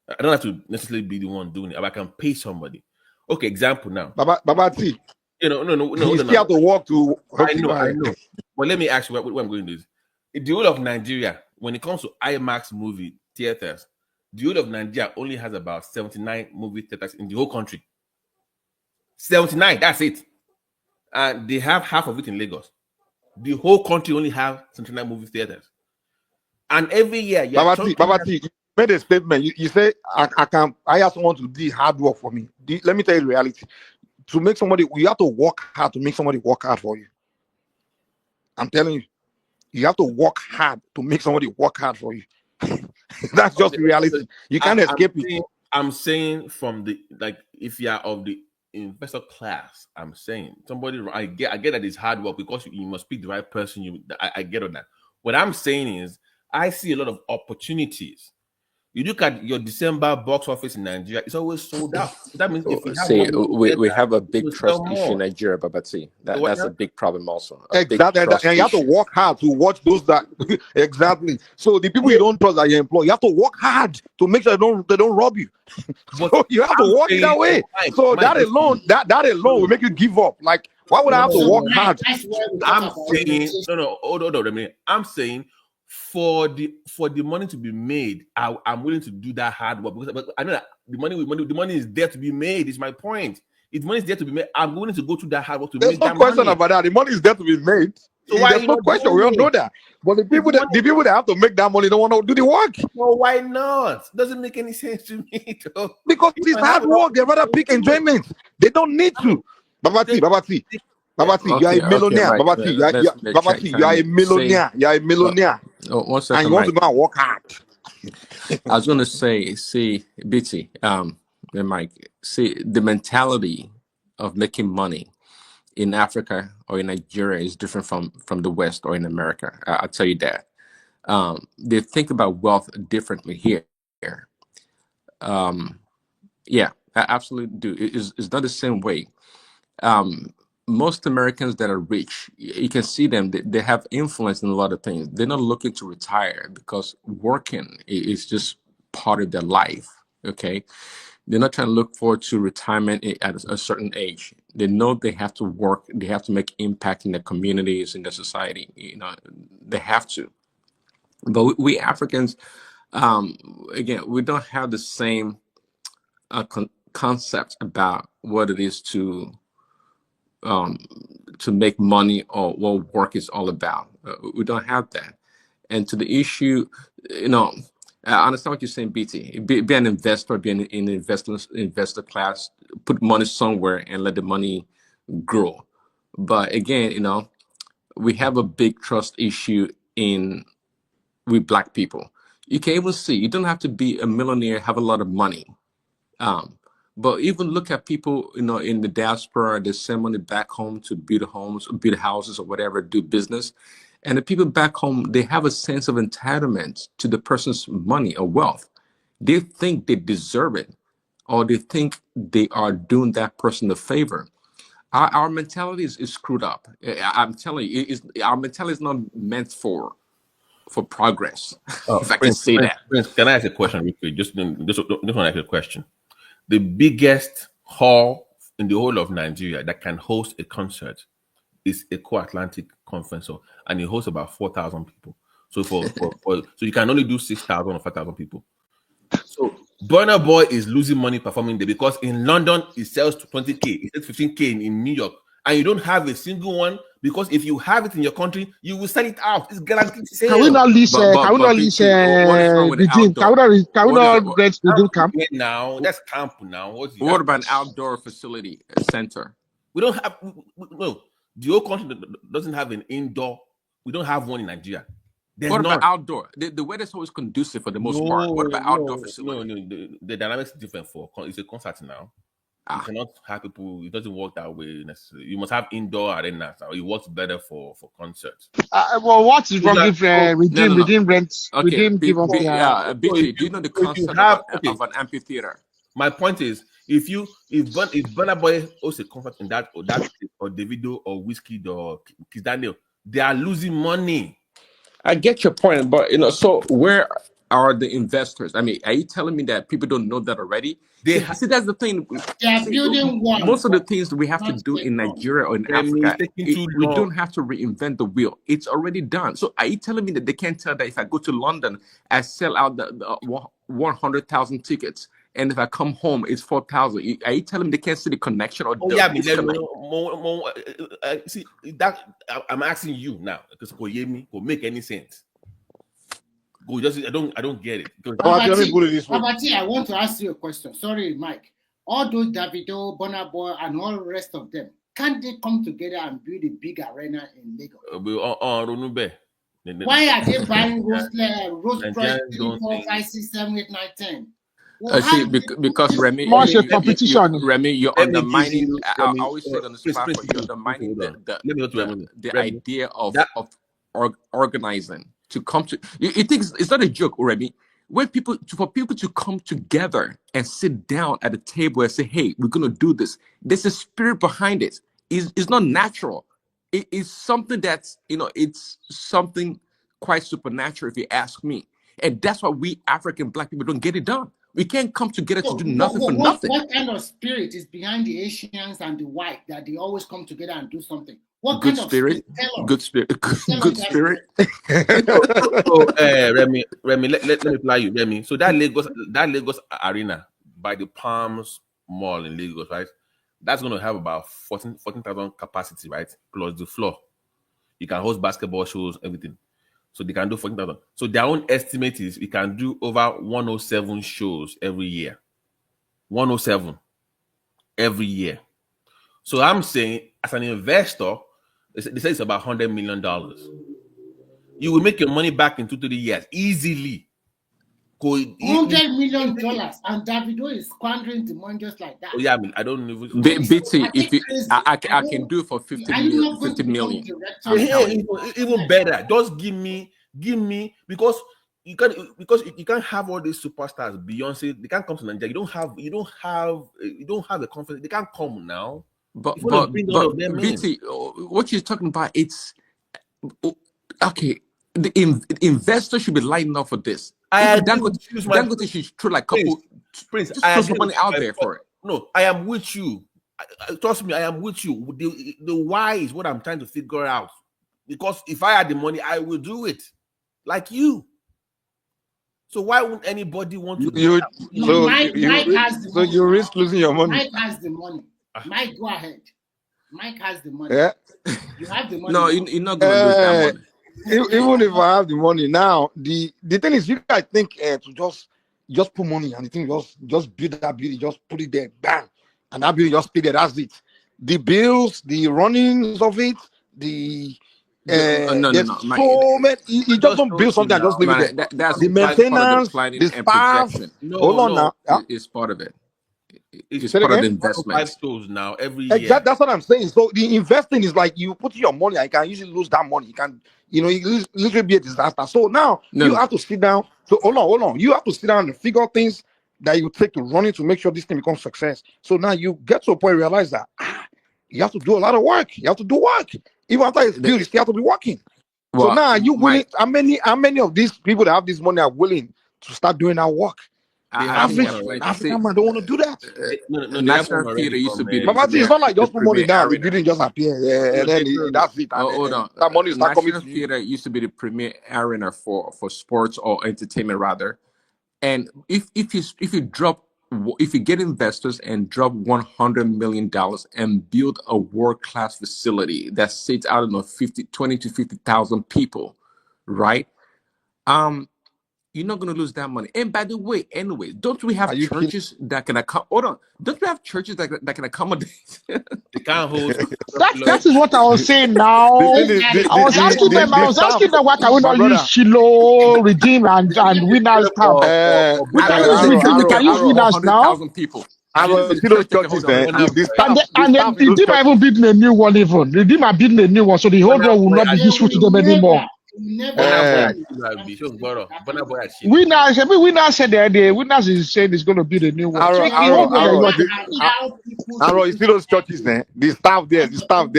I don't have to necessarily be the one doing it, but I can pay somebody. Okay, example now. Baba T. No. You still have to work to. Okay, I know. But let me ask you what I'm going to do. The whole of Nigeria, when it comes to IMAX movie theaters, the whole of Nigeria only has about 79 movie theaters in the whole country. 79, that's it. And they have half of it in Lagos. The whole country only have 79 movie theaters. And every year, Baba T, you made a statement. You say, I can hire someone to do hard work for me. Let me tell you the reality. To make somebody, you have to work hard to make somebody work hard for you. I'm telling you. You have to work hard to make somebody work hard for you. That's just the reality. You can't escape it. I'm saying from if you are of the investor class. I'm saying somebody. I get that it's hard work because you must pick the right person. I get on that. What I'm saying is, I see a lot of opportunities. You look at your December box office in Nigeria; it's always sold out. That means if you have See, money we together, have a you big will sell trust issue in more. Nigeria, Babati. What That's a now? big problem also. A big Exactly, trust and you have to issue. work hard to watch those that exactly. So the people you don't trust that you employ, you have to work hard to make sure they don't rob you. But So you have to I'm work it saying, that way. So Mike, that alone will make you give up. Like, why would I have to So, work Mike, hard? that's where we talk I'm about saying limitation. no. Hold on a minute. I'm saying for the money to be made, I'm willing to do that hard work because I know that the money is there to be made. Is my point. If money is there to be made, I'm willing to go through that hard work to There's make no that question money. about that. The money is there to be made. So why are There's you no not question. We doing all know it? that. But the If people that have to make that money don't want to do the work. No, why not? Doesn't make any sense to me, though. Because If it's I have hard enough work. They rather money, pick enjoyment. They don't need to. Babati, you are a Okay, millionaire. Mike. Babati, Babati, you are a Say, millionaire. You are a millionaire. 1 And second, you want to Mike. go and work hard. I was going to say, see, BT, and Mike, see, the mentality of making money in Africa or in Nigeria is different from the West or in America. I'll tell you that. They think about wealth differently here. Um, yeah, I absolutely do. It's not the same way. Most Americans that are rich, you can see them, they have influence in a lot of things. They're not looking to retire because working is just part of their life. Okay. They're not trying to look forward to retirement at a certain age. They know they have to work, they have to make impact in their communities, in their society. They have to. But we Africans, again, we don't have the same concept about what it is to make money or what work is all about. We don't have that. And to the issue, I understand what you're saying, BT. Be an investor, be in investor class, put money somewhere and let the money grow. But again, we have a big trust issue with Black people. You can even see you don't have to be a millionaire, have a lot of money. But even look at people, in the diaspora, they send money back home to build homes, build houses, or whatever, do business. And the people back home, they have a sense of entitlement to the person's money or wealth. They think they deserve it, or they think they are doing that person a favor. Our mentality is screwed up. I'm telling you, our mentality is not meant for progress, if I can say that. Prince, can I ask a question real quick? Just want to ask a question. The biggest hall in the whole of Nigeria that can host a concert is Eco Atlantic Conference Hall, and it hosts about 4,000 people. So so you can only do 6,000 or 5,000 people. So Burna Boy is losing money performing there because in London it sells to 20K, it sells 15K in New York, and you don't have a single one because if you have it in your country, you will sell it out. It's guaranteed sale. Can we not lease? But What what is wrong with the Redeem? outdoor? Can we not rent Redeem camp? Now that's camp now. What about an outdoor facility center? We don't have no. The whole country doesn't have an indoor. We don't have one in Nigeria. What about outdoor? The weather is always conducive for the most part. What about outdoor facility? No. The dynamics is different it's a concert now. You cannot have people. It doesn't work that way necessarily. You must have indoor arenas. It works better for concerts. Well, what is wrong if Redeem rents? Okay, Redeem give us BT, do you know the concept of an amphitheater? My point is, if Burna Boy hosts a concert in that or Davido or Wizkid or Kiss Daniel, they are losing money. I get your point, but so where are the investors? I mean, are you telling me that people don't know that already? See, that's the thing. They are building one. Most of the things we have to do in Nigeria or in Africa, we don't have to reinvent the wheel. It's already done. So are you telling me that they can't tell that if I go to London, I sell out the 100,000 tickets, and if I come home, it's 4,000? Are you telling me they can't see the connection or disconnect? See that I'm asking you now because could make any sense. I don't get it. Babati, I want to ask you a question. Sorry, Mike. All those Davido, Burna Boy, and all the rest of them, can't they come together and build a big arena in Lagos? Why are they buying Rose Price 3, 4, 5, 6, 7, 8, 9, 10? See, because Remy, Much a competition. Remy, you're Let me give undermining. you, I Remy, always say it on this Prince, platform. You're Prince, undermining hold on. Let me go to Remy. the Remy, idea of that organizing to come to. You think it's not a joke, Remy? When for people to come together and sit down at a table and say, "Hey, we're gonna do this." There's a spirit behind it. It's not natural. It is something that's it's something quite supernatural, if you ask me. And that's why we African Black people don't get it done. We can't come together to do nothing for nothing. What kind of spirit is behind the Asians and the white that they always come together and do something? What Good kind spirit, of spirit? Tell us. good spirit, good spirit. Remy, let me fly you, Remy. So that Lagos arena by the Palms Mall in Lagos, right? That's going to have about 14,000 capacity, right? Plus the floor. You can host basketball shows, everything. So they can do 14,000. So their own estimate is we can do over 107 shows every year. 107 every year. So I'm saying, as an investor, they say it's about $100 million. You will make your money back in 2-3 years easily. $100 million, and Davido is squandering the money just like that. Oh yeah, I mean, I don't know. BT, if I can do it for 50 million. Even better. Just give me because you can't have all these superstars. Beyonce, they can't come to Nigeria. You don't have the confidence. They can't come now. But BT, what you're talking about, it's okay. The investor should be lining up for this. Dangote should throw like couple. Prince, just throw some money out there for it. No, I am with you. Trust me, I am with you. The why is what I'm trying to figure out. Because if I had the money, I will do it, like you. So why wouldn't anybody want to do that? So you risk losing your money. Mike has the money. Mike, go ahead. Mike has the money. Yeah. You have the money. No, you're not going to lose that money. Even if I have the money now, the thing is, you guys think to just put money and the thing just build that building, just put it there, bang, and that building just stay there. That's it. The bills, the runnings of it, the no. so many. You just don't build something and just leave it there. That's the maintenance, planning the staff. Hold on now. It's part of it. It's part of the investment. 5 shows now every year. Exactly, that's what I'm saying. So the investing is like you put your money, and you can usually lose that money. You can, it literally be a disaster. So now you have to sit down. So hold on. You have to sit down and figure out things that you take to run it to make sure this thing becomes success. So now you get to a point, realize that you have to do a lot of work. You have to do work. Even after it's built, you still have to be working. Well, so now are you willing? How many of these people that have this money are willing to start doing that work? African man don't want to do that. National Theatre used to be. But it's not like just put money down. The building just appear, and then that's it. Hold on. That money start coming. National Theatre used to be the premier arena for sports or entertainment rather. And if you get investors and drop $100 million and build a world-class facility that sits out of 20 to 50,000 people, right? You're not going to lose that money. And by the way, anyway, don't we have churches that can accommodate? Hold on. Don't we have churches that can accommodate? They can't host. That is what I was saying now. I was asking them why can we not use Shiloh, Redeem, and Winners Camp? We can use Redeem, we can use Winners now. People. And then Redeem are even building a new one even. Redeem are building a new one, so the whole one will not be useful to them anymore. Winners said the Winners is saying it's going to be the new one. Aaron, you see those churches there? The staff there,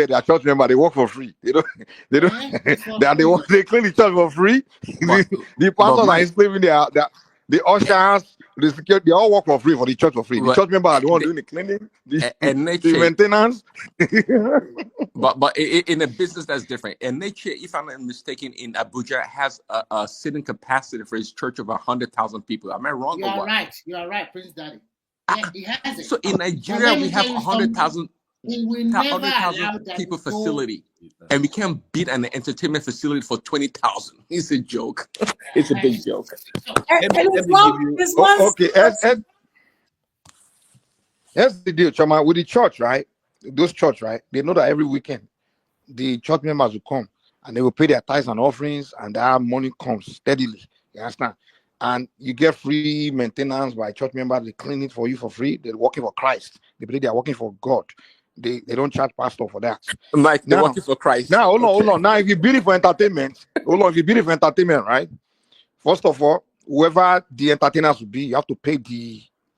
their church member, they work for free. They clean the church for free. The pastors are enslaving the ushers, the security, they all work for free for the church for free. The church member are the one doing the cleaning, the maintenance. But in a business that's different. And nature, if I'm not mistaken, in Abuja has a sitting capacity for his church of 100,000 people. Am I wrong? You are right. You are right, Prince Daddy. Yeah, he has it. So in Nigeria, we have 100,000 people facility, and we can't beat an entertainment facility for 20,000. It's a joke. It's a big joke. Here's the deal, Chama. With the church, right? Those church, right? They know that every weekend the church members will come and they will pay their tithes and offerings, and that money comes steadily. You understand? and you get free maintenance by church members. They clean it for you for free. They're working for Christ. They believe they are working for God. They don't charge pastor for that. Mike, they're Now, working for Christ. Now, hold on, Okay. hold on. Now, if you build it for entertainment, if you build it for entertainment, right? First of all, whoever the entertainers will be, you have to pay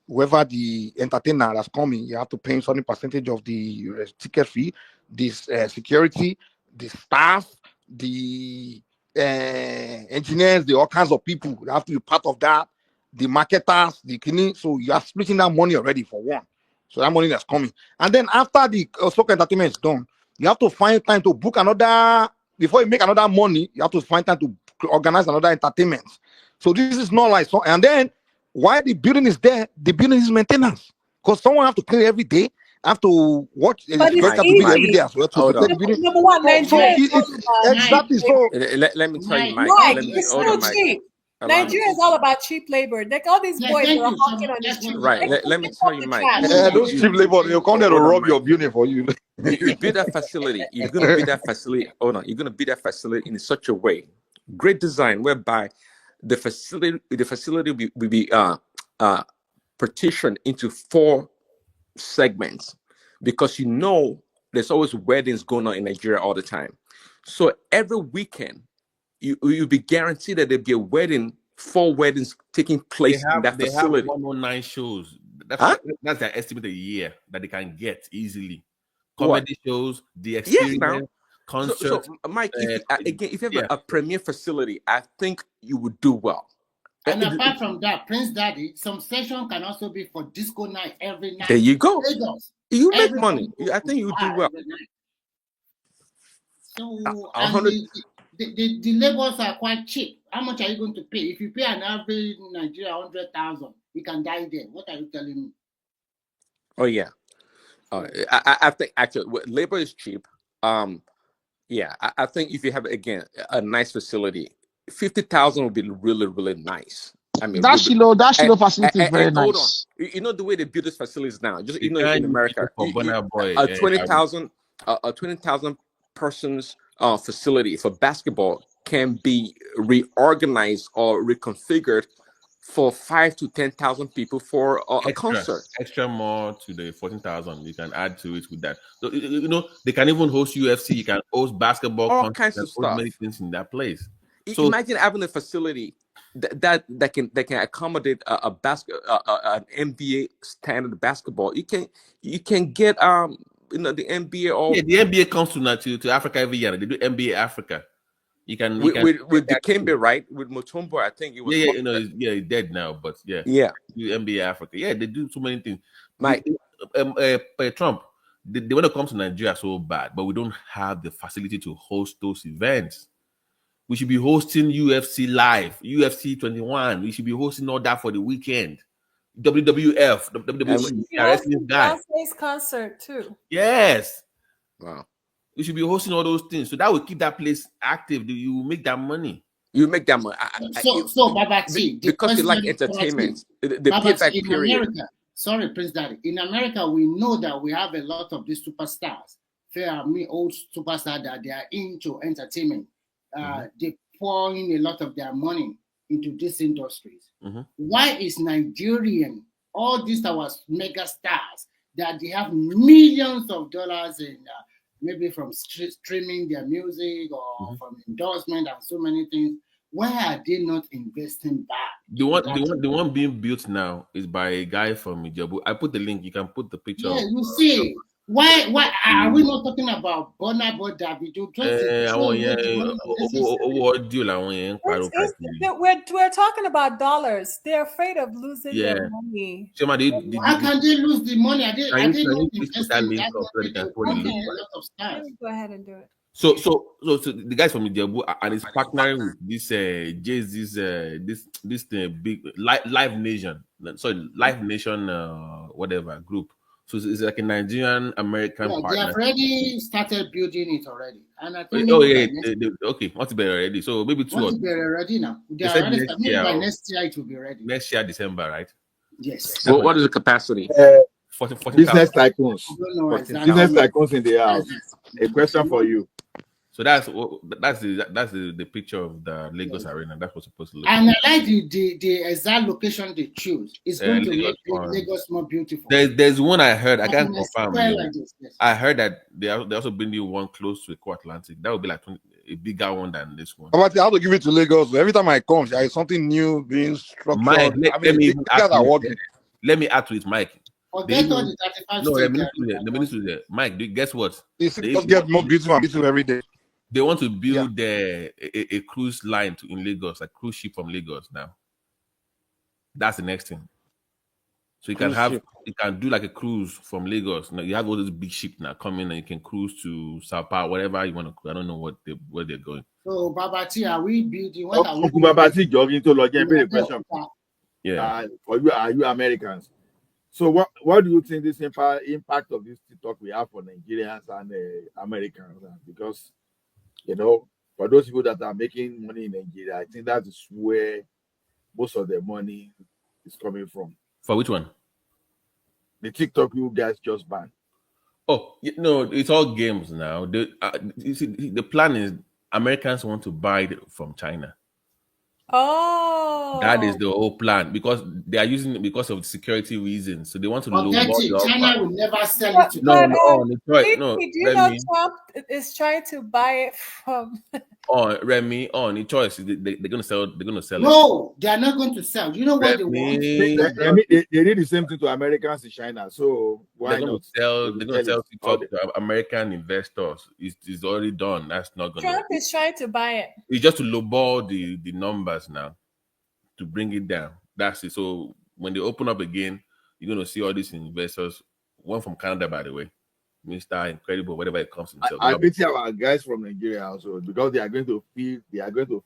whoever the entertainer that's coming, you have to pay some percentage of the ticket fee, this security, the staff, the engineers, all kinds of people that have to be part of that, the marketers, the cleaning. So you are splitting that money already for one. So that money that's coming. And then after the soccer entertainment is done, you have to find time to book another, before you make another money, you have to find time to organize another entertainment. So this is not like so. And then while the building is there, the building is maintenance because someone have to clean every day. Have to watch. But it's easy. Every day as well to protect the building. Number one, Nigeria exactly. So let me tell you, Mike. Mike, Let me, it's still cheap. Nigeria is all about cheap labor. Like all these boys are hawking on this cheap. Right. Let me tell you, Mike. Those cheap labor, they'll come there to rob your building for you. You build that facility. You're going to build that facility. Hold on. You're going to build that facility in such a way, great design, whereby the facility will be partitioned into 4 segments, because there's always weddings going on in Nigeria all the time. So every weekend, you'll be guaranteed that there'll be a wedding, 4 weddings taking place in that facility. They have 109 shows. That's their estimate a year that they can get easily. Comedy shows, the experience, concerts. So Mike, if you have a premier facility, I think you would do well. And apart from that, Prince Daddy, some session can also be for disco night every night. There you go. Lagos. You make money. I think you do well. So the labors are quite cheap. How much are you going to pay? If you pay an average Nigeria 100,000, you can die there. What are you telling me? Oh yeah. I think actually labor is cheap. I think if you have again a nice facility, 50,000 would be really, really nice. I mean, that Shilo facility is very nice. Hold on. You know the way they build these facilities now. Just in America, a 20,000 persons facility for basketball can be reorganized or reconfigured for 5,000 to 10,000 people for a concert. Extra more to the 14,000. You can add to it with that. So they can even host UFC. You can host basketball, all kinds of stuff. Many things in that place. So imagine having a facility that can accommodate an NBA standard basketball. You can get the NBA or the NBA comes to Africa every year. They do NBA Africa. You can with Dikembe, right? With Mutombo, I think it was. He's dead now, but do NBA Africa. Yeah, they do so many things. Mike, Trump, they want to come to Nigeria so bad, but we don't have the facility to host those events. We should be hosting UFC Live, UFC 21. We should be hosting all that for the weekend. WWF, Beyonce's concert too. Yes. Wow. We should be hosting all those things. So that will keep that place active. You make that money. You make that money. Babati, because you like entertainment. The payback period. America, sorry, Prince Daddy. In America, we know that we have a lot of these superstars. Old superstars that they are into entertainment. They pour in a lot of their money into these industries. Why is Nigerian, all these our mega stars, that they have millions of dollars in maybe from streaming their music or from endorsement and so many things, why are they not investing back? The one being built now is by a guy from Ijebu. I put the link. You can put the picture. Yeah, you see. Why are we not talking about Burna Boy Davido? We're talking about dollars. They're afraid of losing their money. How can they lose the money? Go ahead and do it. So the guys from Ijebu and is partnering with this this big Live Nation. Sorry, Live Nation whatever group. So it's like a Nigerian American partner. They have already started building it already, and I think okay, what's better already? So maybe 2 what's better already now? They are already started. By next year it will be ready. Next year December, right? Yes. What is the capacity? 40, business tycoons. Business tycoons in the house. A question for you. So that's the picture of the Lagos Arena. That's what's supposed to look And like. I like the exact location they choose. It's going to Lagos make on. Lagos more beautiful. There's one I heard. I can't Like confirm. like this, yes. I heard that they also bring you one close to Eco Atlantic. That would be like a bigger one than this one. But I have to give it to Lagos. Every time I come, there is something new being structured. Mike, let me guys are working. Let me add to it, Mike. Forget all the 35 states. Mike, guess what? They just get more beautiful and beautiful every day. They want to build a cruise line in Lagos, a cruise ship from Lagos now. That's the next thing. So you can do like a cruise from Lagos. Now you have all these big ships now coming, and you can cruise to Sao Paulo, whatever you want to. I don't know where they're going. So Babati, are we building? Babati jogging to log in question. Yeah. Are you Americans? So what do you think this impact of this TikTok we have for Nigerians and Americans? Because for those people that are making money in Nigeria, I think that is where most of the money is coming from. For which one? The TikTok you guys just banned. Oh no, it's all games now. You see, the plan is Americans want to buy it from China. Oh, that is the whole plan, because they are using it because of security reasons. So they want to Forget lower it. China will never sell it to Detroit. No, do you know Trump is trying to buy it from? Remy, the choice. They're gonna sell. They're gonna sell it. No, they are not going to sell. You know what they want? They did the same thing to Americans in China. So why they're not? They're gonna sell TikTok to American investors. It's already done. That's not gonna. Trump is trying to buy it. It's just to lowball the numbers now, to bring it down. That's it. So when they open up again, you're gonna see all these investors. One from Canada, by the way, Mr. Incredible, whatever it comes himself. I bet our guys from Nigeria also, because they are going to feel the impact.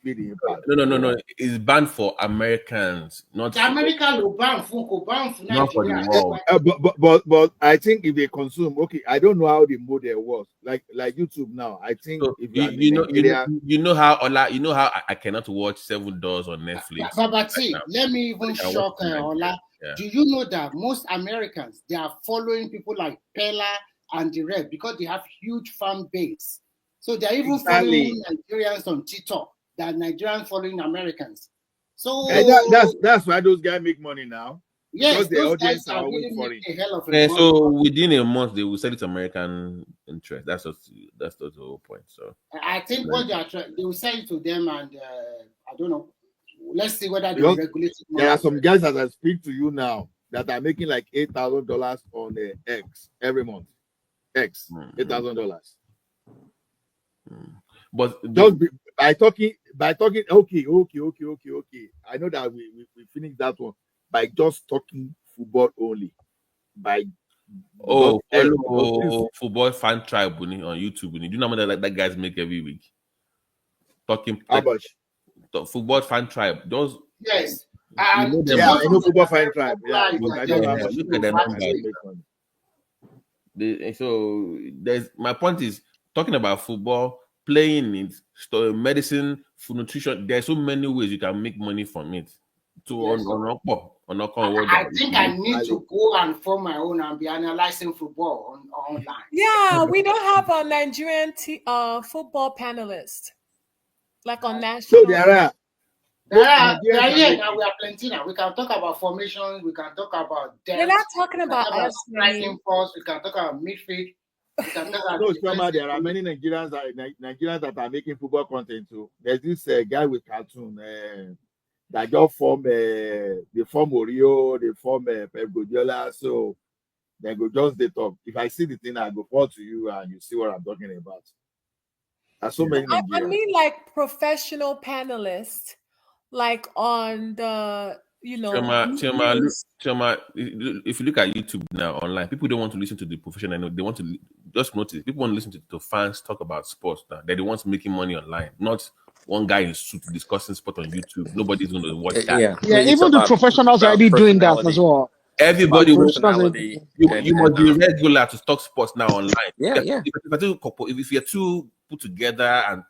No. It's banned for Americans, not the American will ban for Nigeria. But I think if they consume, okay, I don't know how the model works. Like YouTube now, I think so if you know how I cannot watch $7 on Netflix. Babati, let me even shock Ola. Yeah. Do you know that most Americans, they are following people like Pella and the rest because they have huge fan base. So they're even following Nigerians on TikTok. That Nigerians following Americans. So that's why those guys make money now. Yes, because the audience are always foreign. So within a month they will sell it to American interest. That's the whole point. So I think what they will sell it to them, and I don't know. Let's see whether they regulate it. There are some guys that I speak to you now that are making like $8,000 on the X every month. $8,000. But just by talking, okay. I know that we finished that one by just talking football only. Football fan tribe on YouTube. Do you know how much that guys make every week? Talking how much? Football fan tribe. Those yes. I know football fan tribe. Yeah, look at the numbers. So there's my point is talking about football, playing it, medicine, food nutrition. There's so many ways you can make money from it. I think I need to go and form my own and be analyzing football online. Yeah, we don't have a Nigerian football panelist like on national. So there are here now. We are plenty now. We can talk about formation. We can talk about depth. We're not talking about us. Striking force. We can talk about midfield. There are many Nigerians that are making football content too. There's this guy with cartoon that just form they form Oreo, they form Pep Guardiola. So they go just they talk. If I see the thing, I go forward to you and you see what I'm talking about. There's so many Nigerians. I mean, like professional panelists, like on the Chema, if you look at YouTube now online, people don't want to listen to the professional. They want to just notice. People want to listen to fans talk about sports now. They're the ones making money online, not one guy in suit discussing sport on YouTube. Nobody's going to watch that. Yeah, even the professionals are already doing that as well. Everybody you must be regular to talk sports now online. If you're too put together and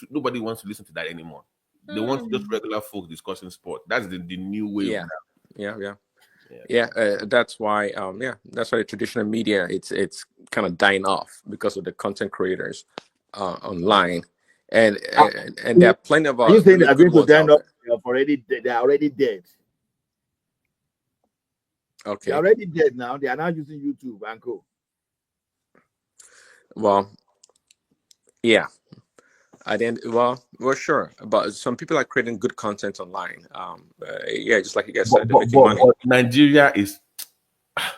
nobody wants to listen to that anymore. They want just regular folk discussing sport. That's the new way. That's why that's why the traditional media it's kind of dying off because of the content creators online. and there are plenty of Are you saying they really are good going to ones end out up? there. They are already dead. Okay. They're already dead now. They are now using YouTube and co. Well, yeah. At the end, well, sure. But some people are creating good content online. Yeah, just like you guys said, they're making money. But Nigeria is,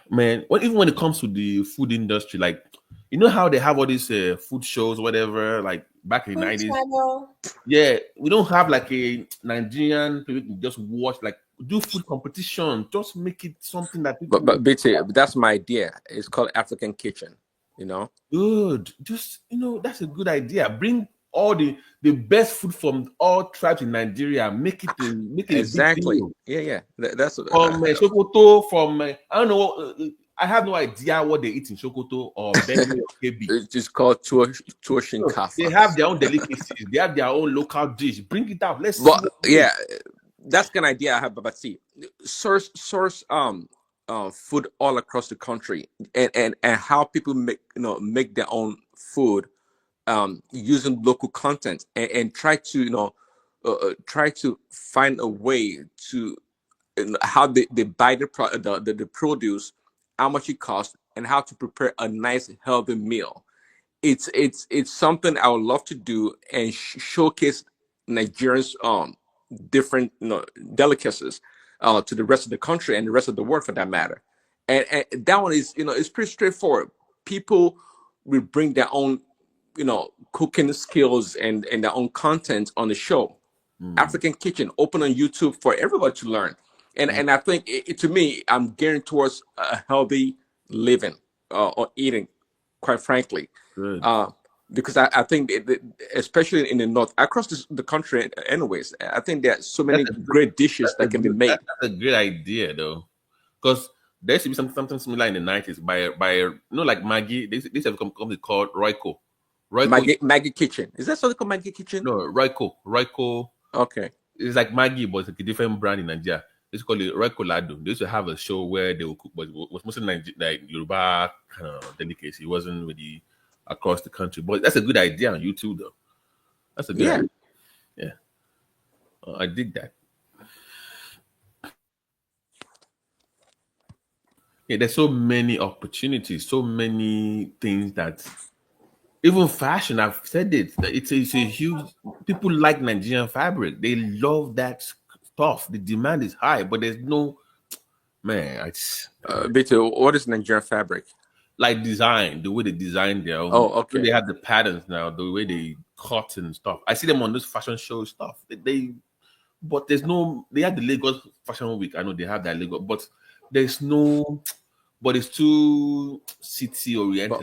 man. Even when it comes to the food industry, like you know how they have all these food shows, whatever. Like back in the Food 90s, channel. yeah, we don't have like a Nigerian people can just watch, like do food competition. Just make it something that people But BT, that's my idea. It's called African Kitchen. You know. good. Just that's a good idea. Bring all the best food from all tribes in Nigeria. Make it a big Exactly. deal. Yeah. That's From Sokoto, from I don't know. I have no idea what they eat in Sokoto or Benue or KB. it's just called Tuashin So they Kafa. have their own delicacies. They have their own local dish. Bring it out. Let's see Well, what it yeah, is. that's kind of idea I have. But see, source food all across the country, and how people make their own food using local content, and try to try to find a way to how they buy the produce, how much it costs, and how to prepare a nice healthy meal. It's something I would love to do and showcase Nigerians different delicacies to the rest of the country and the rest of the world for that matter. And that one is it's pretty straightforward. People will bring their own cooking skills and their own content on the show. African Kitchen open on YouTube for everybody to learn. And I think to me, I'm gearing towards a healthy living or eating, quite frankly. Good. Because I think especially in the north, across the country, anyways, I think there are so many great dishes that can be made. That's a great idea though, because there used to be something similar in the 90s by like Maggie. They have a company called Royco. Maggie Kitchen. Is that something called Maggie Kitchen? No, Royco. Okay. It's like Maggie, but it's like a different brand in Nigeria. It's called the Royco Lado. They used to have a show where they would cook, but it was mostly like Yoruba kind of delicacy. It wasn't really across the country. But that's a good idea on YouTube, though. That's a good idea. Yeah. I dig that. Yeah, there's so many opportunities, so many things that even fashion, I've said it, that it's a huge, people like Nigerian fabric. They love that stuff. The demand is high, but there's no, man, it's Beto, what is Nigerian fabric? like design, the way they design their own. Oh, okay. They have the patterns now, the way they cut and stuff. I see them on this fashion show stuff. But there's no, they have the Lagos Fashion Week. I know they have that Lagos, but there's no, but it's too city oriented,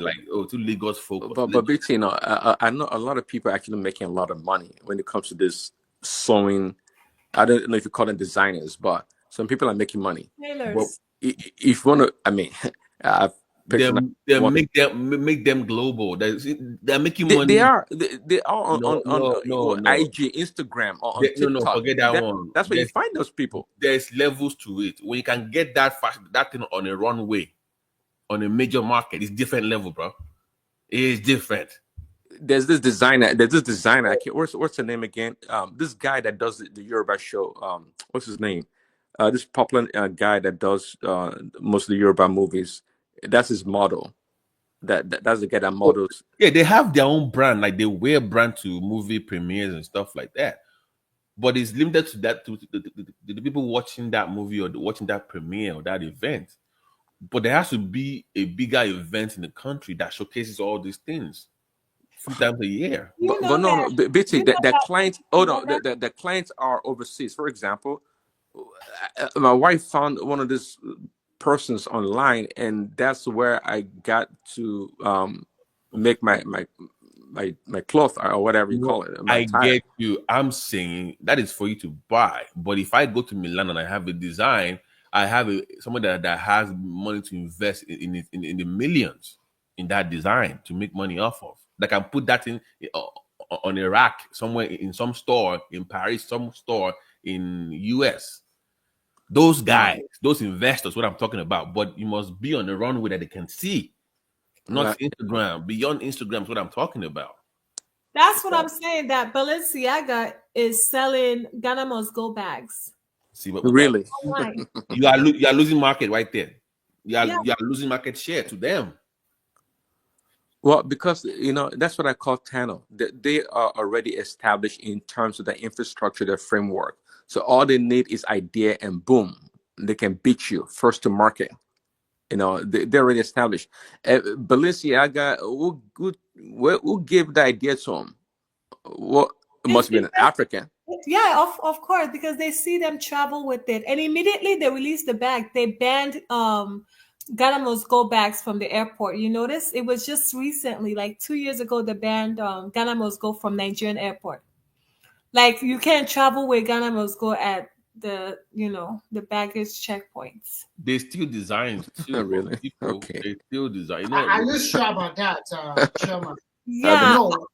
too Lagos focused. But BT, I know a lot of people are actually making a lot of money when it comes to this sewing. I don't know if you call them designers, but some people are making money. Tailors. If you want to, I mean, they make them global. They're making money. They are on IG, Instagram, or on TikTok. No, forget that one. That's where you find those people. There's levels to it. When you can get that thing on a runway, on a major market, it's different level, bro. It's different. There's this designer. I can't. What's the name again? This guy that does the Yoruba show. What's his name? This popular guy that does most of the Yoruba movies. That's his model. That's the guy that models. Yeah, they have their own brand. Like they wear brand to movie premieres and stuff like that. But it's limited to that to the people watching that movie or watching that premiere or that event. But there has to be a bigger event in the country that showcases all these things 3 times a year. But no, BT, the clients. Oh no, the clients are overseas. For example, my wife found one of these persons online, and that's where I got to make my cloth or whatever you call it. I get you. I'm saying that is for you to buy. But if I go to Milan and I have a design, I have someone that has money to invest in the millions in that design to make money off of. That can put that in on a rack somewhere in some store in Paris, some store in US. Those guys, those investors, what I'm talking about. But you must be on the runway that they can see, not Instagram. Beyond Instagram is what I'm talking about. That's what I'm saying. That Balenciaga is selling Ghana Must Go bags. See, but Really? Online. you are losing market right there. Yeah. You are losing market share to them. Well, because that's what I call Kano. They are already established in terms of the infrastructure, the framework. So all they need is idea, and boom, they can beat you first to market. They're already established. Balenciaga, who gave the idea to him? Well, it It's must have been an because African. yeah, of course, because they see them travel with it, and immediately they released the bag. They banned Ghana Must Go bags from the airport. You notice it was just recently, like 2 years ago, they banned Ghana Must Go from Nigerian airport. Like you can't travel with Ghana Must Go at the baggage checkpoints. They still design too, but Really? people Okay. they still design. Are you sure about that, Chairman? Yeah, No,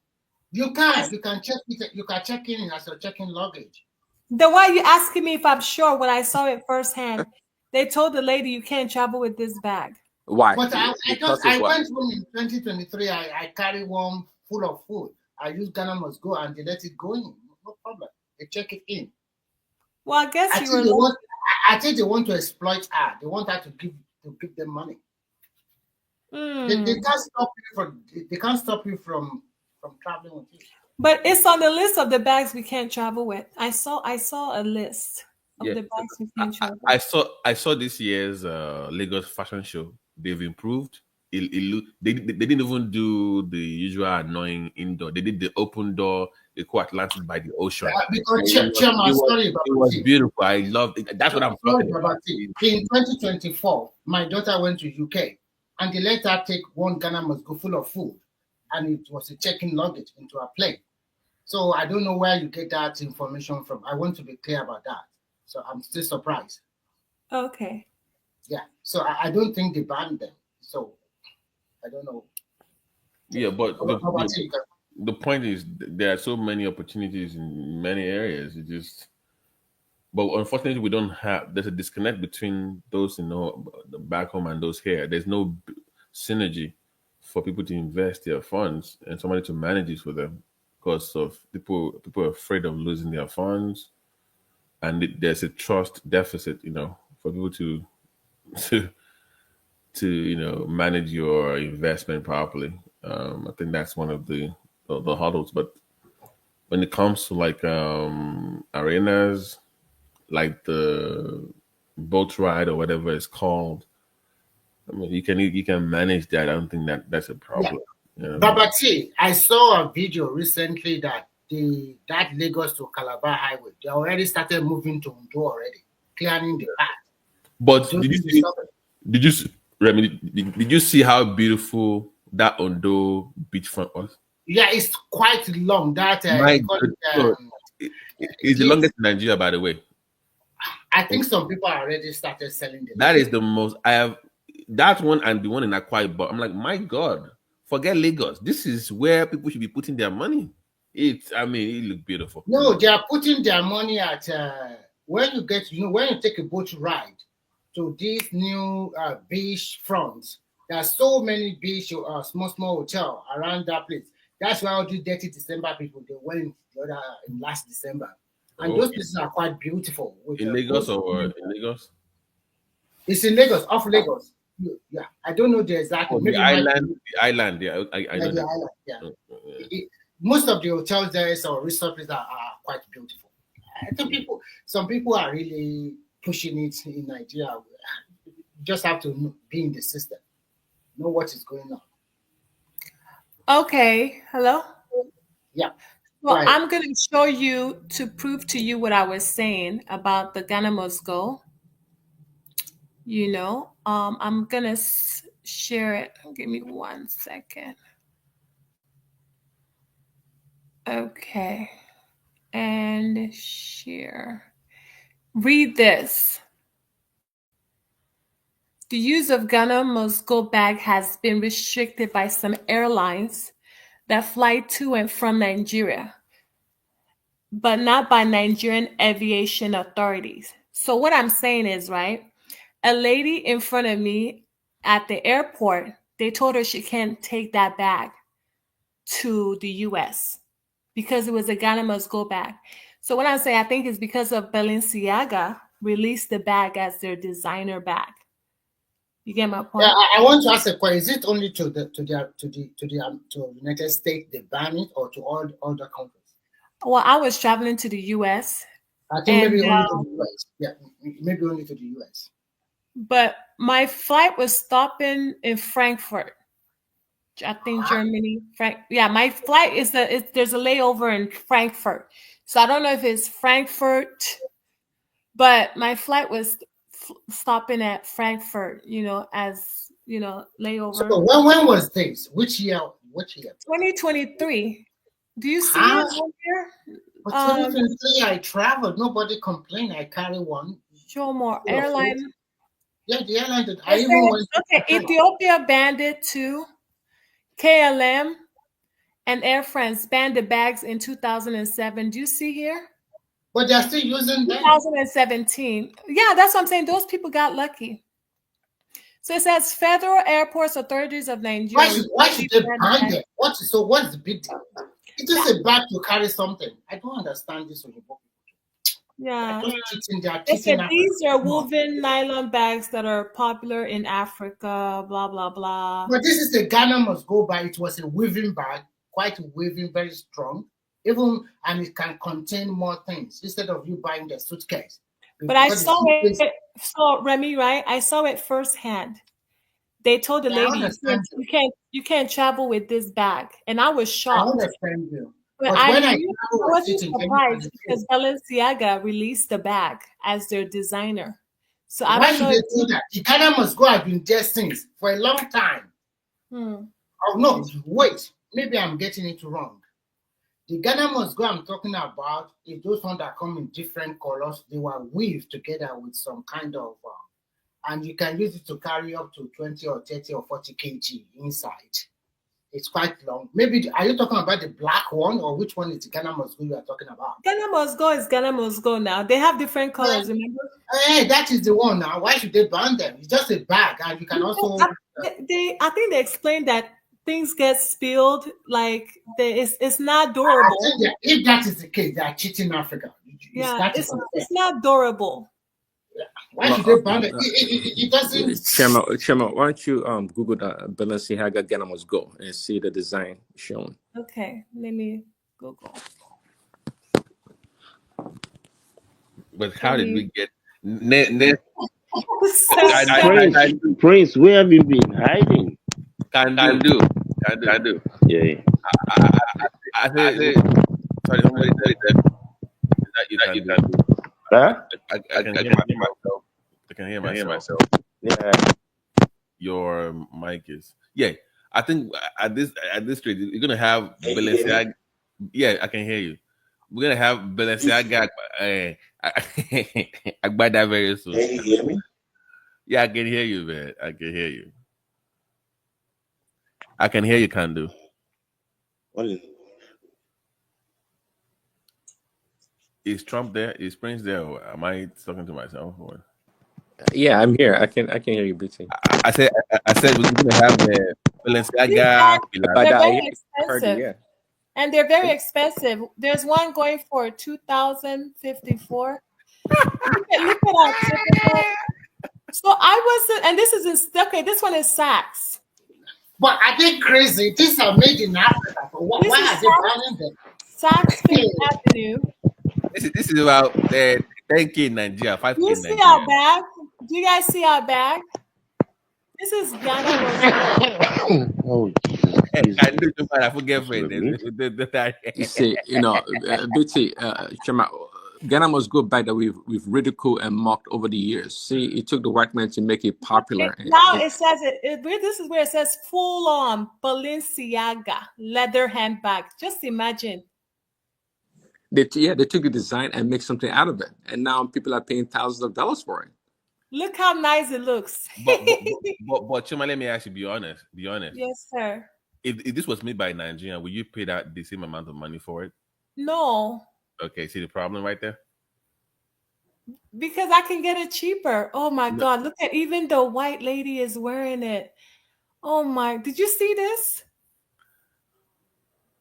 you can. You can check it. You can check in as your checking luggage. the why you asking me if I'm sure when I saw it firsthand, they told the lady you can't travel with this bag. Why? But Because of I what? went home in 2023. I carry one full of food. I use Ghana Must Go and they let it go in. No problem. They check it in. Well, I guess I you think were they lucky. want. I think they want to exploit her. They want her to give them money. They can't stop you from. They can't stop you from traveling with you. But it's on the list of the bags we can't travel with. I saw a list of Yeah, the bags we can't travel. I saw this year's Lagos fashion show. They've improved. They didn't even do the usual annoying indoor. They did the open door. They go Atlantic by the ocean. Because Chairman, sorry about it was it. beautiful. I loved it. That's what I'm Sorry talking about about. it. In 2024, my daughter went to UK and they let her take one Ghana Must Go full of food, and it was a check-in luggage into her plane. So I don't know where you get that information from. I want to be clear about that. So I'm still surprised. Okay. Yeah. So I don't think they banned them. So I don't know. Yeah, but How about you? the point is there are so many opportunities in many areas. But unfortunately, we don't have. There's a disconnect between those back home and those here. There's no synergy for people to invest their funds and somebody to manage it for them because of people are afraid of losing their funds, and there's a trust deficit. For people to to manage your investment properly. I think that's one of the hurdles. But when it comes to like arenas, like the boat ride or whatever it's called, I mean, you can manage that. I don't think that's a problem. Yeah. Babati, I saw a video recently that that Lagos to Calabar highway, they already started moving to Undo already, clearing the path. But did you see how beautiful that Ondo beachfront was? Yeah, it's quite long. That it's the longest in Nigeria, by the way. I think some people already started selling the That is the most I have. That one and the one in Akwa Ibom. I'm like, my God, forget Lagos. This is where people should be putting their money. It looked beautiful. No, they are putting their money at when you take a boat ride to these new beach fronts. There are so many beach small hotel around that place. That's why all the dirty December people they went in last December, and those places are quite beautiful. In Lagos or in Lagos? It's in Lagos, off Lagos. Yeah, I don't know the exact. The island. Yeah, I know the island. Yeah. Most of the hotels there or resorts are quite beautiful. I think some people are really pushing it in Nigeria. You just have to be in the system, know what is going on. Okay, hello? Yeah. Well, I'm going to show you to prove to you what I was saying about the Ghana Must Go. I'm going to share it. Give me 1 second. Okay. And share. Read this. The use of Ghana Must Go bag has been restricted by some airlines that fly to and from Nigeria, but not by Nigerian aviation authorities. So what I'm saying is, right, a lady in front of me at the airport, they told her she can't take that bag to the US. because it was a Ghana must go bag. So when I say I think it's because of Balenciaga released the bag as their designer bag. You get my point? Yeah, I want to ask a question. Is it only to United States they ban it, or to all other countries? Well, I was traveling to the U.S. I think maybe only to the U.S. Yeah, maybe only to the U.S. But my flight was stopping in Frankfurt. I think Germany. My flight is there's a layover in Frankfurt. So I don't know if it's Frankfurt, but my flight was stopping at Frankfurt, as, layover. So when was this? Which year? 2023. Do you see it on here? For 2023, I traveled. Nobody complained. I carry one. Show more airline. Yeah, the airline did. I even went. Okay, Ethiopia banned it too. KLM and Air France banned the bags in 2007. Do you see here? But they're still using them. 2017. Yeah, that's what I'm saying. Those people got lucky. So it says Federal Airports Authorities of Nigeria. Why should they ban them? What's the big deal? It is a bag to carry something. I don't understand this. Yeah. These are woven nylon bags that are popular in Africa, blah, blah, blah. But this is the Ghana must go by. It was a weaving bag, quite weaving, very strong. And it can contain more things instead of you buying the suitcase. But I saw it, so Remy, right? I saw it firsthand. They told the lady, you can't travel with this bag. And I was shocked. I understand you. But I wasn't surprised because Balenciaga released the bag as their designer. So I don't know. Why should they do that? The Ghana must go have been there since for a long time. Oh no, wait. Maybe I'm getting it wrong. The Ghana must go I'm talking about is those ones that come in different colors. They were weaved together with some kind of, and you can use it to carry up to 20 or 30 or 40 kg inside. It's quite long. Maybe, are you talking about the black one, or which one is the Ghana must go you are talking about? Ghana must go is Ghana must go now. They have different colors, remember? Hey, that is the one now. Why should they ban them? It's just a bag, and you can also... I think they explained that things get spilled, like it's not durable. If that is the case, they are cheating Africa. It's not durable. Yeah. Why should they ban it? It doesn't. Chema, why don't you Google the Balenciaga Ghana must go and see the design shown? Okay, let me Google. But how did we get? Prince, where have you been hiding? Can do. Yeah. I think. Sorry, somebody said that you can do. Huh? I can hear myself. I can hear myself. Yeah. Your mic is. Yeah. I think at this rate, you're gonna have Balenciaga. Yeah, I can hear you. We're gonna have Balenciaga. I buy that very soon. Can you hear me? Yeah, I can hear you, man. I can hear you. I can hear you, Kandu. What is it? Is Trump there? Is Prince there? Or am I talking to myself? Or? Yeah, I'm here. I can hear you, BT. I said we're gonna have the Balenciaga. They're very expensive. And they're very expensive. There's one going for $2,054. Look at our typical. So I wasn't, and this is okay. This one is Saks. But are they crazy? These are made in Africa. Why are they banning them? Saks Fifth Avenue. This is about 10K in Nigeria, 5K in Nigeria. Do you see our bag? Do you guys see our bag? This is Ghana. Oh, I forget it. You see, BT, Ghana must go back that we've ridiculed and mocked over the years. See, it took the white man to make it popular. Now it says this is where it says full on Balenciaga leather handbag. Just imagine. They took the design and make something out of it, and now people are paying thousands of dollars for it. Look how nice it looks. but Chima, let me actually be honest. Yes, sir. If this was made by Nigeria, would you pay that the same amount of money for it? No. Okay, see the problem right there? Because I can get it cheaper. Oh my God. Look at even the white lady is wearing it. Oh my, did you see this?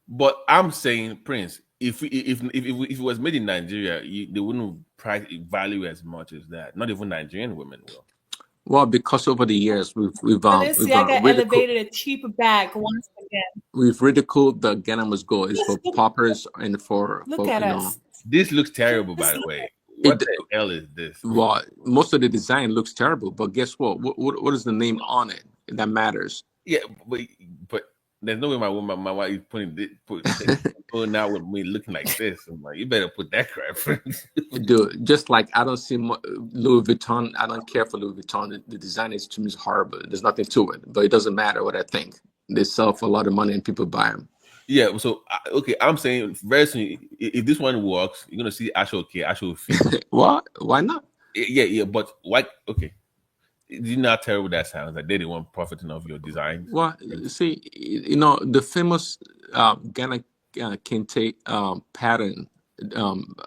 But I'm saying, Prince, if it was made in Nigeria, they wouldn't price value as much as that. Not even Nigerian women will. Well, because over the years Balenciaga elevated a cheap bag once again. we've ridiculed the Ghana must go is for poppers and for Look at you know. us. This looks terrible, by the way. What the hell is this? Well, most of the design looks terrible, but guess what? What is the name on it that matters? Yeah, but there's no way my wife is going out with me looking like this. I'm like, you better put that crap. Dude, just like I don't see Louis Vuitton. I don't care for Louis Vuitton. The design is to me is horrible. There's nothing to it, but it doesn't matter what I think. They sell for a lot of money and people buy them. Yeah, so okay, I'm saying very soon, if this one works, you're gonna see actual fee. What? Why not? Yeah, but why? Okay, do you know how terrible that sounds? Like they didn't want profiting off your design. Well, see, the famous Ghana kente pattern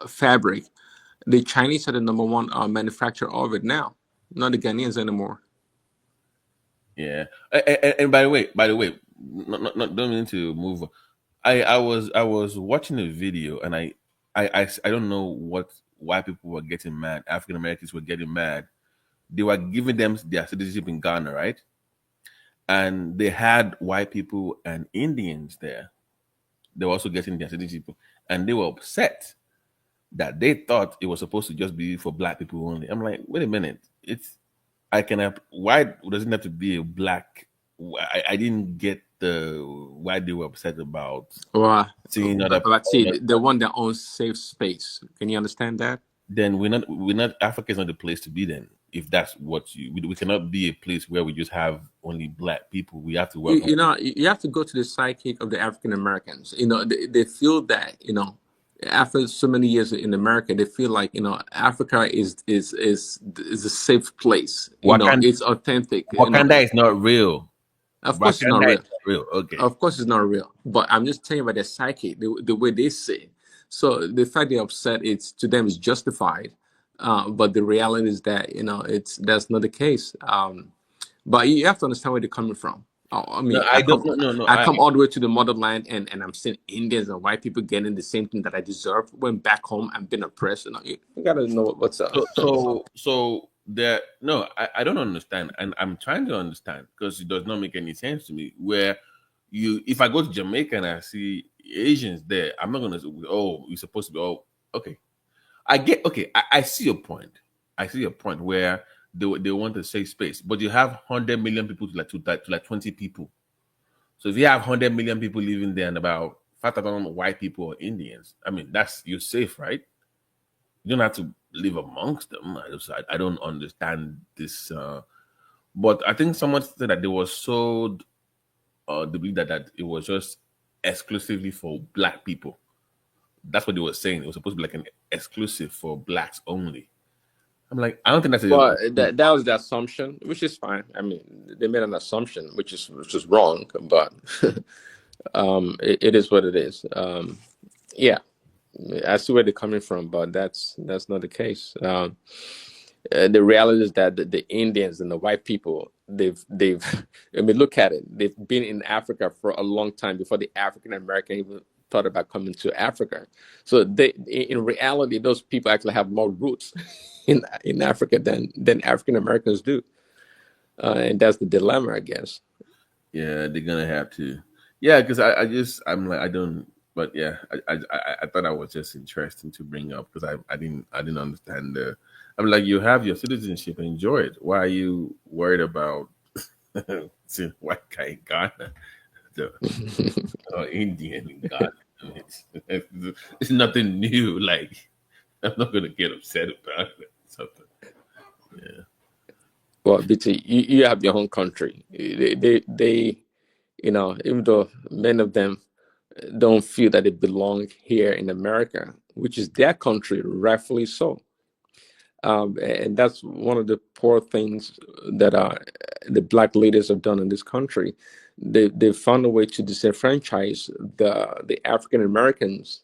fabric. The Chinese are the number one manufacturer of it now, not the Ghanaians anymore. Yeah, and by the way, not don't mean to move. I was watching a video and I don't know why people were getting mad. African Americans were getting mad. They were giving them their citizenship in Ghana, right? And they had white people and Indians there. They were also getting their citizenship, and they were upset that they thought it was supposed to just be for black people only. I'm like, wait a minute, why does it have to be a black? I didn't get why they were upset about seeing other. But see, the one that owns safe space. Can you understand that? Then we're not Africa is not the place to be. Then if that's what we cannot be a place where we just have only black people. We have to work. You have to go to the psychic of the African Americans. They feel that after so many years in America, they feel like Africa is a safe place. It's authentic. Wakanda is not real. Of course, it's not real. Okay. Of course, it's not real. But I'm just telling you about their psyche, the way they say. So the fact they're upset, to them is justified. But the reality is that that's not the case. But you have to understand where they're coming from. I mean, I come all the way to the motherland, and I'm seeing Indians and white people getting the same thing that I deserve. When back home, I'm being oppressed. You gotta know what's up. So there, no, I don't understand, and I'm trying to understand because it does not make any sense to me. Where if I go to Jamaica and I see Asians there, I'm not gonna say, oh, you're supposed to be. Oh, okay, I see your point. I see your point where they want a safe space, but you have 100 million people to 20 people. So if you have 100 million people living there and about 5,000 white people or Indians, I mean you're safe, right? You don't have to live amongst them. I don't understand this. But I think someone said that they were sold the belief that it was just exclusively for black people. That's what they were saying. It was supposed to be like an exclusive for blacks only. I'm like, I don't think that's well, that was the assumption, which is fine. I mean, they made an assumption, which is wrong, but it is what it is. Yeah, I see where they're coming from, but that's not the case. The reality is that the Indians and the white people, they've I mean, look at it. They've been in Africa for a long time before the African American even thought about coming to Africa. So in reality, those people actually have more roots in Africa than African Americans do, and that's the dilemma, I guess. Yeah, they're gonna have to. Yeah, because I'm like I don't. But yeah, I thought that was just interesting to bring up because I didn't understand the. I'm like, you have your citizenship, enjoy it. Why are you worried about seeing white guy in Ghana, or Indian in Ghana? I mean, it's nothing new. Like, I'm not gonna get upset about it. Something. Yeah. Well, BT, you have your own country. They even though many of them don't feel that they belong here in America, which is their country, rightfully so. And that's one of the poor things that the black leaders have done in this country. They found a way to disenfranchise the African Americans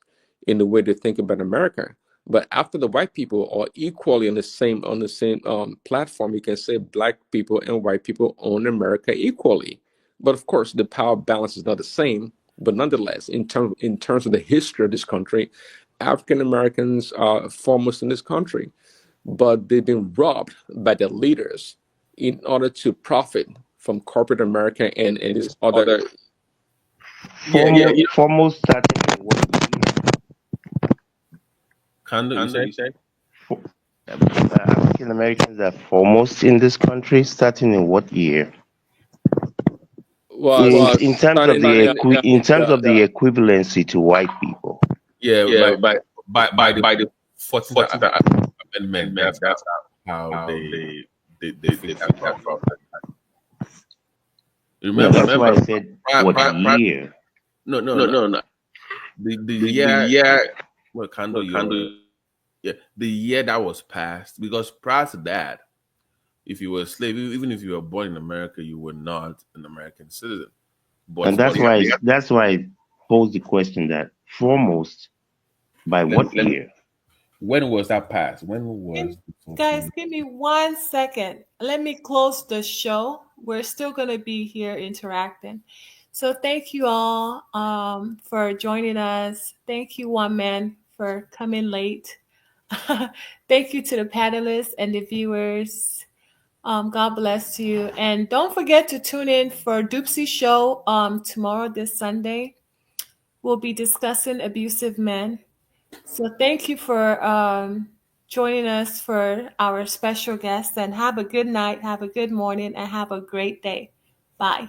in the way they think about America. But after the white people are equally on the same platform, you can say black people and white people own America equally. But of course, the power balance is not the same. But nonetheless, in terms of the history of this country, African Americans are foremost in this country, but they've been robbed by their leaders in order to profit from corporate America and this other. Foremost started in what Kando, you said? African Americans are foremost in this country, starting in what year? In terms of the equivalency to white people. Yeah, by the 14th Amendment, that's how they fix that problem. Remember, that's why I said what year? No. The year. Well, Kando, yeah, the year that was passed, because prior to that, if you were a slave, even if you were born in America, you were not an American citizen. But and that's why I pose the question that foremost by what year? When was that passed? When was Guys, give me 1 second. Let me close the show. We're still going to be here interacting. So thank you all for joining us. Thank you, One Man, for coming late. Thank you to the panelists and the viewers. God bless you. And don't forget to tune in for Doopsy Show tomorrow, this Sunday. We'll be discussing abusive men. So thank you for joining us for our special guest, and have a good night, have a good morning, and have a great day. Bye.